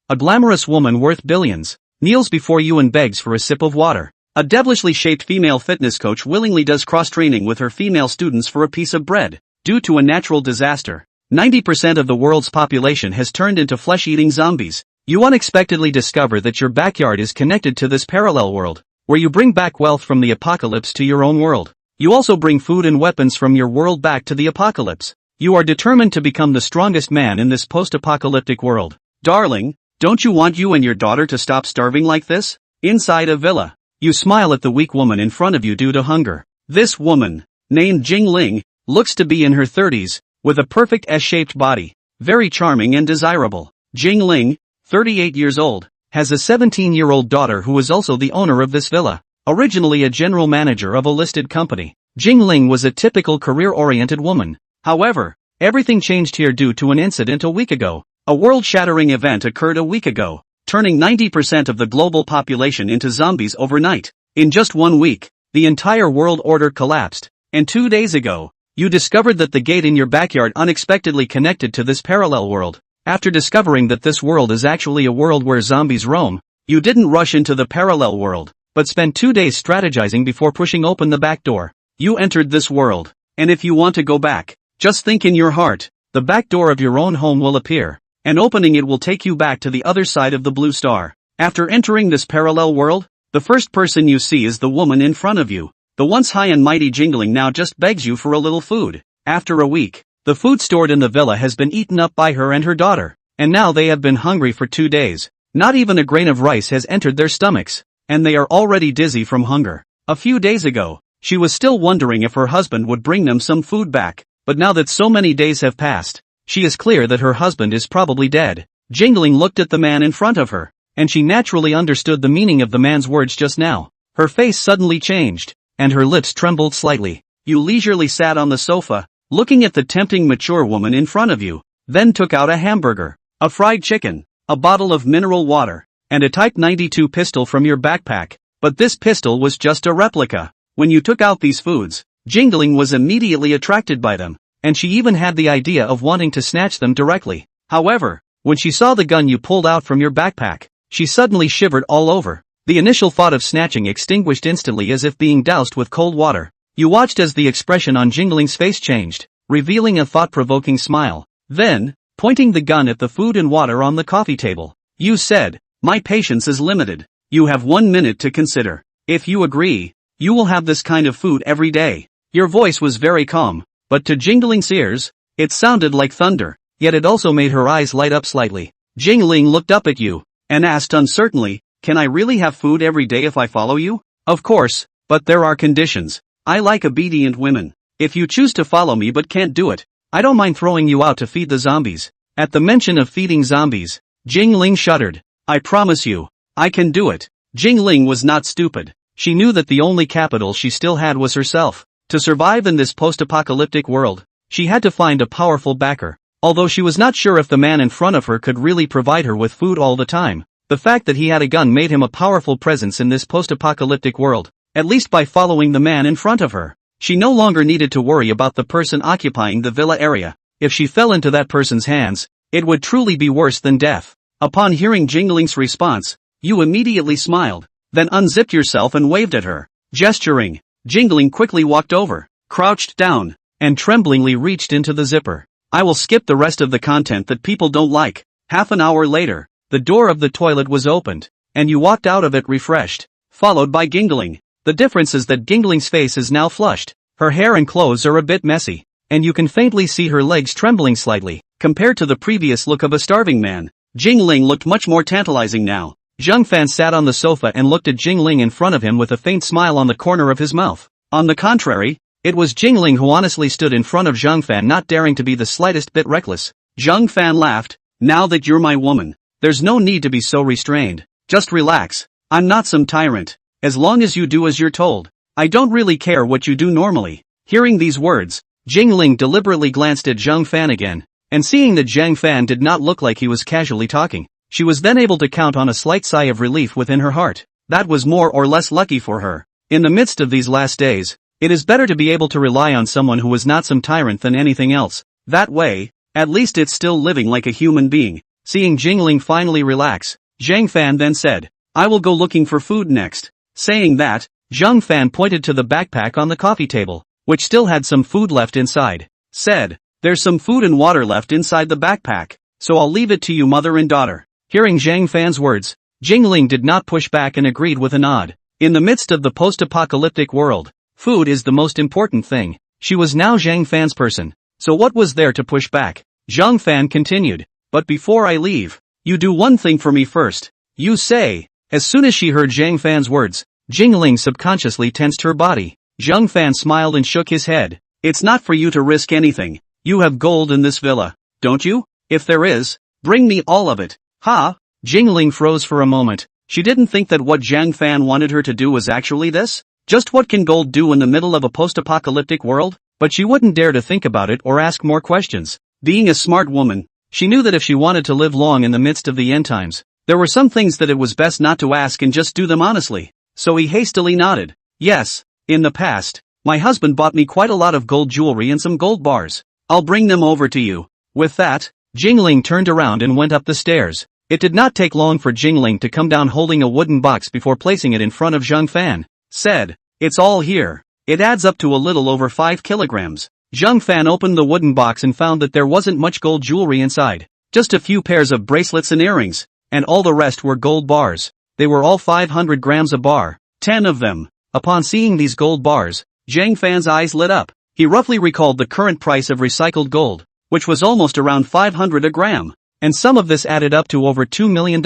A glamorous woman worth billions kneels before you and begs for a sip of water. A devilishly shaped female fitness coach willingly does cross-training with her female students for a piece of bread. Due to a natural disaster, 90% of the world's population has turned into flesh-eating zombies. You unexpectedly discover that your backyard is connected to this parallel world, where you bring back wealth from the apocalypse to your own world. You also bring food and weapons from your world back to the apocalypse. You are determined to become the strongest man in this post-apocalyptic world. Darling, don't you want you and your daughter to stop starving like this? Inside a villa, you smile at the weak woman in front of you due to hunger. This woman, named Jingling, looks to be in her 30s, with a perfect S-shaped body, very charming and desirable. Jingling, 38 years old, has a 17-year-old daughter who is also the owner of this villa. Originally a general manager of a listed company, Jingling was a typical career-oriented woman. However, everything changed here due to an incident a week ago. A world-shattering event occurred a week ago, turning 90% of the global population into zombies overnight. In just 1 week, the entire world order collapsed, and 2 days ago, you discovered that the gate in your backyard unexpectedly connected to this parallel world. After discovering that this world is actually a world where zombies roam, you didn't rush into the parallel world, but spent 2 days strategizing before pushing open the back door. You entered this world, and if you want to go back, just think in your heart, the back door of your own home will appear, and opening it will take you back to the other side of the blue star. After entering this parallel world, the first person you see is the woman in front of you. The once high and mighty Jingling now just begs you for a little food. After a week, the food stored in the villa has been eaten up by her and her daughter, and now they have been hungry for 2 days. Not even a grain of rice has entered their stomachs, and they are already dizzy from hunger. A few days ago, she was still wondering if her husband would bring them some food back, but now that so many days have passed, she is clear that her husband is probably dead. Jingling looked at the man in front of her, and she naturally understood the meaning of the man's words just now. Her face suddenly changed, and her lips trembled slightly. You leisurely sat on the sofa, looking at the tempting mature woman in front of you, then took out a hamburger, a fried chicken, a bottle of mineral water, and a Type 92 pistol from your backpack. But this pistol was just a replica. When you took out these foods, Jingling was immediately attracted by them, and she even had the idea of wanting to snatch them directly. However, when she saw the gun you pulled out from your backpack, she suddenly shivered all over. The initial thought of snatching extinguished instantly as if being doused with cold water. You watched as the expression on Jingling's face changed, revealing a thought-provoking smile. Then, pointing the gun at the food and water on the coffee table, you said, "My patience is limited. You have 1 minute to consider. If you agree, you will have this kind of food every day." Your voice was very calm, but to Jingling's ears, it sounded like thunder, yet it also made her eyes light up slightly. Jingling looked up at you, and asked uncertainly, "Can I really have food every day if I follow you?" "Of course, but there are conditions. I like obedient women. If you choose to follow me but can't do it, I don't mind throwing you out to feed the zombies." At the mention of feeding zombies, Jingling shuddered. "I promise you, I can do it." Jingling was not stupid. She knew that the only capital she still had was herself. To survive in this post-apocalyptic world, she had to find a powerful backer. Although she was not sure if the man in front of her could really provide her with food all the time, the fact that he had a gun made him a powerful presence in this post-apocalyptic world, at least by following the man in front of her. She no longer needed to worry about the person occupying the villa area. If she fell into that person's hands, it would truly be worse than death. Upon hearing Jingling's response, you immediately smiled, then unzipped yourself and waved at her. Gesturing, Jingling quickly walked over, crouched down, and tremblingly reached into the zipper. "I will skip the rest of the content that people don't like." Half an hour later, the door of the toilet was opened, and you walked out of it refreshed, followed by Jingling. The difference is that Jingling's face is now flushed, her hair and clothes are a bit messy, and you can faintly see her legs trembling slightly. Compared to the previous look of a starving man, Jingling looked much more tantalizing now. Zhang Fan sat on the sofa and looked at Jingling in front of him with a faint smile on the corner of his mouth. On the contrary, it was Jingling who honestly stood in front of Zhang Fan, not daring to be the slightest bit reckless. Zhang Fan laughed. "Now that you're my woman, there's no need to be so restrained. Just relax. I'm not some tyrant. As long as you do as you're told, I don't really care what you do normally." Hearing these words, Jingling deliberately glanced at Zhang Fan again, and seeing that Zhang Fan did not look like he was casually talking, she was then able to count on a slight sigh of relief within her heart. That was more or less lucky for her. In the midst of these last days, it is better to be able to rely on someone who is not some tyrant than anything else. That way, at least it's still living like a human being. Seeing Jingling finally relax, Zhang Fan then said, I will go looking for food next. Saying that, Zhang Fan pointed to the backpack on the coffee table, which still had some food left inside. Said, there's some food and water left inside the backpack, so I'll leave it to you mother and daughter. Hearing Zhang Fan's words, Jingling did not push back and agreed with a nod. In the midst of the post-apocalyptic world, food is the most important thing. She was now Zhang Fan's person, so what was there to push back? Zhang Fan continued, but before I leave, you do one thing for me first. You say. As soon as she heard Zhang Fan's words, Jingling subconsciously tensed her body. Zhang Fan smiled and shook his head. It's not for you to risk anything. You have gold in this villa, don't you? If there is, bring me all of it. Ha! Jingling froze for a moment. She didn't think that what Zhang Fan wanted her to do was actually this. Just what can gold do in the middle of a post-apocalyptic world? But she wouldn't dare to think about it or ask more questions. Being a smart woman, she knew that if she wanted to live long in the midst of the end times, there were some things that it was best not to ask and just do them honestly. So he hastily nodded. Yes, in the past, my husband bought me quite a lot of gold jewelry and some gold bars. I'll bring them over to you. With that, Jingling turned around and went up the stairs. It did not take long for Jingling to come down holding a wooden box before placing it in front of Zhang Fan. Said, it's all here. It adds up to a little over 5 kilograms. Zhang Fan opened the wooden box and found that there wasn't much gold jewelry inside. Just a few pairs of bracelets and earrings, and all the rest were gold bars. They were all 500 grams a bar, 10 of them. Upon seeing these gold bars, Zhang Fan's eyes lit up. He roughly recalled the current price of recycled gold, which was almost around 500 a gram. And some of this added up to over $2 million.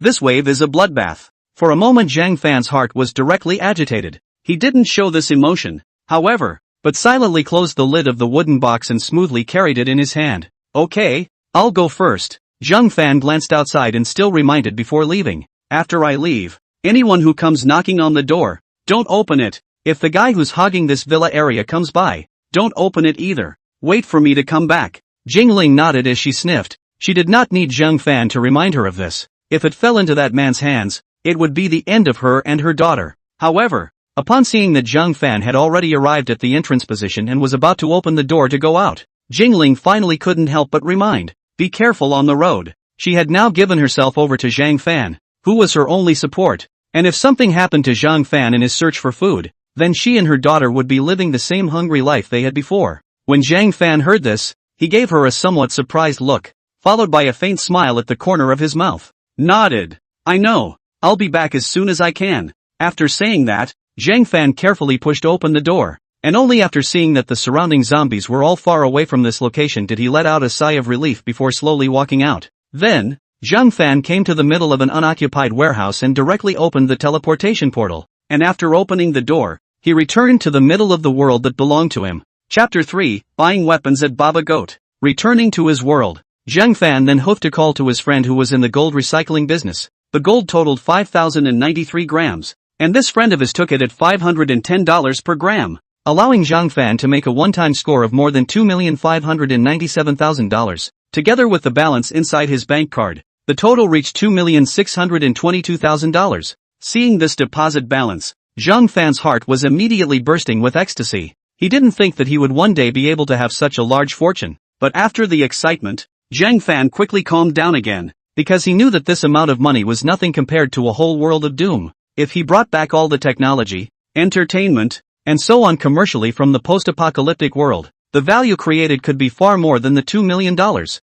This wave is a bloodbath. For a moment Zhang Fan's heart was directly agitated. He didn't show this emotion, however, but silently closed the lid of the wooden box and smoothly carried it in his hand. Okay, I'll go first. Zhang Fan glanced outside and still reminded before leaving. After I leave, anyone who comes knocking on the door, don't open it. If the guy who's hogging this villa area comes by, don't open it either. Wait for me to come back. Jingling nodded as she sniffed. She did not need Zhang Fan to remind her of this. If it fell into that man's hands, it would be the end of her and her daughter. However, upon seeing that Zhang Fan had already arrived at the entrance position and was about to open the door to go out, Jingling finally couldn't help but remind, be careful on the road. She had now given herself over to Zhang Fan, who was her only support, and if something happened to Zhang Fan in his search for food, then she and her daughter would be living the same hungry life they had before. When Zhang Fan heard this, he gave her a somewhat surprised look, followed by a faint smile at the corner of his mouth. Nodded. I know, I'll be back as soon as I can. After saying that, Zhang Fan carefully pushed open the door, and only after seeing that the surrounding zombies were all far away from this location did he let out a sigh of relief before slowly walking out. Then, Zhang Fan came to the middle of an unoccupied warehouse and directly opened the teleportation portal, and after opening the door, he returned to the middle of the world that belonged to him. Chapter 3, Buying Weapons at Baba Goat. Returning to his world, Zhang Fan then hoofed a call to his friend who was in the gold recycling business. The gold totaled 5,093 grams, and this friend of his took it at $510 per gram, allowing Zhang Fan to make a one-time score of more than $2,597,000. Together with the balance inside his bank card, the total reached $2,622,000. Seeing this deposit balance, Zhang Fan's heart was immediately bursting with ecstasy. He didn't think that he would one day be able to have such a large fortune, but after the excitement, Zhang Fan quickly calmed down again, because he knew that this amount of money was nothing compared to a whole world of doom. If he brought back all the technology, entertainment, and so on commercially from the post-apocalyptic world, the value created could be far more than the $2 million.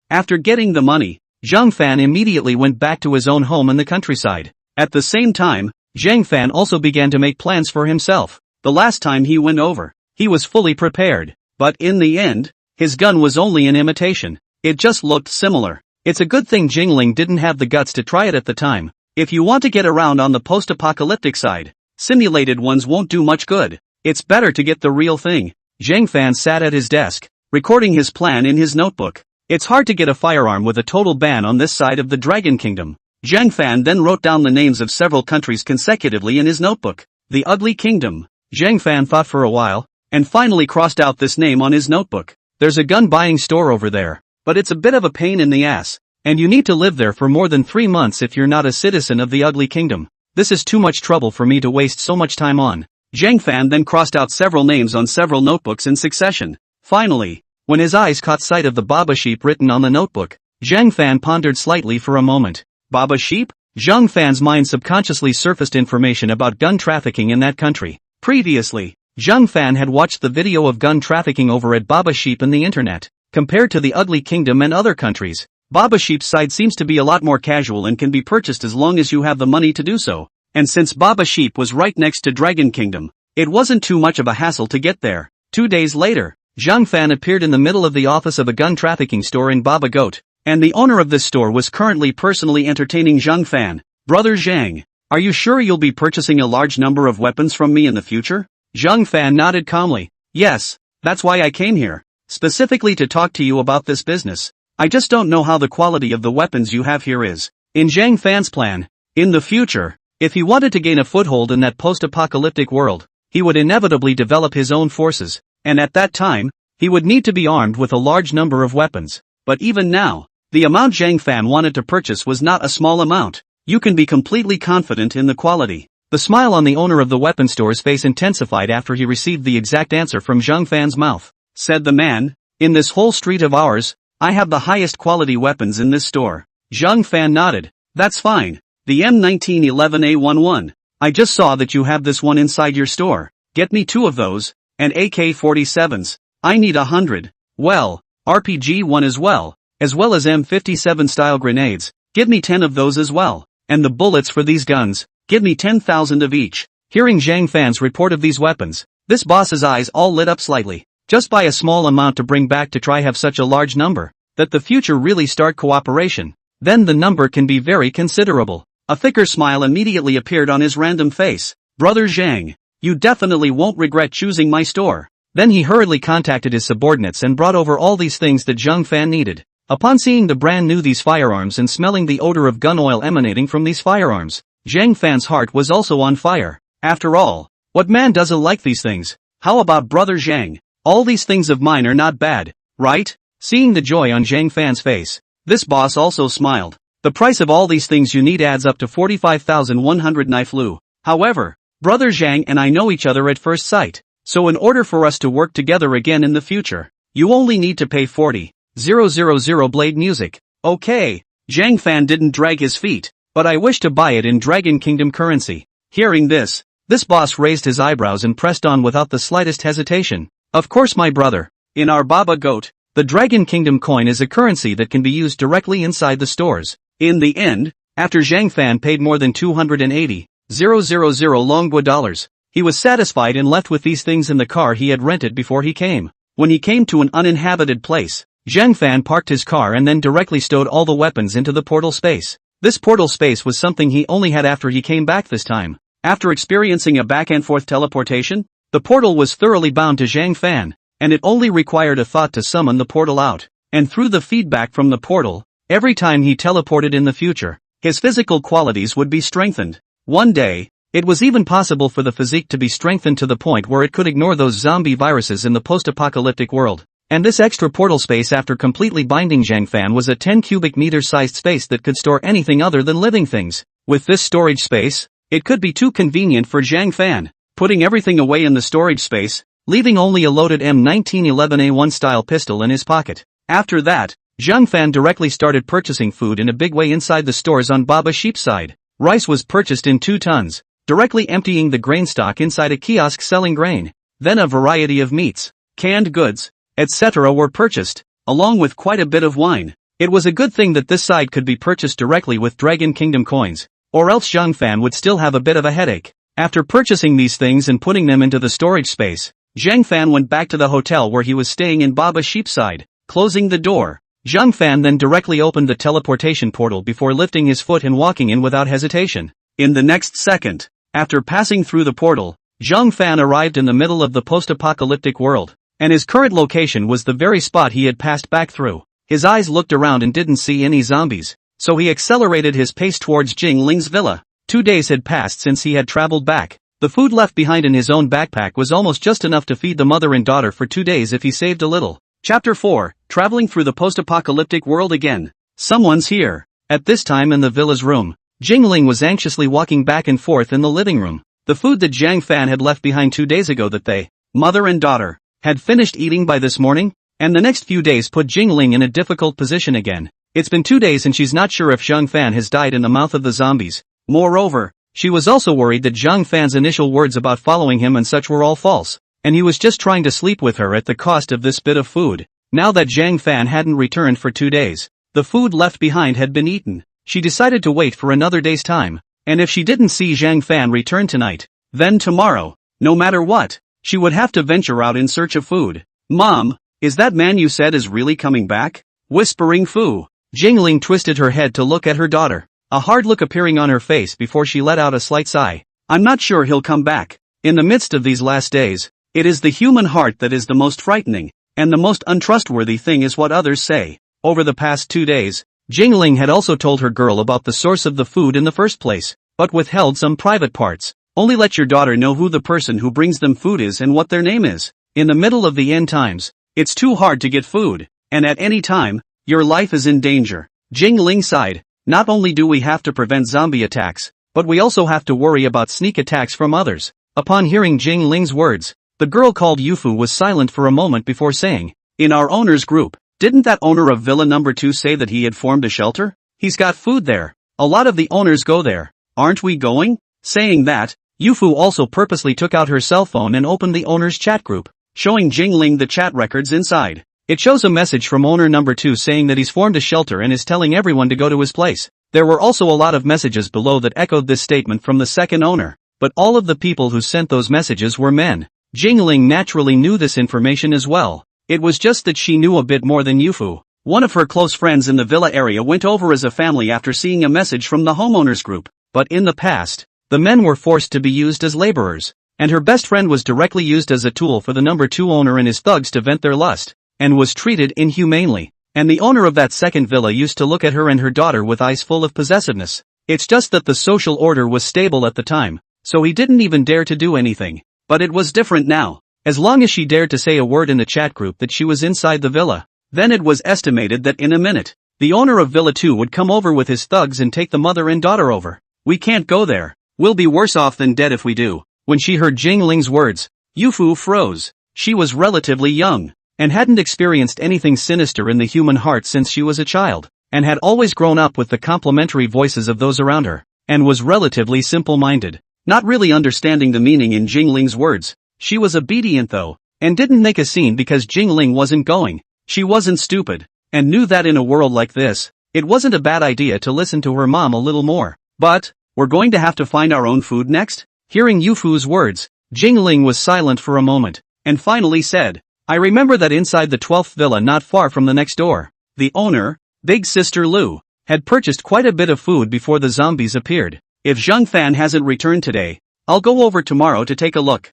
After getting the money, Zhang Fan immediately went back to his own home in the countryside. At the same time, Zhang Fan also began to make plans for himself. The last time he went over, he was fully prepared, but in the end, his gun was only an imitation. It just looked similar. It's a good thing Jingling didn't have the guts to try it at the time. If you want to get around on the post-apocalyptic side, simulated ones won't do much good. It's better to get the real thing. Zhang Fan sat at his desk, recording his plan in his notebook. It's hard to get a firearm with a total ban on this side of the Dragon Kingdom. Zhang Fan then wrote down the names of several countries consecutively in his notebook. The Ugly Kingdom. Zhang Fan thought for a while, and finally crossed out this name on his notebook. There's a gun buying store over there, but it's a bit of a pain in the ass, and you need to live there for more than 3 months if you're not a citizen of the Ugly Kingdom. This is too much trouble for me to waste so much time on. Zhang Fan then crossed out several names on several notebooks in succession. Finally, when his eyes caught sight of the Baba sheep written on the notebook, Zhang Fan pondered slightly for a moment. Baba sheep? Zhang Fan's mind subconsciously surfaced information about gun trafficking in that country. Previously, Zhang Fan had watched the video of gun trafficking over at Baba Sheep in the internet. Compared to the Ugly Kingdom and other countries, Baba Sheep's side seems to be a lot more casual and can be purchased as long as you have the money to do so. And since Baba Sheep was right next to Dragon Kingdom, it wasn't too much of a hassle to get there. 2 days later, Zhang Fan appeared in the middle of the office of a gun trafficking store in Baba Goat, and the owner of this store was currently personally entertaining Zhang Fan. Brother Zhang, are you sure you'll be purchasing a large number of weapons from me in the future? Zhang Fan nodded calmly. Yes, that's why I came here. Specifically to talk to you about this business. I just don't know how the quality of the weapons you have here is. In Zhang Fan's plan, in the future, if he wanted to gain a foothold in that post-apocalyptic world, he would inevitably develop his own forces, and at that time, he would need to be armed with a large number of weapons. But even now, the amount Zhang Fan wanted to purchase was not a small amount. You can be completely confident in the quality. The smile on the owner of the weapon store's face intensified after he received the exact answer from Zhang Fan's mouth. Said the man, in this whole street of ours, I have the highest quality weapons in this store. Zhang Fan nodded. That's fine. The M1911A11. I just saw that you have this one inside your store. Get me 2 of those, and AK-47s. I need 100. Well, RPG-1 as well as M57 style grenades. Give me 10 of those as well. And the bullets for these guns, give me 10,000 of each. Hearing Zhang Fan's report of these weapons, this boss's eyes all lit up slightly. Just buy a small amount to bring back to try have such a large number, that the future really start cooperation. Then the number can be very considerable. A thicker smile immediately appeared on his random face. Brother Zhang, you definitely won't regret choosing my store. Then he hurriedly contacted his subordinates and brought over all these things that Zhang Fan needed. Upon seeing the brand new these firearms and smelling the odor of gun oil emanating from these firearms, Zhang Fan's heart was also on fire. After all, what man doesn't like these things? How about Brother Zhang? All these things of mine are not bad, right? Seeing the joy on Zhang Fan's face, this boss also smiled. The price of all these things you need adds up to 45,100 knife lu. However, Brother Zhang and I know each other at first sight, so in order for us to work together again in the future, you only need to pay 40,000 blade music. Okay, Zhang Fan didn't drag his feet, but I wish to buy it in Dragon Kingdom currency. Hearing this boss raised his eyebrows and pressed on without the slightest hesitation. Of course my brother. In our Baba Goat, the Dragon Kingdom coin is a currency that can be used directly inside the stores. In the end, after Zhang Fan paid more than 280,000 Longguo dollars, he was satisfied and left with these things in the car he had rented before he came. When he came to an uninhabited place, Zhang Fan parked his car and then directly stowed all the weapons into the portal space. This portal space was something he only had after he came back this time. After experiencing a back and forth teleportation, the portal was thoroughly bound to Zhang Fan, and it only required a thought to summon the portal out. And through the feedback from the portal, every time he teleported in the future, his physical qualities would be strengthened. One day, it was even possible for the physique to be strengthened to the point where it could ignore those zombie viruses in the post-apocalyptic world. And this extra portal space after completely binding Zhang Fan was a 10 cubic meter sized space that could store anything other than living things. With this storage space, it could be too convenient for Zhang Fan. Putting everything away in the storage space, leaving only a loaded M1911A1 style pistol in his pocket. After that, Zhang Fan directly started purchasing food in a big way inside the stores on Baba Sheep's side. Rice was purchased in 2 tons, directly emptying the grain stock inside a kiosk selling grain. Then a variety of meats, canned goods, etc. were purchased, along with quite a bit of wine. It was a good thing that this side could be purchased directly with Dragon Kingdom coins, or else Zhang Fan would still have a bit of a headache. After purchasing these things and putting them into the storage space, Zhang Fan went back to the hotel where he was staying in Baba Sheep's side. Closing the door, Zhang Fan then directly opened the teleportation portal before lifting his foot and walking in without hesitation. In the next second, after passing through the portal, Zhang Fan arrived in the middle of the post-apocalyptic world, and his current location was the very spot he had passed back through. His eyes looked around and didn't see any zombies, so he accelerated his pace towards Jing Ling's villa. 2 days had passed since he had traveled back. The food left behind in his own backpack was almost just enough to feed the mother and daughter for 2 days if he saved a little. Chapter 4, Traveling Through the Post-Apocalyptic World Again. Someone's here. At this time in the villa's room, Jingling was anxiously walking back and forth in the living room. The food that Zhang Fan had left behind 2 days ago that they, mother and daughter, had finished eating by this morning, and the next few days put Jingling in a difficult position again. It's been 2 days and she's not sure if Zhang Fan has died in the mouth of the zombies. Moreover, she was also worried that Zhang Fan's initial words about following him and such were all false, and he was just trying to sleep with her at the cost of this bit of food. Now that Zhang Fan hadn't returned for 2 days, the food left behind had been eaten. She decided to wait for another day's time, and if she didn't see Zhang Fan return tonight, then tomorrow, no matter what, she would have to venture out in search of food. Mom, is that man you said is really coming back? Whispering Fu. Jingling twisted her head to look at her daughter, a hard look appearing on her face before she let out a slight sigh. I'm not sure he'll come back. In the midst of these last days, it is the human heart that is the most frightening, and the most untrustworthy thing is what others say. Over the past 2 days, Jingling had also told her girl about the source of the food in the first place, but withheld some private parts. Only let your daughter know who the person who brings them food is and what their name is. In the middle of the end times, it's too hard to get food, and at any time, your life is in danger. Jingling sighed. Not only do we have to prevent zombie attacks, but we also have to worry about sneak attacks from others. Upon hearing Jingling's words, the girl called Yufu was silent for a moment before saying, in our owner's group, didn't that owner of Villa number 2 say that he had formed a shelter? He's got food there. A lot of the owners go there. Aren't we going? Saying that, Yufu also purposely took out her cell phone and opened the owner's chat group, showing Jingling the chat records inside. It shows a message from owner number 2 saying that he's formed a shelter and is telling everyone to go to his place. There were also a lot of messages below that echoed this statement from the second owner, but all of the people who sent those messages were men. Jingling naturally knew this information as well. It was just that she knew a bit more than Yufu. One of her close friends in the villa area went over as a family after seeing a message from the homeowners group, but in the past, the men were forced to be used as laborers, and her best friend was directly used as a tool for the number 2 owner and his thugs to vent their lust, and was treated inhumanely. And the owner of that second villa used to look at her and her daughter with eyes full of possessiveness. It's just that the social order was stable at the time, so he didn't even dare to do anything. But it was different now. As long as she dared to say a word in the chat group that she was inside the villa, then it was estimated that in a minute, the owner of Villa 2 would come over with his thugs and take the mother and daughter over. We can't go there. We'll be worse off than dead if we do. When she heard Jingling's words, Yufu froze. She was relatively young, and hadn't experienced anything sinister in the human heart since she was a child, and had always grown up with the complimentary voices of those around her, and was relatively simple-minded, not really understanding the meaning in Jingling's words. She was obedient though, and didn't make a scene because Jingling wasn't going. She wasn't stupid, and knew that in a world like this, it wasn't a bad idea to listen to her mom a little more. But, we're going to have to find our own food next? Hearing Yufu's words, Jingling was silent for a moment, and finally said, I remember that inside the 12th villa not far from the next door, the owner, Big Sister Lu, had purchased quite a bit of food before the zombies appeared. If Zhang Fan hasn't returned today, I'll go over tomorrow to take a look.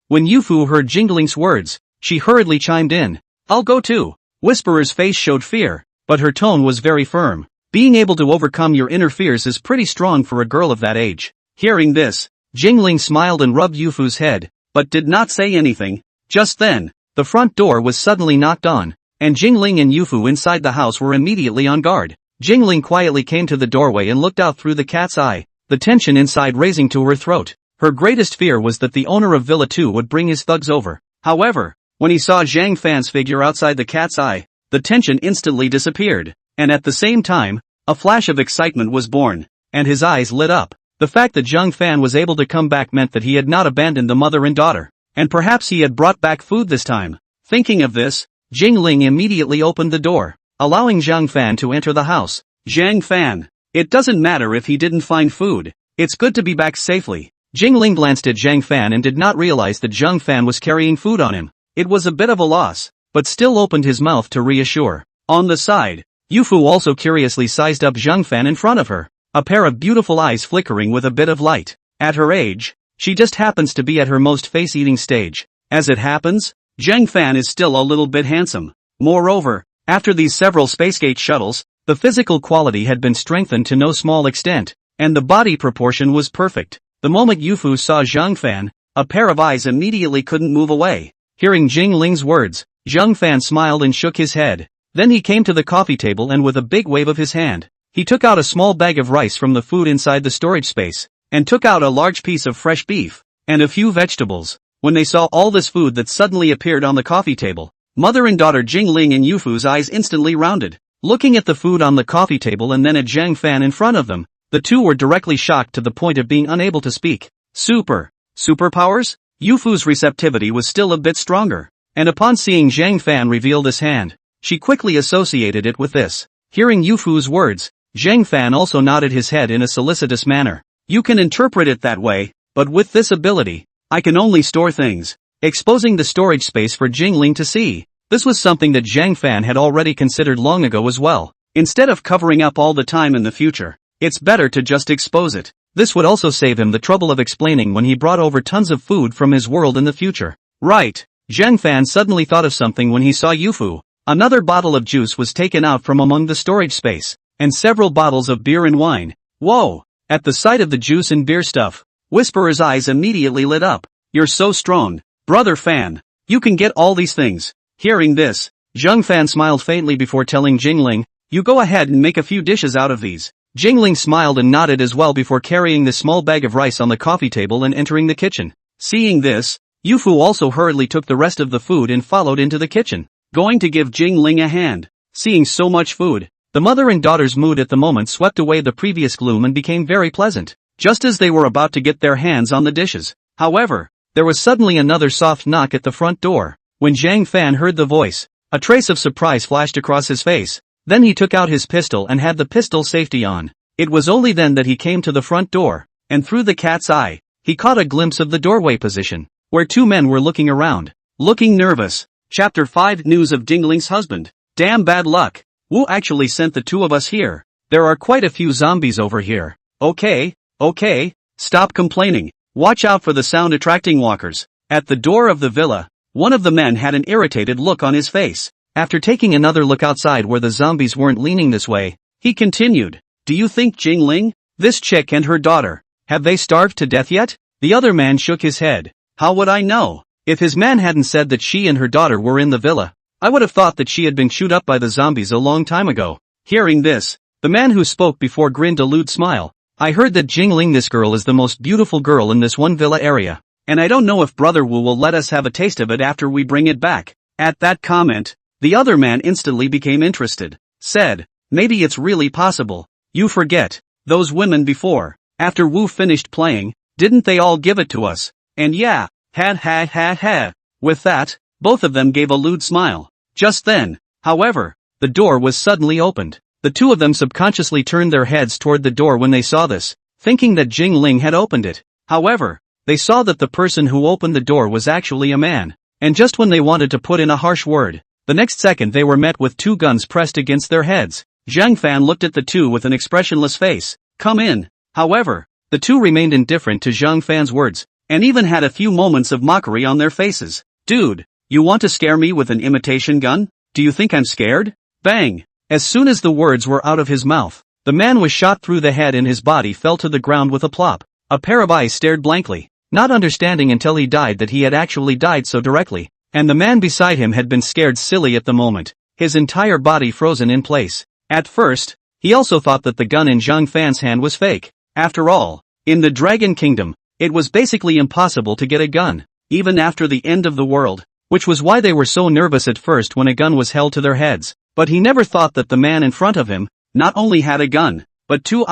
When Yufu heard Jingling's words, she hurriedly chimed in. I'll go too. Whisperer's face showed fear, but her tone was very firm. Being able to overcome your inner fears is pretty strong for a girl of that age. Hearing this, Jingling smiled and rubbed Yufu's head, but did not say anything. Just then, the front door was suddenly knocked on, and Jingling and Yufu inside the house were immediately on guard. Jingling quietly came to the doorway and looked out through the cat's eye, the tension inside raising to her throat. Her greatest fear was that the owner of Villa 2 would bring his thugs over. However, when he saw Zhang Fan's figure outside the cat's eye, the tension instantly disappeared, and at the same time, a flash of excitement was born, and his eyes lit up. The fact that Zhang Fan was able to come back meant that he had not abandoned the mother and daughter, and perhaps he had brought back food this time. Thinking of this, Jingling immediately opened the door, allowing Zhang Fan to enter the house. Zhang Fan. It doesn't matter if he didn't find food. It's good to be back safely. Jingling glanced at Zhang Fan and did not realize that Zhang Fan was carrying food on him. It was a bit of a loss, but still opened his mouth to reassure. On the side, Yufu also curiously sized up Zhang Fan in front of her, a pair of beautiful eyes flickering with a bit of light. At her age, she just happens to be at her most face-eating stage. As it happens, Zhang Fan is still a little bit handsome. Moreover, after these several Spacegate shuttles, the physical quality had been strengthened to no small extent, and the body proportion was perfect. The moment Yufu saw Zhang Fan, a pair of eyes immediately couldn't move away. Hearing Jingling's words, Zhang Fan smiled and shook his head. Then he came to the coffee table and with a big wave of his hand, he took out a small bag of rice from the food inside the storage space, and took out a large piece of fresh beef, and a few vegetables. When they saw all this food that suddenly appeared on the coffee table, mother and daughter Jingling and Yufu's eyes instantly rounded. Looking at the food on the coffee table and then at Zhang Fan in front of them, the two were directly shocked to the point of being unable to speak. Superpowers? Yufu's receptivity was still a bit stronger, and upon seeing Zhang Fan reveal this hand, she quickly associated it with this. Hearing Yufu's words, Zhang Fan also nodded his head in a solicitous manner. You can interpret it that way, but with this ability, I can only store things, exposing the storage space for Jingling to see. This was something that Zhang Fan had already considered long ago as well. Instead of covering up all the time in the future, it's better to just expose it. This would also save him the trouble of explaining when he brought over tons of food from his world in the future. Right. Zhang Fan suddenly thought of something when he saw Yufu. Another bottle of juice was taken out from among the storage space, and several bottles of beer and wine. Whoa! At the sight of the juice and beer stuff, Whisperer's eyes immediately lit up. You're so strong, brother Fan. You can get all these things. Hearing this, Zhang Fan smiled faintly before telling Jingling, you go ahead and make a few dishes out of these. Jingling smiled and nodded as well before carrying the small bag of rice on the coffee table and entering the kitchen. Seeing this, Yufu also hurriedly took the rest of the food and followed into the kitchen, going to give Jingling a hand. Seeing so much food, the mother and daughter's mood at the moment swept away the previous gloom and became very pleasant, just as they were about to get their hands on the dishes. However, there was suddenly another soft knock at the front door. When Zhang Fan heard the voice, a trace of surprise flashed across his face. Then he took out his pistol and had the pistol safety on. It was only then that he came to the front door, and through the cat's eye, he caught a glimpse of the doorway position, where two men were looking around, looking nervous. Chapter 5 News of Jingling's husband. Damn bad luck. Wu actually sent the two of us here. There are quite a few zombies over here. Okay, stop complaining. Watch out for the sound-attracting walkers. At the door of the villa, one of the men had an irritated look on his face. After taking another look outside where the zombies weren't leaning this way, he continued, do you think Jingling, this chick and her daughter, have they starved to death yet? The other man shook his head. How would I know? If his man hadn't said that she and her daughter were in the villa, I would have thought that she had been chewed up by the zombies a long time ago. Hearing this, the man who spoke before grinned a lewd smile. I heard that Jingling, this girl, is the most beautiful girl in this one villa area, and I don't know if Brother Wu will let us have a taste of it after we bring it back. At that comment, the other man instantly became interested, said, maybe it's really possible. You forget, those women before, after Wu finished playing, didn't they all give it to us? And yeah, ha. With that, both of them gave a lewd smile. Just then, however, the door was suddenly opened. The two of them subconsciously turned their heads toward the door when they saw this, thinking that Jingling had opened it. However, they saw that the person who opened the door was actually a man, and just when they wanted to put in a harsh word, the next second they were met with two guns pressed against their heads. Zhang Fan looked at the two with an expressionless face. Come in. However, the two remained indifferent to Zhang Fan's words, and even had a few moments of mockery on their faces. Dude, you want to scare me with an imitation gun? Do you think I'm scared? Bang! As soon as the words were out of his mouth, the man was shot through the head and his body fell to the ground with a plop. A pair of eyes stared blankly, not understanding until he died that he had actually died so directly, and the man beside him had been scared silly at the moment, his entire body frozen in place. At first, he also thought that the gun in Zhang Fan's hand was fake. After all, in the Dragon Kingdom, it was basically impossible to get a gun, even after the end of the world, which was why they were so nervous at first when a gun was held to their heads. But he never thought that the man in front of him not only had a gun, but two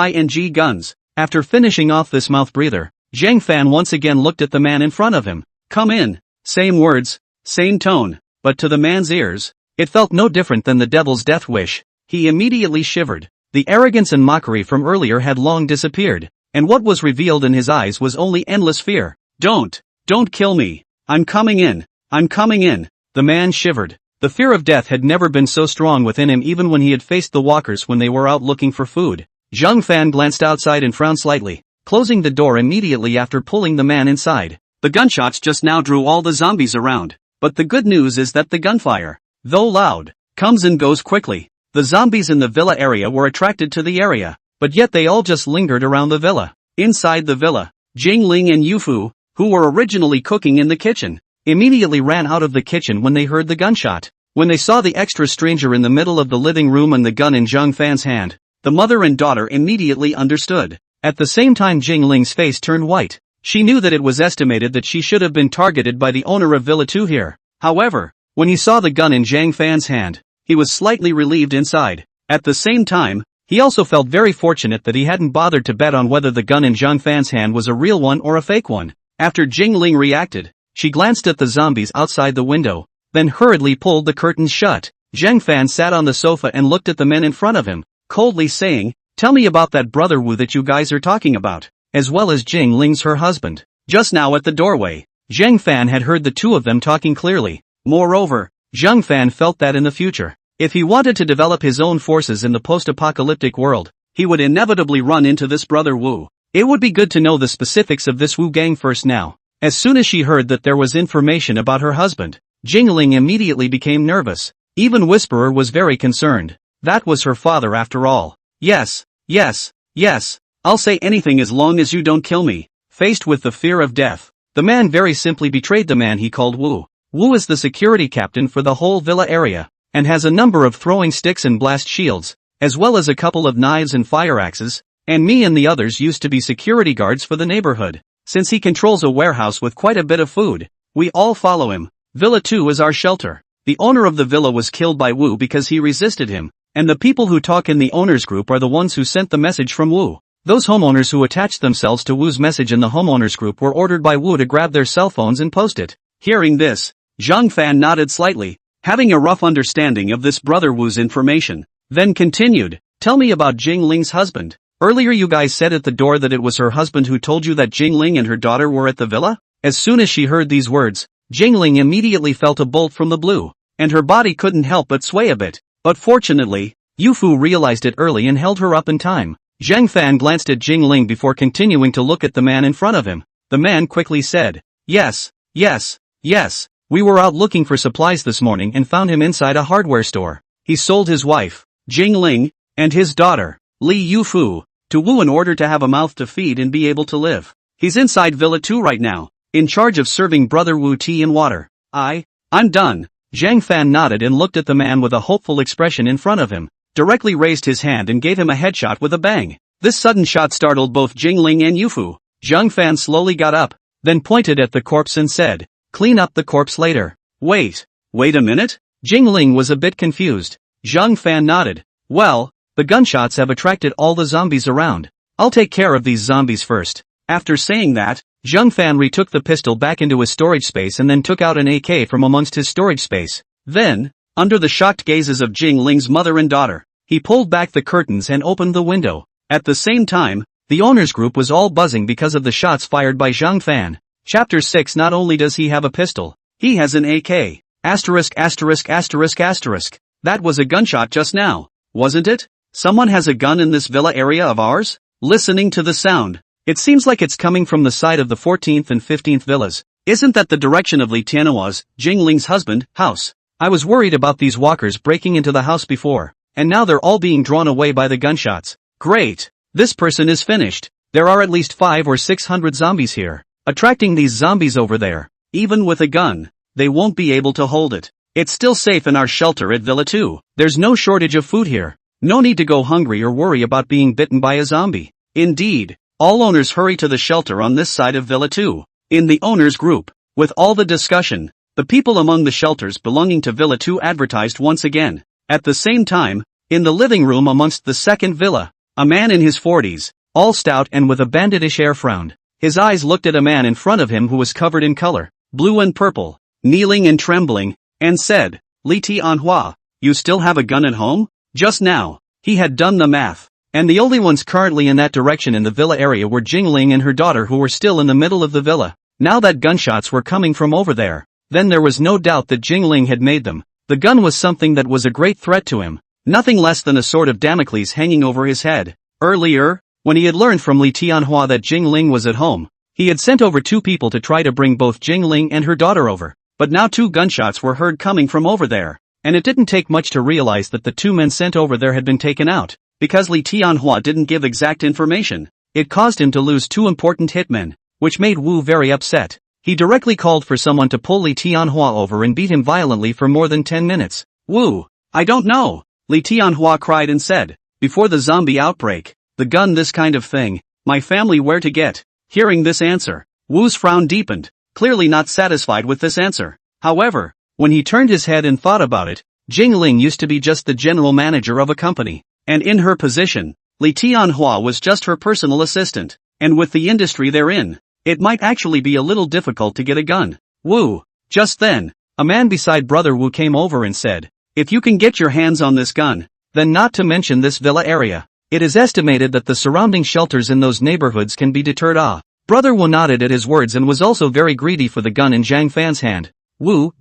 guns. After finishing off this mouth breather, Zhang Fan once again looked at the man in front of him. Come in. Same words, same tone, but to the man's ears, it felt no different than the devil's death wish. He immediately shivered. The arrogance and mockery from earlier had long disappeared, and what was revealed in his eyes was only endless fear. Don't kill me. I'm coming in. The man shivered. The fear of death had never been so strong within him even when he had faced the walkers when they were out looking for food. Zhang Fan glanced outside and frowned slightly, closing the door immediately after pulling the man inside. The gunshots just now drew all the zombies around, but the good news is that the gunfire, though loud, comes and goes quickly. The zombies in the villa area were attracted to the area, but yet they all just lingered around the villa. Inside the villa, Jingling and Yufu, who were originally cooking in the kitchen, immediately ran out of the kitchen when they heard the gunshot. When they saw the extra stranger in the middle of the living room and the gun in Zhang Fan's hand, the mother and daughter immediately understood. At the same time Jingling's face turned white. She knew that it was estimated that she should have been targeted by the owner of Villa 2 here. However, when he saw the gun in Zhang Fan's hand, he was slightly relieved inside. At the same time, he also felt very fortunate that he hadn't bothered to bet on whether the gun in Zhang Fan's hand was a real one or a fake one. After Jingling reacted, she glanced at the zombies outside the window, then hurriedly pulled the curtains shut. Zhang Fan sat on the sofa and looked at the men in front of him, coldly saying, "Tell me about that brother Wu that you guys are talking about, as well as Jingling's her husband." Just now at the doorway, Zhang Fan had heard the two of them talking clearly. Moreover, Zhang Fan felt that in the future, if he wanted to develop his own forces in the post-apocalyptic world, he would inevitably run into this brother Wu. It would be good to know the specifics of this Wu gang first now. As soon as she heard that there was information about her husband, Jingling immediately became nervous. Even Whisperer was very concerned. That was her father after all. Yes, I'll say anything as long as you don't kill me. Faced with the fear of death, the man very simply betrayed the man he called Wu. Wu is the security captain for the whole villa area, and has a number of throwing sticks and blast shields, as well as a couple of knives and fire axes, and me and the others used to be security guards for the neighborhood. Since he controls a warehouse with quite a bit of food, we all follow him. Villa 2 is our shelter. The owner of the villa was killed by Wu because he resisted him, and the people who talk in the owners group are the ones who sent the message from Wu. Those homeowners who attached themselves to Wu's message in the homeowners group were ordered by Wu to grab their cell phones and post it. Hearing this, Zhang Fan nodded slightly, having a rough understanding of this brother Wu's information, then continued, "Tell me about Jingling's husband. Earlier you guys said at the door that it was her husband who told you that Jingling and her daughter were at the villa?" As soon as she heard these words, Jingling immediately felt a bolt from the blue, and her body couldn't help but sway a bit. But fortunately, Yufu realized it early and held her up in time. Zhang Fan glanced at Jingling before continuing to look at the man in front of him. The man quickly said, Yes. We were out looking for supplies this morning and found him inside a hardware store. He sold his wife, Jingling, and his daughter, Li Yufu, to Wu in order to have a mouth to feed and be able to live. He's inside Villa 2 right now, in charge of serving Brother Wu tea and water. I'm done. Zhang Fan nodded and looked at the man with a hopeful expression in front of him, directly raised his hand and gave him a headshot with a bang. This sudden shot startled both Jingling and Yufu. Zhang Fan slowly got up, then pointed at the corpse and said, "Clean up the corpse later." Wait a minute? Jingling was a bit confused. Zhang Fan nodded. "Well, the gunshots have attracted all the zombies around. I'll take care of these zombies first." After saying that, Zhang Fan retook the pistol back into his storage space and then took out an AK from amongst his storage space. Then, under the shocked gazes of Jingling's mother and daughter, he pulled back the curtains and opened the window. At the same time, the owners group was all buzzing because of the shots fired by Zhang Fan. Chapter 6. Not only does he have a pistol, he has an AK. That was a gunshot just now, wasn't it? Someone has a gun in this villa area of ours? Listening to the sound, it seems like it's coming from the side of the 14th and 15th villas. Isn't that the direction of Li Tianhua's, Jingling's husband, house? I was worried about these walkers breaking into the house before, and now they're all being drawn away by the gunshots. Great! This person is finished. There are at least 500 or 600 zombies here. Attracting these zombies over there, even with a gun, they won't be able to hold it. It's still safe in our shelter at Villa 2. There's no shortage of food here. No need to go hungry or worry about being bitten by a zombie. Indeed, all owners hurry to the shelter on this side of Villa 2. In the owners group, with all the discussion, the people among the shelters belonging to Villa 2 advertised once again. At the same time, in the living room amongst the second villa, a man in his 40s, all stout and with a banditish air frowned. His eyes looked at a man in front of him who was covered in color, blue and purple, kneeling and trembling, and said, "Li Tianhua, you still have a gun at home?" Just now, he had done the math, and the only ones currently in that direction in the villa area were Jingling and her daughter, who were still in the middle of the villa. Now that gunshots were coming from over there, then there was no doubt that Jingling had made them. The gun was something that was a great threat to him, nothing less than a sword of Damocles hanging over his head. Earlier, when he had learned from Li Tianhua that Jingling was at home, he had sent over 2 people to try to bring both Jingling and her daughter over. But now 2 gunshots were heard coming from over there, and it didn't take much to realize that the 2 men sent over there had been taken out. Because Li Tianhua didn't give exact information, it caused him to lose 2 important hitmen, which made Wu very upset. He directly called for someone to pull Li Tianhua over and beat him violently for more than 10 minutes. "Wu, I don't know," Li Tianhua cried and said, "Before the zombie outbreak, the gun, this kind of thing, my family where to get?" Hearing this answer, Wu's frown deepened, clearly not satisfied with this answer. However, when he turned his head and thought about it, Jingling used to be just the general manager of a company, and in her position, Li Tianhua was just her personal assistant, and with the industry they're in, it might actually be a little difficult to get a gun. Wu. Just then, a man beside Brother Wu came over and said, if you can get your hands on this gun, then not to mention this villa area, it is estimated that the surrounding shelters in those neighborhoods can be deterred. Brother Wu nodded at his words and was also very greedy for the gun in Zhang Fan's hand. Wu,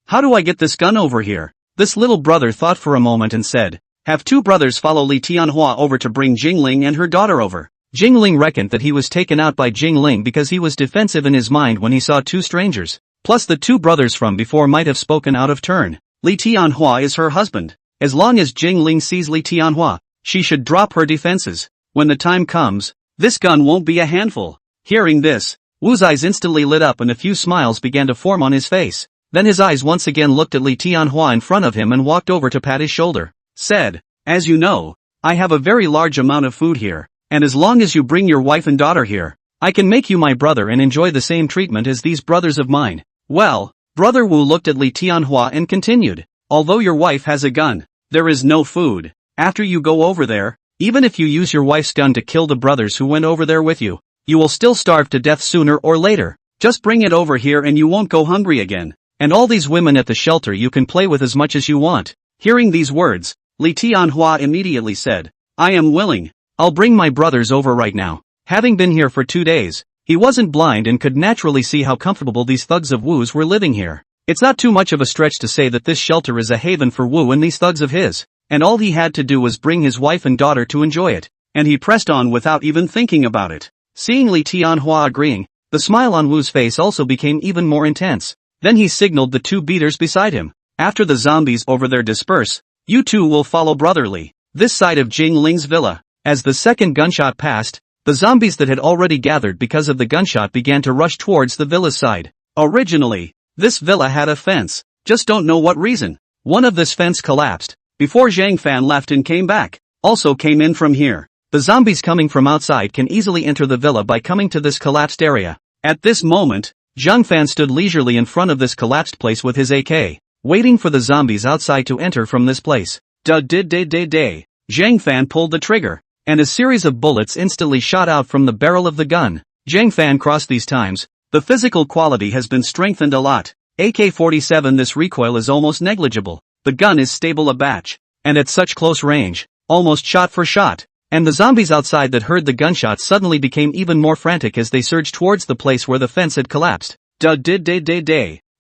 how do I get this gun over here? This little brother thought for a moment and said, have two brothers follow Li Tianhua over to bring Jingling and her daughter over. Jingling reckoned that he was taken out by Jingling because he was defensive in his mind when he saw two strangers. Plus the two brothers from before might have spoken out of turn. Li Tianhua is her husband. As long as Jingling sees Li Tianhua, she should drop her defenses. When the time comes, this gun won't be a handful. Hearing this, Wu's eyes instantly lit up and a few smiles began to form on his face. Then his eyes once again looked at Li Tianhua in front of him and walked over to pat his shoulder. Said, as you know, I have a very large amount of food here, and as long as you bring your wife and daughter here, I can make you my brother and enjoy the same treatment as these brothers of mine. Well, Brother Wu looked at Li Tianhua and continued, although your wife has a gun, there is no food. After you go over there, even if you use your wife's gun to kill the brothers who went over there with you, you will still starve to death sooner or later. Just bring it over here and you won't go hungry again. And all these women at the shelter you can play with as much as you want. Hearing these words, Li Tianhua immediately said, I am willing. I'll bring my brothers over right now. Having been here for 2 days, he wasn't blind and could naturally see how comfortable these thugs of Wu's were living here. It's not too much of a stretch to say that this shelter is a haven for Wu and these thugs of his, and all he had to do was bring his wife and daughter to enjoy it, and he pressed on without even thinking about it. Seeing Li Tianhua agreeing, the smile on Wu's face also became even more intense. Then he signaled the two beaters beside him. After the zombies over there disperse, you two will follow brotherly this side of Jingling's villa. As the second gunshot passed, the zombies that had already gathered because of the gunshot began to rush towards the villa's side. Originally, this villa had a fence, just don't know what reason. One of this fence collapsed, before Zhang Fan left and came back, also came in from here. The zombies coming from outside can easily enter the villa by coming to this collapsed area. At this moment, Zhang Fan stood leisurely in front of this collapsed place with his AK, waiting for the zombies outside to enter from this place. Zhang Fan pulled the trigger, and a series of bullets instantly shot out from the barrel of the gun. Zhang Fan crossed these times. The physical quality has been strengthened a lot. AK-47 this recoil is almost negligible. The gun is stable a batch, and at such close range, almost shot for shot. And the zombies outside that heard the gunshots suddenly became even more frantic as they surged towards the place where the fence had collapsed.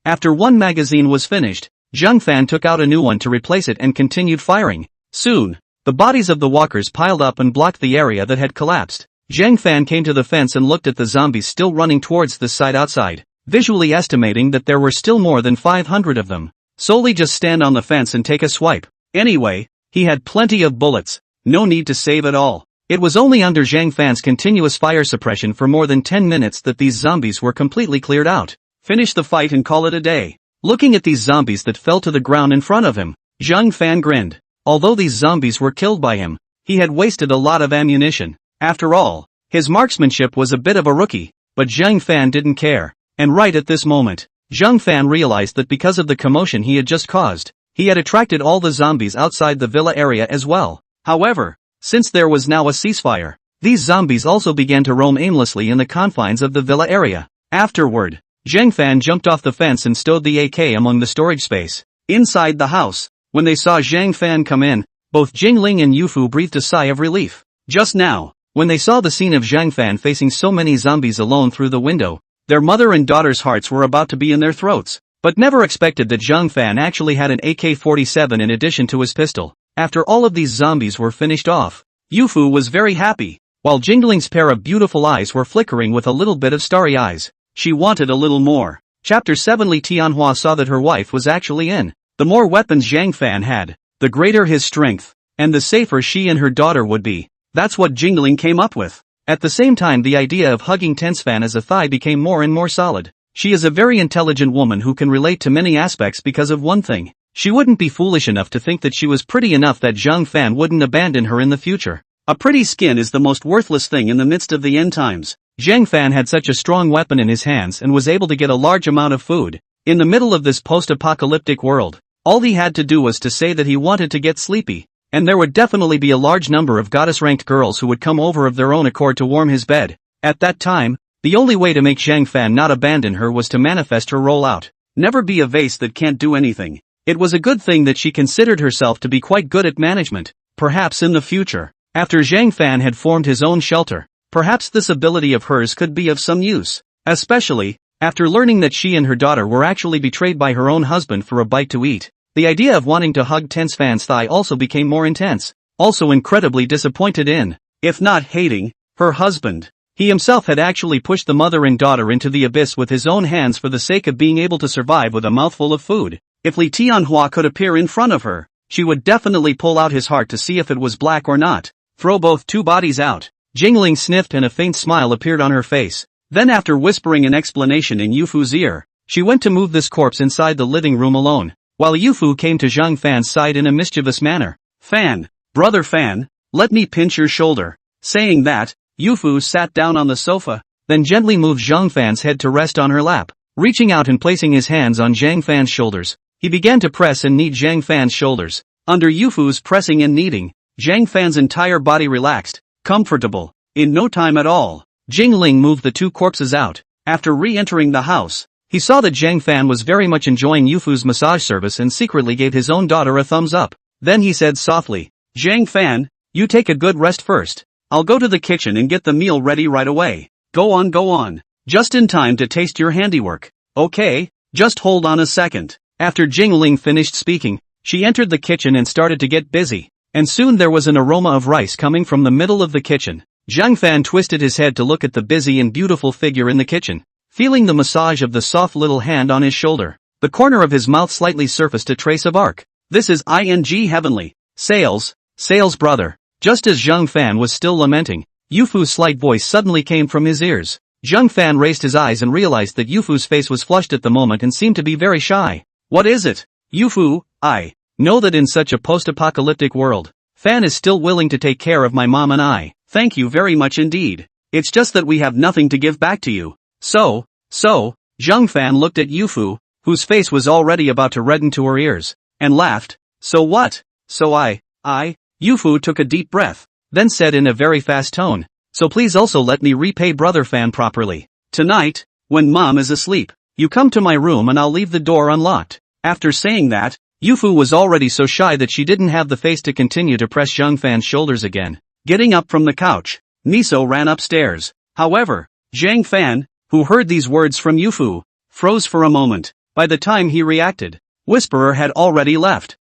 After one magazine was finished, Zhang Fan took out a new one to replace it and continued firing. Soon, the bodies of the walkers piled up and blocked the area that had collapsed. Zhang Fan came to the fence and looked at the zombies still running towards the side outside, visually estimating that there were still more than 500 of them. Solely just stand on the fence and take a swipe. Anyway, he had plenty of bullets, no need to save at all. It was only under Zhang Fan's continuous fire suppression for more than 10 minutes that these zombies were completely cleared out. Finish the fight and call it a day. Looking at these zombies that fell to the ground in front of him, Zhang Fan grinned. Although these zombies were killed by him, he had wasted a lot of ammunition. After all, his marksmanship was a bit of a rookie, but Zhang Fan didn't care. And right at this moment, Zhang Fan realized that because of the commotion he had just caused, he had attracted all the zombies outside the villa area as well. However, since there was now a ceasefire, these zombies also began to roam aimlessly in the confines of the villa area. Afterward, Zhang Fan jumped off the fence and stowed the AK among the storage space. Inside the house, when they saw Zhang Fan come in, both Jingling and Yufu breathed a sigh of relief. Just now, when they saw the scene of Zhang Fan facing so many zombies alone through the window, their mother and daughter's hearts were about to be in their throats, but never expected that Zhang Fan actually had an AK-47 in addition to his pistol. After all of these zombies were finished off, Yufu was very happy, while Jingling's pair of beautiful eyes were flickering with a little bit of starry eyes. She wanted a little more. Chapter 7 Li Tianhua saw that her wife was actually in. The more weapons Zhang Fan had, the greater his strength, and the safer she and her daughter would be. That's what Jingling came up with. At the same time, the idea of hugging Fan as a thigh became more and more solid. She is a very intelligent woman who can relate to many aspects because of one thing. She wouldn't be foolish enough to think that she was pretty enough that Zhang Fan wouldn't abandon her in the future. A pretty skin is the most worthless thing in the midst of the end times. Zhang Fan had such a strong weapon in his hands and was able to get a large amount of food. In the middle of this post-apocalyptic world, All he had to do was to say that he wanted to get sleepy, and there would definitely be a large number of goddess-ranked girls who would come over of their own accord to warm his bed. At that time, the only way to make Zhang Fan not abandon her was to manifest her rollout. Never be a vase that can't do anything. It was a good thing that she considered herself to be quite good at management. Perhaps in the future, after Zhang Fan had formed his own shelter, perhaps this ability of hers could be of some use. Especially, after learning that she and her daughter were actually betrayed by her own husband for a bite to eat. The idea of wanting to hug tense Fan's thigh also became more intense. Also incredibly disappointed in, if not hating, her husband. He himself had actually pushed the mother and daughter into the abyss with his own hands for the sake of being able to survive with a mouthful of food. If Li Tianhua could appear in front of her, she would definitely pull out his heart to see if it was black or not. Throw both two bodies out. Jingling sniffed and a faint smile appeared on her face. Then after whispering an explanation in Yufu's ear, she went to move this corpse inside the living room alone, while Yufu came to Zhang Fan's side in a mischievous manner. Fan, brother Fan, let me pinch your shoulder. Saying that, Yufu sat down on the sofa, then gently moved Zhang Fan's head to rest on her lap. Reaching out and placing his hands on Zhang Fan's shoulders, he began to press and knead Zhang Fan's shoulders. Under Yufu's pressing and kneading, Zhang Fan's entire body relaxed, comfortable. In no time at all, Jingling moved the two corpses out. After re-entering the house, he saw that Zhang Fan was very much enjoying Yufu's massage service and secretly gave his own daughter a thumbs up. Then he said softly, Zhang Fan, you take a good rest first. I'll go to the kitchen and get the meal ready right away. Go on. Just in time to taste your handiwork. Okay, just hold on a second. After Jingling finished speaking, she entered the kitchen and started to get busy. And soon there was an aroma of rice coming from the middle of the kitchen. Zhang Fan twisted his head to look at the busy and beautiful figure in the kitchen. Feeling the massage of the soft little hand on his shoulder, the corner of his mouth slightly surfaced a trace of arc. This is ing heavenly. Sales brother. Just as Zhang Fan was still lamenting, Yufu's slight voice suddenly came from his ears. Zhang Fan raised his eyes and realized that Yufu's face was flushed at the moment and seemed to be very shy. What is it? Yufu, I know that in such a post-apocalyptic world, Fan is still willing to take care of my mom and I. Thank you very much indeed. It's just that we have nothing to give back to you. So, Zhang Fan looked at Yufu, whose face was already about to redden to her ears, and laughed. So what? So Yufu took a deep breath, then said in a very fast tone, so please also let me repay brother Fan properly. Tonight, when mom is asleep, you come to my room and I'll leave the door unlocked. After saying that, Yufu was already so shy that she didn't have the face to continue to press Zhang Fan's shoulders again. Getting up from the couch, Miso ran upstairs. However, Zhang Fan, who heard these words from Yufu, froze for a moment. By the time he reacted, Whisperer had already left.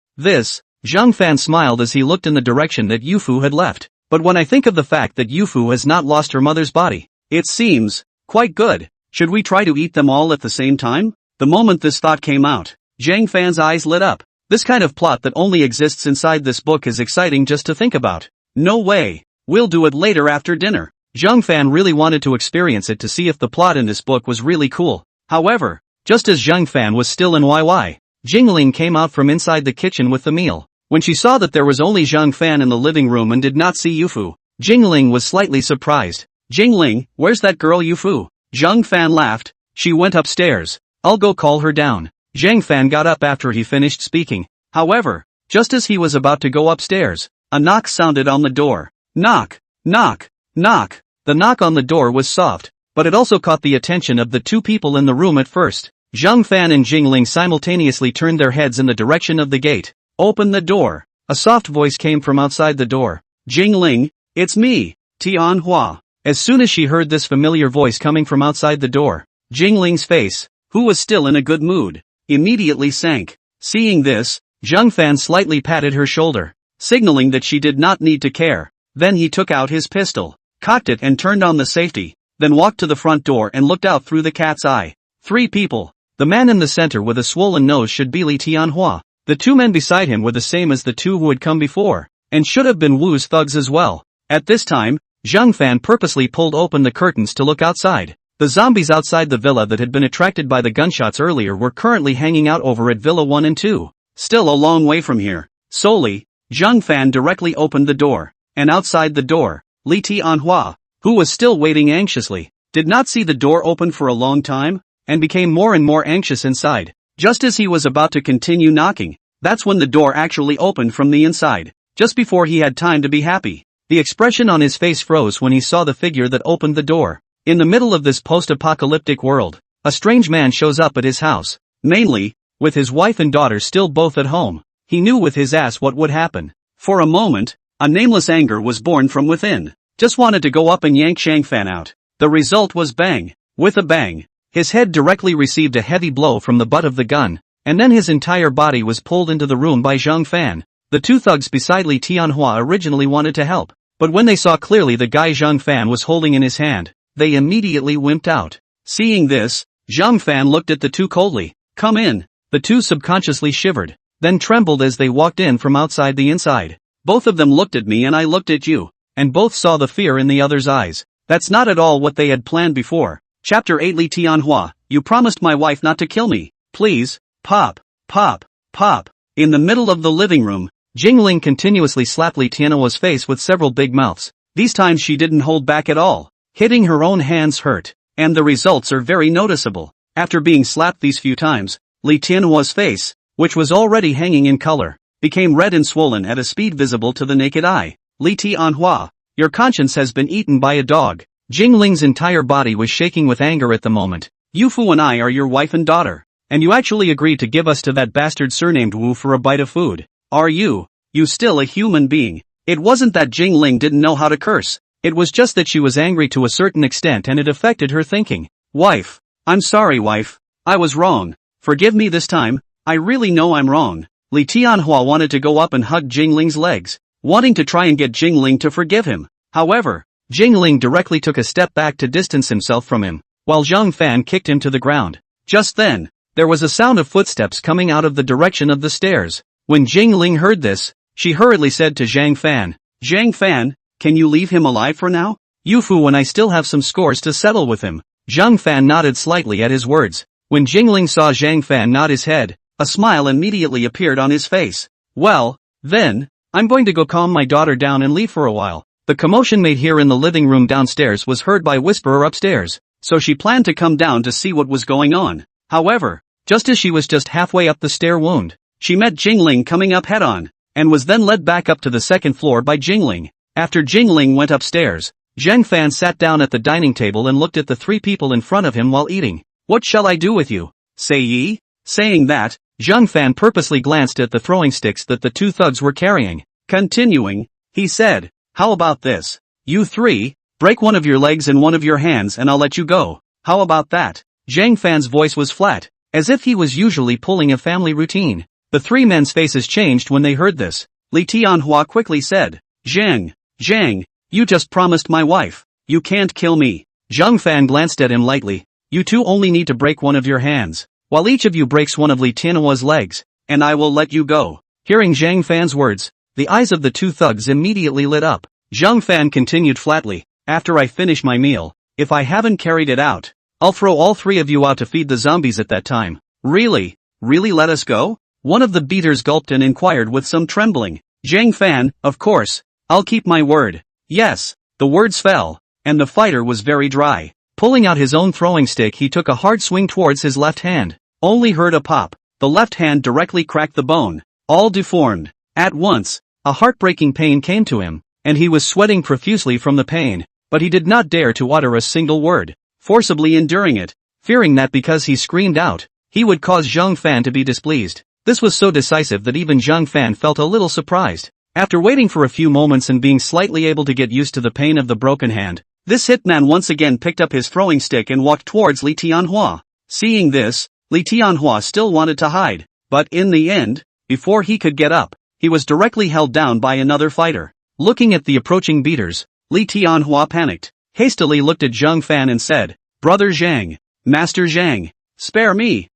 Zhang Fan smiled as he looked in the direction that Yufu had left. But when I think of the fact that Yufu has not lost her mother's body, it seems quite good. Should we try to eat them all at the same time? The moment this thought came out, Zhang Fan's eyes lit up. This kind of plot that only exists inside this book is exciting just to think about. No way. We'll do it later after dinner. Zhang Fan really wanted to experience it to see if the plot in this book was really cool. However, just as Zhang Fan was still in YY, Jingling came out from inside the kitchen with the meal. When she saw that there was only Zhang Fan in the living room and did not see Yufu, Jingling was slightly surprised. Jingling, where's that girl Yufu? Zhang Fan laughed. She went upstairs. I'll go call her down. Zhang Fan got up after he finished speaking. However, just as he was about to go upstairs, a knock sounded on the door. Knock. The knock on the door was soft, but it also caught the attention of the two people in the room at first. Zhang Fan and Jingling simultaneously turned their heads in the direction of the gate. Open the door. A soft voice came from outside the door. Jingling, it's me, Tianhua. As soon as she heard this familiar voice coming from outside the door, Jingling's face, who was still in a good mood, immediately sank. Seeing this, Zhang Fan slightly patted her shoulder, signaling that she did not need to care. Then he took out his pistol, cocked it and turned on the safety, then walked to the front door and looked out through the cat's eye. 3 people. The man in the center with a swollen nose should be Li Tianhua. The 2 men beside him were the same as the 2 who had come before, and should have been Wu's thugs as well. At this time, Zhang Fan purposely pulled open the curtains to look outside. The zombies outside the villa that had been attracted by the gunshots earlier were currently hanging out over at Villa 1 and 2. Still a long way from here. Solely, Zhang Fan directly opened the door, and outside the door, Li Tianhua, who was still waiting anxiously, did not see the door open for a long time, and became more and more anxious inside. Just as he was about to continue knocking, That's when the door actually opened from the inside, just before he had time to be happy. The expression on his face froze when he saw the figure that opened the door. In the middle of this post-apocalyptic world, a strange man shows up at his house, mainly, with his wife and daughter still both at home. He knew with his ass what would happen. For a moment, a nameless anger was born from within. Just wanted to go up and yank Zhang Fan out. The result was bang. With a bang, his head directly received a heavy blow from the butt of the gun, and then his entire body was pulled into the room by Zhang Fan. The two thugs beside Li Tianhua originally wanted to help, but when they saw clearly the guy Zhang Fan was holding in his hand, they immediately wimped out. Seeing this, Zhang Fan looked at the two coldly. "Come in." The two subconsciously shivered, then trembled as they walked in from outside the inside. Both of them looked at me and I looked at you, and both saw the fear in the other's eyes. That's not at all what they had planned before. Chapter 8 Li Tianhua, you promised my wife not to kill me. Please, pop, pop, pop. In the middle of the living room, Jingling continuously slapped Li Tianhua's face with several big mouths. These times she didn't hold back at all. Hitting her own hands hurt, and the results are very noticeable. After being slapped these few times, Li Tianhua's face, which was already hanging in color, became red and swollen at a speed visible to the naked eye. Li Tianhua, your conscience has been eaten by a dog. Jingling's entire body was shaking with anger at the moment. You Fu and I are your wife and daughter, and you actually agreed to give us to that bastard surnamed Wu for a bite of food. Are you still a human being? It wasn't that Jingling didn't know how to curse. It was just that she was angry to a certain extent and it affected her thinking. Wife. I'm sorry, wife. I was wrong. Forgive me this time. I really know I'm wrong. Li Tianhua wanted to go up and hug Jingling's legs, wanting to try and get Jingling to forgive him. However, Jingling directly took a step back to distance himself from him, while Zhang Fan kicked him to the ground. Just then, there was a sound of footsteps coming out of the direction of the stairs. When Jingling heard this, she hurriedly said to Zhang Fan, "Zhang Fan, can you leave him alive for now? Yufu and I still have some scores to settle with him." Zhang Fan nodded slightly at his words. When Jingling saw Zhang Fan nod his head, a smile immediately appeared on his face. "Well, then, I'm going to go calm my daughter down and leave for a while." The commotion made here in the living room downstairs was heard by Whisperer upstairs, so she planned to come down to see what was going on. However, just as she was just halfway up the stair wound, she met Jingling coming up head-on, and was then led back up to the second floor by Jingling. After Jingling went upstairs, Zhang Fan sat down at the dining table and looked at the three people in front of him while eating. "What shall I do with you? Say ye?" Saying that, Zhang Fan purposely glanced at the throwing sticks that the two thugs were carrying. Continuing, he said, "How about this? You three, break one of your legs and one of your hands and I'll let you go. How about that?" Zhang Fan's voice was flat, as if he was usually pulling a family routine. The three men's faces changed when they heard this. Li Tianhua quickly said, Zhang, you just promised my wife. You can't kill me." Zhang Fan glanced at him lightly. "You two only need to break one of your hands, while each of you breaks one of Li Tianhua's legs, and I will let you go." Hearing Zhang Fan's words, the eyes of the two thugs immediately lit up. Zhang Fan continued flatly, "After I finish my meal, if I haven't carried it out, I'll throw all three of you out to feed the zombies at that time." Really let us go?" One of the beaters gulped and inquired with some trembling. Zhang Fan, "Of course, I'll keep my word." Yes, the words fell, and the fighter was very dry. Pulling out his own throwing stick, he took a hard swing towards his left hand. Only heard a pop. The left hand directly cracked the bone, all deformed. At once, a heartbreaking pain came to him, and he was sweating profusely from the pain, but he did not dare to utter a single word, forcibly enduring it, fearing that because he screamed out, he would cause Zhang Fan to be displeased. This was so decisive that even Zhang Fan felt a little surprised. After waiting for a few moments and being slightly able to get used to the pain of the broken hand, this hitman once again picked up his throwing stick and walked towards Li Tianhua. Seeing this, Li Tianhua still wanted to hide, but in the end, before he could get up, he was directly held down by another fighter. Looking at the approaching beaters, Li Tianhua panicked, hastily looked at Zhang Fan and said, "Brother Zhang, Master Zhang, spare me.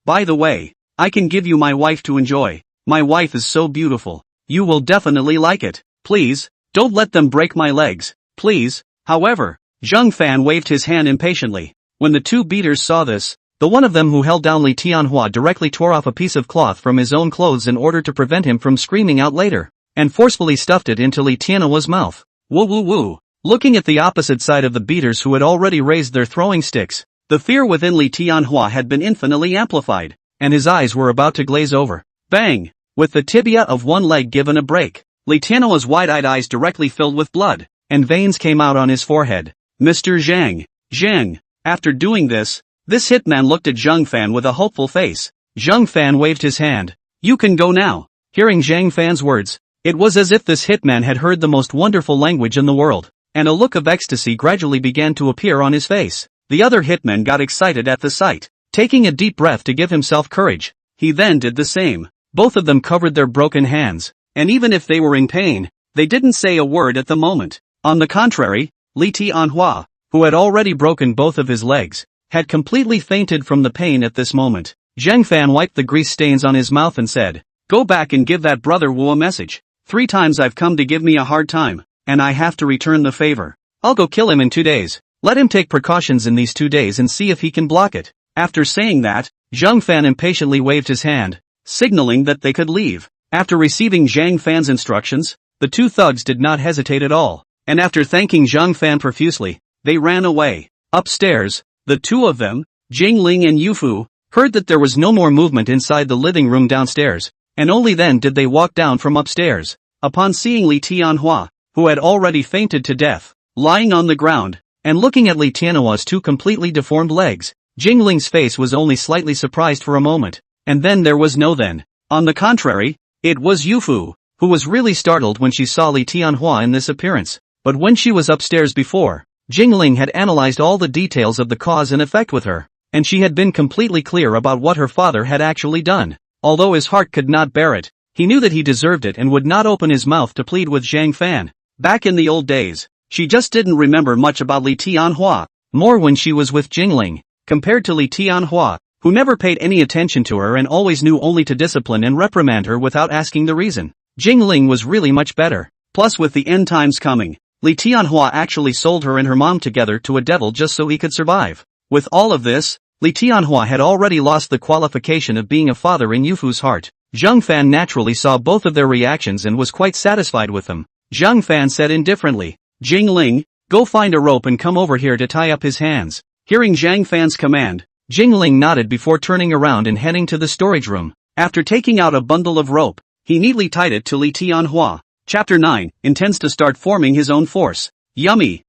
By the way, I can give you my wife to enjoy. My wife is so beautiful. You will definitely like it. Please, don't let them break my legs. Please." However, Zhang Fan waved his hand impatiently. When the two beaters saw this, the one of them who held down Li Tianhua directly tore off a piece of cloth from his own clothes in order to prevent him from screaming out later, and forcefully stuffed it into Li Tianhua's mouth. Woo. Looking at the opposite side of the beaters who had already raised their throwing sticks, the fear within Li Tianhua had been infinitely amplified, and his eyes were about to glaze over. Bang! With the tibia of one leg given a break, Li Tianhua's wide-eyed eyes directly filled with blood, and veins came out on his forehead. Mr. Zhang. After doing this hitman looked at Zhang Fan with a hopeful face. Zhang Fan waved his hand. You can go now. Hearing Zhang Fan's words, it was as if this hitman had heard the most wonderful language in the world, and a look of ecstasy gradually began to appear on his face. The other hitman got excited at the sight. Taking a deep breath to give himself courage, he then did the same. Both of them covered their broken hands, and even if they were in pain, they didn't say a word at the moment. On the contrary, Li Tianhua, who had already broken both of his legs, had completely fainted from the pain at this moment. Zhang Fan wiped the grease stains on his mouth and said, "Go back and give that brother Wu a message. 3 times I've come to give me a hard time, and I have to return the favor. I'll go kill him in 2 days. Let him take precautions in these 2 days and see if he can block it." After saying that, Zhang Fan impatiently waved his hand, signaling that they could leave. After receiving Zhang Fan's instructions, the 2 thugs did not hesitate at all, and after thanking Zhang Fan profusely, they ran away. Upstairs, the 2 of them, Jingling and Yufu, heard that there was no more movement inside the living room downstairs, and only then did they walk down from upstairs. Upon seeing Li Tianhua, who had already fainted to death, lying on the ground, and looking at Li Tianhua's 2 completely deformed legs, Jingling's face was only slightly surprised for a moment, and then there was no then. On the contrary, it was Yufu, who was really startled when she saw Li Tianhua in this appearance. But when she was upstairs before, Jingling had analyzed all the details of the cause and effect with her, and she had been completely clear about what her father had actually done. Although his heart could not bear it, he knew that he deserved it and would not open his mouth to plead with Zhang Fan. Back in the old days, she just didn't remember much about Li Tianhua, more when she was with Jingling, compared to Li Tianhua, who never paid any attention to her and always knew only to discipline and reprimand her without asking the reason. Jingling was really much better. Plus with the end times coming, Li Tianhua actually sold her and her mom together to a devil just so he could survive. With all of this, Li Tianhua had already lost the qualification of being a father in Yufu's heart. Zhang Fan naturally saw both of their reactions and was quite satisfied with them. Zhang Fan said indifferently, "Jingling, go find a rope and come over here to tie up his hands." Hearing Zhang Fan's command, Jingling nodded before turning around and heading to the storage room. After taking out a bundle of rope, he neatly tied it to Li Tianhua. Chapter 9, intends to start forming his own force. Yummy,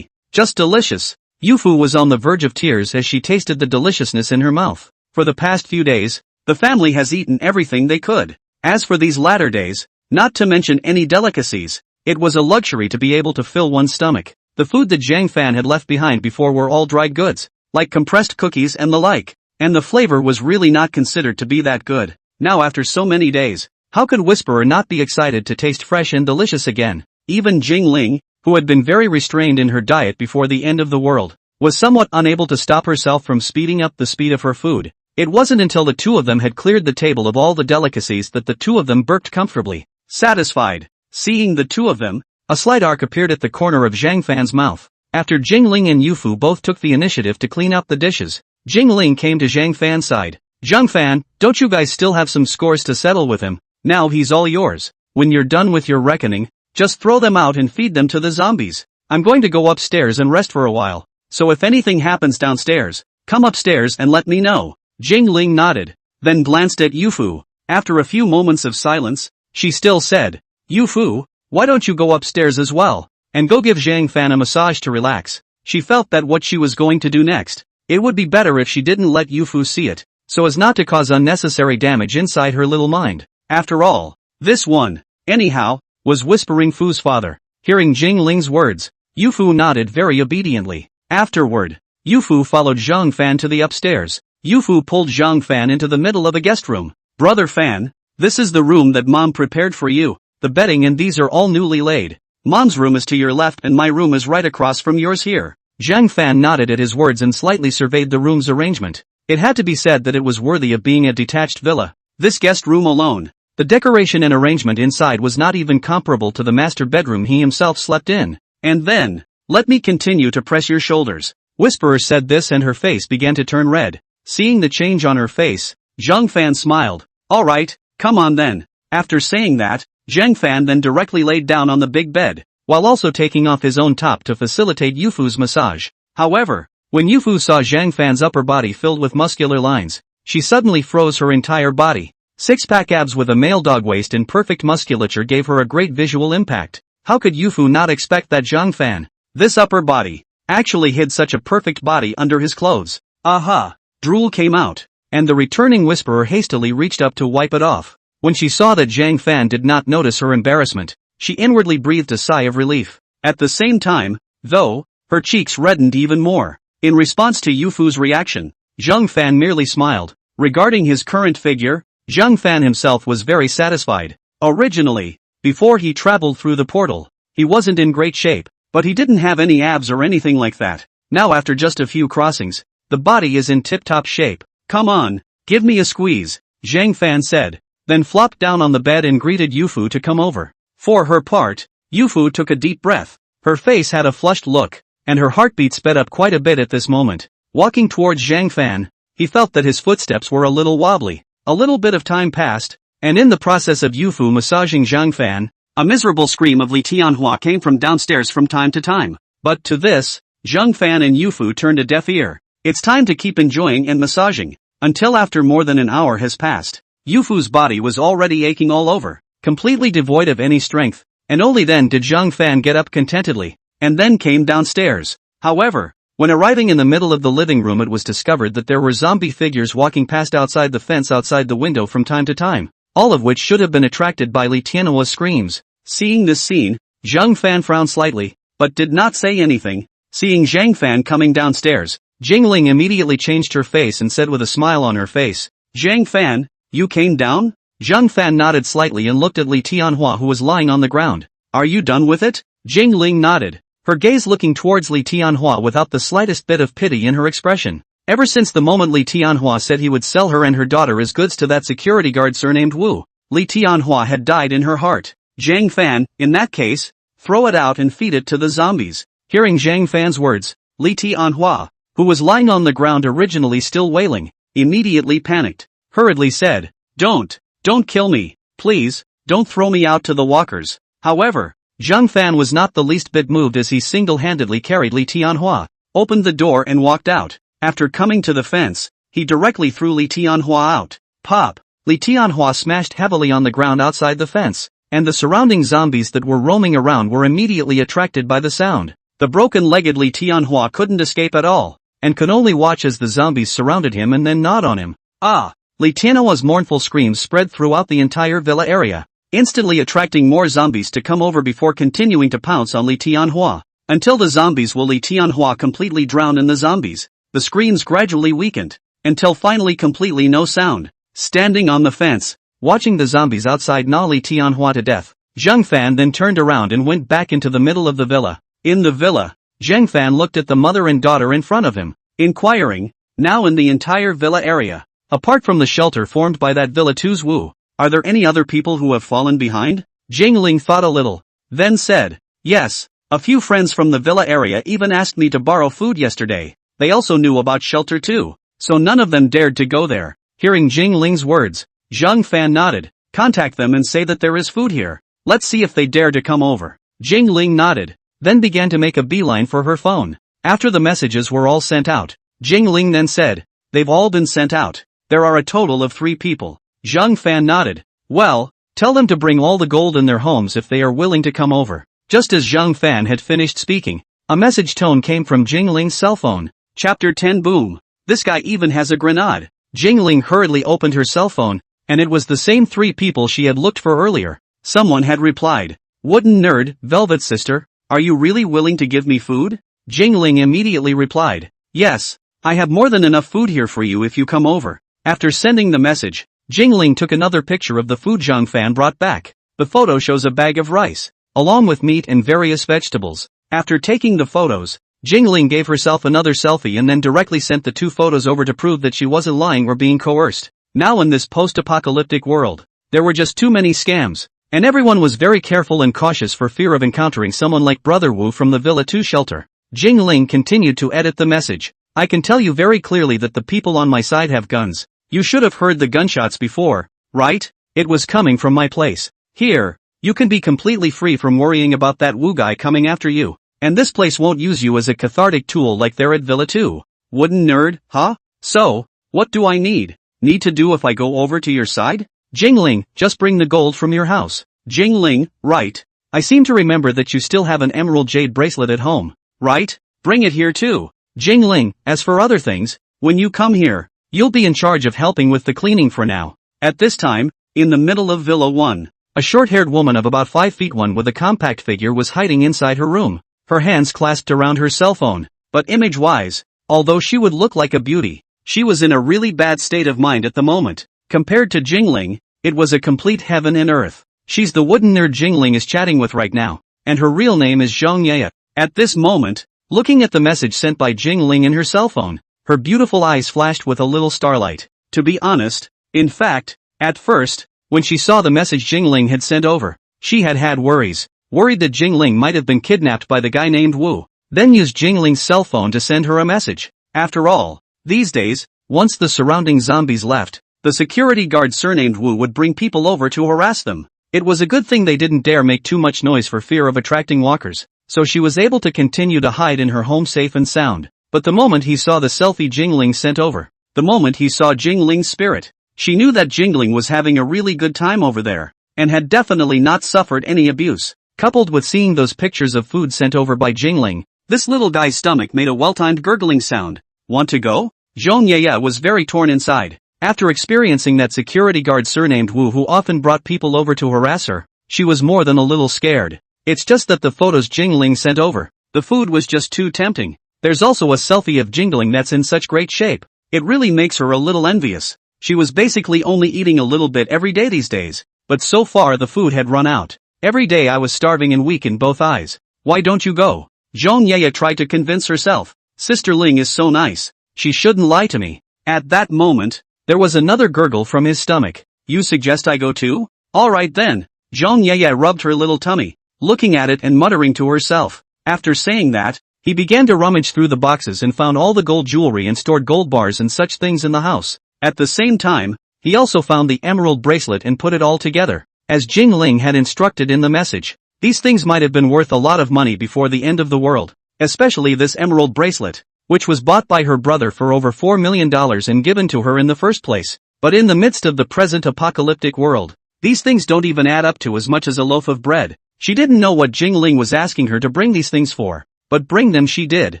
just delicious. Yufu was on the verge of tears as she tasted the deliciousness in her mouth. For the past few days, the family has eaten everything they could. As for these latter days, not to mention any delicacies, it was a luxury to be able to fill one's stomach. The food that Zhang Fan had left behind before were all dried goods, like compressed cookies and the like, and the flavor was really not considered to be that good. Now after so many days, how could Whisperer not be excited to taste fresh and delicious again? Even Jingling, who had been very restrained in her diet before the end of the world, was somewhat unable to stop herself from speeding up the speed of her food. It wasn't until the 2 of them had cleared the table of all the delicacies that the 2 of them burped comfortably, satisfied. Seeing the 2 of them, a slight arc appeared at the corner of Zhang Fan's mouth. After Jingling and Yufu both took the initiative to clean up the dishes, Jingling came to Zhang Fan's side. "Zhang Fan, don't you guys still have some scores to settle with him? Now he's all yours. When you're done with your reckoning, just throw them out and feed them to the zombies. I'm going to go upstairs and rest for a while, so if anything happens downstairs, come upstairs and let me know." Jingling nodded, then glanced at Yufu. After a few moments of silence, she still said, "Yufu, why don't you go upstairs as well, and go give Zhang Fan a massage to relax?" She felt that what she was going to do next, it would be better if she didn't let Yufu see it, so as not to cause unnecessary damage inside her little mind. After all, this one, anyhow, was Whispering Fu's father. Hearing Jingling's words, Yufu nodded very obediently. Afterward, Yufu followed Zhang Fan to the upstairs. Yufu pulled Zhang Fan into the middle of a guest room. "Brother Fan, this is the room that Mom prepared for you. The bedding and these are all newly laid. Mom's room is to your left and my room is right across from yours here." Zhang Fan nodded at his words and slightly surveyed the room's arrangement. It had to be said that it was worthy of being a detached villa. This guest room alone, the decoration and arrangement inside was not even comparable to the master bedroom he himself slept in. And then, "Let me continue to press your shoulders." Whisperer said this and her face began to turn red. Seeing the change on her face, Zhang Fan smiled. "Alright, come on then." After saying that, Zhang Fan then directly laid down on the big bed, while also taking off his own top to facilitate Yufu's massage. However, when Yufu saw Zhang Fan's upper body filled with muscular lines, she suddenly froze her entire body. Six-pack abs with a male dog waist and perfect musculature gave her a great visual impact. How could Yufu not expect that Zhang Fan? This upper body actually hid such a perfect body under his clothes. Aha! Drool came out, and the returning whisperer hastily reached up to wipe it off. When she saw that Zhang Fan did not notice her embarrassment, she inwardly breathed a sigh of relief. At the same time, though, her cheeks reddened even more. In response to Yufu's reaction, Zhang Fan merely smiled. Regarding his current figure, Zhang Fan himself was very satisfied. Originally, before he traveled through the portal, he wasn't in great shape, but he didn't have any abs or anything like that. Now after just a few crossings, the body is in tip-top shape. Come on, give me a squeeze, Zhang Fan said, then flopped down on the bed and greeted Yufu to come over. For her part, Yufu took a deep breath. Her face had a flushed look, and her heartbeat sped up quite a bit at this moment. Walking towards Zhang Fan, he felt that his footsteps were a little wobbly. A little bit of time passed, and in the process of Yufu massaging Zhang Fan, a miserable scream of Li Tianhua came from downstairs from time to time. But to this, Zhang Fan and Yufu turned a deaf ear. It's time to keep enjoying and massaging. Until after more than an hour has passed, Yufu's body was already aching all over, completely devoid of any strength, and only then did Zhang Fan get up contentedly, and then came downstairs. However, when arriving in the middle of the living room, it was discovered that there were zombie figures walking past outside the fence outside the window from time to time, all of which should have been attracted by Li Tianhua's screams. Seeing this scene, Zhang Fan frowned slightly, but did not say anything. Seeing Zhang Fan coming downstairs, Jingling immediately changed her face and said with a smile on her face, "Zhang Fan, you came down?" Zhang Fan nodded slightly and looked at Li Tianhua, who was lying on the ground. "Are you done with it?" Jingling nodded, her gaze looking towards Li Tianhua without the slightest bit of pity in her expression. Ever since the moment Li Tianhua said he would sell her and her daughter as goods to that security guard surnamed Wu, Li Tianhua had died in her heart. Zhang Fan, in that case, throw it out and feed it to the zombies. Hearing Zhang Fan's words, Li Tianhua, who was lying on the ground originally still wailing, immediately panicked, hurriedly said, Don't kill me, please, don't throw me out to the walkers." However, Zhang Fan was not the least bit moved as he single-handedly carried Li Tianhua, opened the door and walked out. After coming to the fence, he directly threw Li Tianhua out. Pop! Li Tianhua smashed heavily on the ground outside the fence, and the surrounding zombies that were roaming around were immediately attracted by the sound. The broken-legged Li Tianhua couldn't escape at all, and could only watch as the zombies surrounded him and then gnawed on him. Ah! Li Tianhua's mournful screams spread throughout the entire villa area, instantly attracting more zombies to come over before continuing to pounce on Li Tianhua, until the zombies will Li Tianhua completely drown in the zombies. The screams gradually weakened, until finally completely no sound. Standing on the fence, watching the zombies outside gnaw Li Tianhua to death, Zhang Fan then turned around and went back into the middle of the villa. In the villa, Zhang Fan looked at the mother and daughter in front of him, inquiring, now in the entire villa area, apart from the shelter formed by that villa two's Wu, are there any other people who have fallen behind? Jingling thought a little, then said, yes, a few friends from the villa area even asked me to borrow food yesterday. They also knew about shelter too, so none of them dared to go there. Hearing Jingling's words, Zhang Fan nodded, contact them and say that there is food here. Let's see if they dare to come over. Jingling nodded, then began to make a beeline for her phone. After the messages were all sent out, Jingling then said, they've all been sent out. There are a total of 3 people. Zhang Fan nodded, well, tell them to bring all the gold in their homes if they are willing to come over. Just as Zhang Fan had finished speaking, a message tone came from Jingling's cell phone. Chapter 10 Boom. This guy even has a grenade. Jingling hurriedly opened her cell phone, and it was the same 3 people she had looked for earlier. Someone had replied, Wooden Nerd, Velvet Sister, are you really willing to give me food? Jingling immediately replied, yes, I have more than enough food here for you if you come over. After sending the message, Jingling took another picture of the food Zhang Fan brought back. The photo shows a bag of rice, along with meat and various vegetables. After taking the photos, Jingling gave herself another selfie and then directly sent the 2 photos over to prove that she wasn't lying or being coerced. Now in this post-apocalyptic world, there were just too many scams, and everyone was very careful and cautious for fear of encountering someone like Brother Wu from the Villa 2 shelter. Jingling continued to edit the message. I can tell you very clearly that the people on my side have guns. You should have heard the gunshots before, right? It was coming from my place. Here, you can be completely free from worrying about that Wu guy coming after you. And this place won't use you as a cathartic tool like they're at Villa 2. Wooden Nerd, huh? So, what do I need to do if I go over to your side? Jingling, just bring the gold from your house. Jingling, right. I seem to remember that you still have an emerald jade bracelet at home, right? Bring it here too. Jingling, as for other things, when you come here, you'll be in charge of helping with the cleaning for now. At this time, in the middle of Villa 1, a short-haired woman of about 5 feet 1 with a compact figure was hiding inside her room, her hands clasped around her cell phone. But image-wise, although she would look like a beauty, she was in a really bad state of mind at the moment. Compared to Jingling, it was a complete heaven and earth. She's the wooden nerd Jingling is chatting with right now, and her real name is Zhang Yaya. At this moment, looking at the message sent by Jingling in her cell phone, her beautiful eyes flashed with a little starlight. To be honest, in fact, at first, when she saw the message Jingling had sent over, she had worries. Worried that Jingling might have been kidnapped by the guy named Wu, then used Jingling's cell phone to send her a message. After all, these days, once the surrounding zombies left, the security guard surnamed Wu would bring people over to harass them. It was a good thing they didn't dare make too much noise for fear of attracting walkers, so she was able to continue to hide in her home safe and sound. But the moment he saw the selfie Jingling sent over, the moment he saw Jingling's spirit, she knew that Jingling was having a really good time over there, and had definitely not suffered any abuse. Coupled with seeing those pictures of food sent over by Jingling, this little guy's stomach made a well-timed gurgling sound. Want to go? Zhang Yaya was very torn inside. After experiencing that security guard surnamed Wu who often brought people over to harass her, she was more than a little scared. It's just that the photos Jingling sent over, the food was just too tempting. There's also a selfie of Jingling that's in such great shape. It really makes her a little envious. She was basically only eating a little bit every day these days, but so far the food had run out. Every day I was starving and weak in both eyes. Why don't you go? Zhang Yaya tried to convince herself. Sister Ling is so nice. She shouldn't lie to me. At that moment, there was another gurgle from his stomach. You suggest I go too? Alright then. Zhang Yaya rubbed her little tummy, looking at it and muttering to herself. After saying that, he began to rummage through the boxes and found all the gold jewelry and stored gold bars and such things in the house. At the same time, he also found the emerald bracelet and put it all together, as Jingling had instructed in the message. These things might have been worth a lot of money before the end of the world, especially this emerald bracelet, which was bought by her brother for over $4 million and given to her in the first place. But in the midst of the present apocalyptic world, these things don't even add up to as much as a loaf of bread. She didn't know what Jingling was asking her to bring these things for, but bring them she did.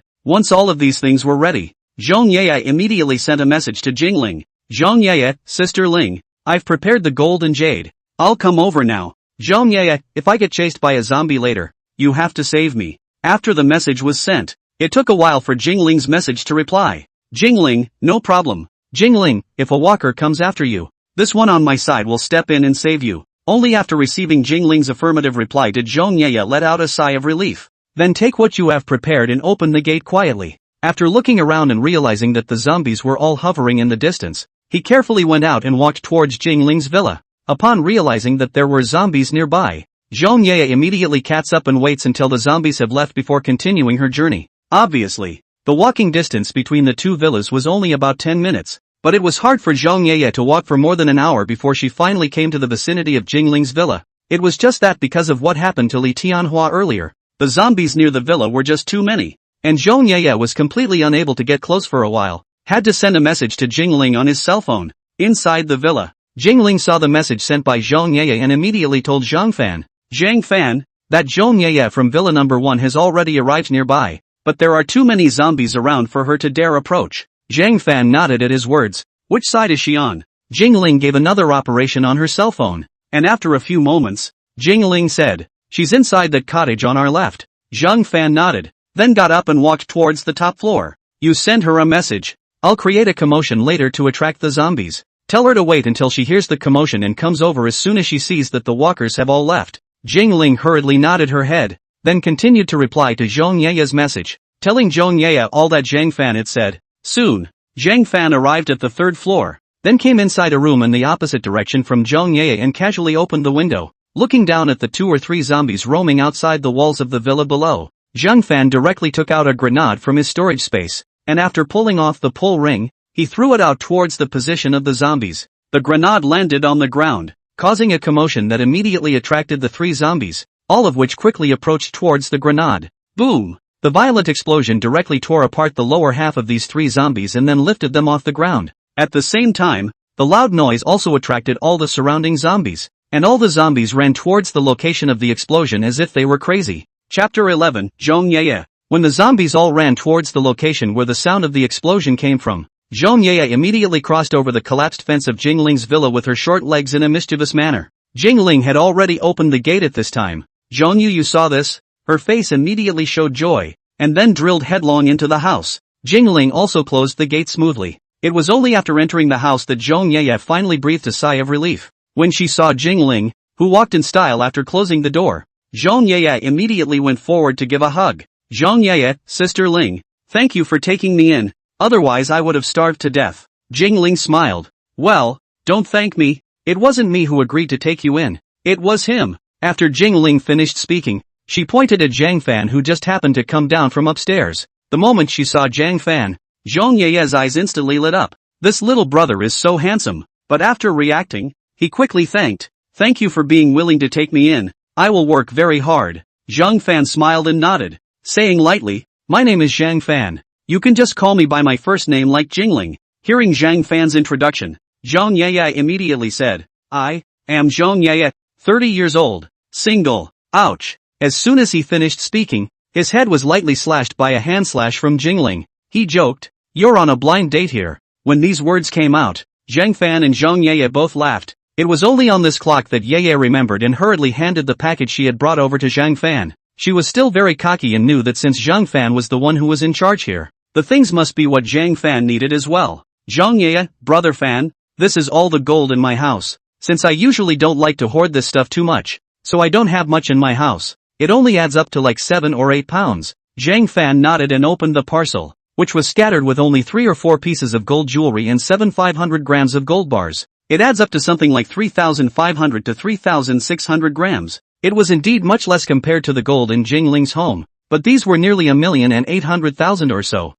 Once all of these things were ready, Zhang Yaya immediately sent a message to Jingling. Zhang Yaya, Sister Ling, I've prepared the gold and jade. I'll come over now. Zhang Yaya, if I get chased by a zombie later, you have to save me. After the message was sent, it took a while for Jingling's message to reply. Jingling, no problem. Jingling, if a walker comes after you, this one on my side will step in and save you. Only after receiving Jingling's affirmative reply did Zhang Yaya let out a sigh of relief. Then take what you have prepared and open the gate quietly. After looking around and realizing that the zombies were all hovering in the distance, he carefully went out and walked towards Jingling's villa. Upon realizing that there were zombies nearby, Zhang Yaya immediately cats up and waits until the zombies have left before continuing her journey. Obviously, the walking distance between the two villas was only about 10 minutes, but it was hard for Zhang Yaya to walk for more than an hour before she finally came to the vicinity of Jingling's villa. It was just that because of what happened to Li Tianhua earlier, the zombies near the villa were just too many, and Zhang Yaya was completely unable to get close for a while. Had to send a message to Jingling on his cell phone. Inside the villa, Jingling saw the message sent by Zhang Yaya and immediately told Zhang Fan, Zhang Fan, that Zhang Yaya from Villa number 1 has already arrived nearby, but there are too many zombies around for her to dare approach. Zhang Fan nodded at his words. Which side is she on? Jingling gave another operation on her cell phone, and after a few moments, Jingling said, she's inside that cottage on our left. Zhang Fan nodded, then got up and walked towards the top floor. You send her a message. I'll create a commotion later to attract the zombies. Tell her to wait until she hears the commotion and comes over as soon as she sees that the walkers have all left. Jingling hurriedly nodded her head, then continued to reply to Zhang Yaya's message, telling Zhang Yaya all that Zhang Fan had said. Soon, Zhang Fan arrived at the 3rd floor, then came inside a room in the opposite direction from Zhang Yaya and casually opened the window, looking down at the 2 or 3 zombies roaming outside the walls of the villa below. Zhang Fan directly took out a grenade from his storage space, and after pulling off the pull ring, he threw it out towards the position of the zombies. The grenade landed on the ground, causing a commotion that immediately attracted the 3 zombies, all of which quickly approached towards the grenade. Boom! The violent explosion directly tore apart the lower half of these 3 zombies and then lifted them off the ground. At the same time, The loud noise also attracted all the surrounding zombies, and all the zombies ran towards the location of the explosion as if they were crazy. Chapter 11, Zhang Yeye. When the zombies all ran towards the location where the sound of the explosion came from, Zhang Yeye immediately crossed over the collapsed fence of Jingling's villa with her short legs in a mischievous manner. Jingling had already opened the gate at this time. Zhang Yu saw this. Her face immediately showed joy, and then drilled headlong into the house. Jingling also closed the gate smoothly. It was only after entering the house that Zhang Yeye finally breathed a sigh of relief. When she saw Jingling, who walked in style after closing the door, Zhang Yeye immediately went forward to give a hug. Zhang Yeye, Sister Ling, thank you for taking me in, otherwise I would have starved to death. Jingling smiled. Well, don't thank me, it wasn't me who agreed to take you in, it was him. After Jingling finished speaking, she pointed at Zhang Fan who just happened to come down from upstairs. The moment she saw Zhang Fan, Zhang Yeye's eyes instantly lit up. This little brother is so handsome, but after reacting, he quickly thanked. Thank you for being willing to take me in, I will work very hard. Zhang Fan smiled and nodded, saying lightly, my name is Zhang Fan. You can just call me by my first name like Jingling. Hearing Zhang Fan's introduction, Zhang Yeye immediately said, I am Zhang Yeye, 30 years old, single. Ouch. As soon as he finished speaking, his head was lightly slashed by a hand slash from Jingling. He joked, you're on a blind date here. When these words came out, Zhang Fan and Zhang Yeye both laughed. It was only on this clock that Yeye remembered and hurriedly handed the package she had brought over to Zhang Fan. She was still very cocky and knew that since Zhang Fan was the one who was in charge here, the things must be what Zhang Fan needed as well. Zhang Yeye, brother Fan, this is all the gold in my house. Since I usually don't like to hoard this stuff too much, so I don't have much in my house. It only adds up to like 7 or 8 pounds. Zhang Fan nodded and opened the parcel, which was scattered with only 3 or 4 pieces of gold jewelry and 500 grams of gold bars. It adds up to something like 3,500 to 3,600 grams. It was indeed much less compared to the gold in Jingling's home, but these were nearly 1,800,000 or so.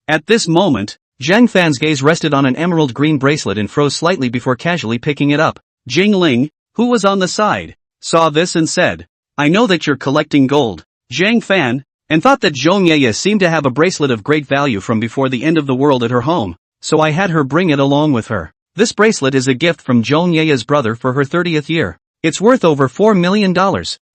At this moment, Zhang Fan's gaze rested on an emerald green bracelet and froze slightly before casually picking it up. Jingling, who was on the side, saw this and said, I know that you're collecting gold, Zhang Fan, and thought that Zhang Yeye seemed to have a bracelet of great value from before the end of the world at her home, so I had her bring it along with her. This bracelet is a gift from Zhang Yeye's brother for her 30th year. It's worth over $4 million.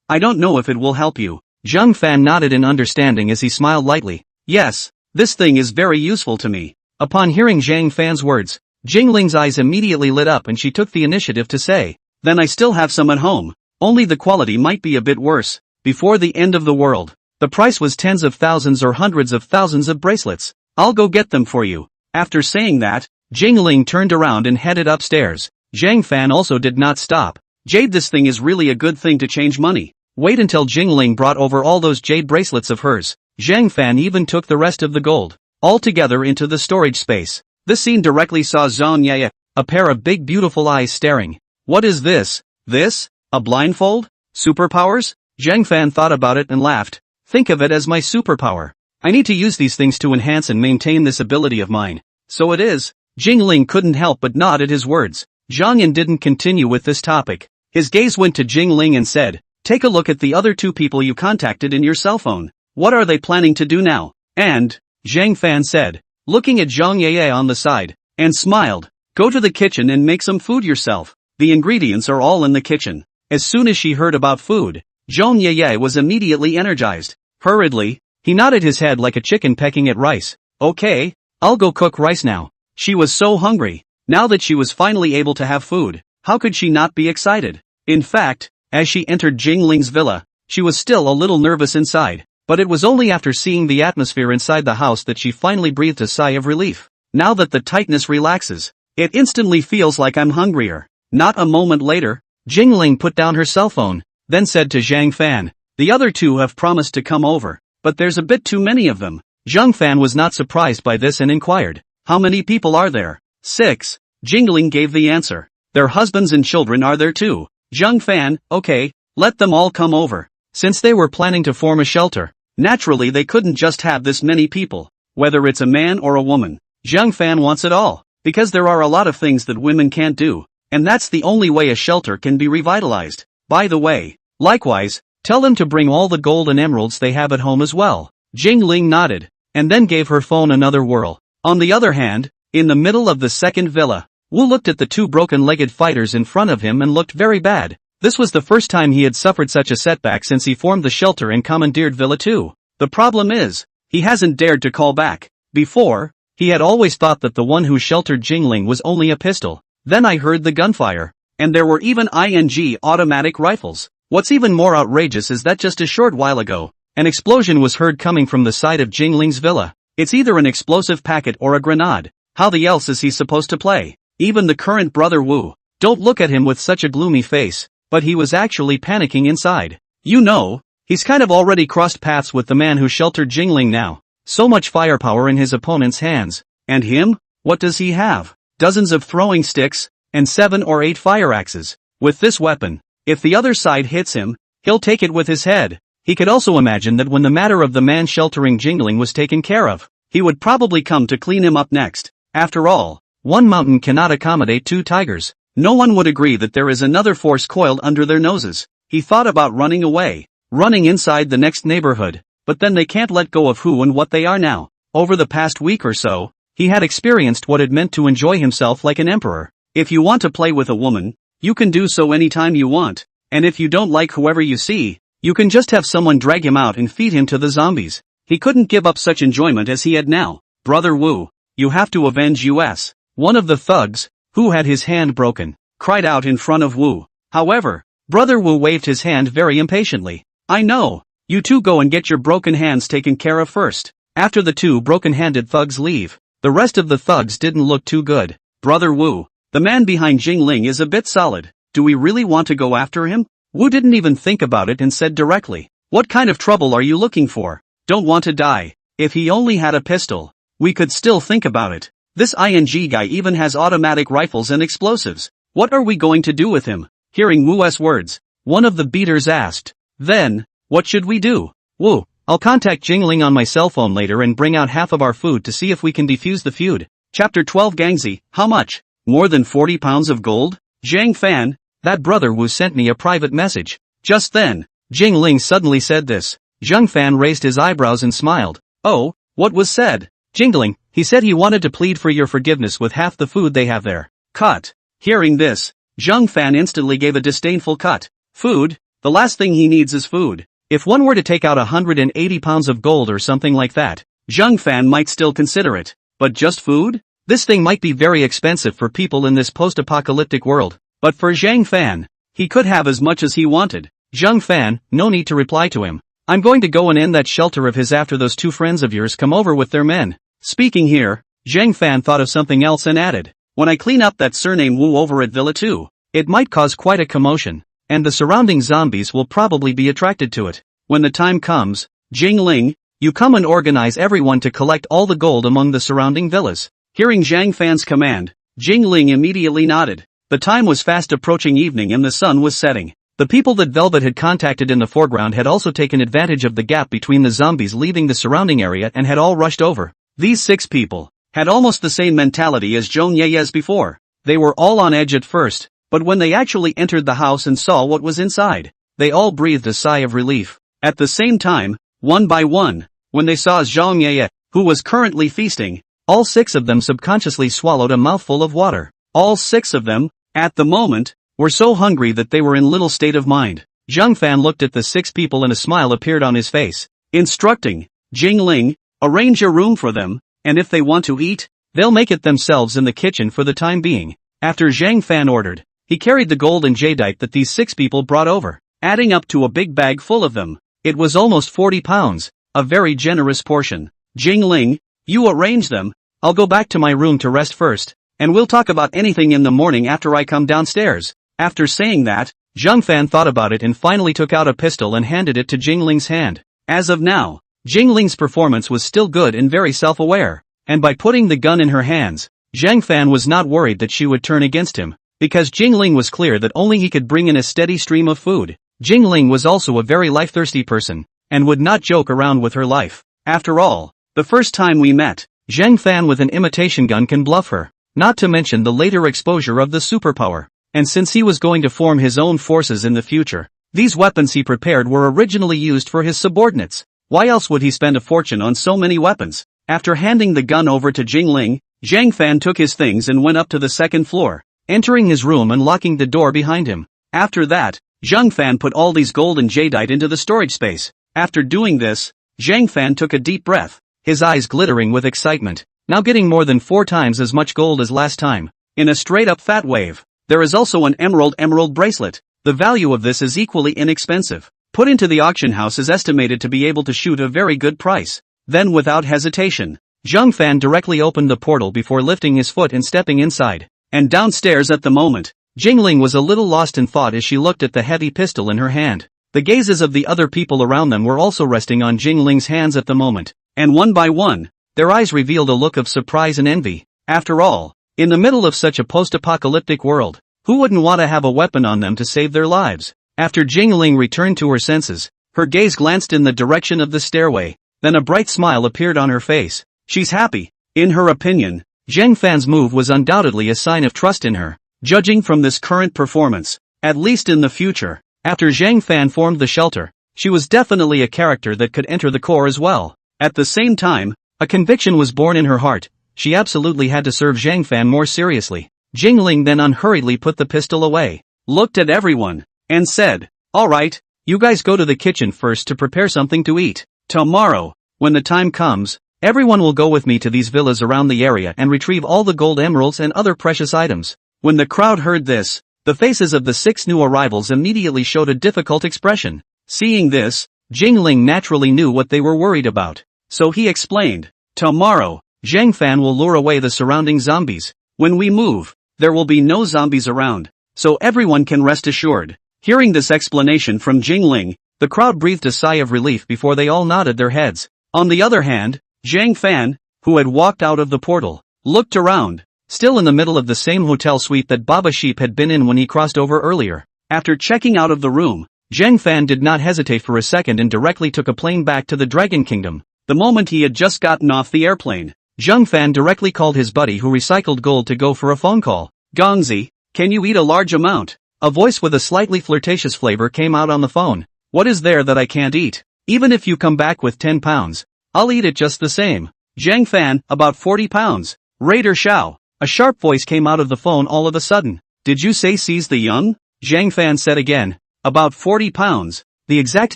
I don't know if it will help you. Zhang Fan nodded in understanding as he smiled lightly. Yes, this thing is very useful to me. Upon hearing Zhang Fan's words, Jingling's eyes immediately lit up and she took the initiative to say, then I still have some at home, only the quality might be a bit worse. Before the end of the world, the price was tens of thousands or hundreds of thousands of bracelets. I'll go get them for you. After saying that, Jingling turned around and headed upstairs. Zhang Fan also did not stop. Jade, this thing is really a good thing to change money. Wait until Jingling brought over all those jade bracelets of hers. Zhang Fan even took the rest of the gold, all together into the storage space. This scene directly saw Zhang Yeye, a pair of big beautiful eyes staring. What is this? This? A blindfold? Superpowers? Zhang Fan thought about it and laughed. Think of it as my superpower. I need to use these things to enhance and maintain this ability of mine. So it is. Jingling couldn't help but nod at his words. Zhang Yan didn't continue with this topic. His gaze went to Jingling and said, take a look at the other 2 people you contacted in your cell phone. What are they planning to do now? And, Zhang Fan said, looking at Zhang Yeye on the side, and smiled, go to the kitchen and make some food yourself. The ingredients are all in the kitchen. As soon as she heard about food, Zhang Yeye was immediately energized. Hurriedly, he nodded his head like a chicken pecking at rice. Okay, I'll go cook rice now. She was so hungry. Now that she was finally able to have food, how could she not be excited? In fact, as she entered Jingling's villa, she was still a little nervous inside, but it was only after seeing the atmosphere inside the house that she finally breathed a sigh of relief. Now that the tightness relaxes, it instantly feels like I'm hungrier. Not a moment later, Jingling put down her cell phone, then said to Zhang Fan, the other 2 have promised to come over, but there's a bit too many of them. Zhang Fan was not surprised by this and inquired, how many people are there? 6. Jingling gave the answer. Their husbands and children are there too. Zhang Fan, okay, let them all come over. Since they were planning to form a shelter, naturally they couldn't just have this many people. Whether it's a man or a woman, Zhang Fan wants it all, because there are a lot of things that women can't do, and that's the only way a shelter can be revitalized. By the way, likewise, tell them to bring all the gold and emeralds they have at home as well. Jingling nodded, and then gave her phone another whirl. On the other hand, in the middle of the second villa, Wu looked at the two broken-legged fighters in front of him and looked very bad. This was the first time he had suffered such a setback since he formed the shelter and commandeered Villa 2. The problem is, he hasn't dared to call back. Before, he had always thought that the one who sheltered Jingling was only a pistol. Then I heard the gunfire. And there were even automatic rifles. What's even more outrageous is that just a short while ago, an explosion was heard coming from the side of Jingling's villa. It's either an explosive packet or a grenade. How the else is he supposed to play? Even the current brother Wu. Don't look at him with such a gloomy face, but he was actually panicking inside. You know, he's kind of already crossed paths with the man who sheltered Jingling now. So much firepower in his opponent's hands. And him? What does he have? Dozens of throwing sticks, and 7 or 8 fire axes. With this weapon, if the other side hits him, he'll take it with his head. He could also imagine that when the matter of the man sheltering Jingling was taken care of, he would probably come to clean him up next. After all, one mountain cannot accommodate 2 tigers. No one would agree that there is another force coiled under their noses. He thought about running away, running inside the next neighborhood, but then they can't let go of who and what they are now. Over the past week or so, he had experienced what it meant to enjoy himself like an emperor. If you want to play with a woman, you can do so anytime you want, and if you don't like whoever you see, you can just have someone drag him out and feed him to the zombies. He couldn't give up such enjoyment as he had now. Brother Wu, you have to avenge us. One of the thugs, who had his hand broken, cried out in front of Wu. However, Brother Wu waved his hand very impatiently. I know. You two go and get your broken hands taken care of first. After the 2 broken-handed thugs leave, the rest of the thugs didn't look too good. Brother Wu, the man behind Jingling is a bit solid. Do we really want to go after him? Wu didn't even think about it and said directly. What kind of trouble are you looking for? Don't want to die. If he only had a pistol, we could still think about it. This guy even has automatic rifles and explosives. What are we going to do with him? Hearing Wu's words, one of the beaters asked. Then, what should we do? Wu, I'll contact Jingling on my cell phone later and bring out half of our food to see if we can defuse the feud. Chapter 12 Gangzi, how much? More than 40 pounds of gold? Zhang Fan, that brother Wu sent me a private message. Just then, Jingling suddenly said this. Zhang Fan raised his eyebrows and smiled. Oh, what was said? Jingling, he said he wanted to plead for your forgiveness with half the food they have there. Cut. Hearing this, Zhang Fan instantly gave a disdainful cut. Food? The last thing he needs is food. If one were to take out 180 pounds of gold or something like that, Zhang Fan might still consider it. But just food? This thing might be very expensive for people in this post-apocalyptic world. But for Zhang Fan, he could have as much as he wanted. Zhang Fan, no need to reply to him. I'm going to go and end that shelter of his after those 2 friends of yours come over with their men. Speaking here, Zhang Fan thought of something else and added. When I clean up that surname Wu over at Villa 2, it might cause quite a commotion, and the surrounding zombies will probably be attracted to it. When the time comes, Jingling, you come and organize everyone to collect all the gold among the surrounding villas. Hearing Zhang Fan's command, Jingling immediately nodded. The time was fast approaching evening and the sun was setting. The people that Velvet had contacted in the foreground had also taken advantage of the gap between the zombies leaving the surrounding area and had all rushed over. These 6 people had almost the same mentality as Zhong Ye's before. They were all on edge at first, but when they actually entered the house and saw what was inside, they all breathed a sigh of relief. At the same time, one by one, when they saw Zhong Ye, who was currently feasting, all 6 of them subconsciously swallowed a mouthful of water. All 6 of them, at the moment, were so hungry that they were in little state of mind. Zhang Fan looked at the 6 people and a smile appeared on his face, instructing, Jingling, arrange a room for them, and if they want to eat, they'll make it themselves in the kitchen for the time being. After Zhang Fan ordered, he carried the gold and jadeite that these 6 people brought over, adding up to a big bag full of them. It was almost 40 pounds, a very generous portion. Jingling, you arrange them, I'll go back to my room to rest first, and we'll talk about anything in the morning after I come downstairs. After saying that, Zhang Fan thought about it and finally took out a pistol and handed it to Jingling's hand. As of now, Jingling's performance was still good and very self-aware, and by putting the gun in her hands, Zhang Fan was not worried that she would turn against him, because Jingling was clear that only he could bring in a steady stream of food. Jingling was also a very life-thirsty person, and would not joke around with her life. After all, the first time we met, Zhang Fan with an imitation gun can bluff her, not to mention the later exposure of the superpower. And since he was going to form his own forces in the future, these weapons he prepared were originally used for his subordinates. Why else would he spend a fortune on so many weapons? After handing the gun over to Jingling, Zhang Fan took his things and went up to the second floor, entering his room and locking the door behind him. After that, Zhang Fan put all these gold and jadeite into the storage space. After doing this, Zhang Fan took a deep breath, his eyes glittering with excitement, now getting more than 4 times as much gold as last time, in a straight-up fat wave. There is also an emerald bracelet. The value of this is equally inexpensive. Put into the auction house is estimated to be able to shoot a very good price. Then without hesitation, Zhang Fan directly opened the portal before lifting his foot and stepping inside. And downstairs at the moment, Jingling was a little lost in thought as she looked at the heavy pistol in her hand. The gazes of the other people around them were also resting on Jingling's hands at the moment, and one by one, their eyes revealed a look of surprise and envy. After all, in the middle of such a post-apocalyptic world, who wouldn't want to have a weapon on them to save their lives? After Jingling returned to her senses, her gaze glanced in the direction of the stairway, then a bright smile appeared on her face. She's happy. In her opinion, Zhang Fan's move was undoubtedly a sign of trust in her, judging from this current performance, at least in the future. After Zhang Fan formed the shelter, she was definitely a character that could enter the core as well. At the same time, a conviction was born in her heart. She absolutely had to serve Zhang Fan more seriously. Jingling then unhurriedly put the pistol away, looked at everyone, and said, "Alright, you guys go to the kitchen first to prepare something to eat. Tomorrow, when the time comes, everyone will go with me to these villas around the area and retrieve all the gold emeralds and other precious items." When the crowd heard this, the faces of the 6 new arrivals immediately showed a difficult expression. Seeing this, Jingling naturally knew what they were worried about. So he explained, "Tomorrow, Zhang Fan will lure away the surrounding zombies. When we move, there will be no zombies around, so everyone can rest assured." Hearing this explanation from Jingling, the crowd breathed a sigh of relief before they all nodded their heads. On the other hand, Zhang Fan, who had walked out of the portal, looked around, still in the middle of the same hotel suite that Baba Sheep had been in when he crossed over earlier. After checking out of the room, Zhang Fan did not hesitate for a second and directly took a plane back to the Dragon Kingdom. The moment he had just gotten off the airplane, Zhang Fan directly called his buddy who recycled gold to go for a phone call. "Gongzi, can you eat a large amount?" A voice with a slightly flirtatious flavor came out on the phone. "What is there that I can't eat? Even if you come back with 10 pounds, I'll eat it just the same." Zhang Fan, about 40 pounds. Raider Shao. A sharp voice came out of the phone all of a sudden. "Did you say seize the young?" Zhang Fan said again. "About 40 pounds. The exact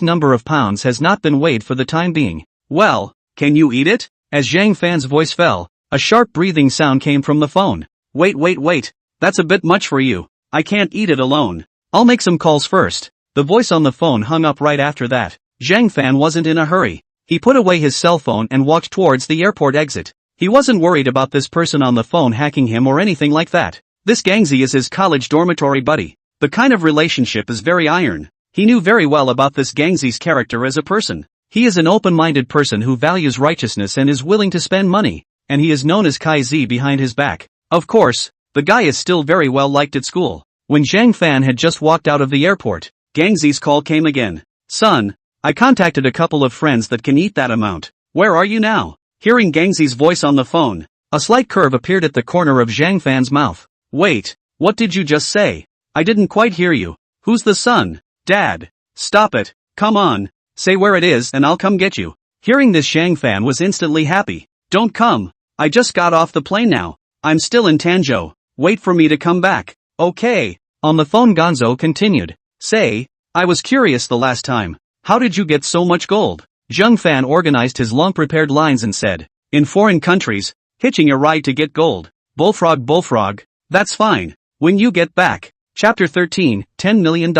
number of pounds has not been weighed for the time being." "Well, can you eat it?" As Zhang Fan's voice fell, a sharp breathing sound came from the phone. Wait, that's a bit much for you. I can't eat it alone. I'll make some calls first." The voice on the phone hung up right after that. Zhang Fan wasn't in a hurry. He put away his cell phone and walked towards the airport exit. He wasn't worried about this person on the phone hacking him or anything like that. This Gangzi is his college dormitory buddy. The kind of relationship is very iron. He knew very well about this Gangzi's character as a person. He is an open-minded person who values righteousness and is willing to spend money, and he is known as Kai Z behind his back. Of course, the guy is still very well liked at school. When Zhang Fan had just walked out of the airport, Gangzi's call came again. "Son, I contacted a couple of friends that can eat that amount. Where are you now?" Hearing Gangzi's voice on the phone, a slight curve appeared at the corner of Zhang Fan's mouth. "Wait, what did you just say? I didn't quite hear you. Who's the son?" "Dad. Stop it, come on. Say where it is and I'll come get you." Hearing this, Zhang Fan was instantly happy. "Don't come. I just got off the plane now. I'm still in Tanzhou. Wait for me to come back." "Okay." On the phone Gonzo continued. "Say, I was curious the last time. How did you get so much gold?" Zhang Fan organized his long-prepared lines and said, "In foreign countries, hitching a ride to get gold. Bullfrog. That's fine. When you get back." Chapter 13, $10 million.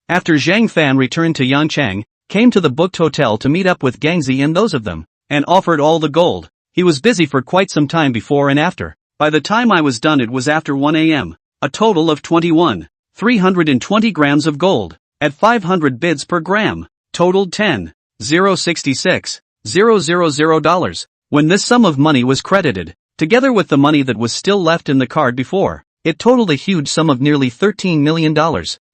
After Zhang Fan returned to Yanchang, came to the booked hotel to meet up with Gangzi and those of them, and offered all the gold. He was busy for quite some time before and after. By the time I was done it was after 1 a.m. A total of 320 grams of gold, at 500 bids per gram, totaled $10,066,000. When this sum of money was credited, together with the money that was still left in the card before, it totaled a huge sum of nearly $13 million.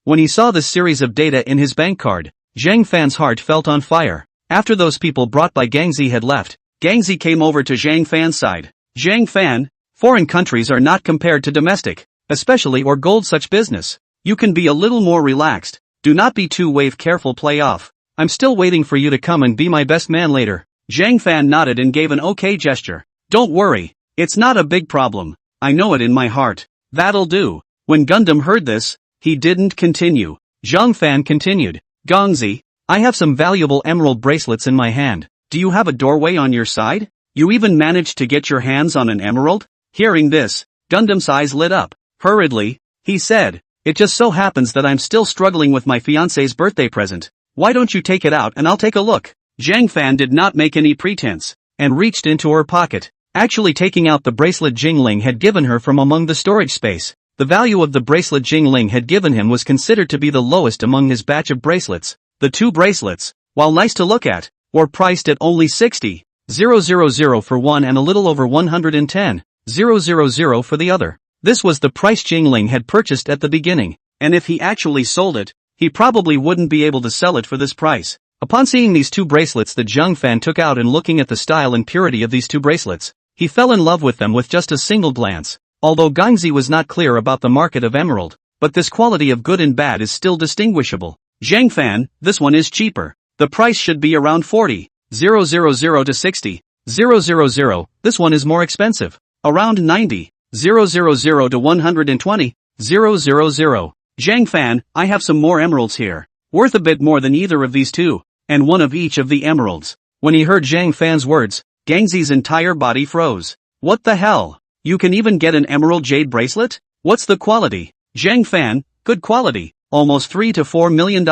When he saw this series of data in his bank card, Zhang Fan's heart felt on fire. After those people brought by Gangzi had left, Gangzi came over to Zhang Fan's side. "Zhang Fan, foreign countries are not compared to domestic, especially or gold such business. You can be a little more relaxed. Do not be too wave careful play off. I'm still waiting for you to come and be my best man later." Zhang Fan nodded and gave an okay gesture. "Don't worry, It's not a big problem. I know it in my heart. That'll do. When Gundam heard this, he didn't continue. Zhang Fan continued. Gongzi, I have some valuable emerald bracelets in my hand. Do you have a doorway on your side? You even managed to get your hands on an emerald? Hearing this, Gundam's eyes lit up. Hurriedly, he said, it just so happens that I'm still struggling with my fiancé's birthday present. Why don't you take it out and I'll take a look? Zhang Fan did not make any pretense, and reached into her pocket, actually taking out the bracelet Jingling had given her from among the storage space. The value of the bracelet Jingling had given him was considered to be the lowest among his batch of bracelets. The two bracelets, while nice to look at, were priced at only 60,000 for one and a little over 110,000 for the other. This was the price Jingling had purchased at the beginning, and if he actually sold it, he probably wouldn't be able to sell it for this price. Upon seeing these two bracelets that Zhang Fan took out and looking at the style and purity of these two bracelets, he fell in love with them with just a single glance. Although Gongzi was not clear about the market of emerald, but this quality of good and bad is still distinguishable. Zhang Fan, this one is cheaper. The price should be around 40,000 to 60,000. This one is more expensive. Around 90,000 to 120,000. Zhang Fan, I have some more emeralds here. Worth a bit more than either of these two, and one of each of the emeralds. When he heard Zhang Fan's words, Gangzi's entire body froze. What the hell? You can even get an emerald jade bracelet? What's the quality? Zhang Fan, good quality. Almost $3 to $4 million.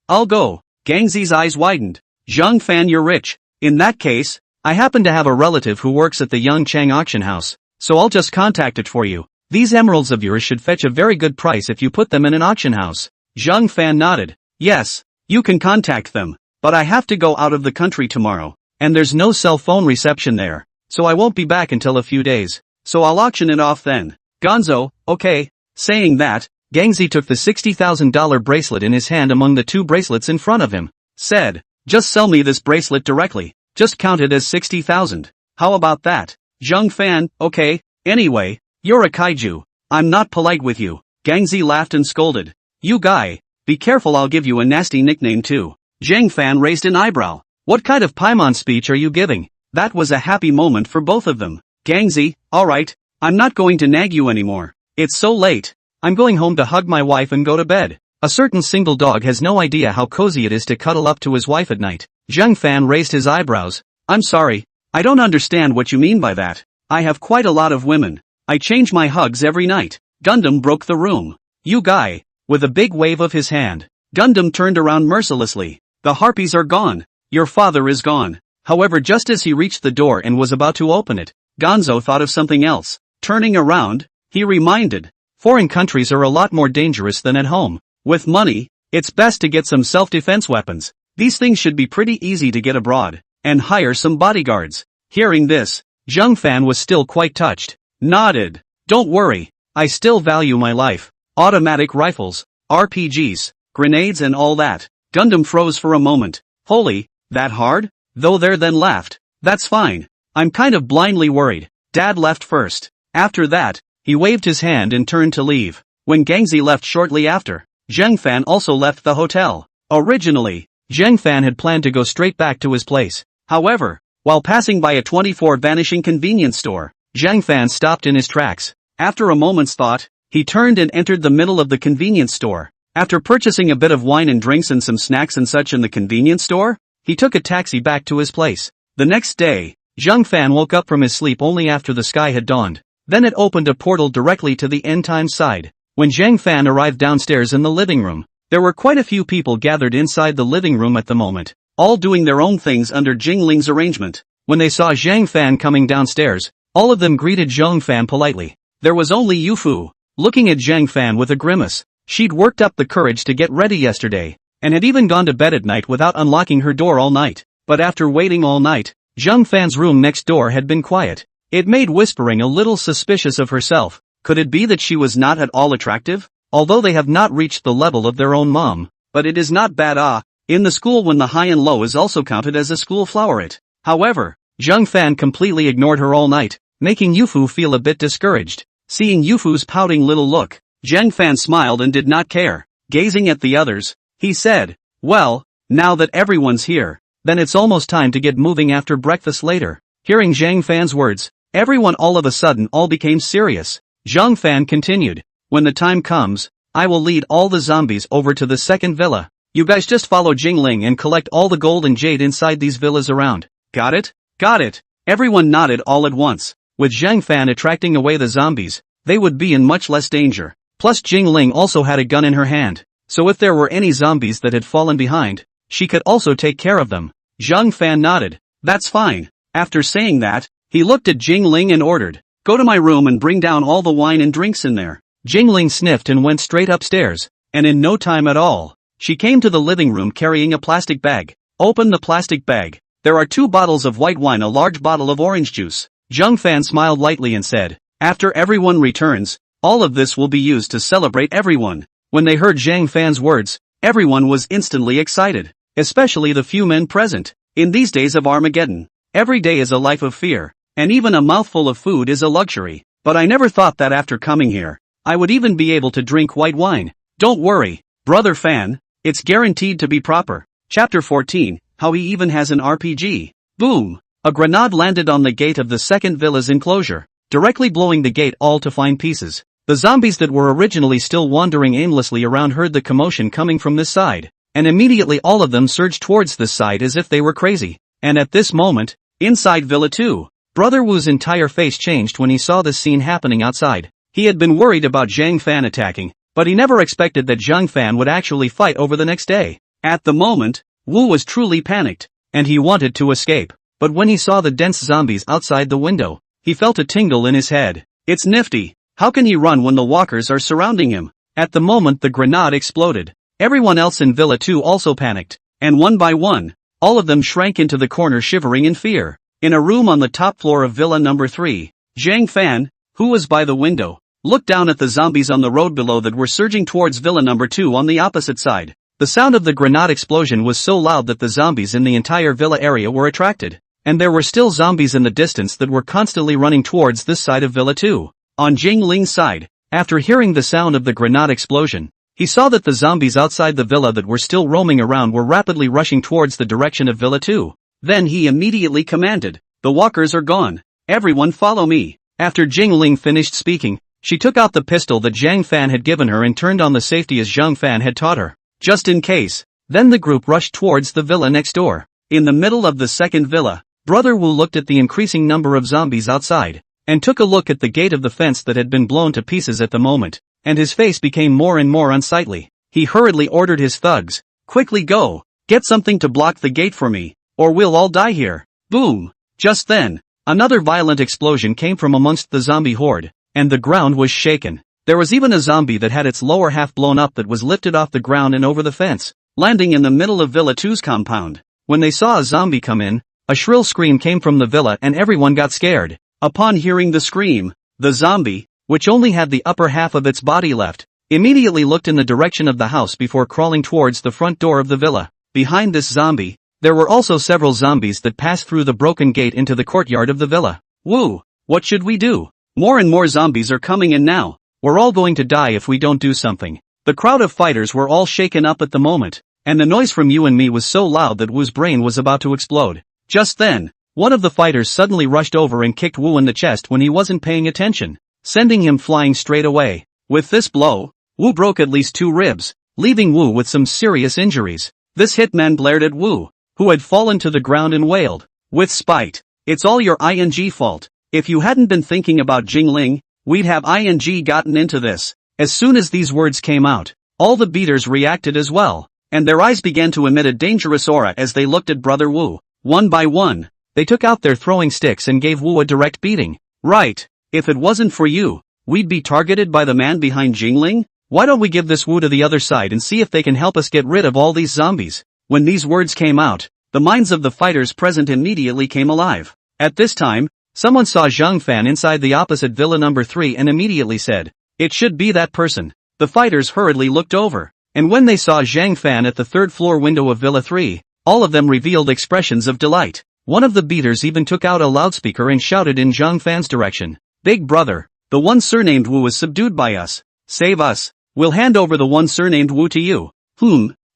I'll go. Gangzi's eyes widened. Zhang Fan, you're rich. In that case, I happen to have a relative who works at the Yangchang auction house, so I'll just contact it for you. These emeralds of yours should fetch a very good price if you put them in an auction house. Zhang Fan nodded. Yes, you can contact them, but I have to go out of the country tomorrow, and there's no cell phone reception there, so I won't be back until a few days, so I'll auction it off then. Gonzo, okay. Saying that, Gangzi took the $60,000 bracelet in his hand among the two bracelets in front of him, said, just sell me this bracelet directly, just count it as 60,000. How about that? Zhang Fan, okay, anyway, you're a kaiju. I'm not polite with you. Gangzi laughed and scolded. You guy. Be careful, I'll give you a nasty nickname too. Zhang Fan raised an eyebrow. What kind of Paimon speech are you giving? That was a happy moment for both of them. Gangzi, alright, I'm not going to nag you anymore. It's so late. I'm going home to hug my wife and go to bed. A certain single dog has no idea how cozy it is to cuddle up to his wife at night. Zhang Fan raised his eyebrows. I'm sorry, I don't understand what you mean by that. I have quite a lot of women. I change my hugs every night. Gundam broke the room. You guy. With a big wave of his hand, Gundam turned around mercilessly. The harpies are gone. Your father is gone. However, just as he reached the door and was about to open it, Gonzo thought of something else. Turning around, he reminded, foreign countries are a lot more dangerous than at home. With money, it's best to get some self-defense weapons. These things should be pretty easy to get abroad, and hire some bodyguards. Hearing this, Zhang Fan was still quite touched. Nodded. Don't worry, I still value my life. Automatic rifles, RPGs, grenades and all that. Gundam froze for a moment. Holy, that hard? Though there then laughed. That's fine. I'm kind of blindly worried. Dad left first. After that, he waved his hand and turned to leave. When Gangzi left shortly after, Zhang Fan also left the hotel. Originally, Zhang Fan had planned to go straight back to his place. However, while passing by a 24 vanishing convenience store, Zhang Fan stopped in his tracks. After a moment's thought, he turned and entered the middle of the convenience store. After purchasing a bit of wine and drinks and some snacks and such in the convenience store, he took a taxi back to his place. The next day, Zhang Fan woke up from his sleep only after the sky had dawned. Then it opened a portal directly to the end time side. When Zhang Fan arrived downstairs in the living room, there were quite a few people gathered inside the living room at the moment, all doing their own things under Jingling's arrangement. When they saw Zhang Fan coming downstairs, all of them greeted Zhang Fan politely. There was only Yufu, looking at Zhang Fan with a grimace. She'd worked up the courage to get ready yesterday, and had even gone to bed at night without unlocking her door all night. But after waiting all night, Zhang Fan's room next door had been quiet. It made whispering a little suspicious of herself. Could it be that she was not at all attractive? Although they have not reached the level of their own mom, but it is not bad in the school when the high and low is also counted as a school floweret. However, Zhang Fan completely ignored her all night, making Yufu feel a bit discouraged. Seeing Yufu's pouting little look, Zhang Fan smiled and did not care. Gazing at the others, he said, well, now that everyone's here, then it's almost time to get moving after breakfast later. Hearing Zhang Fan's words, Everyone all of a sudden all became serious. Zhang Fan continued. When the time comes, I will lead all the zombies over to the second villa. You guys just follow Jingling and collect all the gold and jade inside these villas around. Got it? Got it. Everyone nodded all at once. With Zhang Fan attracting away the zombies, they would be in much less danger. Plus Jingling also had a gun in her hand, so if there were any zombies that had fallen behind, she could also take care of them. Zhang Fan nodded. That's fine. After saying that, he looked at Jingling and ordered, go to my room and bring down all the wine and drinks in there. Jingling sniffed and went straight upstairs, and in no time at all, she came to the living room carrying a plastic bag. Open the plastic bag. There are 2 bottles of white wine, a large bottle of orange juice. Zhang Fan smiled lightly and said, after everyone returns, all of this will be used to celebrate everyone. When they heard Zhang Fan's words, everyone was instantly excited, especially the few men present. In these days of Armageddon, every day is a life of fear, and even a mouthful of food is a luxury. But I never thought that after coming here, I would even be able to drink white wine. Don't worry, brother Fan, it's guaranteed to be proper. Chapter 14, How He Even Has an RPG. Boom! A grenade landed on the gate of the second villa's enclosure, directly blowing the gate all to fine pieces. The zombies that were originally still wandering aimlessly around heard the commotion coming from this side, and immediately all of them surged towards this side as if they were crazy. And at this moment, inside Villa 2, Brother Wu's entire face changed when he saw this scene happening outside. He had been worried about Zhang Fan attacking, but he never expected that Zhang Fan would actually fight over the next day. At the moment, Wu was truly panicked, and he wanted to escape. But when he saw the dense zombies outside the window, he felt a tingle in his head. It's nifty. How can he run when the walkers are surrounding him? At the moment the grenade exploded, everyone else in Villa 2 also panicked, and one by one, all of them shrank into the corner shivering in fear. In a room on the top floor of Villa number 3, Zhang Fan, who was by the window, looked down at the zombies on the road below that were surging towards Villa number 2 on the opposite side. The sound of the grenade explosion was so loud that the zombies in the entire villa area were attracted, and there were still zombies in the distance that were constantly running towards this side of Villa 2. On Jingling's side, after hearing the sound of the grenade explosion, he saw that the zombies outside the villa that were still roaming around were rapidly rushing towards the direction of Villa 2. Then he immediately commanded, the walkers are gone. Everyone follow me. After Jingling finished speaking, she took out the pistol that Zhang Fan had given her and turned on the safety as Zhang Fan had taught her, just in case. Then the group rushed towards the villa next door. In the middle of the second villa, Brother Wu looked at the increasing number of zombies outside, and took a look at the gate of the fence that had been blown to pieces at the moment, and his face became more and more unsightly. He hurriedly ordered his thugs, quickly go, get something to block the gate for me, or we'll all die here. Boom! Just then, another violent explosion came from amongst the zombie horde, and the ground was shaken. There was even a zombie that had its lower half blown up that was lifted off the ground and over the fence, landing in the middle of Villa 2's compound. When they saw a zombie come in, a shrill scream came from the villa and everyone got scared. Upon hearing the scream, the zombie, which only had the upper half of its body left, immediately looked in the direction of the house before crawling towards the front door of the villa. Behind this zombie, there were also several zombies that passed through the broken gate into the courtyard of the villa. Woo! What should we do? More and more zombies are coming in now. We're all going to die if we don't do something. The crowd of fighters were all shaken up at the moment, and the noise from you and me was so loud that Wu's brain was about to explode. Just then, one of the fighters suddenly rushed over and kicked Wu in the chest when he wasn't paying attention, sending him flying straight away. With this blow, Wu broke at least 2 ribs, leaving Wu with some serious injuries. This hitman glared at Wu, who had fallen to the ground and wailed, with spite, it's all your ing fault. If you hadn't been thinking about Jingling, we'd have ing gotten into this. As soon as these words came out, all the beaters reacted as well, and their eyes began to emit a dangerous aura as they looked at Brother Wu. One by one, they took out their throwing sticks and gave Wu a direct beating. Right, if it wasn't for you, we'd be targeted by the man behind Jingling? Why don't we give this Wu to the other side and see if they can help us get rid of all these zombies? When these words came out, the minds of the fighters present immediately came alive. At this time, someone saw Zhang Fan inside the opposite Villa number 3 and immediately said, it should be that person. The fighters hurriedly looked over, and when they saw Zhang Fan at the 3rd floor window of Villa 3, all of them revealed expressions of delight. One of the beaters even took out a loudspeaker and shouted in Zhang Fan's direction, Big brother, the one surnamed Wu is subdued by us. Save us. We'll hand over the one surnamed Wu to you.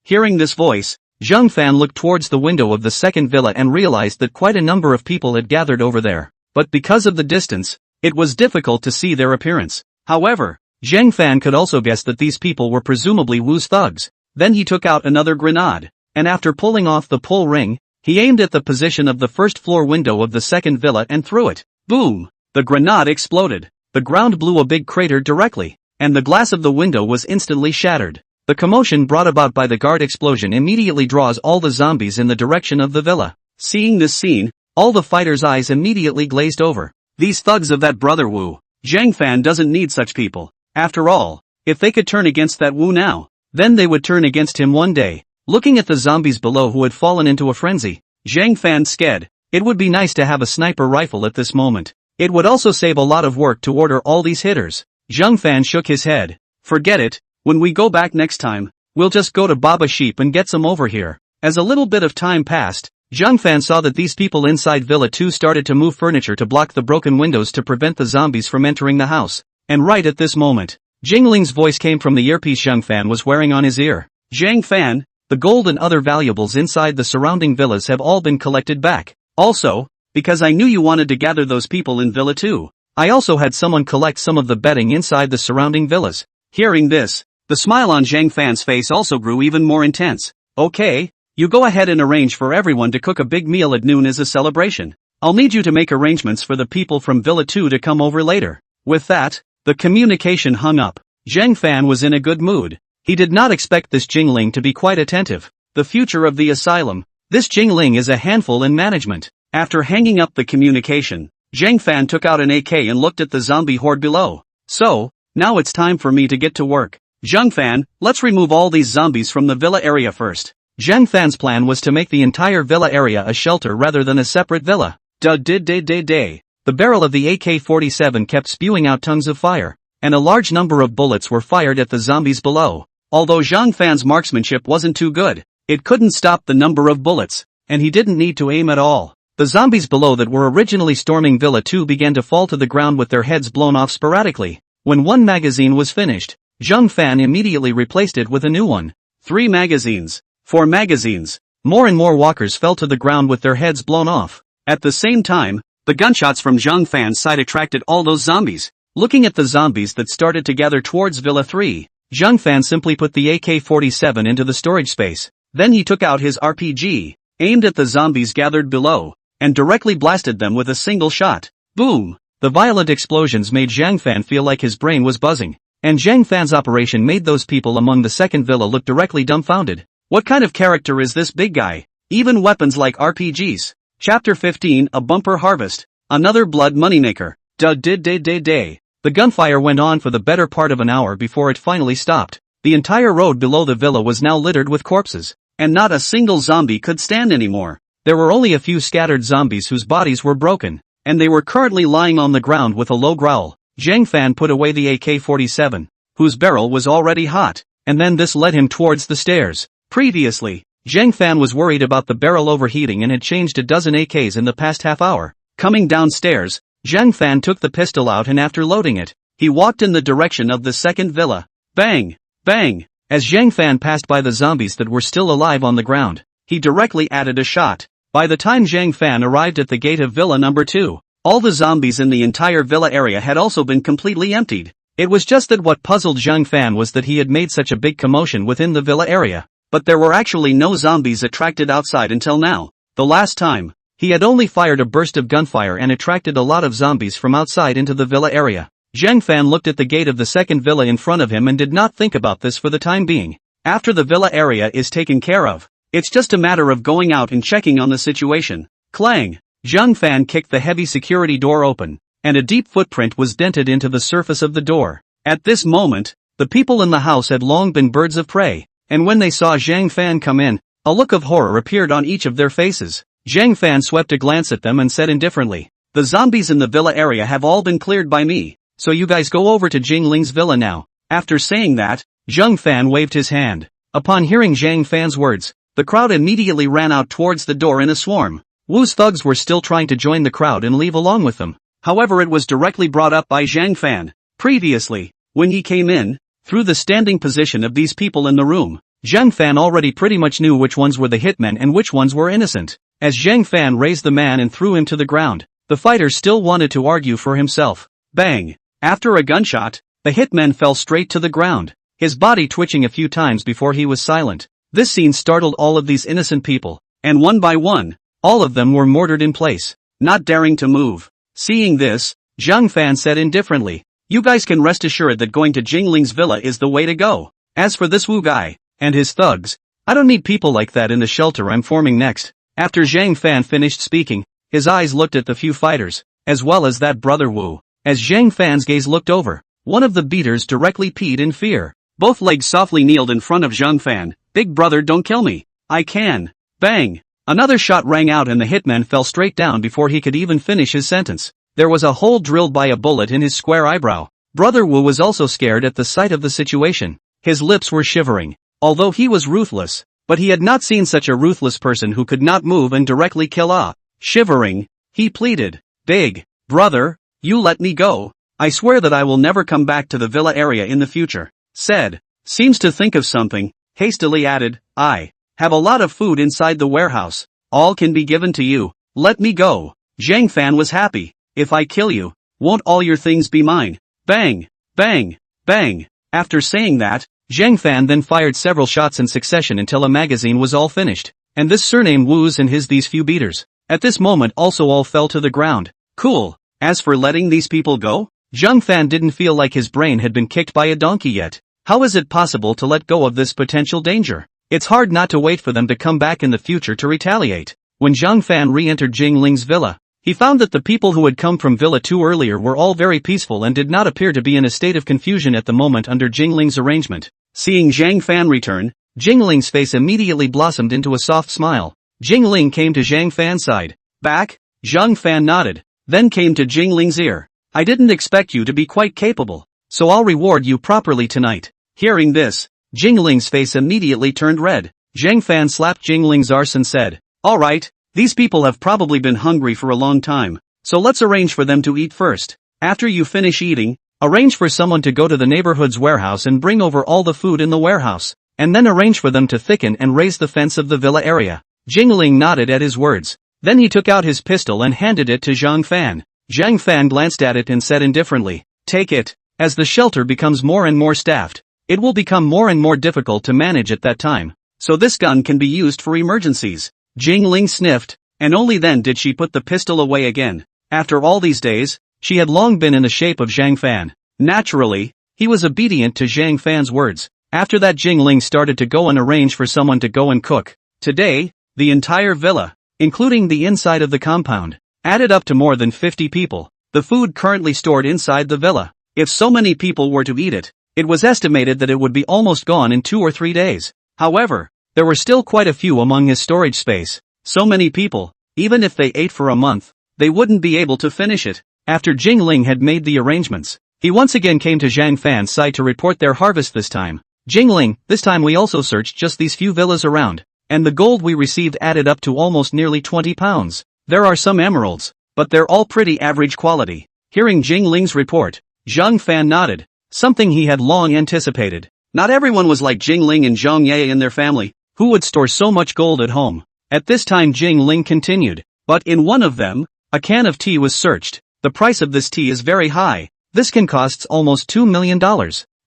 Hearing this voice, Zhang Fan looked towards the window of the second villa and realized that quite a number of people had gathered over there. but because of the distance, it was difficult to see their appearance. However, Zhang Fan could also guess that these people were presumably Wu's thugs. Then he took out another grenade, and after pulling off the pull ring, he aimed at the position of the first floor window of the second villa and threw it. Boom! The grenade exploded. The ground blew a big crater directly, and the glass of the window was instantly shattered. The commotion brought about by the guard explosion immediately draws all the zombies in the direction of the villa. Seeing this scene, all the fighters' eyes immediately glazed over. These thugs of that brother Wu. Zhang Fan doesn't need such people. After all, if they could turn against that Wu now, then they would turn against him one day. Looking at the zombies below who had fallen into a frenzy, Zhang Fan said, "It would be nice to have a sniper rifle at this moment. It would also save a lot of work to order all these hitters." Zhang Fan shook his head. "Forget it, when we go back next time, we'll just go to Baba Sheep and get some over here." As a little bit of time passed, Zhang Fan saw that these people inside Villa 2 started to move furniture to block the broken windows to prevent the zombies from entering the house. And right at this moment, Jingling's voice came from the earpiece Zhang Fan was wearing on his ear. "Zhang Fan, the gold and other valuables inside the surrounding villas have all been collected back. Also, because I knew you wanted to gather those people in Villa 2, I also had someone collect some of the bedding inside the surrounding villas." Hearing this, the smile on Zhang Fan's face also grew even more intense. "Okay, you go ahead and arrange for everyone to cook a big meal at noon as a celebration. I'll need you to make arrangements for the people from Villa 2 to come over later." With that, the communication hung up. Zhang Fan was in a good mood. He did not expect this Jingling to be quite attentive. The future of the asylum. This Jingling is a handful in management. After hanging up the communication, Zhang Fan took out an AK and looked at the zombie horde below. "So, now it's time for me to get to work. Zhang Fan, let's remove all these zombies from the villa area first." Zhang Fan's plan was to make the entire villa area a shelter rather than a separate villa. The barrel of the AK-47 kept spewing out tongues of fire, and a large number of bullets were fired at the zombies below. Although Zhang Fan's marksmanship wasn't too good, it couldn't stop the number of bullets, and he didn't need to aim at all. The zombies below that were originally storming Villa 2 began to fall to the ground with their heads blown off sporadically. When one magazine was finished, Zhang Fan immediately replaced it with a new one. 3 magazines. 4 magazines. More and more walkers fell to the ground with their heads blown off. At the same time, the gunshots from Zhang Fan's side attracted all those zombies. Looking at the zombies that started to gather towards Villa 3, Zhang Fan simply put the AK-47 into the storage space. Then he took out his RPG, aimed at the zombies gathered below, and directly blasted them with a single shot. Boom! The violent explosions made Zhang Fan feel like his brain was buzzing, and Zhang Fan's operation made those people among the second villa look directly dumbfounded. What kind of character is this big guy? Even weapons like RPGs. Chapter 15, A Bumper Harvest. Another blood moneymaker. The gunfire went on for the better part of an hour before it finally stopped. The entire road below the villa was now littered with corpses, and not a single zombie could stand anymore. There were only a few scattered zombies whose bodies were broken, and they were currently lying on the ground with a low growl. Zhang Fan put away the AK-47, whose barrel was already hot, and then this led him towards the stairs. Previously, Zhang Fan was worried about the barrel overheating and had changed a dozen AKs in the past half hour. Coming downstairs, Zhang Fan took the pistol out and after loading it, he walked in the direction of the second villa. Bang! Bang! As Zhang Fan passed by the zombies that were still alive on the ground, he directly added a shot. By the time Zhang Fan arrived at the gate of Villa number 2, all the zombies in the entire villa area had also been completely emptied. It was just that what puzzled Zhang Fan was that he had made such a big commotion within the villa area, but there were actually no zombies attracted outside until now. The last time, he had only fired a burst of gunfire and attracted a lot of zombies from outside into the villa area. Zhang Fan looked at the gate of the second villa in front of him and did not think about this for the time being. After the villa area is taken care of, it's just a matter of going out and checking on the situation. Clang! Zhang Fan kicked the heavy security door open, and a deep footprint was dented into the surface of the door. At this moment, the people in the house had long been birds of prey, and when they saw Zhang Fan come in, a look of horror appeared on each of their faces. Zhang Fan swept a glance at them and said indifferently, "The zombies in the villa area have all been cleared by me, so you guys go over to Jingling's villa now." After saying that, Zhang Fan waved his hand. Upon hearing Zhang Fan's words, the crowd immediately ran out towards the door in a swarm. Wu's thugs were still trying to join the crowd and leave along with them. However, it was directly brought up by Zhang Fan. Previously, when he came in, through the standing position of these people in the room, Zhang Fan already pretty much knew which ones were the hitmen and which ones were innocent. As Zhang Fan raised the man and threw him to the ground, the fighter still wanted to argue for himself. Bang! After a gunshot, the hitman fell straight to the ground, his body twitching a few times before he was silent. This scene startled all of these innocent people, and one by one, all of them were mortared in place, not daring to move. Seeing this, Zhang Fan said indifferently, "You guys can rest assured that going to Jingling's villa is the way to go. As for this Wu guy, and his thugs, I don't need people like that in the shelter I'm forming next." After Zhang Fan finished speaking, his eyes looked at the few fighters, as well as that brother Wu. As Zhang Fan's gaze looked over, one of the beaters directly peed in fear. Both legs softly kneeled in front of Zhang Fan. "Big brother, don't kill me. I can." Bang! Another shot rang out and the hitman fell straight down before he could even finish his sentence. There was a hole drilled by a bullet in his square eyebrow. Brother Wu was also scared at the sight of the situation. His lips were shivering. Although he was ruthless, but he had not seen such a ruthless person who could not move and directly kill. Shivering, he pleaded, "Big brother, you let me go. I swear that I will never come back to the villa area in the future." Said, seems to think of something, hastily added, "I have a lot of food inside the warehouse. All can be given to you. Let me go." Zhang Fan was happy. "If I kill you, won't all your things be mine?" Bang! Bang! Bang! After saying that, Zhang Fan then fired several shots in succession until a magazine was all finished. And this surname Wu's and these few beaters, at this moment also all fell to the ground. Cool. As for letting these people go, Zhang Fan didn't feel like his brain had been kicked by a donkey yet. How is it possible to let go of this potential danger? It's hard not to wait for them to come back in the future to retaliate. When Zhang Fan re-entered Jingling's villa, he found that the people who had come from Villa 2 earlier were all very peaceful and did not appear to be in a state of confusion at the moment under Jingling's arrangement. Seeing Zhang Fan return, Jingling's face immediately blossomed into a soft smile. Jingling came to Zhang Fan's side. "Back?" Zhang Fan nodded, then came to Jingling's ear. "I didn't expect you to be quite capable, so I'll reward you properly tonight." Hearing this, Jingling's face immediately turned red. Zhang Fan slapped Jingling's arse and said, "All right. These people have probably been hungry for a long time, so let's arrange for them to eat first. After you finish eating, arrange for someone to go to the neighborhood's warehouse and bring over all the food in the warehouse, and then arrange for them to thicken and raise the fence of the villa area." Jingling nodded at his words. Then he took out his pistol and handed it to Zhang Fan. Zhang Fan glanced at it and said indifferently, "Take it. As the shelter becomes more and more staffed, it will become more and more difficult to manage at that time, so this gun can be used for emergencies." Jingling sniffed, and only then did she put the pistol away again. After all these days, she had long been in the shape of Zhang Fan. Naturally, he was obedient to Zhang Fan's words. After that, Jingling started to go and arrange for someone to go and cook. Today, the entire villa, including the inside of the compound, added up to more than 50 people. The food currently stored inside the villa, if so many people were to eat it, it was estimated that it would be almost gone in 2 or 3 days. However, there were still quite a few among his storage space. So many people, even if they ate for a month, they wouldn't be able to finish it. After Jingling had made the arrangements, he once again came to Zhang Fan's side to report their harvest this time. "Jingling, this time we also searched just these few villas around, and the gold we received added up to almost nearly 20 pounds. There are some emeralds, but they're all pretty average quality." Hearing Jingling's report, Zhang Fan nodded, something he had long anticipated. Not everyone was like Jingling and Zhang Ye and their family, who would store so much gold at home. At this time Jingling continued, "But in one of them, a can of tea was searched. The price of this tea is very high. This can cost almost $2 million.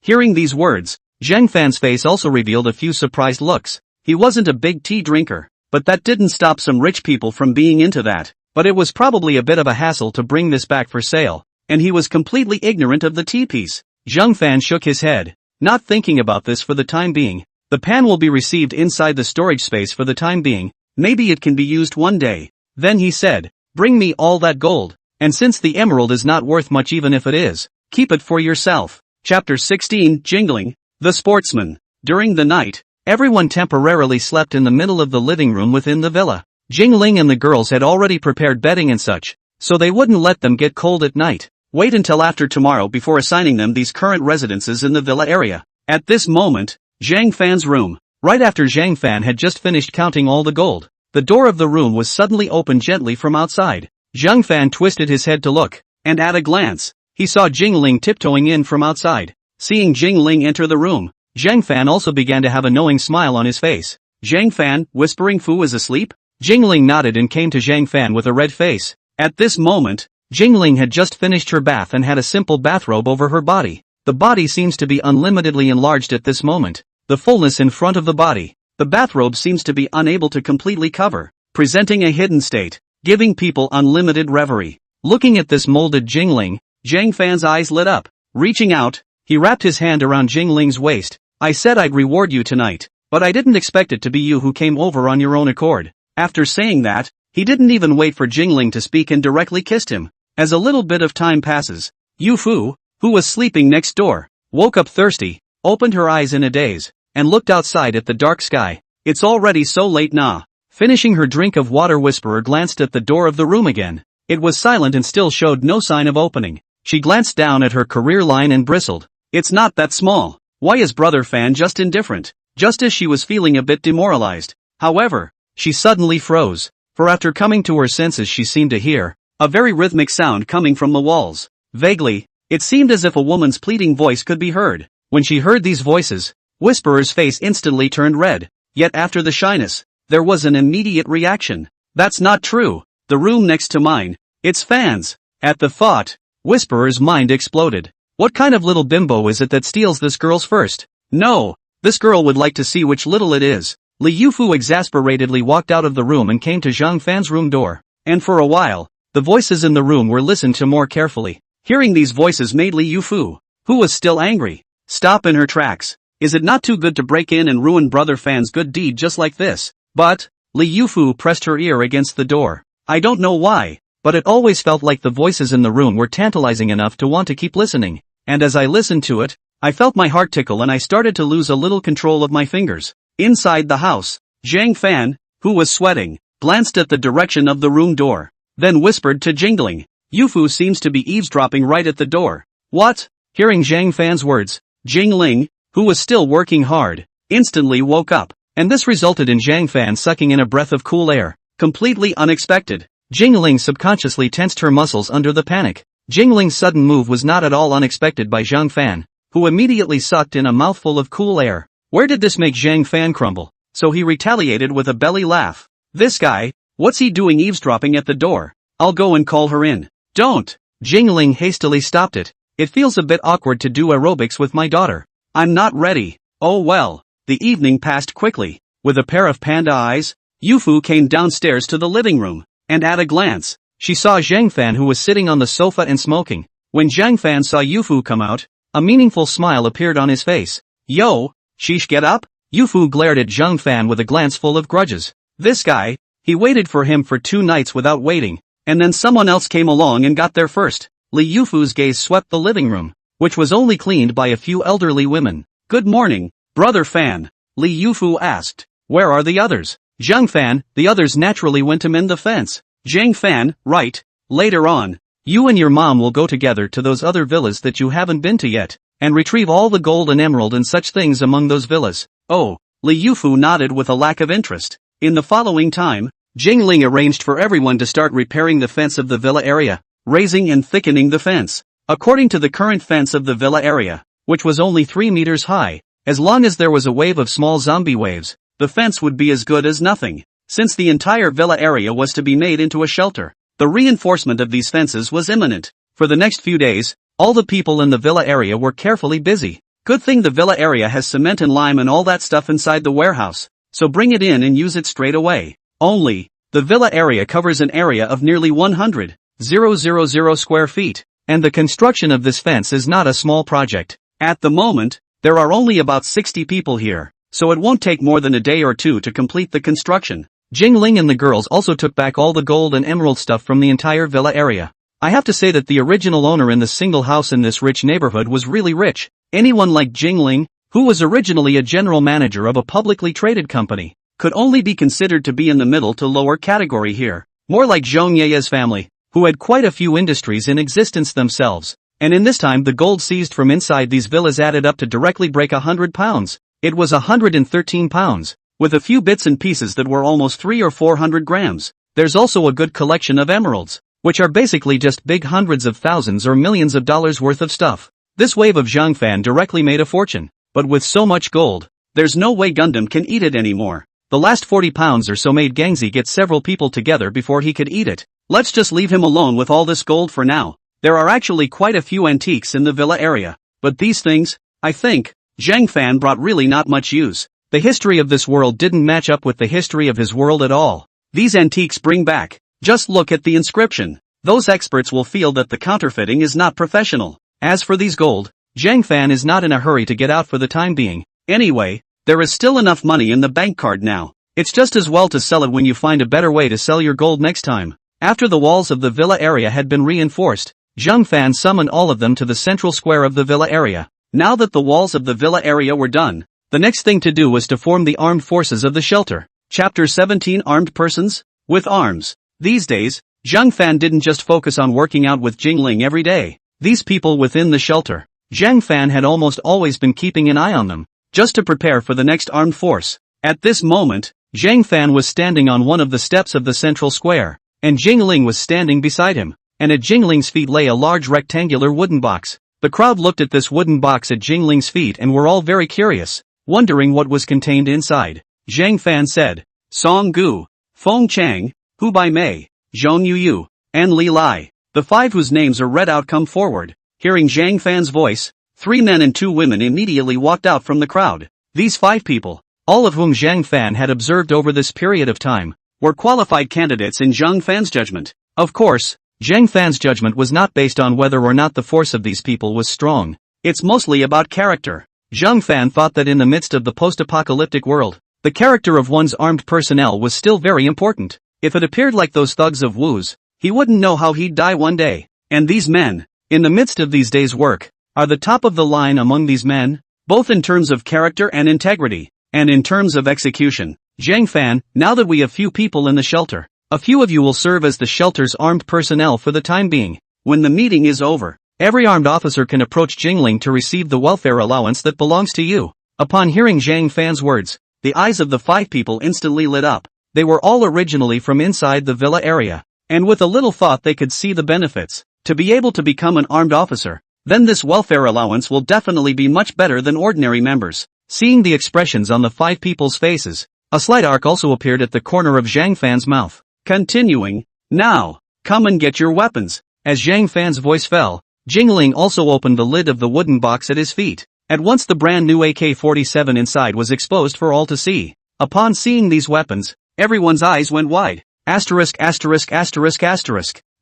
Hearing these words, Zhang Fan's face also revealed a few surprised looks. He wasn't a big tea drinker, but that didn't stop some rich people from being into that. But it was probably a bit of a hassle to bring this back for sale, and he was completely ignorant of the tea piece. Zhang Fan shook his head, not thinking about this for the time being. The pan will be received inside the storage space for the time being. Maybe it can be used one day. Then he said, "Bring me all that gold, and since the emerald is not worth much even if it is, keep it for yourself." Chapter 16, Jingling, the Sportsman. During the night, everyone temporarily slept in the middle of the living room within the villa. Jingling and the girls had already prepared bedding and such, so they wouldn't let them get cold at night. Wait until after tomorrow before assigning them these current residences in the villa area. At this moment, Zhang Fan's room. Right after Zhang Fan had just finished counting all the gold, the door of the room was suddenly opened gently from outside. Zhang Fan twisted his head to look, and at a glance, he saw Jingling tiptoeing in from outside. Seeing Jingling enter the room, Zhang Fan also began to have a knowing smile on his face. "Zhang Fan, whispering Fu is asleep?" Jingling nodded and came to Zhang Fan with a red face. At this moment, Jingling had just finished her bath and had a simple bathrobe over her body. The body seems to be unlimitedly enlarged at this moment. The fullness in front of the body. The bathrobe seems to be unable to completely cover, presenting a hidden state, giving people unlimited reverie. Looking at this molded Jingling, Zhang Fan's eyes lit up. Reaching out, he wrapped his hand around Jingling's waist. I said I'd reward you tonight, but I didn't expect it to be you who came over on your own accord. After saying that, he didn't even wait for Jingling to speak and directly kissed him. As a little bit of time passes, Yu Fu, who was sleeping next door, woke up thirsty, opened her eyes in a daze, and looked outside at the dark sky. It's already so late nah. Finishing her drink of water, Whisperer glanced at the door of the room again. It was silent and still showed no sign of opening. She glanced down at her career line and bristled. It's not that small. Why is Brother Fan just indifferent? Just as she was feeling a bit demoralized. However, she suddenly froze, for after coming to her senses she seemed to hear a very rhythmic sound coming from the walls. Vaguely, it seemed as if a woman's pleading voice could be heard. When she heard these voices, Whisperer's face instantly turned red. Yet after the shyness, there was an immediate reaction. That's not true. The room next to mine. It's Fan's. At the thought, Whisperer's mind exploded. What kind of little bimbo is it that steals this girl's first? No, this girl would like to see which little it is. Li Yufu exasperatedly walked out of the room and came to Zhang Fan's room door. And for a while, the voices in the room were listened to more carefully. Hearing these voices made Li Yufu, who was still angry, stop in her tracks. Is it not too good to break in and ruin Brother Fan's good deed just like this? But, Li Yufu pressed her ear against the door. I don't know why, but it always felt like the voices in the room were tantalizing enough to want to keep listening. And as I listened to it, I felt my heart tickle and I started to lose a little control of my fingers. Inside the house, Zhang Fan, who was sweating, glanced at the direction of the room door, then whispered to Jingling. Yufu seems to be eavesdropping right at the door. What? Hearing Zhang Fan's words, Jingling, who was still working hard, instantly woke up, and this resulted in Zhang Fan sucking in a breath of cool air. Completely unexpected. Jingling subconsciously tensed her muscles under the panic. Jingling's sudden move was not at all unexpected by Zhang Fan, who immediately sucked in a mouthful of cool air. Where did this make Zhang Fan crumble? So he retaliated with a belly laugh. This guy, what's he doing eavesdropping at the door? I'll go and call her in. Don't! Jingling hastily stopped it. It feels a bit awkward to do aerobics with my daughter. I'm not ready. Oh well. The evening passed quickly. With a pair of panda eyes, Yufu came downstairs to the living room, and at a glance, she saw Zhang Fan who was sitting on the sofa and smoking. When Zhang Fan saw Yufu come out, a meaningful smile appeared on his face. Yo, sheesh, get up? Yufu glared at Zhang Fan with a glance full of grudges. This guy, he waited for him for 2 nights without waiting, and then someone else came along and got there first. Li Yufu's gaze swept the living room, which was only cleaned by a few elderly women. Good morning, Brother Fan, Li Yufu asked. Where are the others? Zhang Fan, the others naturally went to mend the fence. Zhang Fan, right, later on, you and your mom will go together to those other villas that you haven't been to yet, and retrieve all the gold and emerald and such things among those villas. Oh, Li Yufu nodded with a lack of interest. In the following time, Jingling arranged for everyone to start repairing the fence of the villa area, raising and thickening the fence. According to the current fence of the villa area, which was only 3 meters high, as long as there was a wave of small zombie waves, the fence would be as good as nothing. Since the entire villa area was to be made into a shelter, the reinforcement of these fences was imminent. For the next few days, all the people in the villa area were carefully busy. Good thing the villa area has cement and lime and all that stuff inside the warehouse, so bring it in and use it straight away. Only, the villa area covers an area of nearly 100,000 square feet, and the construction of this fence is not a small project. At the moment, there are only about 60 people here, so it won't take more than a day or 2 to complete the construction. Jingling and the girls also took back all the gold and emerald stuff from the entire villa area. I have to say that the original owner in the single house in this rich neighborhood was really rich. Anyone like Jingling, who was originally a general manager of a publicly traded company, could only be considered to be in the middle to lower category here. More like Zhong Ye's family, who had quite a few industries in existence themselves. And in this time the gold seized from inside these villas added up to directly break 100 pounds. It was 113 pounds, with a few bits and pieces that were almost 300 or 400 grams. There's also a good collection of emeralds, which are basically just big hundreds of thousands or millions of dollars worth of stuff. This wave of Zhang Fan directly made a fortune, but with so much gold, there's no way Gundam can eat it anymore. The last 40 pounds or so made Gangzi get several people together before he could eat it. Let's just leave him alone with all this gold for now. There are actually quite a few antiques in the villa area. But these things, I think, Zhang Fan brought really not much use. The history of this world didn't match up with the history of his world at all. These antiques bring back. Just look at the inscription. Those experts will feel that the counterfeiting is not professional. As for these gold, Zhang Fan is not in a hurry to get out for the time being. Anyway, there is still enough money in the bank card now. It's just as well to sell it when you find a better way to sell your gold next time. After the walls of the villa area had been reinforced, Zhang Fan summoned all of them to the central square of the villa area. Now that the walls of the villa area were done, the next thing to do was to form the armed forces of the shelter. Chapter 17 Armed Persons? With arms. These days, Zhang Fan didn't just focus on working out with Jingling every day. These people within the shelter, Zhang Fan had almost always been keeping an eye on them, just to prepare for the next armed force. At this moment, Zhang Fan was standing on one of the steps of the central square, and Jingling was standing beside him, and at Jingling's feet lay a large rectangular wooden box. The crowd looked at this wooden box at Jingling's feet and were all very curious, wondering what was contained inside. Zhang Fan said, Song Gu, Feng Chang, Hu Bai Mei, Zhong Yu, and Li Lai. The five whose names are read out come forward. Hearing Zhang Fan's voice, 3 men and 2 women immediately walked out from the crowd. These 5 people, all of whom Zhang Fan had observed over this period of time, were qualified candidates in Zhang Fan's judgment. Of course, Zhang Fan's judgment was not based on whether or not the force of these people was strong. It's mostly about character. Zhang Fan thought that in the midst of the post-apocalyptic world, the character of one's armed personnel was still very important. If it appeared like those thugs of Wu's, he wouldn't know how he'd die one day. And these men, in the midst of these days' work, are the top of the line among these men, both in terms of character and integrity, and in terms of execution. Zhang Fan, now that we have few people in the shelter, a few of you will serve as the shelter's armed personnel for the time being. When the meeting is over, every armed officer can approach Jingling to receive the welfare allowance that belongs to you. Upon hearing Zhang Fan's words, the eyes of the 5 people instantly lit up. They were all originally from inside the villa area, and with a little thought they could see the benefits. To be able to become an armed officer, then this welfare allowance will definitely be much better than ordinary members. Seeing the expressions on the 5 people's faces, a slight arc also appeared at the corner of Zhang Fan's mouth. Continuing, now, come and get your weapons. As Zhang Fan's voice fell, Jingling also opened the lid of the wooden box at his feet. At once the brand new AK-47 inside was exposed for all to see. Upon seeing these weapons, everyone's eyes went wide.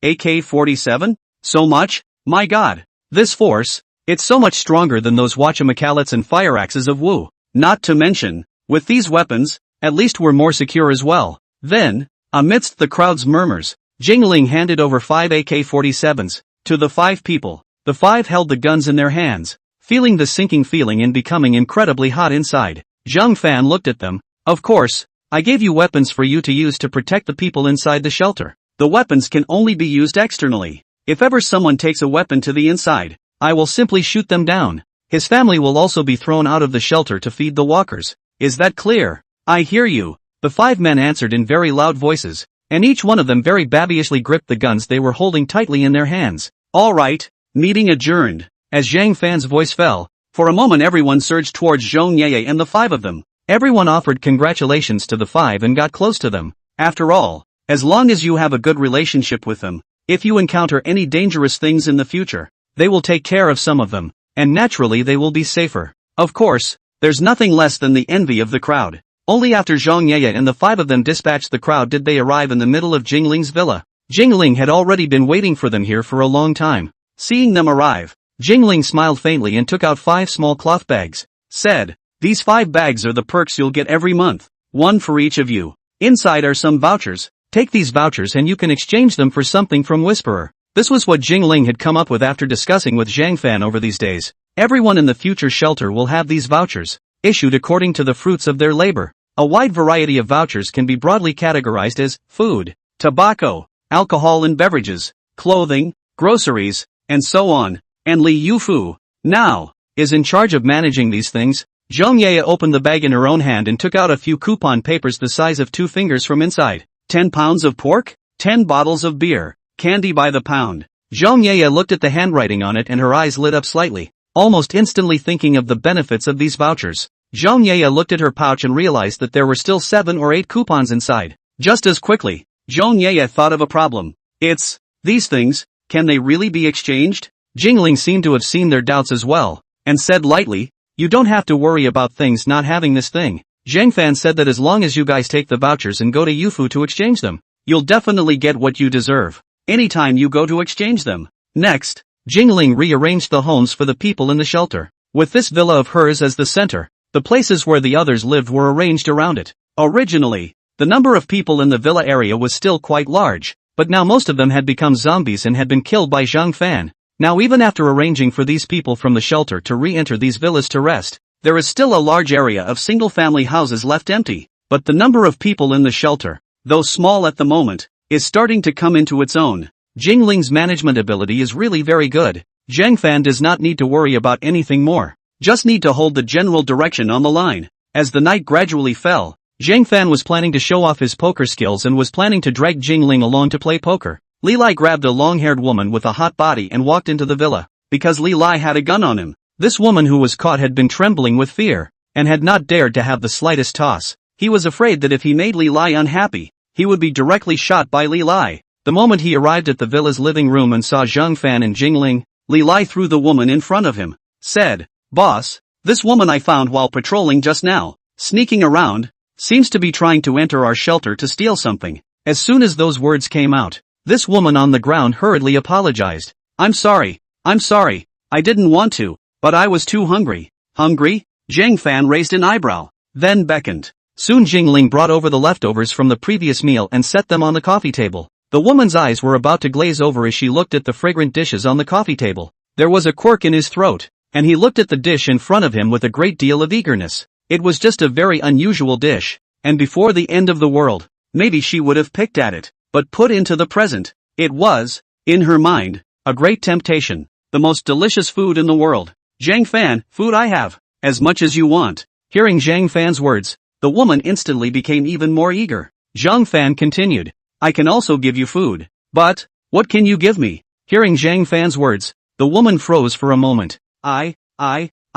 AK-47? So much? My god. This force, it's so much stronger than those Wachamacallets and fire axes of Wu. Not to mention, with these weapons, at least we're more secure as well. Then, amidst the crowd's murmurs, Jingling handed over 5 AK-47s to the 5 people. The 5 held the guns in their hands, feeling the sinking feeling and becoming incredibly hot inside. Zhang Fan looked at them. Of course, I gave you weapons for you to use to protect the people inside the shelter. The weapons can only be used externally. If ever someone takes a weapon to the inside, I will simply shoot them down. His family will also be thrown out of the shelter to feed the walkers. Is that clear? I hear you. The 5 men answered in very loud voices, and each one of them very babyishly gripped the guns they were holding tightly in their hands. All right, meeting adjourned. As Zhang Fan's voice fell, for a moment everyone surged towards Zhong Yeye and the 5 of them. Everyone offered congratulations to the 5 and got close to them. After all, as long as you have a good relationship with them, if you encounter any dangerous things in the future, they will take care of some of them, and naturally they will be safer. Of course, there's nothing less than the envy of the crowd. Only after Zhong Yeye and the 5 of them dispatched the crowd did they arrive in the middle of Jingling's villa. Jingling had already been waiting for them here for a long time. Seeing them arrive, Jingling smiled faintly and took out 5 small cloth bags. Said, these 5 bags are the perks you'll get every month. 1 for each of you. Inside are some vouchers. Take these vouchers and you can exchange them for something from Whisperer. This was what Jingling had come up with after discussing with Zhang Fan over these days. Everyone in the future shelter will have these vouchers, issued according to the fruits of their labor. A wide variety of vouchers can be broadly categorized as food, tobacco, alcohol and beverages, clothing, groceries, and so on. And Li Yufu, now, is in charge of managing these things. Zhong Yeye opened the bag in her own hand and took out a few coupon papers the size of 2 fingers from inside. 10 pounds of pork, 10 bottles of beer, candy by the pound. Zhong Yeye looked at the handwriting on it and her eyes lit up slightly, almost instantly thinking of the benefits of these vouchers. Zhong Yeye looked at her pouch and realized that there were still 7 or 8 coupons inside. Just as quickly, Zhong Yeye thought of a problem. These things, can they really be exchanged? Jingling seemed to have seen their doubts as well, and said lightly, you don't have to worry about things not having this thing. Zhang Fan said that as long as you guys take the vouchers and go to Yufu to exchange them, you'll definitely get what you deserve, anytime you go to exchange them. Next, Jingling rearranged the homes for the people in the shelter. With this villa of hers as the center, the places where the others lived were arranged around it. Originally, the number of people in the villa area was still quite large, but now most of them had become zombies and had been killed by Zhang Fan. Now even after arranging for these people from the shelter to re-enter these villas to rest, there is still a large area of single-family houses left empty, but the number of people in the shelter, though small at the moment, is starting to come into its own. Jingling's management ability is really very good. Zhang Fan does not need to worry about anything more, just need to hold the general direction on the line. As the night gradually fell, Zhang Fan was planning to show off his poker skills and was planning to drag Jingling along to play poker. Li Lai grabbed a long-haired woman with a hot body and walked into the villa, because Li Lai had a gun on him. This woman who was caught had been trembling with fear, and had not dared to have the slightest toss. He was afraid that if he made Li Lai unhappy, he would be directly shot by Li Lai. The moment he arrived at the villa's living room and saw Zhang Fan and Jingling, Li Lai threw the woman in front of him, said, "Boss, this woman I found while patrolling just now, sneaking around, seems to be trying to enter our shelter to steal something." As soon as those words came out, this woman on the ground hurriedly apologized. I'm sorry, I didn't want to, but I was too hungry." Hungry? Zhang Fan raised an eyebrow, then beckoned. Soon Jingling brought over the leftovers from the previous meal and set them on the coffee table. The woman's eyes were about to glaze over as she looked at the fragrant dishes on the coffee table. There was a quirk in his throat, and he looked at the dish in front of him with a great deal of eagerness. It was just a very unusual dish, and before the end of the world, maybe she would have picked at it, but put into the present, it was, in her mind, a great temptation, the most delicious food in the world. Zhang Fan, food I have, as much as you want. Hearing Zhang Fan's words, the woman instantly became even more eager. Zhang Fan continued, I can also give you food. But, what can you give me? Hearing Zhang Fan's words, the woman froze for a moment. I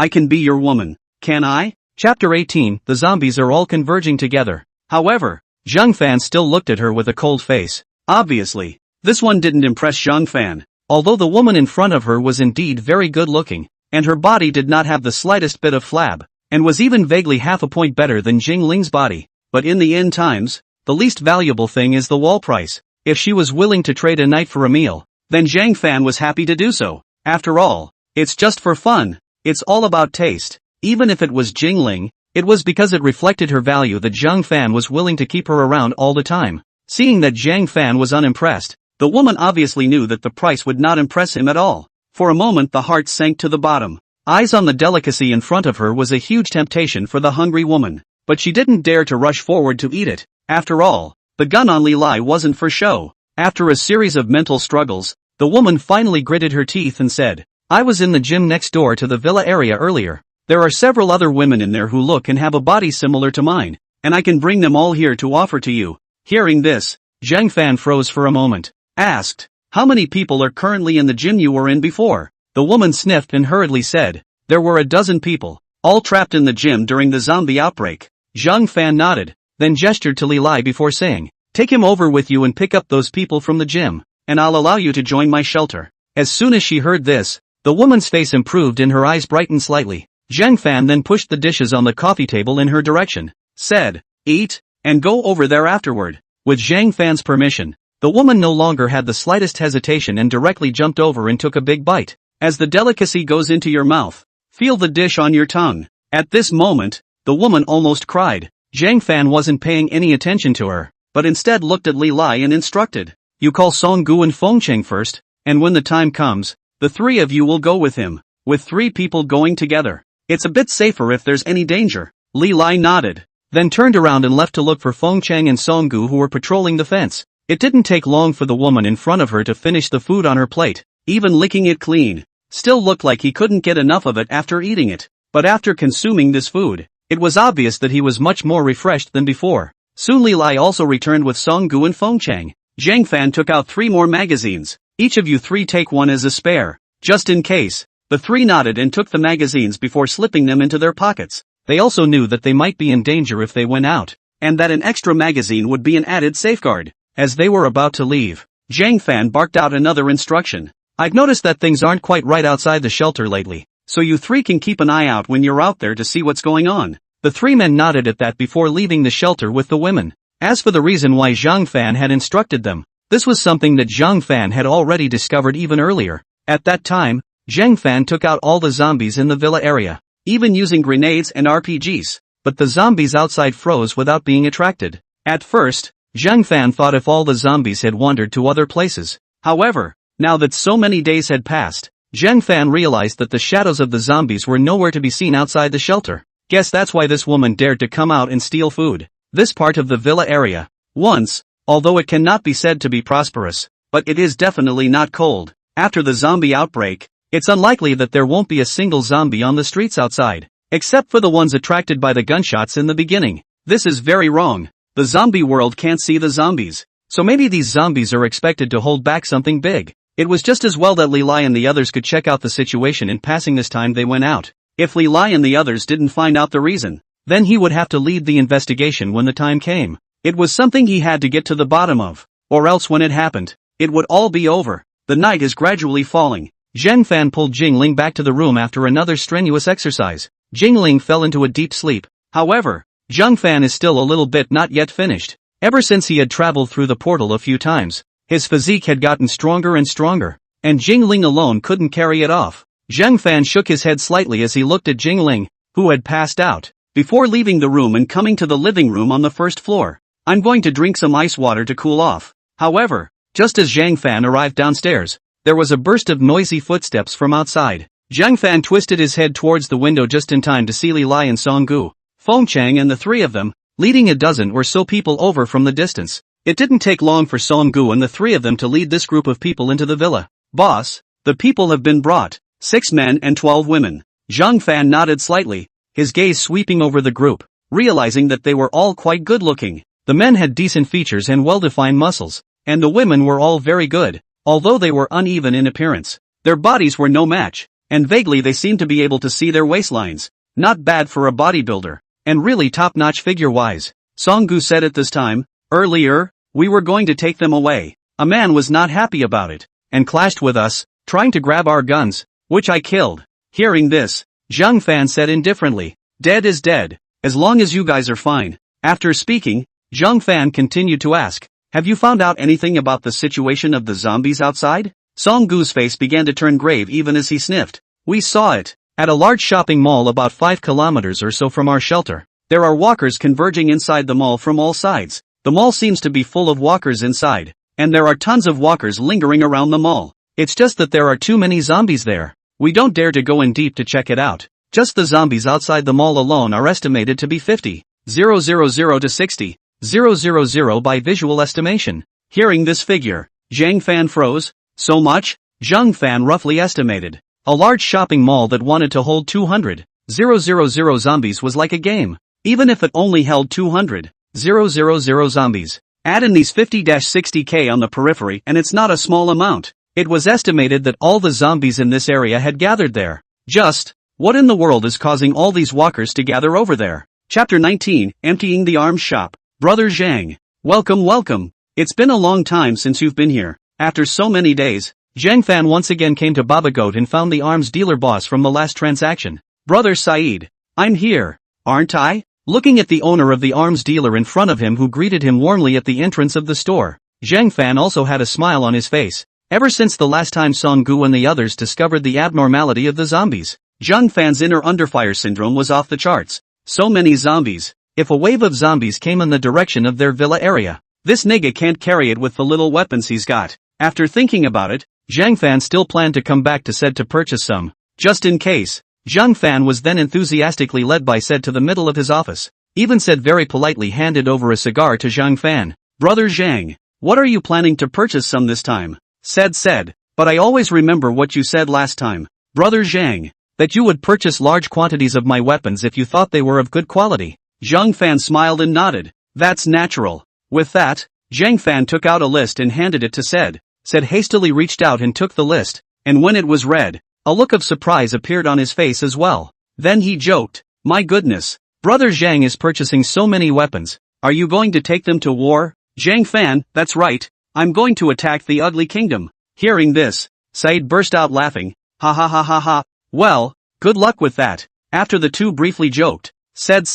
can be your woman, can I? Chapter 18, the zombies are all converging together. However, Zhang Fan still looked at her with a cold face. Obviously, this one didn't impress Zhang Fan, although the woman in front of her was indeed very good looking, and her body did not have the slightest bit of flab, and was even vaguely half a point better than Jingling's body. But in the end times, the least valuable thing is the wall price. If she was willing to trade a night for a meal, then Zhang Fan was happy to do so. After all, it's just for fun. It's all about taste. Even if it was Jingling, it was because it reflected her value that Zhang Fan was willing to keep her around all the time. Seeing that Zhang Fan was unimpressed, the woman obviously knew that the price would not impress him at all. For a moment the heart sank to the bottom. Eyes on the delicacy in front of her was a huge temptation for the hungry woman, but she didn't dare to rush forward to eat it. After all, the gun on Li Lai wasn't for show. After a series of mental struggles, the woman finally gritted her teeth and said, I was in the gym next door to the villa area earlier. There are several other women in there who look and have a body similar to mine, and I can bring them all here to offer to you. Hearing this, Zhang Fan froze for a moment, asked, how many people are currently in the gym you were in before? The woman sniffed and hurriedly said, there were a dozen people, all trapped in the gym during the zombie outbreak. Zhang Fan nodded, then gestured to Li Lai before saying, take him over with you and pick up those people from the gym, and I'll allow you to join my shelter. As soon as she heard this, the woman's face improved and her eyes brightened slightly. Zhang Fan then pushed the dishes on the coffee table in her direction, said, eat, and go over there afterward. With Zhang Fan's permission, the woman no longer had the slightest hesitation and directly jumped over and took a big bite. As the delicacy goes into your mouth, feel the dish on your tongue. At this moment, the woman almost cried. Zhang Fan wasn't paying any attention to her, but instead looked at Li Lai and instructed, you call Song Gu and Feng Cheng first, and when the time comes, the three of you will go with him. With three people going together, it's a bit safer if there's any danger. Li Lai nodded, then turned around and left to look for Feng Cheng and Song Gu who were patrolling the fence. It didn't take long for the woman in front of her to finish the food on her plate. Even licking it clean, still looked like he couldn't get enough of it after eating it. But after consuming this food, it was obvious that he was much more refreshed than before. Soon Li Lai also returned with Song Gu and Feng Cheng. Zhang Fan took out 3 more magazines. Each of you 3 take one as a spare, just in case. The 3 nodded and took the magazines before slipping them into their pockets. They also knew that they might be in danger if they went out, and that an extra magazine would be an added safeguard. As they were about to leave, Zhang Fan barked out another instruction. I've noticed that things aren't quite right outside the shelter lately, so you three can keep an eye out when you're out there to see what's going on. The three men nodded at that before leaving the shelter with the women. As for the reason why Zhang Fan had instructed them, this was something that Zhang Fan had already discovered even earlier. At that time, Zhang Fan took out all the zombies in the villa area, even using grenades and RPGs, but the zombies outside froze without being attracted. At first, Zhang Fan thought if all the zombies had wandered to other places. However, now that so many days had passed, Zhang Fan realized that the shadows of the zombies were nowhere to be seen outside the shelter. Guess that's why this woman dared to come out and steal food. This part of the villa area, once, although it cannot be said to be prosperous, but it is definitely not cold. After the zombie outbreak, it's unlikely that there won't be a single zombie on the streets outside, except for the ones attracted by the gunshots in the beginning. This is very wrong. The zombie world can't see the zombies, so maybe these zombies are expected to hold back something big. It was just as well that Li Lai and the others could check out the situation in passing this time they went out. If Li Lai and the others didn't find out the reason, then he would have to lead the investigation when the time came. It was something he had to get to the bottom of, or else when it happened, it would all be over. The night is gradually falling. Zhang Fan pulled Jingling back to the room after another strenuous exercise. Jingling fell into a deep sleep. However, Zhang Fan is still a little bit not yet finished. Ever since he had traveled through the portal a few times, his physique had gotten stronger and stronger, and Jingling alone couldn't carry it off. Zhang Fan shook his head slightly as he looked at Jingling, who had passed out, before leaving the room and coming to the living room on the first floor. I'm going to drink some ice water to cool off. However, just as Zhang Fan arrived downstairs, there was a burst of noisy footsteps from outside. Zhang Fan twisted his head towards the window just in time to see Li Lai and Songgu, Feng Chang and the three of them, leading a dozen or so people over from the distance. It didn't take long for Songgu and the three of them to lead this group of people into the villa. Boss, the people have been brought. 6 men and 12 women. Zhang Fan nodded slightly, his gaze sweeping over the group, realizing that they were all quite good-looking. The men had decent features and well-defined muscles, and the women were all very good, although they were uneven in appearance. Their bodies were no match, and vaguely they seemed to be able to see their waistlines. Not bad for a bodybuilder, and really top-notch figure-wise. Songgu said at this time, earlier, we were going to take them away. A man was not happy about it, and clashed with us, trying to grab our guns, which I killed. Hearing this, Zhang Fan said indifferently, dead is dead, as long as you guys are fine. After speaking, Zhang Fan continued to ask, have you found out anything about the situation of the zombies outside? Songgu's face began to turn grave even as he sniffed. We saw it. At a large shopping mall about 5 kilometers or so from our shelter. There are walkers converging inside the mall from all sides. The mall seems to be full of walkers inside, and there are tons of walkers lingering around the mall. It's just that there are too many zombies there. We don't dare to go in deep to check it out. Just the zombies outside the mall alone are estimated to be 50,000 to 60,000 by visual estimation. Hearing this figure, Zhang Fan froze. So much? Zhang Fan roughly estimated. A large shopping mall that wanted to hold 200,000 zombies was like a game. Even if it only held 200,000 zombies. Add in these 50-60k on the periphery and it's not a small amount. It was estimated that all the zombies in this area had gathered there. Just, what in the world is causing all these walkers to gather over there? Chapter 19, Emptying the Arms Shop. Brother Zhang. Welcome. It's been a long time since you've been here. After so many days, Zhang Fan once again came to Baba Goat and found the arms dealer boss from the last transaction. Brother Saeed. I'm here, aren't I? Looking at the owner of the arms dealer in front of him who greeted him warmly at the entrance of the store, Zhang Fan also had a smile on his face. Ever since the last time Songgu and the others discovered the abnormality of the zombies, Zhang Fan's inner underfire syndrome was off the charts. So many zombies. If a wave of zombies came in the direction of their villa area, this nigga can't carry it with the little weapons he's got. After thinking about it, Zhang Fan still planned to come back to said to purchase some, just in case. Zhang Fan was then enthusiastically led by said to the middle of his office. Even said very politely handed over a cigar to Zhang Fan. Brother Zhang, what are you planning to purchase some this time? Said, but I always remember what you said last time. Brother Zhang, that you would purchase large quantities of my weapons if you thought they were of good quality. Zhang Fan smiled and nodded. That's natural. With that, Zhang Fan took out a list and handed it to said. Said hastily reached out and took the list, and when it was read, a look of surprise appeared on his face as well. Then he joked, my goodness, Brother Zhang is purchasing so many weapons, are you going to take them to war? Zhang Fan, that's right, I'm going to attack the ugly kingdom. Hearing this, Said burst out laughing. Ha ha ha ha ha. Well, good luck with that. After the two briefly joked, said,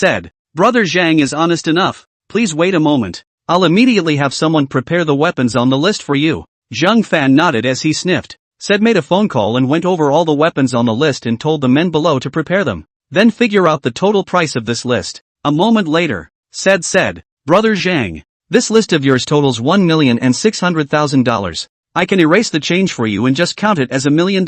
Brother Zhang is honest enough. Please wait a moment. I'll immediately have someone prepare the weapons on the list for you. Zhang Fan nodded as he sniffed. Said made a phone call and went over all the weapons on the list and told the men below to prepare them. Then figure out the total price of this list. A moment later, said, Brother Zhang, this list of yours totals $1,600,000. I can erase the change for you and just count it as $1 million.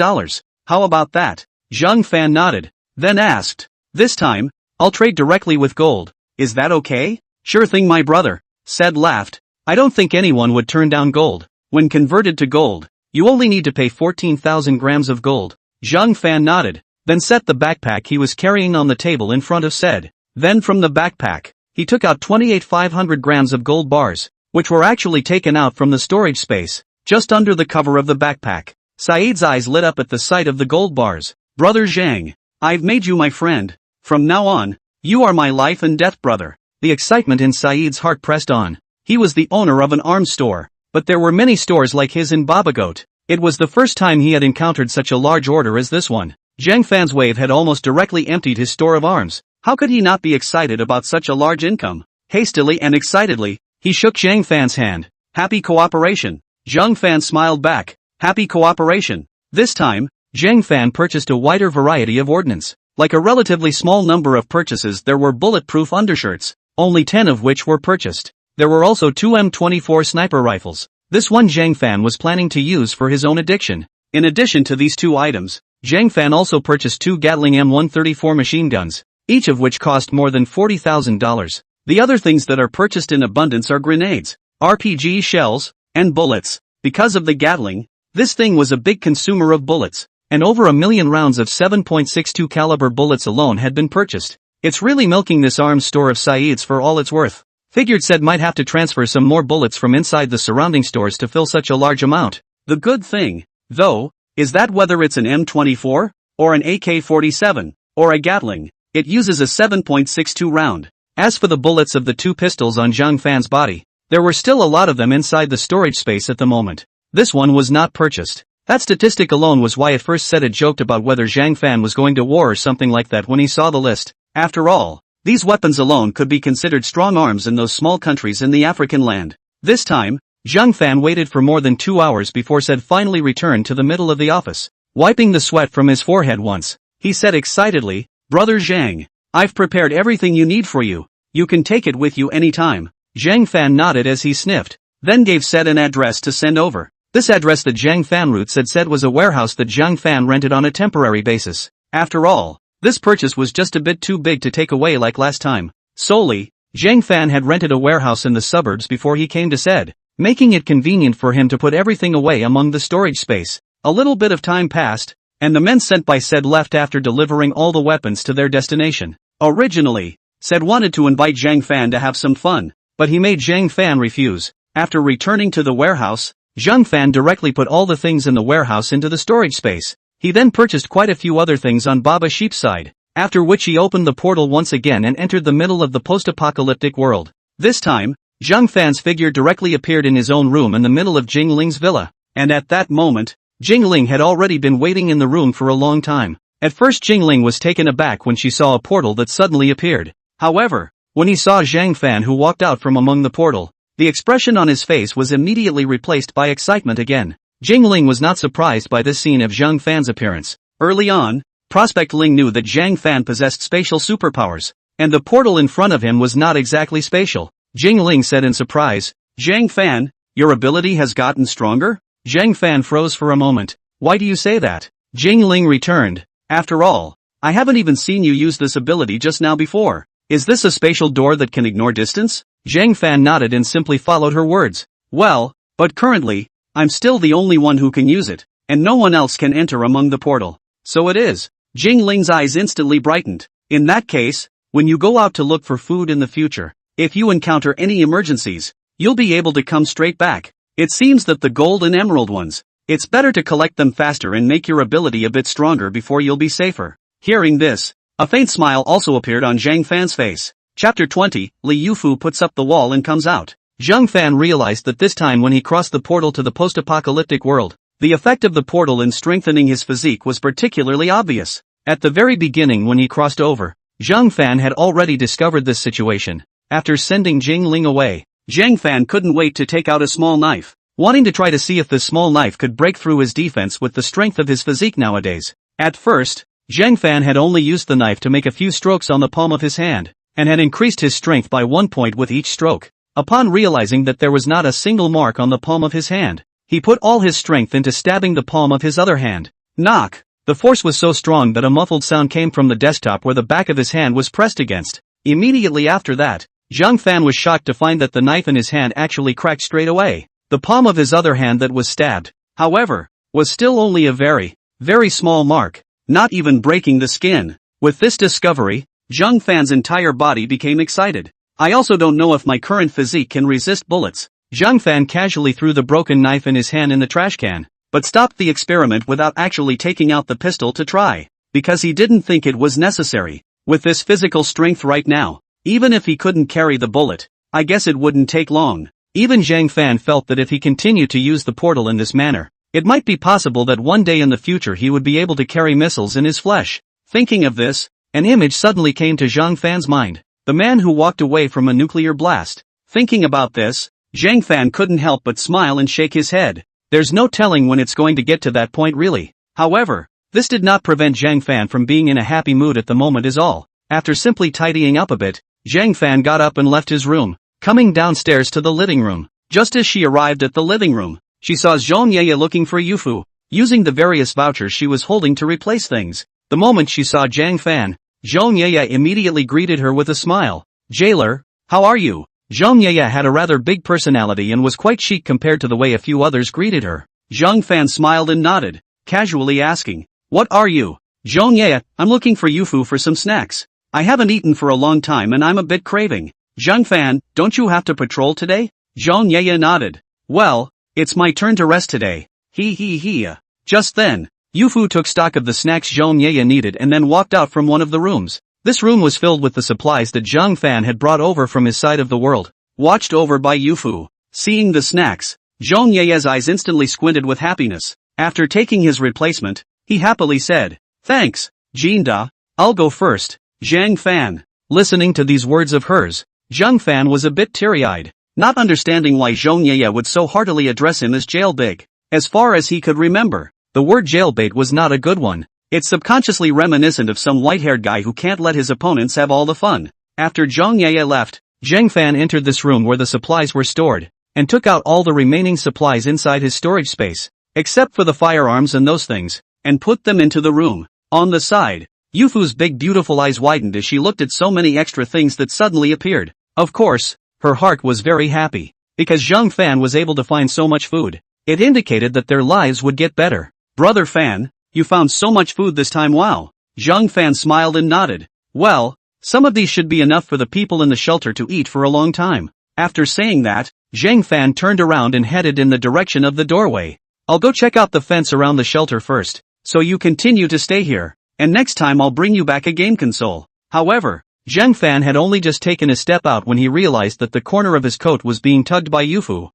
How about that? Zhang Fan nodded, then asked, this time, I'll trade directly with gold. Is that okay? Sure thing my brother, said laughed. I don't think anyone would turn down gold. When converted to gold, you only need to pay 14,000 grams of gold. Zhang Fan nodded, then set the backpack he was carrying on the table in front of said. Then from the backpack, he took out 500 grams of gold bars, which were actually taken out from the storage space, just under the cover of the backpack. Saeed's eyes lit up at the sight of the gold bars. Brother Zhang, I've made you my friend. From now on, you are my life and death brother. The excitement in Saeed's heart pressed on. He was the owner of an arms store, but there were many stores like his in Babagoat. It was the first time he had encountered such a large order as this one. Zhang Fan's wave had almost directly emptied his store of arms. How could he not be excited about such a large income? Hastily and excitedly, he shook Zhang Fan's hand. Happy cooperation. Zhang Fan smiled back. Happy cooperation. This time, Zhang Fan purchased a wider variety of ordnance. Like a relatively small number of purchases, there were bulletproof undershirts, only 10 of which were purchased. There were also 2 M24 sniper rifles. This one Zhang Fan was planning to use for his own addiction. In addition to these 2 items, Zhang Fan also purchased 2 Gatling M134 machine guns, each of which cost more than $40,000. The other things that are purchased in abundance are grenades, RPG shells, and bullets. Because of the Gatling, this thing was a big consumer of bullets, and over 1 million rounds of 7.62 caliber bullets alone had been purchased. It's really milking this arms store of Saeed's for all it's worth. Figured said might have to transfer some more bullets from inside the surrounding stores to fill such a large amount. The good thing, though, is that whether it's an M24, or an AK-47, or a Gatling, it uses a 7.62 round. As for the bullets of the 2 pistols on Zhang Fan's body, there were still a lot of them inside the storage space at the moment. This one was not purchased. That statistic alone was why at first said it joked about whether Zhang Fan was going to war or something like that when he saw the list. After all, these weapons alone could be considered strong arms in those small countries in the African land. This time, Zhang Fan waited for more than 2 hours before said finally returned to the middle of the office. Wiping the sweat from his forehead once, he said excitedly, Brother Zhang, I've prepared everything you need for you. You can take it with you anytime. Zhang Fan nodded as he sniffed, then gave said an address to send over. This address that Zhang Fan Root said was a warehouse that Zhang Fan rented on a temporary basis. After all, this purchase was just a bit too big to take away like last time. Solely, Zhang Fan had rented a warehouse in the suburbs before he came to said, making it convenient for him to put everything away among the storage space. A little bit of time passed, and the men sent by said left after delivering all the weapons to their destination. Originally, said wanted to invite Zhang Fan to have some fun, but he made Zhang Fan refuse. After returning to the warehouse, Zhang Fan directly put all the things in the warehouse into the storage space. He then purchased quite a few other things on Baba Sheep's side, after which he opened the portal once again and entered the middle of the post-apocalyptic world. This time, Zhang Fan's figure directly appeared in his own room in the middle of Jing Ling's villa, and at that moment, Jing Ling had already been waiting in the room for a long time. At first Jing Ling was taken aback when she saw a portal that suddenly appeared. However, when he saw Zhang Fan who walked out from among the portal, the expression on his face was immediately replaced by excitement again. Jing Ling was not surprised by this scene of Zhang Fan's appearance. Early on, Prospect Ling knew that Zhang Fan possessed spatial superpowers, and the portal in front of him was not exactly spatial. Jing Ling said in surprise, Zhang Fan, your ability has gotten stronger? Zhang Fan froze for a moment. Why do you say that? Jing Ling returned, after all, I haven't even seen you use this ability just now before. Is this a spatial door that can ignore distance? Zhang Fan nodded and simply followed her words. Well, but currently, I'm still the only one who can use it, and no one else can enter among the portal. So it is. Jing Ling's eyes instantly brightened. In that case, when you go out to look for food in the future, if you encounter any emergencies, you'll be able to come straight back. It seems that the gold and emerald ones, it's better to collect them faster and make your ability a bit stronger before you'll be safer. Hearing this, a faint smile also appeared on Zhang Fan's face. Chapter 20, Li Yufu puts up the wall and comes out. Zhang Fan realized that this time when he crossed the portal to the post-apocalyptic world, the effect of the portal in strengthening his physique was particularly obvious. At the very beginning when he crossed over, Zhang Fan had already discovered this situation. After sending Jing Ling away, Zhang Fan couldn't wait to take out a small knife, wanting to try to see if this small knife could break through his defense with the strength of his physique nowadays. At first, Zhang Fan had only used the knife to make a few strokes on the palm of his hand, and had increased his strength by 1 point with each stroke. Upon realizing that there was not a single mark on the palm of his hand, he put all his strength into stabbing the palm of his other hand. Knock! The force was so strong that a muffled sound came from the desktop where the back of his hand was pressed against. Immediately after that, Zhang Fan was shocked to find that the knife in his hand actually cracked straight away. The palm of his other hand that was stabbed, however, was still only a very, very small mark, not even breaking the skin. With this discovery, Zhang Fan's entire body became excited. I also don't know if my current physique can resist bullets. Zhang Fan casually threw the broken knife in his hand in the trash can, but stopped the experiment without actually taking out the pistol to try, because he didn't think it was necessary. With this physical strength right now, even if he couldn't carry the bullet, I guess it wouldn't take long. Even Zhang Fan felt that if he continued to use the portal in this manner, it might be possible that one day in the future he would be able to carry missiles in his flesh. Thinking of this, an image suddenly came to Zhang Fan's mind. The man who walked away from a nuclear blast. Thinking about this, Zhang Fan couldn't help but smile and shake his head. There's no telling when it's going to get to that point really. However, this did not prevent Zhang Fan from being in a happy mood at the moment is all. After simply tidying up a bit, Zhang Fan got up and left his room, coming downstairs to the living room. Just as she arrived at the living room, she saw Zhong Yeye looking for Yufu, using the various vouchers she was holding to replace things. The moment she saw Zhang Fan, Zhong Yeye immediately greeted her with a smile. Jailer, how are you? Zhong Yeye had a rather big personality and was quite chic compared to the way a few others greeted her. Zhang Fan smiled and nodded, casually asking, what are you? Zhong Yeye, I'm looking for Yufu for some snacks. I haven't eaten for a long time and I'm a bit craving. Zhang Fan, don't you have to patrol today? Zhong Yeye nodded. Well, it's my turn to rest today. He. Just then, Yufu took stock of the snacks Zhong Yeye needed and then walked out from one of the rooms. This room was filled with the supplies that Zhang Fan had brought over from his side of the world, watched over by Yufu. Seeing the snacks, Zhong Yeye's eyes instantly squinted with happiness. After taking his replacement, he happily said, thanks, Jinda, I'll go first. Zhang Fan. Listening to these words of hers, Zhang Fan was a bit teary-eyed, not understanding why Zhong Yeye would so heartily address him as jailbait. As far as he could remember, the word jailbait was not a good one. It's subconsciously reminiscent of some white-haired guy who can't let his opponents have all the fun. After Zhong Yeye left, Zhang Fan entered this room where the supplies were stored, and took out all the remaining supplies inside his storage space, except for the firearms and those things, and put them into the room. On the side, Yufu's big beautiful eyes widened as she looked at so many extra things that suddenly appeared. Of course, her heart was very happy, because Zhang Fan was able to find so much food. It indicated that their lives would get better. Brother Fan, you found so much food this time, wow. Zhang Fan smiled and nodded. Well, some of these should be enough for the people in the shelter to eat for a long time. After saying that, Zhang Fan turned around and headed in the direction of the doorway. I'll go check out the fence around the shelter first, so you continue to stay here, and next time I'll bring you back a game console. However, Zhang Fan had only just taken a step out when he realized that the corner of his coat was being tugged by Yufu.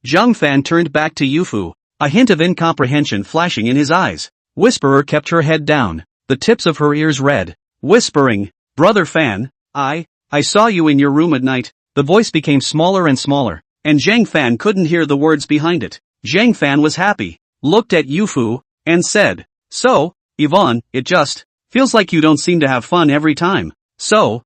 Zhang Fan turned back to Yufu, a hint of incomprehension flashing in his eyes. Whisperer kept her head down, the tips of her ears red, whispering, Brother Fan, I saw you in your room at night. The voice became smaller and smaller, and Zhang Fan couldn't hear the words behind it. Zhang Fan was happy, looked at Yufu, and said, so, Yvonne, it just feels like you don't seem to have fun every time. So,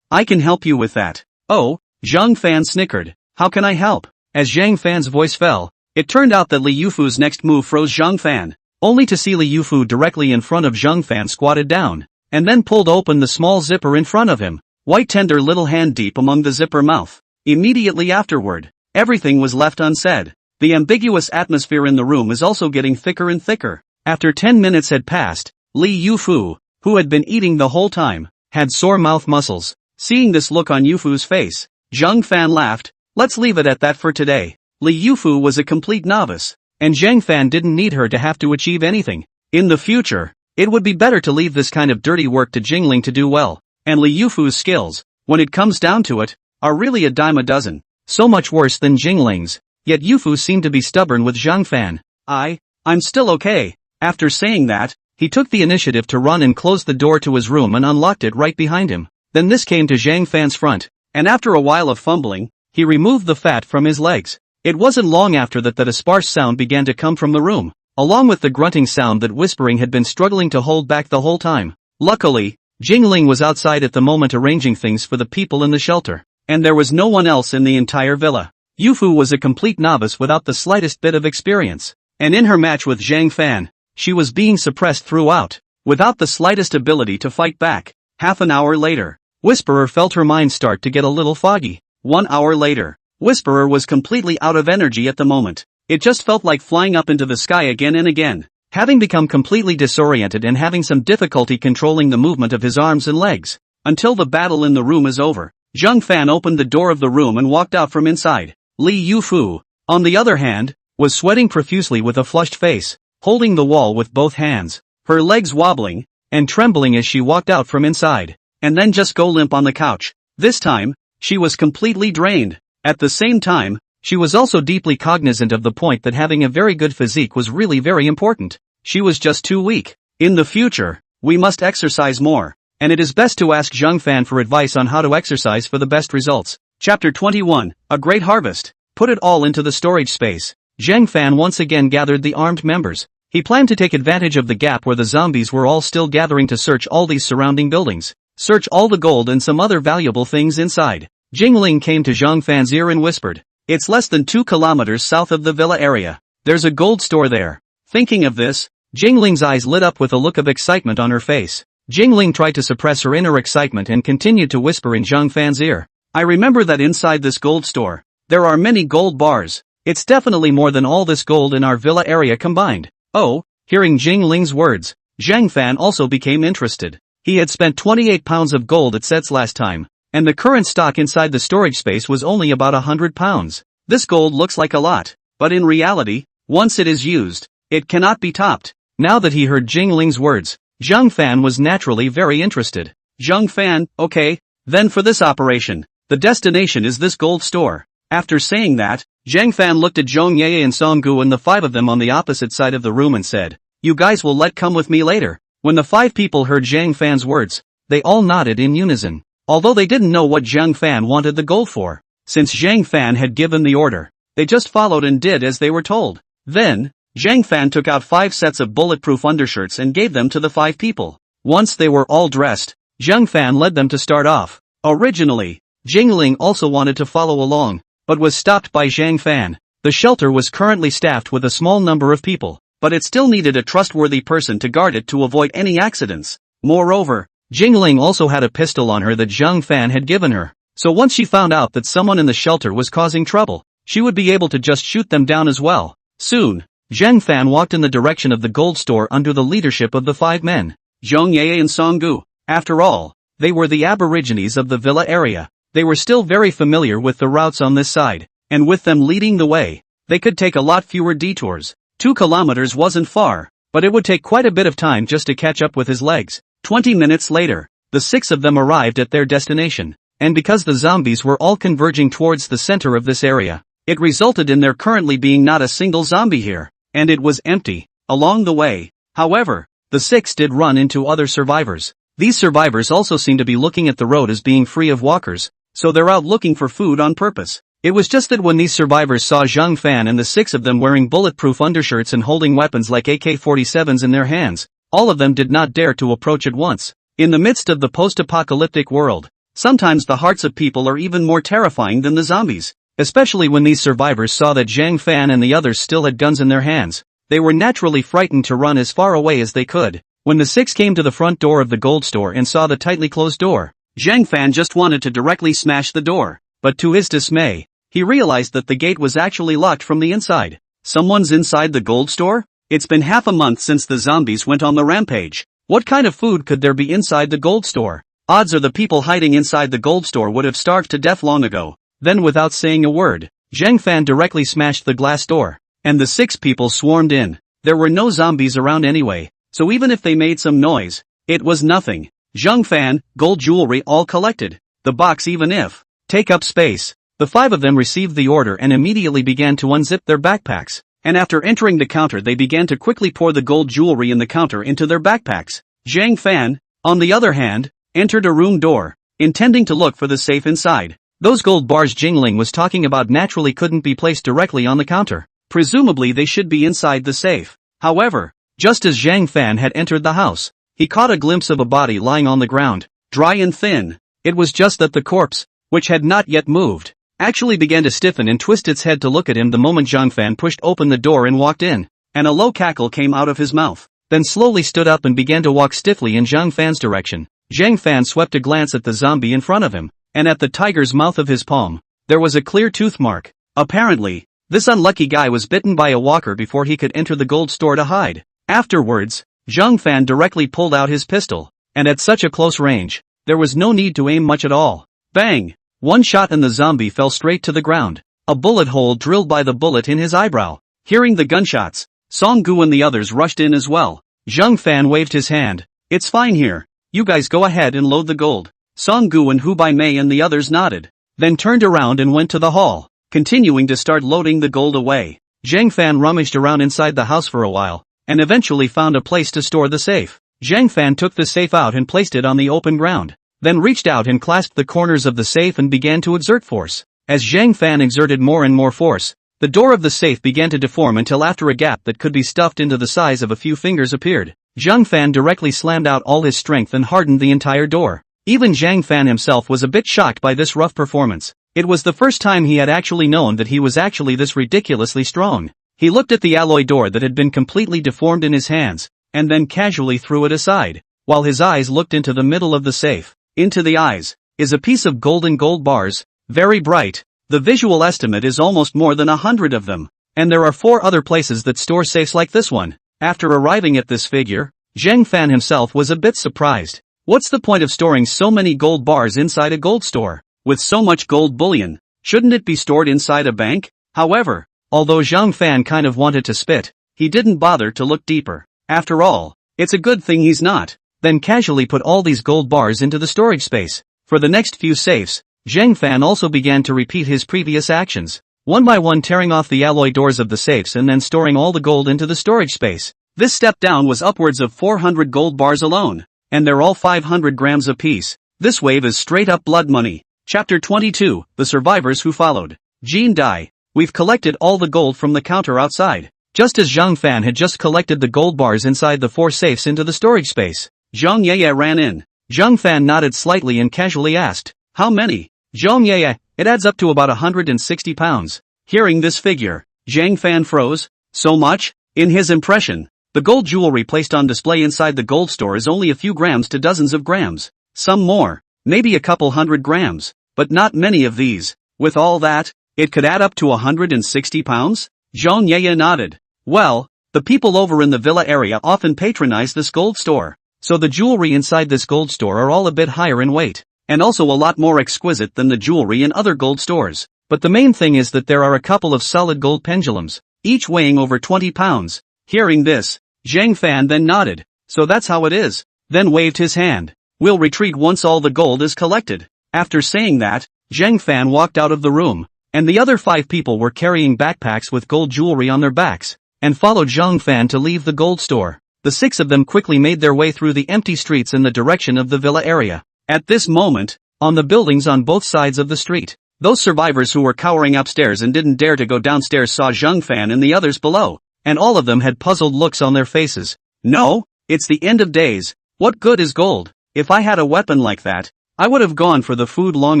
I can help you with that. Oh, Zhang Fan snickered. How can I help? As Zhang Fan's voice fell, it turned out that Li Yufu's next move froze Zhang Fan, only to see Li Yufu directly in front of Zhang Fan squatted down, and then pulled open the small zipper in front of him, white tender little hand deep among the zipper mouth. Immediately afterward, everything was left unsaid. The ambiguous atmosphere in the room is also getting thicker and thicker. After 10 minutes had passed, Li Yufu, who had been eating the whole time, had sore mouth muscles. Seeing this look on Yufu's face, Zhang Fan laughed. Let's leave it at that for today. Li Yufu was a complete novice, and Zhang Fan didn't need her to have to achieve anything. In the future, it would be better to leave this kind of dirty work to Jingling to do well, and Li Yufu's skills, when it comes down to it, are really a dime a dozen. so much worse than Jingling's. Yet Yufu seemed to be stubborn with Zhang Fan. I'm still okay. After saying that, he took the initiative to run and close the door to his room and unlocked it right behind him. Then this came to Zhang Fan's front, and after a while of fumbling, he removed the fat from his legs. It wasn't long after that a sparse sound began to come from the room, along with the grunting sound that Whispering had been struggling to hold back the whole time. Luckily, Jingling was outside at the moment arranging things for the people in the shelter, and there was no one else in the entire villa. Yufu was a complete novice without the slightest bit of experience, and in her match with Zhang Fan, she was being suppressed throughout, without the slightest ability to fight back. Half an hour later, Whisperer felt her mind start to get a little foggy. 1 hour later, Whisperer was completely out of energy at the moment. It just felt like flying up into the sky again and again. Having become completely disoriented and having some difficulty controlling the movement of his arms and legs. Until the battle in the room is over, Zhang Fan opened the door of the room and walked out from inside. Li Yufu, on the other hand, was sweating profusely with a flushed face, holding the wall with both hands, her legs wobbling and trembling as she walked out from inside, and then just go limp on the couch. This time, she was completely drained. At the same time, she was also deeply cognizant of the point that having a very good physique was really very important. She was just too weak. In the future, we must exercise more, and it is best to ask Zhang Fan for advice on how to exercise for the best results. Chapter 21, A Great Harvest. Put it all into the storage space. Zhang Fan once again gathered the armed members. He planned to take advantage of the gap where the zombies were all still gathering to search all these surrounding buildings. Search all the gold and some other valuable things inside. Jingling came to Zhang Fan's ear and whispered, "It's less than 2 kilometers south of the villa area. There's a gold store there." Thinking of this, Jingling's eyes lit up with a look of excitement on her face. Jingling tried to suppress her inner excitement and continued to whisper in Zhang Fan's ear, "I remember that inside this gold store, there are many gold bars. It's definitely more than all this gold in our villa area combined." Oh, hearing Jingling's words, Zhang Fan also became interested. He had spent 28 pounds of gold at sets last time, and the current stock inside the storage space was only about 100 pounds. This gold looks like a lot, but in reality, once it is used, it cannot be topped. Now that he heard Jingling's words, Zhang Fan was naturally very interested. Zhang Fan, okay, then for this operation, the destination is this gold store. After saying that, Zhang Fan looked at Zhong Ye and Song Gu and the 5 of them on the opposite side of the room and said, "You guys will come with me later." When the 5 people heard Zhang Fan's words, they all nodded in unison, although they didn't know what Zhang Fan wanted the gold for. Since Zhang Fan had given the order, they just followed and did as they were told. Then, Zhang Fan took out 5 sets of bulletproof undershirts and gave them to the 5 people. Once they were all dressed, Zhang Fan led them to start off. Originally, Jingling also wanted to follow along, but was stopped by Zhang Fan. The shelter was currently staffed with a small number of people, but it still needed a trustworthy person to guard it to avoid any accidents. Moreover, Jingling also had a pistol on her that Zhang Fan had given her, so once she found out that someone in the shelter was causing trouble, she would be able to just shoot them down as well. Soon, Zhang Fan walked in the direction of the gold store under the leadership of the 5 men, Zhong Ye and Song Gu. After all, they were the aborigines of the villa area. They were still very familiar with the routes on this side, and with them leading the way, they could take a lot fewer detours. 2 kilometers wasn't far, but it would take quite a bit of time just to catch up with his legs. 20 minutes later, the 6 of them arrived at their destination, and because the zombies were all converging towards the center of this area, it resulted in there currently being not a single zombie here, and it was empty. Along the way, however, the 6 did run into other survivors. These survivors also seem to be looking at the road as being free of walkers, so they're out looking for food on purpose. It was just that when these survivors saw Zhang Fan and the 6 of them wearing bulletproof undershirts and holding weapons like AK-47s in their hands, all of them did not dare to approach at once. In the midst of the post-apocalyptic world, sometimes the hearts of people are even more terrifying than the zombies. Especially when these survivors saw that Zhang Fan and the others still had guns in their hands, they were naturally frightened to run as far away as they could. When the 6 came to the front door of the gold store and saw the tightly closed door, Zhang Fan just wanted to directly smash the door, but to his dismay, he realized that the gate was actually locked from the inside. Someone's inside the gold store? It's been half a month since the zombies went on the rampage. What kind of food could there be inside the gold store? Odds are the people hiding inside the gold store would have starved to death long ago. Then without saying a word, Zhang Fan directly smashed the glass door, and the 6 people swarmed in. There were no zombies around anyway, so even if they made some noise, it was nothing. Zhang Fan, gold jewelry all collected. The box even if take up space. The 5 of them received the order and immediately began to unzip their backpacks, and after entering the counter they began to quickly pour the gold jewelry in the counter into their backpacks. Zhang Fan, on the other hand, entered a room door, intending to look for the safe inside. Those gold bars Jingling was talking about naturally couldn't be placed directly on the counter. Presumably they should be inside the safe. However, just as Zhang Fan had entered the house, he caught a glimpse of a body lying on the ground, dry and thin. It was just that the corpse, which had not yet moved, actually began to stiffen and twist its head to look at him the moment Zhang Fan pushed open the door and walked in, and a low cackle came out of his mouth, then slowly stood up and began to walk stiffly in Zhang Fan's direction. Zhang Fan swept a glance at the zombie in front of him, and at the tiger's mouth of his palm. There was a clear tooth mark. Apparently, this unlucky guy was bitten by a walker before he could enter the gold store to hide. Afterwards, Zhang Fan directly pulled out his pistol, and at such a close range, there was no need to aim much at all. Bang! One shot and the zombie fell straight to the ground, a bullet hole drilled by the bullet in his eyebrow. Hearing the gunshots, Song Gu and the others rushed in as well. Zhang Fan waved his hand. It's fine here. You guys go ahead and load the gold. Song Gu and Hu Bai Mei and the others nodded, then turned around and went to the hall, continuing to start loading the gold away. Zhang Fan rummaged around inside the house for a while, and eventually found a place to store the safe. Zhang Fan took the safe out and placed it on the open ground, then reached out and clasped the corners of the safe and began to exert force. As Zhang Fan exerted more and more force, the door of the safe began to deform until after a gap that could be stuffed into the size of a few fingers appeared. Zhang Fan directly slammed out all his strength and hardened the entire door. Even Zhang Fan himself was a bit shocked by this rough performance. It was the first time he had actually known that he was actually this ridiculously strong. He looked at the alloy door that had been completely deformed in his hands, and then casually threw it aside, while his eyes looked into the middle of the safe. Into the eyes is a piece of golden gold bars, very bright. The visual estimate is almost more than 100 of them, and there are 4 other places that store safes like this one. After arriving at this figure, Zhang Fan himself was a bit surprised. What's the point of storing so many gold bars inside a gold store? With so much gold bullion, shouldn't it be stored inside a bank? However, although Zhang Fan kind of wanted to spit, he didn't bother to look deeper. After all, it's a good thing he's not. Then casually put all these gold bars into the storage space. For the next few safes, Zhang Fan also began to repeat his previous actions, one by one tearing off the alloy doors of the safes and then storing all the gold into the storage space. This step down was upwards of 400 gold bars alone, and they're all 500 grams apiece. This wave is straight up blood money. Chapter 22, The Survivors Who Followed. Jean Dai, we've collected all the gold from the counter outside. Just as Zhang Fan had just collected the gold bars inside the 4 safes into the storage space, Zhang Yeye ran in. Zhang Fan nodded slightly and casually asked, how many? Zhang Yeye, it adds up to about 160 pounds. Hearing this figure, Zhang Fan froze. So much? In his impression, the gold jewelry placed on display inside the gold store is only a few grams to dozens of grams. Some more, maybe a couple hundred grams, but not many of these. With all that, it could add up to 160 pounds? Zhang Yeye nodded. Well, the people over in the villa area often patronize this gold store, so the jewelry inside this gold store are all a bit higher in weight, and also a lot more exquisite than the jewelry in other gold stores. But the main thing is that there are a couple of solid gold pendulums, each weighing over 20 pounds. Hearing this, Zhang Fan then nodded. So that's how it is. Then waved his hand. We'll retreat once all the gold is collected. After saying that, Zhang Fan walked out of the room, and the other 5 people were carrying backpacks with gold jewelry on their backs, and followed Zhang Fan to leave the gold store. The 6 of them quickly made their way through the empty streets in the direction of the villa area. At this moment, on the buildings on both sides of the street, those survivors who were cowering upstairs and didn't dare to go downstairs saw Zhang Fan and the others below, and all of them had puzzled looks on their faces. No, it's the end of days. What good is gold? If I had a weapon like that, I would have gone for the food long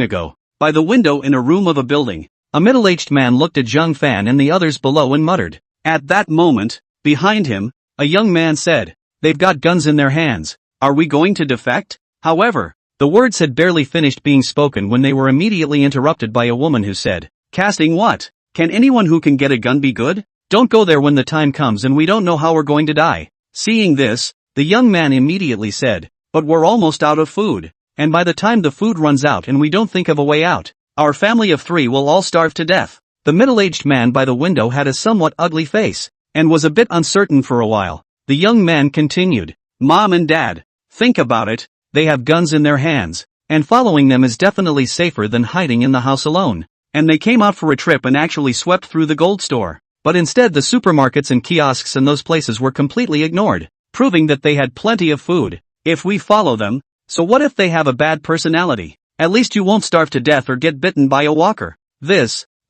ago. By the window in a room of a building, a middle-aged man looked at Zhang Fan and the others below and muttered. At that moment, behind him, a young man said, they've got guns in their hands. Are we going to defect? However, the words had barely finished being spoken when they were immediately interrupted by a woman who said, casting what? Can anyone who can get a gun be good? Don't go there when the time comes and we don't know how we're going to die. Seeing this, the young man immediately said, but we're almost out of food, and by the time the food runs out and we don't think of a way out, our family of 3 will all starve to death. The middle-aged man by the window had a somewhat ugly face, and was a bit uncertain for a while. The young man continued, Mom and Dad, think about it. They have guns in their hands, and following them is definitely safer than hiding in the house alone. and they came out for a trip and actually swept through the gold store. But instead the supermarkets and kiosks and those places were completely ignored, proving that they had plenty of food. If we follow them, so what if they have a bad personality? At least you won't starve to death or get bitten by a walker.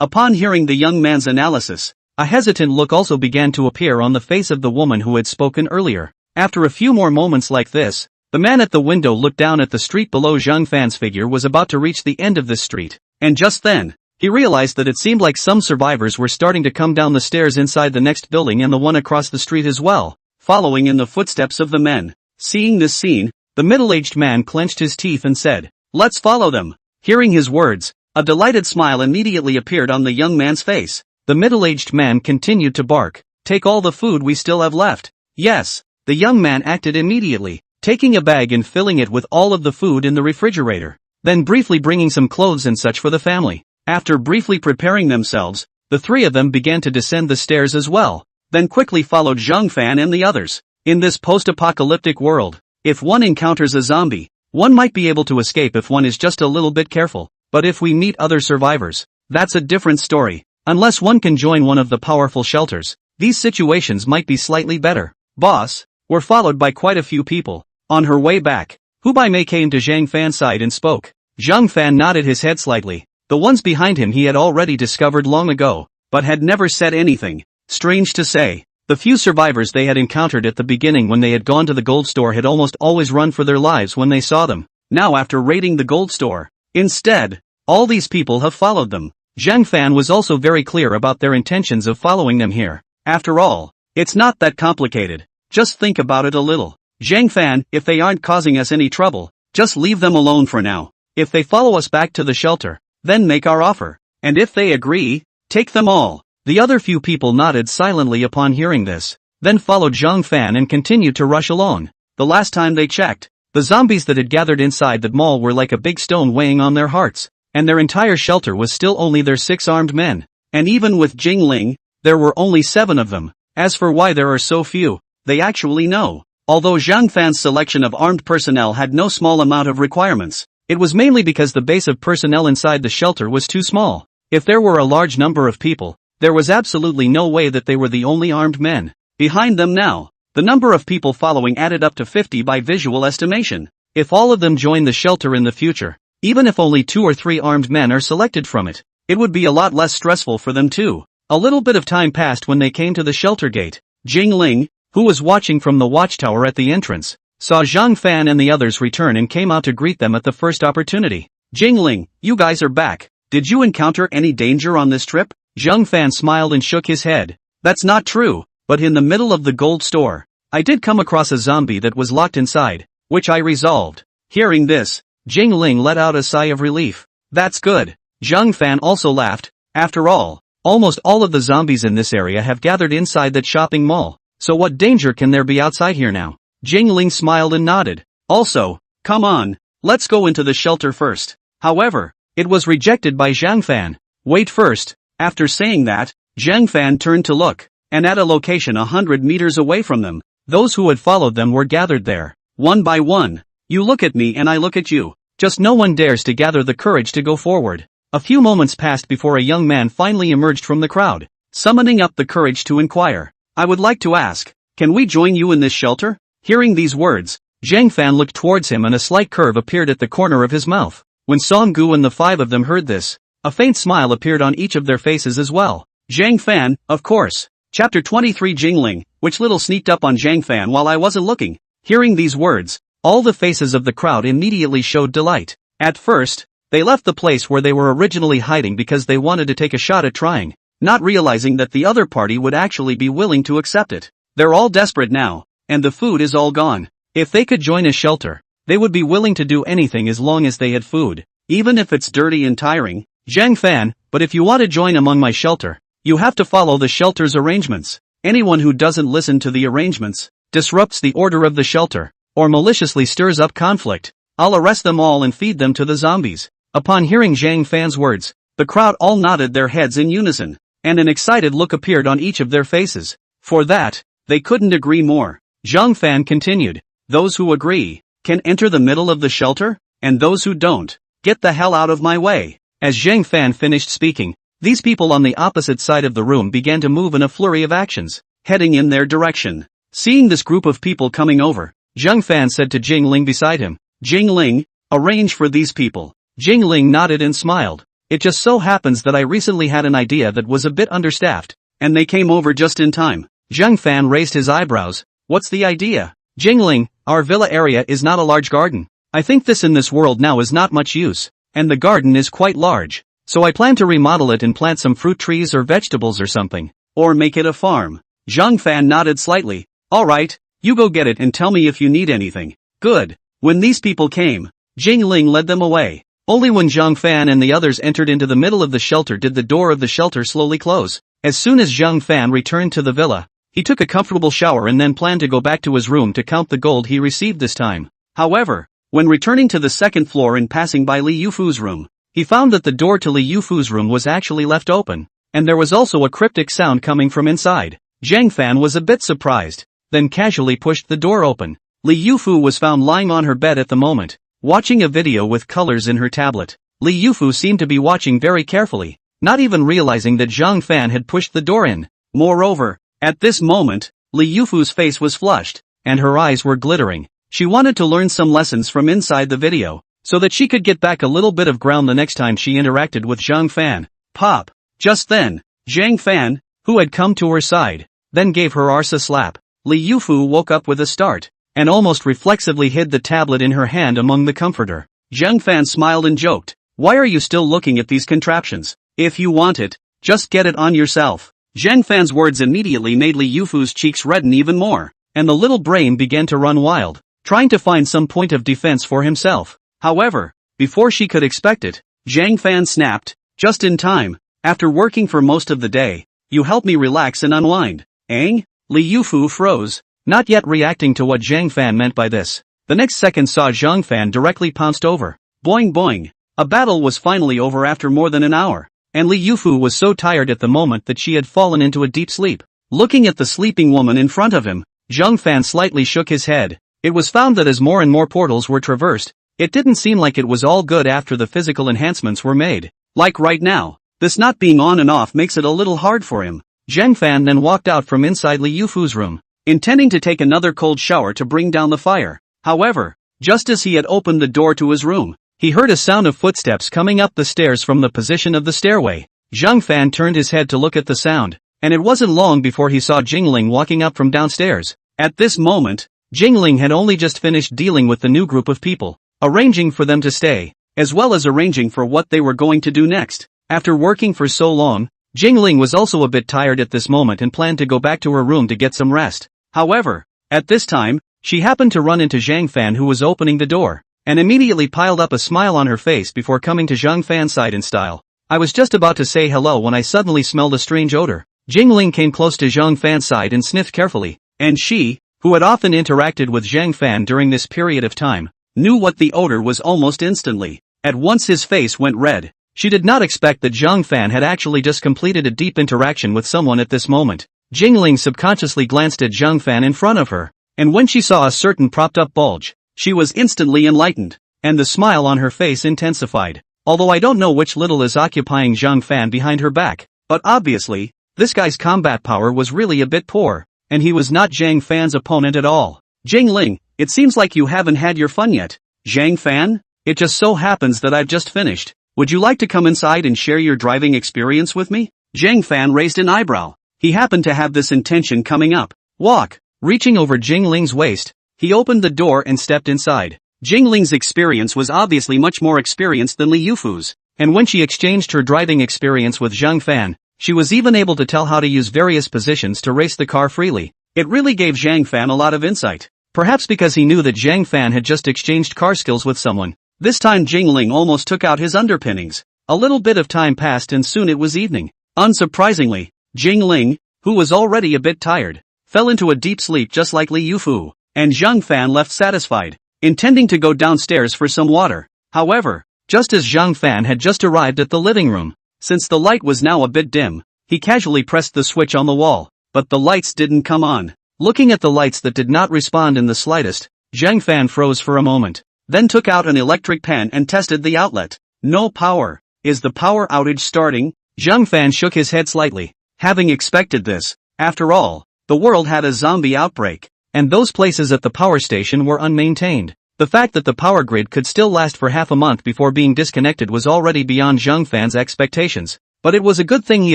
Upon hearing the young man's analysis, a hesitant look also began to appear on the face of the woman who had spoken earlier. After a few more moments like this, the man at the window looked down at the street below. Zhang Fan's figure was about to reach the end of this street, and just then, he realized that it seemed like some survivors were starting to come down the stairs inside the next building and the one across the street as well, following in the footsteps of the men. Seeing this scene, the middle-aged man clenched his teeth and said, "Let's follow them." Hearing his words, a delighted smile immediately appeared on the young man's face. The middle-aged man continued to bark, "Take all the food we still have left." Yes, the young man acted immediately, taking a bag and filling it with all of the food in the refrigerator, then briefly bringing some clothes and such for the family. After briefly preparing themselves, the three of them began to descend the stairs as well, then quickly followed Zhang Fan and the others. In this post-apocalyptic world, if one encounters a zombie, one might be able to escape if one is just a little bit careful, but if we meet other survivors, that's a different story. Unless one can join one of the powerful shelters, these situations might be slightly better. Boss, were followed by quite a few people. On her way back, Hubei Mei came to Zhang Fan's side and spoke. Zhang Fan nodded his head slightly. The ones behind him he had already discovered long ago, but had never said anything. Strange to say, the few survivors they had encountered at the beginning when they had gone to the gold store had almost always run for their lives when they saw them. Now after raiding the gold store, instead, all these people have followed them. Zhang Fan was also very clear about their intentions of following them here. After all, it's not that complicated. Just think about it a little. Zhang Fan, if they aren't causing us any trouble, just leave them alone for now. If they follow us back to the shelter, then make our offer. And if they agree, take them all. The other few people nodded silently upon hearing this, then followed Zhang Fan and continued to rush along. The last time they checked, the zombies that had gathered inside the mall were like a big stone weighing on their hearts, and their entire shelter was still only their 6 armed men. And even with Jingling, there were only 7 of them. As for why there are so few, they actually know. Although Zhang Fan's selection of armed personnel had no small amount of requirements, it was mainly because the base of personnel inside the shelter was too small. If there were a large number of people, there was absolutely no way that they were the only armed men. Behind them now, the number of people following added up to 50 by visual estimation. If all of them join the shelter in the future, even if only 2 or 3 armed men are selected from it, it would be a lot less stressful for them too. A little bit of time passed when they came to the shelter gate. Jingling, who was watching from the watchtower at the entrance, saw Zhang Fan and the others return and came out to greet them at the first opportunity. Jingling, you guys are back. Did you encounter any danger on this trip? Zhang Fan smiled and shook his head. That's not true, but in the middle of the gold store, I did come across a zombie that was locked inside, which I resolved. Hearing this, Jingling let out a sigh of relief. That's good. Zhang Fan also laughed. After all, almost all of the zombies in this area have gathered inside that shopping mall, so what danger can there be outside here now? Jingling smiled and nodded. Also, come on, let's go into the shelter first. However, it was rejected by Zhang Fan. Wait first. After saying that, Zhang Fan turned to look, and at a location 100 meters away from them, those who had followed them were gathered there, one by one. You look at me and I look at you. Just no one dares to gather the courage to go forward. A few moments passed before a young man finally emerged from the crowd, summoning up the courage to inquire. I would like to ask, can we join you in this shelter? Hearing these words, Zhang Fan looked towards him and a slight curve appeared at the corner of his mouth. When Song Gu and the 5 of them heard this, a faint smile appeared on each of their faces as well. Zhang Fan, of course. Chapter 23 Jingling, which little sneaked up on Zhang Fan while I wasn't looking. Hearing these words, all the faces of the crowd immediately showed delight. At first, they left the place where they were originally hiding because they wanted to take a shot at trying, not realizing that the other party would actually be willing to accept it. They're all desperate now, and the food is all gone. If they could join a shelter, they would be willing to do anything as long as they had food, even if it's dirty and tiring. Zhang Fan, but if you want to join among my shelter, you have to follow the shelter's arrangements. Anyone who doesn't listen to the arrangements, disrupts the order of the shelter, or maliciously stirs up conflict, I'll arrest them all and feed them to the zombies. Upon hearing Zhang Fan's words, the crowd all nodded their heads in unison, and an excited look appeared on each of their faces. For that, they couldn't agree more. Zhang Fan continued, those who agree, can enter the middle of the shelter, and those who don't, get the hell out of my way. As Zhang Fan finished speaking, these people on the opposite side of the room began to move in a flurry of actions, heading in their direction. Seeing this group of people coming over, Zhang Fan said to Jingling beside him, "Jingling, arrange for these people." Jingling nodded and smiled. "It just so happens that I recently had an idea that was a bit understaffed, and they came over just in time." Zhang Fan raised his eyebrows. "What's the idea?" "Jingling, our villa area is not a large garden. I think this in this world now is not much use, and the garden is quite large. So I plan to remodel it and plant some fruit trees or vegetables or something. Or make it a farm." Zhang Fan nodded slightly. "Alright, you go get it and tell me if you need anything." "Good." When these people came, Jingling led them away. Only when Zhang Fan and the others entered into the middle of the shelter did the door of the shelter slowly close. As soon as Zhang Fan returned to the villa, he took a comfortable shower and then planned to go back to his room to count the gold he received this time. However, when returning to the second floor and passing by Li Yufu's room, he found that the door to Li Yufu's room was actually left open, and there was also a cryptic sound coming from inside. Zhang Fan was a bit surprised, then casually pushed the door open. Li Yufu was found lying on her bed at the moment, watching a video with colors in her tablet. Li Yufu seemed to be watching very carefully, not even realizing that Zhang Fan had pushed the door in. Moreover, at this moment, Li Yufu's face was flushed, and her eyes were glittering. She wanted to learn some lessons from inside the video, so that she could get back a little bit of ground the next time she interacted with Zhang Fan. Pop! Just then, Zhang Fan, who had come to her side, then gave her arse a slap. Li Yufu woke up with a start, and almost reflexively hid the tablet in her hand among the comforter. Zhang Fan smiled and joked, "Why are you still looking at these contraptions? If you want it, just get it on yourself." Zhang Fan's words immediately made Li Yufu's cheeks redden even more, and the little brain began to run wild, trying to find some point of defense for himself. However, before she could expect it, Zhang Fan snapped, "Just in time, after working for most of the day, you help me relax and unwind." "Eh?" Li Yufu froze, not yet reacting to what Zhang Fan meant by this. The next second saw Zhang Fan directly pounced over. Boing boing. A battle was finally over after more than an hour, and Li Yufu was so tired at the moment that she had fallen into a deep sleep. Looking at the sleeping woman in front of him, Zhang Fan slightly shook his head. It was found that as more and more portals were traversed, it didn't seem like it was all good after the physical enhancements were made. Like right now, this not being on and off makes it a little hard for him. Zhang Fan then walked out from inside Li Yufu's room, intending to take another cold shower to bring down the fire. However, just as he had opened the door to his room, he heard a sound of footsteps coming up the stairs from the position of the stairway. Zhang Fan turned his head to look at the sound, and it wasn't long before he saw Jingling walking up from downstairs. At this moment, Jingling had only just finished dealing with the new group of people, arranging for them to stay, as well as arranging for what they were going to do next. After working for so long, Jingling was also a bit tired at this moment and planned to go back to her room to get some rest. However, at this time, she happened to run into Zhang Fan, who was opening the door, and immediately piled up a smile on her face before coming to Zhang Fan's side in style. "I was just about to say hello when I suddenly smelled a strange odor." Jingling came close to Zhang Fan's side and sniffed carefully, and she, who had often interacted with Zhang Fan during this period of time, knew what the odor was almost instantly. At once his face went red. She did not expect that Zhang Fan had actually just completed a deep interaction with someone at this moment. Jingling subconsciously glanced at Zhang Fan in front of her, and when she saw a certain propped-up bulge, she was instantly enlightened, and the smile on her face intensified. Although I don't know which little is occupying Zhang Fan behind her back, but obviously, this guy's combat power was really a bit poor, and he was not Zhang Fan's opponent at all. "Jingling, it seems like you haven't had your fun yet." "Zhang Fan? It just so happens that I've just finished. Would you like to come inside and share your driving experience with me?" Zhang Fan raised an eyebrow. He happened to have this intention coming up. Walk. Reaching over Jingling's waist, he opened the door and stepped inside. Jingling's experience was obviously much more experienced than Li Yufu's, and when she exchanged her driving experience with Zhang Fan, she was even able to tell how to use various positions to race the car freely. It really gave Zhang Fan a lot of insight. Perhaps because he knew that Zhang Fan had just exchanged car skills with someone. This time Jingling almost took out his underpinnings. A little bit of time passed and soon it was evening. Unsurprisingly, Jingling, who was already a bit tired, fell into a deep sleep just like Li Yufu, and Zhang Fan left satisfied, intending to go downstairs for some water. However, just as Zhang Fan had just arrived at the living room, since the light was now a bit dim, he casually pressed the switch on the wall, but the lights didn't come on. Looking at the lights that did not respond in the slightest, Zhang Fan froze for a moment, then took out an electric pan and tested the outlet. No power. Is the power outage starting? Zhang Fan shook his head slightly, having expected this. After all, the world had a zombie outbreak, and those places at the power station were unmaintained. The fact that the power grid could still last for half a month before being disconnected was already beyond Zhang Fan's expectations. But it was a good thing he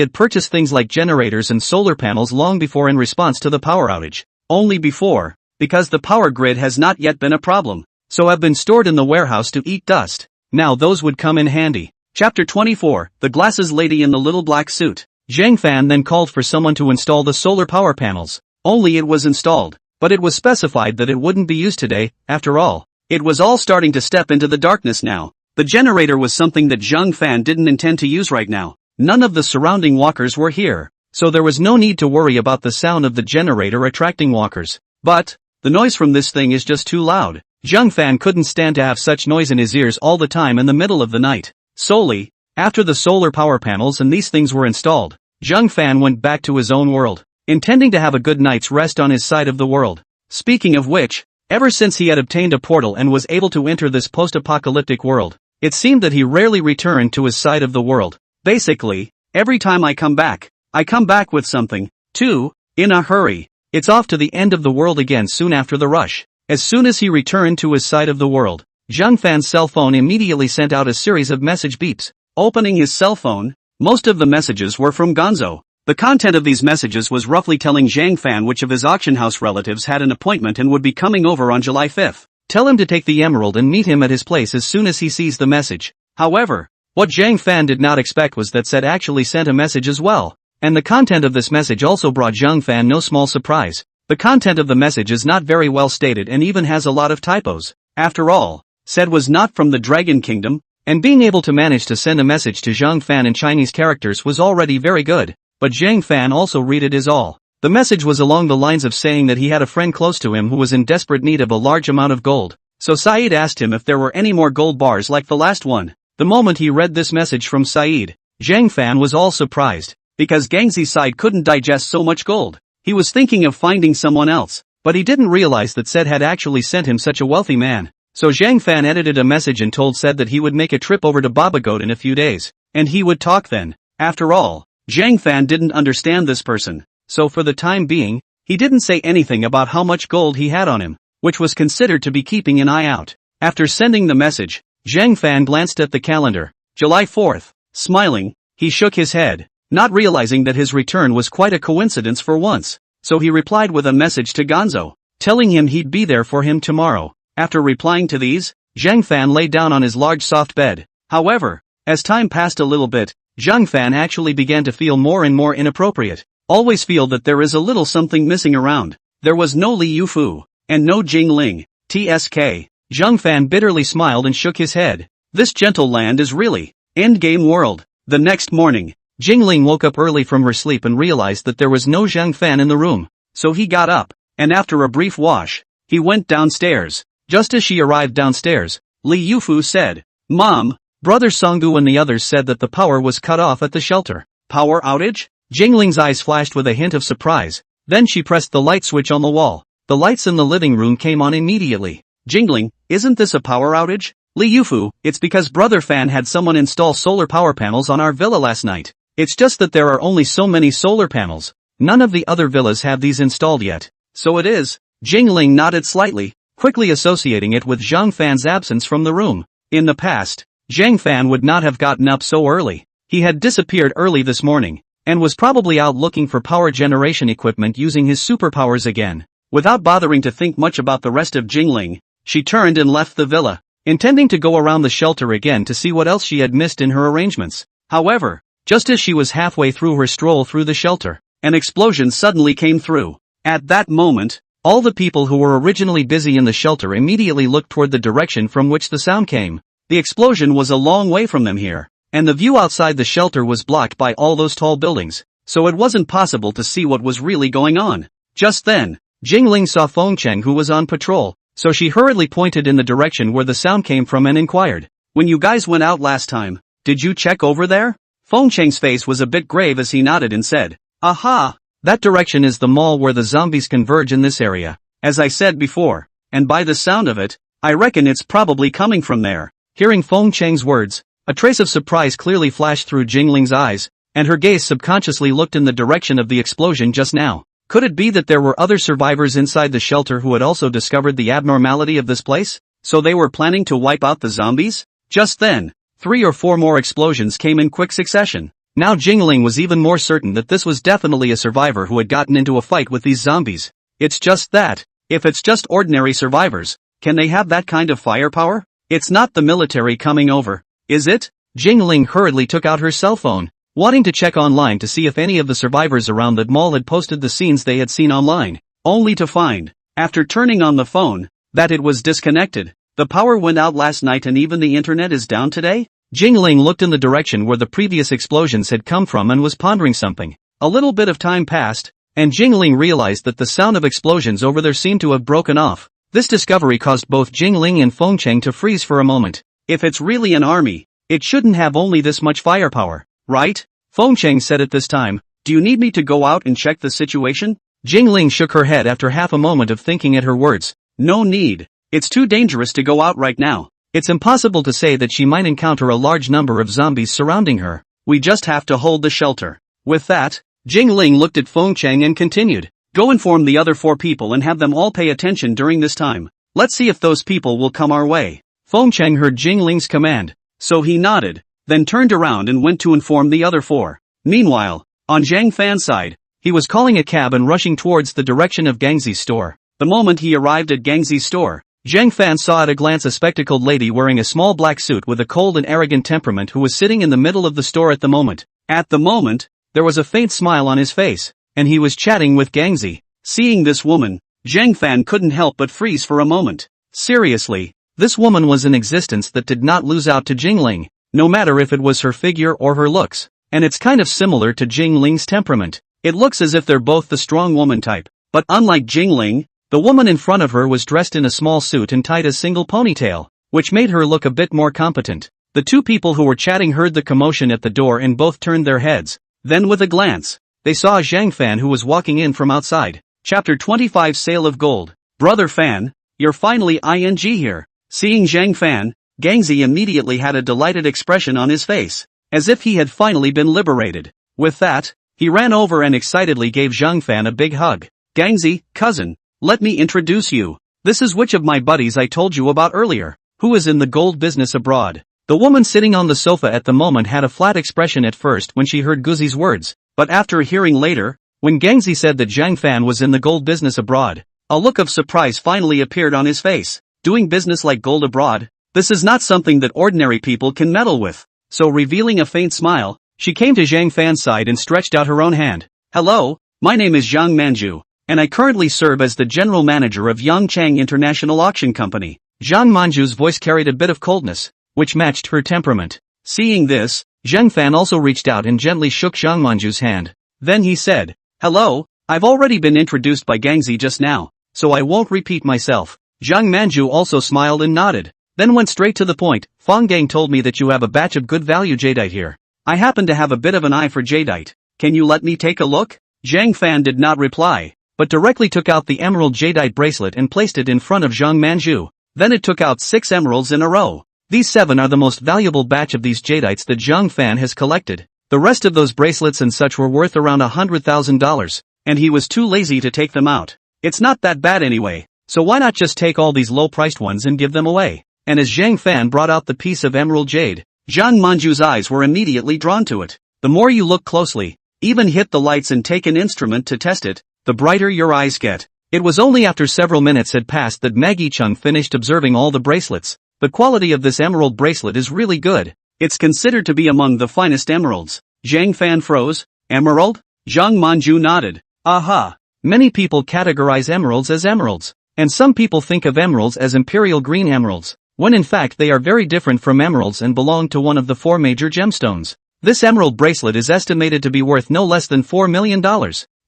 had purchased things like generators and solar panels long before in response to the power outage. Only before, because the power grid has not yet been a problem, so have been stored in the warehouse to eat dust. Now those would come in handy. Chapter 24, The Glasses Lady in the Little Black Suit. Zhang Fan then called for someone to install the solar power panels. Only it was installed, but it was specified that it wouldn't be used today, after all. It was all starting to step into the darkness now. The generator was something that Zhang Fan didn't intend to use right now. None of the surrounding walkers were here, so there was no need to worry about the sound of the generator attracting walkers. But the noise from this thing is just too loud. Zhang Fan couldn't stand to have such noise in his ears all the time in the middle of the night. Solely, after the solar power panels and these things were installed, Zhang Fan went back to his own world, intending to have a good night's rest on his side of the world. Speaking of which, ever since he had obtained a portal and was able to enter this post-apocalyptic world, it seemed that he rarely returned to his side of the world. Basically, every time I come back with something, too, in a hurry. It's off to the end of the world again soon after the rush. As soon as he returned to his side of the world, Zhang Fan's cell phone immediately sent out a series of message beeps. Opening his cell phone, most of the messages were from Gonzo. The content of these messages was roughly telling Zhang Fan which of his auction house relatives had an appointment and would be coming over on July 5th. Tell him to take the emerald and meet him at his place as soon as he sees the message. However, what Zhang Fan did not expect was that Seth actually sent a message as well. And the content of this message also brought Zhang Fan no small surprise. The content of the message is not very well stated and even has a lot of typos. After all, Seth was not from the Dragon Kingdom, and being able to manage to send a message to Zhang Fan in Chinese characters was already very good. But Zhang Fan also read it as all. The message was along the lines of saying that he had a friend close to him who was in desperate need of a large amount of gold. So Saeed asked him if there were any more gold bars like the last one. The moment he read this message from Saeed, Zhang Fan was all surprised, because Gangzi's side couldn't digest so much gold. He was thinking of finding someone else, but he didn't realize that Seth had actually sent him such a wealthy man. So Zhang Fan edited a message and told Seth that he would make a trip over to Baba Goat in a few days, and he would talk then. After all, Zhang Fan didn't understand this person, so for the time being, he didn't say anything about how much gold he had on him, which was considered to be keeping an eye out. After sending the message, Zhang Fan glanced at the calendar. July 4th. Smiling, he shook his head, not realizing that his return was quite a coincidence for once. So he replied with a message to Gonzo, telling him he'd be there for him tomorrow. After replying to these, Zhang Fan lay down on his large soft bed. However, as time passed a little bit, Zhang Fan actually began to feel more and more inappropriate. Always feel that there is a little something missing around. There was no Li Yufu, and no Jingling, TSK. Zhang Fan bitterly smiled and shook his head. This gentle land is really endgame world. The next morning, Jingling woke up early from her sleep and realized that there was no Zhang Fan in the room. So he got up, and after a brief wash, he went downstairs. Just as she arrived downstairs, Li Yufu said, "Mom, Brother Songgu and the others said that the power was cut off at the shelter." Power outage? Jingling's eyes flashed with a hint of surprise. Then she pressed the light switch on the wall. The lights in the living room came on immediately. Jingling, isn't this a power outage? Li Yufu, it's because Brother Fan had someone install solar power panels on our villa last night. It's just that there are only so many solar panels. None of the other villas have these installed yet. So it is. Jingling nodded slightly, quickly associating it with Zhang Fan's absence from the room. In the past, Zhang Fan would not have gotten up so early. He had disappeared early this morning, and was probably out looking for power generation equipment using his superpowers again. Without bothering to think much about the rest of Jingling, she turned and left the villa, intending to go around the shelter again to see what else she had missed in her arrangements. However, just as she was halfway through her stroll through the shelter, an explosion suddenly came through. At that moment, all the people who were originally busy in the shelter immediately looked toward the direction from which the sound came. The explosion was a long way from them here, and the view outside the shelter was blocked by all those tall buildings, so it wasn't possible to see what was really going on. Just then, Jingling saw Feng Cheng, who was on patrol, so she hurriedly pointed in the direction where the sound came from and inquired, "When you guys went out last time, did you check over there?" Feng Cheng's face was a bit grave as he nodded and said, "Aha! That direction is the mall where the zombies converge in this area, as I said before, and by the sound of it, I reckon it's probably coming from there." Hearing Feng Cheng's words, A trace of surprise clearly flashed through Jingling's eyes, and her gaze subconsciously looked in the direction of the explosion just now. Could it be that there were other survivors inside the shelter who had also discovered the abnormality of this place? So they were planning to wipe out the zombies? Just then, 3 or 4 more explosions came in quick succession. Now Jingling was even more certain that this was definitely a survivor who had gotten into a fight with these zombies. It's just that, if it's just ordinary survivors, can they have that kind of firepower? It's not the military coming over, is it? Jingling hurriedly took out her cell phone, wanting to check online to see if any of the survivors around that mall had posted the scenes they had seen online, only to find, after turning on the phone, that it was disconnected. The power went out last night and even the internet is down today? Jingling looked in the direction where the previous explosions had come from and was pondering something. A little bit of time passed, and Jingling realized that the sound of explosions over there seemed to have broken off. This discovery caused both Jingling and Fengcheng to freeze for a moment. If it's really an army, it shouldn't have only this much firepower, right? Fengcheng said at this time. Do you need me to go out and check the situation? Jingling shook her head after half a moment of thinking at her words. No need. It's too dangerous to go out right now. It's impossible to say that she might encounter a large number of zombies surrounding her. We just have to hold the shelter. With that, Jingling looked at Fengcheng and continued. Go inform the other 4 people and have them all pay attention during this time. Let's see if those people will come our way. Fengcheng heard Jingling's command, so he nodded, then turned around and went to inform the other 4. Meanwhile, on Zhang Fan's side, he was calling a cab and rushing towards the direction of Gangzi's store. The moment he arrived at Gangzi's store, Zhang Fan saw at a glance a spectacled lady wearing a small black suit with a cold and arrogant temperament who was sitting in the middle of the store at the moment. At the moment, there was a faint smile on his face, and he was chatting with Gangzi. Seeing this woman, Zhang Fan couldn't help but freeze for a moment. Seriously, this woman was an existence that did not lose out to Jingling, no matter if it was her figure or her looks, and it's kind of similar to Jingling's temperament. It looks as if they're both the strong woman type, but unlike Jingling, the woman in front of her was dressed in a small suit and tied a single ponytail, which made her look a bit more competent. The 2 people who were chatting heard the commotion at the door and both turned their heads. Then with a glance, they saw Zhang Fan who was walking in from outside. Chapter 25 Sale of Gold. Brother Fan, you're finally here. Seeing Zhang Fan, Gangzi immediately had a delighted expression on his face, as if he had finally been liberated. With that, he ran over and excitedly gave Zhang Fan a big hug. Gangzi, cousin, let me introduce you. This is which of my buddies I told you about earlier, who is in the gold business abroad. The woman sitting on the sofa at the moment had a flat expression at first when she heard Guzi's words, but after hearing later, when Gangzi said that Zhang Fan was in the gold business abroad, a look of surprise finally appeared on his face. Doing business like gold abroad? This is not something that ordinary people can meddle with. So revealing a faint smile, she came to Zhang Fan's side and stretched out her own hand. Hello, my name is Zhang Manju, and I currently serve as the general manager of Yangchang International Auction Company. Zhang Manju's voice carried a bit of coldness, which matched her temperament. Seeing this, Zhang Fan also reached out and gently shook Zhang Manju's hand. Then he said, hello, I've already been introduced by Gangzi just now, so I won't repeat myself. Zhang Manju also smiled and nodded, then went straight to the point. Fang Gang told me that you have a batch of good value jadeite here. I happen to have a bit of an eye for jadeite. Can you let me take a look? Zhang Fan did not reply, but directly took out the emerald jadeite bracelet and placed it in front of Zhang Manju. Then it took out 6 emeralds in a row. These 7 are the most valuable batch of these jadeites that Zhang Fan has collected. The rest of those bracelets and such were worth around $100,000, and he was too lazy to take them out. It's not that bad anyway, so why not just take all these low-priced ones and give them away? And as Zhang Fan brought out the piece of emerald jade, Zhang Manju's eyes were immediately drawn to it. The more you look closely, even hit the lights and take an instrument to test it, the brighter your eyes get. It was only after several minutes had passed that Maggie Chung finished observing all the bracelets. The quality of this emerald bracelet is really good. It's considered to be among the finest emeralds. Zhang Fan froze. Emerald? Zhang Manju nodded. Aha. Many people categorize emeralds as emeralds, and some people think of emeralds as imperial green emeralds, when in fact they are very different from emeralds and belong to one of the 4 major gemstones. This emerald bracelet is estimated to be worth no less than $4 million.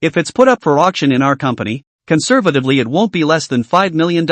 If it's put up for auction in our company, conservatively it won't be less than $5 million.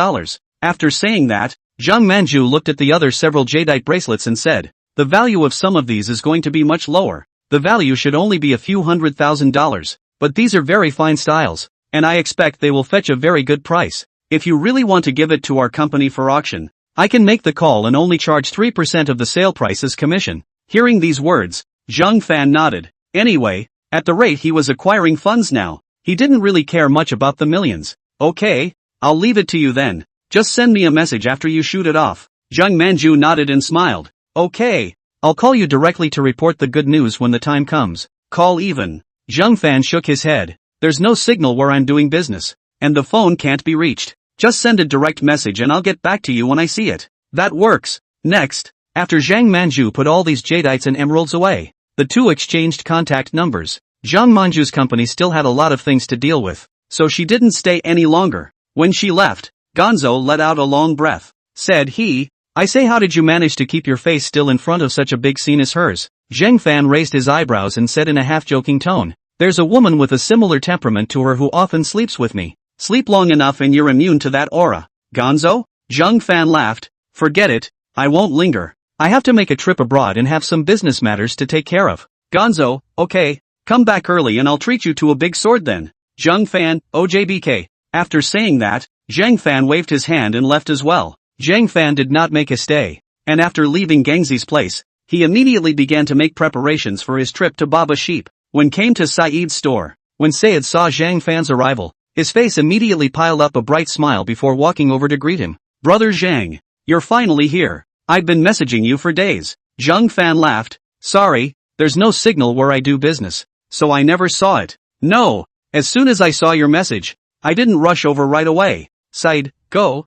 After saying that, Zhang Manju looked at the other several jadeite bracelets and said, the value of some of these is going to be much lower. The value should only be a few $100,000, but these are very fine styles, and I expect they will fetch a very good price. If you really want to give it to our company for auction, I can make the call and only charge 3% of the sale price as commission. Hearing these words, Zhang Fan nodded. Anyway, at the rate he was acquiring funds now, he didn't really care much about the millions. Okay, I'll leave it to you then. Just send me a message after you shoot it off. Zhang Manju nodded and smiled. Okay, I'll call you directly to report the good news when the time comes. Call even. Zhang Fan shook his head. There's no signal where I'm doing business, and the phone can't be reached. Just send a direct message and I'll get back to you when I see it. That works. Next, after Zhang Manju put all these jadeites and emeralds away, the two exchanged contact numbers. Zhang Manju's company still had a lot of things to deal with, so she didn't stay any longer. When she left, Gonzo let out a long breath. Said he, I say, how did you manage to keep your face still in front of such a big scene as hers? Zhang Fan raised his eyebrows and said in a half-joking tone, there's a woman with a similar temperament to her who often sleeps with me. Sleep long enough and you're immune to that aura. Gonzo? Zhang Fan laughed. Forget it, I won't linger. I have to make a trip abroad and have some business matters to take care of. Gonzo, okay, come back early and I'll treat you to a big sword then. Zhang Fan, OJBK. After saying that, Zhang Fan waved his hand and left as well. Zhang Fan did not make a stay, and after leaving Gangzi's place, he immediately began to make preparations for his trip to Baba Sheep. When came to Saeed's store, when Saeed saw Zhang Fan's arrival, his face immediately piled up a bright smile before walking over to greet him. Brother Zhang, you're finally here. I've been messaging you for days. Zhang Fan laughed. Sorry, there's no signal where I do business, so I never saw it. No, as soon as I saw your message, I didn't rush over right away. Saeed, go,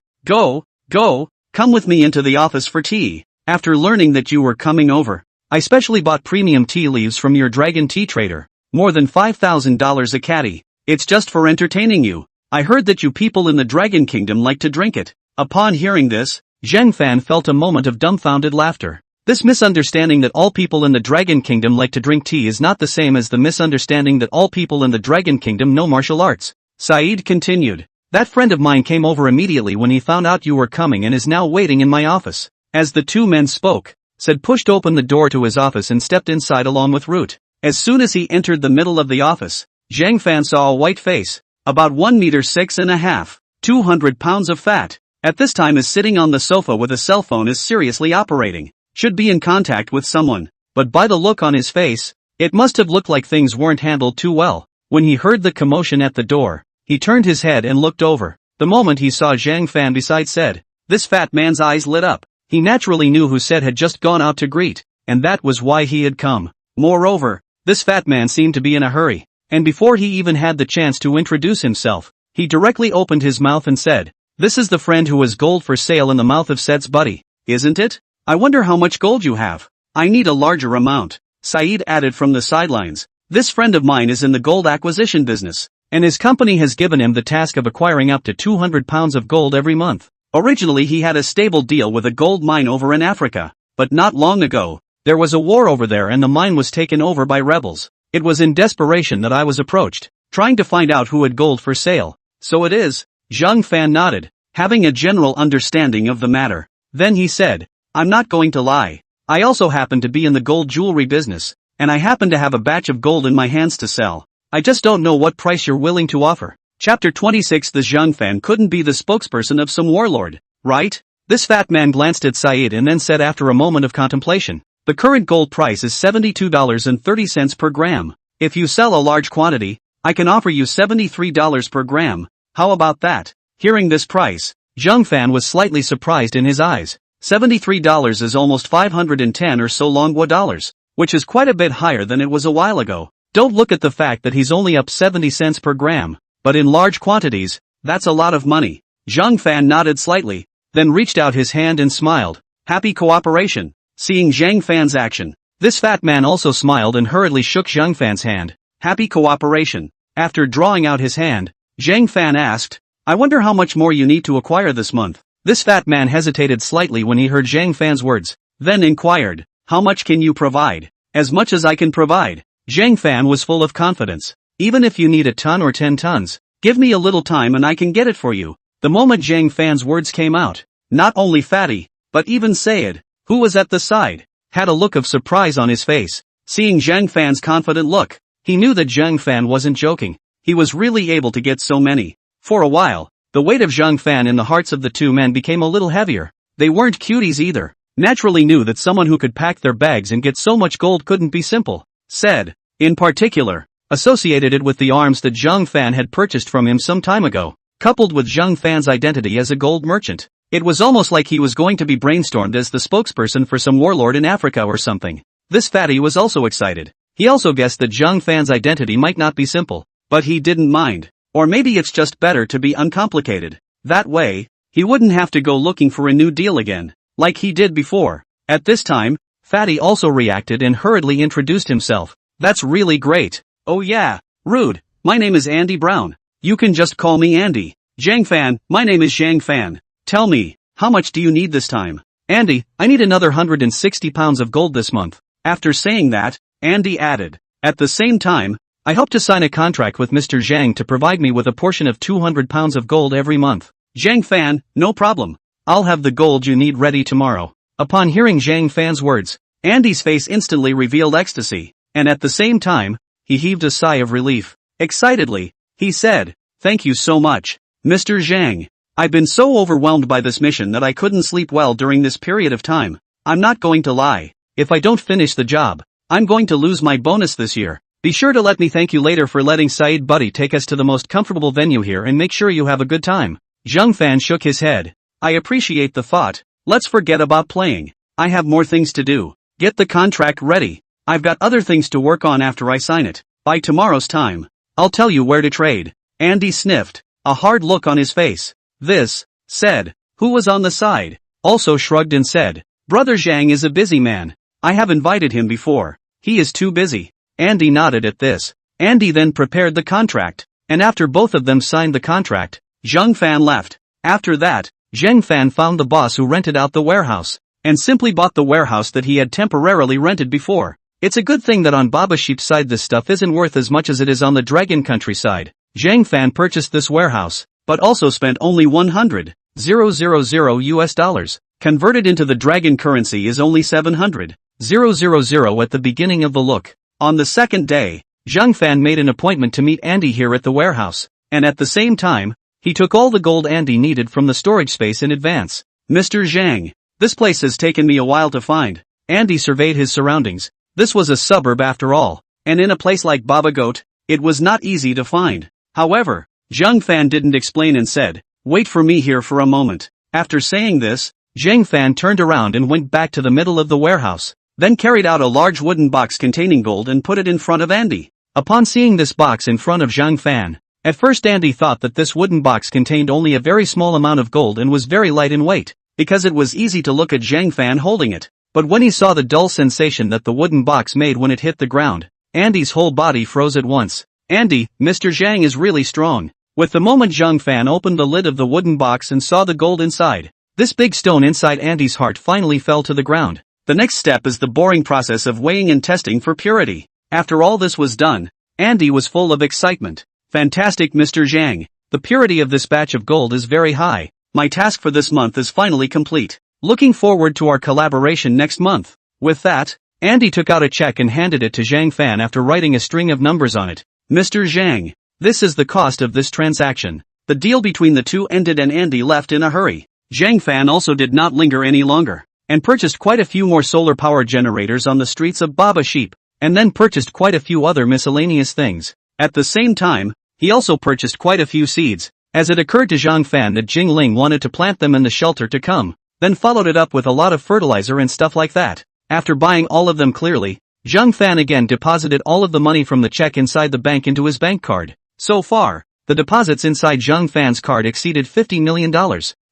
come with me into the office for tea. After learning that you were coming over, I specially bought premium tea leaves from your dragon tea trader. More than $5,000 a caddy. It's just for entertaining you. I heard that you people in the Dragon Kingdom like to drink it. Upon hearing this, Zhang Fan felt a moment of dumbfounded laughter. This misunderstanding that all people in the Dragon Kingdom like to drink tea is not the same as the misunderstanding that all people in the Dragon Kingdom know martial arts. Saeed continued. That friend of mine came over immediately when he found out you were coming and is now waiting in my office. As the two men spoke, Said pushed open the door to his office and stepped inside along with Root. As soon as he entered the middle of the office, Zhang Fan saw a white face, about 1.6 meters, 200 pounds of fat. At this time is sitting on the sofa with a cell phone is seriously operating. Should be in contact with someone, but by the look on his face, it must have looked like things weren't handled too well. When he heard the commotion at the door, he turned his head and looked over. The moment he saw Zhang Fan beside Said, this fat man's eyes lit up. He naturally knew who Said had just gone out to greet, and that was why he had come. Moreover, this fat man seemed to be in a hurry, and before he even had the chance to introduce himself, he directly opened his mouth and said, "This is the friend who has gold for sale in the mouth of Said's buddy, isn't it? I wonder how much gold you have. I need a larger amount." Saeed added from the sidelines, "This friend of mine is in the gold acquisition business, and his company has given him the task of acquiring up to 200 pounds of gold every month. Originally he had a stable deal with a gold mine over in Africa, but not long ago, there was a war over there and the mine was taken over by rebels. It was in desperation that I was approached, trying to find out who had gold for sale." "So it is." Zhang Fan nodded, having a general understanding of the matter. Then he said, "I'm not going to lie. I also happen to be in the gold jewelry business, and I happen to have a batch of gold in my hands to sell. I just don't know what price you're willing to offer." Chapter 26. The Zhang Fan couldn't be the spokesperson of some warlord, right? This fat man glanced at Saeed and then said after a moment of contemplation, "The current gold price is $72.30 per gram. If you sell a large quantity, I can offer you $73 per gram. How about that?" Hearing this price, Zhang Fan was slightly surprised in his eyes. $73 is almost 510 or so Longwa dollars, which is quite a bit higher than it was a while ago. Don't look at the fact that he's only up 70 cents per gram, but in large quantities, that's a lot of money. Zhang Fan nodded slightly, then reached out his hand and smiled. Happy cooperation. Seeing Zhang Fan's action, this fat man also smiled and hurriedly shook Zhang Fan's hand. Happy cooperation. After drawing out his hand, Zhang Fan asked, "I wonder how much more you need to acquire this month." This fat man hesitated slightly when he heard Zhang Fan's words, then inquired, "How much can you provide?" "As much as I can provide." Zhang Fan was full of confidence. "Even if you need a ton or 10 tons, give me a little time and I can get it for you." The moment Zhang Fan's words came out, not only Fatty, but even Sayed, who was at the side, had a look of surprise on his face. Seeing Zhang Fan's confident look, he knew that Zhang Fan wasn't joking. He was really able to get so many. For a while, the weight of Zhang Fan in the hearts of the two men became a little heavier. They weren't cuties either. Naturally knew that someone who could pack their bags and get so much gold couldn't be simple. Said. In particular, associated it with the arms that Zhang Fan had purchased from him some time ago, coupled with Zhang Fan's identity as a gold merchant. It was almost like he was going to be brainstormed as the spokesperson for some warlord in Africa or something. This fatty was also excited. He also guessed that Zhang Fan's identity might not be simple, but he didn't mind. Or maybe it's just better to be uncomplicated. That way, he wouldn't have to go looking for a new deal again, like he did before. At this time, Fatty also reacted and hurriedly introduced himself. That's really great. Oh yeah, rude. My name is Andy Brown. You can just call me Andy. Zhang Fan, my name is Zhang Fan. Tell me, how much do you need this time? Andy, I need another 160 pounds of gold this month. After saying that, Andy added, at the same time, I hope to sign a contract with Mr. Zhang to provide me with a portion of 200 pounds of gold every month. Zhang Fan, no problem. I'll have the gold you need ready tomorrow. Upon hearing Zhang Fan's words, Andy's face instantly revealed ecstasy, and at the same time, he heaved a sigh of relief. Excitedly, he said, thank you so much, Mr. Zhang. I've been so overwhelmed by this mission that I couldn't sleep well during this period of time. I'm not going to lie. If I don't finish the job, I'm going to lose my bonus this year. Be sure to let me thank you later for letting Saeed Buddy take us to the most comfortable venue here and make sure you have a good time. Zhang Fan shook his head. I appreciate the thought. Let's forget about playing. I have more things to do. Get the contract ready. I've got other things to work on after I sign it. By tomorrow's time, I'll tell you where to trade. Andy sniffed, a hard look on his face. This, said, who was on the side, also shrugged and said, Brother Zhang is a busy man. I have invited him before. He is too busy. Andy nodded at this. Andy then prepared the contract, and after both of them signed the contract, Zhang Fan left. After that, Zhang Fan found the boss who rented out the warehouse, and simply bought the warehouse that he had temporarily rented before. It's a good thing that on Baba Sheep's side this stuff isn't worth as much as it is on the Dragon Country side. Zhang Fan purchased this warehouse, but also spent only 100,000 US dollars. Converted into the dragon currency is only 700,000 at the beginning of the look. On the second day, Zhang Fan made an appointment to meet Andy here at the warehouse, and at the same time, he took all the gold Andy needed from the storage space in advance. Mr. Zhang, this place has taken me a while to find. Andy surveyed his surroundings. This was a suburb after all, and in a place like Baba Goat, it was not easy to find. However, Zhang Fan didn't explain and said, wait for me here for a moment. After saying this, Zhang Fan turned around and went back to the middle of the warehouse, then carried out a large wooden box containing gold and put it in front of Andy. Upon seeing this box in front of Zhang Fan, at first Andy thought that this wooden box contained only a very small amount of gold and was very light in weight, because it was easy to look at Zhang Fan holding it. But when he saw the dull sensation that the wooden box made when it hit the ground, Andy's whole body froze at once. Andy, Mr. Zhang is really strong. With the moment Zhang Fan opened the lid of the wooden box and saw the gold inside, this big stone inside Andy's heart finally fell to the ground. The next step is the boring process of weighing and testing for purity. After all this was done, Andy was full of excitement. Fantastic, Mr. Zhang. The purity of this batch of gold is very high. My task for this month is finally complete. Looking forward to our collaboration next month. With that, Andy took out a check and handed it to Zhang Fan after writing a string of numbers on it. Mr. Zhang, this is the cost of this transaction. The deal between the two ended and Andy left in a hurry. Zhang Fan also did not linger any longer, and purchased quite a few more solar power generators on the streets of Baba Sheep, and then purchased quite a few other miscellaneous things. At the same time, he also purchased quite a few seeds, as it occurred to Zhang Fan that Jingling wanted to plant them in the shelter to come, then followed it up with a lot of fertilizer and stuff like that. After buying all of them clearly, Zhang Fan again deposited all of the money from the check inside the bank into his bank card. So far, the deposits inside Zhang Fan's card exceeded $50 million.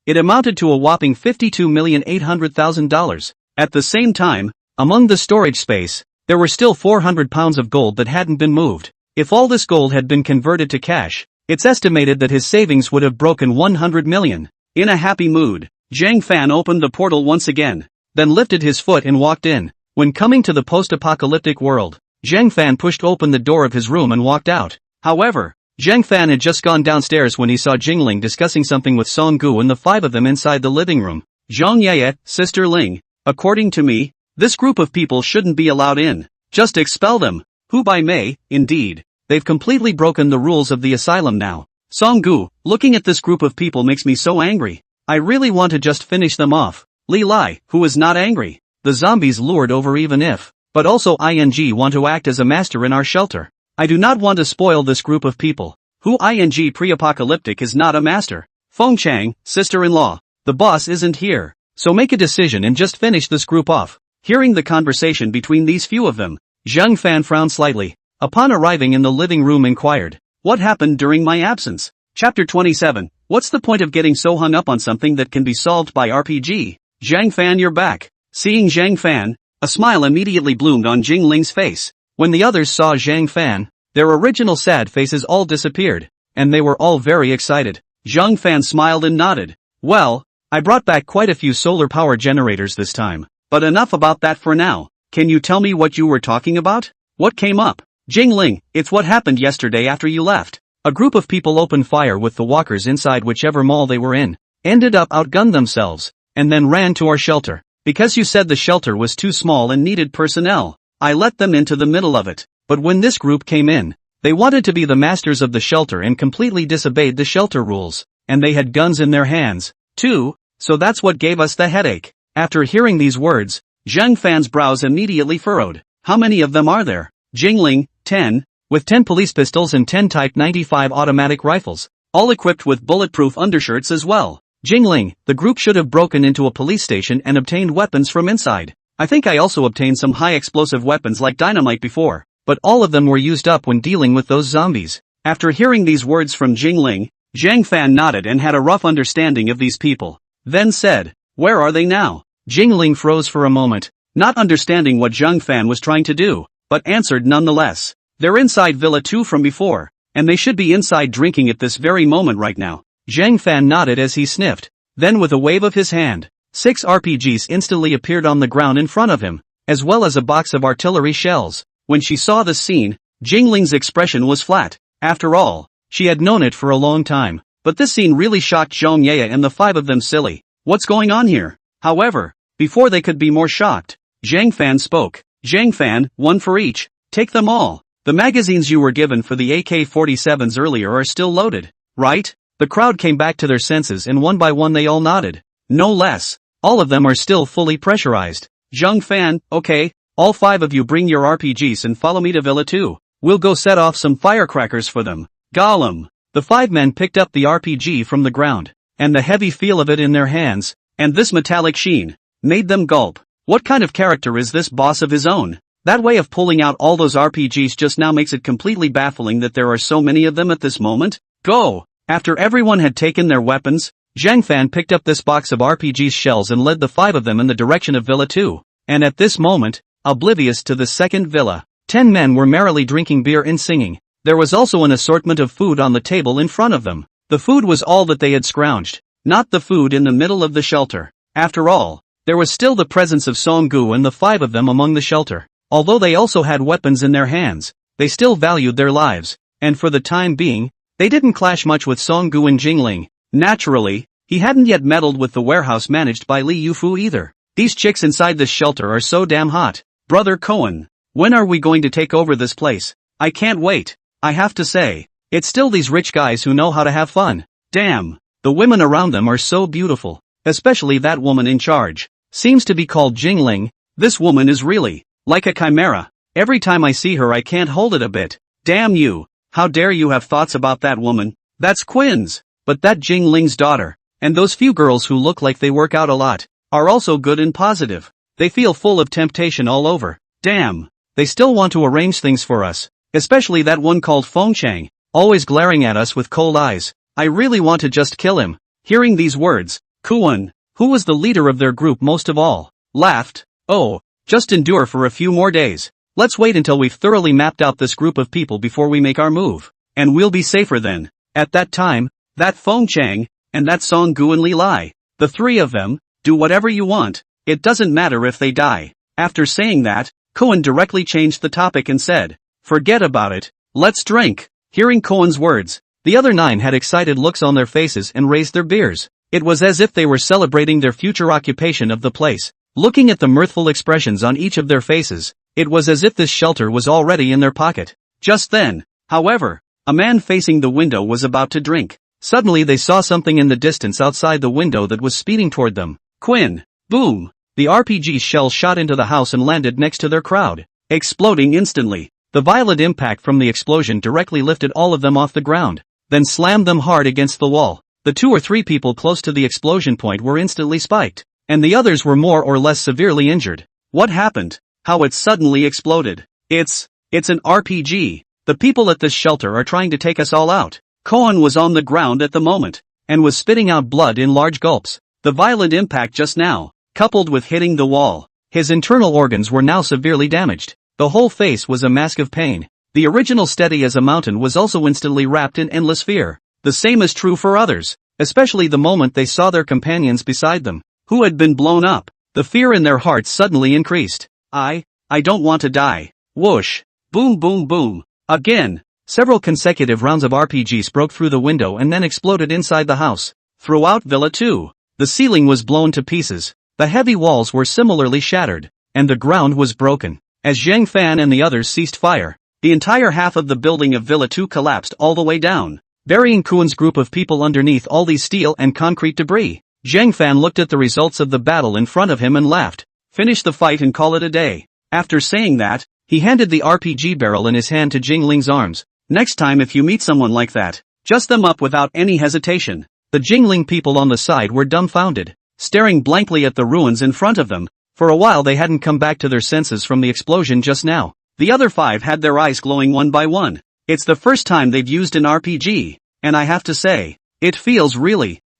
It amounted to a whopping $52,800,000. At the same time, among the storage space, there were still 400 pounds of gold that hadn't been moved. If all this gold had been converted to cash, it's estimated that his savings would have broken 100 million. In a happy mood, Zhang Fan opened the portal once again, then lifted his foot and walked in. When coming to the post-apocalyptic world, Zhang Fan pushed open the door of his room and walked out. However, Zhang Fan had just gone downstairs when he saw Jingling discussing something with Song Gu and the five of them inside the living room. Zhang Yeye, Sister Ling, according to me, this group of people shouldn't be allowed in. Just expel them. Who by May, indeed. They've completely broken the rules of the asylum now. Song Gu, looking at this group of people makes me so angry. I really want to just finish them off. Li Lai, who is not angry. The zombies lured over even if, but also want to act as a master in our shelter. I do not want to spoil this group of people. Who pre-apocalyptic is not a master. Feng Chang, sister-in-law. The boss isn't here. So make a decision and just finish this group off. Hearing the conversation between these few of them, Zhang Fan frowned slightly. Upon arriving in the living room inquired, "What happened during my absence?" Chapter 27. What's the point of getting so hung up on something that can be solved by RPG? Zhang Fan, you're back. Seeing Zhang Fan, a smile immediately bloomed on Jingling's face. When the others saw Zhang Fan, their original sad faces all disappeared, and they were all very excited. Zhang Fan smiled and nodded. "Well, I brought back quite a few solar power generators this time, but enough about that for now. Can you tell me what you were talking about? What came up?" Jingling, it's what happened yesterday after you left. A group of people opened fire with the walkers inside whichever mall they were in, ended up outgunned themselves, and then ran to our shelter. Because you said the shelter was too small and needed personnel, I let them into the middle of it. But when this group came in, they wanted to be the masters of the shelter and completely disobeyed the shelter rules, and they had guns in their hands, too, so that's what gave us the headache. After hearing these words, Zhang Fan's brows immediately furrowed. How many of them are there? Jingling, 10, with 10 police pistols and 10 Type 95 automatic rifles, all equipped with bulletproof undershirts as well. Jingling, the group should have broken into a police station and obtained weapons from inside. I think I also obtained some high explosive weapons like dynamite before, but all of them were used up when dealing with those zombies. After hearing these words from Jingling, Zhang Fan nodded and had a rough understanding of these people, then said, "Where are they now?" Jingling froze for a moment, not understanding what Zhang Fan was trying to do, but answered nonetheless. "They're inside Villa 2 from before, and they should be inside drinking at this very moment right now." Zhang Fan nodded as he sniffed. Then with a wave of his hand, 6 RPGs instantly appeared on the ground in front of him, as well as a box of artillery shells. When she saw the scene, Jingling's expression was flat. After all, she had known it for a long time, but this scene really shocked Zhong Ye and the 5 of them silly. What's going on here? However, before they could be more shocked, Zhang Fan spoke. "Zhang Fan, 1 for each. Take them all. The magazines you were given for the AK-47s earlier are still loaded, right?" The crowd came back to their senses and one by one they all nodded. No less. All of them are still fully pressurized. Zhang Fan, okay, all 5 of you bring your RPGs and follow me to Villa 2. We'll go set off some firecrackers for them. Gollum. The 5 men picked up the RPG from the ground, and the heavy feel of it in their hands, and this metallic sheen, made them gulp. What kind of character is this boss of his own? That way of pulling out all those RPGs just now makes it completely baffling that there are so many of them at this moment. Go! After everyone had taken their weapons, Zhang Fan picked up this box of RPG's shells and led the 5 of them in the direction of Villa 2. And at this moment, oblivious to the second villa, 10 men were merrily drinking beer and singing. There was also an assortment of food on the table in front of them. The food was all that they had scrounged, not the food in the middle of the shelter. After all, there was still the presence of Song Gu and the 5 of them among the shelter. Although they also had weapons in their hands, they still valued their lives, and for the time being, they didn't clash much with Song Gu and Jingling. Naturally, he hadn't yet meddled with the warehouse managed by Li Yufu either. These chicks inside this shelter are so damn hot. Brother Cohen, when are we going to take over this place? I can't wait. I have to say, it's still these rich guys who know how to have fun. Damn, the women around them are so beautiful, especially that woman in charge. Seems to be called Jingling. This woman is really like a chimera. Every time I see her I can't hold it a bit. Damn you, how dare you have thoughts about that woman? That's Quinn's. But that Jingling's daughter, and those few girls who look like they work out a lot, are also good and positive. They feel full of temptation all over. Damn, they still want to arrange things for us. Especially that one called Feng Chang, always glaring at us with cold eyes. I really want to just kill him. Hearing these words, Kuan, who was the leader of their group most of all, laughed. Oh, just endure for a few more days. Let's wait until we've thoroughly mapped out this group of people before we make our move. And we'll be safer then. At that time, that Feng Chang, and that Song Gu and Li Lai, the 3 of them, do whatever you want. It doesn't matter if they die. After saying that, Cohen directly changed the topic and said, forget about it, let's drink. Hearing Cohen's words, the other 9 had excited looks on their faces and raised their beers. It was as if they were celebrating their future occupation of the place. Looking at the mirthful expressions on each of their faces, it was as if this shelter was already in their pocket. Just then, however, a man facing the window was about to drink. Suddenly they saw something in the distance outside the window that was speeding toward them. Quinn, Boom! The RPG shell shot into the house and landed next to their crowd, exploding instantly. The violent impact from the explosion directly lifted all of them off the ground, then slammed them hard against the wall. The 2 or 3 people close to the explosion point were instantly spiked, and the others were more or less severely injured. What happened? How it suddenly exploded? It's an RPG. The people at this shelter are trying to take us all out. Cohen was on the ground at the moment, and was spitting out blood in large gulps. The violent impact just now, coupled with hitting the wall, his internal organs were now severely damaged. The whole face was a mask of pain. The original steady as a mountain was also instantly wrapped in endless fear. The same is true for others, especially the moment they saw their companions beside them, who had been blown up. The fear in their hearts suddenly increased. I don't want to die. Whoosh. Boom boom boom. Again. Several consecutive rounds of RPGs broke through the window and then exploded inside the house. Throughout Villa 2, the ceiling was blown to pieces. The heavy walls were similarly shattered, and the ground was broken. As Zhang Fan and the others ceased fire, the entire half of the building of Villa 2 collapsed all the way down, burying Kuhn's group of people underneath all these steel and concrete debris. Zhang Fan looked at the results of the battle in front of him and laughed. Finish the fight and call it a day. After saying that, he handed the RPG barrel in his hand to Jingling's arms. Next time if you meet someone like that, just them up without any hesitation. The Jingling people on the side were dumbfounded, staring blankly at the ruins in front of them. For a while they hadn't come back to their senses from the explosion just now. The other 5 had their eyes glowing one by one. It's the first time they've used an RPG, and I have to say, it feels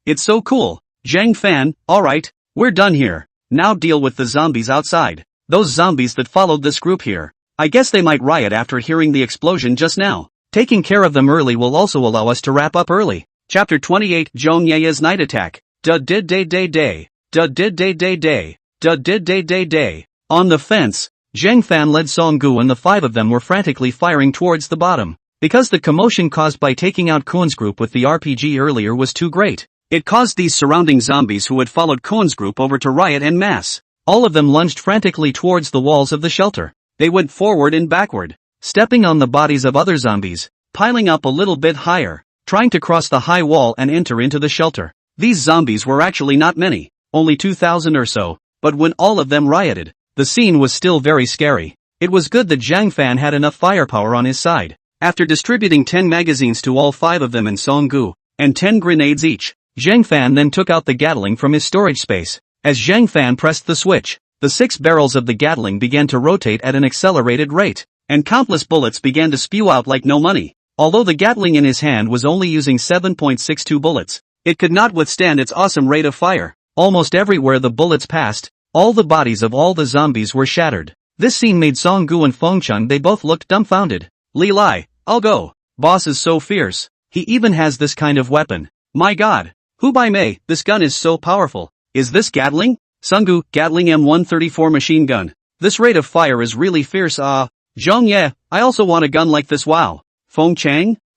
it's so cool. Zhang Fan, alright, we're done here. Now deal with the zombies outside. Those zombies that followed this group here. I guess they might riot after hearing the explosion just now. Taking care of them early will also allow us to wrap up early. Chapter 28 Zhong Ye's Night Attack. Da-did-day-day-day. Da-did-day-day-day. Da-did-day-day-day. On the fence, Zhang Fan led Songgu and the 5 of them were frantically firing towards the bottom. Because the commotion caused by taking out Kuhn's group with the RPG earlier was too great, it caused these surrounding zombies who had followed Kuhn's group over to riot en masse. All of them lunged frantically towards the walls of the shelter. They went forward and backward, stepping on the bodies of other zombies, piling up a little bit higher, trying to cross the high wall and enter into the shelter. These zombies were actually not many, only 2,000 or so, but when all of them rioted, the scene was still very scary. It was good that Zhang Fan had enough firepower on his side. After distributing 10 magazines to all 5 of them and Songgu, and 10 grenades each, Zhang Fan then took out the Gatling from his storage space. As Zhang Fan pressed the switch, the 6 barrels of the Gatling began to rotate at an accelerated rate, and countless bullets began to spew out like no money. Although the Gatling in his hand was only using 7.62 bullets, it could not withstand its awesome rate of fire. Almost everywhere the bullets passed, all the bodies of all the zombies were shattered. This scene made Songgu and Fengchun, they both looked dumbfounded. Li Lai, I'll go. Boss is so fierce. He even has this kind of weapon. My god. Hu Bai Mei, this gun is so powerful. Is this Gatling? Songgu, Gatling M134 machine gun. This rate of fire is really fierce. Zhong Ye, I also want a gun like this. Wow.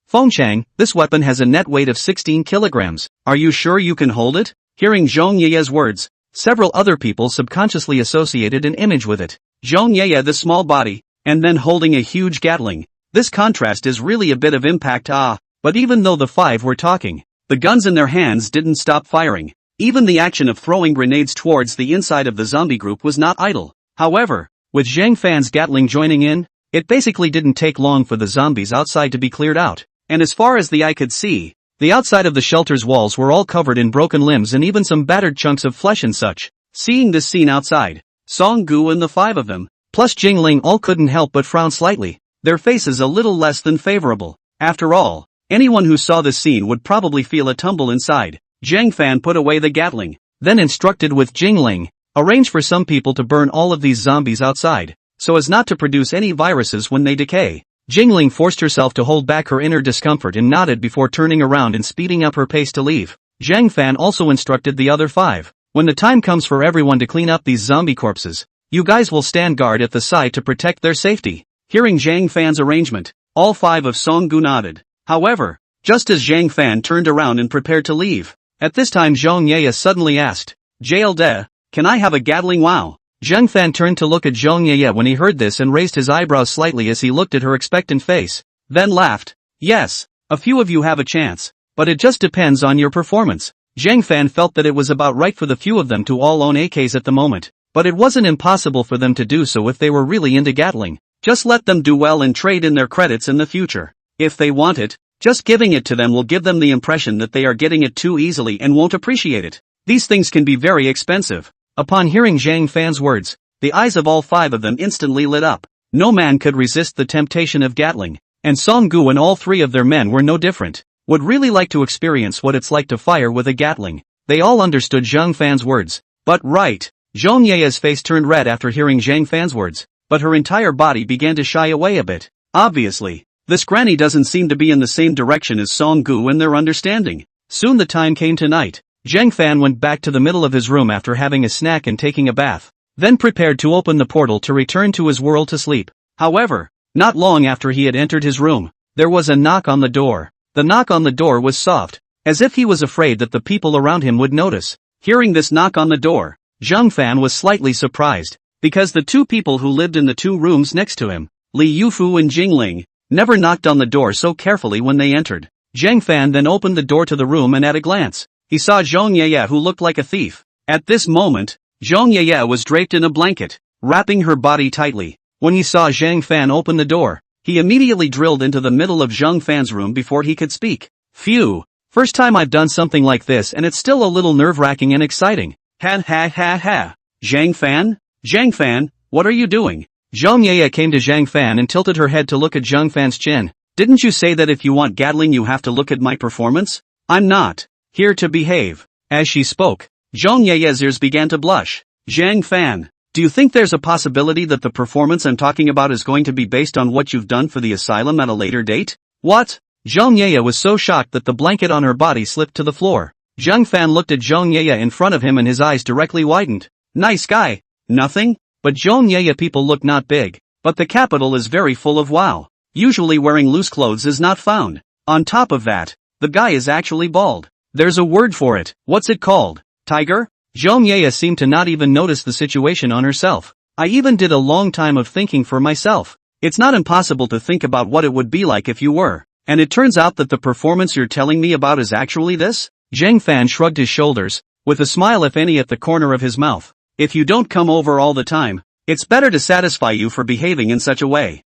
Fengchang, this weapon has a net weight of 16 kilograms. Are you sure you can hold it? Hearing Zhong Ye's words, several other people subconsciously associated an image with it. Zhong Ye, the small body, and then holding a huge Gatling. This contrast is really a bit of impact. But even though the 5 were talking, the guns in their hands didn't stop firing. Even the action of throwing grenades towards the inside of the zombie group was not idle. However, with Zhang Fan's Gatling joining in, it basically didn't take long for the zombies outside to be cleared out. And as far as the eye could see, the outside of the shelter's walls were all covered in broken limbs and even some battered chunks of flesh and such. Seeing this scene outside, Songgu and the 5 of them, plus Jingling, all couldn't help but frown slightly, their faces a little less than favorable. After all, anyone who saw this scene would probably feel a tumble inside. Zhang Fan put away the Gatling, then instructed with Jingling, arrange for some people to burn all of these zombies outside, so as not to produce any viruses when they decay. Jingling forced herself to hold back her inner discomfort and nodded before turning around and speeding up her pace to leave. Zhang Fan also instructed the other 5, when the time comes for everyone to clean up these zombie corpses, you guys will stand guard at the side to protect their safety. Hearing Zhang Fan's arrangement, all 5 of Songgu nodded. However, just as Zhang Fan turned around and prepared to leave, at this time Zhong Ye suddenly asked, Jail De, can I have a Gatling? Wow. Zhang Fan turned to look at Zhong Ye when he heard this and raised his eyebrows slightly as he looked at her expectant face, then laughed. Yes, a few of you have a chance, but it just depends on your performance. Zhang Fan felt that it was about right for the few of them to all own AKs at the moment, but it wasn't impossible for them to do so if they were really into Gatling. Just let them do well and trade in their credits in the future. If they want it, just giving it to them will give them the impression that they are getting it too easily and won't appreciate it. These things can be very expensive. Upon hearing Zhang Fan's words, the eyes of all 5 of them instantly lit up. No man could resist the temptation of Gatling, and Song Gu and all 3 of their men were no different. Would really like to experience what it's like to fire with a Gatling. They all understood Zhang Fan's words. But right. Zhong Ye's face turned red after hearing Zhang Fan's words, but her entire body began to shy away a bit. Obviously, this granny doesn't seem to be in the same direction as Song Gu and their understanding. Soon the time came to night. Zhang Fan went back to the middle of his room after having a snack and taking a bath, then prepared to open the portal to return to his world to sleep. However, not long after he had entered his room, there was a knock on the door. The knock on the door was soft, as if he was afraid that the people around him would notice. Hearing this knock on the door, Zhang Fan was slightly surprised, because the 2 people who lived in the 2 rooms next to him, Li Yufu and Jingling, never knocked on the door so carefully when they entered. Zhang Fan then opened the door to the room and at a glance, he saw Zhong Yeye who looked like a thief. At this moment, Zhong Yeye was draped in a blanket, wrapping her body tightly. When he saw Zhang Fan open the door, he immediately drilled into the middle of Zhang Fan's room before he could speak. Phew, first time I've done something like this and it's still a little nerve-wracking and exciting. Ha ha ha ha. Zhang Fan? Zhang Fan, what are you doing? Zhong Yeye came to Zhang Fan and tilted her head to look at Zhang Fan's chin. Didn't you say that if you want Gatling you have to look at my performance? I'm not here to behave. As she spoke, Zhong Yeye's ears began to blush. Zhang Fan, do you think there's a possibility that the performance I'm talking about is going to be based on what you've done for the asylum at a later date? What? Zhong Yeye was so shocked that the blanket on her body slipped to the floor. Zhang Fan looked at Zhong Yeye in front of him and his eyes directly widened. Nice guy. Nothing? But Zhong Yeye people look not big, but the capital is very full of wow. Usually wearing loose clothes is not found. On top of that, the guy is actually bald. There's a word for it. What's it called? Tiger? Zhong Yeye seemed to not even notice the situation on herself. I even did a long time of thinking for myself. It's not impossible to think about what it would be like if you were. And it turns out that the performance you're telling me about is actually this? Zhang Fan shrugged his shoulders, with a smile if any at the corner of his mouth. If you don't come over all the time, it's better to satisfy you for behaving in such a way.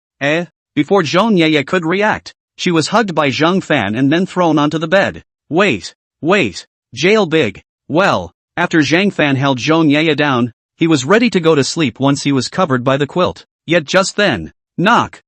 Before Zhong Yeye could react, she was hugged by Zhang Fan and then thrown onto the bed. Wait. Jail big. Well, after Zhang Fan held Zhong Yeye down, he was ready to go to sleep once he was covered by the quilt. Yet just then, knock.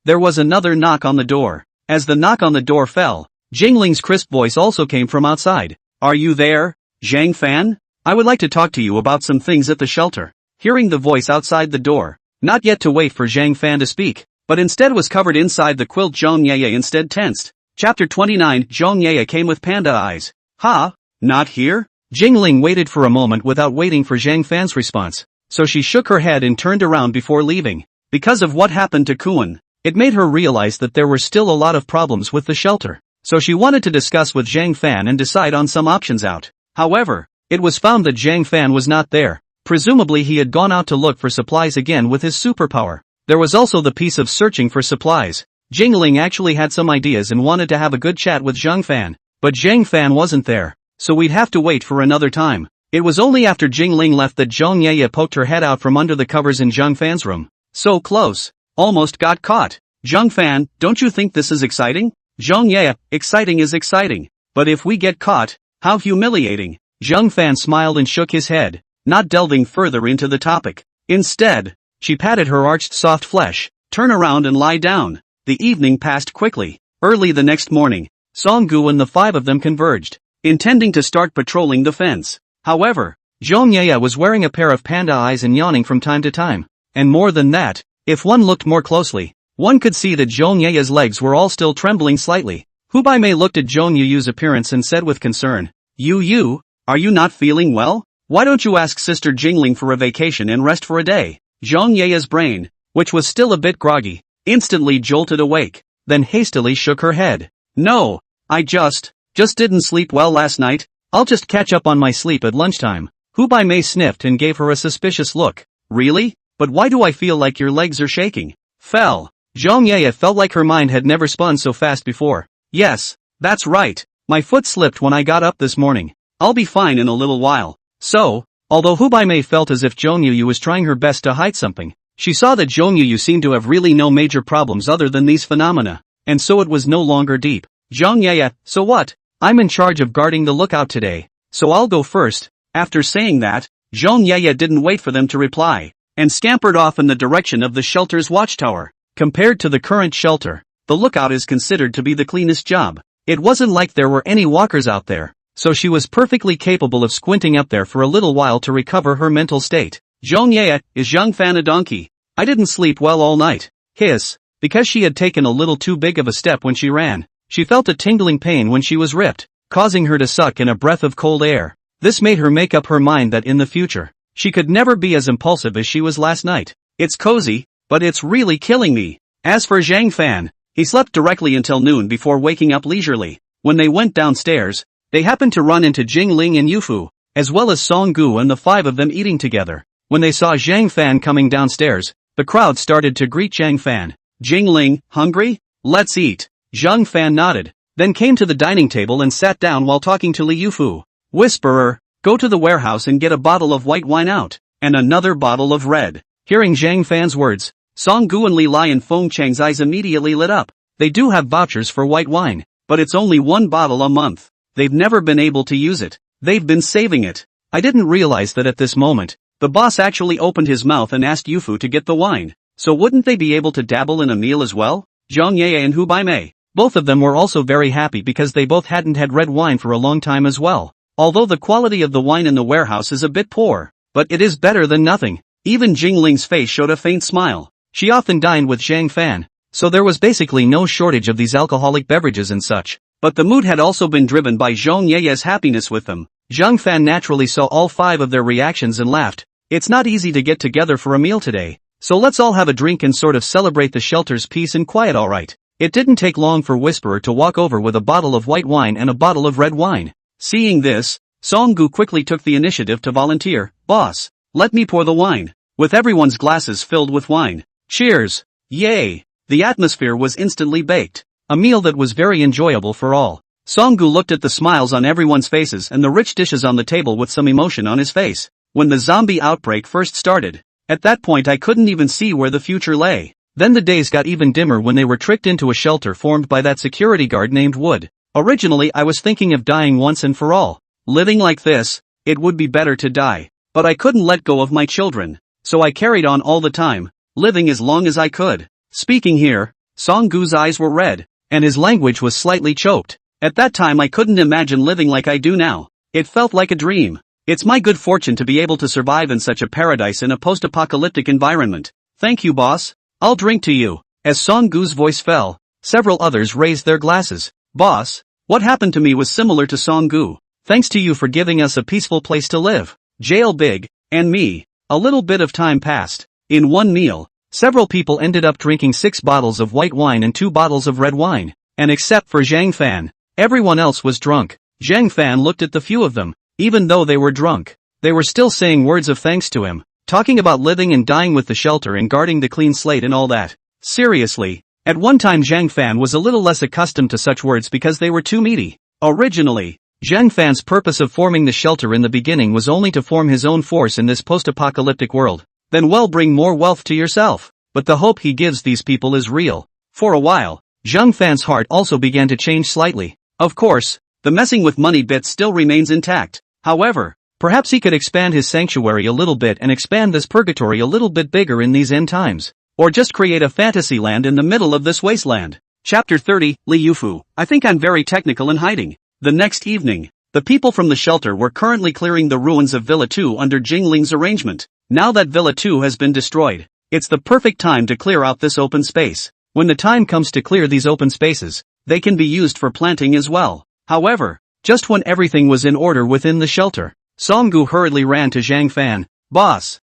There was another knock on the door. As the knock on the door fell, Jingling's crisp voice also came from outside. Are you there, Zhang Fan? I would like to talk to you about some things at the shelter. Hearing the voice outside the door, not yet to wait for Zhang Fan to speak, but instead was covered inside the quilt. Zhong Yeye instead tensed. Chapter 29. Zhong Yeye came with panda eyes. Ha? Not here? Jingling waited for a moment without waiting for Zhang Fan's response, so she shook her head and turned around before leaving. Because of what happened to Kuan, it made her realize that there were still a lot of problems with the shelter, so she wanted to discuss with Zhang Fan and decide on some options out. However, it was found that Zhang Fan was not there. Presumably he had gone out to look for supplies again with his superpower. There was also the piece of searching for supplies. Jingling actually had some ideas and wanted to have a good chat with Zhang Fan, but Zhang Fan wasn't there, so we'd have to wait for another time. It was only after Jingling left that Zhong Yeye poked her head out from under the covers in Zhang Fan's room. So close. Almost got caught. Zhang Fan, don't you think this is exciting? Zhong Yeye, exciting is exciting. But if we get caught, how humiliating. Zhang Fan smiled and shook his head, not delving further into the topic. Instead, she patted her arched soft flesh. Turn around and lie down. The evening passed quickly. Early the next morning, Song Gu and the 5 of them converged, intending to start patrolling the fence. However, Zhong Yeye was wearing a pair of panda eyes and yawning from time to time. And more than that, if one looked more closely, one could see that Zhong Yeye's legs were all still trembling slightly. Hubei Mei looked at Zhong Yu's appearance and said with concern, You, are you not feeling well? Why don't you ask Sister Jingling for a vacation and rest for a day? Zhong Yeye's brain, which was still a bit groggy, instantly jolted awake, then hastily shook her head. No, I just didn't sleep well last night. I'll just catch up on my sleep at lunchtime. Hubei Mei sniffed and gave her a suspicious look. Really? But why do I feel like your legs are shaking? Zhong Yeye felt like her mind had never spun so fast before. Yes, that's right. My foot slipped when I got up this morning. I'll be fine in a little while. So, although Hubaimei felt as if Zhong Yuyu was trying her best to hide something, she saw that Zhong Yuyu seemed to have really no major problems other than these phenomena, and so it was no longer deep. Zhang Yaya, so what? I'm in charge of guarding the lookout today, so I'll go first. After saying that, Zhang Yaya didn't wait for them to reply, and scampered off in the direction of the shelter's watchtower. Compared to the current shelter, the lookout is considered to be the cleanest job. It wasn't like there were any walkers out there, so she was perfectly capable of squinting up there for a little while to recover her mental state. Zhang Yaya, is Zhang Fan a donkey? I didn't sleep well all night. Hiss. Because she had taken a little too big of a step when she ran, she felt a tingling pain when she was ripped, causing her to suck in a breath of cold air. This made her make up her mind that in the future, she could never be as impulsive as she was last night. It's cozy, but it's really killing me. As for Zhang Fan, he slept directly until noon before waking up leisurely. When they went downstairs, they happened to run into Jingling and Yufu, as well as Song Gu and the five of them eating together. When they saw Zhang Fan coming downstairs, the crowd started to greet Zhang Fan. Jingling, hungry? Let's eat. Zhang Fan nodded, then came to the dining table and sat down while talking to Li Yufu. Whisperer, go to the warehouse and get a bottle of white wine out, and another bottle of red. Hearing Zhang Fan's words, Song Gu and Li Lai and Feng Chang's eyes immediately lit up. They do have vouchers for white wine, but it's only one bottle a month. They've never been able to use it. They've been saving it. I didn't realize that at this moment, the boss actually opened his mouth and asked Yufu to get the wine. So wouldn't they be able to dabble in a meal as well? Zhang Yaya and Hubaimei. Both of them were also very happy because they both hadn't had red wine for a long time as well. Although the quality of the wine in the warehouse is a bit poor, but it is better than nothing. Even Jingling's face showed a faint smile. She often dined with Zhang Fan, so there was basically no shortage of these alcoholic beverages and such. But the mood had also been driven by Zhang Yaya's happiness with them. Zhang Fan naturally saw all five of their reactions and laughed. It's not easy to get together for a meal today, so let's all have a drink and sort of celebrate the shelter's peace and quiet, alright. It didn't take long for Whisperer to walk over with a bottle of white wine and a bottle of red wine. Seeing this, Song Gu quickly took the initiative to volunteer. Boss, let me pour the wine. With everyone's glasses filled with wine. Cheers! Yay! The atmosphere was instantly baked. A meal that was very enjoyable for all. Song Gu looked at the smiles on everyone's faces and the rich dishes on the table with some emotion on his face. When the zombie outbreak first started, at that point I couldn't even see where the future lay. Then the days got even dimmer when they were tricked into a shelter formed by that security guard named Wood. Originally I was thinking of dying once and for all. Living like this, it would be better to die. But I couldn't let go of my children, so I carried on all the time, living as long as I could. Speaking here, Song Gu's eyes were red, and his language was slightly choked. At that time I couldn't imagine living like I do now. It felt like a dream. It's my good fortune to be able to survive in such a paradise in a post-apocalyptic environment. Thank you, boss. I'll drink to you. As Song Gu's voice fell, several others raised their glasses. Boss, what happened to me was similar to Song Gu. Thanks to you for giving us a peaceful place to live. Jail Big, and me. A little bit of time passed. In one meal, several people ended up drinking 6 bottles of white wine and 2 bottles of red wine. And except for Zhang Fan, everyone else was drunk. Zhang Fan looked at the few of them. Even though they were drunk, they were still saying words of thanks to him, talking about living and dying with the shelter and guarding the clean slate and all that. Seriously, at one time Zhang Fan was a little less accustomed to such words because they were too meaty. Originally, Zhang Fan's purpose of forming the shelter in the beginning was only to form his own force in this post-apocalyptic world. Then bring more wealth to yourself. But the hope he gives these people is real. For a while, Zhang Fan's heart also began to change slightly. Of course, the messing with money bit still remains intact. However, perhaps he could expand his sanctuary a little bit and expand this purgatory a little bit bigger in these end times. Or just create a fantasy land in the middle of this wasteland. Chapter 30, Li Yufu. I think I'm very technical in hiding. The next evening, the people from the shelter were currently clearing the ruins of Villa 2 under Jingling's arrangement. Now that Villa 2 has been destroyed, it's the perfect time to clear out this open space. When the time comes to clear these open spaces, they can be used for planting as well. However, just when everything was in order within the shelter, Song Gu hurriedly ran to Zhang Fan. Boss,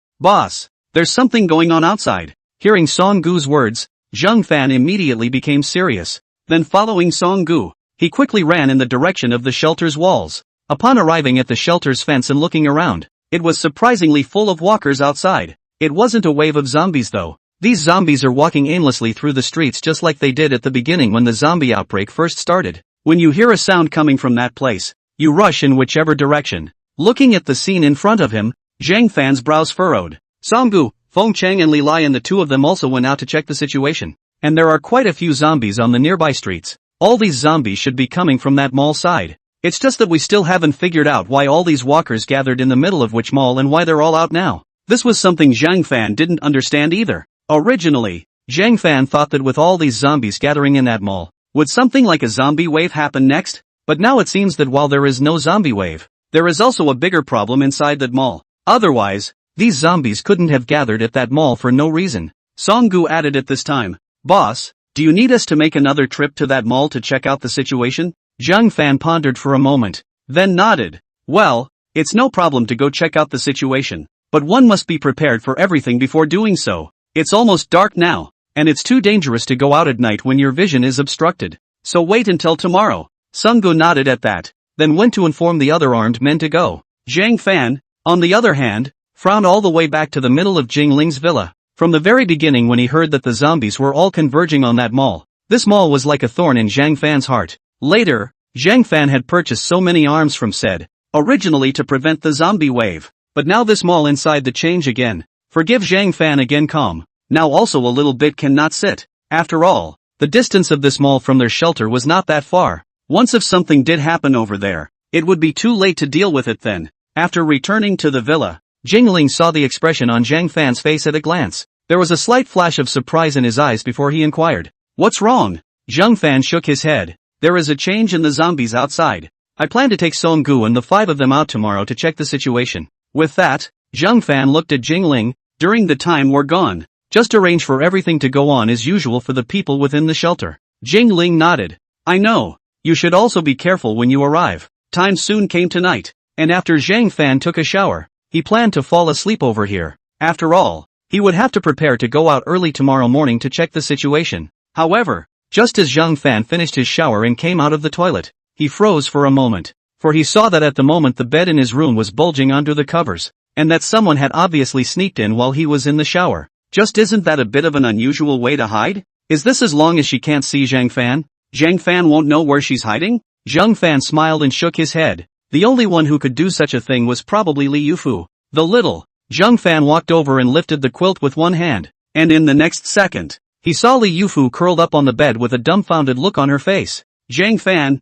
there's something going on outside. Hearing Song Gu's words, Zhang Fan immediately became serious. Then following Song Gu, he quickly ran in the direction of the shelter's walls. Upon arriving at the shelter's fence and looking around, it was surprisingly full of walkers outside. It wasn't a wave of zombies though. These zombies are walking aimlessly through the streets just like they did at the beginning when the zombie outbreak first started. When you hear a sound coming from that place, you rush in whichever direction. Looking at the scene in front of him, Zhang Fan's brows furrowed. Songgu, Feng Cheng and Li Lai and the two of them also went out to check the situation. And there are quite a few zombies on the nearby streets. All these zombies should be coming from that mall side. It's just that we still haven't figured out why all these walkers gathered in the middle of which mall and why they're all out now. This was something Zhang Fan didn't understand either. Originally, Zhang Fan thought that with all these zombies gathering in that mall, would something like a zombie wave happen next? But now it seems that while there is no zombie wave, there is also a bigger problem inside that mall. Otherwise, these zombies couldn't have gathered at that mall for no reason. Songgu added at this time, "Boss, do you need us to make another trip to that mall to check out the situation?" Zhang Fan pondered for a moment, then nodded. "Well, it's no problem to go check out the situation, but one must be prepared for everything before doing so. It's almost dark now, and it's too dangerous to go out at night when your vision is obstructed. So wait until tomorrow." Songgu nodded at that, then went to inform the other armed men to go. Zhang Fan, on the other hand, frowned all the way back to the middle of Jingling's villa. From the very beginning when he heard that the zombies were all converging on that mall, this mall was like a thorn in Zhang Fan's heart. Later, Zhang Fan had purchased so many arms from said, originally to prevent the zombie wave, but now this mall inside the change again. Forgive Zhang Fan again calm, now also a little bit cannot sit. After all, the distance of this mall from their shelter was not that far. Once if something did happen over there, it would be too late to deal with it then. After returning to the villa, Jingling saw the expression on Zhang Fan's face at a glance. There was a slight flash of surprise in his eyes before he inquired, "What's wrong?" Zhang Fan shook his head. "There is a change in the zombies outside. I plan to take Songgu and the 5 of them out tomorrow to check the situation." With that, Zhang Fan looked at Jingling. "During the time we're gone, just arrange for everything to go on as usual for the people within the shelter." Jingling nodded. "I know. You should also be careful when you arrive." Time soon came to night, and after Zhang Fan took a shower, he planned to fall asleep over here. After all, he would have to prepare to go out early tomorrow morning to check the situation. However, just as Zhang Fan finished his shower and came out of the toilet, he froze for a moment, for he saw that at the moment the bed in his room was bulging under the covers, and that someone had obviously sneaked in while he was in the shower. Just isn't that a bit of an unusual way to hide? Is this as long as she can't see Zhang Fan? Zhang Fan won't know where she's hiding? Zhang Fan smiled and shook his head. The only one who could do such a thing was probably Li Yufu. The little Zhang Fan walked over and lifted the quilt with one hand, and in the next second, he saw Li Yufu curled up on the bed with a dumbfounded look on her face. "Zhang Fan,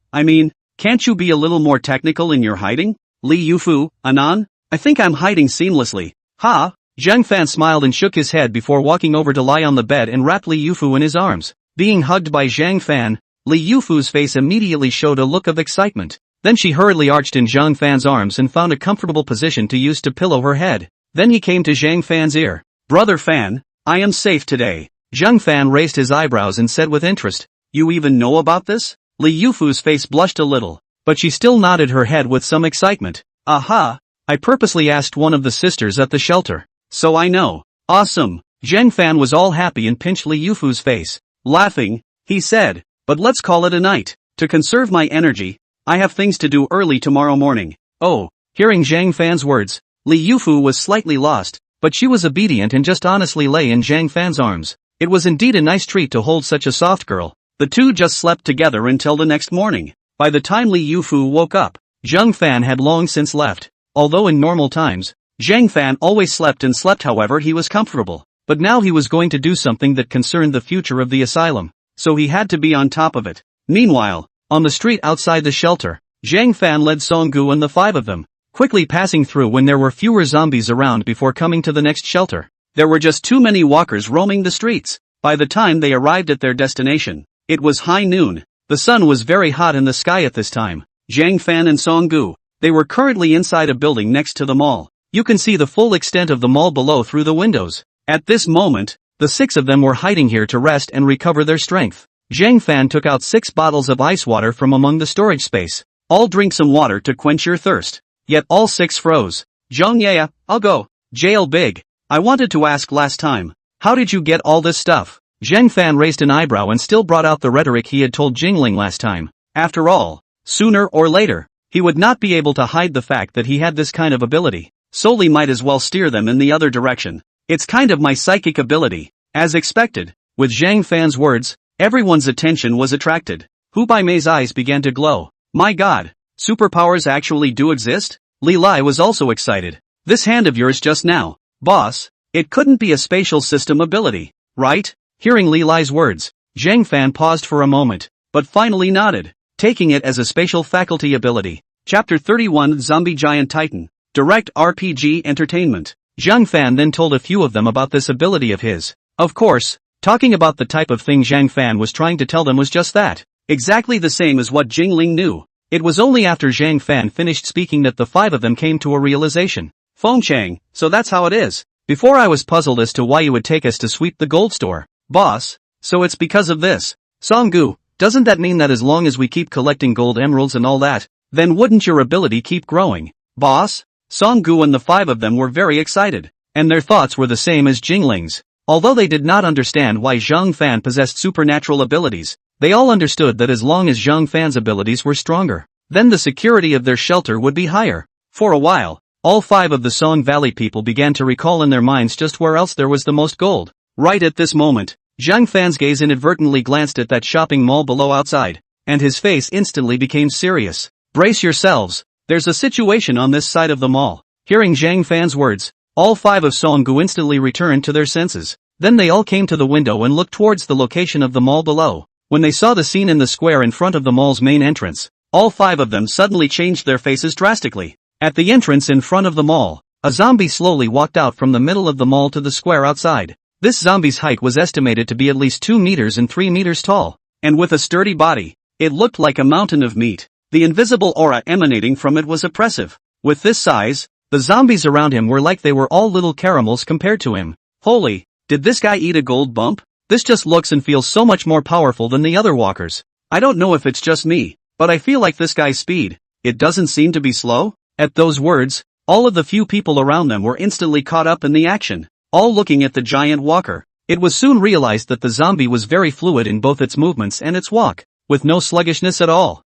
can't you be a little more technical in your hiding?" Li Yufu, Anan? "I think I'm hiding seamlessly." "Ha?" Zhang Fan smiled and shook his head before walking over to lie on the bed and wrap Li Yufu in his arms. Being hugged by Zhang Fan, Li Yufu's face immediately showed a look of excitement. Then she hurriedly arched in Zhang Fan's arms and found a comfortable position to use to pillow her head. Then he came to Zhang Fan's ear. "Brother Fan, I am safe today." Zhang Fan raised his eyebrows and said with interest, "You even know about this?" Li Yufu's face blushed a little, but she still nodded her head with some excitement. "Aha! I purposely asked one of the sisters at the shelter, so I know." "Awesome." Zhang Fan was all happy and pinched Li Yufu's face. Laughing, he said, "But let's call it a night. To conserve my energy, I have things to do early tomorrow morning." Oh, hearing Zhang Fan's words, Li Yufu was slightly lost, but she was obedient and just honestly lay in Zhang Fan's arms. It was indeed a nice treat to hold such a soft girl. The two just slept together until the next morning. By the time Li Yufu woke up, Zhang Fan had long since left. Although in normal times, Zhang Fan always slept and slept however he was comfortable. But now he was going to do something that concerned the future of the asylum, so he had to be on top of it. Meanwhile, on the street outside the shelter, Zhang Fan led Songgu and the 5 of them, quickly passing through when there were fewer zombies around before coming to the next shelter. There were just too many walkers roaming the streets. By the time they arrived at their destination, it was high noon. The sun was very hot in the sky at this time. Zhang Fan and Songgu, they were currently inside a building next to the mall. You can see the full extent of the mall below through the windows. At this moment, the 6 of them were hiding here to rest and recover their strength. Zhang Fan took out 6 bottles of ice water from among the storage space. "All drink some water to quench your thirst." Yet all 6 froze. "Zhang yeah, I'll go." "Jail big. I wanted to ask last time. How did you get all this stuff?" Zhang Fan raised an eyebrow and still brought out the rhetoric he had told Jingling last time. After all, sooner or later, he would not be able to hide the fact that he had this kind of ability. Solely might as well steer them in the other direction. "It's kind of my psychic ability." As expected, with Zhang Fan's words, everyone's attention was attracted. Hu Baimei's eyes began to glow. My god, superpowers actually do exist? Li Lai was also excited. This hand of yours just now, boss, it couldn't be a spatial system ability, right? Hearing Li Lai's words, Zhang Fan paused for a moment, but finally nodded, taking it as a spatial faculty ability. Chapter 31 Zombie Giant Titan. Direct RPG Entertainment. Zhang Fan then told a few of them about this ability of his. Of course, talking about the type of thing Zhang Fan was trying to tell them was just that. Exactly the same as what Jingling knew. It was only after Zhang Fan finished speaking that the five of them came to a realization. Fengchang, so that's how it is. Before I was puzzled as to why you would take us to sweep the gold store. Boss, so it's because of this. Songgu, doesn't that mean that as long as we keep collecting gold emeralds and all that, then wouldn't your ability keep growing? Boss? Songgu and the five of them were very excited, and their thoughts were the same as Jingling's. Although they did not understand why Zhang Fan possessed supernatural abilities, they all understood that as long as Zhang Fan's abilities were stronger, then the security of their shelter would be higher. For a while, all five of the Song Valley people began to recall in their minds just where else there was the most gold. Right at this moment, Zhang Fan's gaze inadvertently glanced at that shopping mall below outside, and his face instantly became serious. Brace yourselves. There's a situation on this side of the mall. Hearing Zhang Fan's words, all five of Songgu instantly returned to their senses. Then they all came to the window and looked towards the location of the mall below. When they saw the scene in the square in front of the mall's main entrance, all five of them suddenly changed their faces drastically. At the entrance in front of the mall, a zombie slowly walked out from the middle of the mall to the square outside. This zombie's height was estimated to be at least 2 meters and 3 meters tall, and with a sturdy body, it looked like a mountain of meat. The invisible aura emanating from it was oppressive. With this size, the zombies around him were like they were all little caramels compared to him. Holy, did this guy eat a gold bump? This just looks and feels so much more powerful than the other walkers. I don't know if it's just me, but I feel like this guy's speed, it doesn't seem to be slow? At those words, all of the few people around them were instantly caught up in the action, all looking at the giant walker. It was soon realized that the zombie was very fluid in both its movements and its walk, with no sluggishness at all.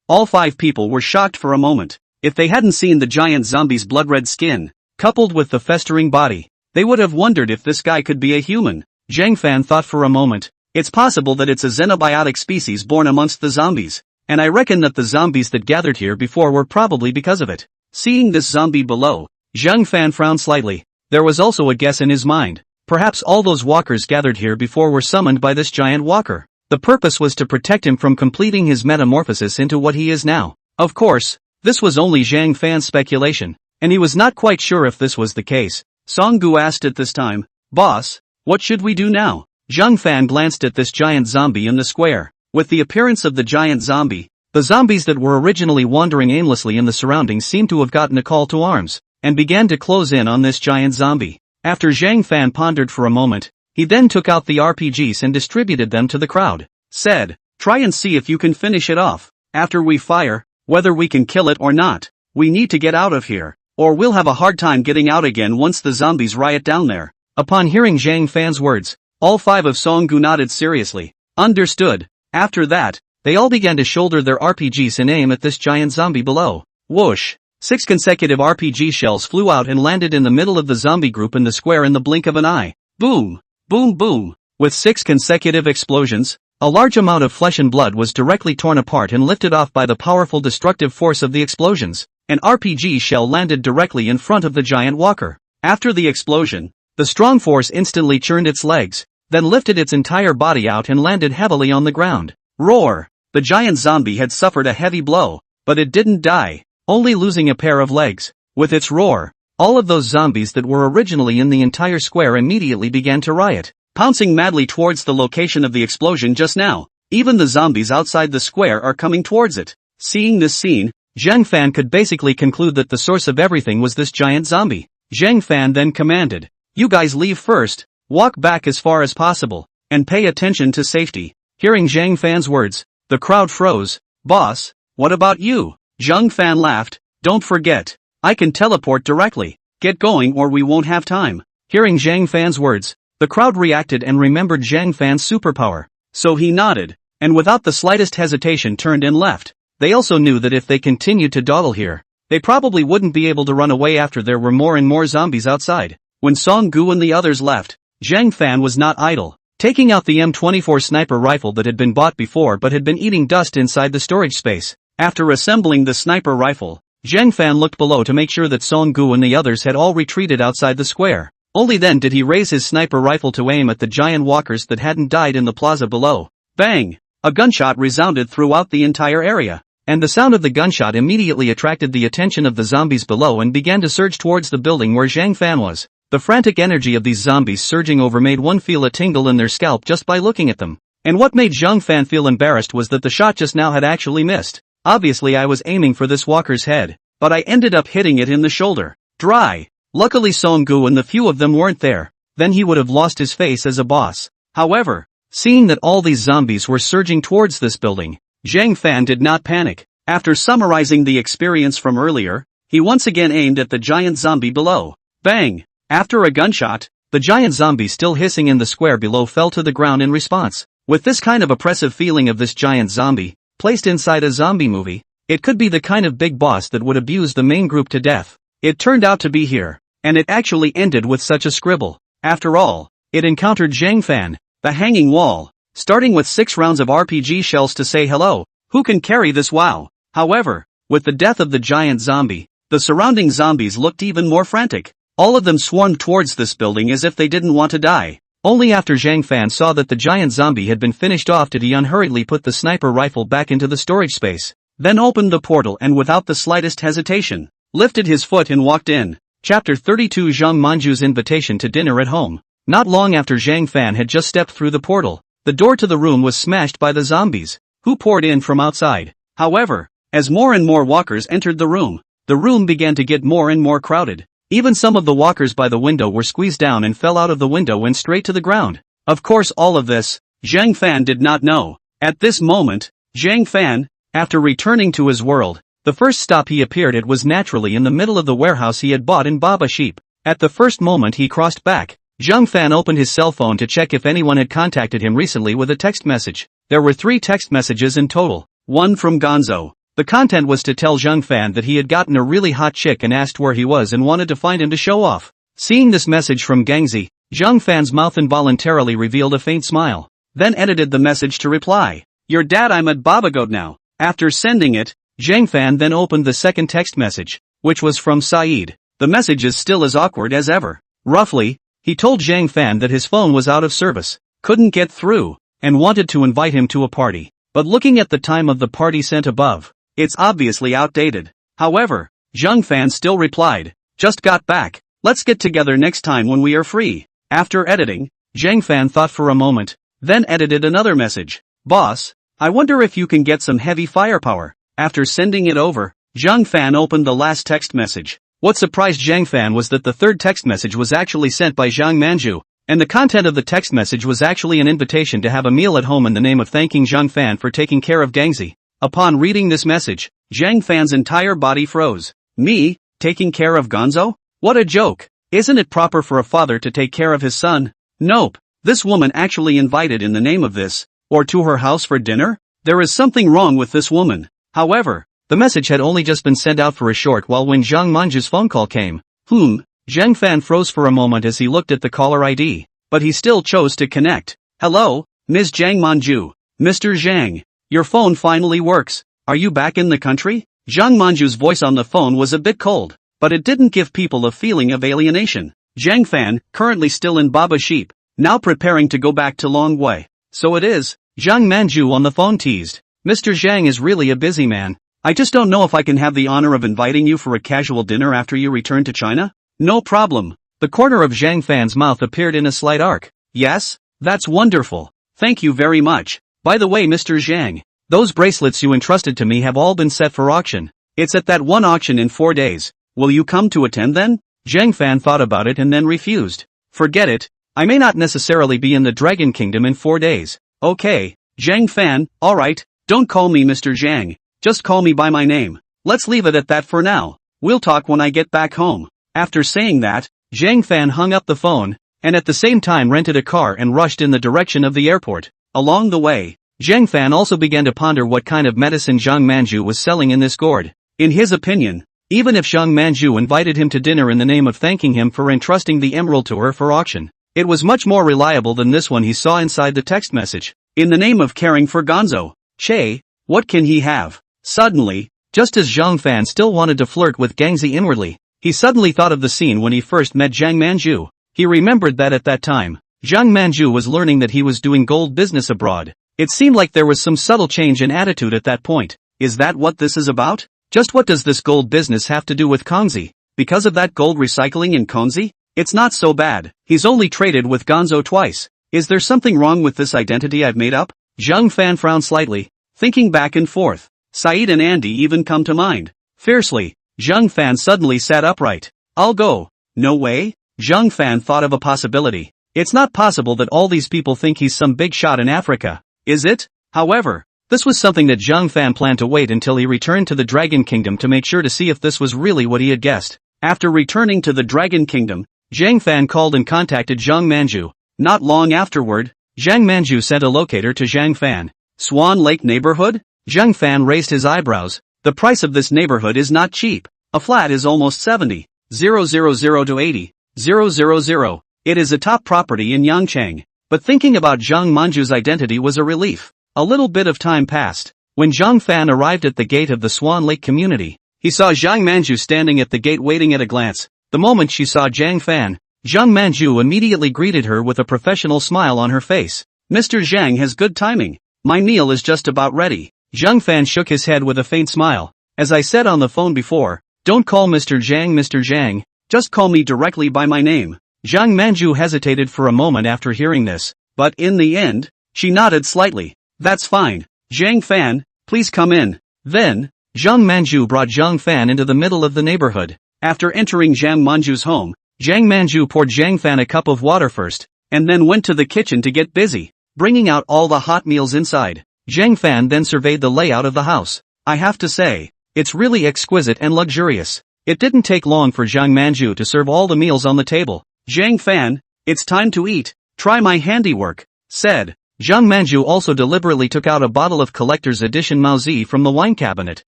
All five people were shocked for a moment. If they hadn't seen the giant zombie's blood-red skin, coupled with the festering body, they would have wondered if this guy could be a human. Zhang Fan thought for a moment. It's possible that it's a xenobiotic species born amongst the zombies, and I reckon that the zombies that gathered here before were probably because of it. Seeing this zombie below, Zhang Fan frowned slightly. There was also a guess in his mind. Perhaps all those walkers gathered here before were summoned by this giant walker. The purpose was to protect him from completing his metamorphosis into what he is now. Of course, this was only Zhang Fan's speculation, and he was not quite sure if this was the case. Songgu asked at this time, Boss, what should we do now? Zhang Fan glanced at this giant zombie in the square. With the appearance of the giant zombie, the zombies that were originally wandering aimlessly in the surroundings seemed to have gotten a call to arms, and began to close in on this giant zombie. After Zhang Fan pondered for a moment, he then took out the RPGs and distributed them to the crowd. Said, try and see if you can finish it off. After we fire, whether we can kill it or not, we need to get out of here, or we'll have a hard time getting out again once the zombies riot down there. Upon hearing Zhang Fan's words, all five of Songgu nodded seriously. Understood. After that, they all began to shoulder their RPGs and aim at this giant zombie below. Whoosh! 6 consecutive RPG shells flew out and landed in the middle of the zombie group in the square in the blink of an eye. Boom! Boom boom! With 6 consecutive explosions, a large amount of flesh and blood was directly torn apart and lifted off by the powerful destructive force of the explosions. An RPG shell landed directly in front of the giant walker. After the explosion, the strong force instantly churned its legs, then lifted its entire body out and landed heavily on the ground. Roar! The giant zombie had suffered a heavy blow, but it didn't die, only losing a pair of legs. With its roar, all of those zombies that were originally in the entire square immediately began to riot, pouncing madly towards the location of the explosion just now. Even the zombies outside the square are coming towards it. Seeing this scene, Zhang Fan could basically conclude that the source of everything was this giant zombie. Zhang Fan then commanded, you guys leave first, walk back as far as possible, and pay attention to safety. Hearing Zhang Fan's words, the crowd froze. Boss, what about you? Zhang Fan laughed, don't forget, I can teleport directly. Get going or we won't have time. Hearing Zhang Fan's words, the crowd reacted and remembered Zhang Fan's superpower. So he nodded, and without the slightest hesitation turned and left. They also knew that if they continued to dawdle here, they probably wouldn't be able to run away after there were more and more zombies outside. When Song Gu and the others left, Zhang Fan was not idle. taking out the M24 sniper rifle that had been bought before but had been eating dust inside the storage space. After assembling the sniper rifle, Zhang Fan looked below to make sure that Song Gu and the others had all retreated outside the square. Only then did he raise his sniper rifle to aim at the giant walkers that hadn't died in the plaza below. Bang! A gunshot resounded throughout the entire area, and the sound of the gunshot immediately attracted the attention of the zombies below and began to surge towards the building where Zhang Fan was. The frantic energy of these zombies surging over made one feel a tingle in their scalp just by looking at them. And what made Zhang Fan feel embarrassed was that the shot just now had actually missed. Obviously I was aiming for this walker's head, but I ended up hitting it in the shoulder. Dry. Luckily Song Gu and the few of them weren't there, then he would have lost his face as a boss. However, seeing that all these zombies were surging towards this building, Zhang Fan did not panic. After summarizing the experience from earlier, he once again aimed at the giant zombie below. Bang! After a gunshot, the giant zombie still hissing in the square below fell to the ground in response. With this kind of oppressive feeling of this giant zombie, placed inside a zombie movie, it could be the kind of big boss that would abuse the main group to death. It turned out to be here, and it actually ended with such a scribble. After all, it encountered Zhang Fan, the hanging wall, starting with 6 rounds of RPG shells to say hello. Who can carry this? Wow. However, with the death of the giant zombie, the surrounding zombies looked even more frantic. All of them swarmed towards this building as if they didn't want to die. Only after Zhang Fan saw that the giant zombie had been finished off did he unhurriedly put the sniper rifle back into the storage space, then opened the portal and without the slightest hesitation, lifted his foot and walked in. Chapter 32 Zhang Manju's invitation to dinner at home. Not long after Zhang Fan had just stepped through the portal, the door to the room was smashed by the zombies, who poured in from outside. However, as more and more walkers entered the room began to get more and more crowded. Even some of the walkers by the window were squeezed down and fell out of the window and straight to the ground. Of course all of this, Zhang Fan did not know. At this moment, Zhang Fan, after returning to his world, the first stop he appeared at was naturally in the middle of the warehouse he had bought in Baba Sheep. At the first moment he crossed back, Zhang Fan opened his cell phone to check if anyone had contacted him recently with a text message. There were 3 text messages in total. One from Gonzo. The content was to tell Zhang Fan that he had gotten a really hot chick and asked where he was and wanted to find him to show off. Seeing this message from Gangzi, Zhang Fan's mouth involuntarily revealed a faint smile, then edited the message to reply, "Your dad, I'm at Babagoat now." After sending it, Zhang Fan then opened the second text message, which was from Saeed. The message is still as awkward as ever. Roughly, he told Zhang Fan that his phone was out of service, couldn't get through, and wanted to invite him to a party. But looking at the time of the party sent above, it's obviously outdated. However, Zhang Fan still replied, "Just got back, let's get together next time when we are free." After editing, Zhang Fan thought for a moment, then edited another message. "Boss, I wonder if you can get some heavy firepower." After sending it over, Zhang Fan opened the last text message. What surprised Zhang Fan was that the third text message was actually sent by Zhang Manju, and the content of the text message was actually an invitation to have a meal at home in the name of thanking Zhang Fan for taking care of Gangzi. Upon reading this message, Zhang Fan's entire body froze. Me, taking care of Gonzo? What a joke! Isn't it proper for a father to take care of his son? Nope, this woman actually invited in the name of this, or to her house for dinner? There is something wrong with this woman. However, the message had only just been sent out for a short while when Zhang Manju's phone call came. Zhang Fan froze for a moment as he looked at the caller ID, but he still chose to connect. "Hello, Ms. Zhang Manju. Mr. Zhang. Your phone finally works. Are you back in the country?" Zhang Manju's voice on the phone was a bit cold, but it didn't give people a feeling of alienation. Zhang Fan, currently still in Baba Sheep, now preparing to go back to Longwei. "So it is," Zhang Manju on the phone teased. "Mr. Zhang is really a busy man. I just don't know if I can have the honor of inviting you for a casual dinner after you return to China?" "No problem." The corner of Zhang Fan's mouth appeared in a slight arc. "Yes? That's wonderful. Thank you very much. By the way, Mr. Zhang, those bracelets you entrusted to me have all been set for auction. It's at that one auction in 4 days. Will you come to attend then?" Zhang Fan thought about it and then refused. "Forget it. I may not necessarily be in the Dragon Kingdom in 4 days." "Okay, Zhang Fan, alright, don't call me Mr. Zhang, just call me by my name. Let's leave it at that for now. We'll talk when I get back home." After saying that, Zhang Fan hung up the phone, and at the same time rented a car and rushed in the direction of the airport. Along the way, Zhang Fan also began to ponder what kind of medicine Zhang Manju was selling in this gourd. In his opinion, even if Zhang Manju invited him to dinner in the name of thanking him for entrusting the emerald to her for auction, It was much more reliable than this one he saw inside the text message. In the name of caring for Gonzo, Che, what can he have? Suddenly, just as Zhang Fan still wanted to flirt with Gangzi inwardly, he suddenly thought of the scene when he first met Zhang Manju. He remembered that at that time, Zhang Manju was learning that he was doing gold business abroad. It seemed like there was some subtle change in attitude at that point. Is that what this is about? Just what does this gold business have to do with Kongzi? Because of that gold recycling in Kongzi? It's not so bad. He's only traded with Gonzo twice. Is there something wrong with this identity I've made up? Zhang Fan frowned slightly, thinking back and forth. Saeed and Andy even come to mind. Fiercely, Zhang Fan suddenly sat upright. I'll go. No way? Zhang Fan thought of a possibility. It's not possible that all these people think he's some big shot in Africa, is it? However, this was something that Zhang Fan planned to wait until he returned to the Dragon Kingdom to make sure to see if this was really what he had guessed. After returning to the Dragon Kingdom, Zhang Fan called and contacted Zhang Manju. Not long afterward, Zhang Manju sent a locator to Zhang Fan. Swan Lake neighborhood? Zhang Fan raised his eyebrows. The price of this neighborhood is not cheap. A flat is almost 70,000 to 80,000. It is a top property in Yangchang. But thinking about Zhang Manju's identity was a relief. A little bit of time passed. When Zhang Fan arrived at the gate of the Swan Lake community, he saw Zhang Manju standing at the gate waiting at a glance. The moment she saw Zhang Fan, Zhang Manju immediately greeted her with a professional smile on her face. Mr. Zhang has good timing. My meal is just about ready. Zhang Fan shook his head with a faint smile. As I said on the phone before, don't call Mr. Zhang, just call me directly by my name. Zhang Manju hesitated for a moment after hearing this, but in the end, she nodded slightly. That's fine. Zhang Fan, please come in. Then, Zhang Manju brought Zhang Fan into the middle of the neighborhood. After entering Zhang Manju's home, Zhang Manju poured Zhang Fan a cup of water first, and then went to the kitchen to get busy, bringing out all the hot meals inside. Zhang Fan then surveyed the layout of the house. I have to say, it's really exquisite and luxurious. It didn't take long for Zhang Manju to serve all the meals on the table. Zhang Fan, it's time to eat. Try my handiwork, said. Zhang Manju also deliberately took out a bottle of collector's edition Maozi from the wine cabinet,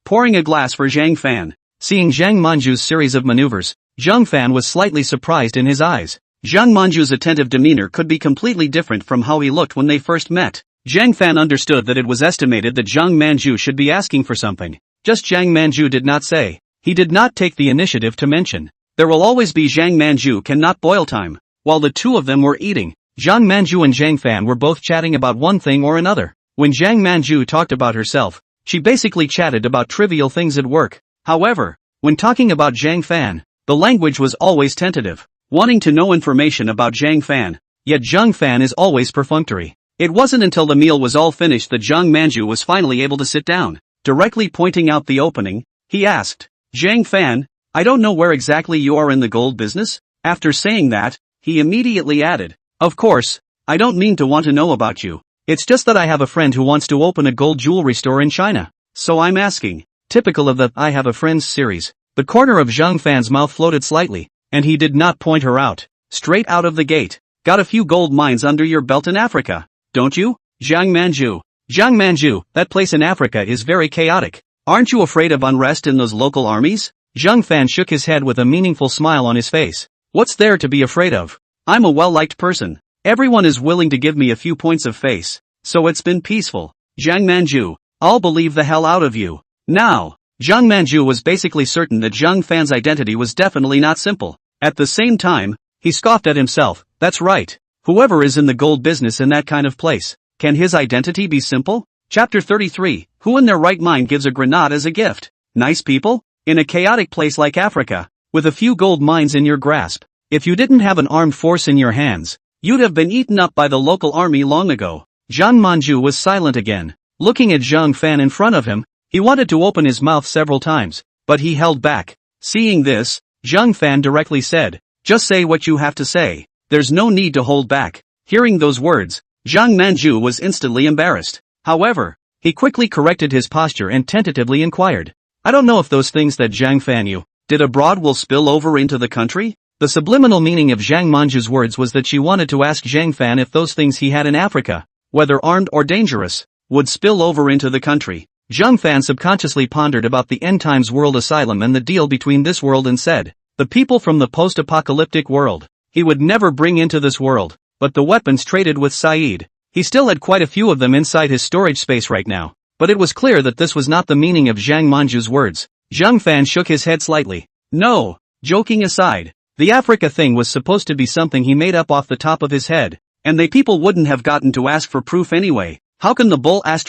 pouring a glass for Zhang Fan. Seeing Zhang Manju's series of maneuvers, Zhang Fan was slightly surprised in his eyes. Zhang Manju's attentive demeanor could be completely different from how he looked when they first met. Zhang Fan understood that it was estimated that Zhang Manju should be asking for something. Just Zhang Manju did not say. He did not take the initiative to mention. There will always be Zhang Manju cannot boil time. While the two of them were eating, Zhang Manju and Zhang Fan were both chatting about one thing or another. When Zhang Manju talked about herself, she basically chatted about trivial things at work. However, when talking about Zhang Fan, the language was always tentative, wanting to know information about Zhang Fan. Yet Zhang Fan is always perfunctory. It wasn't until the meal was all finished that Zhang Manju was finally able to sit down. Directly pointing out the opening, he asked, Zhang Fan, I don't know where exactly you are in the gold business? After saying that, he immediately added, of course, I don't mean to want to know about you. It's just that I have a friend who wants to open a gold jewelry store in China. So I'm asking. Typical of the I have a friends series. The corner of Zhang Fan's mouth floated slightly, and he did not point her out. Straight out of the gate. Got a few gold mines under your belt in Africa, don't you? Zhang Manju. Zhang Manju, that place in Africa is very chaotic. Aren't you afraid of unrest in those local armies? Zhang Fan shook his head with a meaningful smile on his face. What's there to be afraid of? I'm a well-liked person. Everyone is willing to give me a few points of face. So it's been peaceful. Zhang Manju, I'll believe the hell out of you. Now, Zhang Manju was basically certain that Zhang Fan's identity was definitely not simple. At the same time, he scoffed at himself. That's right. Whoever is in the gold business in that kind of place, can his identity be simple? Chapter 33, Who in their right mind gives a grenade as a gift? Nice people? In a chaotic place like Africa, with a few gold mines in your grasp, if you didn't have an armed force in your hands, you'd have been eaten up by the local army long ago. Zhang Manju was silent again. Looking at Zhang Fan in front of him, he wanted to open his mouth several times, but he held back. Seeing this, Zhang Fan directly said, just say what you have to say. There's no need to hold back. Hearing those words, Zhang Manju was instantly embarrassed. However, he quickly corrected his posture and tentatively inquired, I don't know if those things that Zhang Fan you did abroad will spill over into the country? The subliminal meaning of Zhang Manju's words was that she wanted to ask Zhang Fan if those things he had in Africa, whether armed or dangerous, would spill over into the country. Zhang Fan subconsciously pondered about the end times world asylum and the deal between this world and said, the people from the post-apocalyptic world. he would never bring into this world, but the weapons traded with Saeed. He still had quite a few of them inside his storage space right now, but it was clear that this was not the meaning of Zhang Manju's words. Zhang Fan shook his head slightly. No, joking aside, the Africa thing was supposed to be something he made up off the top of his head, and they people wouldn't have gotten to ask for proof anyway. How can the bull have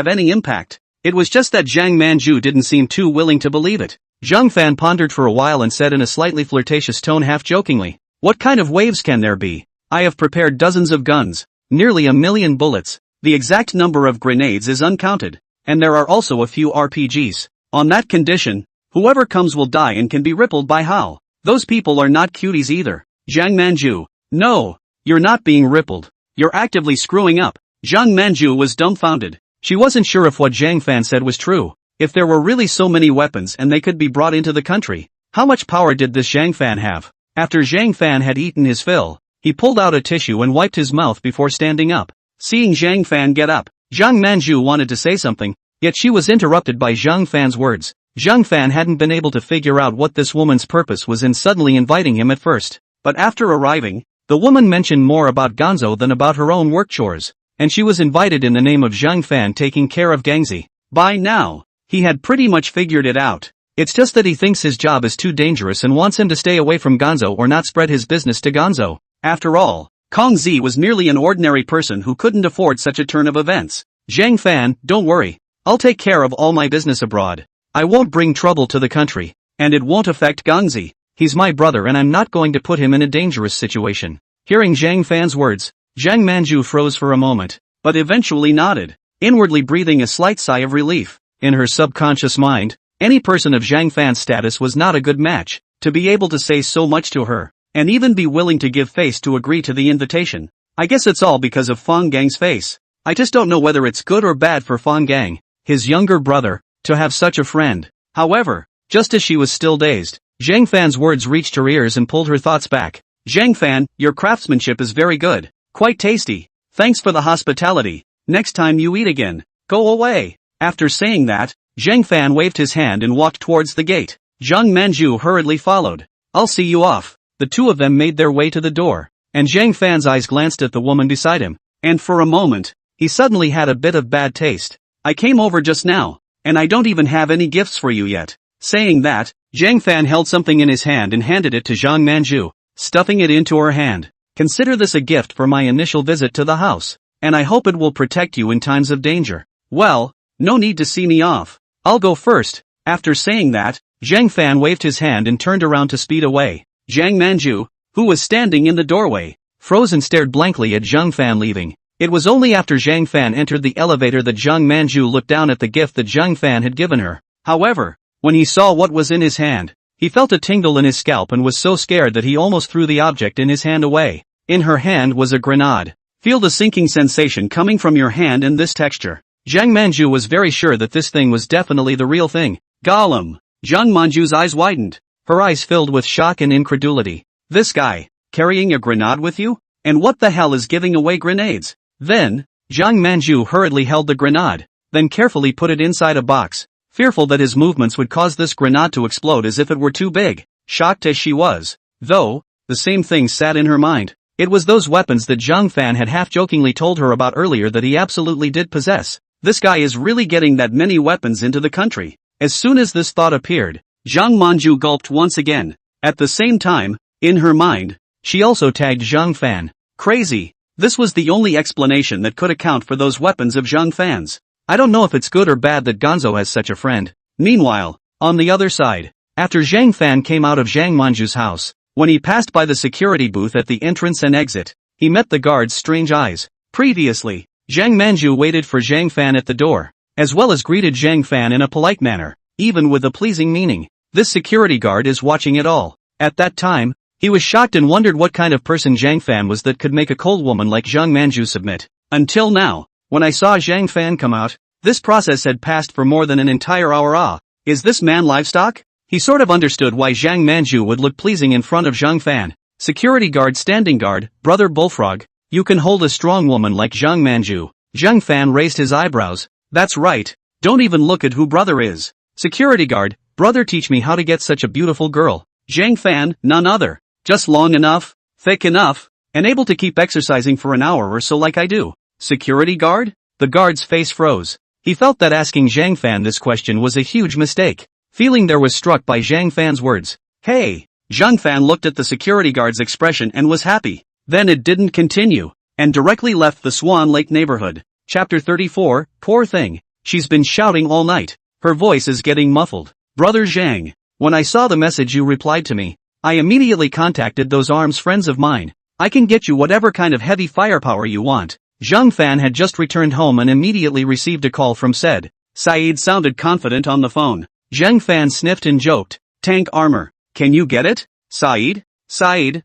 any impact? It was just that Zhang Manju didn't seem too willing to believe it. Zhang Fan pondered for a while and said in a slightly flirtatious tone half-jokingly, "What kind of waves can there be? I have prepared dozens of guns, nearly 1,000,000 bullets, the exact number of grenades is uncounted, and there are also a few RPGs. On that condition, whoever comes will die and can be rippled by how. Those people are not cuties either. Zhang Manju, no, you're not being rippled. You're actively screwing up." Zhang Manju was dumbfounded. She wasn't sure if what Zhang Fan said was true. If there were really so many weapons and they could be brought into the country, how much power did this Zhang Fan have? After Zhang Fan had eaten his fill, he pulled out a tissue and wiped his mouth before standing up. Seeing Zhang Fan get up, Zhang Manju wanted to say something, yet she was interrupted by Zhang Fan's words. Zhang Fan hadn't been able to figure out what this woman's purpose was in suddenly inviting him at first, but after arriving, the woman mentioned more about Gonzo than about her own work chores, and she was invited in the name of Zhang Fan taking care of Gangzi. By now, he had pretty much figured it out. It's just that he thinks his job is too dangerous and wants him to stay away from Gonzo or not spread his business to Gonzo. After all, Kong Zi was merely an ordinary person who couldn't afford such a turn of events. Zhang Fan, don't worry. I'll take care of all my business abroad. I won't bring trouble to the country, and it won't affect Gangzi. He's my brother and I'm not going to put him in a dangerous situation. Hearing Zhang Fan's words, Zhang Manju froze for a moment, but eventually nodded, inwardly breathing a slight sigh of relief. In her subconscious mind, any person of Zhang Fan's status was not a good match, to be able to say so much to her, and even be willing to give face to agree to the invitation. I guess it's all because of Fang Gang's face. I just don't know whether it's good or bad for Fang Gang, his younger brother, to have such a friend. However, just as she was still dazed, Zhang Fan's words reached her ears and pulled her thoughts back. Zhang Fan, your craftsmanship is very good. Quite tasty. Thanks for the hospitality. Next time you eat again, go away. After saying that, Zhang Fan waved his hand and walked towards the gate. Zhang Manju hurriedly followed. I'll see you off. The two of them made their way to the door, and Zhang Fan's eyes glanced at the woman beside him, and for a moment, he suddenly had a bit of bad taste. I came over just now, and I don't even have any gifts for you yet. Saying that, Zhang Fan held something in his hand and handed it to Zhang Manju, stuffing it into her hand. Consider this a gift for my initial visit to the house, and I hope it will protect you in times of danger. Well, no need to see me off. I'll go first. After saying that, Zhang Fan waved his hand and turned around to speed away. Zhang Manju, who was standing in the doorway, froze and stared blankly at Zhang Fan leaving. It was only after Zhang Fan entered the elevator that Zhang Manju looked down at the gift that Zhang Fan had given her. However, when he saw what was in his hand, he felt a tingle in his scalp and was so scared that he almost threw the object in his hand away. In her hand was a grenade. Feel the sinking sensation coming from your hand and this texture. Zhang Manju was very sure that this thing was definitely the real thing. Gollum! Zhang Manju's eyes widened. Her eyes filled with shock and incredulity. This guy, carrying a grenade with you? And what the hell is giving away grenades? Then, Zhang Manju hurriedly held the grenade, then carefully put it inside a box, fearful that his movements would cause this grenade to explode as if it were too big. Shocked as she was, though, the same thing sat in her mind. It was those weapons that Zhang Fan had half-jokingly told her about earlier that he absolutely did possess. This guy is really getting that many weapons into the country. As soon as this thought appeared, Zhang Manju gulped once again. At the same time, in her mind, she also tagged Zhang Fan. Crazy. This was the only explanation that could account for those weapons of Zhang Fan's. I don't know if it's good or bad that Gonzo has such a friend. Meanwhile, on the other side, after Zhang Fan came out of Zhang Manju's house, when he passed by the security booth at the entrance and exit, he met the guard's strange eyes. Previously, Zhang Manju waited for Zhang Fan at the door, as well as greeted Zhang Fan in a polite manner, even with a pleasing meaning. This security guard is watching it all. At that time, he was shocked and wondered what kind of person Zhang Fan was that could make a cold woman like Zhang Manju submit. Until now, when I saw Zhang Fan come out, this process had passed for more than an entire hour. Is this man livestock? He sort of understood why Zhang Manju would look pleasing in front of Zhang Fan. Security guard, standing guard, brother Bullfrog, you can hold a strong woman like Zhang Manju. Zhang Fan raised his eyebrows. That's right. Don't even look at who brother is. Security guard, brother, teach me how to get such a beautiful girl. Zhang Fan, none other. Just long enough, thick enough, and able to keep exercising for an hour or so like I do. Security guard? The guard's face froze. He felt that asking Zhang Fan this question was a huge mistake. Feeling there was struck by Zhang Fan's words. Hey! Zhang Fan looked at the security guard's expression and was happy. Then it didn't continue, and directly left the Swan Lake neighborhood. Chapter 34, Poor thing. She's been shouting all night. Her voice is getting muffled. Brother Zhang. When I saw the message you replied to me, I immediately contacted those arms friends of mine. I can get you whatever kind of heavy firepower you want. Zhang Fan had just returned home and immediately received a call from said. Saeed sounded confident on the phone. Zhang Fan sniffed and joked. Tank armor. Can you get it? Saeed? Saeed,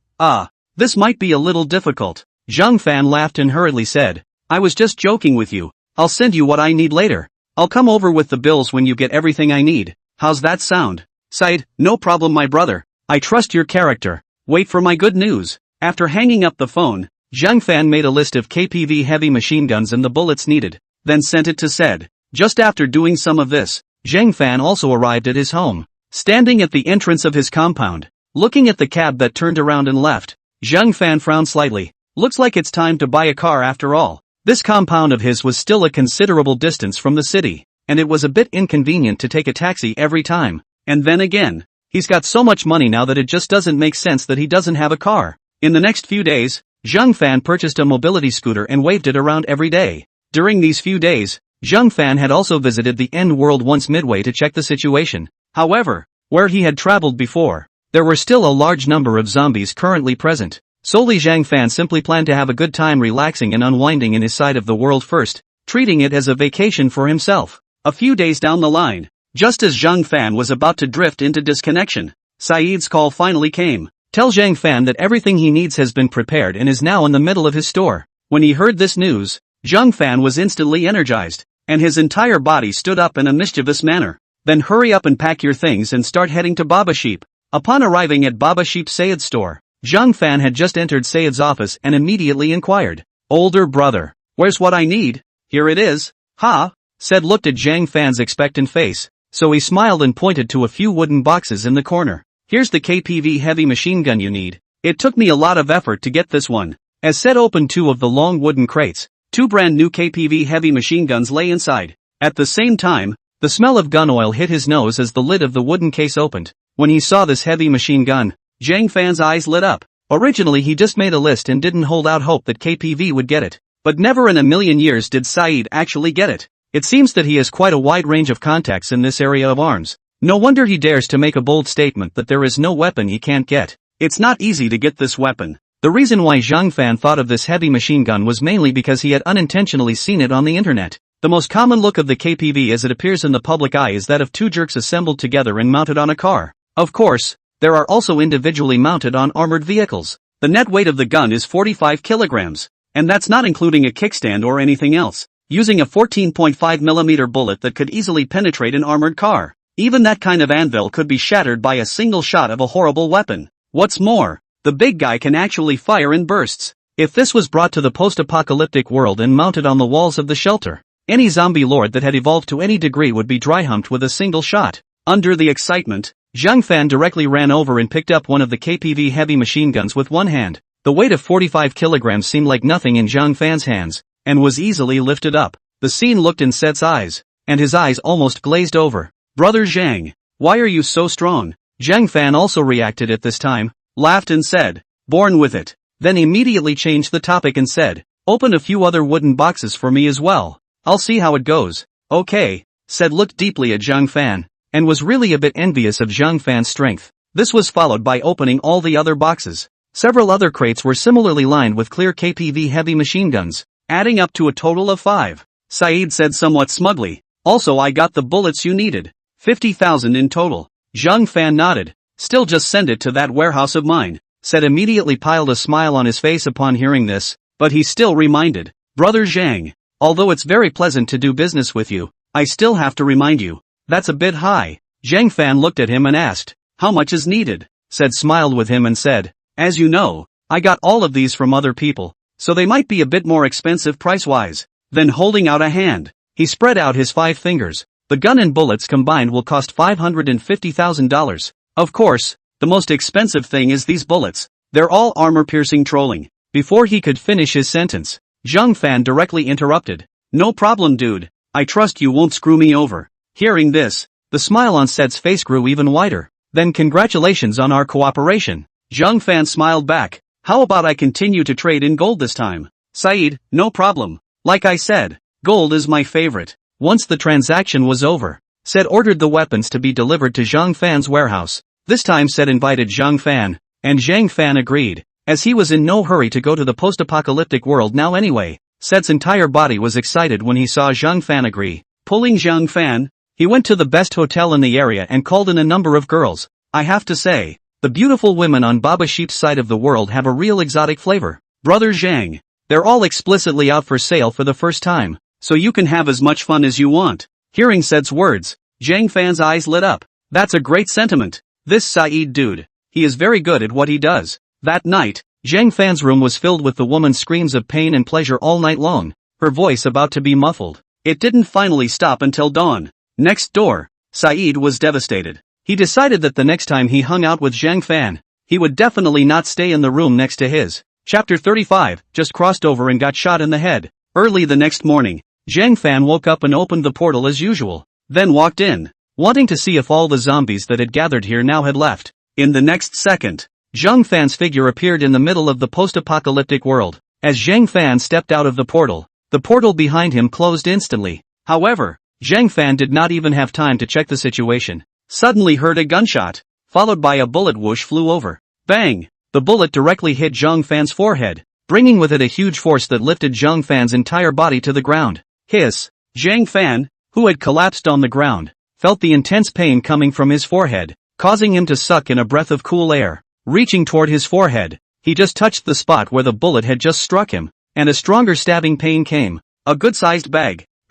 this might be a little difficult. Zhang Fan laughed and hurriedly said. I was just joking with you. I'll send you what I need later. I'll come over with the bills when you get everything I need. How's that sound? Saeed, no problem my brother. I trust your character. Wait for my good news. After hanging up the phone, Zhang Fan made a list of KPV heavy machine guns and the bullets needed, then sent it to said. Just after doing some of this, Zhang Fan also arrived at his home. Standing at the entrance of his compound, looking at the cab that turned around and left, Zhang Fan frowned slightly. Looks like it's time to buy a car after all. This compound of his was still a considerable distance from the city, and it was a bit inconvenient to take a taxi every time. And then again, he's got so much money now that it just doesn't make sense that he doesn't have a car. In the next few days, Zhang Fan purchased a mobility scooter and waved it around every day. During these few days, Zhang Fan had also visited the end world once midway to check the situation. However, where he had traveled before, there were still a large number of zombies currently present. Solely Zhang Fan simply planned to have a good time relaxing and unwinding in his side of the world first, treating it as a vacation for himself. A few days down the line, just as Zhang Fan was about to drift into disconnection, Saeed's call finally came. Tell Zhang Fan that everything he needs has been prepared and is now in the middle of his store. When he heard this news, Zhang Fan was instantly energized, and his entire body stood up in a mischievous manner. Then hurry up and pack your things and start heading to Baba Sheep. Upon arriving at Baba Sheep Sayed's store, Zhang Fan had just entered Sayed's office and immediately inquired. Older brother, where's what I need? Here it is. Ha! Said looked at Zhang Fan's expectant face, so he smiled and pointed to a few wooden boxes in the corner. Here's the KPV heavy machine gun you need. It took me a lot of effort to get this one. As said opened two of the long wooden crates, two brand new KPV heavy machine guns lay inside. At the same time, the smell of gun oil hit his nose as the lid of the wooden case opened. When he saw this heavy machine gun, Zhang Fan's eyes lit up. Originally he just made a list and didn't hold out hope that KPV would get it. But never in a million years did Saeed actually get it. It seems that he has quite a wide range of contacts in this area of arms. No wonder he dares to make a bold statement that there is no weapon he can't get. It's not easy to get this weapon. The reason why Zhang Fan thought of this heavy machine gun was mainly because he had unintentionally seen it on the internet. The most common look of the KPV as it appears in the public eye is that of two jerks assembled together and mounted on a car. Of course, there are also individually mounted on armored vehicles. The net weight of the gun is 45 kilograms, and that's not including a kickstand or anything else. Using a 14.5mm bullet that could easily penetrate an armored car. Even that kind of anvil could be shattered by a single shot of a horrible weapon. What's more, the big guy can actually fire in bursts. If this was brought to the post-apocalyptic world and mounted on the walls of the shelter, any zombie lord that had evolved to any degree would be dry-humped with a single shot. Under the excitement, Zhang Fan directly ran over and picked up one of the KPV heavy machine guns with one hand. The weight of 45 kilograms seemed like nothing in Zhang Fan's hands, and was easily lifted up. The scene looked in Set's eyes, and his eyes almost glazed over. Brother Zhang, why are you so strong? Zhang Fan also reacted at this time, laughed and said, born with it. Then immediately changed the topic and said, open a few other wooden boxes for me as well. I'll see how it goes. Okay, said looked deeply at Zhang Fan, and was really a bit envious of Zhang Fan's strength. This was followed by opening all the other boxes. Several other crates were similarly lined with clear KPV heavy machine guns, adding up to a total of 5. Saeed said somewhat smugly, also I got the bullets you needed. 50,000 in total. Zhang Fan nodded. Still just send it to that warehouse of mine. Said immediately piled a smile on his face upon hearing this, but he still reminded, Brother Zhang, although it's very pleasant to do business with you, I still have to remind you, that's a bit high. Zhang Fan looked at him and asked, how much is needed? Said smiled with him and said, as you know, I got all of these from other people, so they might be a bit more expensive price-wise. Then holding out a hand, he spread out his 5 fingers. The gun and bullets combined will cost $550,000. Of course, the most expensive thing is these bullets. They're all armor-piercing trolling. Before he could finish his sentence, Zhang Fan directly interrupted. No problem, dude. I trust you won't screw me over. Hearing this, the smile on Said's face grew even wider. Then congratulations on our cooperation. Zhang Fan smiled back. How about I continue to trade in gold this time? Said, no problem. Like I said, gold is my favorite. Once the transaction was over, Said ordered the weapons to be delivered to Zhang Fan's warehouse. This time Said invited Zhang Fan, and Zhang Fan agreed, as he was in no hurry to go to the post-apocalyptic world now anyway. Said's entire body was excited when he saw Zhang Fan agree. Pulling Zhang Fan, he went to the best hotel in the area and called in a number of girls. I have to say, the beautiful women on Baba Sheep's side of the world have a real exotic flavor. Brother Zhang, they're all explicitly out for sale for the first time, so you can have as much fun as you want. Hearing Said's words, Zhang Fan's eyes lit up. That's a great sentiment. This Said dude, he is very good at what he does. That night, Zhang Fan's room was filled with the woman's screams of pain and pleasure all night long, her voice about to be muffled. It didn't finally stop until dawn. Next door, Said was devastated. He decided that the next time he hung out with Zhang Fan, he would definitely not stay in the room next to his. Chapter 35, just crossed over and got shot in the head. Early the next morning, Zhang Fan woke up and opened the portal as usual, then walked in, wanting to see if all the zombies that had gathered here now had left. In the next second, Zhang Fan's figure appeared in the middle of the post-apocalyptic world. As Zhang Fan stepped out of the portal behind him closed instantly. However, Zhang Fan did not even have time to check the situation. Suddenly heard a gunshot, followed by a bullet whoosh flew over. Bang! The bullet directly hit Zhang Fan's forehead, bringing with it a huge force that lifted Zhang Fan's entire body to the ground. Hiss! Zhang Fan, who had collapsed on the ground, felt the intense pain coming from his forehead, causing him to suck in a breath of cool air. Reaching toward his forehead, he just touched the spot where the bullet had just struck him, and a stronger stabbing pain came. A good-sized bag, *******,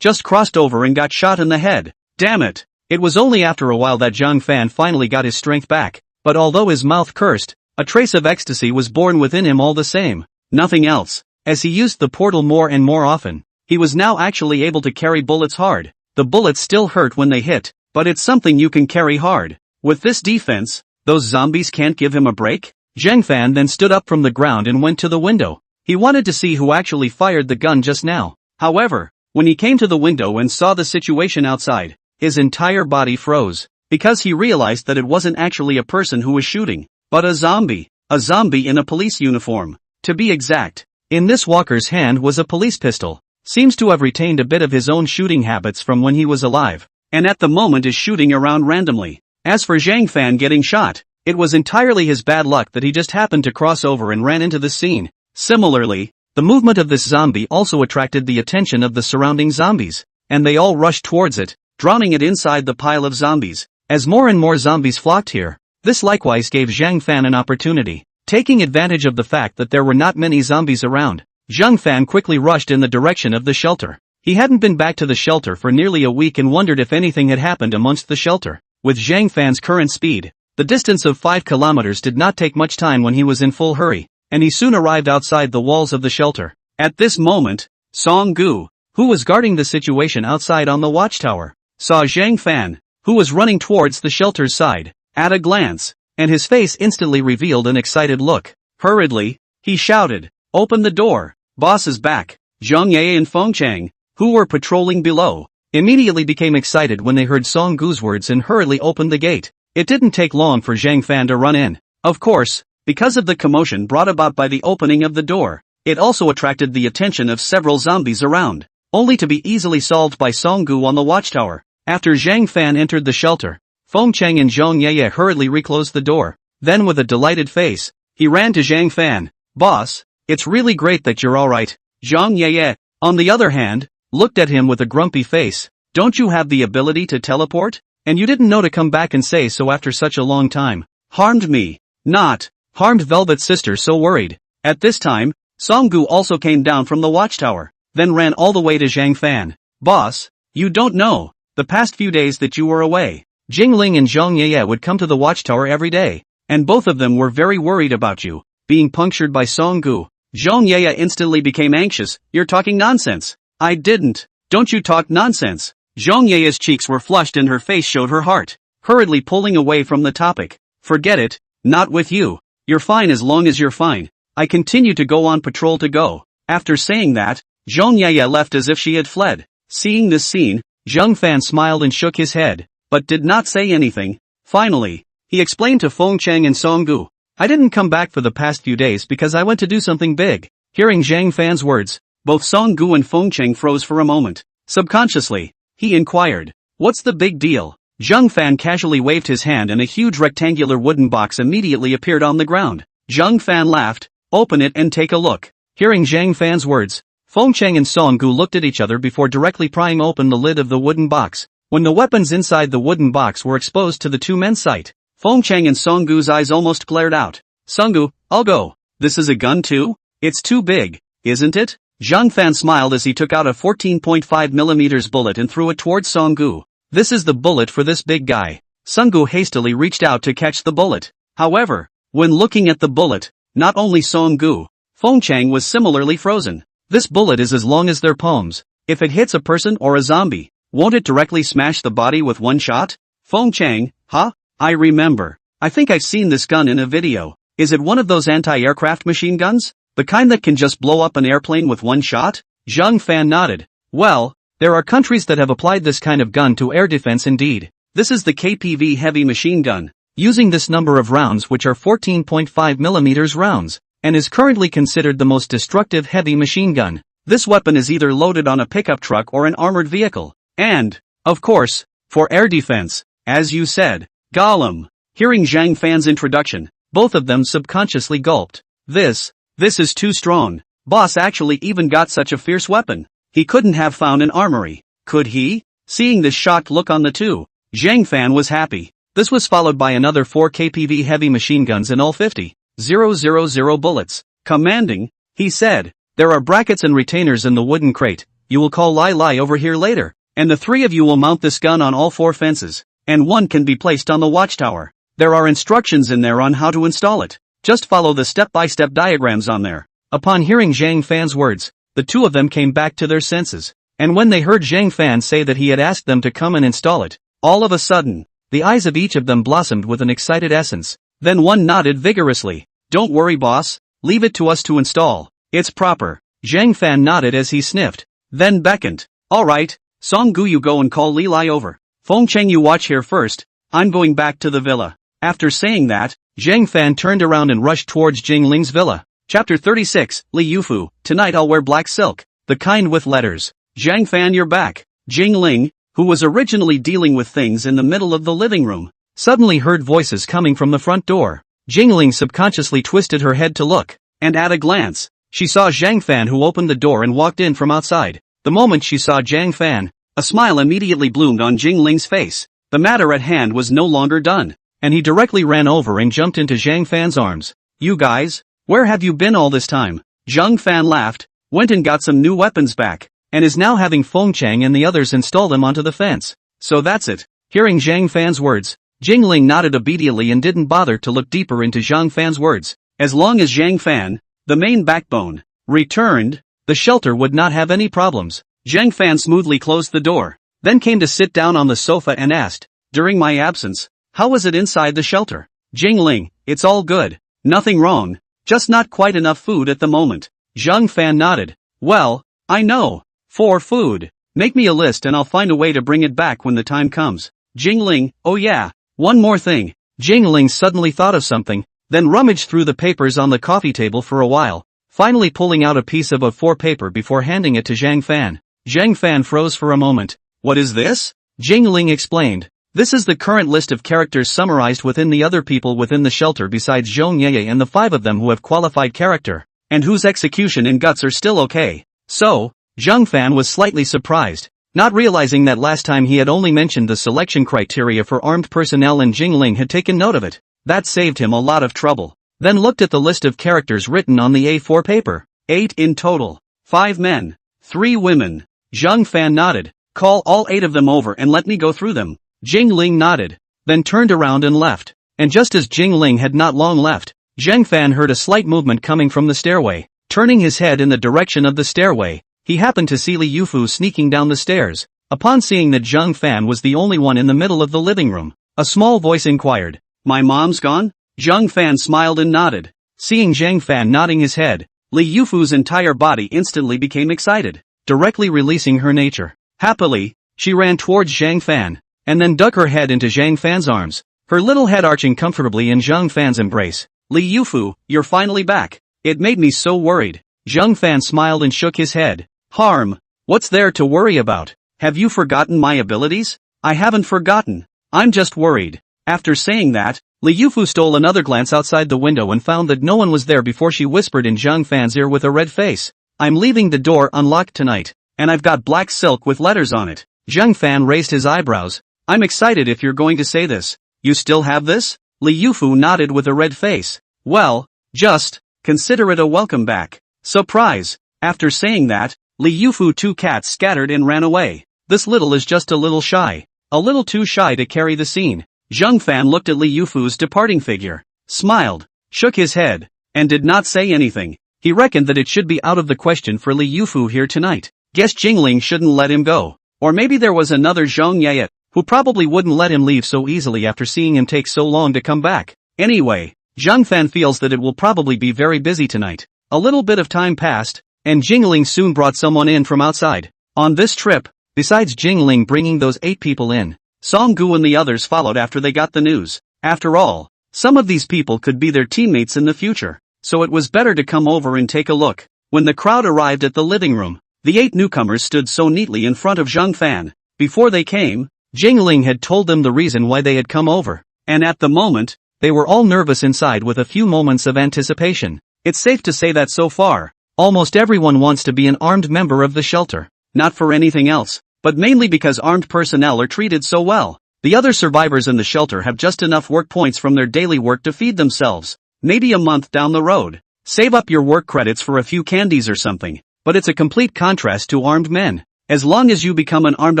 just crossed over and got shot in the head. Damn it! It was only after a while that Zhang Fan finally got his strength back, but although his mouth cursed, a trace of ecstasy was born within him all the same. Nothing else. As he used the portal more and more often, he was now actually able to carry bullets hard. The bullets still hurt when they hit, but it's something you can carry hard. With this defense, those zombies can't give him a break? Zhang Fan then stood up from the ground and went to the window. He wanted to see who actually fired the gun just now. However, when he came to the window and saw the situation outside, his entire body froze, because he realized that it wasn't actually a person who was shooting, but a zombie in a police uniform. To be exact, in this walker's hand was a police pistol. Seems to have retained a bit of his own shooting habits from when he was alive, and at the moment is shooting around randomly. As for Zhang Fan getting shot, it was entirely his bad luck that he just happened to cross over and ran into the scene. Similarly, the movement of this zombie also attracted the attention of the surrounding zombies, and they all rushed towards it, drowning it inside the pile of zombies. As more and more zombies flocked here, this likewise gave Zhang Fan an opportunity. Taking advantage of the fact that there were not many zombies around, Zhang Fan quickly rushed in the direction of the shelter. He hadn't been back to the shelter for nearly a week and wondered if anything had happened amongst the shelter. With Zhang Fan's current speed, the distance of 5 kilometers did not take much time when he was in full hurry, and he soon arrived outside the walls of the shelter. At this moment, Song Gu, who was guarding the situation outside on the watchtower, saw Zhang Fan, who was running towards the shelter's side, at a glance, and his face instantly revealed an excited look. Hurriedly, he shouted, "Open the door, boss is back." Zhang Ye and Feng Chang, who were patrolling below, immediately became excited when they heard Song Gu's words and hurriedly opened the gate. It didn't take long for Zhang Fan to run in. Of course, because of the commotion brought about by the opening of the door, it also attracted the attention of several zombies around, only to be easily solved by Song Gu on the watchtower. After Zhang Fan entered the shelter, Feng Chang and Zhang Ye hurriedly reclosed the door. Then with a delighted face, he ran to Zhang Fan. "Boss, it's really great that you're alright." Zhang Ye, on the other hand, looked at him with a grumpy face. "Don't you have the ability to teleport? And you didn't know to come back and say so after such a long time." "Harmed me, not harmed." Velvet's sister so worried. At this time, Song Gu also came down from the watchtower, then ran all the way to Zhang Fan. "Boss, you don't know, the past few days that you were away, Jingling and Zhang Ye would come to the watchtower every day, and both of them were very worried about you being punctured by Song Gu." Zhang Ye instantly became anxious. "You're talking nonsense." "I didn't. Don't you talk nonsense." Zhang Ye's cheeks were flushed and her face showed her heart. Hurriedly pulling away from the topic, Forget it, not with you. You're fine as long as you're fine. I continue to go on patrol to go. After saying that, Zhang Yaya left as if she had fled. Seeing this scene, Zhang Fan smiled and shook his head, but did not say anything. Finally, he explained to Feng Cheng and Song Gu, I didn't come back for the past few days because I went to do something big. Hearing Zhang Fan's words, both Song Gu and Feng Cheng froze for a moment. Subconsciously, he inquired, what's the big deal? Zhang Fan casually waved his hand and a huge rectangular wooden box immediately appeared on the ground. Zhang Fan laughed, open it and take a look. Hearing Zhang Fan's words, Feng Cheng and Song Gu looked at each other before directly prying open the lid of the wooden box. When the weapons inside the wooden box were exposed to the two men's sight, Feng Cheng and Song Gu's eyes almost glared out. Song Gu, I'll go. This is a gun too? It's too big, isn't it? Zhang Fan smiled as he took out a 14.5mm bullet and threw it towards Song Gu. This is the bullet for this big guy. Song Gu hastily reached out to catch the bullet. However, when looking at the bullet, not only Song Gu, Feng Cheng was similarly frozen. This bullet is as long as their palms. If it hits a person or a zombie, won't it directly smash the body with one shot? Feng Cheng, huh? I remember. I think I've seen this gun in a video. Is it one of those anti-aircraft machine guns? The kind that can just blow up an airplane with one shot? Zhang Fan nodded. Well, there are countries that have applied this kind of gun to air defense indeed. This is the KPV heavy machine gun, using this number of rounds which are 14.5mm rounds, and is currently considered the most destructive heavy machine gun. This weapon is either loaded on a pickup truck or an armored vehicle. And, of course, for air defense, as you said, Gollum. Hearing Zhang Fan's introduction, both of them subconsciously gulped. This is too strong. Boss actually even got such a fierce weapon. He couldn't have found an armory, could he? Seeing this shocked look on the two, Zhang Fan was happy. This was followed by another 4 KPV heavy machine guns in all 50,000 bullets. Commanding, he said, there are brackets and retainers in the wooden crate. You will call Lai Lai over here later, and the 3 of you will mount this gun on all 4 fences, and 1 can be placed on the watchtower. There are instructions in there on how to install it. Just follow the step-by-step diagrams on there. Upon hearing Zhang Fan's words, the 2 of them came back to their senses, and when they heard Zhang Fan say that he had asked them to come and install it, all of a sudden, the eyes of each of them blossomed with an excited essence. Then one nodded vigorously. Don't worry boss, leave it to us to install. It's proper. Zhang Fan nodded as he sniffed, then beckoned. Alright, Song Gu you go and call Li Lai over. Feng Cheng you watch here first, I'm going back to the villa. After saying that, Zhang Fan turned around and rushed towards Jingling's villa. Chapter 36, Li Yufu, tonight I'll wear black silk, the kind with letters. Zhang Fan you're back. Jingling, who was originally dealing with things in the middle of the living room, suddenly heard voices coming from the front door. Jingling subconsciously twisted her head to look, and at a glance, she saw Zhang Fan who opened the door and walked in from outside. The moment she saw Zhang Fan, a smile immediately bloomed on Jingling's face. The matter at hand was no longer done, and he directly ran over and jumped into Zhang Fan's arms. You guys, where have you been all this time? Zhang Fan laughed, went and got some new weapons back, and is now having Feng Cheng and the others install them onto the fence. So that's it. Hearing Zhang Fan's words, Jingling nodded obediently and didn't bother to look deeper into Zhang Fan's words. As long as Zhang Fan, the main backbone, returned, the shelter would not have any problems. Zhang Fan smoothly closed the door, then came to sit down on the sofa and asked, during my absence, how was it inside the shelter? Jingling, it's all good. Nothing wrong, just not quite enough food at the moment. Zhang Fan nodded. Well, I know. For food, make me a list and I'll find a way to bring it back when the time comes. Jingling, oh yeah, one more thing. Jingling suddenly thought of something, then rummaged through the papers on the coffee table for a while, finally pulling out a piece of A4 paper before handing it to Zhang Fan. Zhang Fan froze for a moment. What is this? Jingling explained. This is the current list of characters summarized within the other people within the shelter besides Zhong Yeye and the 5 of them who have qualified character, and whose execution and guts are still okay. So, Zhang Fan was slightly surprised, not realizing that last time he had only mentioned the selection criteria for armed personnel and Jingling had taken note of it. That saved him a lot of trouble. Then looked at the list of characters written on the A4 paper. 8 in total. 5 men. 3 women. Zhang Fan nodded. Call all 8 of them over and let me go through them. Jingling nodded, then turned around and left. And just as Jingling had not long left, Zhang Fan heard a slight movement coming from the stairway. Turning his head in the direction of the stairway, he happened to see Li Yufu sneaking down the stairs. Upon seeing that Zhang Fan was the only one in the middle of the living room, a small voice inquired, My mom's gone? Zhang Fan smiled and nodded. Seeing Zhang Fan nodding his head, Li Yufu's entire body instantly became excited, directly releasing her nature. Happily, she ran towards Zhang Fan, and then dug her head into Zhang Fan's arms, her little head arching comfortably in Zhang Fan's embrace. Li Yufu, you're finally back. It made me so worried. Zhang Fan smiled and shook his head. Harm? What's there to worry about? Have you forgotten my abilities? I haven't forgotten. I'm just worried. After saying that, Li Yufu stole another glance outside the window and found that no one was there before she whispered in Zhang Fan's ear with a red face. I'm leaving the door unlocked tonight, and I've got black silk with letters on it. Zhang Fan raised his eyebrows. I'm excited if you're going to say this. You still have this? Li Yufu nodded with a red face. Well, just consider it a welcome back. Surprise. After saying that, Li Yufu two cats scattered and ran away. This little is just a little shy. A little too shy to carry the scene. Zhang Fan looked at Li Yufu's departing figure, smiled, shook his head, and did not say anything. He reckoned that it should be out of the question for Li Yufu here tonight. Guess Jingling shouldn't let him go. Or maybe there was another Zhang Yayet, who probably wouldn't let him leave so easily after seeing him take so long to come back. Anyway, Zhang Fan feels that it will probably be very busy tonight. A little bit of time passed, and Jingling soon brought someone in from outside. On this trip, besides Jingling bringing those 8 people in, Song Gu and the others followed after they got the news. After all, some of these people could be their teammates in the future, so it was better to come over and take a look. When the crowd arrived at the living room, the 8 newcomers stood so neatly in front of Zhang Fan. Before they came, Jingling had told them the reason why they had come over, and at the moment, they were all nervous inside with a few moments of anticipation. It's safe to say that so far, almost everyone wants to be an armed member of the shelter. Not for anything else, but mainly because armed personnel are treated so well. The other survivors in the shelter have just enough work points from their daily work to feed themselves. Maybe a month down the road. Save up your work credits for a few candies or something. But it's a complete contrast to armed men. As long as you become an armed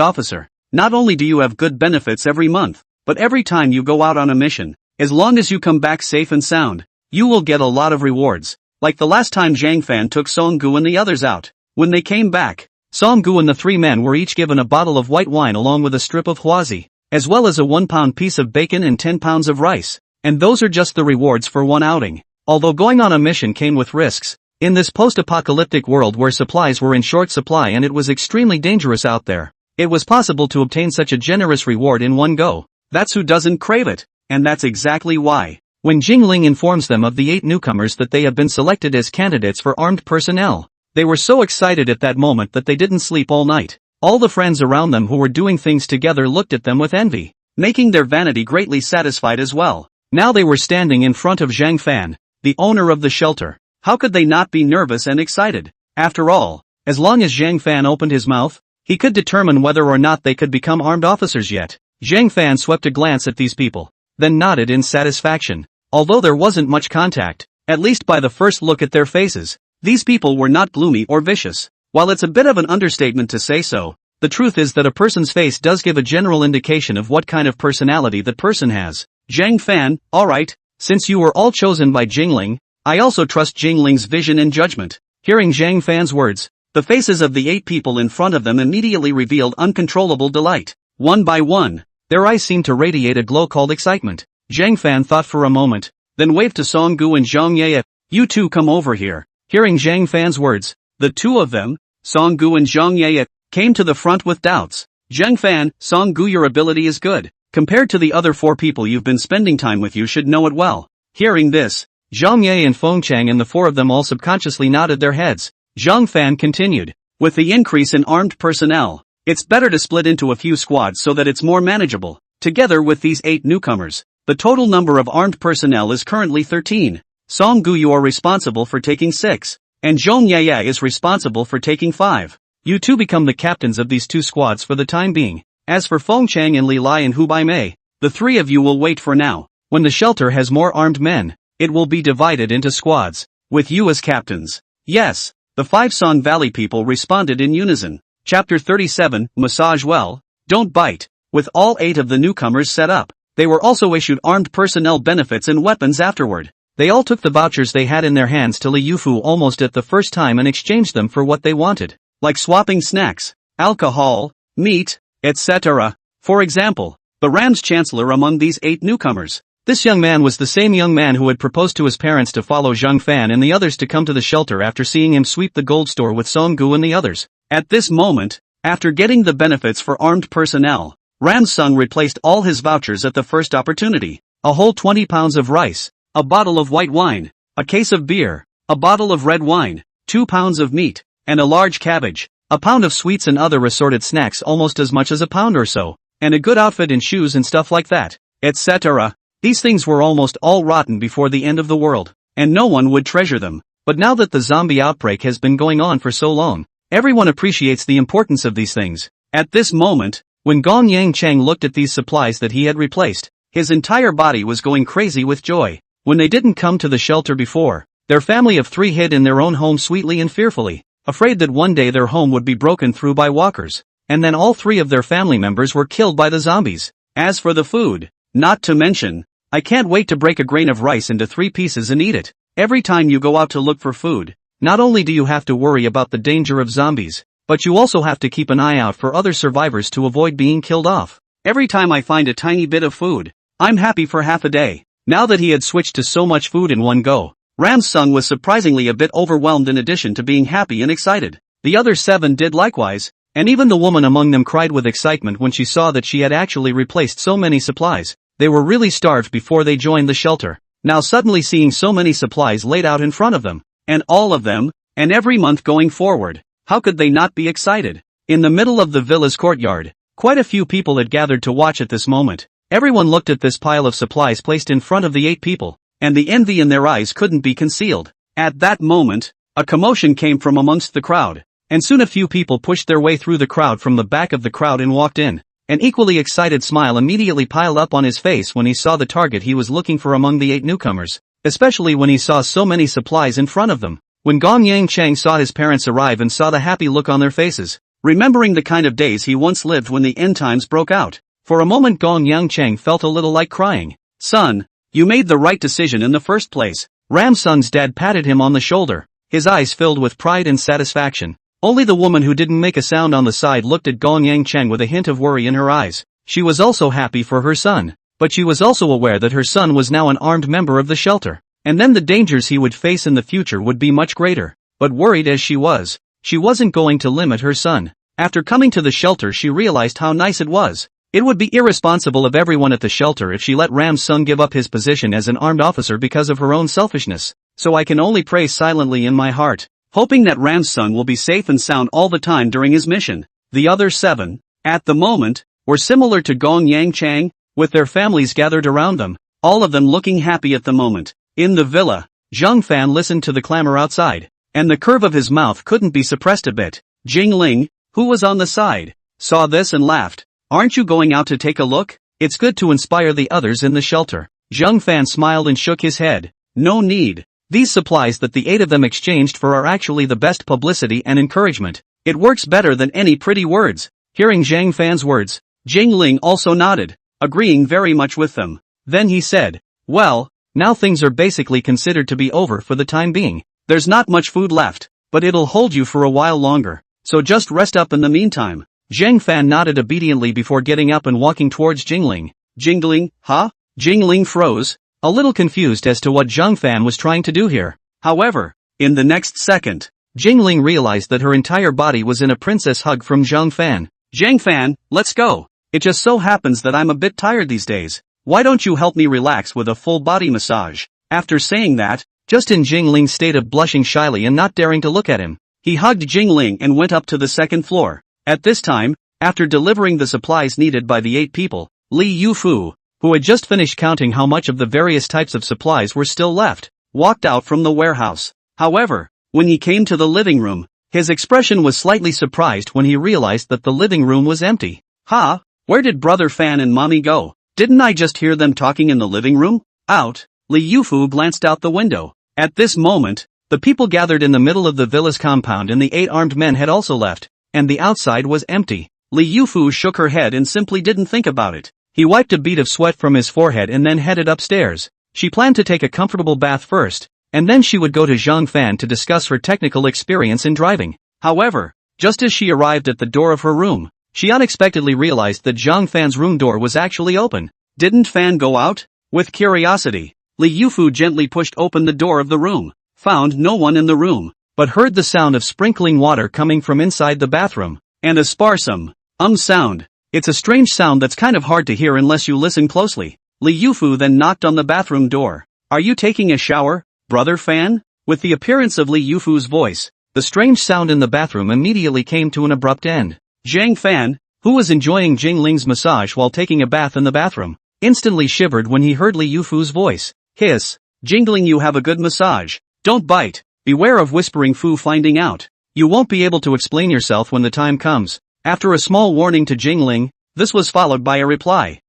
officer, not only do you have good benefits every month, but every time you go out on a mission, as long as you come back safe and sound, you will get a lot of rewards. Like the last time Zhang Fan took Song Gu and the others out. When they came back, Song Gu and the 3 men were each given a bottle of white wine along with a strip of huazi, as well as a 1-pound piece of bacon and 10 pounds of rice. And those are just the rewards for one outing. Although going on a mission came with risks, in this post-apocalyptic world where supplies were in short supply and it was extremely dangerous out there, it was possible to obtain such a generous reward in one go. That's who doesn't crave it, and that's exactly why. When Jingling informs them of the 8 newcomers that they have been selected as candidates for armed personnel, they were so excited at that moment that they didn't sleep all night. All the friends around them who were doing things together looked at them with envy, making their vanity greatly satisfied as well. Now they were standing in front of Zhang Fan, the owner of the shelter. How could they not be nervous and excited? After all, as long as Zhang Fan opened his mouth, he could determine whether or not they could become armed officers yet. Zhang Fan swept a glance at these people, then nodded in satisfaction. Although there wasn't much contact, at least by the first look at their faces, these people were not gloomy or vicious. While it's a bit of an understatement to say so, the truth is that a person's face does give a general indication of what kind of personality that person has. Zhang Fan, alright, since you were all chosen by Jingling, I also trust Jingling's vision and judgment. Hearing Zhang Fan's words, the faces of the 8 people in front of them immediately revealed uncontrollable delight. One by one, their eyes seemed to radiate a glow called excitement. Zhang Fan thought for a moment, then waved to Song Gu and Zhang Ye. You two come over here. Hearing Zhang Fan's words, the 2 of them, Song Gu and Zhang Ye, came to the front with doubts. Zhang Fan, Song Gu, your ability is good. Compared to the other 4 people you've been spending time with, you should know it well. Hearing this, Zhang Ye and Feng Chang and the 4 of them all subconsciously nodded their heads. Zhang Fan continued, with the increase in armed personnel, it's better to split into a few squads so that it's more manageable. Together with these 8 newcomers, the total number of armed personnel is currently 13. Song Gu, you are responsible for taking 6, and Zhong Yaya is responsible for taking 5. You two become the captains of these 2 squads for the time being. As for Feng Chang and Li Lai and Hu Bai Mei, the 3 of you will wait for now. When the shelter has more armed men, it will be divided into squads, with you as captains. Yes, the 5 Song Valley people responded in unison. Chapter 37, Massage Well, Don't Bite. With all 8 of the newcomers set up, they were also issued armed personnel benefits and weapons afterward. They all took the vouchers they had in their hands to Li Yufu almost at the first time and exchanged them for what they wanted, like swapping snacks, alcohol, meat, etc. For example, the Rams Chancellor among these 8 newcomers, This young man was the same young man who had proposed to his parents to follow Zhang Fan and the others to come to the shelter after seeing him sweep the gold store with Song Gu and the others. At this moment, after getting the benefits for armed personnel, Ram Sung replaced all his vouchers at the first opportunity. A whole 20 pounds of rice, a bottle of white wine, a case of beer, a bottle of red wine, 2 pounds of meat, and a large cabbage, a pound of sweets and other assorted snacks almost as much as a pound or so, and a good outfit and shoes and stuff like that, etc. These things were almost all rotten before the end of the world, and no one would treasure them. But now that the zombie outbreak has been going on for so long, everyone appreciates the importance of these things. At this moment, when Gong Yang Cheng looked at these supplies that he had replaced, his entire body was going crazy with joy. When they didn't come to the shelter before, their family of 3 hid in their own home sweetly and fearfully, afraid that one day their home would be broken through by walkers, and then all 3 of their family members were killed by the zombies. As for the food, not to mention, I can't wait to break a grain of rice into 3 pieces and eat it. Every time you go out to look for food, not only do you have to worry about the danger of zombies, but you also have to keep an eye out for other survivors to avoid being killed off. Every time I find a tiny bit of food, I'm happy for half a day. Now that he had switched to so much food in one go, Ram Sung was surprisingly a bit overwhelmed in addition to being happy and excited. The other 7 did likewise, and even the woman among them cried with excitement when she saw that she had actually replaced so many supplies. They were really starved before they joined the shelter. Now suddenly seeing so many supplies laid out in front of them, and all of them, and every month going forward, how could they not be excited? In the middle of the villa's courtyard, quite a few people had gathered to watch at this moment. Everyone looked at this pile of supplies placed in front of the 8 people, and the envy in their eyes couldn't be concealed. At that moment, a commotion came from amongst the crowd, and soon a few people pushed their way through the crowd from the back of the crowd and walked in. An equally excited smile immediately piled up on his face when he saw the target he was looking for among the 8 newcomers, especially when he saw so many supplies in front of them. When Gong Yang Cheng saw his parents arrive and saw the happy look on their faces, remembering the kind of days he once lived when the end times broke out, for a moment Gong Yang Cheng felt a little like crying. Son, you made the right decision in the first place. Ram Sung's dad patted him on the shoulder, his eyes filled with pride and satisfaction. Only the woman who didn't make a sound on the side looked at Gong Yang Cheng with a hint of worry in her eyes. She was also happy for her son, but she was also aware that her son was now an armed member of the shelter, and then the dangers he would face in the future would be much greater. But worried as she wasn't going to limit her son. After coming to the shelter she realized how nice it was. It would be irresponsible of everyone at the shelter if she let Ram Sung give up his position as an armed officer because of her own selfishness, so I can only pray silently in my heart, hoping that Ram Sung will be safe and sound all the time during his mission. The other 7, at the moment, were similar to Gong Yang Cheng, with their families gathered around them, all of them looking happy at the moment. In the villa, Zhang Fan listened to the clamor outside, and the curve of his mouth couldn't be suppressed a bit. Jingling, who was on the side, saw this and laughed. Aren't you going out to take a look? It's good to inspire the others in the shelter. Zhang Fan smiled and shook his head. No need. These supplies that the 8 of them exchanged for are actually the best publicity and encouragement. It works better than any pretty words. Hearing Zhang Fan's words, Jingling also nodded, agreeing very much with them. Then he said, well, now things are basically considered to be over for the time being. There's not much food left, but it'll hold you for a while longer, so just rest up in the meantime. Zhang Fan nodded obediently before getting up and walking towards Jingling. Jingling, huh? Jingling froze, a little confused as to what Zhang Fan was trying to do here. However, in the next second, Jingling realized that her entire body was in a princess hug from Zhang Fan. Zhang Fan, let's go. It just so happens that I'm a bit tired these days. Why don't you help me relax with a full body massage? After saying that, just in Jingling's state of blushing shyly and not daring to look at him, he hugged Jingling and went up to the 2nd floor. At this time, after delivering the supplies needed by the 8 people, Li Yufu, who had just finished counting how much of the various types of supplies were still left, walked out from the warehouse. However, when he came to the living room, his expression was slightly surprised when he realized that the living room was empty. Huh? Where did Brother Fan and Mommy go? Didn't I just hear them talking in the living room? Out. Li Yufu glanced out the window. At this moment, the people gathered in the middle of the villa's compound and the 8 armed men had also left, and the outside was empty. Li Yufu shook her head and simply didn't think about it. He wiped a bead of sweat from his forehead and then headed upstairs. She planned to take a comfortable bath first, and then she would go to Zhang Fan to discuss her technical experience in driving. However, just as she arrived at the door of her room, she unexpectedly realized that Zhang Fan's room door was actually open. Didn't Fan go out? With curiosity, Li Yufu gently pushed open the door of the room, found no one in the room, but heard the sound of sprinkling water coming from inside the bathroom, and a sparse sound. It's a strange sound that's kind of hard to hear unless you listen closely. Li Yufu then knocked on the bathroom door. Are you taking a shower, brother Fan? With the appearance of Li Yufu's voice, the strange sound in the bathroom immediately came to an abrupt end. Zhang Fan, who was enjoying Jingling's massage while taking a bath in the bathroom, instantly shivered when he heard Li Yufu's voice. Hiss, Jingling, you have a good massage. Don't bite. Beware of whispering Fu finding out. You won't be able to explain yourself when the time comes. After a small warning to Jingling, this was followed by a reply.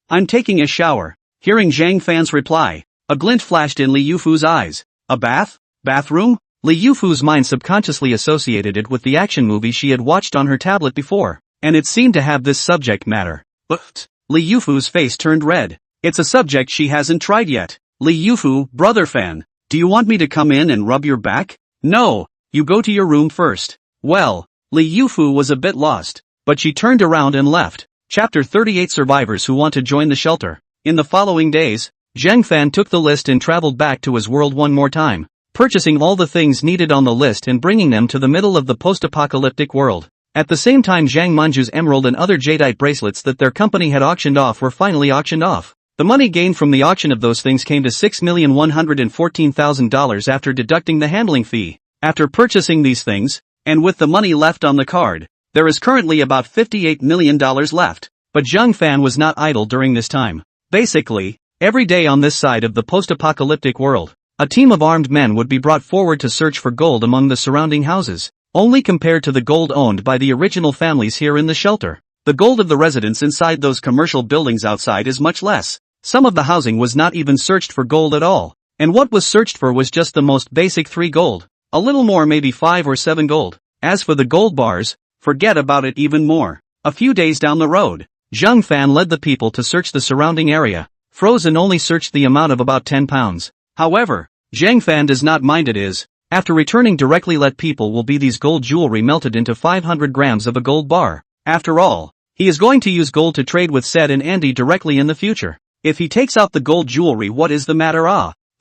I'm taking a shower. Hearing Zhang Fan's reply, a glint flashed in Li Yufu's eyes. A bath? Bathroom? Li Yufu's mind subconsciously associated it with the action movie she had watched on her tablet before, and it seemed to have this subject matter. But Li Yufu's face turned red. It's a subject she hasn't tried yet. Li Yufu, brother Fan, do you want me to come in and rub your back? No, you go to your room first. Well, Li Yufu was a bit lost, but she turned around and left. Chapter 38 Survivors who want to join the shelter. In the following days, Zhang Fan took the list and traveled back to his world one more time, purchasing all the things needed on the list and bringing them to the middle of the post-apocalyptic world. At the same time, Zhang Manju's emerald and other jadeite bracelets that their company had auctioned off were finally auctioned off. The money gained from the auction of those things came to $6,114,000 after deducting the handling fee. After purchasing these things, and with the money left on the card, there is currently about $58 million left. But Zhang Fan was not idle during this time. Basically, every day on this side of the post-apocalyptic world, a team of armed men would be brought forward to search for gold among the surrounding houses, only compared to the gold owned by the original families here in the shelter. The gold of the residents inside those commercial buildings outside is much less. Some of the housing was not even searched for gold at all, and what was searched for was just the most basic 3 gold. A little more, maybe 5 or 7 gold. As for the gold bars, forget about it even more. A few days down the road, Zhang Fan led the people to search the surrounding area. Frozen only searched the amount of about 10 pounds. However, Zhang Fan does not mind it is. After returning directly let people will be these gold jewelry melted into 500 grams of a gold bar. After all, he is going to use gold to trade with Sed and Andy directly in the future. If he takes out the gold jewelry, what is the matter?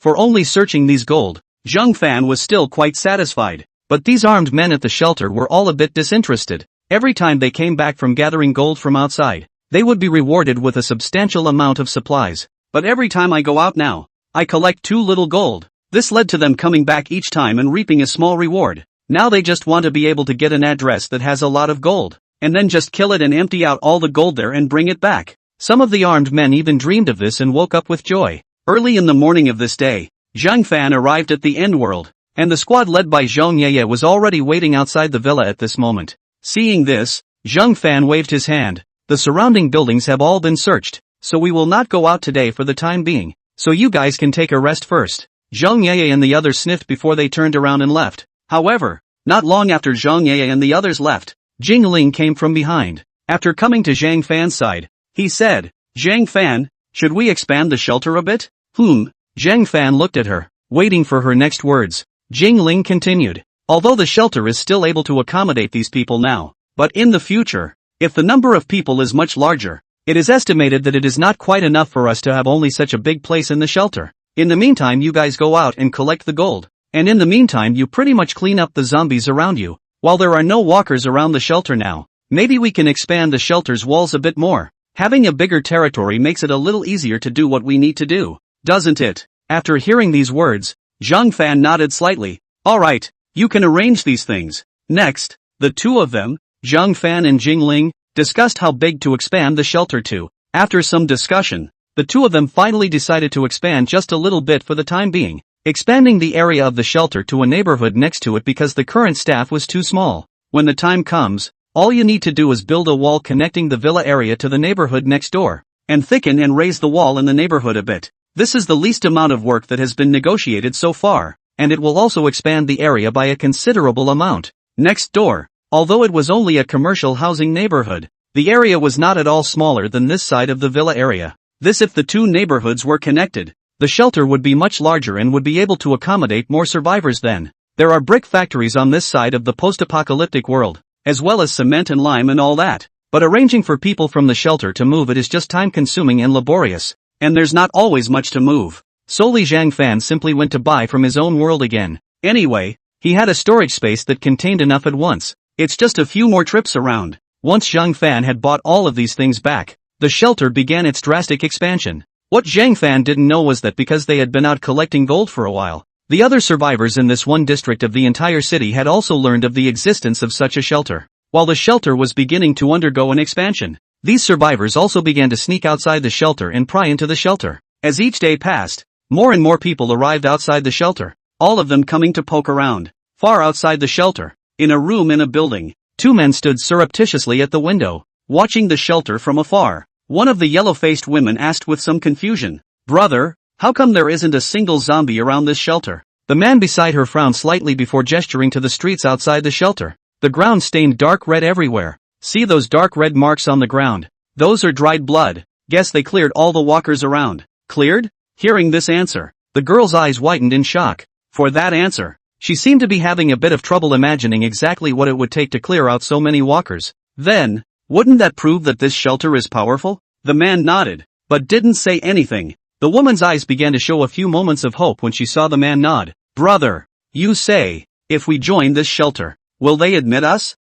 For only searching these gold, Zhang Fan was still quite satisfied. But these armed men at the shelter were all a bit disinterested. Every time they came back from gathering gold from outside, they would be rewarded with a substantial amount of supplies. But every time I go out now, I collect too little gold. This led to them coming back each time and reaping a small reward. Now they just want to be able to get an address that has a lot of gold, and then just kill it and empty out all the gold there and bring it back. Some of the armed men even dreamed of this and woke up with joy. Early in the morning of this day, Zhang Fan arrived at the end world, and the squad led by Zhang Yeye was already waiting outside the villa at this moment. Seeing this, Zhang Fan waved his hand. The surrounding buildings have all been searched, so we will not go out today for the time being, so you guys can take a rest first. Zhang Yeye and the others sniffed before they turned around and left. However, not long after Zhang Yeye and the others left, Jingling came from behind. After coming to Zhang Fan's side, he said, Zhang Fan, should we expand the shelter a bit? Zhang Fan looked at her, waiting for her next words. Jingling continued, although the shelter is still able to accommodate these people now, but in the future, if the number of people is much larger, it is estimated that it is not quite enough for us to have only such a big place in the shelter. In the meantime, you guys go out and collect the gold, and in the meantime you pretty much clean up the zombies around you. While there are no walkers around the shelter now, maybe we can expand the shelter's walls a bit more. Having a bigger territory makes it a little easier to do what we need to do, doesn't it? After hearing these words, Zhang Fan nodded slightly. Alright, you can arrange these things. Next, the two of them, Zhang Fan and Jingling, discussed how big to expand the shelter to. After some discussion, the two of them finally decided to expand just a little bit for the time being, expanding the area of the shelter to a neighborhood next to it because the current staff was too small. When the time comes, all you need to do is build a wall connecting the villa area to the neighborhood next door, and thicken and raise the wall in the neighborhood a bit. This is the least amount of work that has been negotiated so far, and it will also expand the area by a considerable amount. Next door, although it was only a commercial housing neighborhood, the area was not at all smaller than this side of the villa area. This if the two neighborhoods were connected, the shelter would be much larger and would be able to accommodate more survivors then. There are brick factories on this side of the post-apocalyptic world, as well as cement and lime and all that, but arranging for people from the shelter to move it is just time-consuming and laborious. and there's not always much to move. Solely Zhang Fan simply went to buy from his own world again. Anyway, he had a storage space that contained enough at once. It's just a few more trips around. Once Zhang Fan had bought all of these things back, the shelter began its drastic expansion. What Zhang Fan didn't know was that because they had been out collecting gold for a while, the other survivors in this one district of the entire city had also learned of the existence of such a shelter. While the shelter was beginning to undergo an expansion, these survivors also began to sneak outside the shelter and pry into the shelter. As each day passed, more and more people arrived outside the shelter, all of them coming to poke around. Far outside the shelter, in a room in a building, two men stood surreptitiously at the window, watching the shelter from afar. One of the yellow-faced women asked with some confusion, "Brother, how come there isn't a single zombie around this shelter?" The man beside her frowned slightly before gesturing to the streets outside the shelter. The ground stained dark red everywhere. "See those dark red marks on the ground? Those are dried blood. Guess they cleared all the walkers around." "Cleared?" Hearing this answer, the girl's eyes widened in shock. For that answer, she seemed to be having a bit of trouble imagining exactly what it would take to clear out so many walkers. "Then, wouldn't that prove that this shelter is powerful?" The man nodded, but didn't say anything. The woman's eyes began to show a few moments of hope when she saw the man nod. "Brother, you say, if we join this shelter, will they admit us?"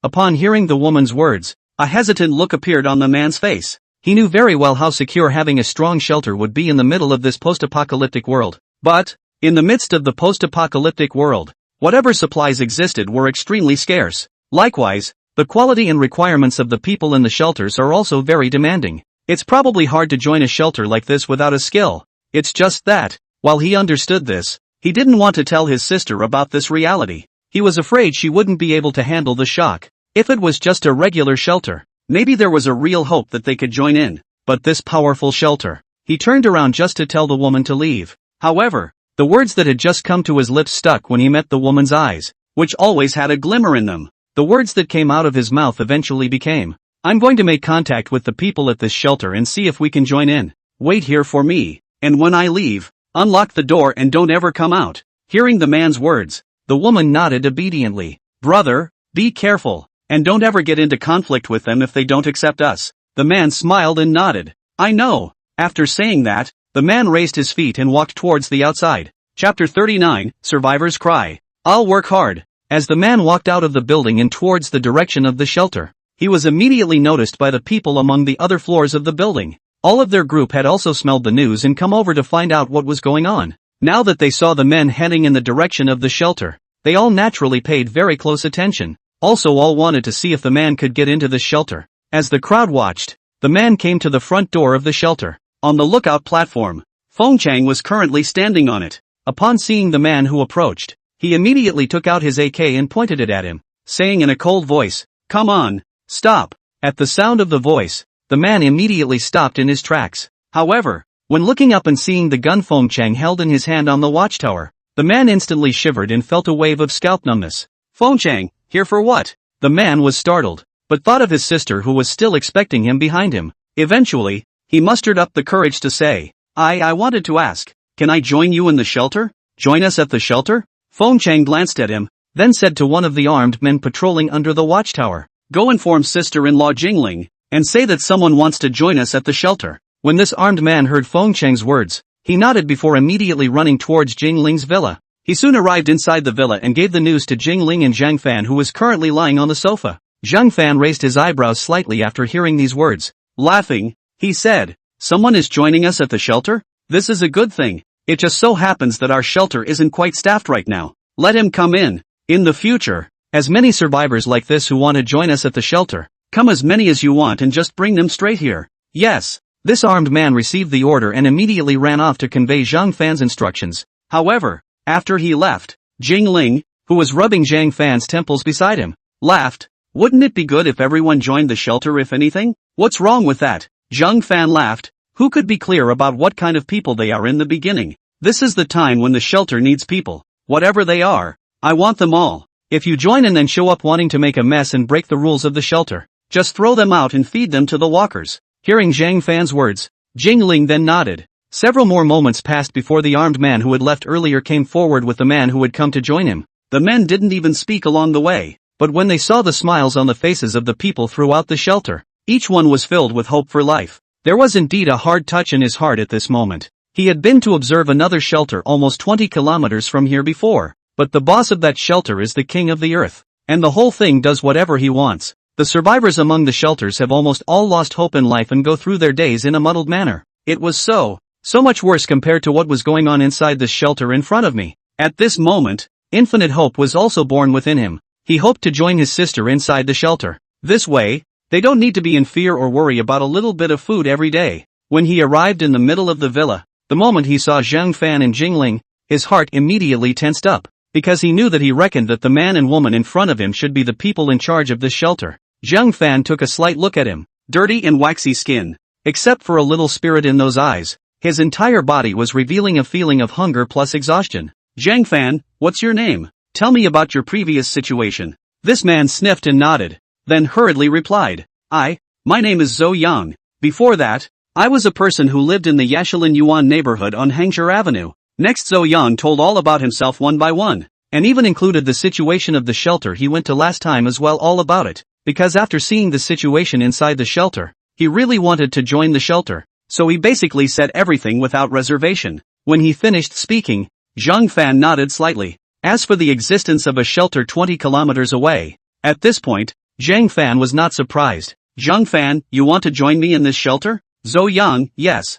Upon hearing the woman's words, a hesitant look appeared on the man's face. He knew very well how secure having a strong shelter would be in the middle of this post-apocalyptic world. But, in the midst of the post-apocalyptic world, whatever supplies existed were extremely scarce. Likewise, the quality and requirements of the people in the shelters are also very demanding. It's probably hard to join a shelter like this without a skill. It's just that, while he understood this, he didn't want to tell his sister about this reality. He was afraid she wouldn't be able to handle the shock. If it was just a regular shelter, maybe there was a real hope that they could join in. But this powerful shelter. He turned around just to tell the woman to leave. However, the words that had just come to his lips stuck when he met the woman's eyes, which always had a glimmer in them. The words that came out of his mouth eventually became, "I'm going to make contact with the people at this shelter and see if we can join in. Wait here for me, and when I leave, unlock the door and don't ever come out." Hearing the man's words, the woman nodded obediently. "Brother, be careful, and don't ever get into conflict with them if they don't accept us." The man smiled and nodded. "I know." After saying that, the man raised his feet and walked towards the outside. Chapter 39, Survivor's Cry. "I'll work hard." As the man walked out of the building and towards the direction of the shelter, he was immediately noticed by the people among the other floors of the building. All of their group had also smelled the news and come over to find out what was going on. Now that they saw the men heading in the direction of the shelter, they all naturally paid very close attention. Also all wanted to see if the man could get into the shelter. As the crowd watched, the man came to the front door of the shelter. On the lookout platform, Feng Chang was currently standing on it. Upon seeing the man who approached, he immediately took out his AK and pointed it at him, saying in a cold voice, "Come on, stop." At the sound of the voice, the man immediately stopped in his tracks. However, when looking up and seeing the gun Feng Chang held in his hand on the watchtower, the man instantly shivered and felt a wave of scalp numbness. "Feng Chang, here for what?" The man was startled, but thought of his sister who was still expecting him behind him. Eventually, he mustered up the courage to say, I wanted to ask, can I join you in the shelter? Join us at the shelter?" Feng Chang glanced at him, then said to one of the armed men patrolling under the watchtower, "Go inform sister-in-law Jingling, and say that someone wants to join us at the shelter." When this armed man heard Feng Chang's words, he nodded before immediately running towards Jingling's villa. He soon arrived inside the villa and gave the news to Jingling and Zhang Fan, who was currently lying on the sofa. Zhang Fan raised his eyebrows slightly after hearing these words. Laughing, he said, "Someone is joining us at the shelter? This is a good thing. It just so happens that our shelter isn't quite staffed right now. Let him come in. In the future, as many survivors like this who want to join us at the shelter, come as many as you want and just bring them straight here." Yes. This armed man received the order and immediately ran off to convey Zhang Fan's instructions. However, after he left, Jingling, who was rubbing Zhang Fan's temples beside him, laughed. "Wouldn't it be good if everyone joined the shelter if anything? What's wrong with that?" Zhang Fan laughed. Who could be clear about what kind of people they are in the beginning? This is the time when the shelter needs people. Whatever they are, I want them all. If you join and then show up wanting to make a mess and break the rules of the shelter, just throw them out and feed them to the walkers. Hearing Zhang Fan's words, Jingling then nodded. Several more moments passed before the armed man who had left earlier came forward with the man who had come to join him. The men didn't even speak along the way, but when they saw the smiles on the faces of the people throughout the shelter, each one was filled with hope for life. There was indeed a hard touch in his heart at this moment. He had been to observe another shelter almost 20 kilometers from here before, but the boss of that shelter is the king of the earth, and the whole thing does whatever he wants. The survivors among the shelters have almost all lost hope in life and go through their days in a muddled manner. It was so much worse compared to what was going on inside this shelter in front of me. At this moment, infinite hope was also born within him. He hoped to join his sister inside the shelter. This way, they don't need to be in fear or worry about a little bit of food every day. When he arrived in the middle of the villa, the moment he saw Zhang Fan and Jingling, his heart immediately tensed up, because he knew that he reckoned that the man and woman in front of him should be the people in charge of this shelter. Zhang Fan took a slight look at him. Dirty and waxy skin. Except for a little spirit in those eyes, his entire body was revealing a feeling of hunger plus exhaustion. Zhang Fan, what's your name? Tell me about your previous situation. This man sniffed and nodded, then hurriedly replied, My name is Zhou Yang. Before that, I was a person who lived in the Yashalin Yuan neighborhood on Hangzhou Avenue. Next Zhou Yang told all about himself one by one, and even included the situation of the shelter he went to last time as well, all about it, because after seeing the situation inside the shelter, he really wanted to join the shelter, so he basically said everything without reservation. When he finished speaking, Zhang Fan nodded slightly. As for the existence of a shelter 20 kilometers away, at this point, Zhang Fan was not surprised. Zhang Fan, you want to join me in this shelter? Zhou Yang, yes.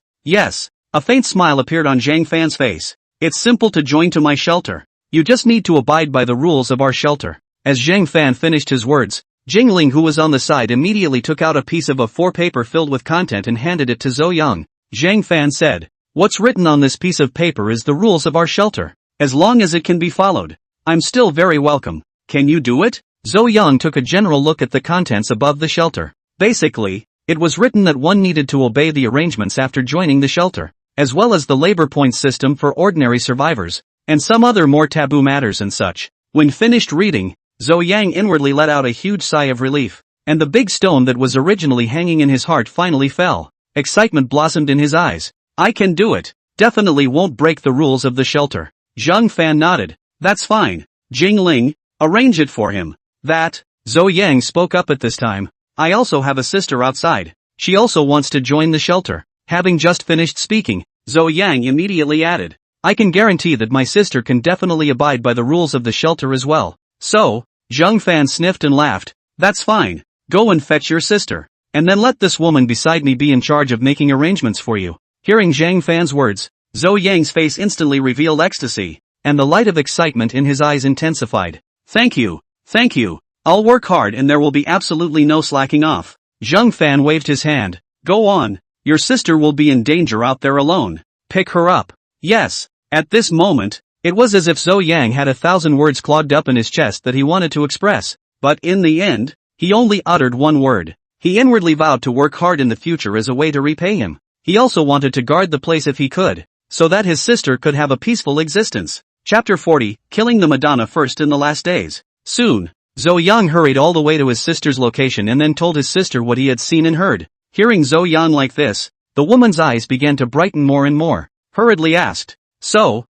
A faint smile appeared on Zhang Fan's face. It's simple to join to my shelter. You just need to abide by the rules of our shelter. As Zhang Fan finished his words, Jingling, who was on the side, immediately took out a piece of A4 paper filled with content and handed it to Zhou Yang. Zhang Fan said, What's written on this piece of paper is the rules of our shelter. As long as it can be followed, I'm still very welcome. Can you do it? Zhou Yang took a general look at the contents above the shelter. Basically, it was written that one needed to obey the arrangements after joining the shelter, as well as the labor point system for ordinary survivors, and some other more taboo matters and such. When finished reading, Zhou Yang inwardly let out a huge sigh of relief, and the big stone that was originally hanging in his heart finally fell. Excitement blossomed in his eyes. I can do it. Definitely won't break the rules of the shelter. Zhang Fan nodded. That's fine. Jingling, arrange it for him. That, Zhou Yang spoke up at this time. I also have a sister outside. She also wants to join the shelter. Having just finished speaking, Zhou Yang immediately added, I can guarantee that my sister can definitely abide by the rules of the shelter as well. So, Zhang Fan sniffed and laughed. That's fine. Go and fetch your sister. And then let this woman beside me be in charge of making arrangements for you. Hearing Zhang Fan's words, Zhou Yang's face instantly revealed ecstasy, and the light of excitement in his eyes intensified. Thank you. I'll work hard and there will be absolutely no slacking off. Zhang Fan waved his hand. Go on. Your sister will be in danger out there alone. Pick her up. Yes. At this moment, it was as if Zhou Yang had 1,000 words clogged up in his chest that he wanted to express, but in the end, he only uttered one word. He inwardly vowed to work hard in the future as a way to repay him. He also wanted to guard the place if he could, so that his sister could have a peaceful existence. Chapter 40, Killing the Madonna First in the Last Days. Soon, Zhou Yang hurried all the way to his sister's location and then told his sister what he had seen and heard. Hearing Zhou Yang like this, the woman's eyes began to brighten more and more. Hurriedly asked, So,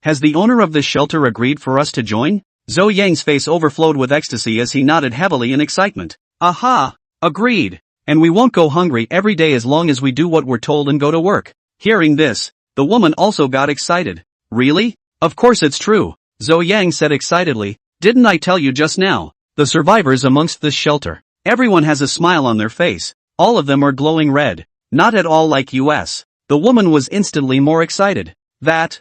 has the owner of this shelter agreed for us to join? Zhou Yang's face overflowed with ecstasy as he nodded heavily in excitement. Aha! Agreed. And we won't go hungry every day as long as we do what we're told and go to work. Hearing this, the woman also got excited. Really? Of course it's true, Zhou Yang said excitedly. Didn't I tell you just now? The survivors amongst this shelter, everyone has a smile on their face. All of them are glowing red. Not at all like us. The woman was instantly more excited. That's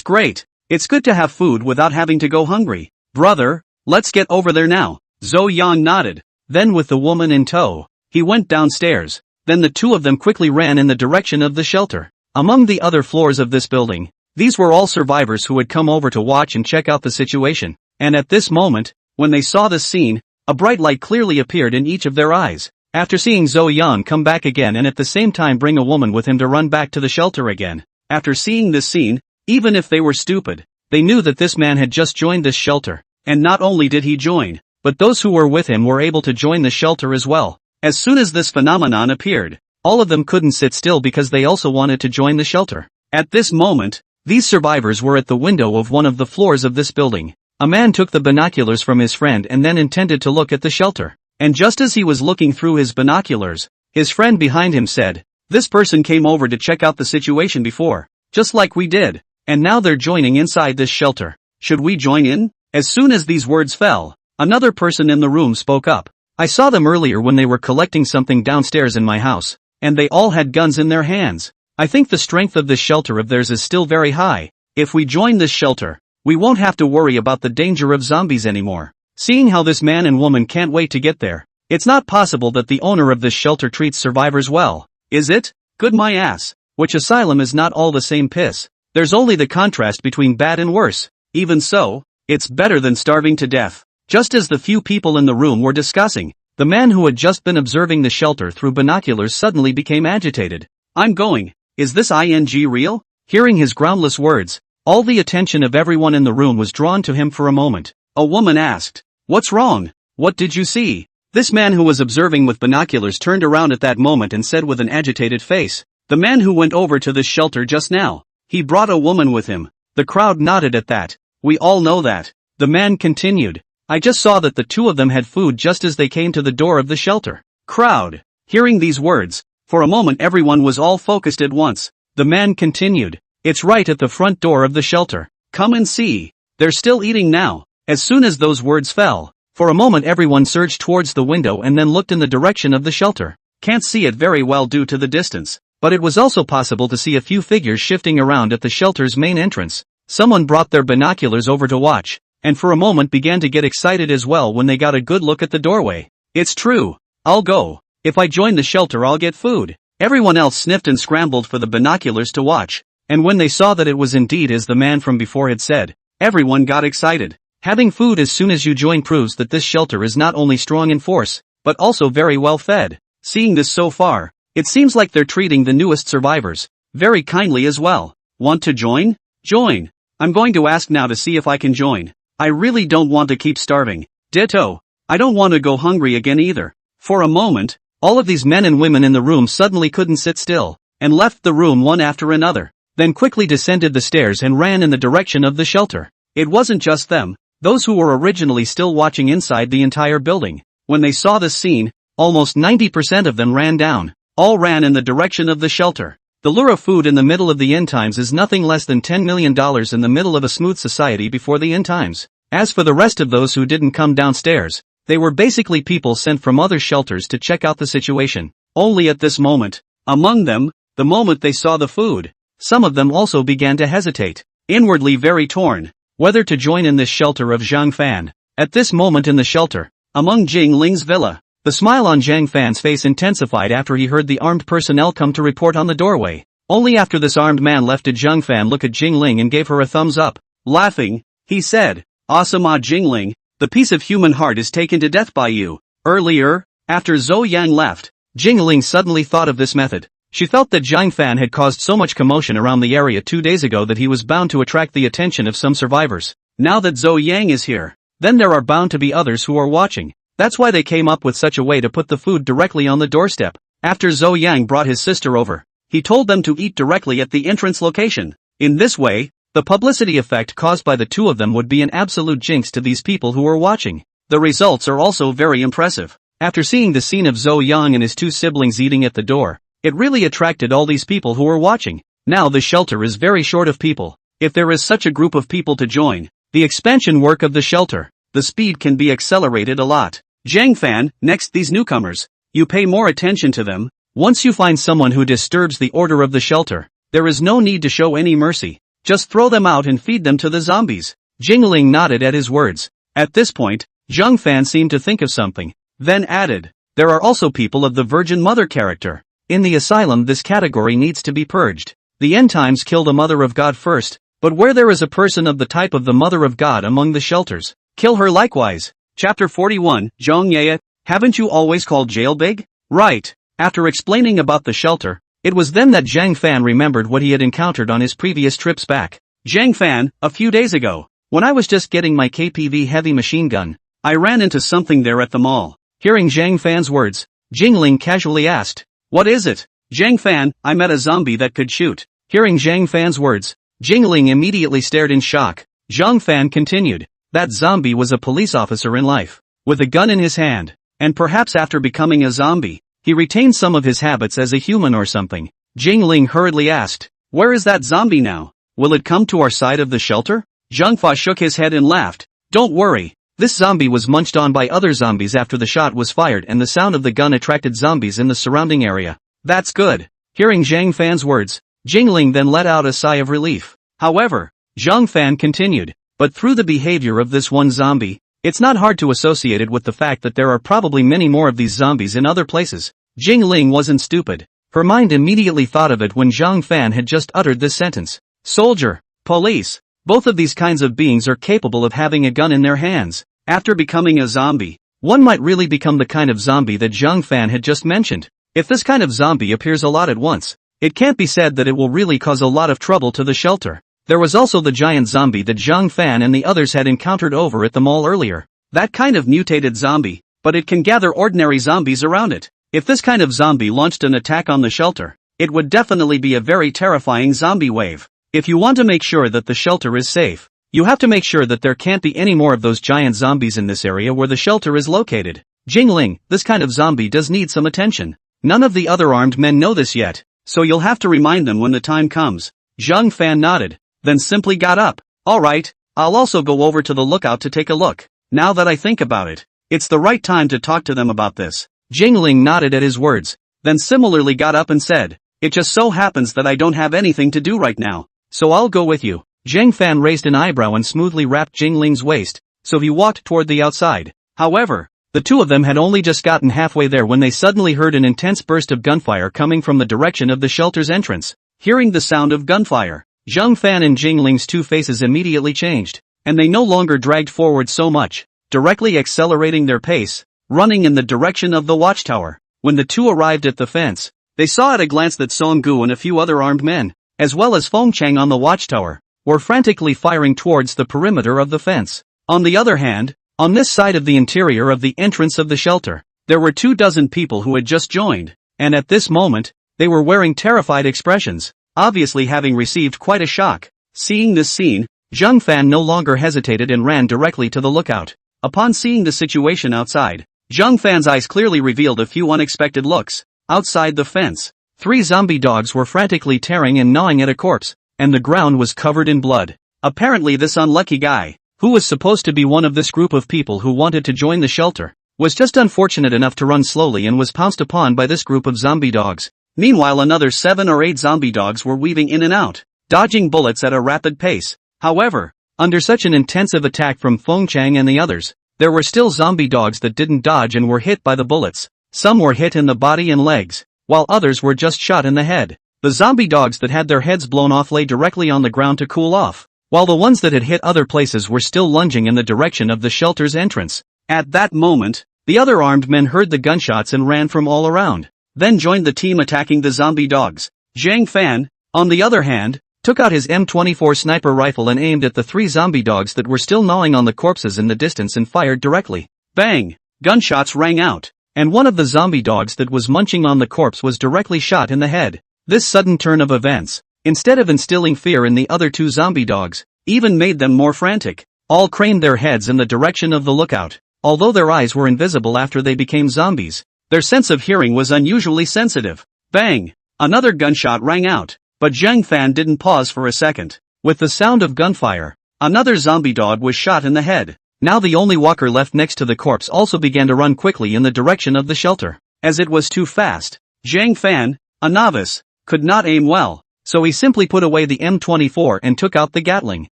great. It's good to have food without having to go hungry. Brother, let's get over there now. Zhou Yang nodded. Then with the woman in tow, he went downstairs. Then the two of them quickly ran in the direction of the shelter. Among the other floors of this building, these were all survivors who had come over to watch and check out the situation. And at this moment, when they saw this scene, a bright light clearly appeared in each of their eyes. After seeing Zhou Yang come back again and at the same time bring a woman with him to run back to the shelter again. After seeing this scene, even if they were stupid, they knew that this man had just joined this shelter. And not only did he join, but those who were with him were able to join the shelter as well. As soon as this phenomenon appeared, all of them couldn't sit still because they also wanted to join the shelter. At this moment, these survivors were at the window of one of the floors of this building. A man took the binoculars from his friend and then intended to look at the shelter. And just as he was looking through his binoculars, his friend behind him said, This person came over to check out the situation before, just like we did, and now they're joining inside this shelter. Should we join in? As soon as these words fell, another person in the room spoke up. I saw them earlier when they were collecting something downstairs in my house, and they all had guns in their hands. I think the strength of this shelter of theirs is still very high. If we join this shelter, we won't have to worry about the danger of zombies anymore. Seeing how this man and woman can't wait to get there, it's not possible that the owner of this shelter treats survivors well, is it? Good my ass. Which asylum is not all the same piss. There's only the contrast between bad and worse. Even so, it's better than starving to death. Just as the few people in the room were discussing, the man who had just been observing the shelter through binoculars suddenly became agitated. I'm going. Is this ing real? Hearing his groundless words, all the attention of everyone in the room was drawn to him for a moment. A woman asked, "What's wrong? What did you see?" This man who was observing with binoculars turned around at that moment and said with an agitated face, "The man who went over to this shelter just now. He brought a woman with him." The crowd nodded at that. "We all know that." The man continued, "I just saw that the two of them had food just as they came to the door of the shelter." Crowd. Hearing these words, for a moment everyone was all focused at once. The man continued, "It's right at the front door of the shelter. Come and see. They're still eating now." As soon as those words fell, for a moment everyone surged towards the window and then looked in the direction of the shelter. Can't see it very well due to the distance, but it was also possible to see a few figures shifting around at the shelter's main entrance. Someone brought their binoculars over to watch, and for a moment began to get excited as well when they got a good look at the doorway. "It's true. I'll go. If I join the shelter I'll get food." Everyone else sniffed and scrambled for the binoculars to watch, and when they saw that it was indeed as the man from before had said, everyone got excited. Having food as soon as you join proves that this shelter is not only strong in force, but also very well fed. Seeing this so far, it seems like they're treating the newest survivors very kindly as well. Want to join? Join. I'm going to ask now to see if I can join. I really don't want to keep starving. Ditto. I don't want to go hungry again either. For a moment, all of these men and women in the room suddenly couldn't sit still, and left the room one after another, then quickly descended the stairs and ran in the direction of the shelter. It wasn't just them. Those who were originally still watching inside the entire building. When they saw this scene, almost 90% of them ran down. All ran in the direction of the shelter. The lure of food in the middle of the end times is nothing less than $10 million in the middle of a smooth society before the end times. As for the rest of those who didn't come downstairs, they were basically people sent from other shelters to check out the situation. Only at this moment, among them, the moment they saw the food, some of them also began to hesitate, inwardly very torn, whether to join in this shelter of Zhang Fan. At this moment in the shelter, among Jing Ling's villa, the smile on Zhang Fan's face intensified after he heard the armed personnel come to report on the doorway. Only after this armed man left did Zhang Fan look at Jing Ling and gave her a thumbs up. Laughing, he said, "Awesome Jing Ling, the piece of human heart is taken to death by you." Earlier, after Zhou Yang left, Jing Ling suddenly thought of this method. She felt that Zhang Fan had caused so much commotion around the area 2 days ago that he was bound to attract the attention of some survivors. Now that Zhou Yang is here, then there are bound to be others who are watching. That's why they came up with such a way to put the food directly on the doorstep. After Zhou Yang brought his sister over, he told them to eat directly at the entrance location. In this way, the publicity effect caused by the two of them would be an absolute jinx to these people who are watching. The results are also very impressive. After seeing the scene of Zhou Yang and his two siblings eating at the door, it really attracted all these people who were watching. Now the shelter is very short of people. If there is such a group of people to join the expansion work of the shelter, the speed can be accelerated a lot. Zhang Fan, next these newcomers, you pay more attention to them. Once you find someone who disturbs the order of the shelter, there is no need to show any mercy. Just throw them out and feed them to the zombies. Jingling nodded at his words. At this point, Zhang Fan seemed to think of something, then added, there are also people of the Virgin Mother character. In the asylum this category needs to be purged. The end times kill the Mother of God first, but where there is a person of the type of the Mother of God among the shelters, kill her likewise. Chapter 41, Zhong Ye, haven't you always called jail big? Right. After explaining about the shelter, it was then that Zhang Fan remembered what he had encountered on his previous trips back. Zhang Fan, a few days ago, when I was just getting my KPV heavy machine gun, I ran into something there at the mall. Hearing Zhang Fan's words, Jingling casually asked, what is it? Zhang Fan, I met a zombie that could shoot. Hearing Zhang Fan's words, Jingling immediately stared in shock. Zhang Fan continued, that zombie was a police officer in life, with a gun in his hand, and perhaps after becoming a zombie, He retained some of his habits as a human or something. Jingling hurriedly asked, "Where is that zombie now? Will it come to our side of the shelter?" Zhang Fan shook his head and laughed. "Don't worry. This zombie was munched on by other zombies after the shot was fired and the sound of the gun attracted zombies in the surrounding area." "That's good." Hearing Zhang Fan's words, Jingling then let out a sigh of relief. However, Zhang Fan continued, "But through the behavior of this one zombie, it's not hard to associate it with the fact that there are probably many more of these zombies in other places." Jingling wasn't stupid. Her mind immediately thought of it when Zhang Fan had just uttered this sentence. Soldier, police, both of these kinds of beings are capable of having a gun in their hands. After becoming a zombie, one might really become the kind of zombie that Zhang Fan had just mentioned. If this kind of zombie appears a lot at once, it can't be said that it will really cause a lot of trouble to the shelter. There was also the giant zombie that Zhang Fan and the others had encountered over at the mall earlier. That kind of mutated zombie, but it can gather ordinary zombies around it. If this kind of zombie launched an attack on the shelter, it would definitely be a very terrifying zombie wave. If you want to make sure that the shelter is safe, you have to make sure that there can't be any more of those giant zombies in this area where the shelter is located. Jingling, this kind of zombie does need some attention. None of the other armed men know this yet, so you'll have to remind them when the time comes. Zhang Fan nodded, then simply got up. Alright, I'll also go over to the lookout to take a look. Now that I think about it, it's the right time to talk to them about this. Jingling nodded at his words, then similarly got up and said, "It just so happens that I don't have anything to do right now, so I'll go with you." Zhang Fan raised an eyebrow and smoothly wrapped Jingling's waist, so he walked toward the outside. However, the two of them had only just gotten halfway there when they suddenly heard an intense burst of gunfire coming from the direction of the shelter's entrance. Hearing the sound of gunfire, Zhang Fan and Jingling's two faces immediately changed, and they no longer dragged forward so much, directly accelerating their pace, running in the direction of the watchtower. When the two arrived at the fence, they saw at a glance that Song Gu and a few other armed men, as well as Feng Chang on the watchtower, were frantically firing towards the perimeter of the fence. On the other hand, on this side of the interior of the entrance of the shelter, there were 24 people who had just joined, and at this moment, they were wearing terrified expressions, obviously having received quite a shock. Seeing this scene, Zhang Fan no longer hesitated and ran directly to the lookout. Upon seeing the situation outside, Zhang Fan's eyes clearly revealed a few unexpected looks. Outside the fence, 3 zombie dogs were frantically tearing and gnawing at a corpse, and the ground was covered in blood. Apparently this unlucky guy, who was supposed to be one of this group of people who wanted to join the shelter, was just unfortunate enough to run slowly and was pounced upon by this group of zombie dogs. Meanwhile another 7 or 8 zombie dogs were weaving in and out, dodging bullets at a rapid pace. However, under such an intensive attack from Feng Chang and the others, there were still zombie dogs that didn't dodge and were hit by the bullets. Some were hit in the body and legs, while others were just shot in the head. The zombie dogs that had their heads blown off lay directly on the ground to cool off, while the ones that had hit other places were still lunging in the direction of the shelter's entrance. At that moment, the other armed men heard the gunshots and ran from all around, then joined the team attacking the zombie dogs. Zhang Fan, on the other hand, took out his M24 sniper rifle and aimed at the 3 zombie dogs that were still gnawing on the corpses in the distance and fired directly. Bang! Gunshots rang out, and one of the zombie dogs that was munching on the corpse was directly shot in the head. This sudden turn of events, instead of instilling fear in the other 2 zombie dogs, even made them more frantic. All craned their heads in the direction of the lookout. Although their eyes were invisible after they became zombies, their sense of hearing was unusually sensitive. Bang! Another gunshot rang out. But Zhang Fan didn't pause for a second. With the sound of gunfire, another zombie dog was shot in the head. Now the only walker left next to the corpse also began to run quickly in the direction of the shelter. As it was too fast, Zhang Fan, a novice, could not aim well, so he simply put away the M24 and took out the Gatling.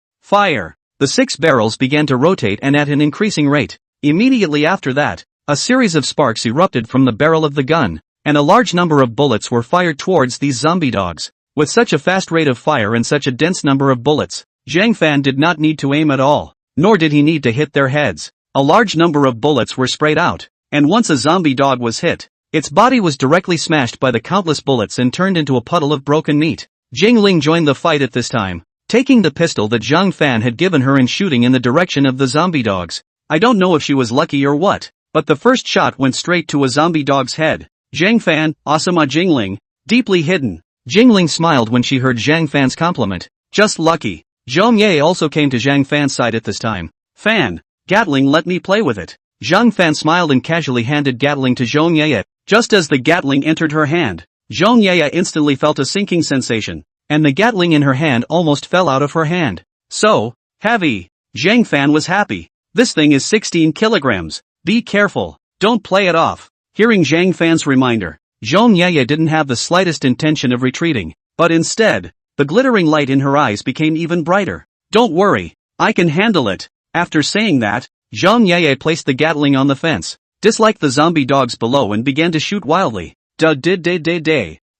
Fire! The 6 barrels began to rotate and at an increasing rate. Immediately after that, a series of sparks erupted from the barrel of the gun, and a large number of bullets were fired towards these zombie dogs. With such a fast rate of fire and such a dense number of bullets, Zhang Fan did not need to aim at all, nor did he need to hit their heads. A large number of bullets were sprayed out, and once a zombie dog was hit, its body was directly smashed by the countless bullets and turned into a puddle of broken meat. Jingling joined the fight at this time, taking the pistol that Zhang Fan had given her and shooting in the direction of the zombie dogs. I don't know if she was lucky or what, but the first shot went straight to a zombie dog's head. Zhang Fan, awesome. Jingling, deeply hidden. Jingling smiled when she heard Zhang Fan's compliment. Just lucky. Zhong Ye also came to Zhang Fan's side at this time. Fan, Gatling, let me play with it. Zhang Fan smiled and casually handed Gatling to Zhong Ye. Just as the Gatling entered her hand, Zhang Yaya instantly felt a sinking sensation, and the Gatling in her hand almost fell out of her hand. So heavy. Zhang Fan was happy. This thing is 16 kilograms. Be careful. Don't play it off. Hearing Zhang Fan's reminder, Zhang Yaya didn't have the slightest intention of retreating, but instead, the glittering light in her eyes became even brighter. Don't worry. I can handle it. After saying that, Zhang Yaya placed the Gatling on the fence, disliked the zombie dogs below and began to shoot wildly. Ha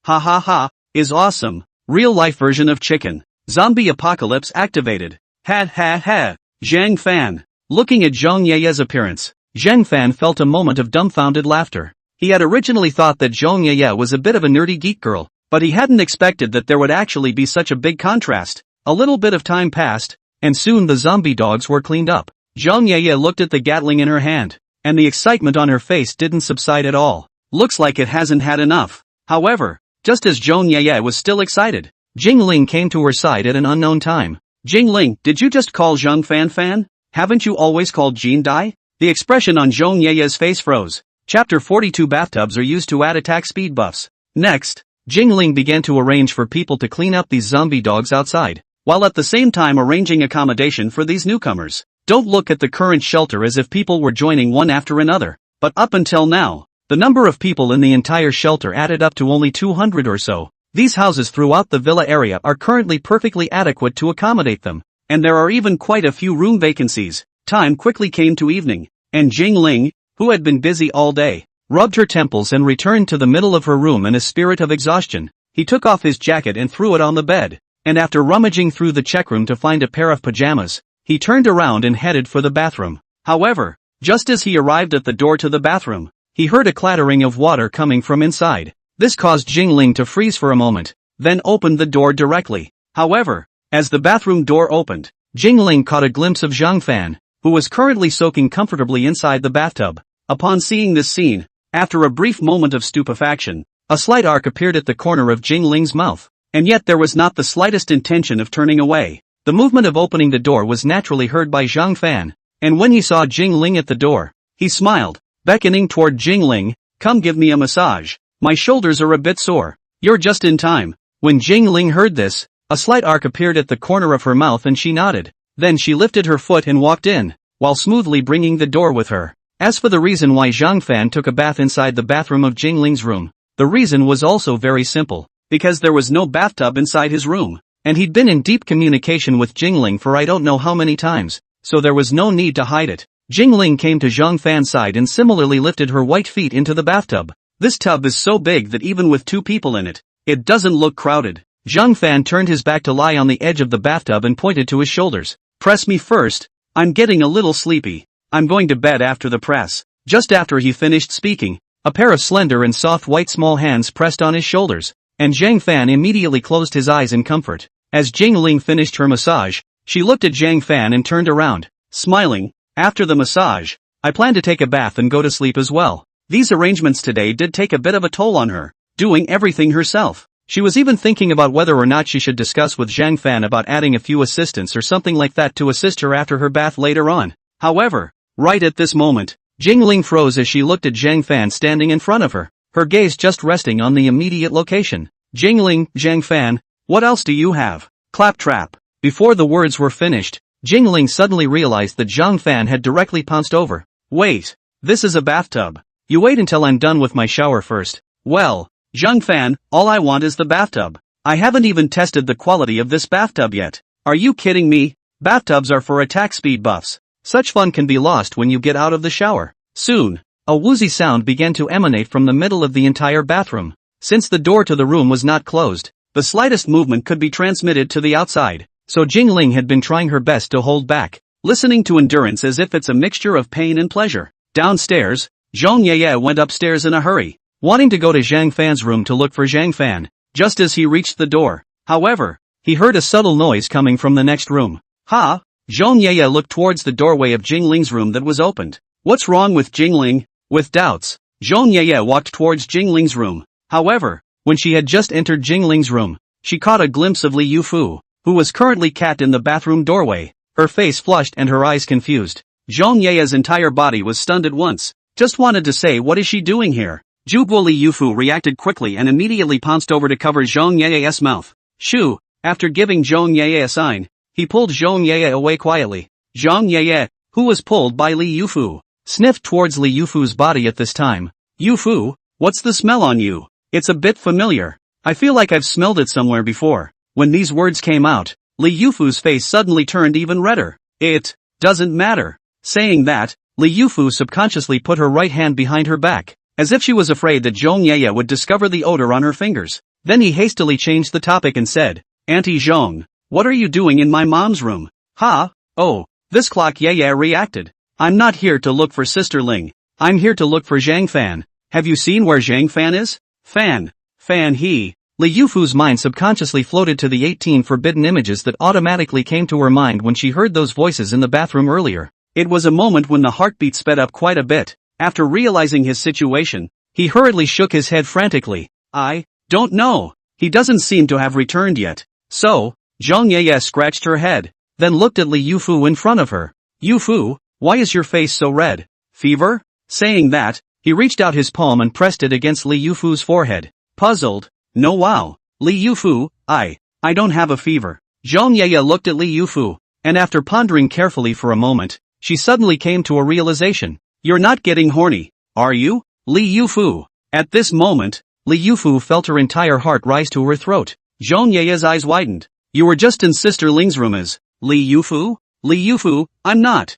ha ha, is awesome. Real life version of chicken. Zombie apocalypse activated. Ha ha ha. Zhang Fan. Looking at Zhang Yaya's appearance, Zhang Fan felt a moment of dumbfounded laughter. He had originally thought that Zhang Yaya was a bit of a nerdy geek girl, but he hadn't expected that there would actually be such a big contrast. A little bit of time passed, and soon the zombie dogs were cleaned up. Zhang Yaya looked at the Gatling in her hand, and the excitement on her face didn't subside at all. Looks like it hasn't had enough. However, just as Zhang Yaya was still excited, Jingling came to her side at an unknown time. Jingling, did you just call Zhang Fan? Haven't you always called Jean Dai? The expression on Zhang Yaya's face froze. Chapter 42 Bathtubs are used to add attack speed buffs. Next, Jingling began to arrange for people to clean up these zombie dogs outside, while at the same time arranging accommodation for these newcomers. Don't look at the current shelter as if people were joining one after another, but up until now, the number of people in the entire shelter added up to only 200 or so. These houses throughout the villa area are currently perfectly adequate to accommodate them, and there are even quite a few room vacancies. Time quickly came to evening, and Jingling, who had been busy all day, rubbed her temples and returned to the middle of her room in a spirit of exhaustion. He took off his jacket and threw it on the bed, and after rummaging through the check room to find a pair of pajamas, he turned around and headed for the bathroom. However, just as he arrived at the door to the bathroom, he heard a clattering of water coming from inside. This caused Jingling to freeze for a moment, then opened the door directly. However, as the bathroom door opened, Jingling caught a glimpse of Zhang Fan, who was currently soaking comfortably inside the bathtub. Upon seeing this scene, after a brief moment of stupefaction, a slight arc appeared at the corner of Jingling's mouth, and yet there was not the slightest intention of turning away. The movement of opening the door was naturally heard by Zhang Fan, and when he saw Jingling at the door, he smiled, beckoning toward Jingling. Come give me a massage. My shoulders are a bit sore. You're just in time. When Jingling heard this, a slight arc appeared at the corner of her mouth and she nodded. Then she lifted her foot and walked in, while smoothly bringing the door with her. As for the reason why Zhang Fan took a bath inside the bathroom of Jingling's room, the reason was also very simple, because there was no bathtub inside his room, and he'd been in deep communication with Jingling for I don't know how many times, so there was no need to hide it. Jingling came to Zhang Fan's side and similarly lifted her white feet into the bathtub. This tub is so big that even with 2 people in it, it doesn't look crowded. Zhang Fan turned his back to lie on the edge of the bathtub and pointed to his shoulders. Press me first. I'm getting a little sleepy. I'm going to bed after the press. Just after he finished speaking, a pair of slender and soft white small hands pressed on his shoulders, and Zhang Fan immediately closed his eyes in comfort. As Jingling finished her massage, she looked at Zhang Fan and turned around, smiling. After the massage, I plan to take a bath and go to sleep as well. These arrangements today did take a bit of a toll on her, doing everything herself. She was even thinking about whether or not she should discuss with Zhang Fan about adding a few assistants or something like that to assist her after her bath later on. However, right at this moment, Jingling froze as she looked at Zhang Fan standing in front of her, her gaze just resting on the immediate location. Jingling, Zhang Fan, what else do you have? Claptrap. Before the words were finished, Jingling suddenly realized that Zhang Fan had directly pounced over. Wait, this is a bathtub. You wait until I'm done with my shower first. Well, Zhang Fan, all I want is the bathtub. I haven't even tested the quality of this bathtub yet. Are you kidding me? Bathtubs are for attack speed buffs. Such fun can be lost when you get out of the shower. Soon, a woozy sound began to emanate from the middle of the entire bathroom. Since the door to the room was not closed, the slightest movement could be transmitted to the outside, so Jingling had been trying her best to hold back, listening to endurance as if it's a mixture of pain and pleasure. Downstairs, Zhang Yaya went upstairs in a hurry, wanting to go to Zhang Fan's room to look for Zhang Fan. Just as he reached the door, however, he heard a subtle noise coming from the next room. Ha! Zhang Yaya looked towards the doorway of Jingling's room that was opened. What's wrong with Jingling? With doubts, Zhang Yaya walked towards Jingling's room. However, when she had just entered Jingling's room, she caught a glimpse of Li Yufu, who was currently cat in the bathroom doorway, her face flushed and her eyes confused. Zhang Yaya's entire body was stunned at once. Just wanted to say, what is she doing here? Zhuguo Li Yufu reacted quickly and immediately pounced over to cover Zhang Yeye's mouth. Shoo! After giving Zhang Yeye a sign, he pulled Zhang Yeye away quietly. Zhang Yeye, who was pulled by Li Yufu, sniffed towards Li Yufu's body at this time. Yufu, what's the smell on you? It's a bit familiar. I feel like I've smelled it somewhere before. When these words came out, Li Yufu's face suddenly turned even redder. It doesn't matter. Saying that, Li Yufu subconsciously put her right hand behind her back, as if she was afraid that Zhang Yeye would discover the odor on her fingers. Then he hastily changed the topic and said, Auntie Zhang, what are you doing in my mom's room? Ha? Oh, this clock. Yeye reacted. I'm not here to look for Sister Ling. I'm here to look for Zhang Fan. Have you seen where Zhang Fan is? Fan. Li Yufu's mind subconsciously floated to the 18 forbidden images that automatically came to her mind when she heard those voices in the bathroom earlier. It was a moment when the heartbeat sped up quite a bit. After realizing his situation, he hurriedly shook his head frantically. I don't know. He doesn't seem to have returned yet. So, Zhang Yeye scratched her head, then looked at Li Yufu in front of her. Yufu, why is your face so red? Fever? Saying that, he reached out his palm and pressed it against Li Yufu's forehead. Puzzled. No, wow. Li Yufu, I don't have a fever. Zhang Yeye looked at Li Yufu, and after pondering carefully for a moment, she suddenly came to a realization. You're not getting horny, are you? Li Yufu. At this moment, Li Yufu felt her entire heart rise to her throat. Zhang Yeye's eyes widened. You were just in Sister Ling's room as Li Yufu? Li Yufu, I'm not.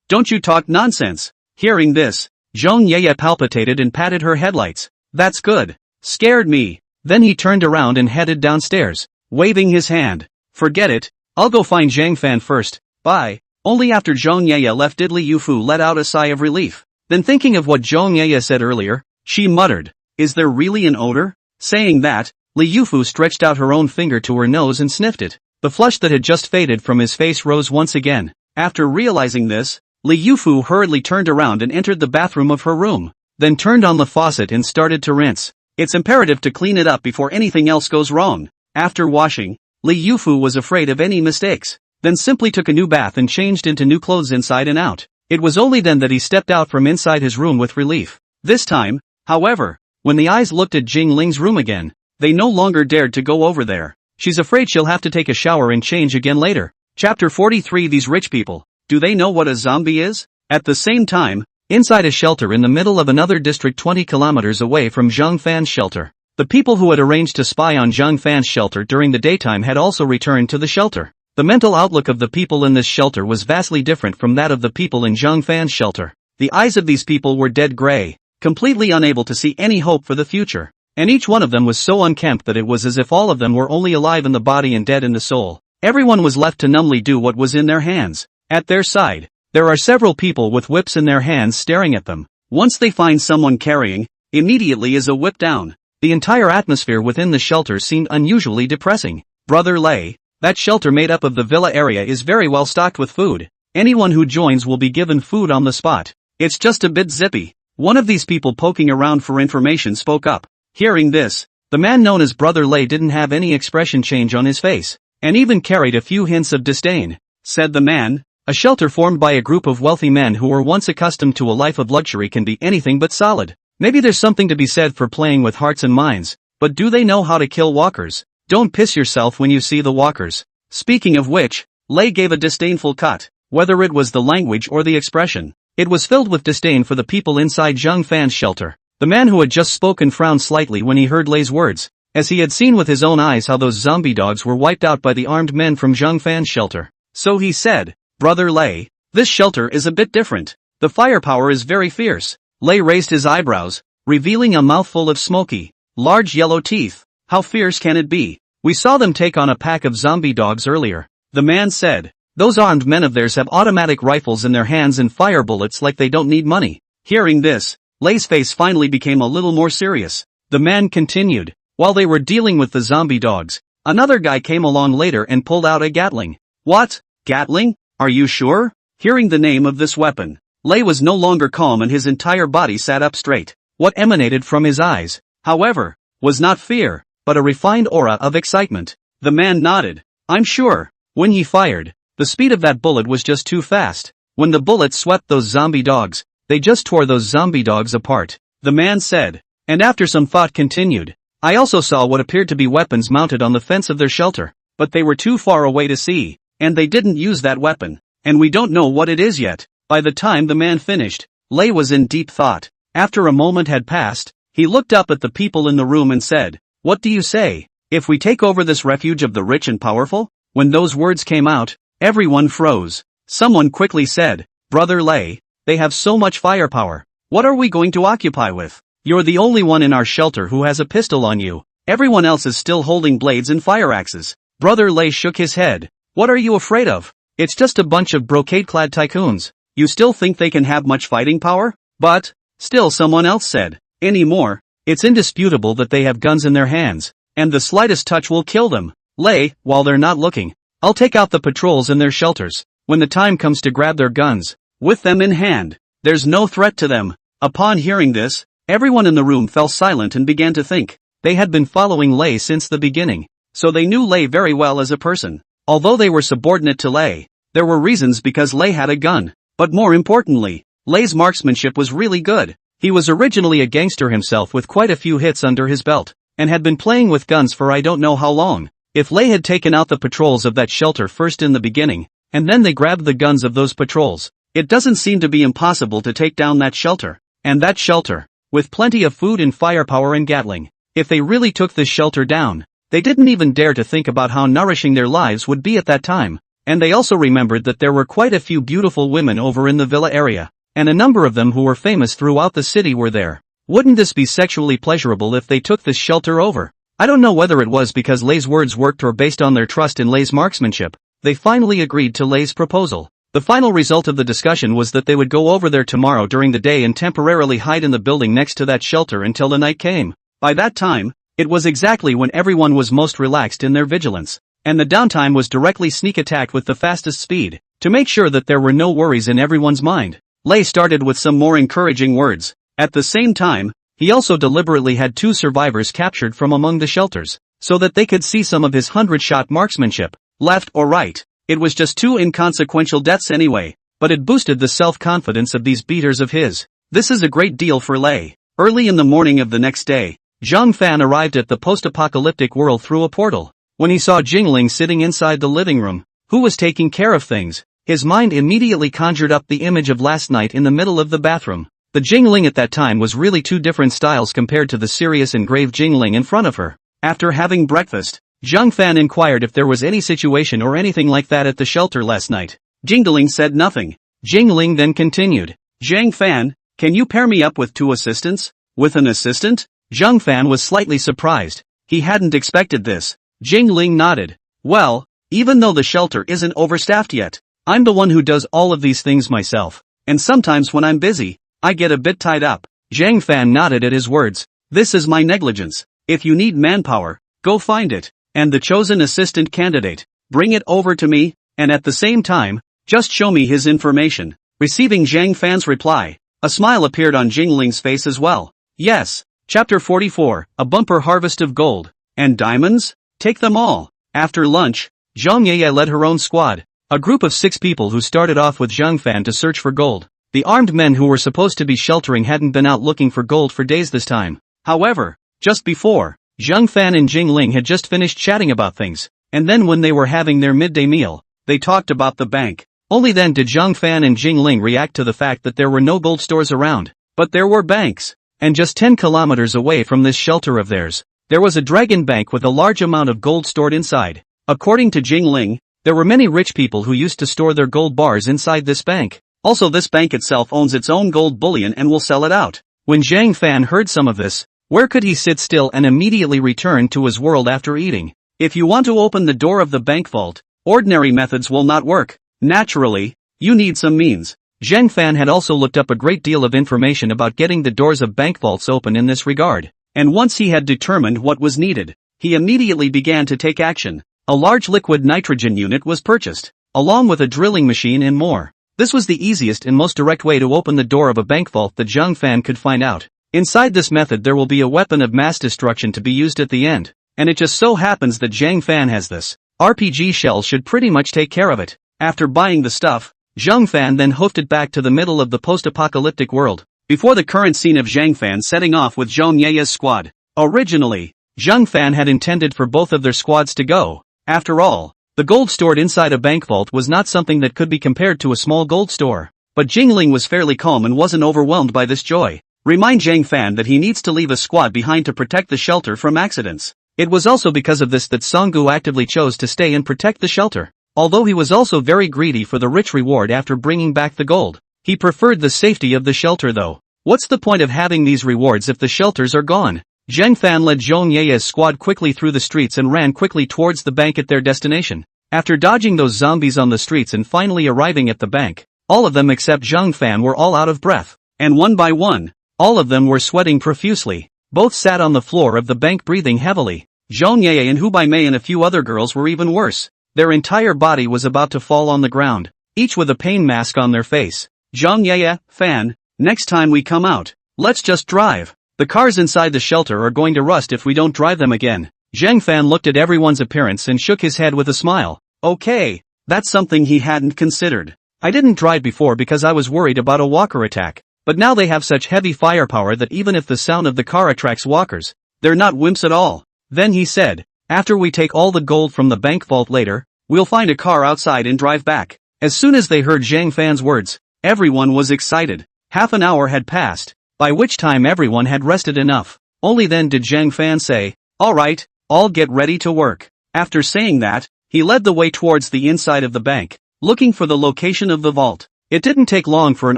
Don't you talk nonsense. Hearing this, Zhang Yeye palpitated and patted her headlights. That's good. Scared me. Then he turned around and headed downstairs, waving his hand. Forget it. I'll go find Zhang Fan first. Bye. Only after Zhang Yeye left did Li Yufu let out a sigh of relief. Then thinking of what Zhang Yeye said earlier, she muttered, Is there really an odor? Saying that, Li Yufu stretched out her own finger to her nose and sniffed it. The flush that had just faded from his face rose once again. After realizing this, Li Yufu hurriedly turned around and entered the bathroom of her room, then turned on the faucet and started to rinse. It's imperative to clean it up before anything else goes wrong. After washing, Li Yufu was afraid of any mistakes, then simply took a new bath and changed into new clothes inside and out. It was only then that he stepped out from inside his room with relief. This time, however, when the eyes looked at Jing Ling's room again, they no longer dared to go over there. She's afraid she'll have to take a shower and change again later. Chapter 43. These rich people, do they know what a zombie is? At the same time, inside a shelter in the middle of another district 20 kilometers away from Zhang Fan's shelter, the people who had arranged to spy on Zhang Fan's shelter during the daytime had also returned to the shelter. The mental outlook of the people in this shelter was vastly different from that of the people in Zhang Fan's shelter. The eyes of these people were dead gray, completely unable to see any hope for the future, and each one of them was so unkempt that it was as if all of them were only alive in the body and dead in the soul. Everyone was left to numbly do what was in their hands. At their side, there are several people with whips in their hands staring at them. Once they find someone carrying, immediately is a whip down. The entire atmosphere within the shelter seemed unusually depressing. Brother Lei, that shelter made up of the villa area is very well stocked with food. Anyone who joins will be given food on the spot. It's just a bit zippy. One of these people poking around for information spoke up. Hearing this, the man known as Brother Lei didn't have any expression change on his face, and even carried a few hints of disdain. Said the man, a shelter formed by a group of wealthy men who were once accustomed to a life of luxury can be anything but solid. Maybe there's something to be said for playing with hearts and minds, but do they know how to kill walkers? Don't piss yourself when you see the walkers. Speaking of which, Lei gave a disdainful cut. Whether it was the language or the expression, it was filled with disdain for the people inside Zhang Fan's shelter. The man who had just spoken frowned slightly when he heard Lei's words, as he had seen with his own eyes how those zombie dogs were wiped out by the armed men from Zhang Fan's shelter. So he said, Brother Lei, this shelter is a bit different. The firepower is very fierce. Lei raised his eyebrows, revealing a mouthful of smoky, large yellow teeth. How fierce can it be? We saw them take on a pack of zombie dogs earlier. The man said, those armed men of theirs have automatic rifles in their hands and fire bullets like they don't need money. Hearing this, Lei's face finally became a little more serious. The man continued, while they were dealing with the zombie dogs, another guy came along later and pulled out a Gatling. What? Gatling? Are you sure? Hearing the name of this weapon, Lei was no longer calm and his entire body sat up straight. What emanated from his eyes, however, was not fear, but a refined aura of excitement. The man nodded. I'm sure. When he fired, the speed of that bullet was just too fast. When the bullet swept those zombie dogs, they just tore those zombie dogs apart. the man said. And after some thought continued. I also saw what appeared to be weapons mounted on the fence of their shelter, but they were too far away to see, and they didn't use that weapon, and we don't know what it is yet. By the time the man finished, Lei was in deep thought. After a moment had passed, he looked up at the people in the room and said, "What do you say, if we take over this refuge of the rich and powerful?" When those words came out, everyone froze. Someone quickly said, "Brother Lei, they have so much firepower. What are we going to occupy with? You're the only one in our shelter who has a pistol on you. Everyone else is still holding blades and fire axes." Brother Lei shook his head. "What are you afraid of? It's just a bunch of brocade-clad tycoons. You still think they can have much fighting power?" But, still someone else said, "Anymore, it's indisputable that they have guns in their hands, and the slightest touch will kill them. Lei, while they're not looking, I'll take out the patrols in their shelters. When the time comes to grab their guns, with them in hand, there's no threat to them." Upon hearing this, everyone in the room fell silent and began to think. They had been following Lei since the beginning, so they knew Lei very well as a person. Although they were subordinate to Lei, there were reasons because Lei had a gun. But more importantly, Lei's marksmanship was really good. He was originally a gangster himself with quite a few hits under his belt, and had been playing with guns for I don't know how long. If Lei had taken out the patrols of that shelter first in the beginning, and then they grabbed the guns of those patrols, it doesn't seem to be impossible to take down that shelter. And that shelter, with plenty of food and firepower and Gatling. If they really took this shelter down, they didn't even dare to think about how nourishing their lives would be at that time. And they also remembered that there were quite a few beautiful women over in the villa area, and a number of them who were famous throughout the city were there. Wouldn't this be sexually pleasurable if they took this shelter over? I don't know whether it was because Lei's words worked or based on their trust in Lei's marksmanship. They finally agreed to Lei's proposal. The final result of the discussion was that they would go over there tomorrow during the day and temporarily hide in the building next to that shelter until the night came. By that time, it was exactly when everyone was most relaxed in their vigilance, and the downtime was directly sneak attack with the fastest speed, to make sure that there were no worries in everyone's mind. Lei started with some more encouraging words. At the same time, he also deliberately had 2 survivors captured from among the shelters, so that they could see some of his 100-shot marksmanship, left or right. It was just 2 inconsequential deaths anyway, but it boosted the self-confidence of these beaters of his. This is a great deal for Lei. Early in the morning of the next day, Zhang Fan arrived at the post-apocalyptic world through a portal. When he saw Jingling sitting inside the living room, who was taking care of things, his mind immediately conjured up the image of last night in the middle of the bathroom. The Jingling at that time was really 2 different styles compared to the serious and grave Jingling in front of her. After having breakfast, Zhang Fan inquired if there was any situation or anything like that at the shelter last night. Jingling said nothing. Jingling then continued. "Zhang Fan, can you pair me up with 2 assistants?" "With an assistant?" Zhang Fan was slightly surprised. He hadn't expected this. Jingling nodded. "Well, even though the shelter isn't overstaffed yet, I'm the one who does all of these things myself, and sometimes when I'm busy, I get a bit tied up." Zhang Fan nodded at his words. "This is my negligence. If you need manpower, go find it, and the chosen assistant candidate, bring it over to me, and at the same time, just show me his information." Receiving Zhang Fan's reply, a smile appeared on Jingling's face as well. "Yes." Chapter 44, A Bumper Harvest of Gold and Diamonds? Take them all. After lunch, Zhang Yeye led her own squad, a group of 6 people who started off with Zhang Fan to search for gold. The armed men who were supposed to be sheltering hadn't been out looking for gold for days this time. However, just before, Zhang Fan and Jingling had just finished chatting about things, and then when they were having their midday meal, they talked about the bank. Only then did Zhang Fan and Jingling react to the fact that there were no gold stores around, but there were banks. And just 10 kilometers away from this shelter of theirs, there was a dragon bank with a large amount of gold stored inside. According to Jingling, there were many rich people who used to store their gold bars inside this bank. Also, this bank itself owns its own gold bullion and will sell it out. When Zhang Fan heard some of this, where could he sit still and immediately return to his world after eating? If you want to open the door of the bank vault, ordinary methods will not work. Naturally, you need some means. Zhang Fan had also looked up a great deal of information about getting the doors of bank vaults open in this regard, and once he had determined what was needed, he immediately began to take action. A large liquid nitrogen unit was purchased, along with a drilling machine and more. This was the easiest and most direct way to open the door of a bank vault that Zhang Fan could find out. Inside this method there will be a weapon of mass destruction to be used at the end, and it just so happens that Zhang Fan has this. RPG shells should pretty much take care of it. After buying the stuff, Zhang Fan then hoofed it back to the middle of the post-apocalyptic world. before the current scene of Zhang Fan setting off with Zhang Ye's squad. Originally, Zhang Fan had intended for both of their squads to go. After all, the gold stored inside a bank vault was not something that could be compared to a small gold store. But Jingling was fairly calm and wasn't overwhelmed by this joy. Remind Zhang Fan that he needs to leave a squad behind to protect the shelter from accidents. It was also because of this that Songgu actively chose to stay and protect the shelter. Although he was also very greedy for the rich reward after bringing back the gold, he preferred the safety of the shelter though. What's the point of having these rewards if the shelters are gone? Zhang Fan led Zhang Ye's squad quickly through the streets and ran quickly towards the bank at their destination. After dodging those zombies on the streets and finally arriving at the bank, all of them except Zhang Fan were all out of breath. And one by one, all of them were sweating profusely. Both sat on the floor of the bank breathing heavily. Zhang Ye and Hu Baimei and a few other girls were even worse. Their entire body was about to fall on the ground, each with a pain mask on their face. Zhang Ye, Fan, next time we come out, let's just drive. The cars inside the shelter are going to rust if we don't drive them again. Zhang Fan looked at everyone's appearance and shook his head with a smile. Okay, that's something he hadn't considered. I didn't drive before because I was worried about a walker attack, but now they have such heavy firepower that even if the sound of the car attracts walkers, they're not wimps at all. Then he said, after we take all the gold from the bank vault later, we'll find a car outside and drive back. As soon as they heard Zhang Fan's words, everyone was excited. Half an hour had passed, by which time everyone had rested enough. Only then did Zhang Fan say, alright, all get ready to work. After saying that, he led the way towards the inside of the bank, looking for the location of the vault. It didn't take long for an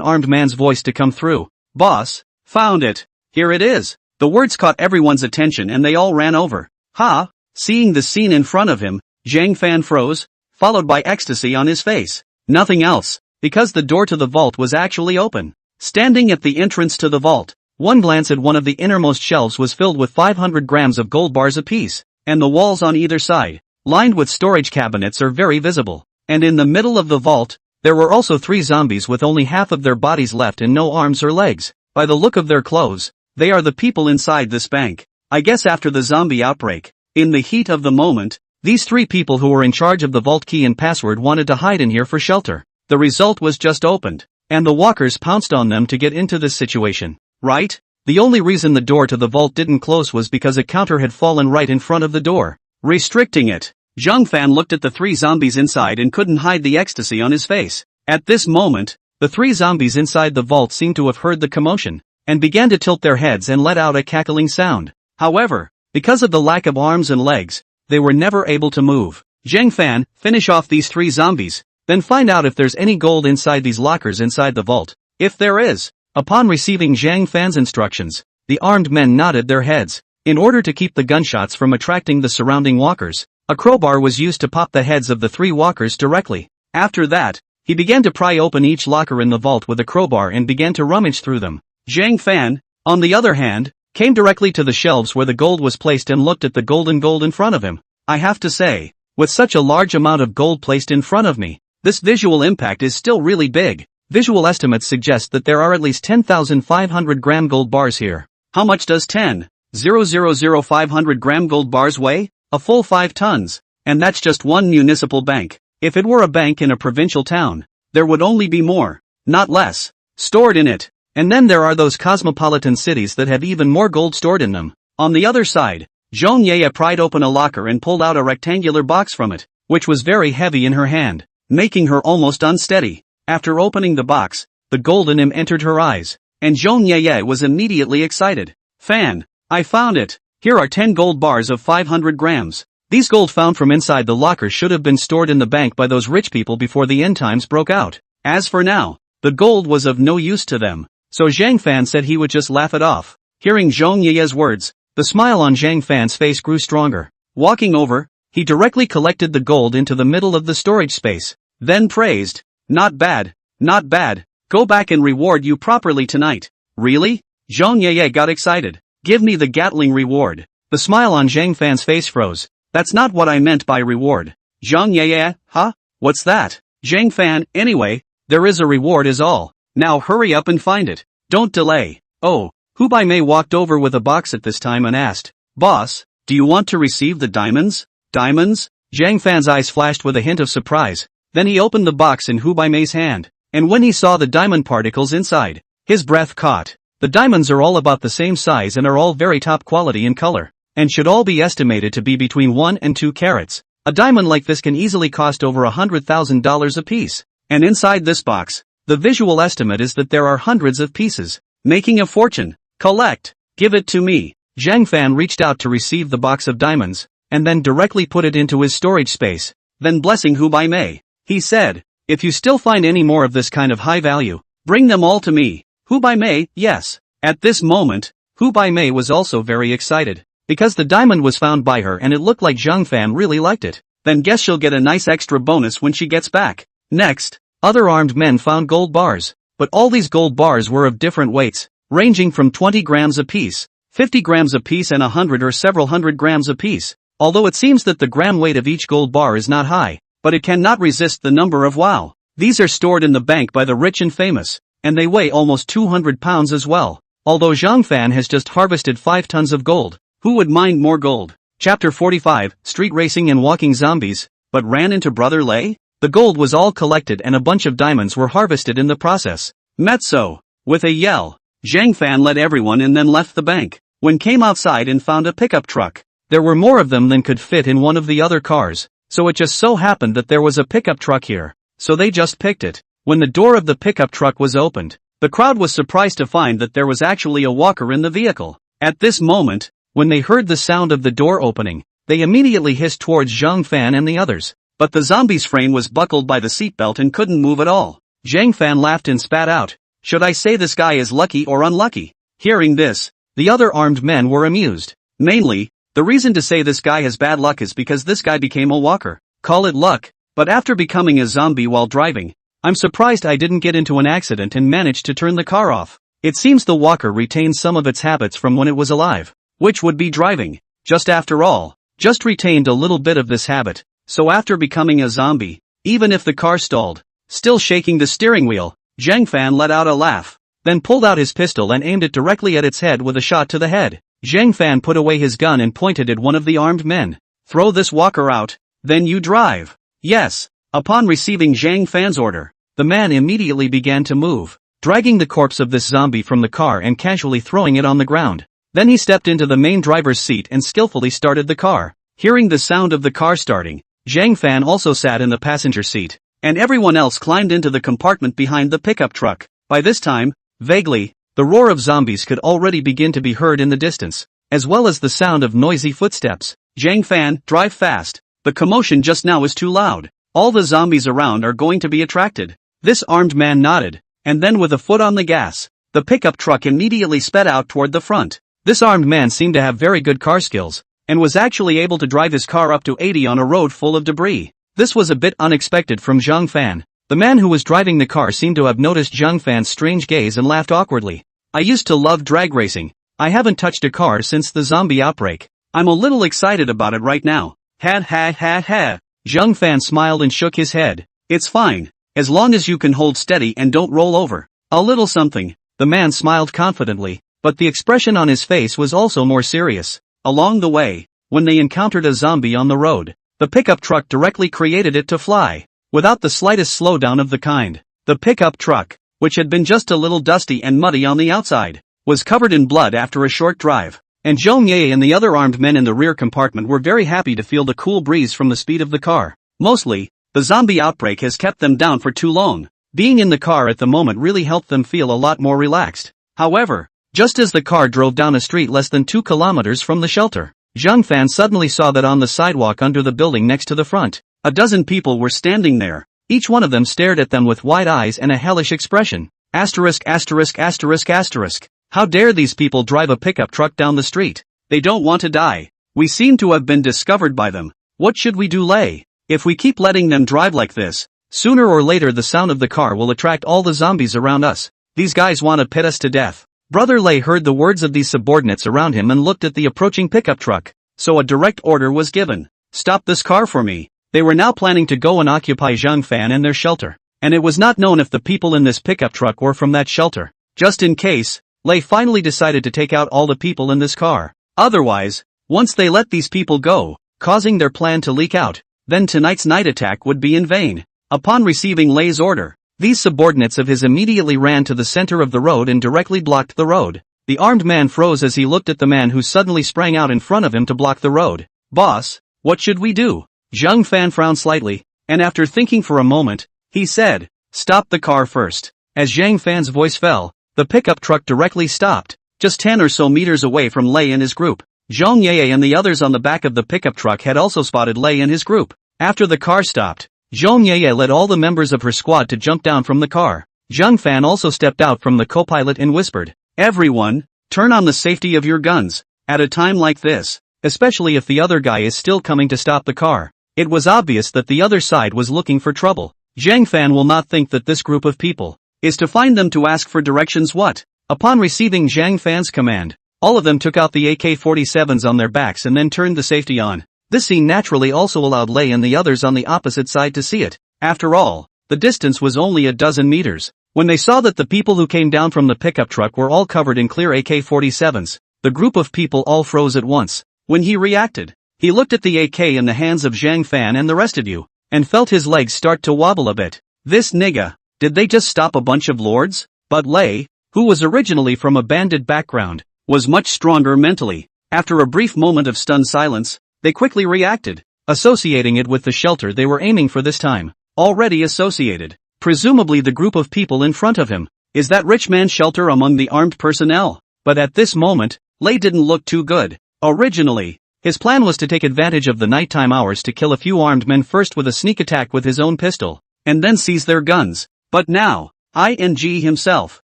armed man's voice to come through. Boss, found it. Here it is. The words caught everyone's attention and they all ran over. Ha! Seeing the scene in front of him, Zhang Fan froze, followed by ecstasy on his face. Nothing else, because the door to the vault was actually open. Standing at the entrance to the vault, one glance at one of the innermost shelves was filled with 500 grams of gold bars apiece, and the walls on either side, lined with storage cabinets, are very visible. And in the middle of the vault, there were also 3 zombies with only half of their bodies left and no arms or legs. By the look of their clothes, they are the people inside this bank. I guess after the zombie outbreak, in the heat of the moment, these 3 people who were in charge of the vault key and password wanted to hide in here for shelter. The result was just opened, and the walkers pounced on them to get into this situation. Right? The only reason the door to the vault didn't close was because a counter had fallen right in front of the door, restricting it. Zhang Fan looked at the 3 zombies inside and couldn't hide the ecstasy on his face. At this moment, the 3 zombies inside the vault seemed to have heard the commotion, and began to tilt their heads and let out a cackling sound. However, because of the lack of arms and legs, they were never able to move. Zhang Fan, finish off these 3 zombies, then find out if there's any gold inside these lockers inside the vault. If there is. Upon receiving Zhang Fan's instructions, the armed men nodded their heads. In order to keep the gunshots from attracting the surrounding walkers, a crowbar was used to pop the heads of the 3 walkers directly. After that, he began to pry open each locker in the vault with a crowbar and began to rummage through them. Zhang Fan, on the other hand, came directly to the shelves where the gold was placed and looked at the golden gold in front of him. I have to say, with such a large amount of gold placed in front of me, this visual impact is still really big. Visual estimates suggest that there are at least 10,500 gram gold bars here. How much does 10,000,500 gram gold bars weigh? A full 5 tons. And that's just one municipal bank. If it were a bank in a provincial town, there would only be more, not less, stored in it. And then there are those cosmopolitan cities that have even more gold stored in them. On the other side, Zhang Ye pried open a locker and pulled out a rectangular box from it, which was very heavy in her hand, making her almost unsteady. After opening the box, the gold in him entered her eyes, and Zhang Ye was immediately excited. Fan, I found it. Here are 10 gold bars of 500 grams. These gold found from inside the locker should have been stored in the bank by those rich people before the end times broke out. As for now, the gold was of no use to them, so Zhang Fan said he would just laugh it off. Hearing Zhang Ye's words, the smile on Zhang Fan's face grew stronger. Walking over, he directly collected the gold into the middle of the storage space, then praised, not bad, not bad, go back and reward you properly tonight. Really? Zhang Ye got excited. Give me the Gatling reward. The smile on Zhang Fan's face froze. That's not what I meant by reward. Zhang Ye, huh? What's that? Zhang Fan, anyway, there is a reward is all. Now hurry up and find it. Don't delay. Oh, Hu Baimei walked over with a box at this time and asked, Boss, do you want to receive the diamonds? Diamonds? Zhang Fan's eyes flashed with a hint of surprise. Then he opened the box in Hu Baimei's hand, and when he saw the diamond particles inside, His breath caught. The diamonds are all about the same size and are all very top quality in color, and should all be estimated to be between 1 and 2 carats. A diamond like this can easily cost over $100,000 a piece. And inside this box, the visual estimate is that there are hundreds of pieces. Making a fortune. Collect. Give it to me. Zhang Fan reached out to receive the box of diamonds, and then directly put it into his storage space. Then blessing Hu Bai Mei, he said, if you still find any more of this kind of high value, bring them all to me. Hu Bai Mei, yes. At this moment, Hu Bai Mei was also very excited, because the diamond was found by her and it looked like Zhang Fan really liked it. Then guess she'll get a nice extra bonus when she gets back. Next, other armed men found gold bars, but all these gold bars were of different weights, ranging from 20 grams apiece, 50 grams apiece and 100 or several hundred grams apiece. Although it seems that the gram weight of each gold bar is not high, but it cannot resist the number of wow. These are stored in the bank by the rich and famous, and they weigh almost 200 pounds as well. Although Zhang Fan has just harvested 5 tons of gold, who would mind more gold? Chapter 45, Street Racing and Walking Zombies, but ran into Brother Lei? The gold was all collected and a bunch of diamonds were harvested in the process. Mezzo. With a yell, Zhang Fan let everyone in, then left the bank. When came outside and found a pickup truck. There were more of them than could fit in one of the other cars, so it just so happened that there was a pickup truck here, so they just picked it. When the door of the pickup truck was opened, the crowd was surprised to find that there was actually a walker in the vehicle. At this moment, when they heard the sound of the door opening, they immediately hissed towards Zhang Fan and the others, but the zombie's frame was buckled by the seatbelt and couldn't move at all. Zhang Fan laughed and spat out. Should I say this guy is lucky or unlucky? Hearing this, the other armed men were amused. Mainly, the reason to say this guy has bad luck is because this guy became a walker. Call it luck, but after becoming a zombie while driving, I'm surprised I didn't get into an accident and managed to turn the car off. It seems the walker retained some of its habits from when it was alive, which would be driving. Just after all, just retained a little bit of this habit, so after becoming a zombie, even if the car stalled, still shaking the steering wheel, Zhang Fan let out a laugh, then pulled out his pistol and aimed it directly at its head with a shot to the head. Zhang Fan put away his gun and pointed at one of the armed men. Throw this walker out, then you drive. Yes. Upon receiving Zhang Fan's order, the man immediately began to move, dragging the corpse of this zombie from the car and casually throwing it on the ground. Then he stepped into the main driver's seat and skillfully started the car. Hearing the sound of the car starting, Zhang Fan also sat in the passenger seat, and everyone else climbed into the compartment behind the pickup truck. By this time, vaguely, the roar of zombies could already begin to be heard in the distance, as well as the sound of noisy footsteps. Zhang Fan, drive fast. The commotion just now is too loud. All the zombies around are going to be attracted. This armed man nodded, and then with a foot on the gas, the pickup truck immediately sped out toward the front. This armed man seemed to have very good car skills, and was actually able to drive his car up to 80 on a road full of debris. This was a bit unexpected from Zhang Fan. The man who was driving the car seemed to have noticed Zhang Fan's strange gaze and laughed awkwardly. I used to love drag racing. I haven't touched a car since the zombie outbreak. I'm a little excited about it right now. Ha ha ha ha. Zhang Fan smiled and shook his head. It's fine, as long as you can hold steady and don't roll over. A little something. The man smiled confidently, but the expression on his face was also more serious. Along the way, when they encountered a zombie on the road, the pickup truck directly created it to fly, without the slightest slowdown of the kind. The pickup truck, which had been just a little dusty and muddy on the outside, was covered in blood after a short drive. And Zhong Ye and the other armed men in the rear compartment were very happy to feel the cool breeze from the speed of the car. Mostly, the zombie outbreak has kept them down for too long. Being in the car at the moment really helped them feel a lot more relaxed. However, just as the car drove down a street less than 2 kilometers from the shelter, Zhang Fan suddenly saw that on the sidewalk under the building next to the front, a dozen people were standing there. Each one of them stared at them with wide eyes and a hellish expression. Asterisk asterisk asterisk asterisk. How dare these people drive a pickup truck down the street? They don't want to die. We seem to have been discovered by them. What should we do, Lei? If we keep letting them drive like this, sooner or later the sound of the car will attract all the zombies around us. These guys want to pit us to death. Brother Lei heard the words of these subordinates around him and looked at the approaching pickup truck, so a direct order was given. Stop this car for me. They were now planning to go and occupy Zhang Fan and their shelter, and it was not known if the people in this pickup truck were from that shelter. Just in case, Lei finally decided to take out all the people in this car. Otherwise, once they let these people go, causing their plan to leak out, then tonight's night attack would be in vain. Upon receiving Lei's order, These subordinates of his immediately ran to the center of the road and directly blocked the road. The armed man froze as he looked at the man who suddenly sprang out in front of him to block the road. "Boss, what should we do?" Zhang Fan frowned slightly, and after thinking for a moment, he said, "Stop the car first." As Zhang Fan's voice fell, the pickup truck directly stopped, just 10 or so meters away from Lei and his group. Zhang Ye and the others on the back of the pickup truck had also spotted Lei and his group. After the car stopped, Zhang Ye led all the members of her squad to jump down from the car. Zhang Fan also stepped out from the co-pilot and whispered, "Everyone, turn on the safety of your guns. At a time like this, especially if the other guy is still coming to stop the car." It was obvious that the other side was looking for trouble. Zhang Fan will not think that this group of people is to find them to ask for directions. What? Upon receiving Zhang Fan's command, all of them took out the AK-47s on their backs and then turned the safety on. This scene naturally also allowed Lei and the others on the opposite side to see it. After all, the distance was only a dozen meters. When they saw that the people who came down from the pickup truck were all covered in clear AK-47s, the group of people all froze at once. When he reacted, he looked at the AK in the hands of Zhang Fan and the rest of you, and felt his legs start to wobble a bit. This nigga, did they just stop a bunch of lords? But Lei, who was originally from a bandit background, was much stronger mentally. After a brief moment of stunned silence, they quickly reacted, associating it with the shelter they were aiming for this time. Already associated, presumably the group of people in front of him. Is that rich man's shelter among the armed personnel? But at this moment, Lei didn't look too good. Originally, his plan was to take advantage of the nighttime hours to kill a few armed men first with a sneak attack with his own pistol, and then seize their guns. But now, himself,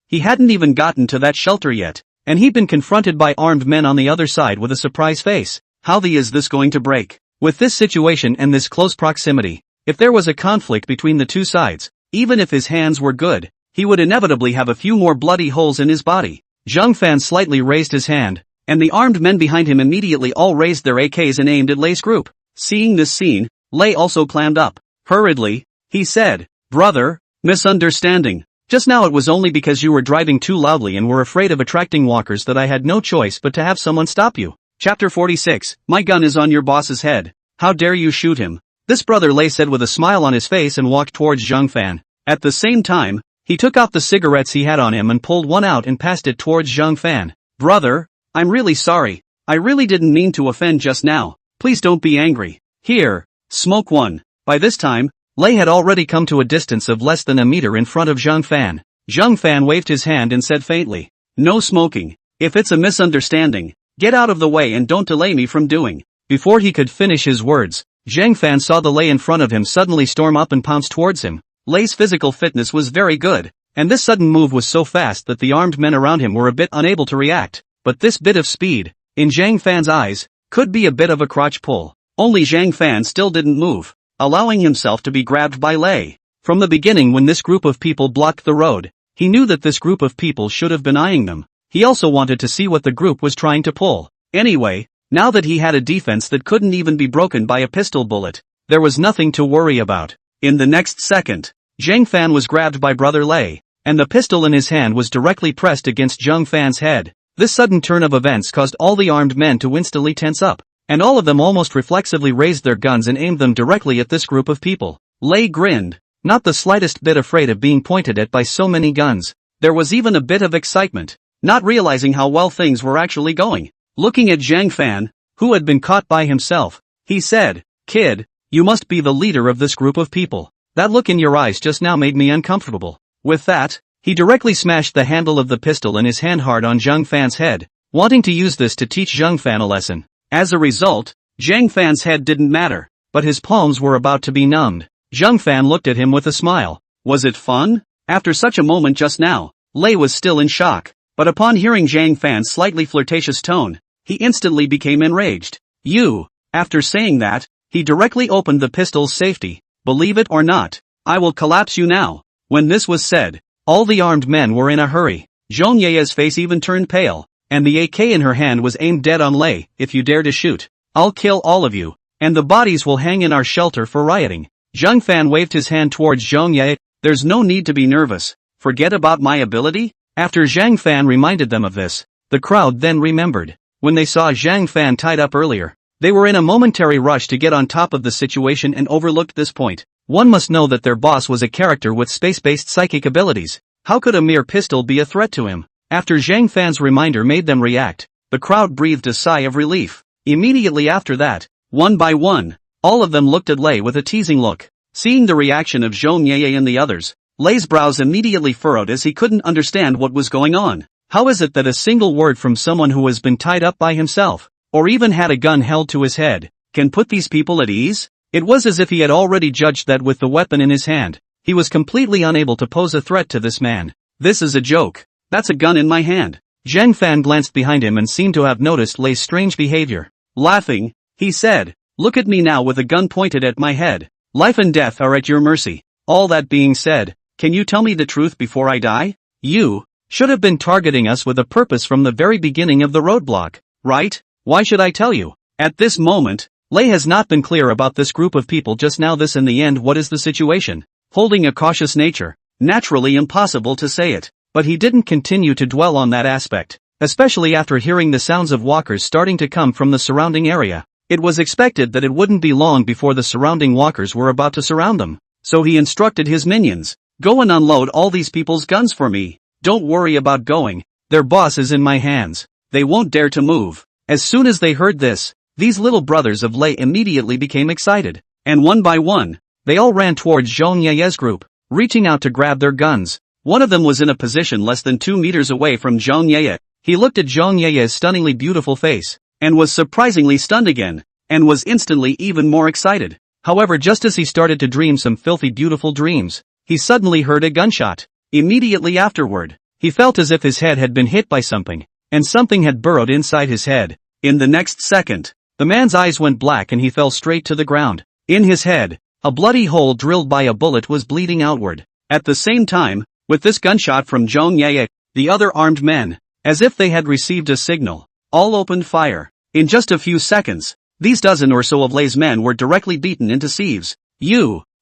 he hadn't even gotten to that shelter yet, and he'd been confronted by armed men on the other side with a surprise face. How is this going to break? With this situation and this close proximity, if there was a conflict between the two sides, even if his hands were good, he would inevitably have a few more bloody holes in his body. Zhang Fan slightly raised his hand, and the armed men behind him immediately all raised their AKs and aimed at Lei's group. Seeing this scene, Lei also clammed up. Hurriedly, he said, "Brother, misunderstanding. Just now it was only because you were driving too loudly and were afraid of attracting walkers that I had no choice but to have someone stop you." Chapter 46, My gun is on your boss's head. How dare you shoot him? This brother Lei said with a smile on his face and walked towards Zhang Fan. At the same time, he took out the cigarettes he had on him and pulled one out and passed it towards Zhang Fan. "Brother, I'm really sorry. I really didn't mean to offend just now. Please don't be angry. Here, smoke one." By this time, Lei had already come to a distance of less than a meter in front of Zhang Fan. Zhang Fan waved his hand and said faintly, "No smoking. If it's a misunderstanding, get out of the way and don't delay me from doing." Before he could finish his words, Zhang Fan saw the Lei in front of him suddenly storm up and pounce towards him. Lei's physical fitness was very good, and this sudden move was so fast that the armed men around him were a bit unable to react. But this bit of speed, in Zhang Fan's eyes, could be a bit of a crotch pull. Only Zhang Fan still didn't move, allowing himself to be grabbed by Lei. From the beginning when this group of people blocked the road, he knew that this group of people should have been eyeing them. He also wanted to see what the group was trying to pull. Anyway, now that he had a defense that couldn't even be broken by a pistol bullet, there was nothing to worry about. In the next second, Zhang Fan was grabbed by brother Lei, and the pistol in his hand was directly pressed against Zhang Fan's head. This sudden turn of events caused all the armed men to instantly tense up, and all of them almost reflexively raised their guns and aimed them directly at this group of people. Lei grinned, not the slightest bit afraid of being pointed at by so many guns. There was even a bit of excitement, not realizing how well things were actually going. Looking at Zhang Fan, who had been caught by himself, he said, "Kid, you must be the leader of this group of people. That look in your eyes just now made me uncomfortable." With that, he directly smashed the handle of the pistol in his hand hard on Zhang Fan's head, wanting to use this to teach Zhang Fan a lesson. As a result, Zhang Fan's head didn't matter, but his palms were about to be numbed. Zhang Fan looked at him with a smile. Was it fun? After such a moment just now, Lei was still in shock, but upon hearing Zhang Fan's slightly flirtatious tone, he instantly became enraged. "You." After saying that, he directly opened the pistol's safety. "Believe it or not, I will collapse you now." When this was said, all the armed men were in a hurry. Zhong Ye's face even turned pale, and the AK in her hand was aimed dead on Lei. "If you dare to shoot, I'll kill all of you, and the bodies will hang in our shelter for rioting." Zhang Fan waved his hand towards Zhong Ye. "There's no need to be nervous. Forget about my ability." After Zhang Fan reminded them of this, the crowd then remembered. When they saw Zhang Fan tied up earlier, they were in a momentary rush to get on top of the situation and overlooked this point. One must know that their boss was a character with space-based psychic abilities. How could a mere pistol be a threat to him? After Zhang Fan's reminder made them react, the crowd breathed a sigh of relief. Immediately after that, one by one, all of them looked at Lei with a teasing look. Seeing the reaction of Zhong Yeye and the others, Lei's brows immediately furrowed as he couldn't understand what was going on. How is it that a single word from someone who has been tied up by himself, or even had a gun held to his head, can put these people at ease? It was as if he had already judged that with the weapon in his hand, he was completely unable to pose a threat to this man. This is a joke. That's a gun in my hand. Zhang Fan glanced behind him and seemed to have noticed Lei's strange behavior. Laughing, he said, "Look at me now with a gun pointed at my head. Life and death are at your mercy. All that being said, can you tell me the truth before I die? You should have been targeting us with a purpose from the very beginning of the roadblock, right? Why should I tell you?" At this moment, Lei has not been clear about this group of people just now. This in the end, what is the situation? Holding a cautious nature, naturally impossible to say it, but he didn't continue to dwell on that aspect, especially after hearing the sounds of walkers starting to come from the surrounding area. It was expected that it wouldn't be long before the surrounding walkers were about to surround them, so he instructed his minions, "Go and unload all these people's guns for me. Don't worry about going, their boss is in my hands. They won't dare to move." As soon as they heard this, these little brothers of Lei immediately became excited, and one by one, they all ran towards Zhong Yeye's group, reaching out to grab their guns. One of them was in a position less than 2 meters away from Zhong Yeye. He looked at Zhong Yeye's stunningly beautiful face, and was surprisingly stunned again, and was instantly even more excited. However, just as he started to dream some filthy beautiful dreams, he suddenly heard a gunshot. Immediately afterward, he felt as if his head had been hit by something, and something had burrowed inside his head. In the next second, the man's eyes went black and he fell straight to the ground. In his head, a bloody hole drilled by a bullet was bleeding outward. At the same time, with this gunshot from Zhong Yeye, the other armed men, as if they had received a signal, all opened fire. In just a few seconds, these dozen or so of Lei's men were directly beaten into sieves.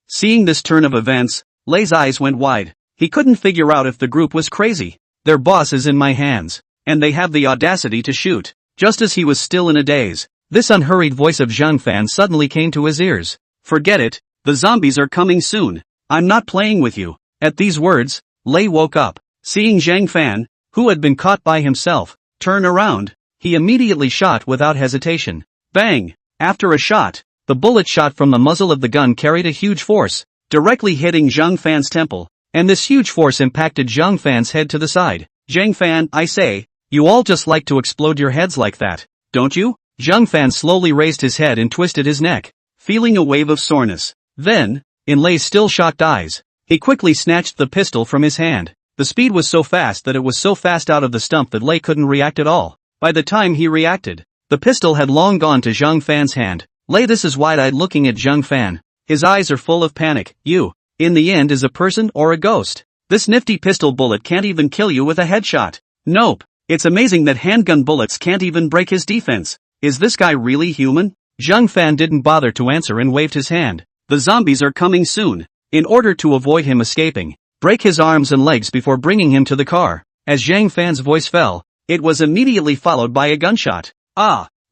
Seeing this turn of events, Lei's eyes went wide. He couldn't figure out if the group was crazy. Their boss is in my hands, and they have the audacity to shoot. Just as he was still in a daze, this unhurried voice of Zhang Fan suddenly came to his ears. "Forget it, the zombies are coming soon. I'm not playing with you." At these words, Lei woke up. Seeing Zhang Fan, who had been caught by himself, turn around, he immediately shot without hesitation. Bang! After a shot, the bullet shot from the muzzle of the gun carried a huge force, directly hitting Zhang Fan's temple, and this huge force impacted Zhang Fan's head to the side. "Zhang Fan, I say, you all just like to explode your heads like that, don't you?" Zhang Fan slowly raised his head and twisted his neck, feeling a wave of soreness. Then, in Lei's still shocked eyes, he quickly snatched the pistol from his hand. The speed was so fast that it was so fast out of the stump that Lei couldn't react at all. By the time he reacted, the pistol had long gone to Zhang Fan's hand. Lei this is wide-eyed looking at Zhang Fan. His eyes are full of panic. "You, in the end, is a person or a ghost? This nifty pistol bullet can't even kill you with a headshot. Nope. It's amazing that handgun bullets can't even break his defense. Is this guy really human?" Zhang Fan didn't bother to answer and waved his hand. "The zombies are coming soon. In order to avoid him escaping, break his arms and legs before bringing him to the car." As Zhang Fan's voice fell, it was immediately followed by a gunshot.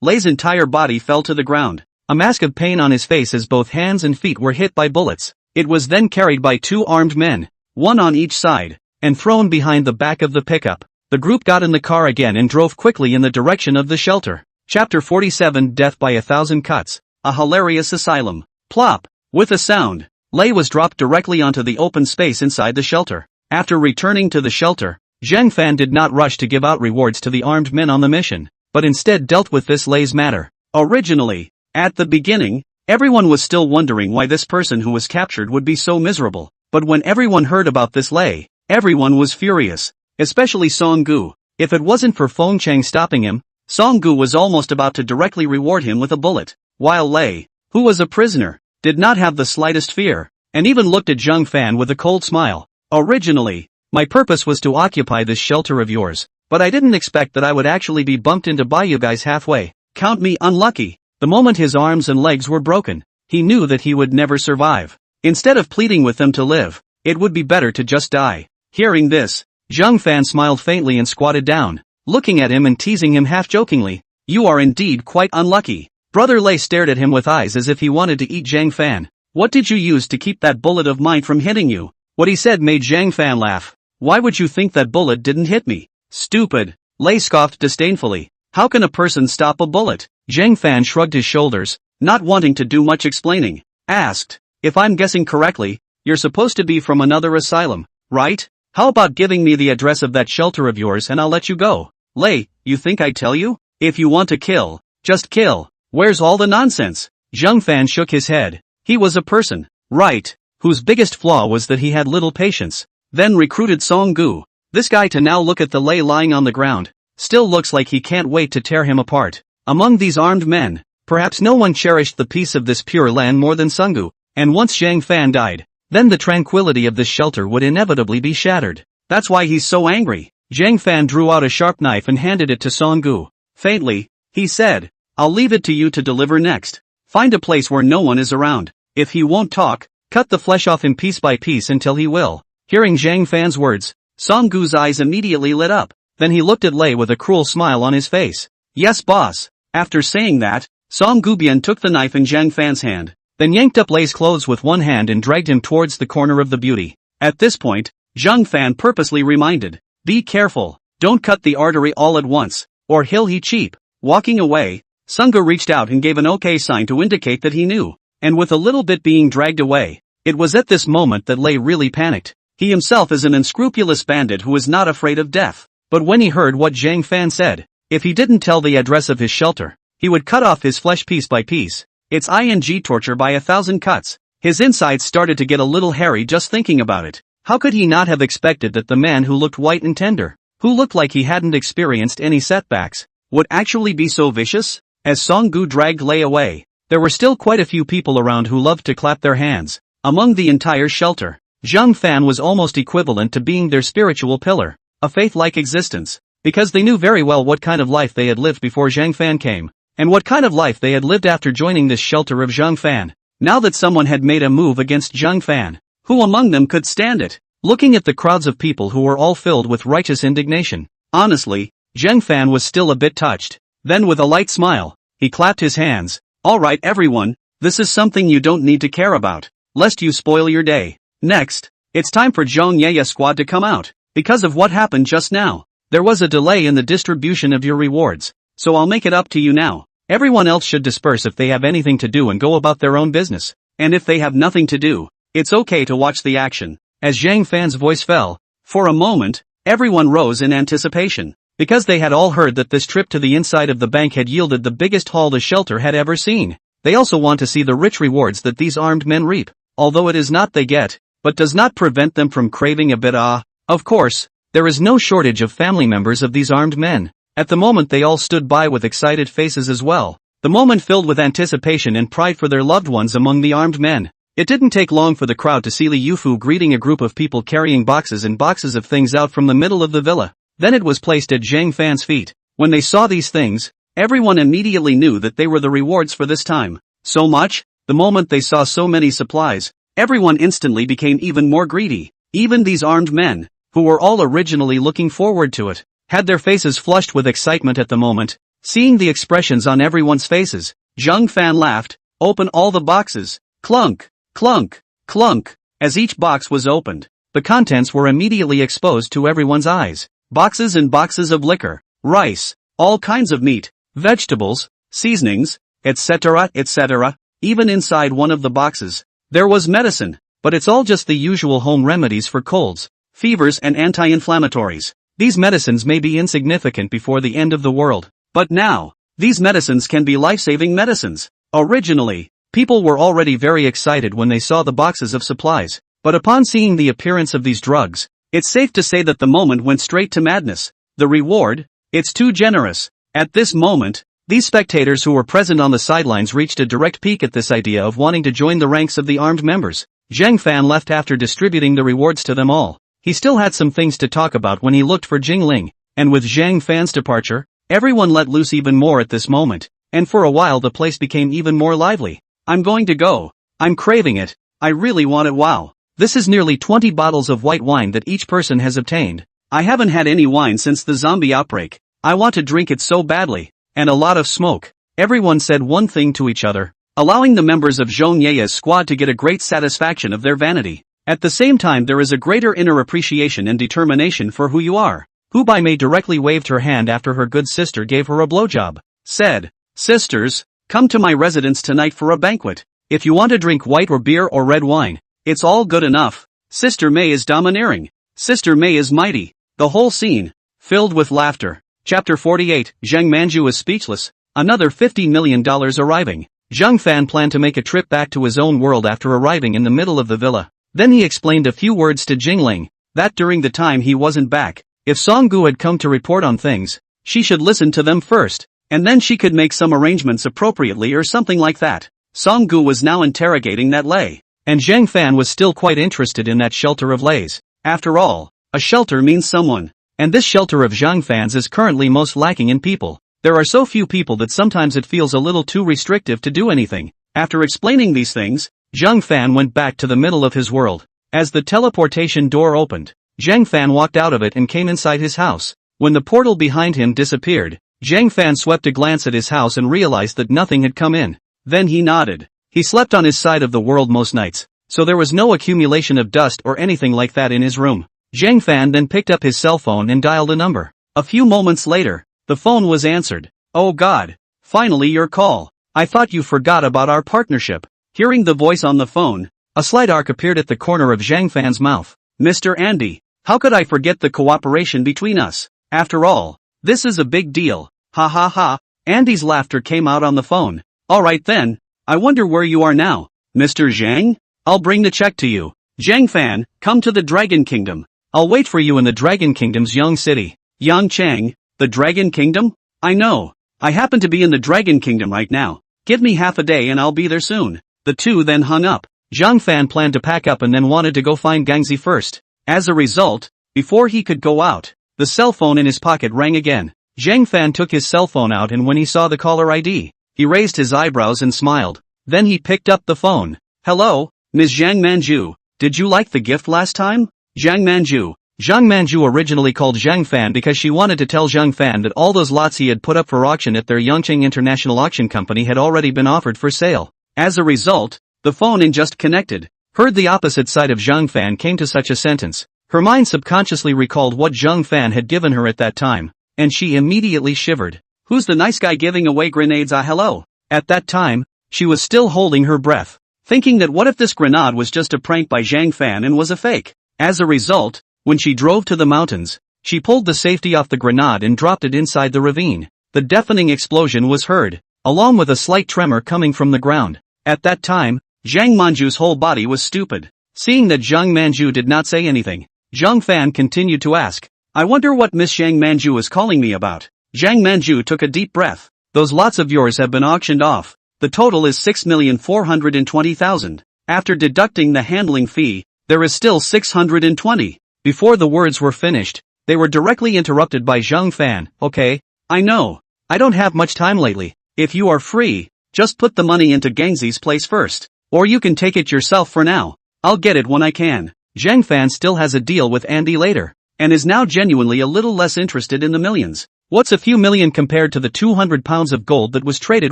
Lei's entire body fell to the ground, a mask of pain on his face as both hands and feet were hit by bullets. It was then carried by 2 armed men, one on each side, and thrown behind the back of the pickup. The group got in the car again and drove quickly in the direction of the shelter. Chapter 47 Death by 1,000 Cuts. A hilarious asylum. Plop! With a sound, Lei was dropped directly onto the open space inside the shelter. After returning to the shelter, Zhang Fan did not rush to give out rewards to the armed men on the mission, but instead dealt with this Lei's matter. Originally, at the beginning, everyone was still wondering why this person who was captured would be so miserable, but when everyone heard about this Lei, everyone was furious, especially Song Gu. If it wasn't for Feng Cheng stopping him, Song Gu was almost about to directly reward him with a bullet, while Lei, who was a prisoner, did not have the slightest fear, and even looked at Zhang Fan with a cold smile. "Originally, my purpose was to occupy this shelter of yours, but I didn't expect that I would actually be bumped into by you guys halfway. Count me unlucky." The moment his arms and legs were broken, he knew that he would never survive. Instead of pleading with them to live, it would be better to just die. Hearing this, Zhang Fan smiled faintly and squatted down, looking at him and teasing him half-jokingly. "You are indeed quite unlucky." Brother Lei stared at him with eyes as if he wanted to eat Zhang Fan. What did you use to keep that bullet of mine from hitting you? What he said made Zhang Fan laugh. Why would you think that bullet didn't hit me? Stupid. Lei scoffed disdainfully. How can a person stop a bullet? Zhang Fan shrugged his shoulders, not wanting to do much explaining. Asked, if I'm guessing correctly, you're supposed to be from another asylum, right? How about giving me the address of that shelter of yours and I'll let you go? Lei, you think I'd tell you? If you want to kill, just kill. Where's all the nonsense? Zhang Fan shook his head. He was a person, right, whose biggest flaw was that he had little patience. Then recruited Song Gu. This guy to now look at the Lei lying on the ground. Still looks like he can't wait to tear him apart. Among these armed men, perhaps no one cherished the peace of this pure land more than Song Gu, and once Zhang Fan died, then the tranquility of this shelter would inevitably be shattered. That's why he's so angry. Zhang Fan drew out a sharp knife and handed it to Song Gu. Faintly, he said, I'll leave it to you to deliver next. Find a place where no one is around. If he won't talk, cut the flesh off him piece by piece until he will. Hearing Zhang Fan's words, Song Gu's eyes immediately lit up. Then he looked at Lei with a cruel smile on his face. Yes, boss. After saying that, Song Gubian took the knife in Zhang Fan's hand, then yanked up Lei's clothes with one hand and dragged him towards the corner of the beauty. At this point, Zhang Fan purposely reminded, be careful, don't cut the artery all at once, or he'll he cheap. Walking away, Song Gu reached out and gave an okay sign to indicate that he knew, and with a little bit being dragged away, it was at this moment that Lei really panicked. He himself is an unscrupulous bandit who is not afraid of death. But when he heard what Zhang Fan said, if he didn't tell the address of his shelter, he would cut off his flesh piece by piece. It's ing torture by 1,000 cuts. His insides started to get a little hairy just thinking about it. How could he not have expected that the man who looked white and tender, who looked like he hadn't experienced any setbacks, would actually be so vicious? As Song Gu dragged Lei away, there were still quite a few people around who loved to clap their hands. Among the entire shelter, Zhang Fan was almost equivalent to being their spiritual pillar, a faith-like existence, because they knew very well what kind of life they had lived before Zhang Fan came, and what kind of life they had lived after joining this shelter of Zhang Fan. Now that someone had made a move against Zhang Fan, who among them could stand it? Looking at the crowds of people who were all filled with righteous indignation, honestly, Zhang Fan was still a bit touched. Then with a light smile, he clapped his hands. Alright everyone, this is something you don't need to care about, lest you spoil your day. Next, it's time for Zhong Yaya squad to come out. Because of what happened just now, there was a delay in the distribution of your rewards, so I'll make it up to you now. Everyone else should disperse if they have anything to do and go about their own business, and if they have nothing to do, it's okay to watch the action. As Zhang Fan's voice fell, for a moment, everyone rose in anticipation, because they had all heard that this trip to the inside of the bank had yielded the biggest haul the shelter had ever seen. They also want to see the rich rewards that these armed men reap, although it is not they get, but does not prevent them from craving a bit. Of course, there is no shortage of family members of these armed men. At the moment they all stood by with excited faces as well, the moment filled with anticipation and pride for their loved ones among the armed men. It didn't take long for the crowd to see Li Yufu greeting a group of people carrying boxes and boxes of things out from the middle of the villa. Then it was placed at Zhang Fan's feet. When they saw these things, everyone immediately knew that they were the rewards for this time. So much, the moment they saw so many supplies, everyone instantly became even more greedy. Even these armed men, who were all originally looking forward to it, had their faces flushed with excitement at the moment. Seeing the expressions on everyone's faces, Zhang Fan laughed. Open all the boxes. Clunk, clunk, clunk. As each box was opened, the contents were immediately exposed to everyone's eyes. Boxes and boxes of liquor, rice, all kinds of meat, vegetables, seasonings, etc., etc. Even inside one of the boxes, there was medicine, but it's all just the usual home remedies for colds, fevers and anti-inflammatories. These medicines may be insignificant before the end of the world, but now, these medicines can be life-saving medicines. Originally, people were already very excited when they saw the boxes of supplies, but upon seeing the appearance of these drugs, it's safe to say that the moment went straight to madness. The reward? It's too generous. At this moment, these spectators who were present on the sidelines reached a direct peak at this idea of wanting to join the ranks of the armed members. Zhang Fan left after distributing the rewards to them all. He still had some things to talk about when he looked for Jingling, and with Zhang Fan's departure, everyone let loose even more at this moment, and for a while the place became even more lively. I'm going to go. I'm craving it. I really want it. Wow. This is nearly 20 bottles of white wine that each person has obtained. I haven't had any wine since the zombie outbreak. I want to drink it so badly. And a lot of smoke. Everyone said one thing to each other. allowing the members of Zhong Ye's squad to get a great satisfaction of their vanity. At the same time, there is a greater inner appreciation and determination for who you are. Hu Bai Mei directly waved her hand after her good sister gave her a blowjob. Said, "Sisters, come to my residence tonight for a banquet. If you want to drink white or beer or red wine, it's all good enough. Sister Mei is domineering. Sister Mei is mighty." The whole scene, filled with laughter. Chapter 48, Zhang Manju is speechless. Another $50 million arriving. Zhang Fan planned to make a trip back to his own world after arriving in the middle of the villa. Then he explained a few words to Jingling, that during the time he wasn't back, if Song Gu had come to report on things, she should listen to them first, and then she could make some arrangements appropriately or something like that. Song Gu was now interrogating that Lei, and Zhang Fan was still quite interested in that shelter of Lei's. After all, a shelter means someone, and this shelter of Zhang Fan's is currently most lacking in people. There are so few people that sometimes it feels a little too restrictive to do anything. After explaining these things, Zhang Fan went back to the middle of his world. As the teleportation door opened, Zhang Fan walked out of it and came inside his house. When the portal behind him disappeared, Zhang Fan swept a glance at his house and realized that nothing had come in. Then he nodded. He slept on his side of the world most nights, so there was no accumulation of dust or anything like that in his room. Zhang Fan then picked up his cell phone and dialed a number. A few moments later, the phone was answered. "Oh God, finally your call. I thought you forgot about our partnership." Hearing the voice on the phone, a slight arc appeared at the corner of Zhang Fan's mouth. "Mr. Andy, how could I forget the cooperation between us? After all, this is a big deal. Ha ha ha." Andy's laughter came out on the phone. "Alright then, I wonder where you are now, Mr. Zhang? I'll bring the check to you. Zhang Fan, come to the Dragon Kingdom. I'll wait for you in the Dragon Kingdom's Yang City." Yangchang, the Dragon Kingdom? I know. I happen to be in the Dragon Kingdom right now. Give me half a day and I'll be there soon. The two then hung up. Zhang Fan planned to pack up and then wanted to go find Gangzi first. As a result, before he could go out, the cell phone in his pocket rang again. Zhang Fan took his cell phone out and when he saw the caller ID, he raised his eyebrows and smiled. Then he picked up the phone. "Hello, Ms. Zhang Manju, did you like the gift last time?" Zhang Manju. Zhang Manju originally called Zhang Fan because she wanted to tell Zhang Fan that all those lots he had put up for auction at their Yangcheng International Auction Company had already been offered for sale. As a result, the phone in just connected, heard the opposite side of Zhang Fan came to such a sentence. Her mind subconsciously recalled what Zhang Fan had given her at that time, and she immediately shivered. "Who's the nice guy giving away grenades? Hello?" At that time, she was still holding her breath, thinking that what if this grenade was just a prank by Zhang Fan and was a fake. As a result, when she drove to the mountains, she pulled the safety off the grenade and dropped it inside the ravine. The deafening explosion was heard, along with a slight tremor coming from the ground. At that time, Zhang Manju's whole body was stupid. Seeing that Zhang Manju did not say anything, Zhang Fan continued to ask, "I wonder what Miss Zhang Manju is calling me about." Zhang Manju took a deep breath. "Those lots of yours have been auctioned off. The total is 6,420,000. After deducting the handling fee, there is still 620. Before the words were finished, they were directly interrupted by Zhang Fan. "Okay, I know. I don't have much time lately. If you are free, just put the money into Gangzi's place first. Or you can take it yourself for now. I'll get it when I can." Zhang Fan still has a deal with Andy later, and is now genuinely a little less interested in the millions. What's a few million compared to the 200 pounds of gold that was traded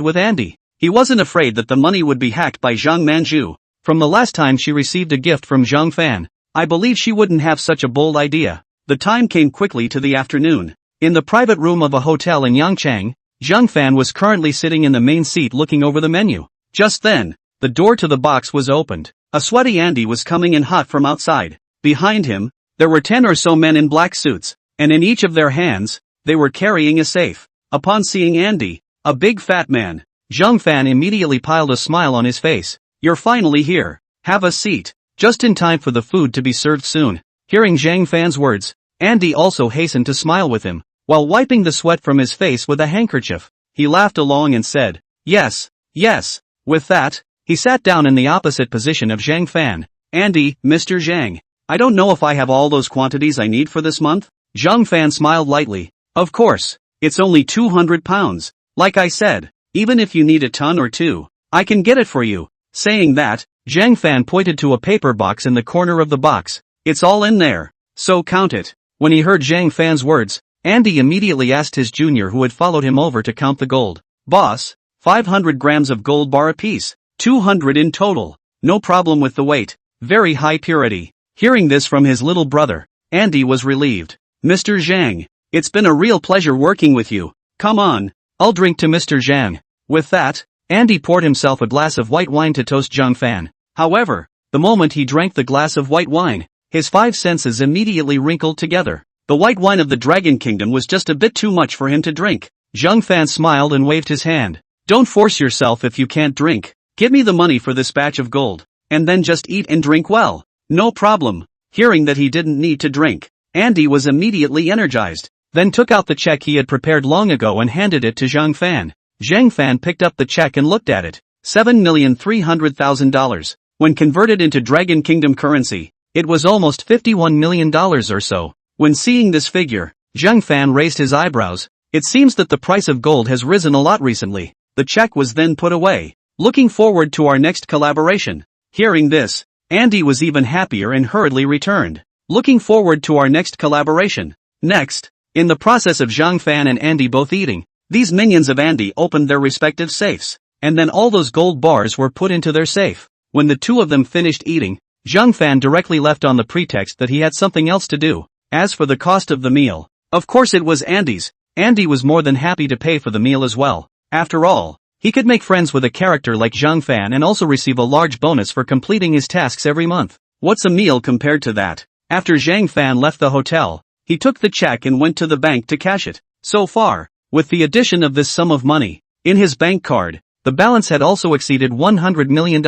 with Andy? He wasn't afraid that the money would be hacked by Zhang Manju. From the last time she received a gift from Zhang Fan, I believe she wouldn't have such a bold idea. The time came quickly to the afternoon. In the private room of a hotel in Yangchang, Zhang Fan was currently sitting in the main seat looking over the menu. Just then, the door to the box was opened. A sweaty Andy was coming in hot from outside. Behind him, there were 10 or so men in black suits, and in each of their hands, they were carrying a safe. Upon seeing Andy, a big fat man, Zhang Fan immediately piled a smile on his face. "You're finally here. Have a seat. Just in time for the food to be served soon." Hearing Zhang Fan's words, Andy also hastened to smile with him, while wiping the sweat from his face with a handkerchief. He laughed along and said, "Yes, yes." With that, he sat down in the opposite position of Zhang Fan. "Andy, Mr. Zhang, I don't know if I have all those quantities I need for this month." Zhang Fan smiled lightly. "Of course, it's only 200 pounds. Like I said, even if you need a ton or two, I can get it for you." Saying that, Zhang Fan pointed to a paper box in the corner of the box. "It's all in there, so count it." When he heard Zhang Fan's words, Andy immediately asked his junior who had followed him over to count the gold. "Boss, 500 grams of gold bar apiece." 200 in total. No problem with the weight. Very high purity. Hearing this from his little brother, Andy was relieved. Mr. Zhang, it's been a real pleasure working with you. Come on, I'll drink to Mr. Zhang. With that, Andy poured himself a glass of white wine to toast Zhang Fan. However, the moment he drank the glass of white wine, his five senses immediately wrinkled together. The white wine of the Dragon Kingdom was just a bit too much for him to drink. Zhang Fan smiled and waved his hand. Don't force yourself if you can't drink. Give me the money for this batch of gold, and then just eat and drink well. No problem. Hearing that he didn't need to drink, Andy was immediately energized, then took out the check he had prepared long ago and handed it to Zhang Fan. Zhang Fan picked up the check and looked at it. $7,300,000. When converted into Dragon Kingdom currency, it was almost $51 million or so. When seeing this figure, Zhang Fan raised his eyebrows. It seems that the price of gold has risen a lot recently. The check was then put away. Looking forward to our next collaboration. Hearing this, Andy was even happier and hurriedly returned. Looking forward to our next collaboration. Next, in the process of Zhang Fan and Andy both eating, these minions of Andy opened their respective safes, and then all those gold bars were put into their safe. When the two of them finished eating, Zhang Fan directly left on the pretext that he had something else to do. As for the cost of the meal, of course it was Andy's. Andy was more than happy to pay for the meal as well. After all, he could make friends with a character like Zhang Fan and also receive a large bonus for completing his tasks every month. What's a meal compared to that? After Zhang Fan left the hotel, he took the check and went to the bank to cash it. So far, with the addition of this sum of money in his bank card, the balance had also exceeded $100 million,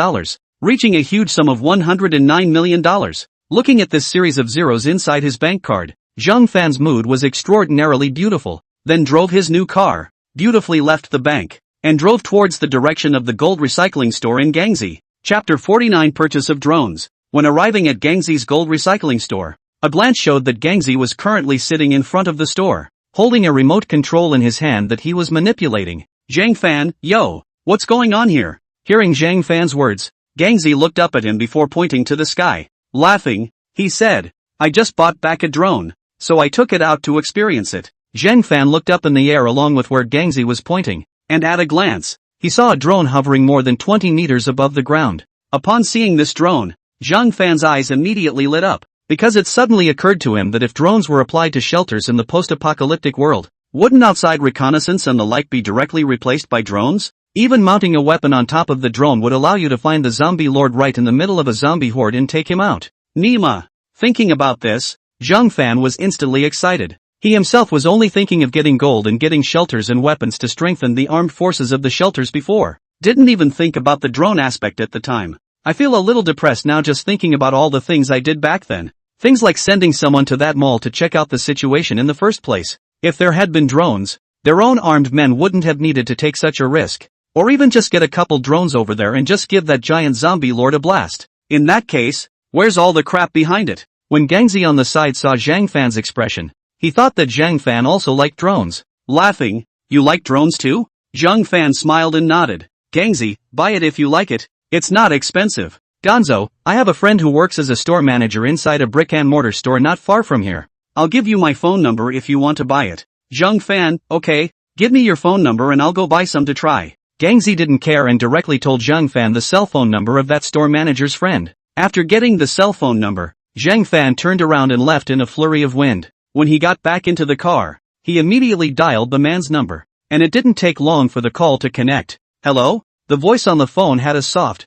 reaching a huge sum of $109 million. Looking at this series of zeros inside his bank card, Zhang Fan's mood was extraordinarily beautiful, then drove his new car, beautifully left the bank, and drove towards the direction of the gold recycling store in Guangxi. Chapter 49 Purchase of Drones. When arriving at Guangxi's gold recycling store, a glance showed that Guangxi was currently sitting in front of the store, holding a remote control in his hand that he was manipulating. Zhang Fan, yo, what's going on here? Hearing Zhang Fan's words, Guangxi looked up at him before pointing to the sky. Laughing, he said, I just bought back a drone, so I took it out to experience it. Zhang Fan looked up in the air along with where Guangxi was pointing, and at a glance, he saw a drone hovering more than 20 meters above the ground. Upon seeing this drone, Zhang Fan's eyes immediately lit up, because it suddenly occurred to him that if drones were applied to shelters in the post-apocalyptic world, wouldn't outside reconnaissance and the like be directly replaced by drones? Even mounting a weapon on top of the drone would allow you to find the zombie lord right in the middle of a zombie horde and take him out. Nima. Thinking about this, Zhang Fan was instantly excited. He himself was only thinking of getting gold and getting shelters and weapons to strengthen the armed forces of the shelters before. Didn't even think about the drone aspect at the time. I feel a little depressed now just thinking about all the things I did back then. Things like sending someone to that mall to check out the situation in the first place. If there had been drones, their own armed men wouldn't have needed to take such a risk. Or even just get a couple drones over there and just give that giant zombie lord a blast. In that case, where's all the crap behind it? When Guangxi on the side saw Zhang Fan's expression, he thought that Zhang Fan also liked drones. Laughing, you like drones too? Zhang Fan smiled and nodded. Guangxi, buy it if you like it. It's not expensive. Gonzo, I have a friend who works as a store manager inside a brick and mortar store not far from here. I'll give you my phone number if you want to buy it. Zhang Fan, okay, give me your phone number and I'll go buy some to try. Guangxi didn't care and directly told Zhang Fan the cell phone number of that store manager's friend. After getting the cell phone number, Zhang Fan turned around and left in a flurry of wind. When he got back into the car, he immediately dialed the man's number, and it didn't take long for the call to connect. Hello? The voice on the phone had a soft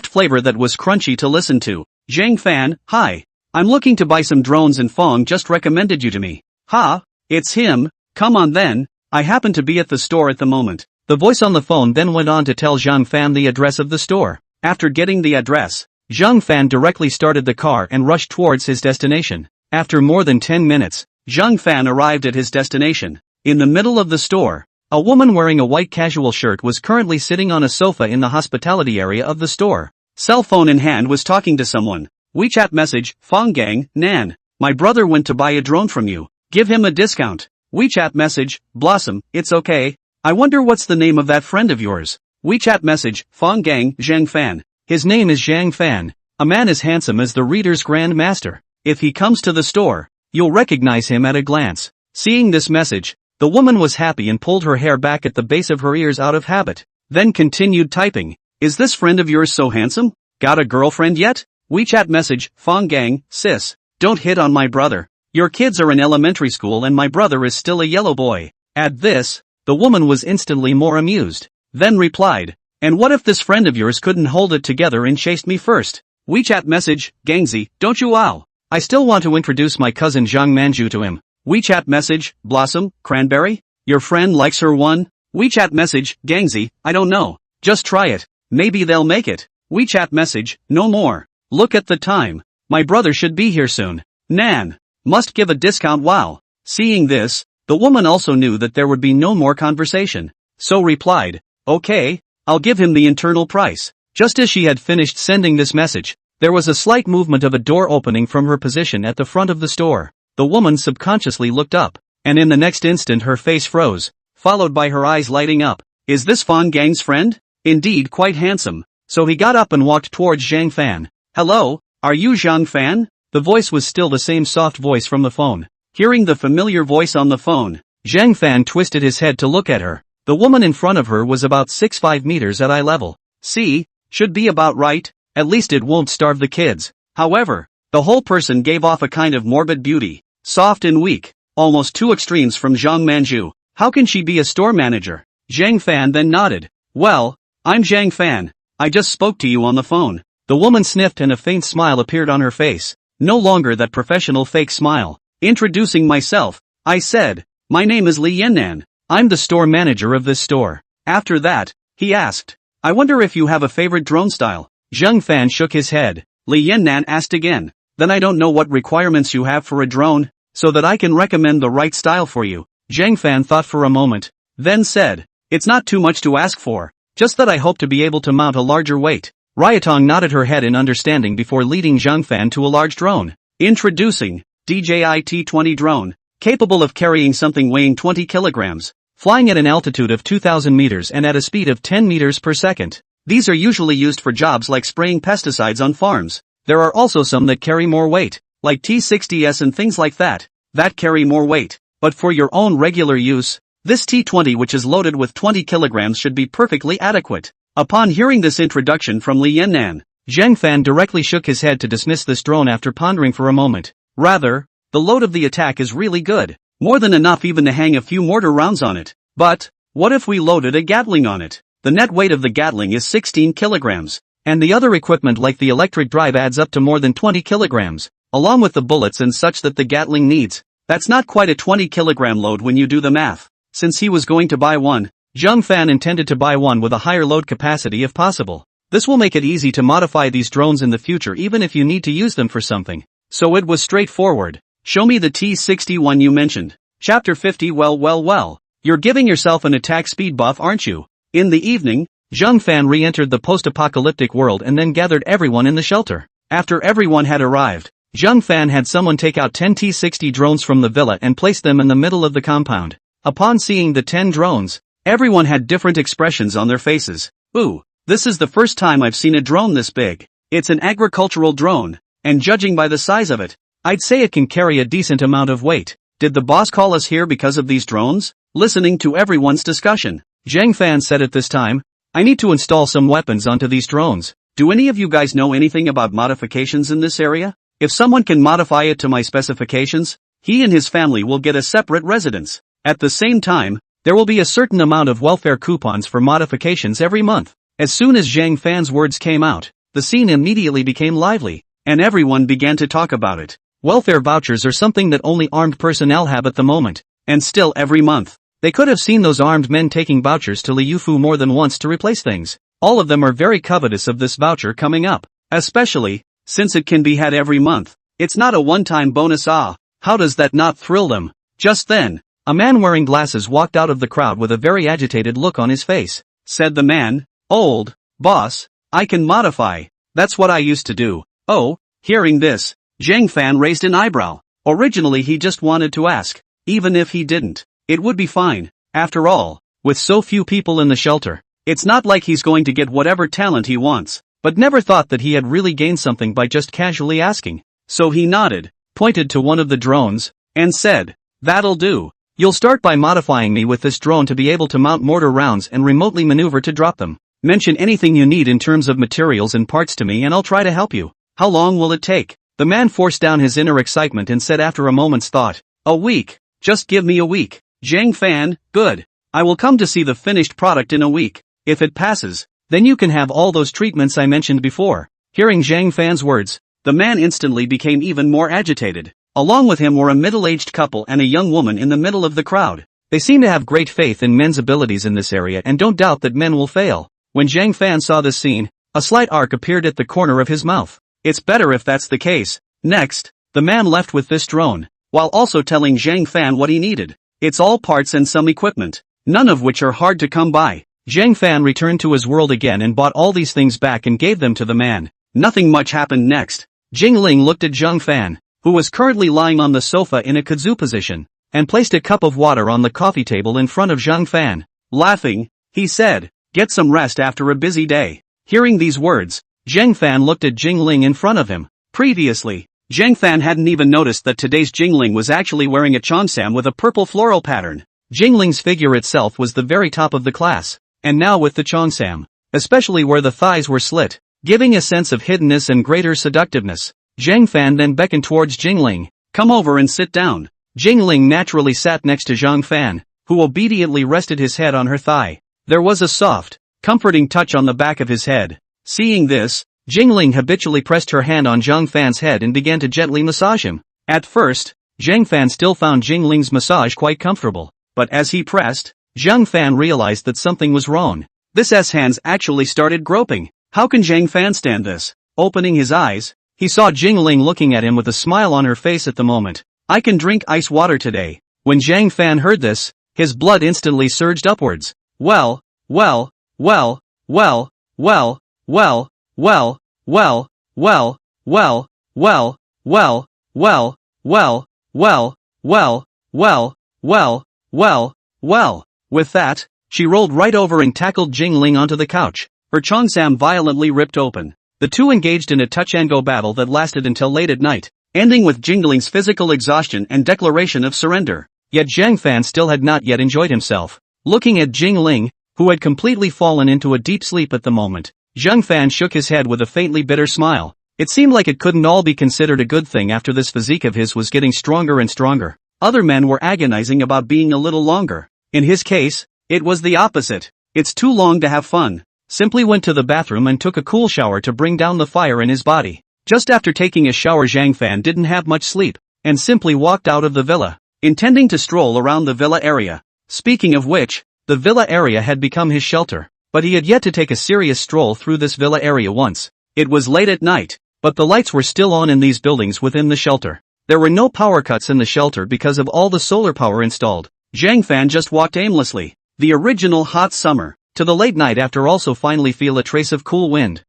flavor that was crunchy to listen to. Zhang Fan, hi. I'm looking to buy some drones and Fong just recommended you to me. Ha, it's him, come on then, I happen to be at the store at the moment. The voice on the phone then went on to tell Zhang Fan the address of the store. After getting the address, Zhang Fan directly started the car and rushed towards his destination. After more than 10 minutes, Zhang Fan arrived at his destination. In the middle of the store, a woman wearing a white casual shirt was currently sitting on a sofa in the hospitality area of the store. Cell phone in hand was talking to someone. WeChat message, Fonggang, Nan. My brother went to buy a drone from you. Give him a discount. WeChat message, Blossom, it's okay. I wonder what's the name of that friend of yours. WeChat message, Fonggang, Zhang Fan. His name is Zhang Fan. A man as handsome as the reader's Grand Master. If he comes to the store, you'll recognize him at a glance. Seeing this message, the woman was happy and pulled her hair back at the base of her ears out of habit, then continued typing. Is this friend of yours so handsome? Got a girlfriend yet? WeChat message, Fong Gang, sis, don't hit on my brother. Your kids are in elementary school and my brother is still a yellow boy. At this, the woman was instantly more amused. Then replied, and what if this friend of yours couldn't hold it together and chased me first? WeChat message, Gangsy, don't you wow. I still want to introduce my cousin Zhang Manju to him. WeChat message, Blossom, Cranberry? Your friend likes her one? WeChat message, Gangsy, I don't know. Just try it. Maybe they'll make it. WeChat message, no more. Look at the time. My brother should be here soon. Nan. Must give a discount wow. Seeing this, the woman also knew that there would be no more conversation. So replied, okay, I'll give him the internal price. Just as she had finished sending this message, there was a slight movement of a door opening from her position at the front of the store. The woman subconsciously looked up, and in the next instant her face froze, followed by her eyes lighting up. Is this Fong Gang's friend? Indeed quite handsome. So he got up and walked towards Zhang Fan. Hello, are you Zhang Fan? The voice was still the same soft voice from the phone. Hearing the familiar voice on the phone, Zhang Fan twisted his head to look at her. The woman in front of her was about 6'5" meters at eye level. See, should be about right, at least it won't starve the kids. However, the whole person gave off a kind of morbid beauty, soft and weak, almost two extremes from Zhang Manju. How can she be a store manager? Zhang Fan then nodded. Well, I'm Zhang Fan. I just spoke to you on the phone. The woman sniffed and a faint smile appeared on her face. No longer that professional fake smile. Introducing myself, I said, my name is Li Yannan. I'm the store manager of this store. After that, he asked, I wonder if you have a favorite drone style. Zhang Fan shook his head. Li Yannan asked again, then I don't know what requirements you have for a drone, so that I can recommend the right style for you. Zhang Fan thought for a moment, then said, it's not too much to ask for, just that I hope to be able to mount a larger weight. Ryatong nodded her head in understanding before leading Zhang Fan to a large drone. Introducing, DJI T-20 drone, capable of carrying something weighing 20 kilograms, flying at an altitude of 2,000 meters and at a speed of 10 meters per second. These are usually used for jobs like spraying pesticides on farms. There are also some that carry more weight, like T-60s and things like that carry more weight. But for your own regular use, this T-20 which is loaded with 20 kilograms should be perfectly adequate. Upon hearing this introduction from Li Yannan, Zhang Fan directly shook his head to dismiss this drone after pondering for a moment. Rather, the load of the attack is really good, more than enough even to hang a few mortar rounds on it. But, what if we loaded a Gatling on it? The net weight of the Gatling is 16 kilograms, and the other equipment like the electric drive adds up to more than 20 kilograms, along with the bullets and such that the Gatling needs. That's not quite a 20 kilogram load when you do the math. Since he was going to buy one, Zhang Fan intended to buy one with a higher load capacity if possible. This will make it easy to modify these drones in the future even if you need to use them for something. So it was straightforward. Show me the T-61 you mentioned. Chapter 50. Well. You're giving yourself an attack speed buff, aren't you? In the evening, Zhang Fan re-entered the post-apocalyptic world and then gathered everyone in the shelter. After everyone had arrived, Zhang Fan had someone take out 10 T-60 drones from the villa and place them in the middle of the compound. Upon seeing the 10 drones, everyone had different expressions on their faces. Ooh, this is the first time I've seen a drone this big. It's an agricultural drone, and judging by the size of it, I'd say it can carry a decent amount of weight. Did the boss call us here because of these drones? Listening to everyone's discussion, Zhang Fan said at this time, I need to install some weapons onto these drones. Do any of you guys know anything about modifications in this area? If someone can modify it to my specifications, he and his family will get a separate residence. At the same time, there will be a certain amount of welfare coupons for modifications every month. As soon as Zhang Fan's words came out, the scene immediately became lively, and everyone began to talk about it. Welfare vouchers are something that only armed personnel have at the moment, and still every month. They could have seen those armed men taking vouchers to Liu Fu more than once to replace things. All of them are very covetous of this voucher coming up, especially since it can be had every month. It's not a one-time bonus. How does that not thrill them? Just then, a man wearing glasses walked out of the crowd with a very agitated look on his face. Said the man, old boss, I can modify. That's what I used to do. Oh, hearing this, Zhang Fan raised an eyebrow. Originally he just wanted to ask, even if he didn't, it would be fine. After all, with so few people in the shelter, it's not like he's going to get whatever talent he wants, but never thought that he had really gained something by just casually asking. So he nodded, pointed to one of the drones, and said, that'll do. You'll start by modifying me with this drone to be able to mount mortar rounds and remotely maneuver to drop them. Mention anything you need in terms of materials and parts to me and I'll try to help you. How long will it take? The man forced down his inner excitement and said after a moment's thought, a week. Just give me a week. Zhang Fan, good. I will come to see the finished product in a week. If it passes, then you can have all those treatments I mentioned before. Hearing Zhang Fan's words, the man instantly became even more agitated. Along with him were a middle-aged couple and a young woman in the middle of the crowd. They seem to have great faith in men's abilities in this area and don't doubt that men will fail. When Zhang Fan saw this scene, a slight arc appeared at the corner of his mouth. It's better if that's the case. Next, the man left with this drone, while also telling Zhang Fan what he needed. It's all parts and some equipment, none of which are hard to come by. Zhang Fan returned to his world again and bought all these things back and gave them to the man. Nothing much happened next. Jingling looked at Zhang Fan, who was currently lying on the sofa in a kazoo position, and placed a cup of water on the coffee table in front of Zhang Fan. Laughing, he said, "Get some rest after a busy day." Hearing these words, Zhang Fan looked at Jingling in front of him. Previously, Zhang Fan hadn't even noticed that today's Jingling was actually wearing a cheongsam with a purple floral pattern. Jingling's figure itself was the very top of the class, and now with the cheongsam, especially where the thighs were slit, giving a sense of hiddenness and greater seductiveness. Zhang Fan then beckoned towards Jingling. "Come over and sit down." Jingling naturally sat next to Zhang Fan, who obediently rested his head on her thigh. There was a soft, comforting touch on the back of his head. Seeing this, Jingling habitually pressed her hand on Zhang Fan's head and began to gently massage him. At first, Zhang Fan still found Jingling's massage quite comfortable, but as he pressed, Zhang Fan realized that something was wrong. This hands actually started groping. How can Zhang Fan stand this? Opening his eyes, he saw Jingling looking at him with a smile on her face at the moment. "I can drink ice water today." When Zhang Fan heard this, his blood instantly surged upwards. Well, well, well, well, well, well, well, well, well, well, well, well, well, well, well, well, well, well, well, well. With that, she rolled right over and tackled Jingling onto the couch. Her cheongsam violently ripped open. The two engaged in a touch-and-go battle that lasted until late at night, ending with Jingling's physical exhaustion and declaration of surrender. Yet Zhang Fan still had not yet enjoyed himself. Looking at Jingling, who had completely fallen into a deep sleep at the moment, Zhang Fan shook his head with a faintly bitter smile. It seemed like it couldn't all be considered a good thing after this physique of his was getting stronger and stronger. Other men were agonizing about being a little longer. In his case, it was the opposite. "It's too long to have fun." Simply went to the bathroom and took a cool shower to bring down the fire in his body. Just after taking a shower, Zhang Fan didn't have much sleep, and simply walked out of the villa, intending to stroll around the villa area. Speaking of which, the villa area had become his shelter, but he had yet to take a serious stroll through this villa area once. It was late at night, but the lights were still on in these buildings within the shelter. There were no power cuts in the shelter because of all the solar power installed. Zhang Fan just walked aimlessly, the original hot summer, to the late night after also finally feel a trace of cool wind.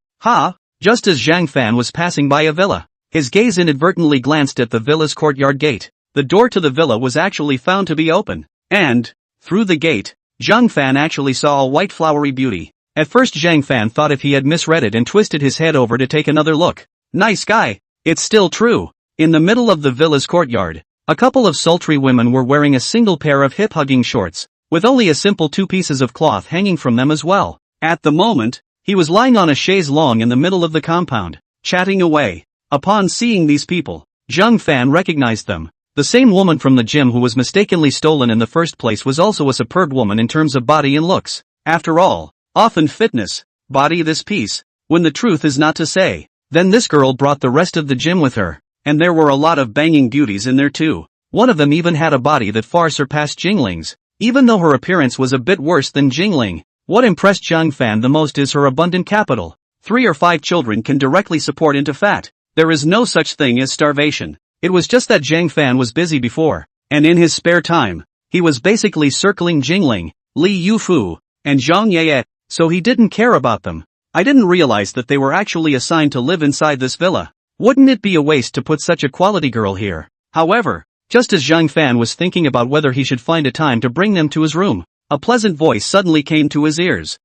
Just as Zhang Fan was passing by a villa, his gaze inadvertently glanced at the villa's courtyard gate. The door to the villa was actually found to be open, and, through the gate, Zhang Fan actually saw a white flowery beauty. At first Zhang Fan thought if he had misread it and twisted his head over to take another look. Nice guy. It's still true. In the middle of the villa's courtyard, a couple of sultry women were wearing a single pair of hip-hugging shorts, with only a simple 2 pieces of cloth hanging from them as well. At the moment, he was lying on a chaise longue in the middle of the compound, chatting away. Upon seeing these people, Zhang Fan recognized them. The same woman from the gym who was mistakenly stolen in the first place was also a superb woman in terms of body and looks. After all, often fitness, body this piece, when the truth is not to say. Then this girl brought the rest of the gym with her, and there were a lot of banging beauties in there too. One of them even had a body that far surpassed Jingling's, even though her appearance was a bit worse than Jingling. What impressed Zhang Fan the most is her abundant capital. 3 or 5 children can directly support into fat. There is no such thing as starvation. It was just that Zhang Fan was busy before, and in his spare time, he was basically circling Jingling, Li Yufu, and Zhang Ye, so he didn't care about them. I didn't realize that they were actually assigned to live inside this villa. Wouldn't it be a waste to put such a quality girl here? However, just as Zhang Fan was thinking about whether he should find a time to bring them to his room, a pleasant voice suddenly came to his ears.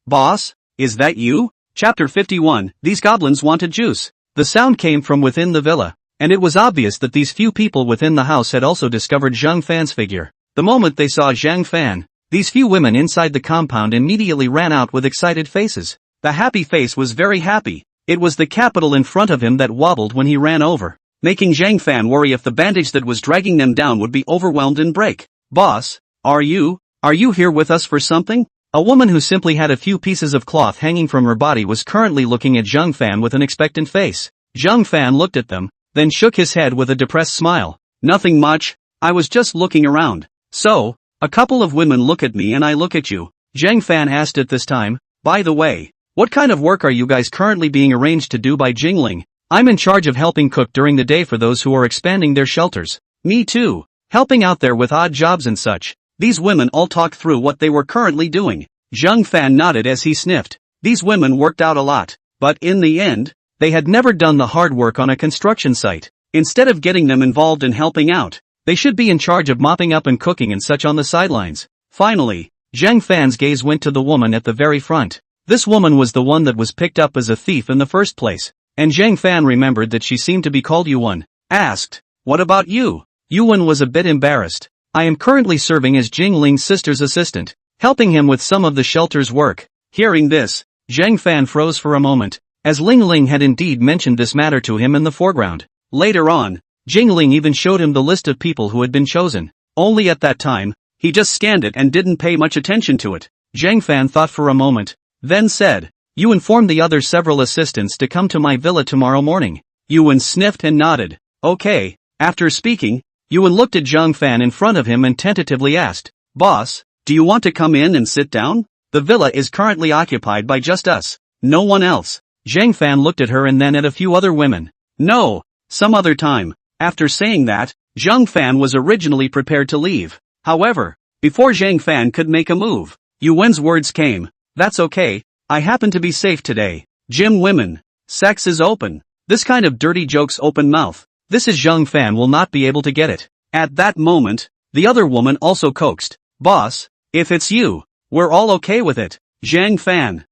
Boss, is that you? Chapter 51, These goblins wanted juice. The sound came from within the villa, and it was obvious that these few people within the house had also discovered Zhang Fan's figure. The moment they saw Zhang Fan, These few women inside the compound immediately ran out with excited faces. The happy face was very happy. It was the capital in front of him that wobbled when he ran over, making Zhang Fan worry if the bandage that was dragging them down would be overwhelmed and break. "Boss, are you here with us for something?" A woman who simply had a few pieces of cloth hanging from her body was currently looking at Zhang Fan with an expectant face. Zhang Fan looked at them, then shook his head with a depressed smile. "Nothing much, I was just looking around." "So, a couple of women look at me and I look at you?" Zhang Fan asked at this time. "By the way, what kind of work are you guys currently being arranged to do by Jingling?" "I'm in charge of helping cook during the day for those who are expanding their shelters." "Me too, helping out there with odd jobs and such." These women all talked through what they were currently doing. Zhang Fan nodded as he sniffed. These women worked out a lot, but in the end, they had never done the hard work on a construction site. Instead of getting them involved in helping out, they should be in charge of mopping up and cooking and such on the sidelines. Finally, Zhang Fan's gaze went to the woman at the very front. This woman was the one that was picked up as a thief in the first place, and Zhang Fan remembered that she seemed to be called Yuan. Asked, "What about you?" Yuan was a bit embarrassed. "I am currently serving as Jingling's sister's assistant, helping him with some of the shelter's work." Hearing this, Zhang Fan froze for a moment, as Ling Ling had indeed mentioned this matter to him in the foreground. Later on, Jingling even showed him the list of people who had been chosen. Only at that time, he just scanned it and didn't pay much attention to it. Zhang Fan thought for a moment, then said, "You inform the other several assistants to come to my villa tomorrow morning." Yuan sniffed and nodded. "Okay." After speaking, Yuan looked at Zhang Fan in front of him and tentatively asked, "Boss, do you want to come in and sit down? The villa is currently occupied by just us, no one else." Zhang Fan looked at her and then at a few other women. "No, some other time." After saying that, Zhang Fan was originally prepared to leave. However, before Zhang Fan could make a move, Yuan's words came. "That's okay, I happen to be safe today. Gym women, sex is open." This kind of dirty jokes open mouth. This is Zhang Fan will not be able to get it. At that moment, the other woman also coaxed, "Boss, if it's you, we're all okay with it." Zhang Fan,